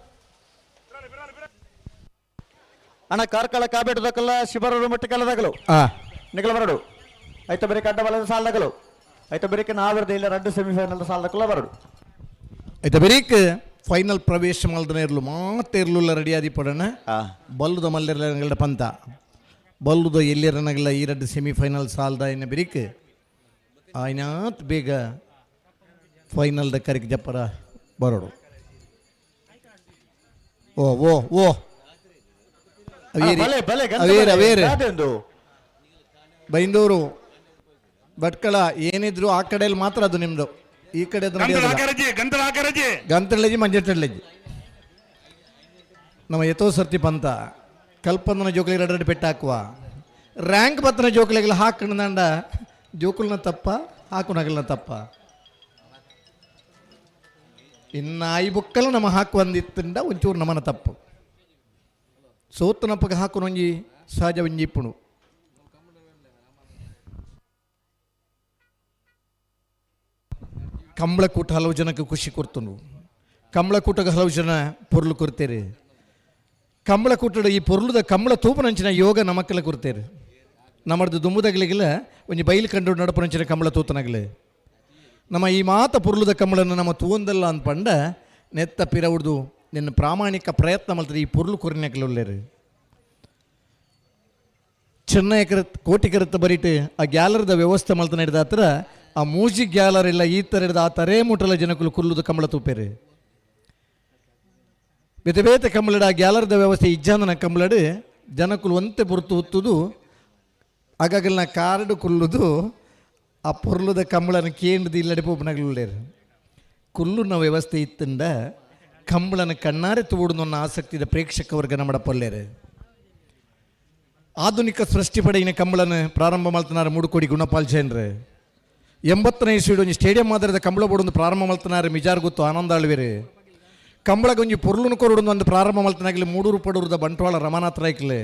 ಅಣ್ಣ ಕಾರ್ಕಳ ಕಾಬೇಟದಕ್ಕಲ್ಲ ಶಿಬರರು ಮಟ್ಟಕಲ್ಲದಾಗಲು ನಿಗಲ ಬರಡು ಐತ ಬೇರೆ ಅಡ್ಡ ಬಲದ ಸಾಲದಾಗಲು ಐತ ಬೇರೆ ನಾವರದ ಇಲ್ಲ 2 ಸೆಮಿಫೈನಲ್ ಸಾಲದಕ್ಕಲ್ಲ ಬರಡು ಐತ ಬೇರೇಕ್ ಫೈನಲ್ ಪ್ರವೇಶ ಮಲ್ದನೆ ಇರಲು ಮತ್ತೆ ಇರಲಿಲ್ಲ ರೆಡಿ ಆದಿ ಪಡೋಣ ಬಲ್ಲುದ ಮಲ್ಲಿರಗಳ ಪಂತ ಬಲ್ಲುದ ಎಲ್ಲಿರನಗಲ್ಲ ಈ 2 ಸೆಮಿಫೈನಲ್ ಸಾಲದ ಇನ್ನು ಬೇರೇಕ್ ಆಯ್ನಾತ್ ಬೇಗ ಫೈನಲ್ದ ಕರೆಕ್ ಜಪ್ಪರ ಬರೋಡು ಓ ಬೈಂದೂರು ಭಟ್ಕಳ ಏನಿದ್ರು ಆ ಕಡೆಯಲ್ಲಿ ಮಾತ್ರ ಅದು ನಿಮ್ದು ಈ ಕಡೆ ಗಂತಳಜಿ ಮಂಜಟ್ಟಳ್ಳಿ ನಮ್ಮ ಯಥೋ ಸರ್ತಿ ಪಂತ ಕಲ್ಪಂದನ ಜೋಕಲಿ 2 ಪೆಟ್ಟು ಹಾಕುವ ರ್ಯಾಂಕ್ ಬತ್ತನ ಜೋಕಲಿಗೆಲ್ಲ ಹಾಕೊಂಡ ಜೋಕುಲ್ನ ತಪ್ಪ ಹಾಕುನಗಲ್ನ ತಪ್ಪ ಇನ್ನು ಈ ಬುಕ್ಕಲ್ಲ ನಮ್ಮ ಹಾಕುವಂದಿತ್ತಂಡ ಒಂಚೂರು ನಮ್ಮನ ತಪ್ಪು ಸೋತನಪ್ಪಗ ಹಾಕುನೊಂಜಿ ಸಹಜ ಒಂಜಿಪ್ಪುಣು ಕಂಬಳಕೂಟ ಹಲವು ಜನಕ್ಕೆ ಖುಷಿ ಕೊಡ್ತನು ಕಂಬಳಕೂಟಗೆ ಹಲವು ಜನ ಪೊರ್ಲು ಕೊಡ್ತೇರಿ ಕಂಬಳಕೂಟದ ಈ ಪೊರ್ಲುದ ಕಂಬಳ ತೂಪನಂಚಿನ ಯೋಗ ನಮಕ್ಕೆಲ್ಲ ಕೊಡ್ತೇರಿ ನಮ್ಮದು ದುಂಬುದಾಗಲಿಗೆಲ್ಲ ಒಂಜಿ ಬೈಲು ಕಂಡು ನಡಪನಂಚಿನ ಕಂಬಳ ತೂತನಾಗಲಿ ನಮ್ಮ ಈ ಮಾತ ಪುರ್ಲುದ ಕಂಬಳನ್ನು ನಮ್ಮ ತೂಂದಲ್ಲ ಅಂದ್ಪಂಡ ನೆತ್ತ ಪಿರ ಉಡ್ದು ನಿನ್ನ ಪ್ರಾಮಾಣಿಕ ಪ್ರಯತ್ನ ಮಾಡ್ತಾರೆ ಈ ಪುರ್ಲು ಕೊರಿನಕ್ಲುಲ್ಲೇರು ಚೆನ್ನೈ ಕೋಟಿ ಕರತ್ತ ಬರೀಟ್ ಆ ಗ್ಯಾಲರ್ದ ವ್ಯವಸ್ಥೆ ಮಾಡ್ತಾನೆ ಹಿಡಿದ ಹತ್ರ ಆ ಮ್ಯೂಸಿಕ್ ಗ್ಯಾಲರ್ ಎಲ್ಲ ಈ ಥರ ಹಿಡಿದ ಆ ತರೇ ಮುಟ್ಟಲ ಜನಕ್ಕಲು ಕುಲ್ಲುದ ಕಂಬಳ ತೂಪೇರು ಬೇತೆ ಬೇತೆ ಕಂಬಳಡ ಆ ಗ್ಯಾಲರ್ದ ವ್ಯವಸ್ಥೆ ಇಜ್ಜಾಂದನ ಕಂಬಳಡು ಜನಕ್ಕಲು ಒಂತೆ ಪುರ್ತು ಹುತ್ತುದು ಆಗಾಗಲ್ನ ಕಾರ್ಡು ಕುಲ್ಲುದು ಆ ಪೊರ್ಲುದ ಕಂಬಳನ ಕೇಂದ್ರದ ಇಲ್ಲಡೆ ಪೋಪನಗಳುಳ್ಳೇರು ಕುಲ್ಲುನ ವ್ಯವಸ್ಥೆ ಇತ್ತಂಡ ಕಂಬಳನ ಕಣ್ಣಾರೆ ತೂಡುದು ನನ್ನ ಆಸಕ್ತಿದ ಪ್ರೇಕ್ಷಕ ವರ್ಗ ನಮ್ಮಡ ಪೊಲ್ಲೇರು ಆಧುನಿಕ ಸೃಷ್ಟಿ ಪಡೆಯಿನ ಕಂಬಳನ ಪ್ರಾರಂಭ ಮಾಡ್ತನಾರ ಮೂಡುಕೋಡಿ ಗುಣಪಾಲ್ ಜೈನ್ರು 80ನೇ ಇಸ್ವಿಡ್ ಒಂಜಿ ಸ್ಟೇಡಿಯಂ ಮಾದರಿದ ಕಂಬಳ ಬೋಡೊಂದು ಪ್ರಾರಂಭ ಮಾಡ್ತನಾರ ಮಿಜಾರ್ ಗೊತ್ತು ಆನಂದ ಆಳ್ವೇರು ಕಂಬಳಗ ಒಂಜಿ ಪೊರ್ಲುನು ಕೊರೊಡು ಒಂದು ಪ್ರಾರಂಭ ಮಾಡ್ತಾನಾಗಲಿ ಮೂಡೂರು ಪಡೂರದ ಬಂಟ್ವಾಳ ರಮಾನಾಥ್ ರಾಯ್ಕಲೆ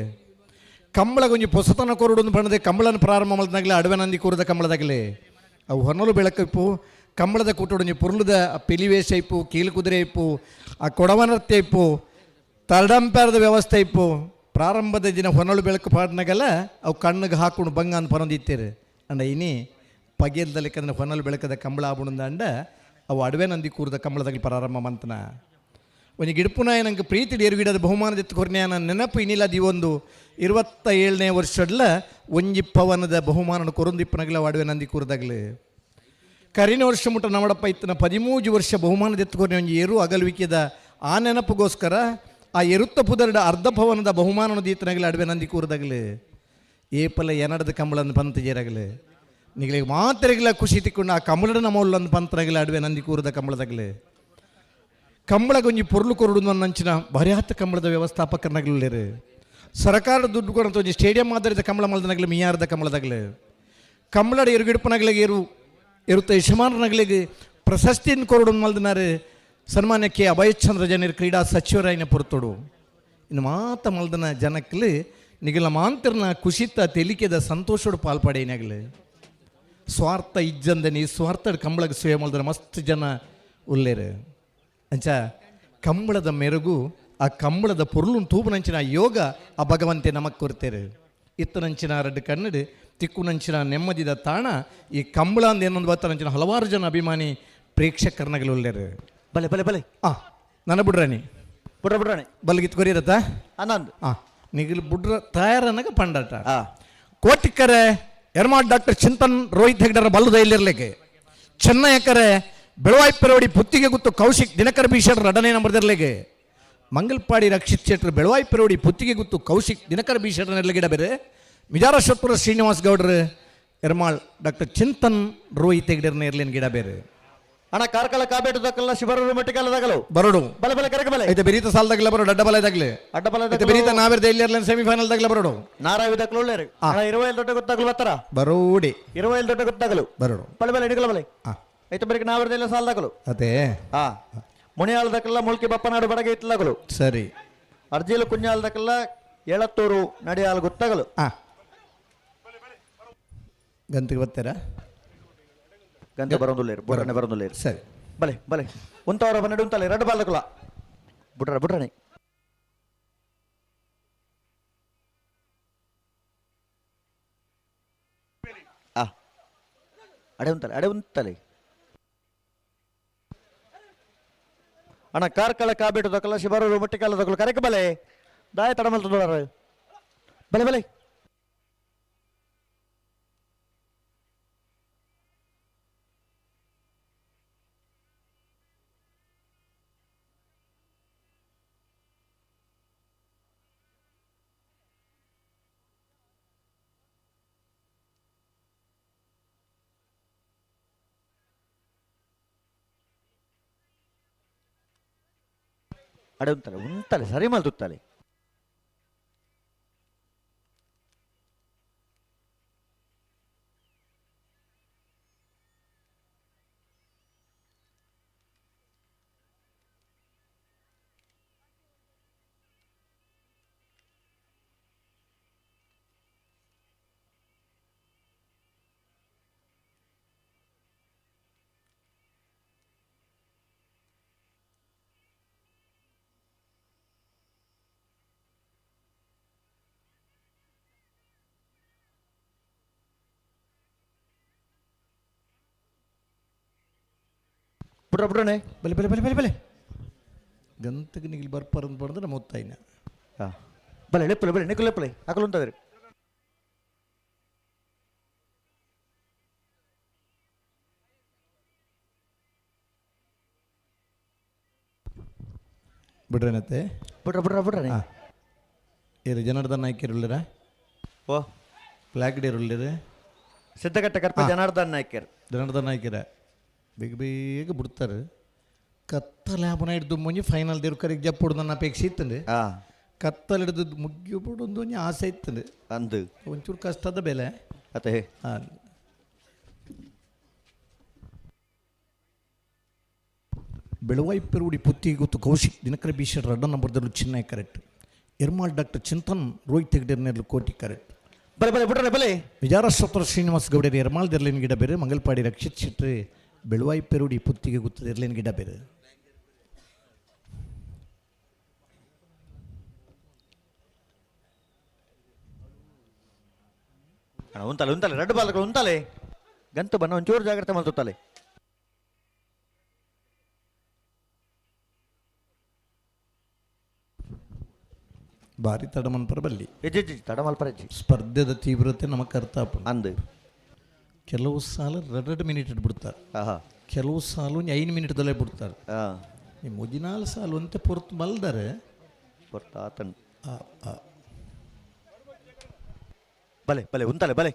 ಕಂಬಳಗ ಒಂಜಿ ಪೊಸತನ ಕೊರೊಡು ಬಣ್ಣದೆ ಕಂಬಳನ ಪ್ರಾರಂಭ ಮಾಡ್ತಾನಾಗಲಿ ಅಡವೆನಂದಿ ಕೂರದ ಕಂಬಳದಾಗಲಿ ಅವು ಹೊನ್ನಲು ಬೆಳಕಿಪ್ಪು ಕಂಬಳದ ಕೂಟೋಡು ಒಂಜಿ ಪೊರ್ಲುದ ಪಿಲಿವೇಶ ಇಪ್ಪು ಕೀಲು ಕುದುರೆ ಇಪ್ಪು ಆ ಕೊಡವನೃತ್ಯ ಇಪ್ಪು ತರ್ಡಂಪ್ಯಾರದ ವ್ಯವಸ್ಥೆ ಇಪ್ಪು ಪ್ರಾರಂಭದ ದಿನ ಹೊನ್ನಳು ಬೆಳಕು ಪಾಡ್ನಾಗಲ್ಲ ಅವು ಕಣ್ಣಿಗೆ ಹಾಕೊಂಡು ಬಂಗ ಅಂತ ಪರೊಂದಿತ್ತೇರು ಅಂಡ ಇನಿ ಪಗೆಲ್ದಲ್ಲಿ ಕಂದ್ರೆ ಹೊನ್ನಲು ಬೆಳಕದ ಕಂಬಳ ಆಬುಣದ ಅಂಡ ಅವು ಅಡವೆ ನಂದಿ ಕೂರದ ಕಂಬಳದಾಗಲಿ ಪ್ರಾರಂಭ ಮಂತನ ಒಂಜಿ ಗಿಡಪುನಾಯ ನಂಗೆ ಪ್ರೀತಿ ಗಿಡದ ಬಹುಮಾನದ ಕೊರ್ನೆಯ ನನ್ನ ನೆನಪು ಇನ್ನಿಲ್ಲ ಒಂದು 27ನೇ ವರ್ಷಡ್ಲ ಒಂಜಿ ಪವನದ ಬಹುಮಾನ ಕೊರೊಂದಿಪ್ಪನಾಗಲ ಅಡವೆ ನಂದಿ ಕೂರದಾಗಲಿ ಕರಿನ ವರ್ಷ ಮುಟ್ಟ ನಮ್ಮಡಪ್ಪ ಇತ್ತನ 13 ವರ್ಷ ಬಹುಮಾನದ ಎತ್ತುಕೊರ್ನೆ ಒಂಜಿ ಏರು ಅಗಲ್ವಿಕೆದ ಆ ನೆನಪುಗೋಸ್ಕರ ಆ ಎರುತ್ತ ಪುದರ್ಡ ಅರ್ಧ ಭವನದ ಬಹುಮಾನದ ಈತನಾಗಲಿ ಅಡವೆ ನಂದಿ ಕೂರದಾಗಲಿ ಏಪಲ ಎನಡದ ಕಂಬಳಂದು ಪಂತಜೇರಾಗಲಿ ನಿಗಳಿಗೆ ಮಾತ್ರೆಗಳ ಖುಷಿ ತಿಕ್ಕೊಂಡು ಆ ಕಂಬಳದ ನಮ್ಮಲ್ಲೊಂದು ಪಂತರಾಗಲಿ ಅಡವೆ ನಂದಿ ಕೂರದ ಕಂಬಳದಾಗಲಿ ಕಂಬಳಗೊಂಜಿ ಪೊರ್ಲು ಕೊರಡು ನಂಚಿನ ಬರಿಯಾತ ಕಂಬಳದ ವ್ಯವಸ್ಥಾಪಕರನಾಗಲಿರು ಸರ್ಕಾರದ ದುಡ್ಡು ಕೊಡಂತ ಒಂಜಿ ಸ್ಟೇಡಿಯಂ ಆಧಾರಿತ ಕಂಬಳ ಮಲ್ದನಾಗಲಿ ಮಿಯಾರದ ಕಂಬಳದಾಗಲಿ ಕಂಬಳದ ಎರುಗಿಡಪನಾಗಲಿಗೆ ಇರುತ್ತೆ ಯಶಮಾನನಾಗಲಿಗೆ ಪ್ರಶಸ್ತಿಯನ್ನು ಕೊರಡು ಮಲ್ದನಾರು ಸನ್ಮಾನ್ಯ ಕೆ ಅಭಯಚಂದ್ರ ಜನರು ಕ್ರೀಡಾ ಸಚಿವರಾಯಿನ ಪೊರ್ತೋಡು ಇನ್ನು ಮಾತ ಮಲ್ದನ ಜನಕ್ಕಲಿ ನಿಗಲ ಮಾಂತರ್ನ ಖುಷಿತ ತೆಲಿಕೆದ ಸಂತೋಷಡು ಪಾಲ್ಪಡೇನಾಗಲಿ ಸ್ವಾರ್ಥ ಇಜ್ಜಂದ ನೀ ಸ್ವಾರ್ಥ ಕಂಬಳಗೆ ಸೇವೆ ಮಾಡಿದ್ರೆ ಮಸ್ತ್ ಜನ ಉಲ್ಲೇರು ಅಂಚ ಕಂಬಳದ ಮೆರುಗು ಆ ಕಂಬಳದ ಪೊರ್ಲು ತೂಪುನಂಚಿನ ಯೋಗ ಆ ಭಗವಂತೆ ನಮಗೆ ಕೊರ್ತೇರು ಇತ್ತನಂಚಿನ ರಡ್ಡು ಕನ್ನಡು ತಿಕ್ಕುನಂಚಿನ ನೆಮ್ಮದಿದ ತಾಣ ಈ ಕಂಬಳ ಅಂದ ಏನೊಂದು ಬರ್ತಾರಂಚಿನ ಹಲವಾರು ಜನ ಅಭಿಮಾನಿ ಪ್ರೇಕ್ಷಕರನಾಗಲಿ ಉಲ್ಲೇರು ಬಲೆ ಬಲೆ ಬಲೆ ನನ್ನ ಬುಡ್ರಾಣಿ ಬಿಡ್ರಾಣಿ ಬಲ್ಗಿತ್ ಕೊರಿಯರತ್ತ ಆನಂದ್ ನಿಗಲು ಬುಡ್ರ ತಯಾರನಾಗ ಪಂಡಾಟ ಕೋಟಿಕ್ಕರೆ ಎರ್ಮಾಡ್ ಡಾಕ್ಟರ್ ಚಿಂತನ್ ರೋಹಿತ್ ಹೆಗ್ಡರ ಬಲ್ಲದ ಇಲ್ಲಿರ್ಲಿಕ್ಕೆ ಚೆನ್ನೈಕರೆ ಬೆಳವಾಯಿ ಪೆರೋಡಿ ಪುತ್ತಿಗೆ ಗುತ್ತು ಕೌಶಿಕ್ ದಿನಕರ ಭೀಷಣರ ಅಡನೇ ನಂಬರ್ದಿರ್ಲಿಕ್ಕೆ ಮಂಗಲ್ಪಾಡಿ ರಕ್ಷಿತ್ ಶೆಟ್ರು ಬೆಳವಾಯಿ ಪೆರೋಡಿ ಪುತ್ತಿಗೆ ಗುತ್ತು ಕೌಶಿಕ್ ದಿನಕರ ಭೀಷಣರ ನೆರಳಿಗಿಡ ಬೇರೆ ಮಿಜಾರ ಶತ್ಪುರ ಶ್ರೀನಿವಾಸ್ ಗೌಡ್ರು ಎರ್ಮಾಳ್ ಡಾಕ್ಟರ್ ಚಿಂತನ್ ರೋಹಿತ್ ಹೆಗ್ಡರ್ನ ಇರ್ಲಿನ ಗಿಡ ಬೇರೆ ಅಣ್ಣ ಕಾರ್ಕಳ ಕಾಬೇಟದಕ್ಕಲ್ಲ ಶಿಬರೂರು ಮಟ್ಟಿಕಾಲದಾಗಲು ಬರೋಡು ಬಲೆ ಬಲೆ ಕರೆಕ ಬಲೆ ಐತೆ ಬೆರೀತ ಸಾಲದಾಗಲ ಬರೋಡು ಅಡ್ಡ ಬಲದಾಗಲಿ ಅಡ್ಡ ಬಲದ ಬೆರೀತ ನಾವಿರ್ದ ಇಲ್ಲಿರ್ಲಿನ ಸೆಮಿಫೈನಲ್ ದಾಗಲ ಬರೋಡು ನಾರಾವಿದಕ್ಕಲು ಒಳ್ಳೆಯರು ಅಣ್ಣ 25 ದೊಡ್ಡ ಗೊತ್ತಾಗಲು ಬರ್ತಾರ ಬರೋಡಿ 25 ದೊಡ್ಡ ಗೊತ್ತಾಗಲು ಬರೋಡು ಬಲೆ ಬಲೆ ಹಿಡಿಕಲ ಬಲೆ ಐತೆ ಬರೀ ನಾವಿರ್ದ ಸಾಲದಾಗಲು ಅದೇ ಮುಣಿಯಾಳದಕ್ಕಲ್ಲ ಮುಲ್ಕಿ ಬಪ್ಪನಾಡು ಬಡಗೆ ಇತ್ತಲಾಗಲು ಸರಿ ಅರ್ಜಿಲು ಕುഞ്ഞാಳದಕ್ಕಲ್ಲ ಎಳತ್ತೂರು ನಡಿಯಾಲು ಗೊತ್ತಾಗಲು ಗಂತಿಗೆ ಬರ್ತಾರಾ ಗಂಟೆ ಬರೋದಿಲ್ಲೇರು ಬುಡ್ರನೆ ಬರೋದಿಲ್ಲೇರು ಸರಿ ಬಲೆ ಬಲೆ ಉಂತವರ ಬನ್ನಡು ಉಂತಲೆ ಎರಡು ಬಾಲ್ದಕ್ಕಲ್ಲ ಬುಡ್ರನೆ ಅಡೆ ಉಂತಲೆ ಅಣ್ಣ ಕಾರ್ಕಳ ಕಾಬೇಟದಕ್ಕಲ್ಲ ಶಿಬರೂರು ಮಟ್ಟಿಕಾಲದಕ್ಕಲು ಕರೆಕ ಬಲೆ ದಾಯ ತಡಮಲ್ತದೋರ ಬಲೆ ಬಲೆ ಅಡೆ ಉಂತಲೆ ಸರಿ ಮಲ್ತುತ್ತಲೆ ಬಿಟ್ರನೆ ಬಲೆ ಬಲೆ ಬಲೆ ಬಲೆ ಬಲೆ ಗಂತಗೆ ನಿಗಿಲ್ ಬರ್ಪಾರಂತ ಪಡೆದ್ರೆ ನಮ್ಮ ಮುತ್ತಾಯಿನ ಬಲೆ ಲೆಪ್ಪಲೆ ಬಲೆ ನಿಕ್ಕು ಲೆಪ್ಪಲೆ ಅಕಲು ಉಂಟದ್ರಿ ಬಿಡ್ರೇನತ್ತೆ ಬಿಟ್ರನೆ ಇರು ಜನಾರ್ದನ್ ನಾಯ್ಕರುಳ್ಳರ ಓ ಬ್ಲ್ಯಾಕ್ ಡೇರ್ ಉಳ್ಳರು ಸಿದ್ಧಘಟ್ಟ ಕರ್ಪ ಜನಾರ್ದನ್ ನಾಯ್ಕರ್ ಜನಾರ್ದನ್ ನಾಯ್ಕರ ಬೇಗ ಬೇಗ ಬಿಡ್ತಾರೆ ಕತ್ತಲೆ ಹಬ್ಬನ ಹಿಡ್ದು ಮುಂಜಿ ಫೈನಲ್ ದೇವ್ರ ಕರೆಗೆ ಜಪ್ಪುಡು ನನ್ನ ಅಪೇಕ್ಷೆ ಇತ್ತಂದ್ರೆ ಕತ್ತಲೆ ಹಿಡಿದು ಮುಗ್ಗಿ ಬಿಡು ಒಂದು ಆಸೆ ಇತ್ತಂದ್ರೆ ಅಂದು ಒಂಚೂರು ಕಷ್ಟದ ಬೆಲೆ ಅತ್ತೆ ಹಾಂ ಬೆಳವಾಯಿಪೆರುಡಿ ಪುತ್ತಿಗೆ ಗೊತ್ತು ಕೌಶಿಕ್ ದಿನಕರ ಬೀಶರ್ ರಡ್ಡ ನಂಬರ್ದಲ್ಲೂ ಚಿನ್ನ ಕರೆಕ್ಟ್ ಎರ್ಮಾಳ್ ಡಾಕ್ಟರ್ ಚಿಂತನ್ ರೋಹಿತ್ ಹೆಗ್ಡೆರ್ನೆರ್ಲು ಕೋಟಿ ಕರೆಕ್ಟ್ ಬಲೆ ಬಲೆ ಬಿಟ್ರೆ ಬಲೆ ವಿಜಾರಶ್ವತರ ಶ್ರೀನಿವಾಸ್ ಗೌಡರು ಎರ್ಮಾಳ್ ದೆರ್ಲಿನ ಗಿಡ ಬೇರೆ ಮಂಗಲ್ಪಾಡಿ ರಕ್ಷಿತ್ ಶೆಟ್ಟಿ ಬೆಳವಾಯಿಪೆರುಡಿ ಪುತ್ತಿಗೆ ಗೊತ್ತದ ಎರ್ಲಿನ ಗಿಡ ಬೇರೆ ಉಂತಲೆ ರೆಡ್ ಬಾಲ್ಗಳು ಉಂತಲೆ ಗಂತು ಬನ್ನ ಒಂಚೂರು ಜಾಗ್ರತೆ ಮಾಡ್ತಲೆ ಭಾರಿ ತಡಮನ್ಪರ ಬಲ್ಲಿ ತಡಮಲ್ಪರಜ್ಜಿ ಸ್ಪರ್ಧೆದ ತೀವ್ರತೆ ನಮಗೆ ಅರ್ಥ ಅಂದು ಕೆಲವು ಸಾಲ 2 ಮಿನಿಟ್ ಇಟ್ಬಿಡ್ತಾರೆ ಕೆಲವು ಸಾಲು 5 ಮಿನಿಟ್ದಲ್ಲೇ ಬಿಡ್ತಾರೆ ಈ ಮುಜಿನಾಲ್ ಸಾಲು ಅಂತ ಪೊರ್ತು ಮಲ್ದಾರೆ ಪೊರ್ತಾತನ್ ಬಲೆ ಬಲೆ ಉಂತಲೆ ಬಲೆ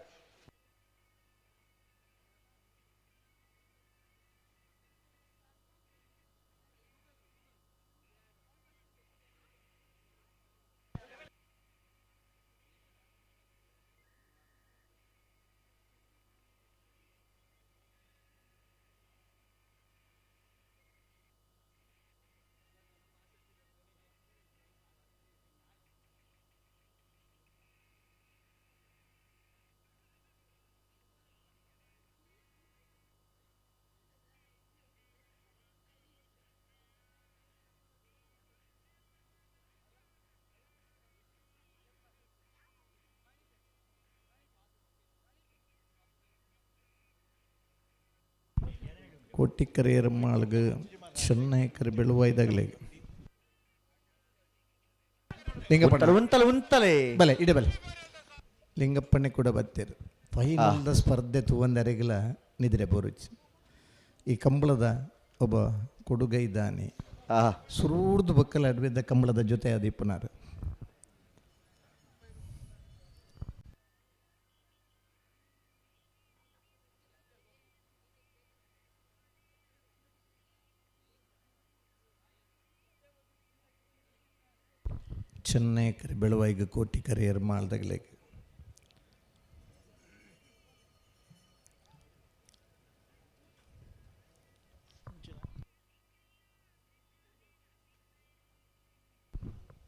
ಕೋಟಿಕರೆ ಎರ್ಮಾಳ್ಗೆ ಚೆನ್ನೈಕರೆ ಬೆಳುವಾಯ್ದಾಗಲೇ ಲಿಂಗಪ್ಪಣ್ಣ ಉಂತಲೆ ಬಲೆ ಇಡೆ ಬಲೆ ಲಿಂಗಪ್ಪಣ್ಣೆ ಕೂಡ ಬತ್ತೇರು ಫೈನಲ್ದ ಸ್ಪರ್ಧೆ ತೂವಂದರೆಗಿಲ ನಿದ್ರೆ ಬೋರುಚಿ ಈ ಕಂಬಳದ ಒಬ್ಬ ಕೊಡುಗೈದಾನಿ ಸುರೂರ್ದು ಬಕ್ಕಲ ಅಡ್ವಿದ್ದ ಕಂಬಳದ ಜೊತೆ ಅದೀಪನಾರು ಚೆನ್ನೈ ಕರೆ ಬೆಳವಾಯಿಗೆ ಕೋಟಿ ಕರೆ ಎರ್ಮಾಳ್ದಾಗಲೇ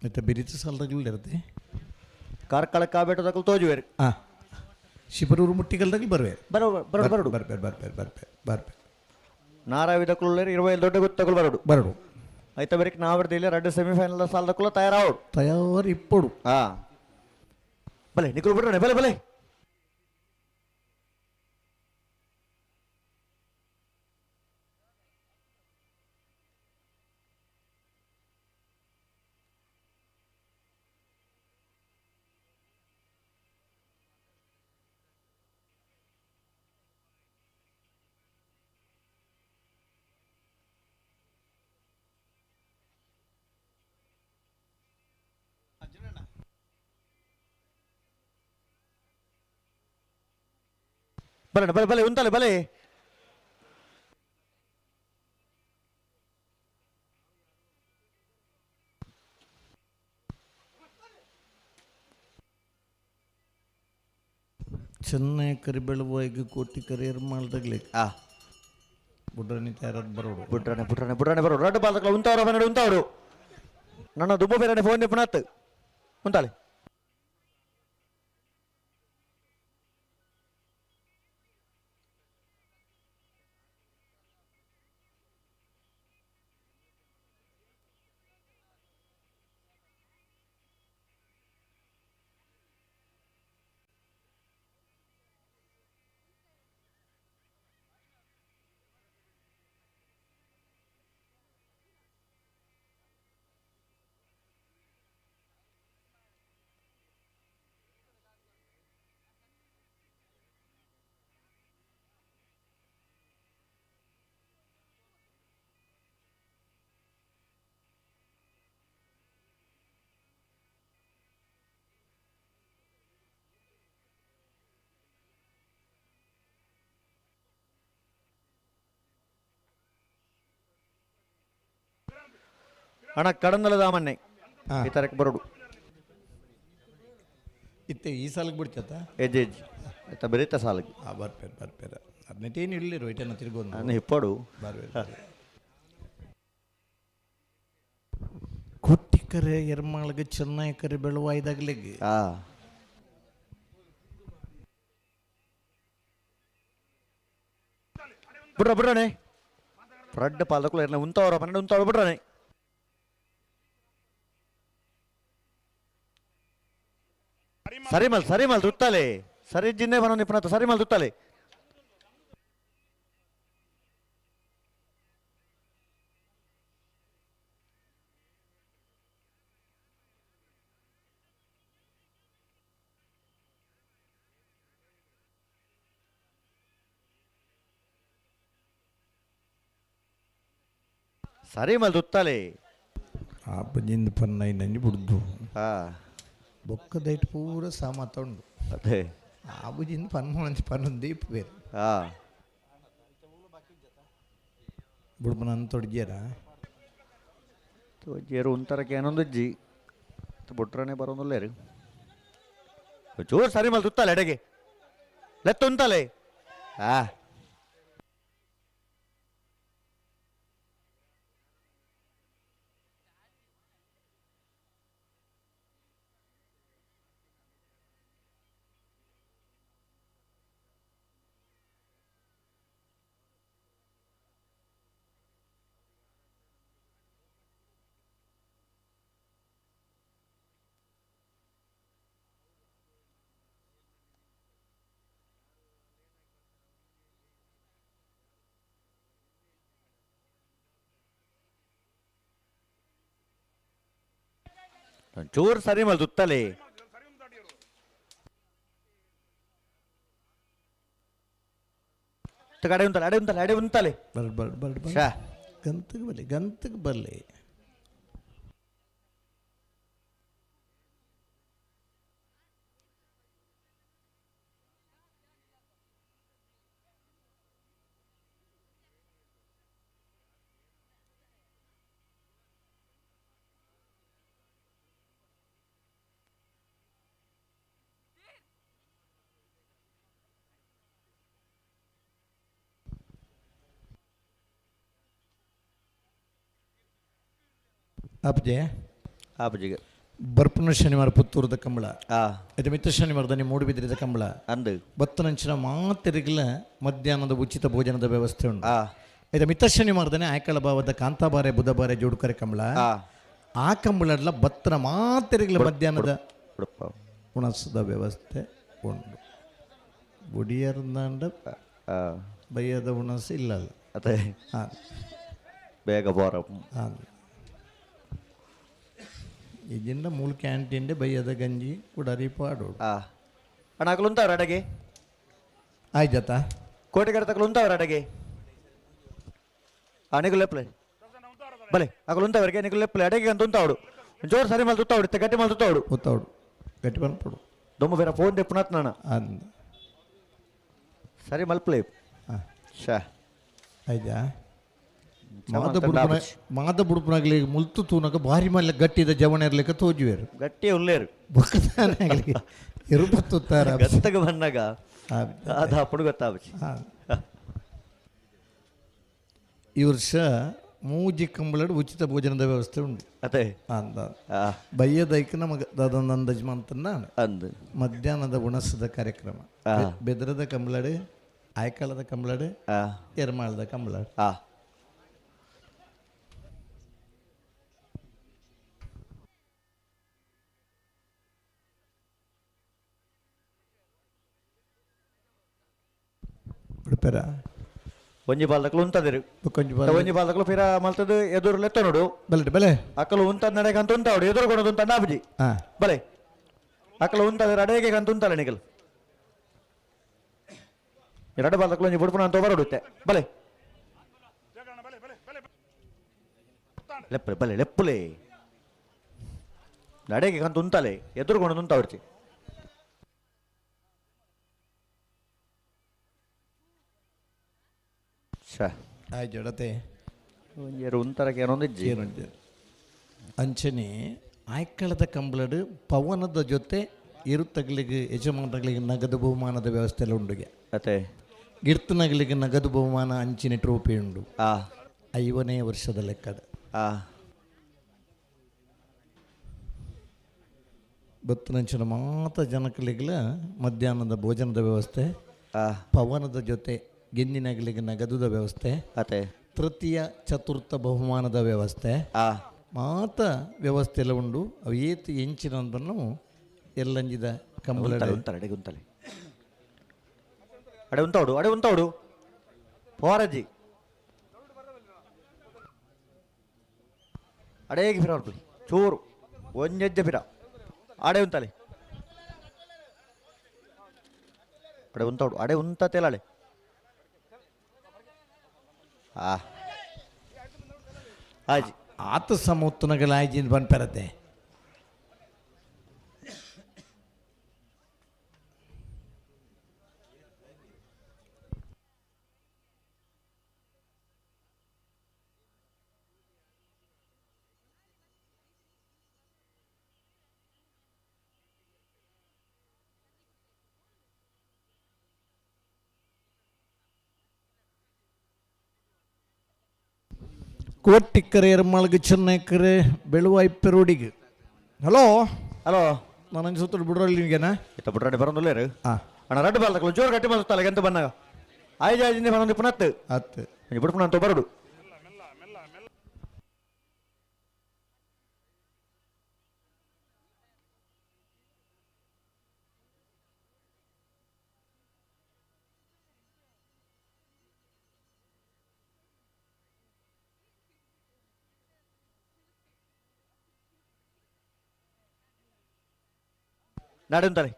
ಮತ್ತೆ ಬಿರಿತ ಸಾಲದಾಗಲೂ ಇರುತ್ತೆ ಕಾರ್ಕಳ ಕಾಬೇಟದಾಗಲು ತೋಜುವೇರು ಹಾಂ ಶಿಬರೂರು ಮುಟ್ಟಿಗಲ್ದಾಗಲಿ ಬರುವೆ ಬರೋಡು ಬರ್ಬೇಕು ನಾರಾವಿದಕ್ಕುಳ್ಳೇರು 25 ದೊಡ್ಡ ಗೊತ್ತಗಳು ಬರೋಡು అయితే వరకు నా వరకు తెలియ 2 సెమీఫైనల్ సాల్దకులో తయారు ఇప్పుడు భలే నీకు బిడ్డ భలే భలే భలే భలే భలే ఉండాలి భలే ಚೆನ್ನೈ ಕರಿ ಬೆಳವಾಯಿಗೆ ಕೋಟಿ ಕರಿ ಎರ್ಮಾಳ್ದಾಗಲೇ ಬುಡ್ರನಿ ತಯಾರಾದ ಬರೋಡು ಬುಡ್ರನೆ ಬರೋಡು 2 ಬಾಲ್ಗಳು ಉಂತವರು ನನ್ನ ದುಬ್ಬ ಬೇರೆ ಫೋನ್ ಪುನತ್ ಉಂಟಾಳೆ ಅಣ್ಣ ಕಡಂದಲದ ಮನ್ನೆ ಈ ತರಕ್ಕೆ ಬರೋಡು ಇತ್ತೆ ಈ ಸಾಲಿಗೆ ಬಿಡ್ತತ್ತ ಹೆಜ್ಜೆ ಹೆಜ್ಜೆ ಆಯ್ತಾ ಬರೀತ ಸಾಲಿಗೆ ಬರ್ಪೇರು ಅದನ್ನೇನು ಇರಲಿರು ಐಟನ್ನ ತಿರ್ಗೋದು ನಾನು ಹಿಪ್ಪಡು ಕೊಟ್ಟಿಕರೆ ಎರ್ಮಾಳ್ಗೆ ಚೆನ್ನೈಕರೆ ಬೆಳುವ ಇದಾಗ್ಲಿಗೆ ಬಿಡ್ರನೆ ಫ್ರಡ್ ಪಾಲಕಲು ಎಲ್ಲ ಉಂತವ್ರ ಪನ್ನೆಂಡು ಉಂತವ್ರು ಬಿಡ್ರನೆ ಸರಿ ಮಲ್ ತುತ್ತಲೆ ಸರಿ ಜಿನ್ನೆ ಬರೋ ನಿಪುಣತ ಸರಿ ಮಲ್ ತುತ್ತಲೆ ಸರಿ ಮಲ್ ತುತ್ತಲೆ ಆಪಜಿಂದ ಪನ್ನ ನಂಜಿ ಬಿಡ್ದು ಬೊಕ್ಕದೈಟ್ ಪೂರ ಸಾಮಾತ ಉಂಡು ಅದೇ ಆಬುಜಿಂದ ಪನ್ನ ದೀಪ ಬೇರೆ ಬುಡ್ಮನ ತೊಡ್ಜ್ಯಾರ ತೊಡ್ಜ್ಯಾರು ಉಂತರಕ್ಕೆ ಏನೊಂದು ಅಜ್ಜಿ ಬುಟ್ರನೆ ಬರೋದಿಲ್ಲೇರು ಚೂರು ಸರಿ ಮಲ್ ತುತ್ತಲೆ ಎಡೆಗೆ ಲೆತ್ತ ಉಂತಲೆ ಚೂರು ಸರಿ ಮಲ್ ತುತ್ತಲೆ ಅಡೆ ಉಂತಲೆ ಗಂತಕ್ಕೆ ಬರಲಿ ಆಪಜಿಗೆ ಬರ್ಪುನ ಶನಿವಾರ ಪುತ್ತೂರದ ಕಂಬಳ ಇದು ಮಿತ್ರ ಶನಿವಾರದಲ್ಲಿ ಮೂಡುಬಿದಿರದ ಕಂಬಳ ಅಂದು ಬತ್ತನಂಚಿನ ಮಾತೆರಿಗಿಲ ಮಧ್ಯಾಹ್ನದ ಉಚಿತ ಭೋಜನದ ವ್ಯವಸ್ಥೆ ಉಂಟು ಇದು ಮಿತ್ರ ಶನಿವಾರದನೆ ಆಯ್ಕಳ ಭಾವದ ಕಾಂತಾಬಾರೆ ಬುಧಬಾರೆ ಜೋಡುಕರೆ ಕಂಬಳ ಆ ಕಂಬಳ ಬತ್ತನ ಮಾತೆರಿಗಿಲ ಮಧ್ಯಾಹ್ನದ ಉಣಸದ ವ್ಯವಸ್ಥೆ ಉಂಟು ಬುಡಿಯರ್ದಂಡ ಬಯ್ಯದ ಉಣಸ ಇಲ್ಲ ಅದೇ ಬೇಗ ಬೋರ ಇದರಿಂದ ಮೂಲ ಕ್ಯಾಂಟೀನ್ಡೆ ಬಯ್ಯದ ಗಂಜಿ ಕುಡರಿ ಪಾಡೋಡು ಅಣ್ಣ ಅಕಲು ಉಂತವ್ರ ಅಡಗೆ ಆಯ್ತಾ ಕೋಟೆಗಾರ ತಕಲು ಉಂತವ್ರ ಅಡಗೆ ನಿಗುಲ್ ಲೆಪ್ಲೆ ಬಲೆ ಅಕಲು ಉಂತವ್ರಿಗೆ ನಿಗುಲ್ ಲೆಪ್ಲೆ ಅಡಗೆ ಅಂತ ಉಂತಾವಡು ಜೋರು ಸರಿ ಮಲ್ ತುತ್ತಾವಡು ಗಟ್ಟಿ ಮಲ್ ತುತ್ತಾವಡು ಗೊತ್ತಾವಡು ಗಟ್ಟಿ ಬಂದ್ಪಡು ದೊಮ್ಮ ಬೇರೆ ಫೋನ್ ದೆ ಪುನತ್ ನಾನ ಸರಿ ಮಲ್ಪ್ಲೆ ಶಾ ಆಯ್ತಾ ಮಾದ ಬುಡುಪನಾಗ್ಲಿ ಮುಲ್ತು ತೂನಕ ಭಾರಿ ಮಲ್ಲ ಗಟ್ಟಿದ ಜವಣ ಇರ್ಲಿಕ್ಕೆ ತೋಜುವೇರು ಗಟ್ಟಿ ಉಲ್ಲೇರು ಬೊಕ್ಕದಾನಾಗ್ಲಿ ಇರುಪತ್ತುತ್ತಾರ ಗತ್ತಗ ಬಂದಾಗ ಅದು ಅಪ್ಪಡು ಗೊತ್ತಾಗ್ಬಿಚ್ಚಿ ಈ ವರ್ಷ ಮೂಜಿ ಕಂಬಳಡು ಉಚಿತ ಭೋಜನದ ವ್ಯವಸ್ಥೆ ಉಂಟು ಅದೇ ಅಂದ ಬಯ್ಯದೈಕ ನಮಗೆ ಅದೊಂದು ಅಂದಾಜು ಮಂತನ್ನ ಅಂದು ಮಧ್ಯಾಹ್ನದ ಉಣಸದ ಕಾರ್ಯಕ್ರಮ ಬೆದರದ ಕಂಬಳಡು ಆಯ್ಕಾಳದ ಕಂಬಳಡು ಎರ್ಮಾಳದ ಕಂಬಳಡು ಬಿಡ್ಪೇರ ಒಂಜಿ ಬಾಲ್ದಕ್ಲು ಉಂತದಿರು ಒಂಜಿ ಬಾಲ್ದಕ್ಲು ಫಿರ ಮಲ್ತದ ಎದುರು ಲೆತ್ತ ನೋಡು ಬಲೆ ಬಲೆ ಅಕ್ಕಲು ಉಂತದ ನಡೆಗೆ ಅಂತ ಉಂತಾವಡು ಎದುರು ಕೊಡೋದು ಅಂತ ನಾಬುಜಿ ಬಲೆ ಅಕ್ಕಲು ಉಂತದ ಅಡೆಗೆ ಅಂತ ಉಂತಲ್ಲ ನಿಗಲ್ ಎರಡು ಬಾಲ್ದಕ್ಲು ಒಂಜಿ ಬುಡ್ಪುನ ಅಂತ ಬರಡುತ್ತೆ ಬಲೆ ಲೆಪ್ಪಲೆ ಬಲೆ ಲೆಪ್ಪುಲೆ ನಡೆಗೆ ಅಂತ ಉಂತಲೆ ಎದುರು ಕೊಡೋದು ಉಂತಾವಡ್ತಿ ಆಯ್ತು ಜಡತೆ ಒಂಥರಕ್ಕೆ ಏನೊಂದು ಅಂಚನೆ ಆಯ್ಕಳದ ಕಂಬಳಡು ಪವನದ ಜೊತೆ ಇರುತ್ತಗಳಿಗೆ ಯಜಮಾನಗಳಿಗೆ ನಗದು ಬಹುಮಾನದ ವ್ಯವಸ್ಥೆ ಎಲ್ಲ ಉಂಡುಗೆ ಅತ್ತೆ ಗಿರ್ತನಗಳಿಗೆ ನಗದು ಬಹುಮಾನ ಅಂಚಿನ ಟ್ರೋಫಿ ಉಂಡು 5ನೇ ವರ್ಷದ ಲೆಕ್ಕದ ಬತ್ತನಂಚಿನ ಮಾತ ಜನಕಲಿಗಳ ಮಧ್ಯಾಹ್ನದ ಭೋಜನದ ವ್ಯವಸ್ಥೆ ಪವನದ ಜೊತೆ ಗೆಂದಿನಗಳಿಗೆ ನಗದುದ ವ್ಯವಸ್ಥೆ ಅತ್ತೆ ತೃತೀಯ ಚತುರ್ಥ ಬಹುಮಾನದ ವ್ಯವಸ್ಥೆ ಮಾತ ವ್ಯವಸ್ಥೆ ಎಲ್ಲ ಉಂಡು ಅವು ಏತು ಎಂಚಿನದನ್ನು ಎಲ್ಲಂಜಿದ ಕಂಬಳ ಗುಂತಲೆ ಅಡೆ ಉಂತೋಡು ಪೋರಜಿ ಅಡೇಗೆ ಫಿರ ಚೂರು ಒಂಜೆಜ್ಜೆ ಫಿರ ಅಡೆ ಉಂತಲೆ ಅಡೆ ಉಂತೋಡು ಅಡೆ ಉಂತ ತೇಲಾಳೆ ಆಜಿ ಆತ ಸಮುತ್ತನಗಳ ಆಯ್ಜಿಂದ ಬಂದ್ಪರತ್ತೆ ಕೋಟಿಕ್ಕರೆ ಎರ್ಮಾಳ್ಗೆ ಚೆನ್ನೈಕರೆ ಬೆಳುವ ಇಪ್ಪೆರೋಡಿಗೆ ಹಲೋ ಹಲೋ ನಾನು ಹಂಗೆ ಸುತ್ತಲು ಬಿಡ್ರಲ್ಲಿ ನಿಮಗೇನಾ ಇತ್ತ ಬಿಡ್ರಾಡಿ ಬರೋದಿಲ್ಲ ಅಣ್ಣ ರಡ್ಡು ಬಾಲ್ ತಗೊಳ್ಳಿ ಜೋರು ಗಟ್ಟಿ ಬರ್ತಲ್ಲ ಎಂತ ಬಂದಾಗ ಆಯ್ಜಾಜಿಂದ ಬರೋದು ಪುನತ್ತು ಆತು ಬಿಡ್ಪುಣ ಅಂತ ಬರೋಡು ನಡುಂತಾರೆ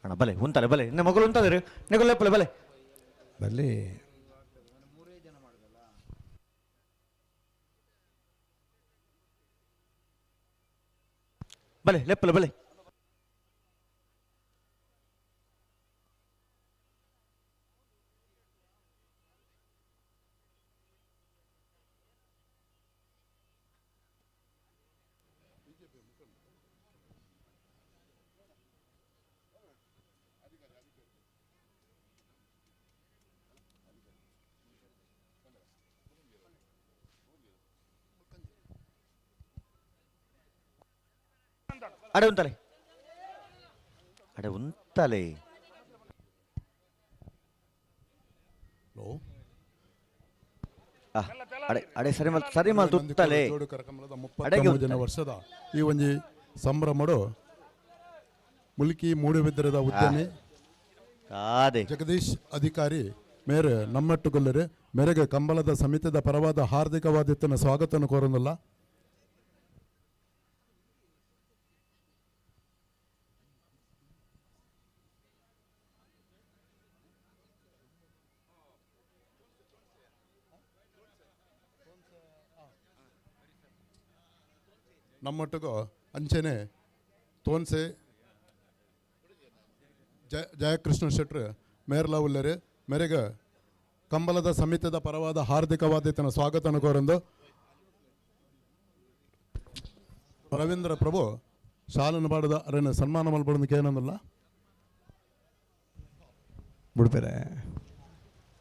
ಅಣ್ಣ ಬಲೆ ಉಂತಲೆ ಬಲೆ ನಿನ್ನ ಮಗಳು ಉಂತದ್ರಿ ನೀವು ಲೆಪ್ಪಲೆ ಬಲೆ ಬಲ್ಲಿ ಬಲೆ ಲೆಪ್ಪಲೆ ಬಲೆ ಅಡೆ ಉಂತಲೆ ಅಡೆ ಉಂತಲೆ ಅಡೆ ಅಡೆ ಸರಿ ಮಾಲ್ ತುತ್ತಲೆ ಅಡೆಗೆ ವರ್ಷದ ಈ ಒಂಜಿ ಸಂಭ್ರಮಡು ಮುಲ್ಕಿ ಮೂಡುಬಿದ್ರದ ಉದ್ಯಮಿ ಜಗದೀಶ್ ಅಧಿಕಾರಿ ಮೇರೆ ನಮ್ಮಟ್ಟುಗೊಲ್ಲರೆ ಮೇರೆಗೆ ಕಂಬಳದ ಸಮಿತಿದ ಪರವಾದ ಹಾರ್ದಿಕವಾದಿತ್ತನ ಸ್ವಾಗತವನ್ನು ಕೋರನಲ್ಲ ನಮ್ಮೊಟ್ಟಿಗೂ ಅಂಚೆನೆ ತೋನ್ಸೆ ಜಯಕೃಷ್ಣ ಶೆಟ್ರು ಮೇರ್ಲ ಉಲ್ಲರೆ ಮೇರೆಗೆ ಕಂಬಳದ ಸಮಿತಿದ ಪರವಾದ ಹಾರ್ದಿಕವಾದಿತನ ಸ್ವಾಗತನ ಕೋರಂದು ರವೀಂದ್ರ ಪ್ರಭು ಶಾಲನ್ನು ಬಾಡದ ಅರಣ್ಯ ಸನ್ಮಾನ ಮಲ್ಬಡದಕ್ಕೆ ಏನಂದಲ್ಲ ಬಿಡ್ಬೇರೆ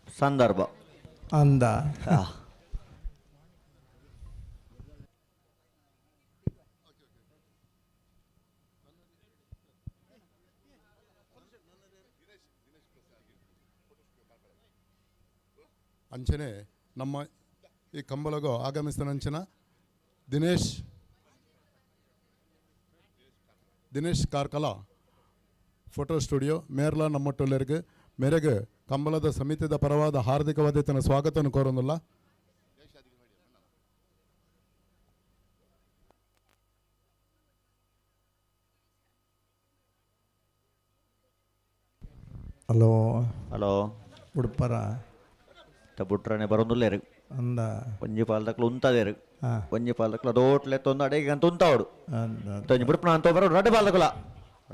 ಸಂದರ್ಭ ಅಂದ ಅಂಚನೆ ನಮ್ಮ ಈ ಕಂಬಳಗೂ ಆಗಮಿಸಿದ ಅಂಚನ ದಿನೇಶ್ ಕಾರ್ಕಲ ಫೋಟೋ ಸ್ಟುಡಿಯೋ ಮೇರ್ಲ ನಮ್ಮೊಟ್ಟೊಲ್ಲರಿಗೆ ಮೇರೆಗೆ ಕಂಬಳದ ಸಮಿತಿದ ಪರವಾದ ಹಾರ್ದಿಕವಾದಿತನ ಸ್ವಾಗತವನ್ನು ಕೋರೊಂದಿಲ್ಲ ಹಲೋ ಹಲೋ ಉಡುಪರ ಬುಟ್ರನೆ ಬರೋದಿಲ್ಲ ಅಂದ ಒಂಜಿ ಪಾಲದಕ್ಲು ಉಂತದೇರು ಒಂಜಿ ಪಾಲದಕ್ಲು ಅದೋಟ್ಲೆ ತೊಂದು ಅಡೆಗೆ ಅಂತ ಉಂತಾವಡು ಅಂದ ತೊಂಜಿ ಬಿಡ್ಪಣ ಅಂತ ಬರೋ ರಡ್ಡು ಪಾಲದಕುಲ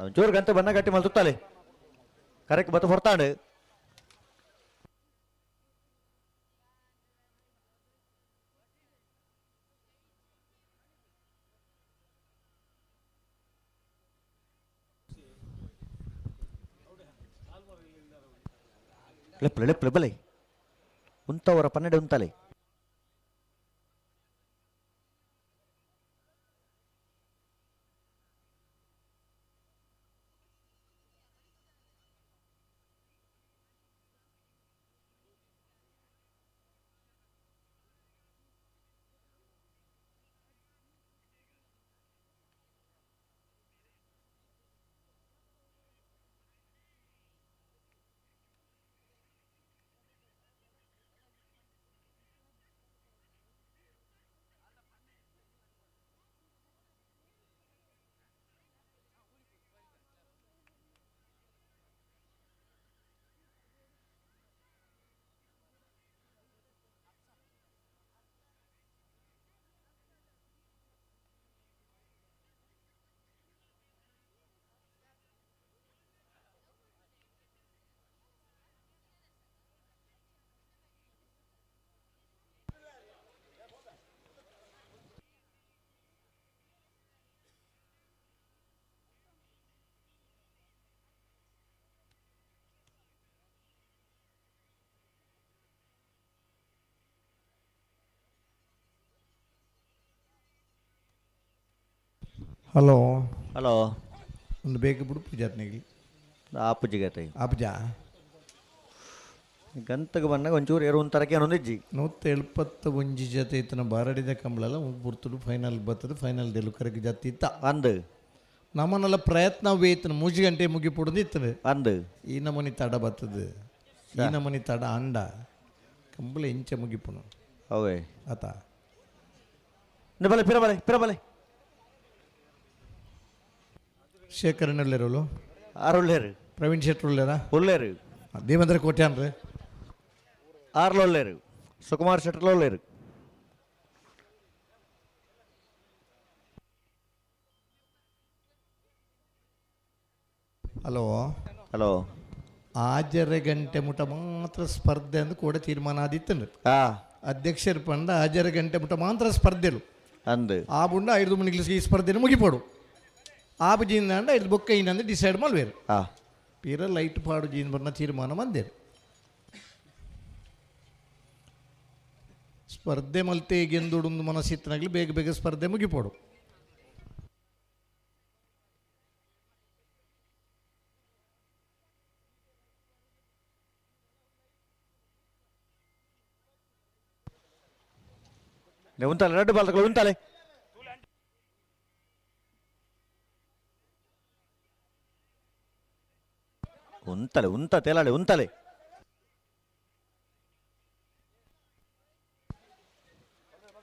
ಒಂಚೂರು ಗಂಟೆ ಬಣ್ಣ ಗಟ್ಟಿ ಮಲ್ ತುತ್ತಾಲೆ ಕರೆಕ್ಟ್ ಬತ್ತು ಹೊರ್ತಾಂಡು ಲೆಪ್ಲೆ ಲೆಪ್ಲೆ ಬಲೆ ಉಂತವರ ಪನ್ನೆಡೆ ಉಂತಲೆ ಹಲೋ ಹಲೋ ಒಂದು ಬೇಕು ಬಿಡು ಪೂಜಾತ್ನಿಗೆ ಆಪುಜಿಗತೆ ಆಪಜಾ ಗಂತಗೆ ಬಂದಾಗ ಒಂಚೂರು ಏರು ಒಂಥರಕ್ಕೆ ಅನ್ನೊಂದಿಜ್ಜಿ 171 ಜೊತೆ ಇತ್ತನ ಬಾರಡಿದ ಕಂಬಳಲ್ಲ ಬುರ್ತುಡು ಫೈನಲ್ ಬರ್ತದೆ ಫೈನಲ್ ಡೆಲುಕರಿಗೆ ಜೊತೆ ಇತ್ತ ಅಂದು ನಮ್ಮನ್ನೆಲ್ಲ ಪ್ರಯತ್ನ ವೇತನ 3 ಗಂಟೆ ಮುಗಿಪುಡದು ಇರ್ತದೆ ಅಂದು ಈ ನಮೂನಿ ತಡ ಬರ್ತದೆ ಈ ನಮೂನಿ ತಡ ಅಂಡ ಕಂಬಳ ಇಂಚೆ ಮುಗಿಪುನು ಅವೇ ಆತ ಬಲೆ ಪಿರಬಲೆ ಪಿರಬಲೆ ಶೇಖರನಲ್ಲಿರೋಲು ಆರುಳ್ಳೇರು ಪ್ರವೀಣ್ ಶೆಟ್ರು ಉಳ್ಳೇರಾ ಉಳ್ಳೇರು ದೇವೇಂದ್ರ ಕೋಟ್ಯಾನ್ರಿ ಆರ್ಲೊಳ್ಳೇರು ಸುಕುಮಾರ್ ಶೆಟ್ರಲೊಳ್ಳೇರು ಹಲೋ ಹಲೋ ಆಜರೆ ಗಂಟೆ ಮುಟ ಮಾತ್ರ ಸ್ಪರ್ಧೆ ಅಂದು ಕೂಡ ತೀರ್ಮಾನ ಆದಿತ್ತಂದ್ರೆ ಅಧ್ಯಕ್ಷರು ಪಂಡ ಆಜರೆ ಗಂಟೆ ಮುಟ ಮಾತ್ರ ಸ್ಪರ್ಧೆಲು ಅಂದು ಆ ಬುಂಡ 5 ಮಣಿಗೆ ಈ ಸ್ಪರ್ಧೆನ ಮುಗಿಪೋಡು ಆಬು ಜೀನ್ ಅಂಡ 5 ಬೊಕ್ಕ ಇನ್ನಂದು ಡಿಸೈಡ್ ಮಲ್ವೇರು ಪೀರ ಲೈಟ್ ಪಾಡು ಜೀನ್ ಬರ್ನ ತೀರ್ಮಾನ ಮಂದೇರು ಸ್ಪರ್ಧೆ ಮಲ್ತೆ ಗೆಂದುಡುಂದು ಮನಸ್ಸಿತ್ತನಾಗಲಿ ಬೇಗ ಬೇಗ ಸ್ಪರ್ಧೆ ಮುಗಿಪೋಡು ಉಂತಲೆ ರೆಡ್ ಬಾಲ್ಗಳು ಉಂತಲೆ ಉಂತಲೆ ಉಂತ ತೇಲಾಳೆ ಉಂತಲೆ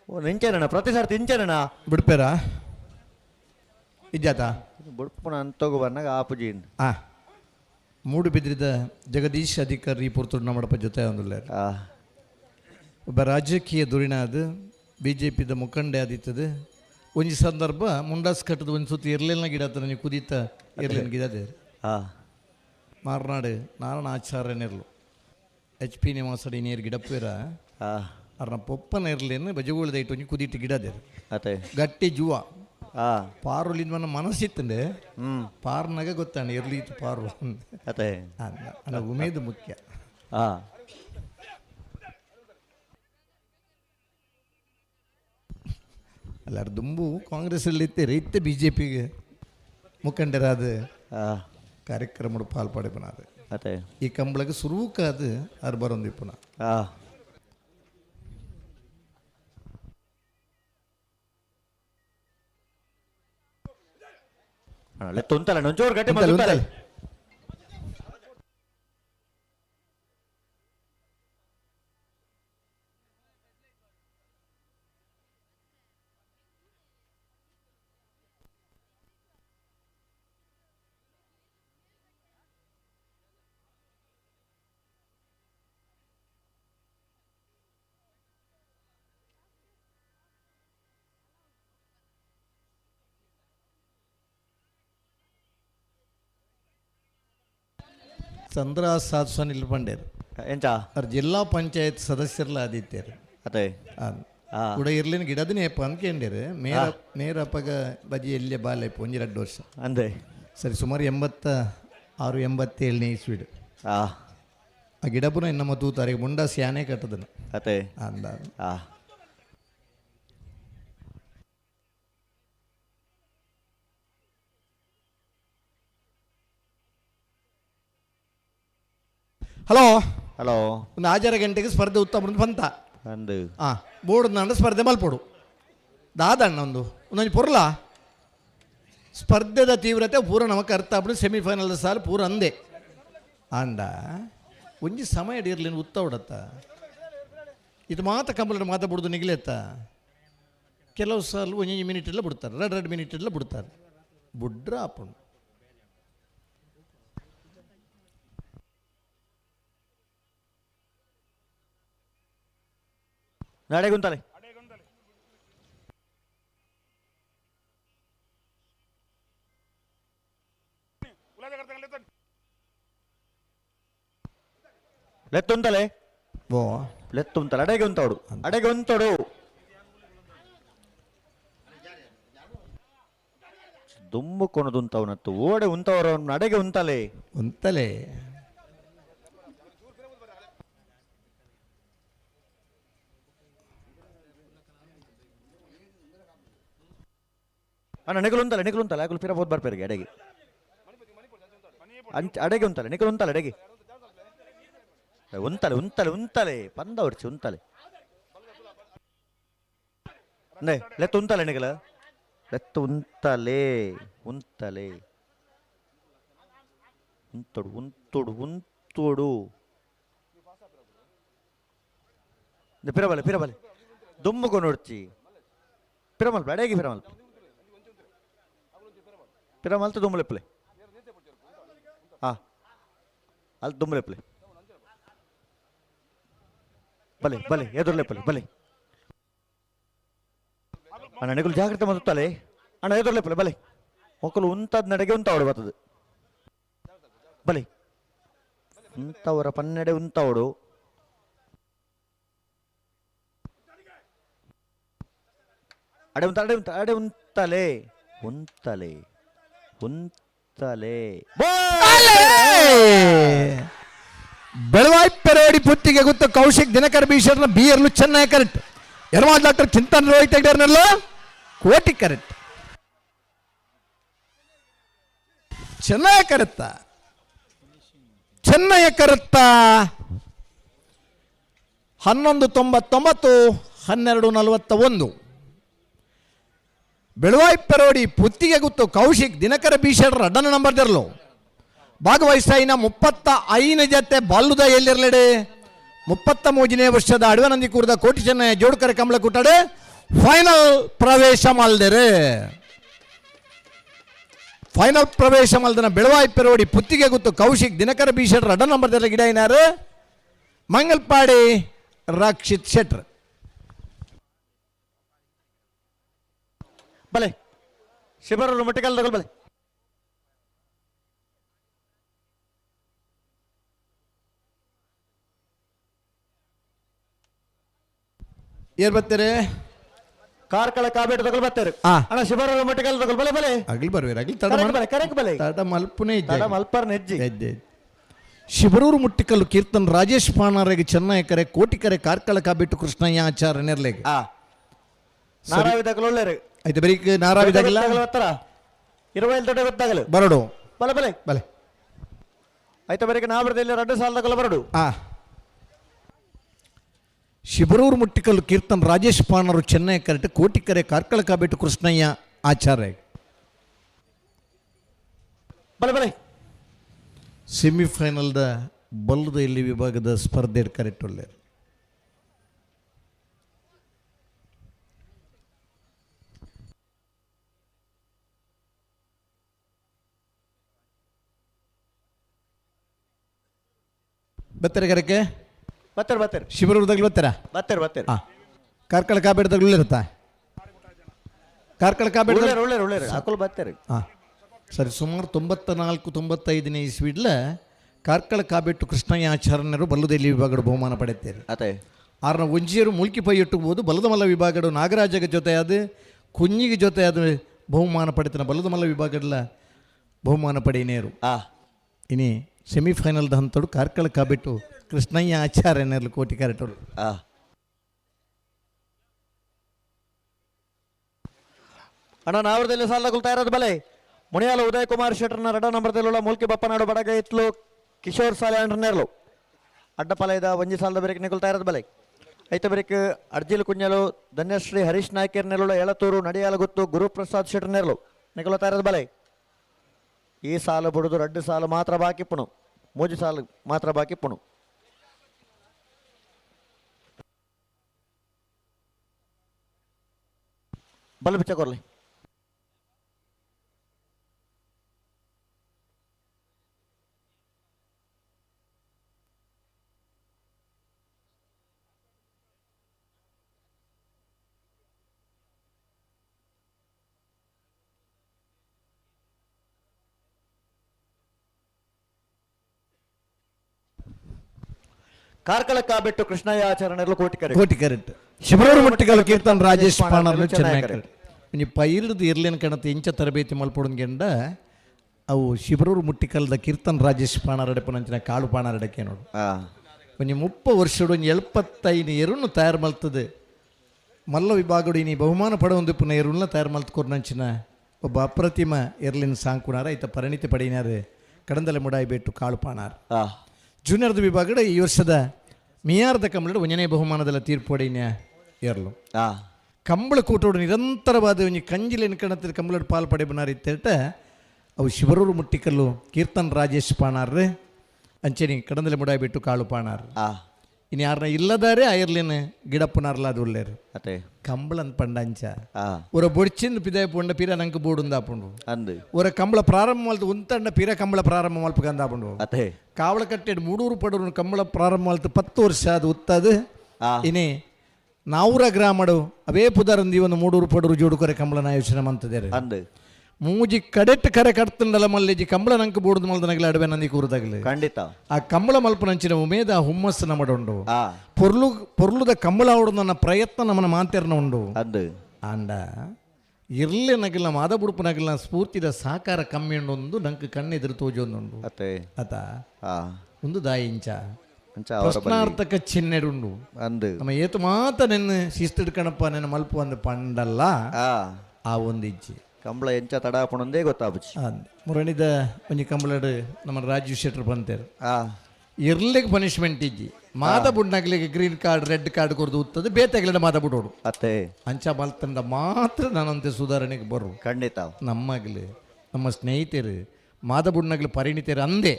ಓ ನಿಂಚೇನಣ್ಣ ಪ್ರತಿ ಸರ್ತಿ ಇಂಚೇನಣ್ಣ ಬಿಡ್ಪೇರಾ ಇಜ್ಜಾತ ಬುಡ್ಪುಣ ಅಂತೋಗು ಬಂದಾಗ ಆಪುಜೀನ್ ಮೂಡು ಬಿದ್ರಿದ ಜಗದೀಶ್ ಅಧಿಕಾರಿ ಪುರ್ತೂರು ನಮ್ಮಡಪ ಜೊತೆ ಒಂದಿಲ್ಲ ಒಬ್ಬ ರಾಜಕೀಯ ಧುರೀಣ ಅದು BJPದ ಮುಖಂಡೆ ಆದಿತ್ತದು ಒಂಜಿ ಸಂದರ್ಭ ಮುಂಡಾಸ್ ಕಟ್ಟದ ಒಂದು ಸುತ್ತ ಇರ್ಲಿಲ್ಲ ಗಿಡತ ನೀವು ಕುದೀತ ಇರ್ಲಿನ ಗಿಡದೆ ಮಾರ್ನಾಡು ನಾರಾಯಣ ಆಚಾರ್ಯನಿರ್ಲು HP ನಿವಾಸಡಿ ನೀರು ಗಿಡಪ್ಪೇರ ಅವ್ರನ್ನ ಪೊಪ್ಪನ ಇರ್ಲೇನು ಬಜಗುಳದ ಇಟ್ಟು ಒಂಜಿ ಕುದೀಟ್ಟು ಗಿಡದೆ ಗಟ್ಟಿ ಜೂವ ಪಾರುಲಿಂದ ನನ್ನ ಮನಸ್ಸಿತ್ತಂಡೆ ಪಾರ್ನಾಗ ಗೊತ್ತಾಣ ಇರ್ಲಿತ್ತು ಪಾರು ಅಲ್ಲ ಉಮೇದು ಮುಖ್ಯ ಅಲ್ಲಾರು ದುಂಬು ಕಾಂಗ್ರೆಸ್ಸಲ್ಲಿ ಇತ್ತೇರಿ ಇತ್ತೆ BJPಗೆ ಮುಖಂಡರಾದ ಕಾರ್ಯಕ್ರಮ ಪಾಲ್ಪಡಿಪನಾದ ಈ ಕಂಬಳಗೆ ಸುರೂಕಾದ ಅವ್ರು ಬರೋಂದಿಪ್ಪನ ತೊಂತಲ್ಲ ನೊಂಚೋರು ಗಟ್ಟಿ ಚಂದ್ರ ಸಾಧು ನಿಲ್ಪಂಡೇರು ಎಂಚ ಅವ್ರು ಜಿಲ್ಲಾ ಪಂಚಾಯತ್ ಸದಸ್ಯರ್ಲ ಆದಿತ್ಯರು ಅದೇ ಕೂಡ ಇರ್ಲಿನ ಗಿಡದನೇ ಅನ್ಕೊಂಡಿರು ಮೇರಪ್ಪಗ ಬಜಿ ಎಲ್ಲೇ ಬಾಲೈಪು 1-2 ವರ್ಷ ಅಂದೆ ಸರಿ ಸುಮಾರು 86-87 ಇಸ್ವಿಡು ಆ ಗಿಡಪುರ ನಮ್ಮ ತೂತಾರಿಗೆ ಮುಂಡ ಸ್ಯಾನೆ ಕಟ್ಟದನು ಅದೇ ಅಂದ ಹಲೋ ಹಲೋ ಒಂದು 6 ಗಂಟೆಗೆ ಸ್ಪರ್ಧೆ ಉತ್ತಮ ಬಂತ ಅಂದು ಬೋರ್ಡ್ ನಂಡು ಸ್ಪರ್ಧೆ ಮಲ್ಪಡು ದಾದಣ್ಣ ಒಂದೊಂದು ಪೊರ್ಲ ಸ್ಪರ್ಧೆದ ತೀವ್ರತೆ ಪೂರ ನಮಗೆ ಅರ್ಥ ಆಗ್ಬಿಡು ಸೆಮಿಫೈನಲ್ ಸಾಲು ಪೂರ ಅಂದೆ ಅಂಡ ಒಂಜಿ ಸಮಯ ಇರ್ಲಿನ ಉತ್ತ ಹೊಡತ್ತ ಇದು ಕಂಪ್ಲೇಂಟ್ ಮಾತಾಡ್ಬಿಡ್ದು ನಿಗ್ಲೆತ್ತ ಕೆಲವು ಸಾಲು 1 ಮಿನಿಟ್ ಎಲ್ಲ ಬಿಡ್ತಾರೆ 2 ಮಿನಿಟ್ ಎಲ್ಲ ಬಿಡ್ತಾರೆ ಬುಡ್ರ ಅಪ್ಪಣು ನಡೆಗುಂತಲೆ ಲೆತ್ತುಂತಲೆ ಓ ಲೆತ್ತುಂತಲೆ ಅಡೆಗೆ ಉಂತೋಡು ದುಮ್ಮು ಕೊಣದುಂತವನತ್ತು ಓಡೆ ಉಂತವರ ಅಡೆಗೆ ಉಂತಲೆ ಅಣ್ಣ ನಿಕಲುಂತಲೆ ಆಗುಲು ಪಿರ ಬೋದು ಬರ್ಪೇರಿಗೆ ಅಡೆಗೆ ಅಡೆಗೆ ಉಂತಲೆ ನಿಕಲುಂತಲೆ ಅಡೆಗೆ ಉಂತಲೆ ಪಂದ ಹೊಡ್ಸಿ ಉಂತಲೆ ಲೆತ್ತು ಉಂತಲೆ ನಿಕಲ ಲೆತ್ತು ಉಂತಲೆ ಉಂತೋಡು ಪಿರಬಲೆ ದುಮ್ಮು ನೋಡ್ಚಿ ಪಿರಮಲ್ಪ ಅಡೆಗೆ ಪಿರಮಲ್ತ ದುಮ್ಮಲೆಪ್ಪಲೆ ಅಲ್ಲಿ ದುಮ್ಮಲೆಪ್ಪಲೆ ಬಲೆ ಎದುರ್ಲೆಪ್ಪಲೆ ಬಲೆ ಅಣ್ಣ ನೆಗಲು ಜಾಗ್ರತೆ ಮಾಡುತ್ತಲೆ ಅಣ್ಣ ಎದುರ್ಲೆಪ್ಪಲೆ ಬಲೆ ಮೊಕ್ಕಲು ಉಂತದ ನಡೆಗೆ ಉಂತಾವಡು ಬರ್ತದೆ ಬಲೆ ಉಂತವರ ಪನ್ನೆಡೆ ಉಂತಾವಡು ಅಡೆ ಉಂತಲೆ ಬೆಳವಾಯಿ ಪೆರೋಡಿ ಪುತ್ತಿಗೆ ಗೊತ್ತು ಕೌಶಿಕ್ ದಿನಕರ್ ಬೀಶರ್ನ ಬಿಯರ್ಲು ಚೆನ್ನಾಗಿ ಕರೆಕ್ಟ್ ಯರಮಾಲ್ ಡಾಕ್ಟರ್ ಚಿಂತನ್ ರೋಹಿತ್ ಹೆಗ್ಡರ್ನೆಲ್ಲ ಕೋಟಿ ಕರೆಕ್ಟ್ ಚೆನ್ನಾಗಿ ಕರೆತ್ತ 11:99 ಬೆಳವಾಯಿ ಪೆರೋಡಿ ಪುತ್ತಿಗೆ ಗೊತ್ತು ಕೌಶಿಕ್ ದಿನಕರ ಬೀಶರ್ ಅಡ್ಡನ ನಂಬರ್ ದರ್ಲು ಭಾಗವಹಿಸ್ತಾಯಿನ 35 ಜತೆ ಬಾಲ್ಲುದ ಎಲ್ಲಿರ್ಲೆಡೆ 33ನೇ ವರ್ಷದ ಅಡವನಂದಿ ಕೂರ್ದ ಕೋಟಿ ಚೆನ್ನೈ ಜೋಡ್ಕರೆ ಕಮಲ ಕುಟ್ಟಡೆ ಫೈನಲ್ ಪ್ರವೇಶ ಮಲ್ದನ ಬೆಳವಾಯಿ ಪೆರೋಡಿ ಪುತ್ತಿಗೆ ಗೊತ್ತು ಕೌಶಿಕ್ ದಿನಕರ ಬೀಶರ್ ಅಡ್ಡ ನಂಬರ್ ದರ್ಲ ಗಿಡ ಏನಾರು ಮಂಗಲ್ಪಾಡಿ ರಕ್ಷಿತ್ ಶೆಟ್ರ್ ಬಲೆ ಶಿಬರಲು ಮಟ್ಟಿಕಲ್ ತಗೊಳ್ ಬಲೆ ಏರ್ ಬರ್ತಾರೆ ಕಾರ್ಕಳ ಕಾಬೇಟ್ ತಗೊಳ್ ಬರ್ತಾರೆ ಅಣ್ಣ ಶಿಬರಲು ಮಟ್ಟಿಕಲ್ ತಗೊಳ್ ಬಲೆ ಬಲೆ ಅಗ್ಲಿ ಬರ್ವೇರು ಅಗ್ಲಿ ಕರೆಕ್ ಬಲೆ ತಡ ಮಲ್ಪುನೇ ಮಲ್ಪರ್ ನೆಜ್ಜಿ ಶಿಬರೂರು ಮುಟ್ಟಿಕಲ್ಲು ಕೀರ್ತನ್ ರಾಜೇಶ್ ಪಾಣಾರೆಗೆ ಚೆನ್ನೈ ಕರೆ ಕೋಟಿ ಕರೆ ಕಾರ್ಕಳ ಕಾಬಿಟ್ಟು ಕೃಷ್ಣಯ್ಯ ಆಚಾರ್ಯ ನೆರ್ಲೆಗೆ ನಾರಾವಿದಾಗಲು ಒಳ್ಳೆ ಆಯ್ತು ಬರೀ ನಾರಾವಿದಾಗಲ್ಲ 20 ದೊಡ್ಡ ಗೊತ್ತಾಗಲ್ಲ ಬರಡು ಬಲೆ ಆಯ್ತು ಬರೀ ನಾಬ್ರದಲ್ಲಿ 2 ಸಾಲದಾಗಲ್ಲ ಬರಡು ಶಿಬರೂರು ಮುಟ್ಟಿಕಲ್ಲು ಕೀರ್ತನ್ ರಾಜೇಶ್ ಪಾಣರು ಚೆನ್ನೈ ಕರೆಕ್ಟ್ ಕೋಟಿ ಕರೆ ಕಾರ್ಕಳ ಕಾಬಿಟ್ಟು ಕೃಷ್ಣಯ್ಯ ಆಚಾರ್ಯ ಬಲೆ ಸೆಮಿಫೈನಲ್ದ ಬಲ್ಲದ ಇಲ್ಲಿ ವಿಭಾಗದ ಸ್ಪರ್ಧೆ ಕರೆಕ್ಟ್ ಒಳ್ಳೆ ಬತ್ತಾರೆ ಕರಕ್ಕೆ ಬರ್ತಾರೆ ಶಿಬರೂರದಾಗಲಿ ಬರ್ತಾರೆ ಕಾರ್ಕಳ ಕಾಬೇಡದಾಗಲೂ ಇರುತ್ತಾ ಕಾರ್ಕಳ ಕಾಬೇಡ ಹಾಕಲು ಬರ್ತಾರೆ ಸರಿ ಸುಮಾರು 94-95ನೇ ಇಸ್ವಿಡ್ಲ ಕಾರ್ಕಳ ಕಾಬೆಟ್ಟು ಕೃಷ್ಣಯ್ಯ ಆಚಾರ್ಯರು ಬಲ್ಲುದೆಲ್ಲಿ ವಿಭಾಗದ ಬಹುಮಾನ ಪಡೆಯುತ್ತಾರೆ. ಅದೇ ಆರ್ನ ಒಂಜಿಯರು ಮುಲ್ಕಿ ಪೈ ಇಟ್ಟುಬೋದು ಬಲದಮಲ್ಲ ವಿಭಾಗದ ನಾಗರಾಜಗ ಜೊತೆ ಅದು ಕುഞ്ഞിಗೆ ಜೊತೆ ಅದು ಬಹುಮಾನ ಪಡೆತನ ಬಲದಮಲ್ಲ ವಿಭಾಗದ ಬಹುಮಾನ ಪಡೆಯನೇರು. ಇನಿ ಸೆಮಿಫೈನಲ್ದ ಹಂತಡು ಕಾರ್ಕಳ ಕಾಬೆಟ್ಟು ಕೃಷ್ಣಯ್ಯ ಆಚಾರ್ಯನರು ಕೋಟಿ ಕ್ಯಾರೆಟರು. ಅಣ್ಣ ನಾವರದಲ್ಲಿ ಸಾಲ ತಗೊಳ್ತಾ ಇರೋದು ಬಲೆ ಮುಣಿಯಾಲ ಉದಯ್ ಕುಮಾರ್ ಶೆಟ್ಟರ್ನ 2 ನಂಬರ್ದಲ್ಲಿರುವ ಮೂಲ್ಕಿ ಬಪ್ಪನಾಡು ಬಡಗ ಇತ್ಲು ಕಿಶೋರ್ ಸಾಲೆ ಅಂಡ್ರನೇರ್ಲು ಅಡ್ಡಪಾಲಯದ ಒಂಜಿ ಸಾಲದ ಬೇರೆಗೆ ನಿಲ್ತಾ ಇರೋದು ಬಲೆ ಐತ ಬೇರೆಕ್ ಅರ್ಜಿಲ್ ಕುഞ്ഞಲು ಧನ್ಯಶ್ರೀ ಹರೀಶ್ ನಾಯ್ಕರ್ ನೆರಳು ಏಳತೂರು ನಡಿಯಾಲ ಗುತ್ತು ಗುರುಪ್ರಸಾದ್ ಶೆಟ್ಟರ್ ನೆರಳು ನಿಲ್ತಾ ಇರೋದು ಬಲೆ. ಈ ಸಾಲು ಬಿಡುದು 2 ಸಾಲು ಮಾತ್ರ ಬಾಕಿ ಪುಣು 3 ಸಾಲು ಮಾತ್ರ ಬಾಕಿ ಪುಣು. ಬಲ್ ಬಿಚ್ಚ ಕೊರ್ಲಿ ಕಾರ್ಕಳ ಕಾಬೆಟ್ಟು ಕೃಷ್ಣಯ್ಯ ಆಚಾರ್ಯರು ಕೋಟಿ ಕ್ಯಾರೆಟ್ ಶಿವರೂರು ಮುಟ್ಟಿಗಲ್ ಕೀರ್ತನ್ ರಾಜೇಶ್ ಪಾಣರ್ಲು ಚೆನ್ನೈ ಕ್ಯಾರೆಟ್ ಇನಿ ಪೈರ್ದು ಇರ್ಲೇನು ಕಣತ ಇಂಚ ತರಬೇತಿ ಮಲ್ಪೊಡಂಗೆಂಡ ಅವು ಶಿವರೂರು ಮುಟ್ಟಿಕಲ್ದ ಕೀರ್ತನ್ ರಾಜೇಶ್ ಪಾಣರಡೆಪನಂಚಿನ ಕಾಳು ಪಾಣರಡಕ್ಕೆ ನೋಡು ಒಂಜಿ 30 ವರ್ಷಡು 75 ಎರುನ್ನು ತಯಾರು ಮಲ್ತದೆ ಮಲ್ಲ ವಿಭಾಗಡು ಇನಿ ಬಹುಮಾನ ಪಡೆಯೊಂದು ಎರುನ್ನ ತಯಾರು ಮಲ್ತ್ಕೊರ್ನಂಚಿನ ಒಬ್ಬ ಅಪ್ರತಿಮ ಎರ್ಲಿನ ಸಾಂಕುಣಾರ ಐತ ಪರಿಣಿತಿ ಪಡೆಯಿನಾರೆ ಕಡಂದಲೆ ಮುಡಾಯಿ ಬೆಟ್ಟು ಕಾಳು ಪಾಣಾರ್. ಜೂನಿಯರ್ದ ವಿಭಾಗದ ಈ ವರ್ಷದ ಮಿಯಾರ್ದ ಕಂಬಳ 1ನೇ ಬಹುಮಾನದ ತೀರ್ಪು ಪಡೆಯಿನ ಏರ್ಲು ಕಂಬಳ ಕೂಟೋಡು ನಿರಂತರವಾದ ಒಂಜಿ ಕಂಜಿಲೆನ ಕಣದ ಕಂಬಳ ಪಾಲು ಪಡೆ ಬನಾರ ಇತ್ತೇಟ ಅವು ಶಿವರೂರು ಮುಟ್ಟಿಕಲ್ಲು ಕೀರ್ತನ್ ರಾಜೇಶ್ ಪಾಣಾರ್ರೆ ಅಂಚೆನಿ ಕಡಂದಲೆ ಮುಡಾಯಿ ಬಿಟ್ಟು ಕಾಳು ಪಾಣಾರ್. ಇನ್ನು ಯಾರನ್ನ ಇಲ್ಲದಾರೆ ಅಯರ್ಲಿನ ಗಿಡಪ್ಪನಾರ್ಲ ಅದು ಒಳ್ಳೆರು ಅದೇ ಕಂಬಳನ್ ಪಂಡಂಚ ಒರ ಬೊಡ್ಚಿಂದು ಪಿದಾಯ ಪುಂಡ ಪೀರ ನಂಗೆ ಬೋಡುಂದಾಪುಂಡು ಅಂದು ಒರ ಕಂಬಳ ಪ್ರಾರಂಭ ಮಲ್ತು ಉಂತಣ್ಣ ಪೀರ ಕಂಬಳ ಪ್ರಾರಂಭ ಮಲ್ಪಕಂದಾಪುಂಡು ಅದೇ ಕಾವಳ ಕಟ್ಟೆಡ್ 300 ಪಡೋರು ಕಂಬಳ ಪ್ರಾರಂಭ ಮಲ್ತು 10 ವರ್ಷ ಅದು ಉತ್ತದು ಇನಿ ನಾವೂರ ಗ್ರಾಮಡು ಅವೇ ಪುದರಂದಿ ಒಂದು 300 ಪಡೋರು ಜೋಡುಕೊರೆ ಕಂಬಳನ ಯೋಚನೆ ಮಂತದೇರೆ ಅಂದು ಮೂಜಿ ಕಡೆಟ್ ಕರೆ ಕಟ್ತಂಡಲ ಮಲ್ಲೆಜಿ ಕಂಬಳ ನಂಗೆ ಬೋಡುದು ಮಲ್ದನಗಲ ಅಡವೆ ನಂದಿ ಕೂರದಾಗಲಿ ಖಂಡಿತ ಆ ಕಂಬಳ ಮಲ್ಪನಂಚಿನ ಉಮೇದ ಹುಮ್ಮಸ್ಸು ನಮ್ಮಡುಂಡು ಪೊರ್ಲುದ ಕಂಬಳ ಆವಡು ನನ್ನ ಪ್ರಯತ್ನ ನಮ್ಮನ ಮಾಂತೆರ್ನ ಉಂಡು ಅದು ಆಂಡ ಇರ್ಲೆ ನಗಲ ಮಾದ ಬುಡುಪು ನಗಲ ಸ್ಫೂರ್ತಿದ ಸಾಕಾರ ಕಮ್ಮಿ ಉಂಡು ನಂಗೆ ಕಣ್ಣೆದುರು ತೋಜೊಂದುಂಡು ಅದೇ ಅತ ಒಂದು ದಾಯಿಂಚ ಪ್ರಶ್ನಾರ್ಥಕ ಚಿನ್ನೆಡುಂಡು ಅಂದು ನಮ್ಮ ಏತು ಮಾತ ನೆನ್ನ ಶಿಸ್ತಿಡ್ಕಣಪ್ಪ ನೆನ್ನ ಮಲ್ಪು ಅಂದ ಪಂಡಲ್ಲ ಆ ಒಂದಿಜ್ಜಿ ಕಂಬಳ ಎಂಚ ತಡಾಪಣಂದೇ ಗೊತ್ತಾಬುಚ್ಚಿ ಮುರಣಿದ ಒಂಜಿ ಕಂಬಳಡು ನಮ್ಮ ರಾಜೀವ್ ಶೆಟ್ಟರ್ ಬಂತೇರು ಇರ್ಲಿಕ್ಕೆ ಪನಿಷ್ಮೆಂಟ್ ಇಜ್ಜಿ ಮಾದ ಬುಡ್ನಾಗ್ಲಿಗೆ ಗ್ರೀನ್ ಕಾರ್ಡ್ ರೆಡ್ ಕಾರ್ಡ್ ಕೊರ್ದು ಉತ್ತದ ಬೇತಾಗ್ಲಿಡ ಮಾದ ಬುಡೋಡು ಅತ್ತೆ ಅಂಚ ಮಲ್ತಂಡ ಮಾತ್ರ ನಾನಂತೆ ಸುಧಾರಣೆಗೆ ಬರು ಖಂಡಿತ ನಮ್ಮಗ್ಲಿ ನಮ್ಮ ಸ್ನೇಹಿತರು ಮಾದ ಬುಡ್ನಾಗ್ಲಿ ಪರಿಣಿತರು ಅಂದೆ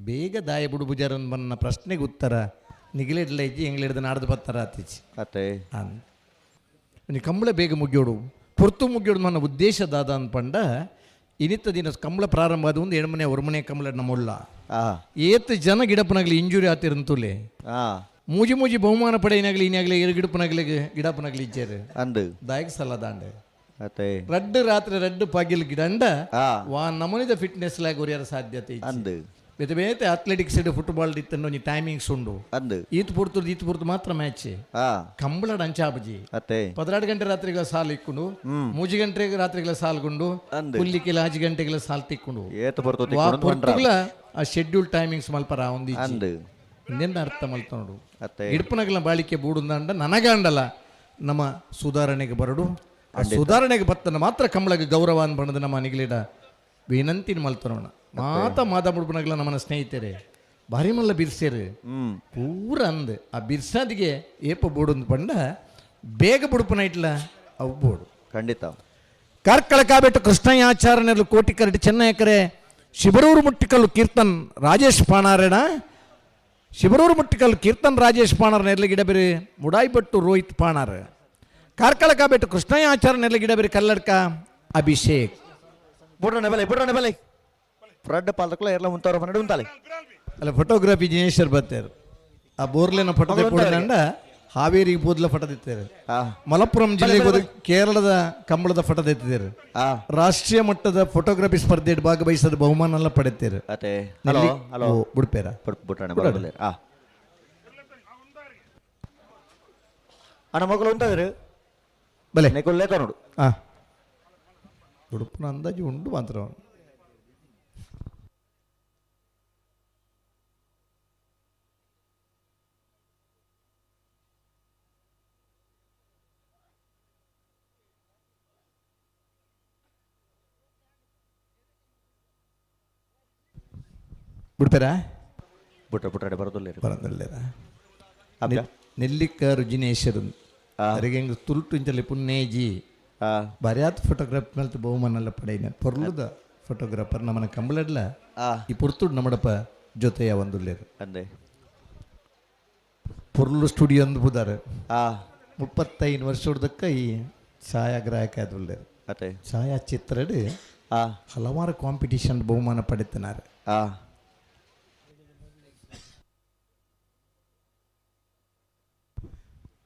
ಬೇಗ ದಾಯ ಬುಡು ಬುಜಾರನ್ ಬನ್ನ ಪ್ರಶ್ನೆಗೆ ಉತ್ತರ ನಿಗಿಲಿಡ್ಲ ಇಜ್ಜಿ ಎಂಗ್ಲಿಡ್ದ ನಾಡ್ದು ಬತ್ತಾರ ಆತಿಚ್ಚಿ ಅತ್ತೆ ನೀ ಕಂಬಳ ಬೇಗ ಮುಗಿಯೋಡು ಪುರ್ತು ಮುಗಿಯೋಡು ನನ್ನ ಉದ್ದೇಶ ದಾದ ಅನ್ಪಂಡ ಇನಿತ್ತ ದಿನ ಕಂಬಳ ಪ್ರಾರಂಭ ಆದ ಒಂದು 2 ಮನೆ 1 ಮನೆ ಕಂಬಳ ನಮ್ಮಲ್ಲ ಏತ್ ಜನ ಗಿಡಪ್ಪನಾಗ್ಲಿ ಇಂಜುರಿ ಆತಿರಂತುಲೆ ಮೂಜಿ ಬಹುಮಾನ ಪಡೆಯನಾಗ್ಲಿ ಇನಾಗ್ಲಿ ಗಿಡಪ್ಪನಾಗ್ಲಿಗೆ ಗಿಡಪ್ಪನಾಗ್ಲಿ ಇಜ್ಜೇರು ಅಂದು ದಾಯಕ ಸಲ ದಾಂಡೆ ಅತ್ತೆ ರಾತ್ರಿ ರಡ್ಡು ಪಾಗಿಲ್ ಗಿಡಂಡ ವಾ ನಮನಿದ ಫಿಟ್ನೆಸ್ ಲಾಗ ಒರಿಯಾರ ಸಾಧ್ಯತೆ ಅಂದು ಬೇತೆ ಬೇತೆ ಅಥ್ಲೆಟಿಕ್ಸ್ ಫುಟ್ಬಾಲ್ ಇತ್ತನ್ನು ಒಂಜಿ ಟೈಮಿಂಗ್ಸ್ ಉಂಡು ಅಂದು ಈತ್ ಪುರ್ತು ಮಾತ್ರ ಮ್ಯಾಚ್ ಕಂಬಳ ಅಂಚಾಬಜಿ ಅತ್ತೆ 12 ಗಂಟೆ ರಾತ್ರಿಗಳ ಸಾಲು ಇಕ್ಕೊಂಡು 3 ಗಂಟೆ ರಾತ್ರಿಗಳ ಸಾಲ್ಗೊಂಡು ಹುಲ್ಲಿಕ್ಕೆಲ್ಲ 5 ಗಂಟೆಗಳ ಸಾಲ್ ತಿಕ್ಕೊಂಡು ಆ ಶೆಡ್ಯೂಲ್ ಟೈಮಿಂಗ್ಸ್ ಮಲ್ಪರ ಒಂದಿ ಇನ್ನೆಂದ ಅರ್ಥ ಮಲ್ತ ನೋಡು ಇಡ್ಪನಗಲ ಬಾಳಿಕೆ ಬೂಡುಂದಂಡ ನನಗಂಡಲ್ಲ ನಮ್ಮ ಸುಧಾರಣೆಗೆ ಬರಡು ಆ ಸುಧಾರಣೆಗೆ ಬತ್ತನ ಮಾತ್ರ ಕಂಬಳಗೆ ಗೌರವ ಅನ್ಬಣ್ಣದ ನಮ್ಮ ನಿಗಲಿಡ ವಿನಂತಿನ ಮಲ್ತನೋಣ ಮಾದ ಬುಡ್ಪನಗಲ ನಮ್ಮನ ಸ್ನೇಹಿತರೆ ಭಾರಿ ಮಲ್ಲ ಬಿರ್ಸೇರು ಪೂರ ಅಂದ್ ಆ ಬಿರ್ಸಾದಿಗೆ ಏಪ ಬೋಡುಂದು ಪಂಡ ಬೇಗ ಬುಡುಪನ ಇಟ್ಲ ಅವು ಬೋಡು ಖಂಡಿತ ಕಾರ್ಕಳ ಕಾಬೆಟ್ಟು ಕೃಷ್ಣಯ್ಯ ಆಚಾರ್ಯರು ಕೋಟಿ ಕರಡಿ ಚೆನ್ನೈಕರೆ ಶಿಬರೂರು ಮುಟ್ಟಿಕಲ್ಲು ಕೀರ್ತನ್ ರಾಜೇಶ್ ಪಾಣಾರೇಣ ಶಿಬರೂರು ಮುಟ್ಟಿಕಲ್ಲು ಕೀರ್ತನ್ ರಾಜೇಶ್ ಪಾಣಾರ ನೆರ್ಲಿಗಿಡಬೇರಿ ಮುಡಾಯಿಪಟ್ಟು ರೋಹಿತ್ ಪಾಣಾರ ಕಾರ್ಕಳ ಕಾಬೆಟ್ಟು ಕೃಷ್ಣಯ್ಯ ಆಚಾರ್ಯ ನೆರ್ಲಿಗಿಡಬೇರಿ ಕಲ್ಲಡ್ಕ ಅಭಿಷೇಕ್ ಬುಡ್ರನೆ ಬಲೆ ಫ್ರಡ್ ಪಾಲಕಲ ಎಲ್ಲ ಮುಂತಾರ ಮನೆ ಉಂತಾಲೆ ಅಲ್ಲ ಫೋಟೋಗ್ರಫಿ ಜಿನೇಶ್ವರ್ ಬರ್ತಾರೆ ಆ ಬೋರ್ಲೆನ ಫೋಟೋ ಕೊಡಂಡ ಹಾವೇರಿಗೆ ಬೋದ್ಲ ಫಟದೆತ್ತಿದ್ದಾರೆ, ಮಲಪ್ಪುರಂ ಜಿಲ್ಲೆಗೆ ಕೇರಳದ ಕಂಬಳದ ಫಟದೆತ್ತಿದ್ದಾರೆ, ರಾಷ್ಟ್ರೀಯ ಮಟ್ಟದ ಫೋಟೋಗ್ರಫಿ ಸ್ಪರ್ಧೆ ಭಾಗವಹಿಸಿದ ಬಹುಮಾನ ಎಲ್ಲ ಪಡೆಯುತ್ತಾರೆ. ಬುಡ್ಪೇರ ಅಣ್ಣ ಮಕ್ಕಳು ಉಂಟಾದ್ರು ಬಲೆ ಲೇತ ನೋಡು. ಉಡುಪಿನ ಅಂದಾಜು ಉಂಟು ಮಾತ್ರ. ಬಿಡ್ತಾರಾ ಬುಟ್ಟ ಬರೋದಿಲ್ಲ ನೆಲ್ಲಿಕ ರುಜಿನೇಶ್ವರ ಅವರಿಗೆ ಹೆಂಗೆ ತುಲ್ಟುಂಚಲ್ಲಿ ಪುಣ್ಣೇಜಿ ಬರ್ಯಾತ್ ಫೋಟೋಗ್ರಾಫಿ ಮೇಲೆ ಬಹುಮಾನ ಎಲ್ಲ ಪಡೆಯಿನ ಪೊರ್ಲುದ ಫೋಟೋಗ್ರಾಫರ್ ನಮ್ಮನ ಕಂಬಳಡ್ಲ ಈ ಪುರ್ತುಡ್ ನಮ್ಮಡಪ್ಪ ಜೊತೆಯ ಒಂದು ಅಂದೆ ಪೊರ್ಲು ಸ್ಟುಡಿಯೋ ಅಂದು ಬುದಾರ 35 ವರ್ಷ ಹುಡ್ದಕ್ಕ ಈ ಛಾಯಾಗ್ರಾಹಕ ಅದು ಛಾಯಾಚಿತ್ರಡ್ ಹಲವಾರು ಕಾಂಪಿಟಿಷನ್ ಬಹುಮಾನ ಪಡೆತನಾರೆ.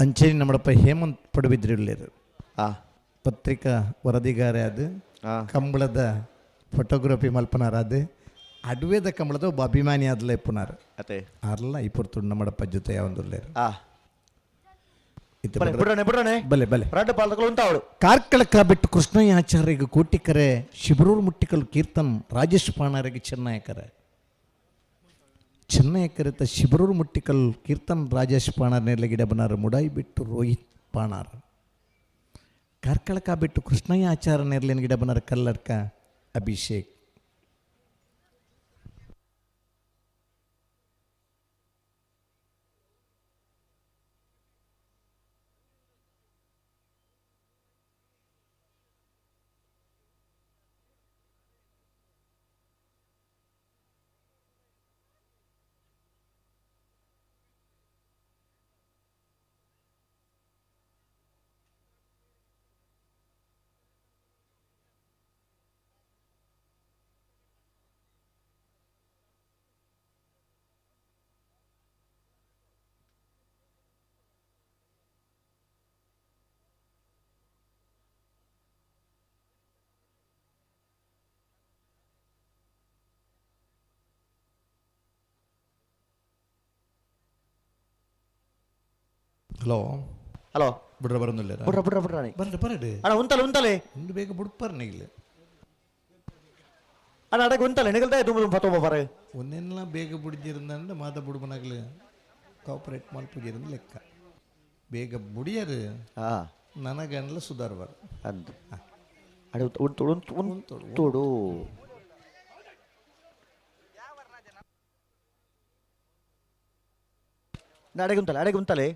ಅಂಚೆನಿ ನಮ್ಮಡಪ್ಪ ಹೇಮಂತ್ ಪಡುಬಿದ್ರಿಳ್ಳೇರು ಪತ್ರಿಕಾ ವರದಿಗಾರ ಅದು ಕಂಬಳದ ಫೋಟೋಗ್ರಫಿ ಮಲ್ಪನಾರ ಅದು ಅಡ್ವೇದ ಕಂಬಳದ ಒಬ್ಬ ಅಭಿಮಾನಿ ಆದ್ಲ ಇಪ್ಪುನಾರ ಅರ್ಲ ಇಪ್ಪತ್ತು ನಮ್ಮಡಪ್ಪ ಜೊತೆ ಯಾವಂದುಳ್ಳೇರು ಬಲೆ ಬಲೆ ಕಾರ್ಕಳಕ ಬಿಟ್ಟು ಕೃಷ್ಣಯ್ಯ ಆಚಾರ್ಯಗೆ ಕೋಟಿಕರೆ ಶಿಬರೂರು ಮುಟ್ಟಿಕಲ್ ಕೀರ್ತನ್ ರಾಜೇಶ್ ಪಾಣಾರಿಗೆ ಚೆನ್ನಯಕರೆ ಚೆನ್ನಯಕರಿತ ಶಿಬರೂರು ಮುಟ್ಟಿಕಲ್ ಕೀರ್ತನ್ ರಾಜೇಶ್ ಪಾಣಾರ್ ನೆರಳಗಿಡ ಬನಾರ ಮುಡಾಯಿ ಬಿಟ್ಟು ರೋಹಿತ್ ಪಾಣಾರ್ ಕಾರ್ಕಳಕ ಬಿಟ್ಟು ಕೃಷ್ಣಯ್ಯ ಆಚಾರ ನೆರಳಿನ ಗಿಡ ಬನಾರ ಕಲ್ಲಡ್ಕ ಅಭಿಷೇಕ್ ಹಲೋ ಹಲೋ ಬಿಡ್ರ ಬರೋದಿಲ್ಲ ಬರ್ರಿ ಅಣ್ಣ ಉಂತಲೆ ಇನ್ನು ಬೇಗ ಬಿಡ್ಪಾರ ನೀಗಲೇ ಅಣ್ಣ ಅಡಗೆ ಉಂತಲೆ ನಿಗಲ್ತಾ ತುಂಬ ಬರ ಒಂದೆಲ್ಲ ಬೇಗ ಬಿಡಿದಿರಂದ ಮಾತ ಬಿಡ್ಬನಾಗ್ಲಿ ಕಾಪರೇಟ್ ಮಲ್ಪಗಿರಂದ ಲೆಕ್ಕ ಬೇಗ ಬುಡಿಯರು ನನಗನ್ಲ ಸುಧಾರಬಾರ ಅಂದ ಅಡೆ ಉಂತೋಡು ಅಡಗೆ ಉಂತಲೆ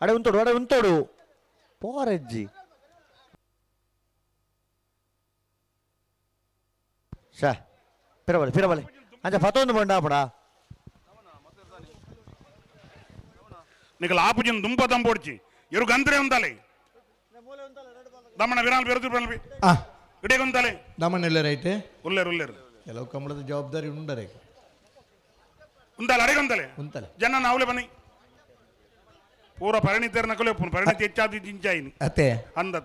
ಅಡೆ ಉಂತೋಡು ಪೋರಜ್ಜಿ ಶಾ ಪಿರಬಲೆ ಅಂಚ ಫತೊಂದು ಬಂಡಾಪಡ నీకు లాపుజిన్ దుంప దంపొడిచి ఎరు గంత్రే ఉందాలి దమ్మన విరాలు పెరుదు పల్వి ఇడే ఉందాలి దమ్మనెల్ల రైట్ ఉల్లేరు ಕೆಲವು ಕಂಬಳದ ಜವಾಬ್ದಾರಿ ಉಂಡರೆ ఉండాలి అడే ఉందాలి జన్న నావులే పని ಪೂರ ಪರಿಣಿತರ ನಕಲೆ ಪರಿಣಿತಿ ಹೆಚ್ಚಾದಿ ಜಿಂಚಾಯಿನಿ ಅತೆ ಅಂದ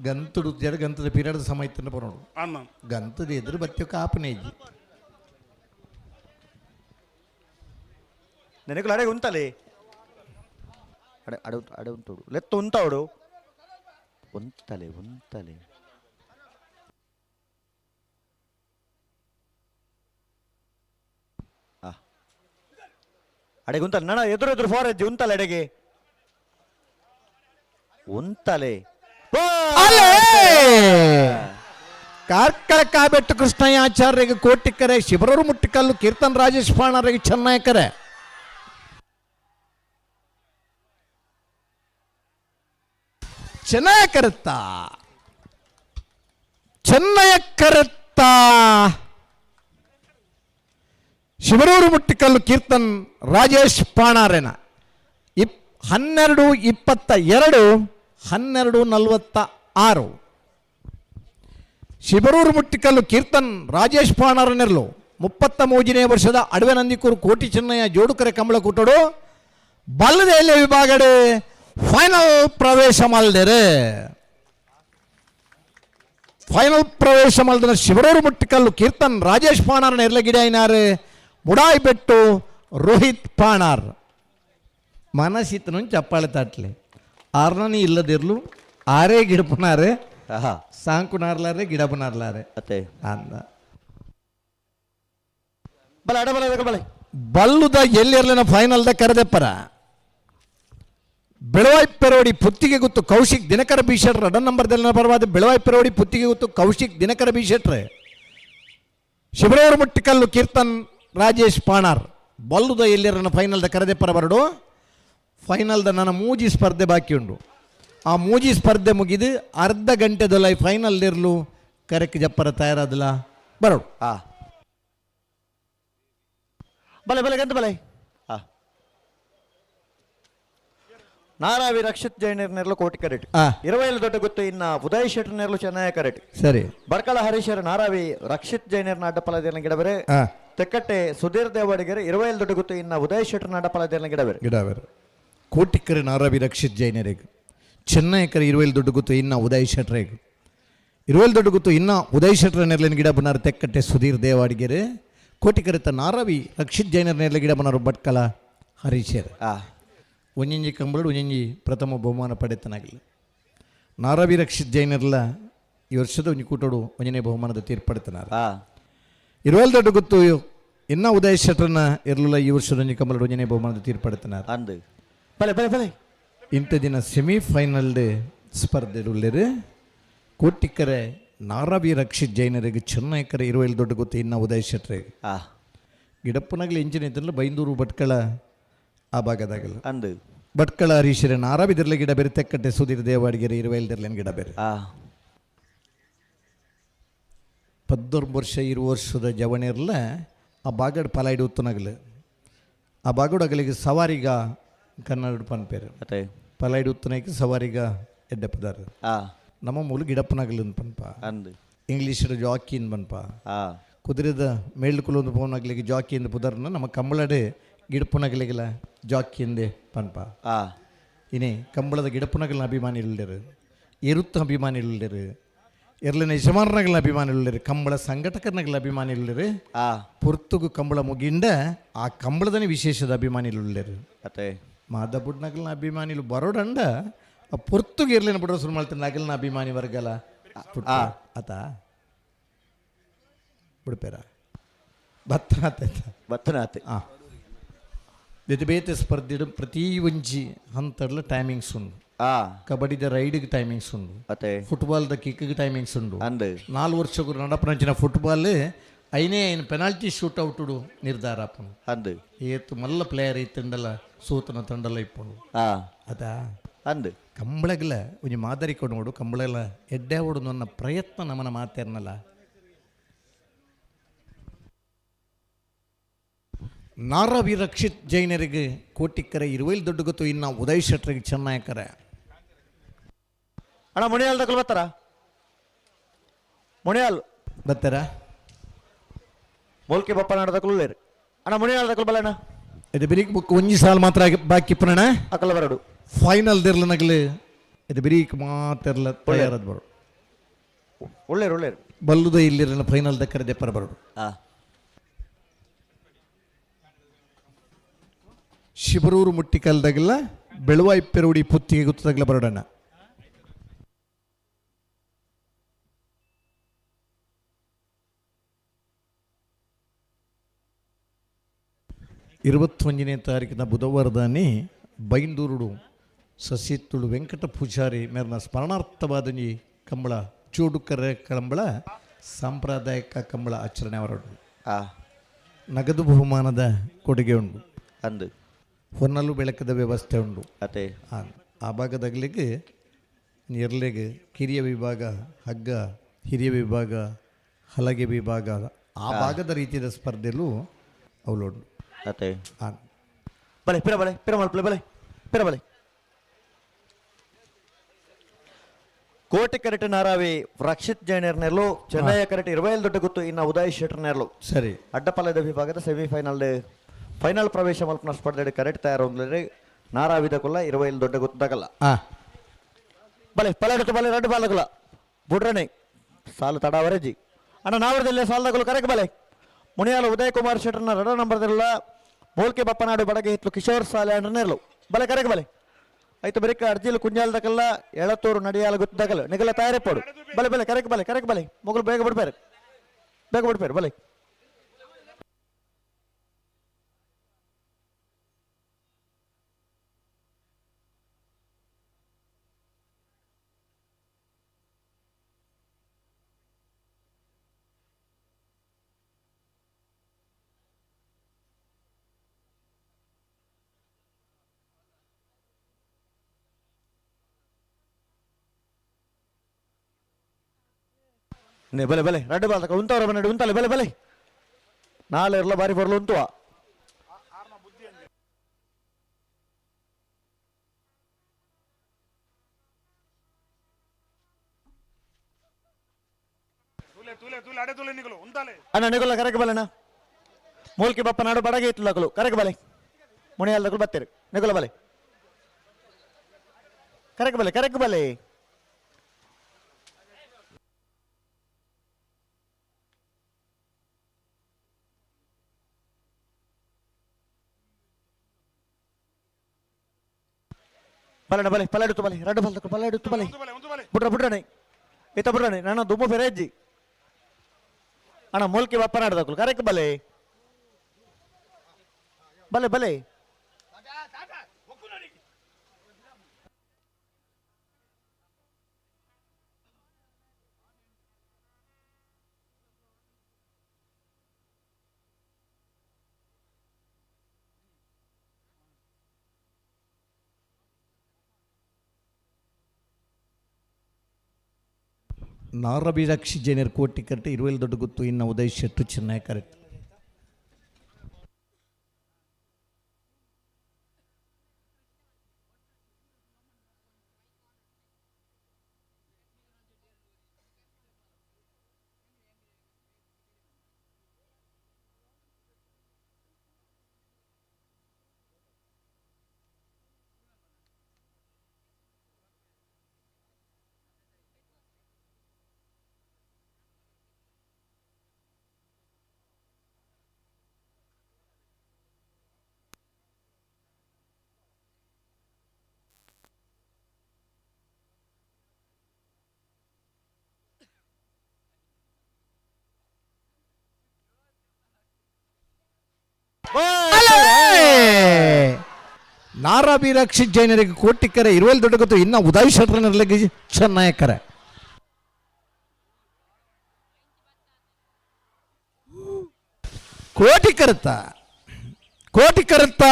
ಗಂತುಡು ಜಡ ಗಂತದ ಪೀರಿಯಡ್ ಸಮಯ ಇತ್ತನ ಬರೋಡು ಅನ್ನ ಗಂತದ ಎದುರು ಬತ್ತಿ ಕಾಪನೆ ಇಜ್ಜಿ ನೆನಕಲು ಅಡೆ ಉಂತಲೆ ಅಡೆ ಉಂಟೋಡು ಲೆತ್ತ ಉಂತೋಡು ಉಂತಲೆ ಅಡೆಗೆ ಉಂತಲೆ ನಣ ಎದುರು ಫಾರೆಜ್ಜಿ ಉಂತಲೆ ಅಡೆಗೆ ಉಂತಲೆ ಕಾರ್ಕಳ ಕಾಬೆಟ್ಟು ಕೃಷ್ಣಯ್ಯ ಆಚಾರ್ಯಗೆ ಕೋಟಿಕರೆ ಶಿಬರೂರು ಮುಟ್ಟಿಕಲ್ಲು ಕೀರ್ತನ್ ರಾಜೇಶ್ ಪಾಣರಿಗೆ ಚೆನ್ನಯಕರೆ ಚೆನ್ನಯಕರುತ್ತ ಶಿವರೂರು ಮುಟ್ಟಿಕಲ್ಲು ಕೀರ್ತನ್ ರಾಜೇಶ್ ಪಾಣಾರೆನ 12/22 12:46. ಶಿಬರೂರು ಮುಟ್ಟಿಕಲ್ಲು ಕೀರ್ತನ್ ರಾಜೇಶ್ ಪಾಣಾರ ನೆರಲು 33ನೇ ವರ್ಷದ ಅಡವೆ ನಂದಿಕೂರು ಕೋಟಿ ಚೆನ್ನಯ್ಯ ಜೋಡುಕರೆ ಕಂಬಳ ಕೂಟೋಡು ಬಲ್ಲದೆಲ್ಲ ವಿಭಾಗಡೆ ಫೈನಲ್ ಪ್ರವೇಶ ಮಲ್ದೇರೆ. ಫೈನಲ್ ಪ್ರವೇಶ ಮಲ್ದ ಶಿಬರೂರು ಮುಟ್ಟಿಕಲ್ಲು ಕೀರ್ತನ್ ರಾಜೇಶ್ ಪಾಣಾರ್ ನೆರಲ ಗಿಡ ಐನಾರು ಮುಡಾಯಿ ಬೆಟ್ಟು ರೋಹಿತ್ ಪಾಣಾರ್ ಮನಸ್ಸಿತ್ತು ಚಪ್ಪಾಳೆ ತಾಟ್ಲೆ ಆರ್ನನಿ ಇಲ್ಲದಿರ್ಲು ಆರೇ ಗಿಡಪನಾರೆ ಸಾಂಕುನಾರ್ಲಾರೆ ಗಿಡಪನಾರ್ಲಾರೆ ಅತ್ತೆ ಅಂದ ಬಲ ಅಡ ಬಲ ಬಲ ಬಲ್ಲುದ ಎಲ್ಲಿರ್ಲಿನ ಫೈನಲ್ದ ಕರೆದೆಪ್ಪರ ಬೆಳವಾಯಿ ಪೆರೋಡಿ ಪುತ್ತಿಗೆ ಗೊತ್ತು ಕೌಶಿಕ್ ದಿನಕರ ಬೀಶೆಟ್ರ ಅಡ ನಂಬರ್ದಲ್ಲಿನ ಪರವಾದ ಬೆಳವಾಯಿ ಪೆರೋಡಿ ಪುತ್ತಿಗೆ ಗೊತ್ತು ಕೌಶಿಕ್ ದಿನಕರ ಬೀಶೆಟ್ರೆ ಶಿಬರೂರು ಮುಟ್ಟಿಕಲ್ಲು ಕೀರ್ತನ್ ರಾಜೇಶ್ ಪಾಣಾರ್ ಬಲ್ಲುದ ಎಲ್ಲಿರನ ಫೈನಲ್ದ ಕರೆದೆಪ್ಪರ ಬರಡು ಫೈನಲ್ದ ನನ್ನ ಮೂಜಿ ಸ್ಪರ್ಧೆ ಬಾಕಿ ಉಂಡು. ಆ ಮೂಜಿ ಸ್ಪರ್ಧೆ ಮುಗಿದು ಅರ್ಧ ಗಂಟೆದಲ್ಲ ಫೈನಲ್ ಇರಲು ಕರೆಕ್ ಜಪ್ಪರ ತಯಾರಾದಲ್ಲ ಬರೋಡು. ಬಲೆ ಬಲೆ ಗಂತ ಬಲೆ ನಾರಾವಿ ರಕ್ಷಿತ್ ಜೈನರ್ ನೆರಳು ಕೋಟಿ ಕರೆಟ್ 27 ದೊಡ್ಡ ಗೊತ್ತು ಇನ್ನ ಉದಯ್ ಶೆಟ್ಟಿ ನೆರಳು ಚೆನ್ನೈ ಕರೆಟ್ ಸರಿ ಬರ್ಕಳ ಹರೀಶರ ನಾರಾವಿ ರಕ್ಷಿತ್ ಜೈನರ್ ಅಡ್ಡಪಲದೇನ ಗಿಡಬೇರೆ ತೆಕ್ಕಟ್ಟೆ ಸುಧೀರ್ ದೇವಾಡಿಗರೆ 27 ದೊಡ್ಡ ಗೊತ್ತು ಇನ್ನ ಉದಯ್ ಶೆಟ್ಟಿ ಅಡ್ಡಪಲದೇನ ಗಿಡಬೇರೆ ಕೋಟಿಕರೆ ನಾರಾವಿ ರಕ್ಷಿತ್ ಜೈನರಿಗೆ ಚೆನ್ನೈಕರ 27 ದೊಡ್ಡ ಗೊತ್ತು ಇನ್ನ ಉದಯ್ ಶೆಟ್ರಿಗೆ 27 ದೊಡ್ಡ ಗೊತ್ತು ಇನ್ನ ಉದಯ್ ಶೆಟ್ರ ನೆರಳಿನ ಗಿಡ ಬನಾರು ತೆಕ್ಕಟ್ಟೆ ಸುಧೀರ್ ದೇವಾಡಿಗೆರೆ ಕೋಟಿಕರಿತ ನಾರಾವಿ ರಕ್ಷಿತ್ ಜೈನರ್ ನೆರಳ ಗಿಡ ಬನಾರು ಭಟ್ಕಳ ಹರೀಶರ್ ಒಂಜಿ ಕಂಬಳು ಒಂಜಿ ಪ್ರಥಮ ಬಹುಮಾನ ಪಡೆತನಾಗಲಿ ನಾರಾವಿ ರಕ್ಷಿತ್ ಜೈನರ್ಲ ಈ ವರ್ಷದ ಒಂಜಿ ಕೂಟೋಡು ಒಂಜನೇ ಬಹುಮಾನದ ತೀರ್ಪಡೆತನಾರ 27 ದೊಡ್ಡ ಗೊತ್ತು ಇನ್ನ ಉದಯ್ ಶೆಟ್ರನ್ನ ಇರಲಿಲ್ಲ ಈ ವರ್ಷದ ಒಂಜಿ ಕಂಬಳು ಒಂಜನೇ ಬಹುಮಾನದ ತೀರ್ಪಡೆತನಾರ ಇಂಥ ದಿನ ಸೆಮಿಫೈನಲ್ ಸ್ಪರ್ಧೆ ಉಳ್ಳೇರು ಕೋಟಿಕರೆ ನಾರಾವಿ ರಕ್ಷಿತ್ ಜೈನರಿಗೆ ಚೆನ್ನೈಕರ 27 ದೊಡ್ಡ ಗೊತ್ತು ಇನ್ನ ಉದಯ್ ಶೆಟ್ರಿಗೆ ಗಿಡಪ್ಪನಾಗಲಿ ಇಂಜಿನ್ ಐತಲ್ಲ ಬೈಂದೂರು ಭಟ್ಕಳ ಆ ಭಾಗದಾಗಲ್ಲ ಭಟ್ಕಳ ಹರೀಶರ ನಾರಾವಿದಿರ್ಲ ಗಿಡ ಬೇರೆ ತೆಕ್ಕಟ್ಟೆ ಸುಧೀರ್ ದೇವಾಡಿಗೆರೆ 27 ಗಿಡ ಬೇರೆ 14 ವರ್ಷ 20 ವರ್ಷದ ಜವಣಿರ್ಲ ಆ ಬಾಗಡ್ ಪಲಾಯ್ಡು ಉತ್ತನಾಗಲು ಆ ಬಾಗಡಗಲಿಗೆ ಸವಾರಿಗ ಕನ್ನಡ ಪನ್ಪೇರು ಪಲಾಯ್ಡು ಉತ್ತನಕ್ಕೆ ಸವಾರಿಗ ಎಡ್ಡ ಪದಾರ ನಮ್ಮ ಮೂಲ ಗಿಡಪ್ಪನಾಗಲು ಪನ್ಪ ಇಂಗ್ಲೀಷರ ಜಾಕಿನ್ ಪನ್ಪ ಕುದುರೆದ ಮೇಳ್ಕುಲೊಂದು ಪೋನಾಗ್ಲಿಗೆ ಜಾಕಿಯಿಂದ ಪುದರ್ನ ನಮ್ಮ ಕಂಬಳಡೆ ಗಿಡಪುನಗಲಿಗೆಲ್ಲ ಜಾಕಿಂದೆ ಪನ್ಪ ಇನಿ ಕಂಬಳದ ಗಿಡಪುನಗಲಿನ ಅಭಿಮಾನಿ ಇಲ್ಲರು ಎರುತ್ತ ಅಭಿಮಾನಿ ಇಲ್ಲರು ಎರ್ಲಿನ ಯಜಮಾನರಗಳ ಅಭಿಮಾನಿ ಇಲ್ಲರು ಕಂಬಳ ಸಂಘಟಕರನಗಳ ಅಭಿಮಾನಿ ಇಲ್ಲರು ಪುರ್ತುಗು ಕಂಬಳ ಮುಗಿಂಡ ಆ ಕಂಬಳದನೇ ವಿಶೇಷದ ಅಭಿಮಾನಿ ಇಲ್ಲರು ಮಾದಬುಡ್ನಗಲಿನ ಅಭಿಮಾನಿಲು ಬರೋಡಂಡ ಆ ಪುರ್ತುಗೆ ಇರ್ಲಿನ ಬಿಡೋ ಶುರು ಮಾಡ್ತಾನೆ ನಗಲಿನ ಅಭಿಮಾನಿ ವರ್ಗಲ ಆತ ಬಿಡ್ಪೇರ ಭತ್ತನಾತೆ ಬೇತೆ ಬೇತೆ ಸ್ಪರ್ಧೆ ಪ್ರತಿ ಒಂಜಿ ಹಂತಡ್ಲ ಟೈಮಿಂಗ್ಸ್ ಉಂಡು ಕಬಡ್ಡಿದ ರೈಡ್ಗೆ ಟೈಮಿಂಗ್ಸ್ ಉಂಡು ಫುಟ್ಬಾಲ್ದ ಕಿಕ್ಗೆ ಟೈಮಿಂಗ್ಸ್ ಉಂಡು 4 ವರ್ಷಕ್ಕೂ ನಡಪನಂಚಿನ ಫುಟ್ಬಾಲ್ ಐನೇ ಪೆನಾಲ್ಟಿ ಶೂಟ್ ಔಟುಡು ನಿರ್ಧಾರ ಅಪ್ಪನು ಏತು ಮಲ್ಲ ಪ್ಲೇಯರ್ ಇತ್ತಂಡಲ್ಲ ಸೋತನ ತಂಡಲ್ಲ ಇಪ್ಪುಂಡು ಅದಾ ಕಂಬಳಗಲ ಒಂಜಿ ಮಾದರಿ ಕೊಡು ಕಂಬಳಲ್ಲ ಎಡ್ಡೆ ಓಡು ನನ್ನ ಪ್ರಯತ್ನ ನಮ್ಮನ ಮಾತೇರ್ನಲ್ಲ ನಾರಾವಿ ರಕ್ಷಿತ್ ಜೈನರಿಗೆ ಕೋಟಿಕರೆ 27 ದೊಡ್ಡ ಗೊತ್ತು ಇನ್ನ ಉದಯ್ ಶೆಟ್ರಿಗೆ ಚೆನ್ನೈಕರೆ ಅಣ್ಣ ಮುಣಿಯಾಲ್ ತಗೊಳ್ ಬರ್ತಾರ ಮುಣಿಯಾಲ್ ಬರ್ತಾರ ಮೋಲ್ಕೆ ಬಪ್ಪ ನಾಡ ತಗೊಳ್ಳೇರಿ ಅಣ್ಣ ಮುಣಿಯಾಲ್ ತಗೊಳ್ ಬಲ್ಲಣ್ಣ ಇದು ಬಿರಿಕ್ ಬುಕ್ ಒಂಜಿ ಸಾಲ್ ಮಾತ್ರ ಬಾಕಿ ಪುನಣ ಅಕಲ ಬರಡು ಫೈನಲ್ ದಿರ್ಲ ನಗಲು ಇದು ಬಿರಿಕ್ ಮಾತೆರ್ಲ ತಯಾರದ್ ಬರು ಒಳ್ಳೆ ಬಲ್ಲುದ ಇಲ್ಲಿರಲ್ಲ ಫೈನಲ್ ದ ಕರೆದೆ ಪರ ಬರಡು ಶಿಬರೂರು ಮುಟ್ಟಿಕಲ್ದಾಗಲ್ಲ ಬೆಳವಾಯಿ ಪೆರೋಡಿ ಪುತ್ತಿಗೆ ಗೊತ್ತಾಗಲ್ಲ ಬರೋಡಣ್ಣ ಇರುವತ್ತೊಂದನೇ ತಾರೀಕಿನ ಬುಧವಾರದಾನಿ ಬೈಂದೂರುಡು ಸಸಿತ್ತುಳು ವೆಂಕಟ ಪೂಜಾರಿ ಮೇರ್ನ ಸ್ಮರಣಾರ್ಥವಾದ ಕಂಬಳ ಚೂಡುಕರೆ ಕಂಬಳ ಸಾಂಪ್ರದಾಯಿಕ ಕಂಬಳ ಆಚರಣೆ ಹೊರಡು ನಗದು ಬಹುಮಾನದ ಕೊಡುಗೆ ಉಂಟು ಹೊನ್ನಲು ಬೆಳಕದ ವ್ಯವಸ್ಥೆ ಉಂಟು ಆ ಭಾಗದಾಗಲಿಗೆ ಎರ್ಲೆಗೆ ಕಿರಿಯ ವಿಭಾಗ ಹಗ್ಗ ಹಿರಿಯ ವಿಭಾಗ ಹಲಗೆ ವಿಭಾಗ ಆ ಭಾಗದ ರೀತಿಯ ಸ್ಪರ್ಧೆಯಲ್ಲೂ ಅವಳುಂಟು ಬಲೆ ಪಿರ ಬಲೆ ಪಿರ ಬಲೆ ಪಿರ ಬಲೆ కోటి కరెక్ట్ నారావి ರಕ್ಷಿತ್ ಜೈನರ್ ನೆರಲು ಚೆನ್ನೈ ಕರೆಕ್ಟ್ 25 ದೊಡ್ಡ ಗುತ್ತು ಇನ್ನು ಉದಯ್ ಶೆಟ್ಟರ್ ನೆರಲು ಸರಿ ಅಡ್ಡಪಲ್ಲದ ವಿಭಾಗದ ಸೆಮಿಫೈನಲ್ ಫೈನಲ್ ಪ್ರವೇಶ ಮಲ್ಪನ ಸ್ಪರ್ಧೆ ಕರೆಕ್ಟ್ ತಯಾರು ನಾರಾವಿದ ಕೊಲ್ಲ 25 ದೊಡ್ಡ ಗುತ್ತಗಲ್ಲ ಬಲೆ ಪಲಡತ್ತು ಬಲೆ ಎರಡು ಬಾಲಗುಲ ಬುಡ್ರನೆ ಸಾಲು ತಡಾವರೆಜಿ ಅಣ್ಣ ನಾವರದಲ್ಲೇ ಸಾಲದಗಳು ಕರೆಕ್ಟ್ ಬಲೆ ಮುನಿಯಾಲ ಉದಯ್ ಕುಮಾರ್ ಶೆಟ್ಟರ್ನ 2 ನಂಬರ್ದಲ್ಲ ಮೋಲ್ಕೆ ಬಪ್ಪನಾಡು ಬಡಗೆ ಹಿತ್ಲು ಕಿಶೋರ್ ಸಾಲೆ ಅಂಡ್ರ ನೆರಲು ಬಲೆ ಕರೆಕ್ಟ್ ಬಲೆ ಆಯ್ತು ಬರೀಕ ಅರ್ಜಿಲು ಕುಂಜಾಲದಕಲ್ಲ ಎಳತೂರು ನಡಿಯಾಲ ಗುತ್ತದಕಲ್ಲ ನಿಗಲ ತಯಾರಿಪೋಡು ಬಲೆ ಬಲೆ ಕರೆಕ್ಟ್ ಬಲೆ ಮೊಗಲು ಬೇಗ ಬಿಡ್ಬೇರು ಬಲೆ ಬಲೆ ರೆಡ್ ಬಾಲ್ ತಕ ಉಂತವ್ರ ಬನ್ನಡಿ ಉಂತಲ್ಲ ಬಲೆ ನಾಳೆ ಇರಲ ಬಾರಿ ಬರಲು ಉಂಟುವ ಅಣ್ಣ ನಿಗುಲ್ಲ ಕರೆಕ್ಟ್ ಬಲೆಣ್ಣ ಮೂಲ್ಕಿ ಬಪ್ಪ ನಾಡು ಬಡಗೆ ಇತ್ತಲಗಳು ಕರೆಕ್ಟ್ ಬಲೆ ಮುಣಿಯಾಲದಗಳು ಬತ್ತೇರು ನಿಗುಲ್ಲ ಬಲೆ ಕರೆಕ್ಟ್ ಬಲೆ ಬಲಣ್ಣ ಬಲೆ ಪಲ್ಲಾಡುತ್ತು ಬಲೆ ಎರಡು ಬಲ್ ತಕ ಪಲ್ಲಾಡುತ್ತು ಬಲೆ ಬುಡ್ರನೆ ಈತ ಬುಡ್ರನೆ ನಾನು ದುಮ್ಮು ಫೆರೆಜ್ಜಿ ಅಣ್ಣ ಮೂಲ್ಕಿ ಬಪ್ಪ ನಾಡ್ದಕ್ಕಳು ಕರೆಕ್ಟ್ ಬಲೆ ನಾರಬಿ ರಕ್ಷಿತ್ ಜೈನರ್ ಕೋಟಿ ಕರೆಕ್ಟ್ 25 ದೊಡ್ಡ ಗುತ್ತು ಇನ್ನು ಉದಯ್ ಶೆಟ್ಟರ್ ಚೆನ್ನೈ ಕರೆಕ್ಟ್ ನಾರಾಬಿ ರಕ್ಷಿತ್ ಜೈನರಿಗೆ ಕೋಟಿಕರೆ 25 ದೊಡ್ಡ ಗೊತ್ತು ಇನ್ನು ಉದಯ್ ಶೆಟ್ಟರ್ನರ್ಲಿಗೆ ಚೆನ್ನೈಕರ ಕೋಟಿ ಕರುತ್ತ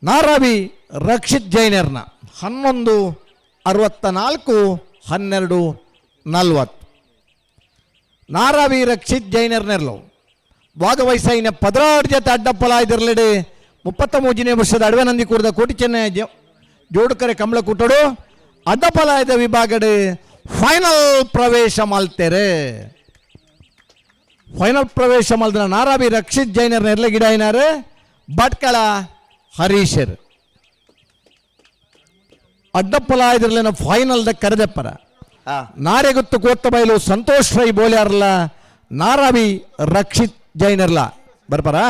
ನಾರಾಬಿ ರಕ್ಷಿತ್ ಜೈನರ್ನ 11:64 12:40 ನಾರಾಬಿ ರಕ್ಷಿತ್ ಜೈನರ್ನೆರ್ಲು ಭಾಗವಹಿಸಿನ 16 ಜೊತೆ ಅಡ್ಡಪ್ಪಲಾಯ್ದಿರಲಿಡೆ 33ನೇ ವರ್ಷದ ಅಡವೆನಂದಿ ಕೂಡಿದ ಕೋಟಿ ಚೆನ್ನೈ ಜೋಡುಕರೆ ಕಮಲ ಕುಟ್ಟಡು ಅಡ್ಡಪ್ಪಲಾಯದ ವಿಭಾಗದ ಫೈನಲ್ ಪ್ರವೇಶ ಮಲ್ತೆರೆ ಫೈನಲ್ ಪ್ರವೇಶ ಮಲ್ದ ನಾರಾಬಿ ರಕ್ಷಿತ್ ಜೈನರ್ ನೆರ್ಲೆ ಗಿಡ ಏನಾರು ಭಟ್ಕಳ ಹರೀಶರ್ ಅಡ್ಡಪ್ಪಲಾಯ್ದಿರಲಿನ ಫೈನಲ್ದ ಕರೆದಪ್ಪರ ನಾರೆಗುತ್ತು ಕೋತ್ತ ಬಯಲು ಸಂತೋಷ್ ರೈ ಬೋಲ್ಯಾರಲ್ಲ ನಾರಾಬಿ ರಕ್ಷಿತ್ ಜೈನರ್ಲ ಬರ್ಪಾರ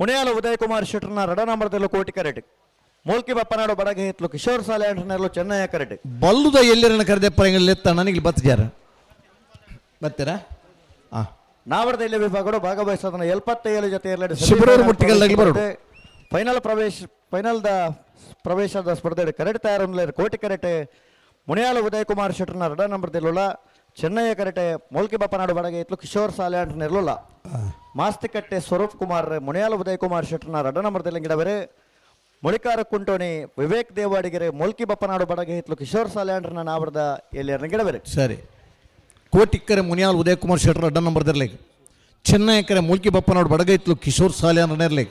ಮುಣಿಯಾಲ ಉದಯ್ ಕುಮಾರ್ ಶೆಟ್ಟರ್ನ 2 ನಂಬರ್ದಲ್ಲೂ ಕೋಟಿ ಕರೆಕ್ಟ್ ಮೂಲ್ಕಿ ಬಪ್ಪನಾಡು ಬಡಗೆ ಹಿತ್ಲು ಕಿಶೋರ್ ಸಾಲೆ ಅಂಟರ್ನಲ್ಲೂ ಚೆನ್ನೈ ಕರೆಕ್ಟ್ ಬಲ್ಲುದ ಎಲ್ಲಿರನ ಕರೆದಪ್ಪ ಎತ್ತ ನನಗೆ ಬತ್ತಿಜಾರ ಬರ್ತೀರಾ ನಾವರದ ಇಲ್ಲಿ ವಿಭಾಗಗಳು ಭಾಗವಹಿಸೋದನ್ನ 77 ಜೊತೆ ಶಿಬಿರೂರು ಮುಟ್ಟಿಗಲ್ಲಾಗಿ ಬರೋದು ಫೈನಲ್ದ ಪ್ರವೇಶದ ಸ್ಪರ್ಧೆ ಕರೆಕ್ಟ್ ತಯಾರು ಕೋಟಿ ಕರೆಕ್ಟ್ ಮುಣಿಯಾಲ ಉದಯ್ ಕುಮಾರ್ ಶೆಟ್ಟರ್ನ 2 ನಂಬರ್ದಲ್ಲೂ ಚೆನ್ನೈ ಕರೆಕ್ಟ್ ಮೂಲ್ಕಿ ಬಪ್ಪನಾಡು ಬಡಗೆ ಇತ್ಲು ಕಿಶೋರ್ ಸಾಲೆ ಅಂಟರ್ನಿರಲಿಲ್ಲ ಮಾಸ್ತಿಕಟ್ಟೆ ಸ್ವರೂಪ್ ಕುಮಾರ್ ಮುಣಿಯಾಲ ಉದಯ್ ಕುಮಾರ್ ಶೆಟ್ಟರ್ನ 2 ನಂಬರ್ದಲ್ಲಿ ಗಿಡವರೆ ಮುಳಿಕಾರ ಕುಂಟೋಣಿ ವಿವೇಕ್ ದೇವಾಡಿಗೆರೆ ಮೂಲ್ಕಿ ಬಪ್ಪನಾಡು ಬಡಗೆ ಹಿತ್ಲು ಕಿಶೋರ್ ಸಾಲೆ ಅಂಟರ್ನ ನಾವರದ ಎಲ್ಲಿ ಗಿಡವರೆ ಸರಿ ಕೋಟಿಕ್ಕರೆ ಮುನಿಯಾಲ ಉದಯ್ ಕುಮಾರ್ ಶೆಟ್ಟರ್ 2 ನಂಬರ್ದಲ್ಲಿ ಚೆನ್ನೈ ಕರೆ ಮೂಲ್ಕಿ ಬಪ್ಪನಾಡು ಬಡಗೆ ಇತ್ಲು ಕಿಶೋರ್ ಸಾಲೆ ಅಂಟರ್ನಿರ್ಲಿ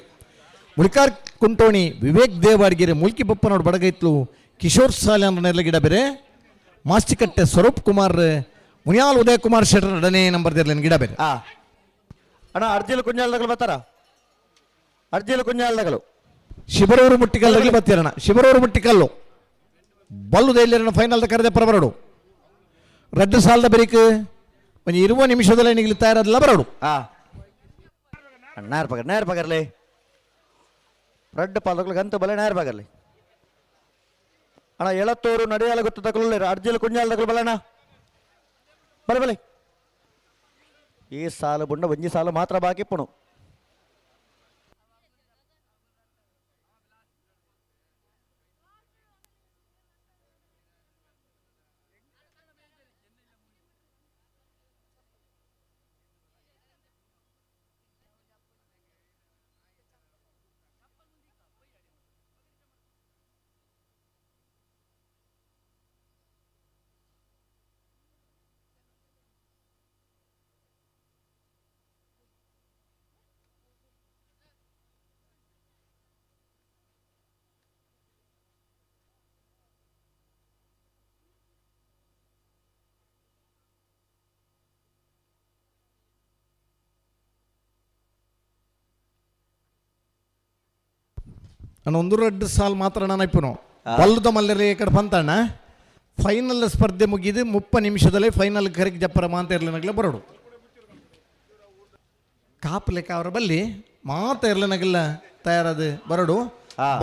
ಮುಳಿಕಾರ ಕುಂಟೋಣಿ ವಿವೇಕ್ ದೇವಾಡಿಗೆರೆ ಮೂಲ್ಕಿ ಬಪ್ಪನಾಡು ಬಡಗೆ ಇತ್ಲು ಕಿಶೋರ್ ಸಾಲ್ಯಾನ್ ನೆರಲ ಗಿಡ ಬೇರೆ ಮಾಸ್ತಿಕಟ್ಟೆ ಸ್ವರೂಪ್ ಕುಮಾರ್ ಮುನಿಯಾಲ್ ಉದಯ್ ಕುಮಾರ್ ಶೆಟ್ಟರ್ 2ನೇ ನಂಬರ್ ಇರಲಿ ಗಿಡ ಬೇರೆ ಅಣ್ಣ ಅರ್ಜಿಲು ಕುಂಜಾಲದಗಳು ಬರ್ತಾರ ಅರ್ಜಿಲು ಕುಂಜಾಲದಗಳು ಶಿಬರೂರು ಮುಟ್ಟಿಕಲ್ಲು ಬತ್ತೀರಣ್ಣ ಶಿಬರೂರು ಮುಟ್ಟಿಕಲ್ಲು ಬಲ್ಲುದ ಇಲ್ಲಿರಣ್ಣ ಫೈನಲ್ ಕರೆದೆ ಪರಬರಡು ರಡ್ಡು ಸಾಲದ ಬರೀಕ್ ಒಂದು 20 ನಿಮಿಷದಲ್ಲಿ ನಿಗಲಿತಾ ಇರೋದಿಲ್ಲ ಬರಡು ನೇರ ಪಗರ್ಲಿ ರಡ್ಡು ಪಾದಗಳಿಗೆ ಅಂತ ಬಲೆ ನೇರ ಪಗರ್ಲಿ ಅಣ್ಣ ಎಳತ್ತೂರು ನಡೆಯಲ್ಲ ಗೊತ್ತು ತಗೊಳ್ಳಿ ಅರ್ಜಿಲು ಕುಂಜಾಲದಗಳು ಬಲಣ್ಣ ಬಲೆ ಈ ಸಾಲು ಬುಂಡ ಒಂಜಿ ಸಾಲು ಮಾತ್ರ ಬಾಕಿ ಪುಣು ನಾನು 1-2 ಸಾಲು ಮಾತ್ರ ನಾನು ಇಪ್ಪನು ಬಲ್ಲುದ ಮಲ್ಲರೆ ಈ ಕಡೆ ಬಂತಣ್ಣ ಫೈನಲ್ ಸ್ಪರ್ಧೆ ಮುಗಿದು 30 ನಿಮಿಷದಲ್ಲಿ ಫೈನಲ್ ಕರೆಗೆ ಜಪ್ಪರ ಮಾತ ಇರ್ಲಿನಾಗಲೇ ಬರೋಡು ಕಾಪ್ ಲೆಕ್ಕ ಅವರ ಬಲ್ಲಿ ಮಾತ ಇರ್ಲಿನಾಗಲ್ಲ ತಯಾರಾದ ಬರೋಡು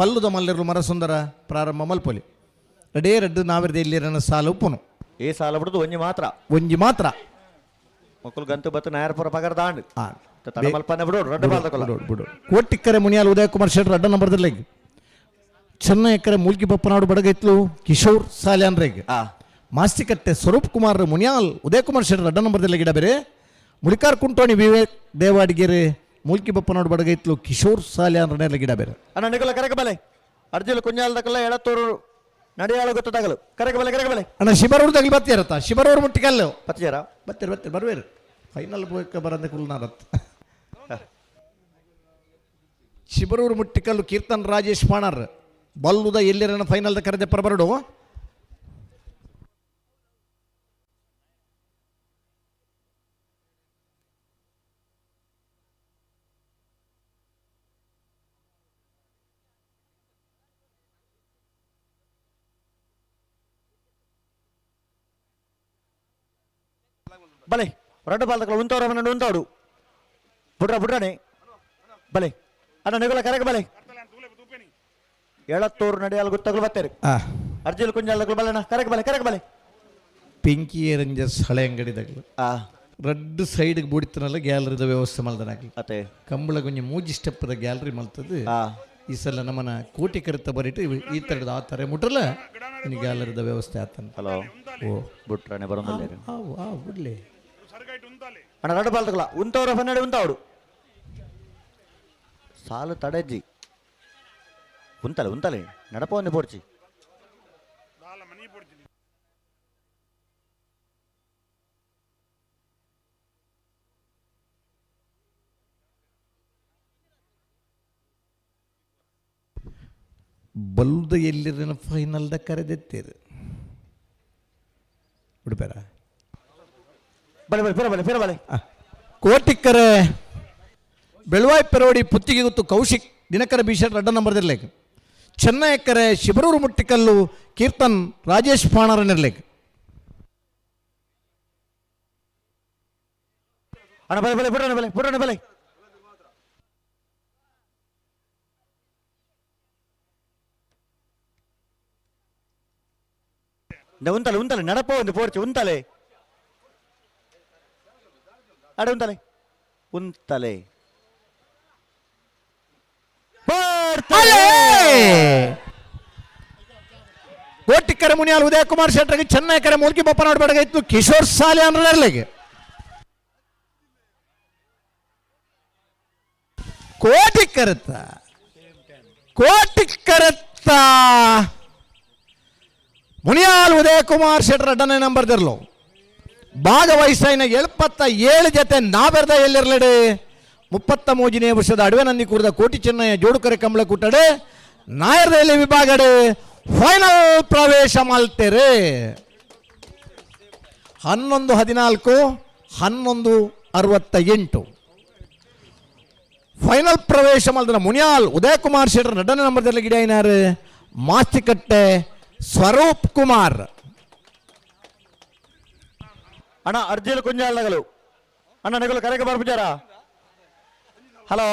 ಬಲ್ಲುದ ಮಲ್ಲರು ಮರಸುಂದರ ಪ್ರಾರಂಭ ಮಲ್ಪೊಲಿ ರೆಡ್ಡು ನಾವಿರ್ದೆ ಇಲ್ಲಿರನ ಸಾಲು ಉಪ್ಪುನು ಈ ಸಾಲ ಬಿಡುದು ಒಂಜಿ ಮಾತ್ರ ಮಕ್ಕಳು ಗಂತು ಬತ್ತು ನೇರಪುರ ಪಗರ ದಾಂಡು ಮಲ್ಪನೆ ಬಿಡು ರಡ್ಡು ಬಿಡು ಕೋಟಿಕ್ಕರೆ ಮುನಿಯಾಲ್ ಉದಯ್ ಕುಮಾರ್ ಶೆಟ್ಟರ್ 2 ನಂಬರ್ ಲೆಗ್ ಚೆನ್ನ ಎಕರೆ ಮೂಲ್ಕಿ ಬಪ್ಪನಾಡು ಬಡಗೈತ್ಲು ಕಿಶೋರ್ ಸಾಲ್ಯಾನ್ ರೆಗ್ ಮಾಸ್ತಿಕಟ್ಟೆ ಸ್ವರೂಪ್ ಕುಮಾರ್ ಮುನಿಯಾಲ್ ಉದಯ್ ಕುಮಾರ್ ಶೆಟ್ಟರ್ 2 ನಂಬರ್ ಲೆಗ್ ಗಿಡ ಬೇರೆ ಮುಳಿಕಾರ್ ಕುಂಟೋಣಿ ವಿವೇಕ್ ದೇವಾಡಿಗೆರೆ ಮೂಲ್ಕಿ ಬಪ್ಪನಾಡು ಬಡಗೈತ್ಲು ಕಿಶೋರ್ ಸಾಲ್ಯಾನ್ ರೆಲ್ಲ ಗಿಡ ಬೇರೆ ಅಣ್ಣ ನಿಗಲ ಕರೆಗೆ ಬಲೆ ಅರ್ಜಿಲು ಕುಂಜಾಲದಕ್ಕಲ್ಲ ಎಳತ್ತೂರು ನಡೆಯಾಳ ಗೊತ್ತಾಗಲು ಕರೆಗೆ ಬಲೆ ಅಣ್ಣ ಶಿಬರೂರು ತಗಲಿ ಬತ್ತೀರತ್ತ ಶಿಬರೂರು ಮುಟ್ಟಿಕಲ್ಲು ಪತ್ತಿಯಾರ ಬತ್ತೀರ ಬರ್ಬೇರು ಫೈನಲ್ ಬೋಯಕ್ಕೆ ಬರಂದೆ ಕುಲ್ನಾರತ್ ಶಿಬರೂರು ಮುಟ್ಟಿಕಲ್ಲು ಕೀರ್ತನ್ ರಾಜೇಶ್ ಪಾಣರ್ ಬಲ್ಲುದ ಎಲ್ಲಿರನ ಫೈನಲ್ ಕರೆದೆ ಪರಬರಡು ಬಲೆ ರಡ್ಡು ಬಾಲ್ದಕ್ಕಳು ಉಂತಾಡು ಬುಡ್ರಾನೆ ಬಲೆ ಅಣ್ಣ ನಿಗಲ ಕರೆಗೆ ಬಲೆ ಎಳತ್ತೂರು ನಡೆಯಲು ಗೊತ್ತಾಗಲು ಬತ್ತೇರಿ ಅರ್ಜಿಲು ಕುಂಜಾಲದಕ್ಕಳು ಬಲೆಣ್ಣ ಕರೆಗೆ ಬಲೆ ಪಿಂಕಿ ರೇಂಜರ್ಸ್ ಹಳೆ ಅಂಗಡಿದಾಗಲು ರಡ್ಡು ಸೈಡ್ಗೆ ಬೂಡಿತನಲ್ಲ ಗ್ಯಾಲರಿದ ವ್ಯವಸ್ಥೆ ಮಲ್ದನಾಗ್ಲಿ ಅತ್ತೆ ಕಂಬಳ ಕೊಂಚ ಮೂಜಿ ಸ್ಟೆಪ್ಪದ ಗ್ಯಾಲರಿ ಮಲ್ತದ್ದು ಈ ಸಲ ನಮ್ಮನ ಕೋಟಿ ಕರೆತ ಬರಿಟ್ಟು ಈ ಥರದ್ದು ಆ ಥರ ಮುಟ್ರಲ್ಲ ಇನ್ನು ಗ್ಯಾಲರಿದ ವ್ಯವಸ್ಥೆ ಆತನ ಹಲೋ ಓ ಬುಟ್ರಾನೆ ಬರೋದಿಲ್ಲ ಬಿಡ್ಲಿ ಅಣ್ಣ ರಡ್ಡು ಬಾಲ್ದಕ್ಕಲ್ಲ ಉಂತವ್ರ ಹನ್ನೆರಡು ಉಂತಾವಡು ಸಾಲು ತಡೆಜ್ಜಿ ಉಂತಲೆ ನಡಪ ಒಂದು ಪೋಡ್ಚಿ ಬಲ್ಲುದ ಎಲ್ಲಿರನ ಫೈನಲ್ದ ಕರೆದೆತ್ತೇರು ಬಿಡ್ಬೇರ ಬಲೆ ಕೋಟಿಕ್ಕರೆ ಬೆಳವಾಯಿ ಪೆರೋಡಿ ಪುತ್ತಿಗೆ ಗೊತ್ತು ಕೌಶಿಕ್ ದಿನಕರ ಭೀಷಣ್ 2 ನಂಬರ್ ಇರ್ಲೇಕ್ ಚೆನ್ನ ಎಕರೆ ಶಿಬರೂರು ಮುಟ್ಟಿಕಲ್ಲು ಕೀರ್ತನ್ ರಾಜೇಶ್ ಪಾಣರನಿರ್ಲೇಕ್ ಅಣ್ಣ ಬಲೆ ಉಂತಲೆ ನಡಪ ಒಂದು ಪೋರ್ಚಿ ಉಂತಲೆ ಉಂತಲೆ ಕೋಟಿಕ್ಕರೆ ಮುನಿಯಾಲ್ ಉದಯ್ ಕುಮಾರ್ ಶೆಟ್ಟರ್ಗೆ ಚೆನ್ನ ಎಕರೆ ಮೂಲ್ಕಿ ಬಪ್ಪನಾಡು ಬಡಗೈತು ಕಿಶೋರ್ ಸಾಲ್ಯಾನ್ ರೆಲ್ಲೆಗೆ ಕೋಟಿಕ್ಕರತ್ತ ಮುನಿಯಾಲ್ ಉದಯ್ ಕುಮಾರ್ ಶೆಟ್ಟರ್ 2ನೇ ನಂಬರ್ ದಿರ್ಲು ಭಾಗವಹಿಸಿನ 77 ಜೊತೆ ನಾವೆರ್ದ ಎಲ್ಲಿರ್ಲಡೆ 33ನೇ ವರ್ಷದ ಅಡವೆ ನಂದಿ ಕೂಡಿದ ಕೋಟಿ ಚೆನ್ನಯ್ಯ ಜೋಡುಕರೆ ಕಂಬಳ ಕೂಟಡೆ ನಾಯರ್ದಲ್ಲಿ ವಿಭಾಗಡೆ ಫೈನಲ್ ಪ್ರವೇಶ ಮಲ್ತೆರೆ 11:14 11:68 ಫೈನಲ್ ಪ್ರವೇಶ ಮಲ್ತನ ಮುನಿಯಾಲ್ ಉದಯ್ ಕುಮಾರ್ ಶೆಟ್ಟರ್ 2ನೇ ನಂಬರ್ದಲ್ಲಿ ಗಿಡೈನಾರು ಮಾಸ್ತಿಕಟ್ಟೆ ಸ್ವರೂಪ್ ಕುಮಾರ್ ಅಣ್ಣ ಅರ್ಜಿಲ್ ಕುಂಜಾಲಗಳು ಅಣ್ಣ ನಿಗಳು ಕರೆಗೆ ಬರ್ಬಿಟ್ಟಾರ ಹಲೋ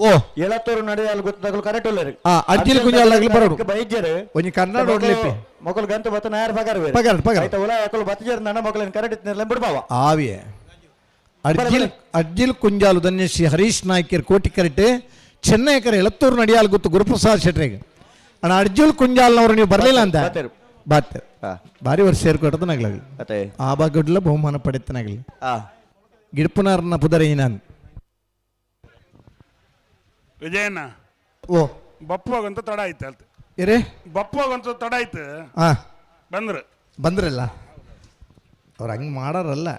ಓ ಎಳತ್ತೂರು ನಡೆಯಲು ಗೊತ್ತಾಗಲು ಕರೆಕ್ಟ್ ಇಲ್ಲ ರೀ ಅರ್ಜಿಲ್ ಕುಂಜಾಲಗಳು ಬರೋಡು ಬೈದ್ಯರು ಒಂಜಿ ಕನ್ನಡ ಓಡ್ಲಿಪ್ಪಿ ಮೊಕಲ್ ಗಂತು ಬತ್ತ ನಾಯರ್ ಪಗಾರ ಪಗಾರ ಆಯ್ತಾ ಉಲ ಯಾಕಲು ಬತ್ತಿಜರ್ ನನ್ನ ಮಕ್ಕಳನ್ನ ಕರೆಕ್ಟ್ ಇತ್ನೆಲ್ಲ ಬಿಡ್ಬಾವ ಆವಿಯೇ ಅರ್ಜಿಲ್ ಕುಂಜಾಲು ಧನ್ಯಶ್ರೀ ಹರೀಶ್ ನಾಯ್ಕರ್ ಕೋಟಿಕರೆಟ್ ಚೆನ್ನೈಕರ ಎಳತ್ತೂರು ನಡಿಯಾಲ್ ಗೊತ್ತು ಗುರುಪ್ರಸಾದ್ ಶೆಟ್ರಿಗೆ ಅಣ್ಣ ಅರ್ಜುಲ್ ಕುಂಜಾಲ್ನವರು ನೀವು ಬರಲಿಲ್ಲ ಅಂತ ಬಾತ್ ಭಾರಿ ವರ್ಷ ಸೇರ್ಕೊಟ್ಟದನಾಗ್ಲಾಗಲಿ ಆ ಭಾಗಡ್ಲ ಬಹುಮಾನ ಪಡೆತನಾಗಲಿ ಗಿಡ್ಪುನಾರ್ನ ಪುದರ ನಾನು ವಿಜಯಣ್ಣ ಓ ಬಪ್ಪುವಾಗಂತ ತಡ ಆಯ್ತು ಅಲ್ತ ಏರೇ ಬಪ್ಪುವಾಗಂತ ತಡ ಆಯ್ತು ಬಂದ್ರಲ್ಲ ಅವ್ರು ಹಂಗೆ ಮಾಡಾರಲ್ಲ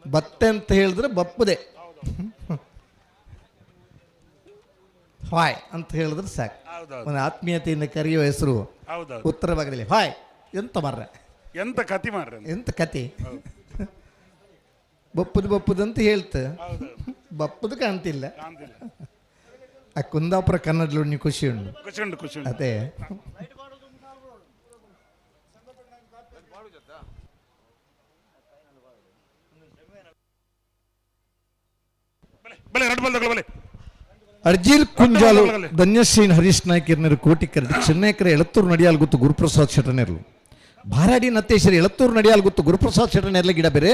ಬತ್ತೆ ಅಂತ ಹೇಳಿದ್ರೆ ಬಪ್ಪದೆ ಹಾಯ್ ಅಂತ ಹೇಳಿದ್ರೆ ಸಾಕು ಒಂದು ಆತ್ಮೀಯತೆಯಿಂದ ಕರೆಯುವ ಹೆಸರು ಉತ್ತರ ಭಾಗದಲ್ಲಿ ಹಾಯ್ ಎಂತ ಮಾರ್ರೆ ಎಂತ ಕತಿ ಮಾರ್ರೆ ಎಂತ ಕತೆ ಬಪ್ಪದು ಅಂತ ಹೇಳ್ತ ಬಪ್ಪದು ಕಾಣ್ತಿಲ್ಲ ಆ ಕುಂದಾಪುರ ಕನ್ನಡಲು ನೀವು ಖುಷಿ ಉಂಟು ಅದೇ ಅರ್ಜಿಲ್ ಕುಂಜಾಲು ಧನ್ಯಶ್ರೀ ಹರೀಶ್ ನಾಯ್ಕರ್ನರು ಕೋಟಿಕರ್ ಚೆನ್ನೈಕರ ಎಳತ್ತೂರು ನಡಿಯಾಲ್ ಗೊತ್ತು ಗುರುಪ್ರಸಾದ್ ಶೆಟ್ಟನೇರ್ಲು ಭಾರಾಡಿ ನತ್ತೇಶ್ವರಿ ಎಳತ್ತೂರು ನಡಿಯಾಲ್ ಗೊತ್ತು ಗುರುಪ್ರಸಾದ್ ಶೆಟ್ಟನೇರ್ಲ ಗಿಡ ಬೇರೆ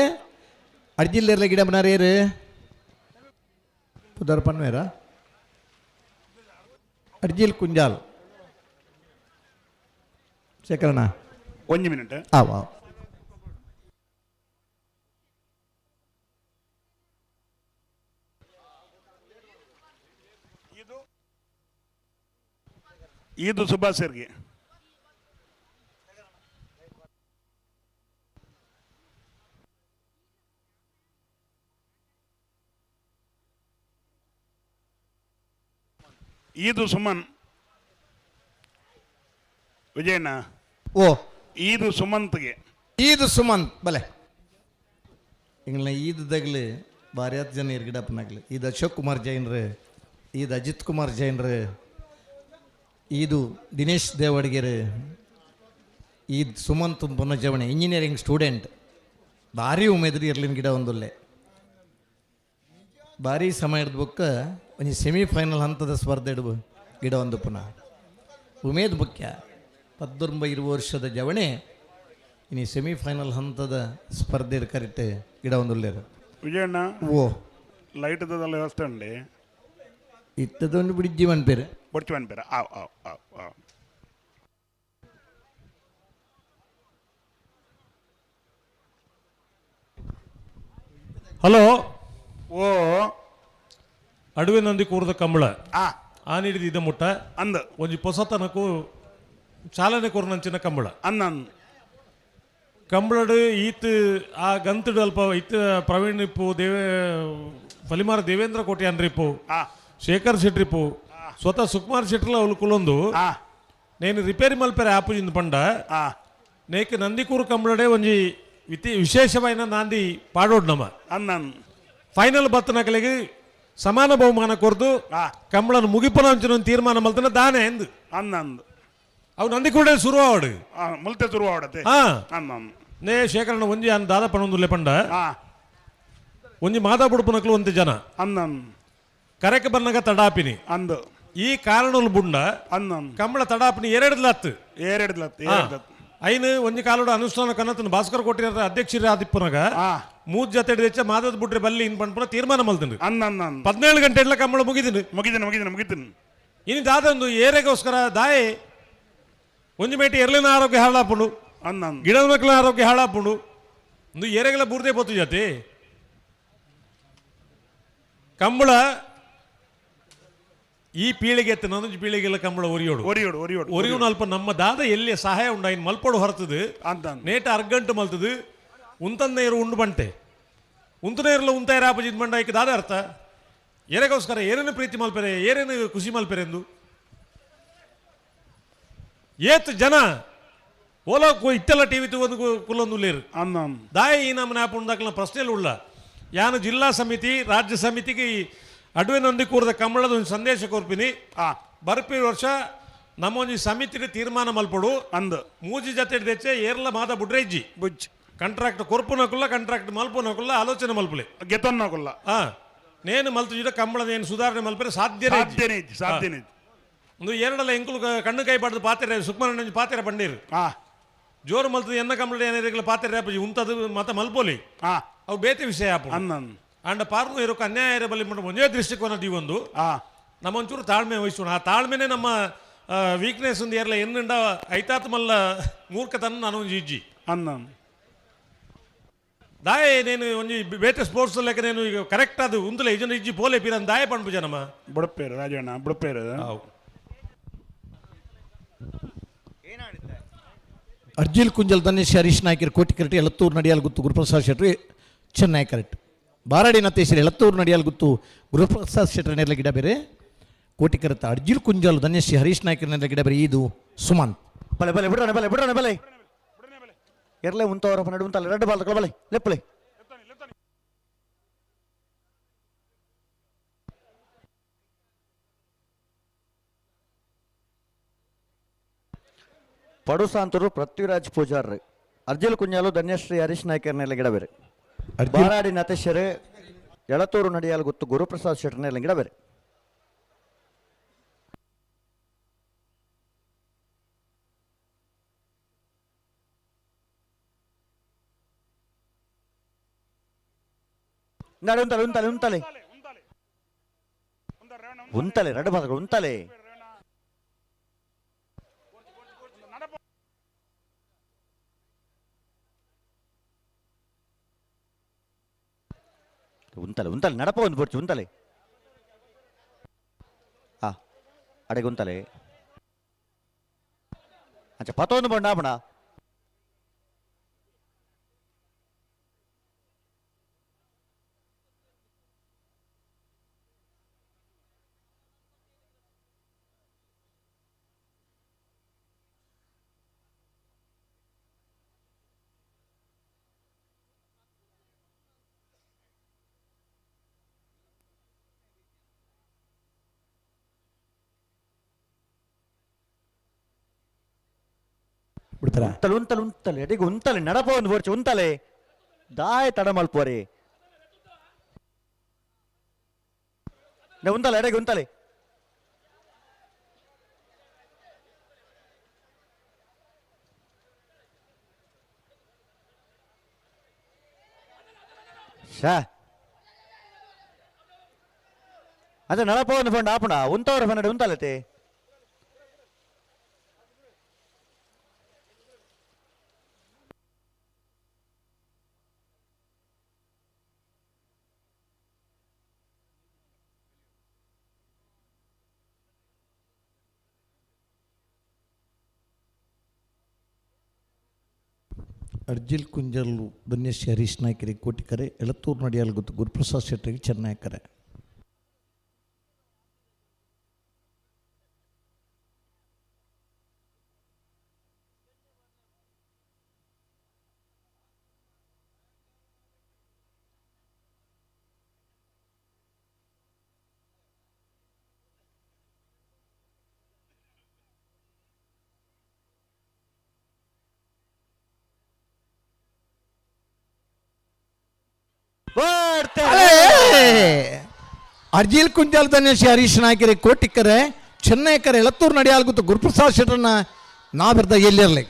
ಅರ್ಜಿಲ್ಲೇರ್ಲ ಗಿಡ ಬನಾರೇರು ಪುದರ್ ಪನ್ವೇರ ಅರ್ಜಿಲ್ ಕುಂಜಾಲ್ ಶೇಖರಣ ಒಂದು ಮಿನಿಟ್ ಆವಾ ಇದು ಸುಭಾಷರ್ಗೆ ಈದು ಸುಮನ್ ವಿಜಯಣ್ಣ ಓ ಈದು ಸುಮಂತ್ಗೆ ಈದು ಸುಮಂತ್ ಬಲೆ ಇಂಗ್ಲ ಈದ್ ದಗ್ಲು ಭಾರಿ ಹತ್ತು ಜನ ಇರ್ಗಿಡಪ್ಪನಾಗ್ಲಿ ಇದು ಅಶೋಕ್ ಕುಮಾರ್ ಜೈನ್ರು ಇದು ಅಜಿತ್ ಕುಮಾರ್ ಜೈನ್ರು ಇದು ದಿನೇಶ್ ದೇವಡ್ಗೆರು ಈದ್ ಸುಮಂತ್ ಪುನಜವಣೆ ಇಂಜಿನಿಯರಿಂಗ್ ಸ್ಟೂಡೆಂಟ್ ಭಾರಿ ಉಮೇದ್ರಿ ಇರ್ಲಿನ ಗಿಡ ಒಂದೊಳ್ಳೆ ಭಾರಿ ಸಮಯದ ಬುಕ್ಕ ಒಂದು ಸೆಮಿಫೈನಲ್ ಹಂತದ ಸ್ಪರ್ಧೆ ಇಡುವ ಗಿಡ ಒಂದು ಪುನಃ ಉಮೇದ್ ಮುಖ್ಯ 19 ವರ್ಷದ ಜವಣೆ ಇನ್ನು ಸೆಮಿಫೈನಲ್ ಹಂತದ ಸ್ಪರ್ಧೆ ಕರೆಕ್ಟ್ ಗಿಡ ಒಂದೊಳ್ಳೆರು ವಿಜಯಣ್ಣ ಓ ಲೈಟ್ ವ್ಯವಸ್ಥೆ ಉಂಡೆ ಇತ್ತದೊಂದು ಬಿಡಿಜ್ಜಿ ಮನ್ಪೇರು പൊടിച്ചു വൻപേര ಹಲೋ ಓ ಅಡವೆ ನಂದಿ ಕೂರದ ಕಂಬಳ ಆ ನೀಡಿದ ಇದ ಮುಟ್ಟ ಅಂದ ಒಂಜಿ ಪೊಸತನಕ್ಕೂ ಚಾಲನೆ ಕೊರನಂಚಿನ ಕಂಬಳ ಅನ್ನ ಕಂಬಳಡು ಈತ್ ಆ ಗಂತಡು ಅಲ್ಪ ಇತ್ ಪ್ರವೀಣ್ ಇಪ್ಪು ಫಲಿಮಾರ ದೇವೇಂದ್ರ ಕೋಟಿ ಅನ್ರಿಪ್ಪು ಶೇಖರ್ ಶೆಟ್ರಿಪ್ಪು ಸ್ವತಃ ಸುಕುಮಾರ್ ಶೆಟ್ರಲ ಅವಳು ಕುಲೊಂದು నేను రిపేర్ మల్పేర ఆపుజింది పండ నేకు నందికూరు కంబళడే ಒಂಜಿ ವಿಶೇಷವಾದ ನಾಂದಿ ಪಾಡೋಡ್ನಮ ಅನ್ನ ಫೈನಲ್ ಬತ್ತನಕಲಿಗೆ ಸಮಾನ ಬಹುಮಾನ ಕೊರ್ದು ಕಂಬಳನ ಮುಗಿಪನ ಅಂಚಿನ ತೀರ್ಮಾನ ಮಲ್ತನ ದಾನೆ ಎಂದು ಅನ್ನ ಅವು ನಂದಿಕೂಡೆ ಶುರುವಾವಡು ಮುಲ್ತೆ ಶುರುವಾವಡತೆ ಅನ್ನ ನೇ ಶೇಖರಣ ಒಂಜಿ ಅನ್ ದಾದ ಪಣೊಂದುಲ್ಲೆ ಪಂಡ ಒಂಜಿ ಮಾತಾ ಬುಡುಪನಕ್ಲು ಒಂತೆ ಜನ ಅನ್ನ ಕರೆಕ ಬನ್ನಗ ತಡಾಪಿನಿ ಅಂದು ಈ ಕಾರಣಗಳು ಬುಂಡ ಅನ್ನ ಕಂಬಳ ತಡಾಪಿನಿ ಎರಡ್ಲತ್ತು ಐನು ಒಂಜಿ ಕಾಲೋಡ ಅನುಷ್ಠಾನ ಕನ್ನತನ ಭಾಸ್ಕರ್ ಕೋಟಿರ ಅಧ್ಯಕ್ಷರ ಆದಿಪ್ಪನಾಗ ಮೂರ್ ಜೊತೆ ಹೆಚ್ಚ ಮಾದದ ಬಿಟ್ರೆ ಬಲ್ಲಿ ಇನ್ ಪಂಪನ ತೀರ್ಮಾನ ಮಲ್ತೀನಿ ಅನ್ನ 17 ಗಂಟೆ ಎಲ್ಲ ಕಂಬಳ ಮುಗಿದಿನಿ ಇನ್ನು ದಾದೊಂದು ಏರೆಗೋಸ್ಕರ ದಾಯೆ ಒಂಜಿ ಮೇಟಿ ಎರ್ಲಿನ ಆರೋಗ್ಯ ಹಾಳಾಪುಂಡು ಅನ್ನ ಗಿಡದ ಮಕ್ಕಳ ಆರೋಗ್ಯ ಹಾಳಾಪುಂಡು ಒಂದು ಏರೆಗಳ ಬೂರ್ದೆ ಪೋತು ಜಾತಿ ಕಂಬಳ ಈ ಪೀಳಿಗೆ ಎತ್ತ ನೊಂದು ಪೀಳಿಗೆಲ್ಲ ಕಂಬಳ ಒರಿಯೋಡು ಅಲ್ಪ ನಮ್ಮ ದಾದ ಎಲ್ಲಿ ಸಹಾಯ ಉಂಡ ಇನ್ ಮಲ್ಪಡು ಹೊರತದು ನೇಟ ಅರ್ಗಂಟು ಮಲ್ತದು ಉಂತನ್ನೇರು ಉಂಡು ಬಂಟೆ ಉಂತನೇರಲ್ಲ ಉಂತಾಯ ರಾಪಜಿದ್ ಮಂಡ ಈಕ ದಾದ ಅರ್ಥ ಏರೆಗೋಸ್ಕರ ಏನೇನು ಪ್ರೀತಿ ಮಲ್ಪೆರೆ ಏನೇನು ಖುಷಿ ಮಲ್ಪೆರೆ ಎಂದು ಏತ್ ಜನ ಓಲೋ ಇತ್ತೆಲ್ಲ ಟಿವಿ ಒಂದು ಕುಲ್ಲೊಂದು ಲೇರು ದಾಯ ಈ ನಮ್ಮನೆ ಆಪುಂದಾಕಲ ಪ್ರಶ್ನೆಲು ಉಳ್ಳ ಯಾನು ಜಿಲ್ಲಾ ಸಮಿತಿ ರಾಜ್ಯ ಸಮಿತಿಗೆ ಅಡ್ವೆನೊಂದಿ ಕೂರದ ಕಂಬಳದ ಒಂದು ಸಂದೇಶ ಕೊರ್ಪಿನಿ ಬರ್ಪಿ ವರ್ಷ ನಮ್ಮೊಂದು ಸಮಿತಿ ತೀರ್ಮಾನ ಮಲ್ಪಡು ಅಂದ್ ಮೂಜಿ ಜತೆ ದೆಚ್ಚೆ ಏರ್ಲ ಮಾತ ಬುಡ್ರೆಜ್ಜಿ ಬುಜ್ ಕಾಂಟ್ರಾಕ್ಟ್ ಕೊರ್ಪುನಕುಲ್ಲ ಕಾಂಟ್ರಾಕ್ಟ್ ಮಲ್ಪುನಕುಲ್ಲ ಆಲೋಚನೆ ಮಲ್ಪುಲೆ ಗೆತನ್ನಕುಲ್ಲ ನೇನು ಮಲ್ತು ಕಂಬಳದ ಏನು ಸುಧಾರಣೆ ಮಲ್ಪರೆ ಸಾಧ್ಯನೇ ಒಂದು ಎರಡಲ್ಲ ಎಂಕುಲು ಕಣ್ಣು ಕೈ ಪಡೆದು ಪಾತ್ರೆ ಸುಕ್ಮನ ಪಾತ್ರೆ ಬಂಡೀರು ಜೋರು ಮಲ್ತದ ಎನ್ನ ಕಂಬಳ ಏನಿರಲಿ ಪಾತ್ರೆ ಉಂಟದು ಮತ ಮಲ್ಪೋಲಿ ಅವು ಬೇತೆ ವಿಷಯ ಅಂಡ ಪಾರ್ನು ಇರೋಕೆ ಅನ್ಯಾಯ ಬಲ್ಲಿ ಒಂದೇ ದೃಷ್ಟಿಕೋನ ಒಂದು ನಮ್ಮೊಂಚೂರು ತಾಳ್ಮೆ ವಹಿಸೋಣ ಆ ತಾಳ್ಮೆನೇ ನಮ್ಮ ವೀಕ್ನೆಸ್ ಒಂದು ಏರ್ಲ ಎನ್ನಿಂದ ಐತಾತ್ ಮಲ್ಲ ಮೂರ್ಖತನ ನಾನು ಒಂದು ಇಜ್ಜಿ ದಾಯ ನೇನು ಒಂಜಿ ಬೇತೆ ಸ್ಪೋರ್ಟ್ಸ್ ಲೆಕ್ಕ ನೇನು ಈಗ ಕರೆಕ್ಟ್ ಅದು ಉಂತಲೆ ಇಜನ ಇಜ್ಜಿ ಪೋಲೆ ಪೀರನ್ ದಾಯ ಪಣ್ಪು ಜನಮ್ಮ ಬುಡಪೇರು ರಾಜಣ್ಣ ಬುಡಪೇರು ಅರ್ಜಿಲ್ ಕುಂಜಲ್ ಧನೇಶ್ ಹರೀಶ್ ನಾಯ್ಕರ್ ಕೋಟಿ ಕರೆಕ್ಟ್ ಎಳತ್ತೂರು ನಡಿಯಾಲ್ ಗುತ್ತು ಗುರುಪ್ರಸಾದ್ ಶೆಟ್ಟಿ ಚೆನ್ನೈ ಕರೆಕ್ಟ್ ಬಾರಾಡಿ ನತೇಶ್ವರಿ ಎಳತ್ತೂರು ನಡಿಯಾಲ್ ಗುತ್ತು ಗುರುಪ್ರಸಾದ್ ಶೆಟ್ಟಿ ನೆರಲ ಗಿಡ ಬೇರೆ ಕೋಟಿ ಕರೆಕ್ಟ್ ಅರ್ಜಿಲ್ ಕುಂಜಲ್ ಧನೇಶ್ ಹರೀಶ್ ನಾಯ್ಕರ್ ನೆರಲ ಗಿಡ ಬೇರೆ ಇದು ಸುಮಂತ್ ಬಲೆ ಬಲೆ ಬಿಡ್ರಾನೆ ಬಲೆ ಎರ್ಲೆ ಉಂತವರ ನಡು ಉಂತಲ್ಲ ರೆಡ್ ಬಾಲ್ ಬಲೆ ಲೆಪ್ಪಲೆ ಪಡುಸಾಂತರು ಪೃಥ್ವಿರಾಜ್ ಪೂಜಾರ್ ಅರ್ಜಿಲ್ ಕುಂಜಾಲು ಧನ್ಯಶ್ರೀ ಹರೀಶ್ ನಾಯ್ಕರ್ನೆಲ್ಲ ಗಿಡ ಬೇರೆ ಬಾರಾಡಿ ನತೇಶ್ವರ ಎಳತೂರು ನಡಿಯಾಲ್ ಗೊತ್ತು ಗುರುಪ್ರಸಾದ್ ಶೆಟ್ಟರ್ನೆಲ್ಲ ಗಿಡ ಬೇರೆ ಉಂತಲೆ ರೆಡ್ ಬಾಲ್ಗಳು ಉಂತಲೆ ನಡಪ ಒಂದು ಬರ್ಚು ಉಂತಲೆ ಅಡೆಗೆ ಉಂತಲೆ ಅಂಚ ಪತ್ತೊಂದು ಬಣ್ಣ ಬಣ ಉಂತಲೆ ಎಡೆಗೆ ಉಂತಲೆ ನಡಪ ಒಂದು ಬರ್ಚು ಉಂತಲೆ ದಾಯ ತಡ ಮಲ್ಪೋರೆ ಉಂತಲೆ ಎಡೆಗೆ ಉಂತಲೆ ಅದೇ ನಡಪ ಒಂದು ಫಂಡ್ ಆಪಣ ಉಂತವರ ಫಂಡ್ ಉಂತಲತೆ ಅರ್ಜಿಲ್ ಕುಂಜಲ್ ಧನ್ಯಶ್ ಹರೀಶ್ ನಾಯ್ಕರಿಗೆ ಕೋಟಿಕರೆ ಎಳತ್ತೂರು ನಡಿಯಾಲ್ ಗೊತ್ತು ಗುರುಪ್ರಸಾದ್ ಶೆಟ್ಟರಿಗೆ ಚೆನ್ನೈ ಕರೆ ಅರ್ಜಿಲ್ ಕುಂಜಲ್ ಧನೇಶ್ ಹರೀಶ್ ನಾಯ್ಕರಿ ಕೋಟಿಕರೆ ಚೆನ್ನೈ ಕರೆ ಎಳತ್ತೂರು ನಡಿಯಾಲ್ ಗೊತ್ತು ಗುರುಪ್ರಸಾದ್ ಶೆಟ್ಟರ್ನ ನಾ ಬರ್ದ ಎಲ್ಲಿರ್ಲಿ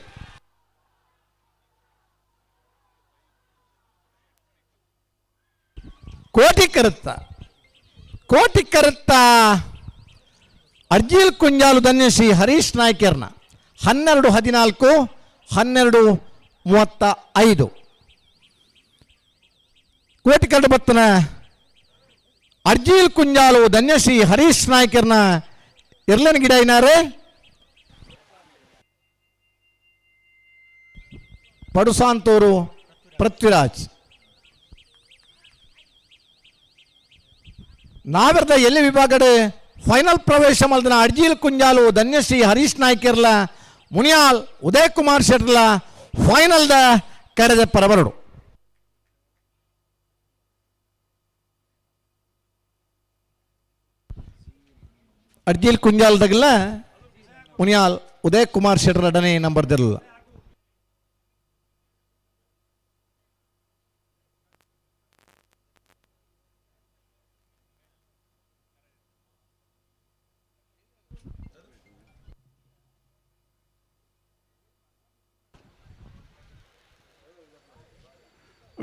ಕೋಟಿ ಕರುತ್ತ ಅರ್ಜಿಲ್ ಕುಂಜಾಲು ಧನ್ಯಶ್ರೀ ಹರೀಶ್ ನಾಯ್ಕರ್ನ 12-14 12-35 ಕೋಟಿ ಕರಡು ಬತ್ತನ ಅರ್ಜಿಲ್ ಕುಂಜಾಲು ಧನ್ಯಶ್ರೀ ಹರೀಶ್ ನಾಯ್ಕರ್ನ ಎರ್ಲನ್ ಗಿಡ ಏನಾರೆ ಪಡುಸಾಂತೂರು ಪೃಥ್ವಿರಾಜ್ ನಾವೆರ್ದ ಎಲ್ಲಿ ವಿಭಾಗಡೆ ಫೈನಲ್ ಪ್ರವೇಶ ಮಲ್ದನ ಅರ್ಜಿಲ್ ಕುಂಜಾಲು ಧನ್ಯಶ್ರೀ ಹರೀಶ್ ನಾಯ್ಕರ್ಲ ಮುನಿಯಾಲ್ ಉದಯ್ ಕುಮಾರ್ ಶೆಟ್ಲ ಫೈನಲ್ದ ಕರೆದ ಪರಬರಡು ಅಡ್ಜಿಲ್ ಕುಂಜಾಲ್ದಾಗಲ್ಲ ಮುನಿಯಾಲ್ ಉದಯ್ ಕುಮಾರ್ ಶೆಟ್ರ ಅಡನೆ ನಂಬರ್ದಿರಲಿಲ್ಲ.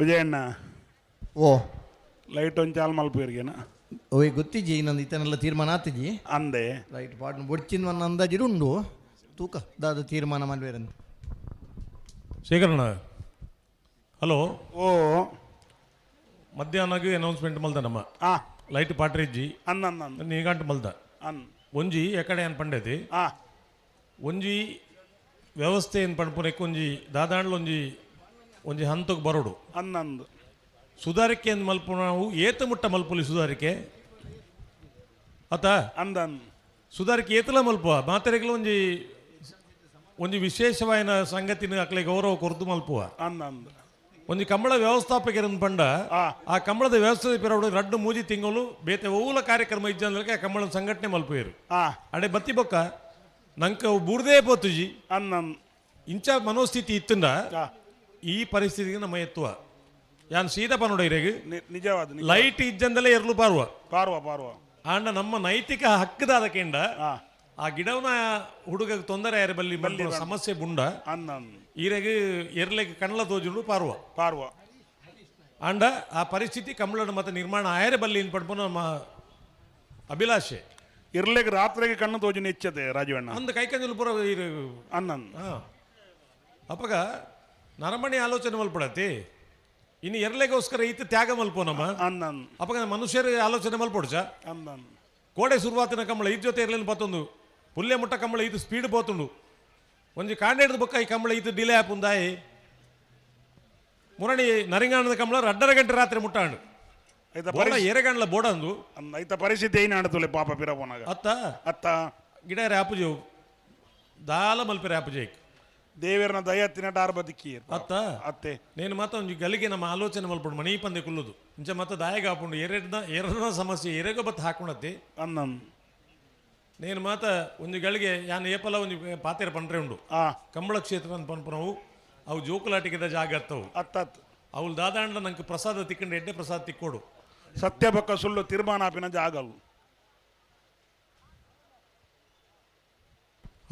ವಿಜಯಣ್ಣ ಓ ಲೈಟ್ ಒಂದು ಚಾಲ್ ಮಲ್ಪೇರಿಗೆನ ಓಯ್ ಗೊತ್ತಿಜ್ಜಿ ನಂದು ಈತನೆಲ್ಲ ತೀರ್ಮಾನ ಆತಿಜ್ಜಿ ಅಂದೆ ರೈಟ್ ಪಾಟ್ ಬೊಡ್ಚಿನ ಒಂದು ಅಂದಾಜಿಡು ಉಂಡು ತೂಕ ದಾದ ತೀರ್ಮಾನ ಮಲ್ವೇರಂತ ಶೇಖರಣ್ಣ ಹಲೋ ಓ ಮಧ್ಯಾಹ್ನಗೆ ಅನೌನ್ಸ್ಮೆಂಟ್ ಮಲ್ದ ನಮ್ಮ ಲೈಟ್ ಪಾಟ್ರಿಜ್ಜಿ ನೀಗಂಟ ಮಲ್ದ ಒಂಜಿ ಎಕಡೆ ಏನು ಪಂಡೈತಿ ಒಂಜಿ ವ್ಯವಸ್ಥೆ ಏನು ಪಂಡ್ಪುನಕ್ಕೆ ಒಂಜಿ ದಾದಾಂಡ್ಲ ಒಂಜಿ ಹಂತಕ್ಕೆ ಬರೋಡು ಅನ್ನಂದು ಸುಧಾರಿಕೆ ಎಂದು ಮಲ್ಪ ನಾವು ಏತ ಮುಟ್ಟ ಮಲ್ಪುಲಿ ಸುಧಾರಿಕೆ ಆತ ಅಂದನ್ ಸುಧಾರಿಕೆ ಏತಲ ಮಲ್ಪುವ ಮಾತೆರೆಗ್ಲ ಒಂಜಿ ವಿಶೇಷವಾಯಿನ ಸಂಗತಿನ ಅಕ್ಲೆ ಗೌರವ ಕೊರತು ಮಲ್ಪುವ ಅನ್ನಂದು ಒಂಜಿ ಕಂಬಳ ವ್ಯವಸ್ಥಾಪಕರನ್ನು ಪಂಡ ಆ ಕಂಬಳದ ವ್ಯವಸ್ಥೆ ಪೆರವಡು ರಡ್ಡು ಮೂಜಿ ತಿಂಗಳು ಬೇತೆ ಓಲ ಕಾರ್ಯಕ್ರಮ ಇಜ್ಜಂದ್ರೆ ಆ ಕಂಬಳದ ಸಂಘಟನೆ ಮಲ್ಪೇರು ಅಡೆ ಬತ್ತಿ ಬೊಕ್ಕ ನಂಗೆ ಬೂರ್ದೇ ಪೋತುಜಿ ಅನ್ನನ್ ಇಂಚ ಮನೋಸ್ಥಿತಿ ಇತ್ತಂಡ ಈ ಪರಿಸ್ಥಿತಿಗೆ ನಮ್ಮ ಎತ್ತುವ ಯಾನ್ ಸೀದಾ ಪನೋಡ ಇರೆಗ್ ನಿಜವಾದ ಲೈಟ್ ಇಜ್ಜಂದಲೇ ಎರಲು ಪಾರ್ವ ಪಾರ್ವ ಪಾರ್ವ ಆಂಡ ನಮ್ಮ ನೈತಿಕ ಹಕ್ಕದಾದ ಕೆಂಡ ಆ ಗಿಡವನ ಹುಡುಗ ತೊಂದರೆ ಯಾರ ಬಲ್ಲಿ ಸಮಸ್ಯೆ ಬುಂಡ ಅನ್ನನ್ ಈರೆಗ್ ಎರ್ಲೆಗ್ ಕಣ್ಣಲ ತೋಜುಂಡು ಪಾರ್ವ ಪಾರ್ವ ಆಂಡ ಆ ಪರಿಸ್ಥಿತಿ ಕಂಬಳದ ಮತ್ತೆ ನಿರ್ಮಾಣ ಆಯರ ಬಲ್ಲಿ ಇನ್ ಪಡ್ಪು ನಮ್ಮ ಅಭಿಲಾಷೆ ಇರ್ಲೆಗ್ ರಾತ್ರಿಗೆ ಕಣ್ಣು ತೋಜು ಇಚ್ಛತೆ ರಾಜವಣ್ಣ ಅಂದ ಕೈಕಂಜಲು ಪುರ ಅನ್ನನ್ ಅಪ್ಪಗ ನರಮಣಿ ಆಲೋಚನೆ ಮಲ್ಪಡತಿ ಇನ್ನು ಎರಲೆಗೋಸ್ಕರ ಈತ ತ್ಯಾಗ ಮಲ್ಪೋ ನಮ್ಮ ಅನ್ನನ್ ಅಪ್ಪಗ ಮನುಷ್ಯರ ಆಲೋಚನೆ ಮಲ್ಪೊಡ್ಚ ಅನ್ನನ್ ಕೋಡೆ ಶುರುವಾತಿನ ಕಂಬಳ ಈ ಜೊತೆ ಇರ್ಲಿಲ್ಲ ಪತ್ತೊಂದು ಪುಲ್ಲೆ ಮುಟ್ಟ ಕಂಬಳ ಇದು ಸ್ಪೀಡ್ ಪೋತುಂಡು ಒಂಜಿ ಕಾಂಡೇಡ್ದ ಬೊಕ್ಕ ಈ ಕಂಬಳ ಇದು ಡಿಲೇ ಆಪುಂದಾಯಿ ಮುರಣಿ ನರಿಂಗಾಣದ ಕಂಬಳ 2:30 ಗಂಟೆ ರಾತ್ರಿ ಮುಟ್ಟಾಂಡು ಎರೆಗಂಡ್ಲ ಬೋಡಂದು ಐತ ಪರಿಸ್ಥಿತಿ ಏನು ಆಡತುಲೆ ಪಾಪ ಪಿರಪೋನಾಗ ಅತ್ತ ಗಿಡ ರ್ಯಾಪುಜು ದಾಲ ಮಲ್ಪೆ ರ್ಯಾಪುಜೆ ದೇವರನ ದಯತ್ತಿನ ಡಾರ್ ಬದುಕಿ ಅತ್ತ ಅತ್ತೆ నేను మాత్రం గలిగే ನಮ್ಮ ಆಲೋಚನೆ ಮಲ್ಪಡು ಮನಿ ಪಂದೆ ಕುಲ್ಲುದು ಇಂಚ ಮತ್ತೆ ದಾಯಗ ಹಾಕೊಂಡು ಎರಡನ ಸಮಸ್ಯೆ ಎರೆಗ ಬತ್ ಹಾಕೊಂಡತಿ ಅನ್ನಂ నేను ಮಾತ ಒಂದು ಗಳಿಗೆ ಯಾನ್ ಏಪಲ ಒಂದು ಪಾತೆರ ಪಂಡ್ರೆ ಉಂಡು ಕಂಬಳ ಕ್ಷೇತ್ರ ಪನ್ಪನವು ಅವು ಜೋಕುಲಾಟಿಗಿದ ಜಾಗ ಅತ್ತವು ಅತ್ತತ್ ಅವಳು ದಾದಾಂಡ ನಂಗೆ ಪ್ರಸಾದ ತಿಕ್ಕಂಡು ಎಡ್ಡೆ ಪ್ರಸಾದ ತಿಕ್ಕೋಡು ಸತ್ಯ ಬಕ್ಕ ಸುಳ್ಳು ತೀರ್ಮಾನಾಪಿನ ಜಾಗವು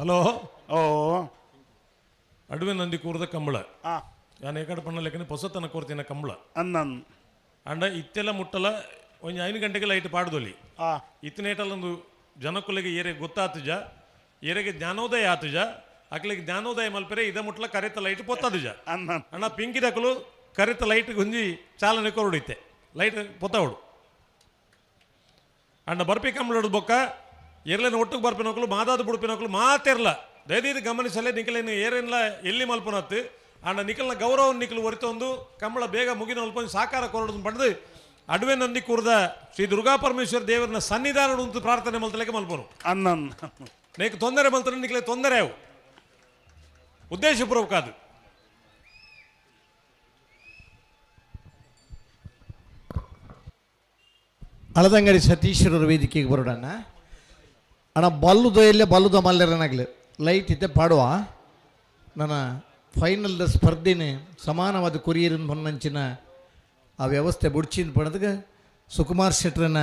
ಹಲೋ ಓ ಅಡುವೆ ನಂದಿ ಕೂರ್ದ ಕಂಬಳ ಯಾನ್ ಏಕಡೆ ಪಣ್ಣ ಲೆಕ್ಕನೆ ಪೊಸತನ ಕೋರ್ತಿನ ಕಂಬಳ ಅನ್ನನ್ ಅಂಡ ಇತ್ತೆಲ್ಲ ಮುಟ್ಟಲ ಒಂದು 5 ಗಂಟೆಗೆ ಲೈಟ್ ಪಾಡ್ದೊಲಿ ಇತ್ತನೇಟಲ್ಲೊಂದು ಜನಕ್ಕುಲೆಗೆ ಏರೆ ಗೊತ್ತಾತುಜ ಏರೆಗೆ ಜ್ಞಾನೋದಯ ಆತುಜ ಅಕ್ಲಿಗೆ ಜ್ಞಾನೋದಯ ಮಲ್ಪರೆ ಇದ ಮುಟ್ಲ ಕರೆತ ಲೈಟ್ ಪೊತ್ತದುಜ ಅಣ್ಣ ಪಿಂಕಿದಕಲು ಕರೆತ ಲೈಟ್ ಗುಂಜಿ ಚಾಲನೆ ಕೊರಡಿತ್ತೆ ಲೈಟ್ ಪೊತ್ತವಡು ಅಂಡ ಬರ್ಪಿ ಕಂಬಳ ಬೊಕ್ಕ ಎರ್ಲೇನ ಒಟ್ಟಿಗೆ ಬರ್ಪಿನೋಕ್ಲು ಮಾದಾದ ಬುಡುಪಿನೋಕ್ಲು ಮಾತೆರ್ಲ ದಯದೀದು ಗಮನಿಸಲೇ ನಿಖಲೇನು ಏರೆಲ್ಲ ಎಲ್ಲಿ ಮಲ್ಪನತ್ತು ಅಂಡ ನಿಖಲ್ನ ಗೌರವ ನಿಖಲು ಒರಿತೊಂದು ಕಂಬಳ ಬೇಗ ಮುಗಿನ ಮಲ್ಪೊಂದು ಸಾಕಾರ ಕೊರಡು ಪಡೆದು ಅಡುವೆ ನಂದಿ ಕೂರ್ದ ಶ್ರೀ ದುರ್ಗಾ ಪರಮೇಶ್ವರ ದೇವರನ್ನ ಸನ್ನಿಧಾನ ಉಂಟು ಪ್ರಾರ್ಥನೆ ಮಲ್ತಲೆಗೆ ಮಲ್ಪನು ಅನ್ನನ್ ನೀಕು ತೊಂದರೆ ಮಲ್ತನೆ ನಿಖಲೆ ತೊಂದರೆ ಅವು ಉದ್ದೇಶಪೂರ್ವಕ ಅದು ಹಳದಂಗಡಿ ಸತೀಶ್ವರರ ವೇದಿಕೆಗೆ ಬರೋಡಣ್ಣ ಅಣ್ಣ ಬಲ್ಲುದ ಮಲ್ಲೆರನಾಗ್ಲಿ ಲೈಟ್ ಇತ್ತೆ ಪಾಡುವ ನನ್ನ ಫೈನಲ್ದ ಸ್ಪರ್ಧೆನೇ ಸಮಾನವಾದ ಕೊರಿಯರಿನ ಹೊನ್ನಂಚಿನ ಆ ವ್ಯವಸ್ಥೆ ಬುಡ್ಚಿನ ಪಡೆದಾಗ ಸುಕುಮಾರ್ ಶೆಟ್ರನ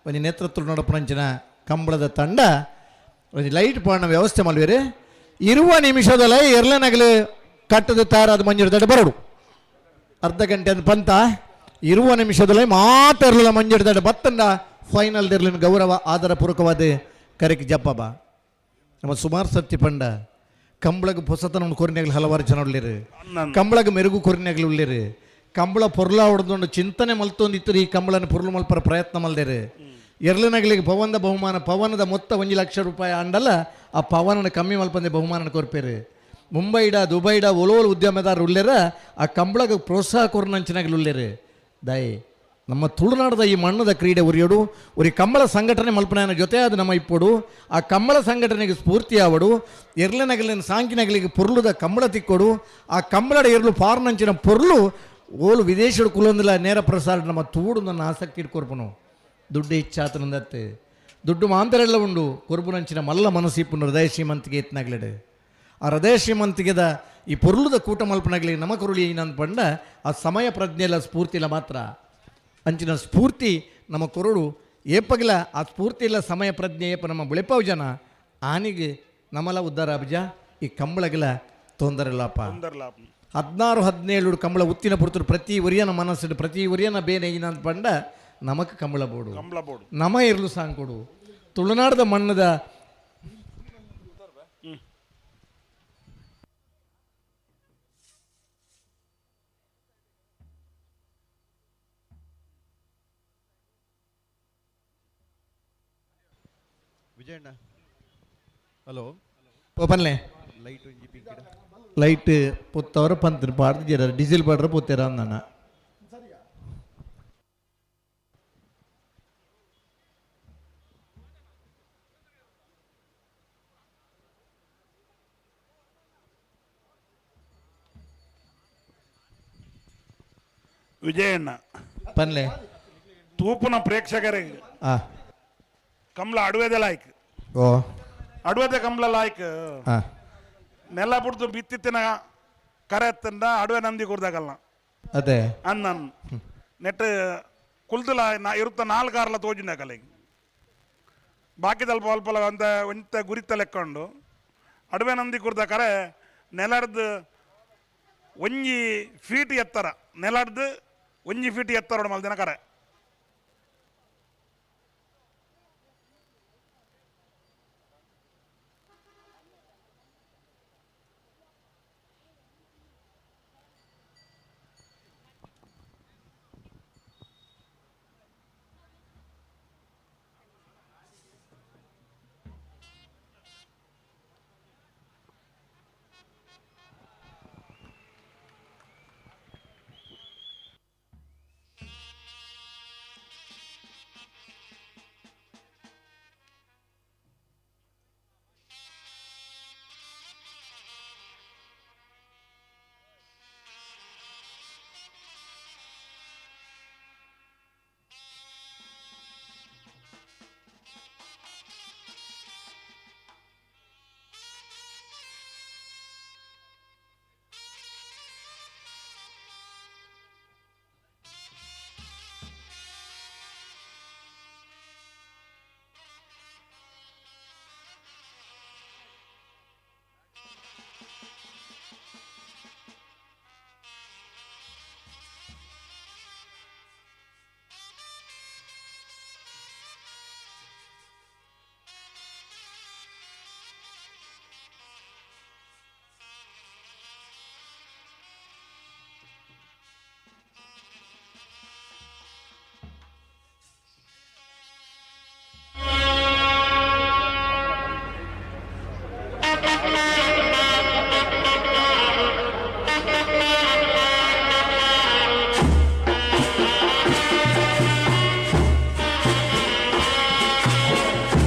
ಒಂದು ನೇತೃತ್ವ ನಡಪನಂಚಿನ ಕಂಬಳದ ತಂಡ ಒಂದು ಲೈಟ್ ಪಾಡಿನ ವ್ಯವಸ್ಥೆ ಮಲ್ವೇರಿ ಇರುವ ನಿಮಿಷದಲ್ಲೇ ಎರ್ಲೆನಾಗಲಿ ಕಟ್ಟದ ತಾರಾದ ಮಂಜುಡ ಬರೋಡು ಅರ್ಧ ಗಂಟೆ ಅಂತ ಪಂತ ಇರುವ ನಿಮಿಷದಲ್ಲೇ ಮಾತಾಡಲಿಲ್ಲ ಮಂಜುಡ ಬತ್ತಂಡ ಫೈನಲ್ ಇರ್ಲಿನ ಗೌರವ ಆಧಾರಪೂರ್ವಕವಾದ ಕರೆಗೆ ಜಪ್ಪಬ ನಮ್ಮ ಸುಮಾರು ಸತ್ಯ ಪಂಡ ಕಂಬಳಗ ಹೊಸತನ ಕೊರಿನಾಗಲಿ ಹಲವಾರು ಜನ ಉಳ್ಳಿರು ಕಂಬಳಗ ಮೆರುಗು ಕೊರಿನಾಗಲಿ ಉಳ್ಳಿರು ಕಂಬಳ ಪೊರ್ಲ ಹೊಡೆದೊಂಡು ಚಿಂತನೆ ಮಲ್ತೊಂದಿತ್ತು ಈ ಕಂಬಳನ ಪೊರ್ಲು ಮಲ್ಪರ ಪ್ರಯತ್ನ ಮಲ್ದೇರು ಎರ್ಲಿನಗಳಿಗೆ ಪವನದ ಮೊತ್ತ 1 ಲಕ್ಷ ರೂಪಾಯಿ ಅಂಡಲ್ಲ ಆ ಪವನನ ಕಮ್ಮಿ ಮಲ್ಪಂದೆ ಬಹುಮಾನ ಕೊರ್ಪೇರು ಮುಂಬೈಡ ದುಬೈಡ ಒಲೋಲ್ ಉದ್ಯಮದಾರ ಉಳ್ಳೇರ ಆ ಕಂಬಳಗ ಪ್ರೋತ್ಸಾಹ ಕೊರ್ನಂಚಿನಾಗಲಿ ಉಳ್ಳೇರು ದಯೆ ನಮ್ಮ ತುಳುನಾಡದ ಈ ಮಣ್ಣದ ಕ್ರೀಡೆ ಉರಿಯೋಡು ಉರಿ ಕಂಬಳ ಸಂಘಟನೆ ಮಲ್ಪನೆಯ ಜೊತೆ ಅದು ನಮ್ಮ ಇಪ್ಪಡು ಆ ಕಂಬಳ ಸಂಘಟನೆಗೆ ಸ್ಫೂರ್ತಿ ಆವಡು ಎರ್ಲೆನಗಲಿನ ಸಾಂಕಿನಗಲಿಗೆ ಪೊರ್ಲುದ ಕಂಬಳ ತಿಕ್ಕೊಡು ಆ ಕಂಬಳದ ಎರ್ಲು ಪಾರ್ನಂಚಿನ ಪೊರ್ಲು ಓಲು ವಿದೇಶದ ಕುಲೊಂದಿಲ್ಲ ನೇರ ಪ್ರಸಾರ ನಮ್ಮ ತೂಡು ನನ್ನ ಆಸಕ್ತಿ ಇಟ್ಕೊರ್ಪನು ದುಡ್ಡು ಇಚ್ಛಾತನಂದತ್ತೆ ದುಡ್ಡು ಮಾಂತರೆಲ್ಲ ಉಂಡು ಕೊರ್ಬುನಂಚಿನ ಮಲ್ಲ ಮನಸ್ಸಿಪ್ಪು ಹೃದಯ ಶ್ರೀಮಂತಿಗೆ ಎತ್ನಾಗ್ಲಡೆ ಆ ಹೃದಯ ಶ್ರೀಮಂತಿಗೆದ ಈ ಪೊರ್ಲುದ ಕೂಟ ಮಲ್ಪನಾಗ್ಲಿಗೆ ನಮ್ಮ ಕರುಳಿ ಏನಂತ ಪಂಡ ಆ ಸಮಯ ಪ್ರಜ್ಞೆಲ್ಲ ಸ್ಫೂರ್ತಿಲ್ಲ ಮಾತ್ರ ಅಂಚಿನ ಸ್ಫೂರ್ತಿ ನಮ್ಮ ಕೊರಡು ಏಪಗಿಲ ಆ ಸ್ಫೂರ್ತಿ ಇಲ್ಲ ಸಮಯ ಪ್ರಜ್ಞೆ ಏಪ ನಮ್ಮ ಬುಳೆಪಾವು ಜನ ಆನಿಗೆ ನಮ್ಮಲ್ಲ ಉದ್ಧಾರ ಅಬ್ಜ ಈ ಕಂಬಳಗಿಲ ತೊಂದರೆಲ್ಲಪ್ಪ 16-17 ಕಂಬಳ ಉತ್ತಿನ ಪುರ್ತರು ಪ್ರತಿ ಒರಿಯನ ಮನಸ್ಸು ಪ್ರತಿ ಒರಿಯನ ಬೇನೆ ಏನಂತ ಪಂಡ ನಮಕ್ ಕಂಬಳ ಬೋಡು ನಮ ಇರ್ಲು ಸಾಂಗ್ ಕೊಡು ತುಳುನಾಡದ ಮಣ್ಣದ Vijayanna hello ಪನ್ಲೆ light ಪೊತ್ತವರ ಪಂತ್ರ ಪಾಡ್ದು diesel ಪಾಡ್ರ ಪೊತ್ತೇರ ಅಂದಣ್ಣ Vijayanna ಪನ್ಲೆ ತೂಪುನ ಪ್ರೇಕ್ಷಕರಿಗೆ ಕಮಲ ಅಡುವೆದೆ ಲಾಯ್ಕ್ ಓ ಅಡುವೆದೆ ಕಮಲ ಲಾಯ್ಕ್ ಹಾಂ ನೆಲ ಬಿಡ್ತು ಬಿತ್ತಿತ್ತಿನ ಕರೆ ಎತ್ತಂಡ ಅಡುವೆ ನಂದಿ ಕೊಡ್ದಾಗಲ್ಲ ಅದೇ ಅನ್ನನ್ ನೆಟ್ ಕುಲ್ತಲ ಇರುತ್ತ 4 ಆರ್ಲ ತೋಜಿಂದಾಗಲ್ಲ ಈಗ ಬಾಕಿ ಸ್ವಲ್ಪ ಅಲ್ಪ ಅಂತ ಒಂತ ಗುರಿತ ಲೆಕ್ಕೊಂಡು ಅಡುವೆ ನಂದಿ ಕುಡ್ದ ಕರೆ ನೆಲಡ್ದು 1 ಫೀಟ್ ಎತ್ತರ ನೆಲಡ್ದು 1 ಫೀಟ್ ಎತ್ತರ ಮಲ್ದಿನ ಕರೆ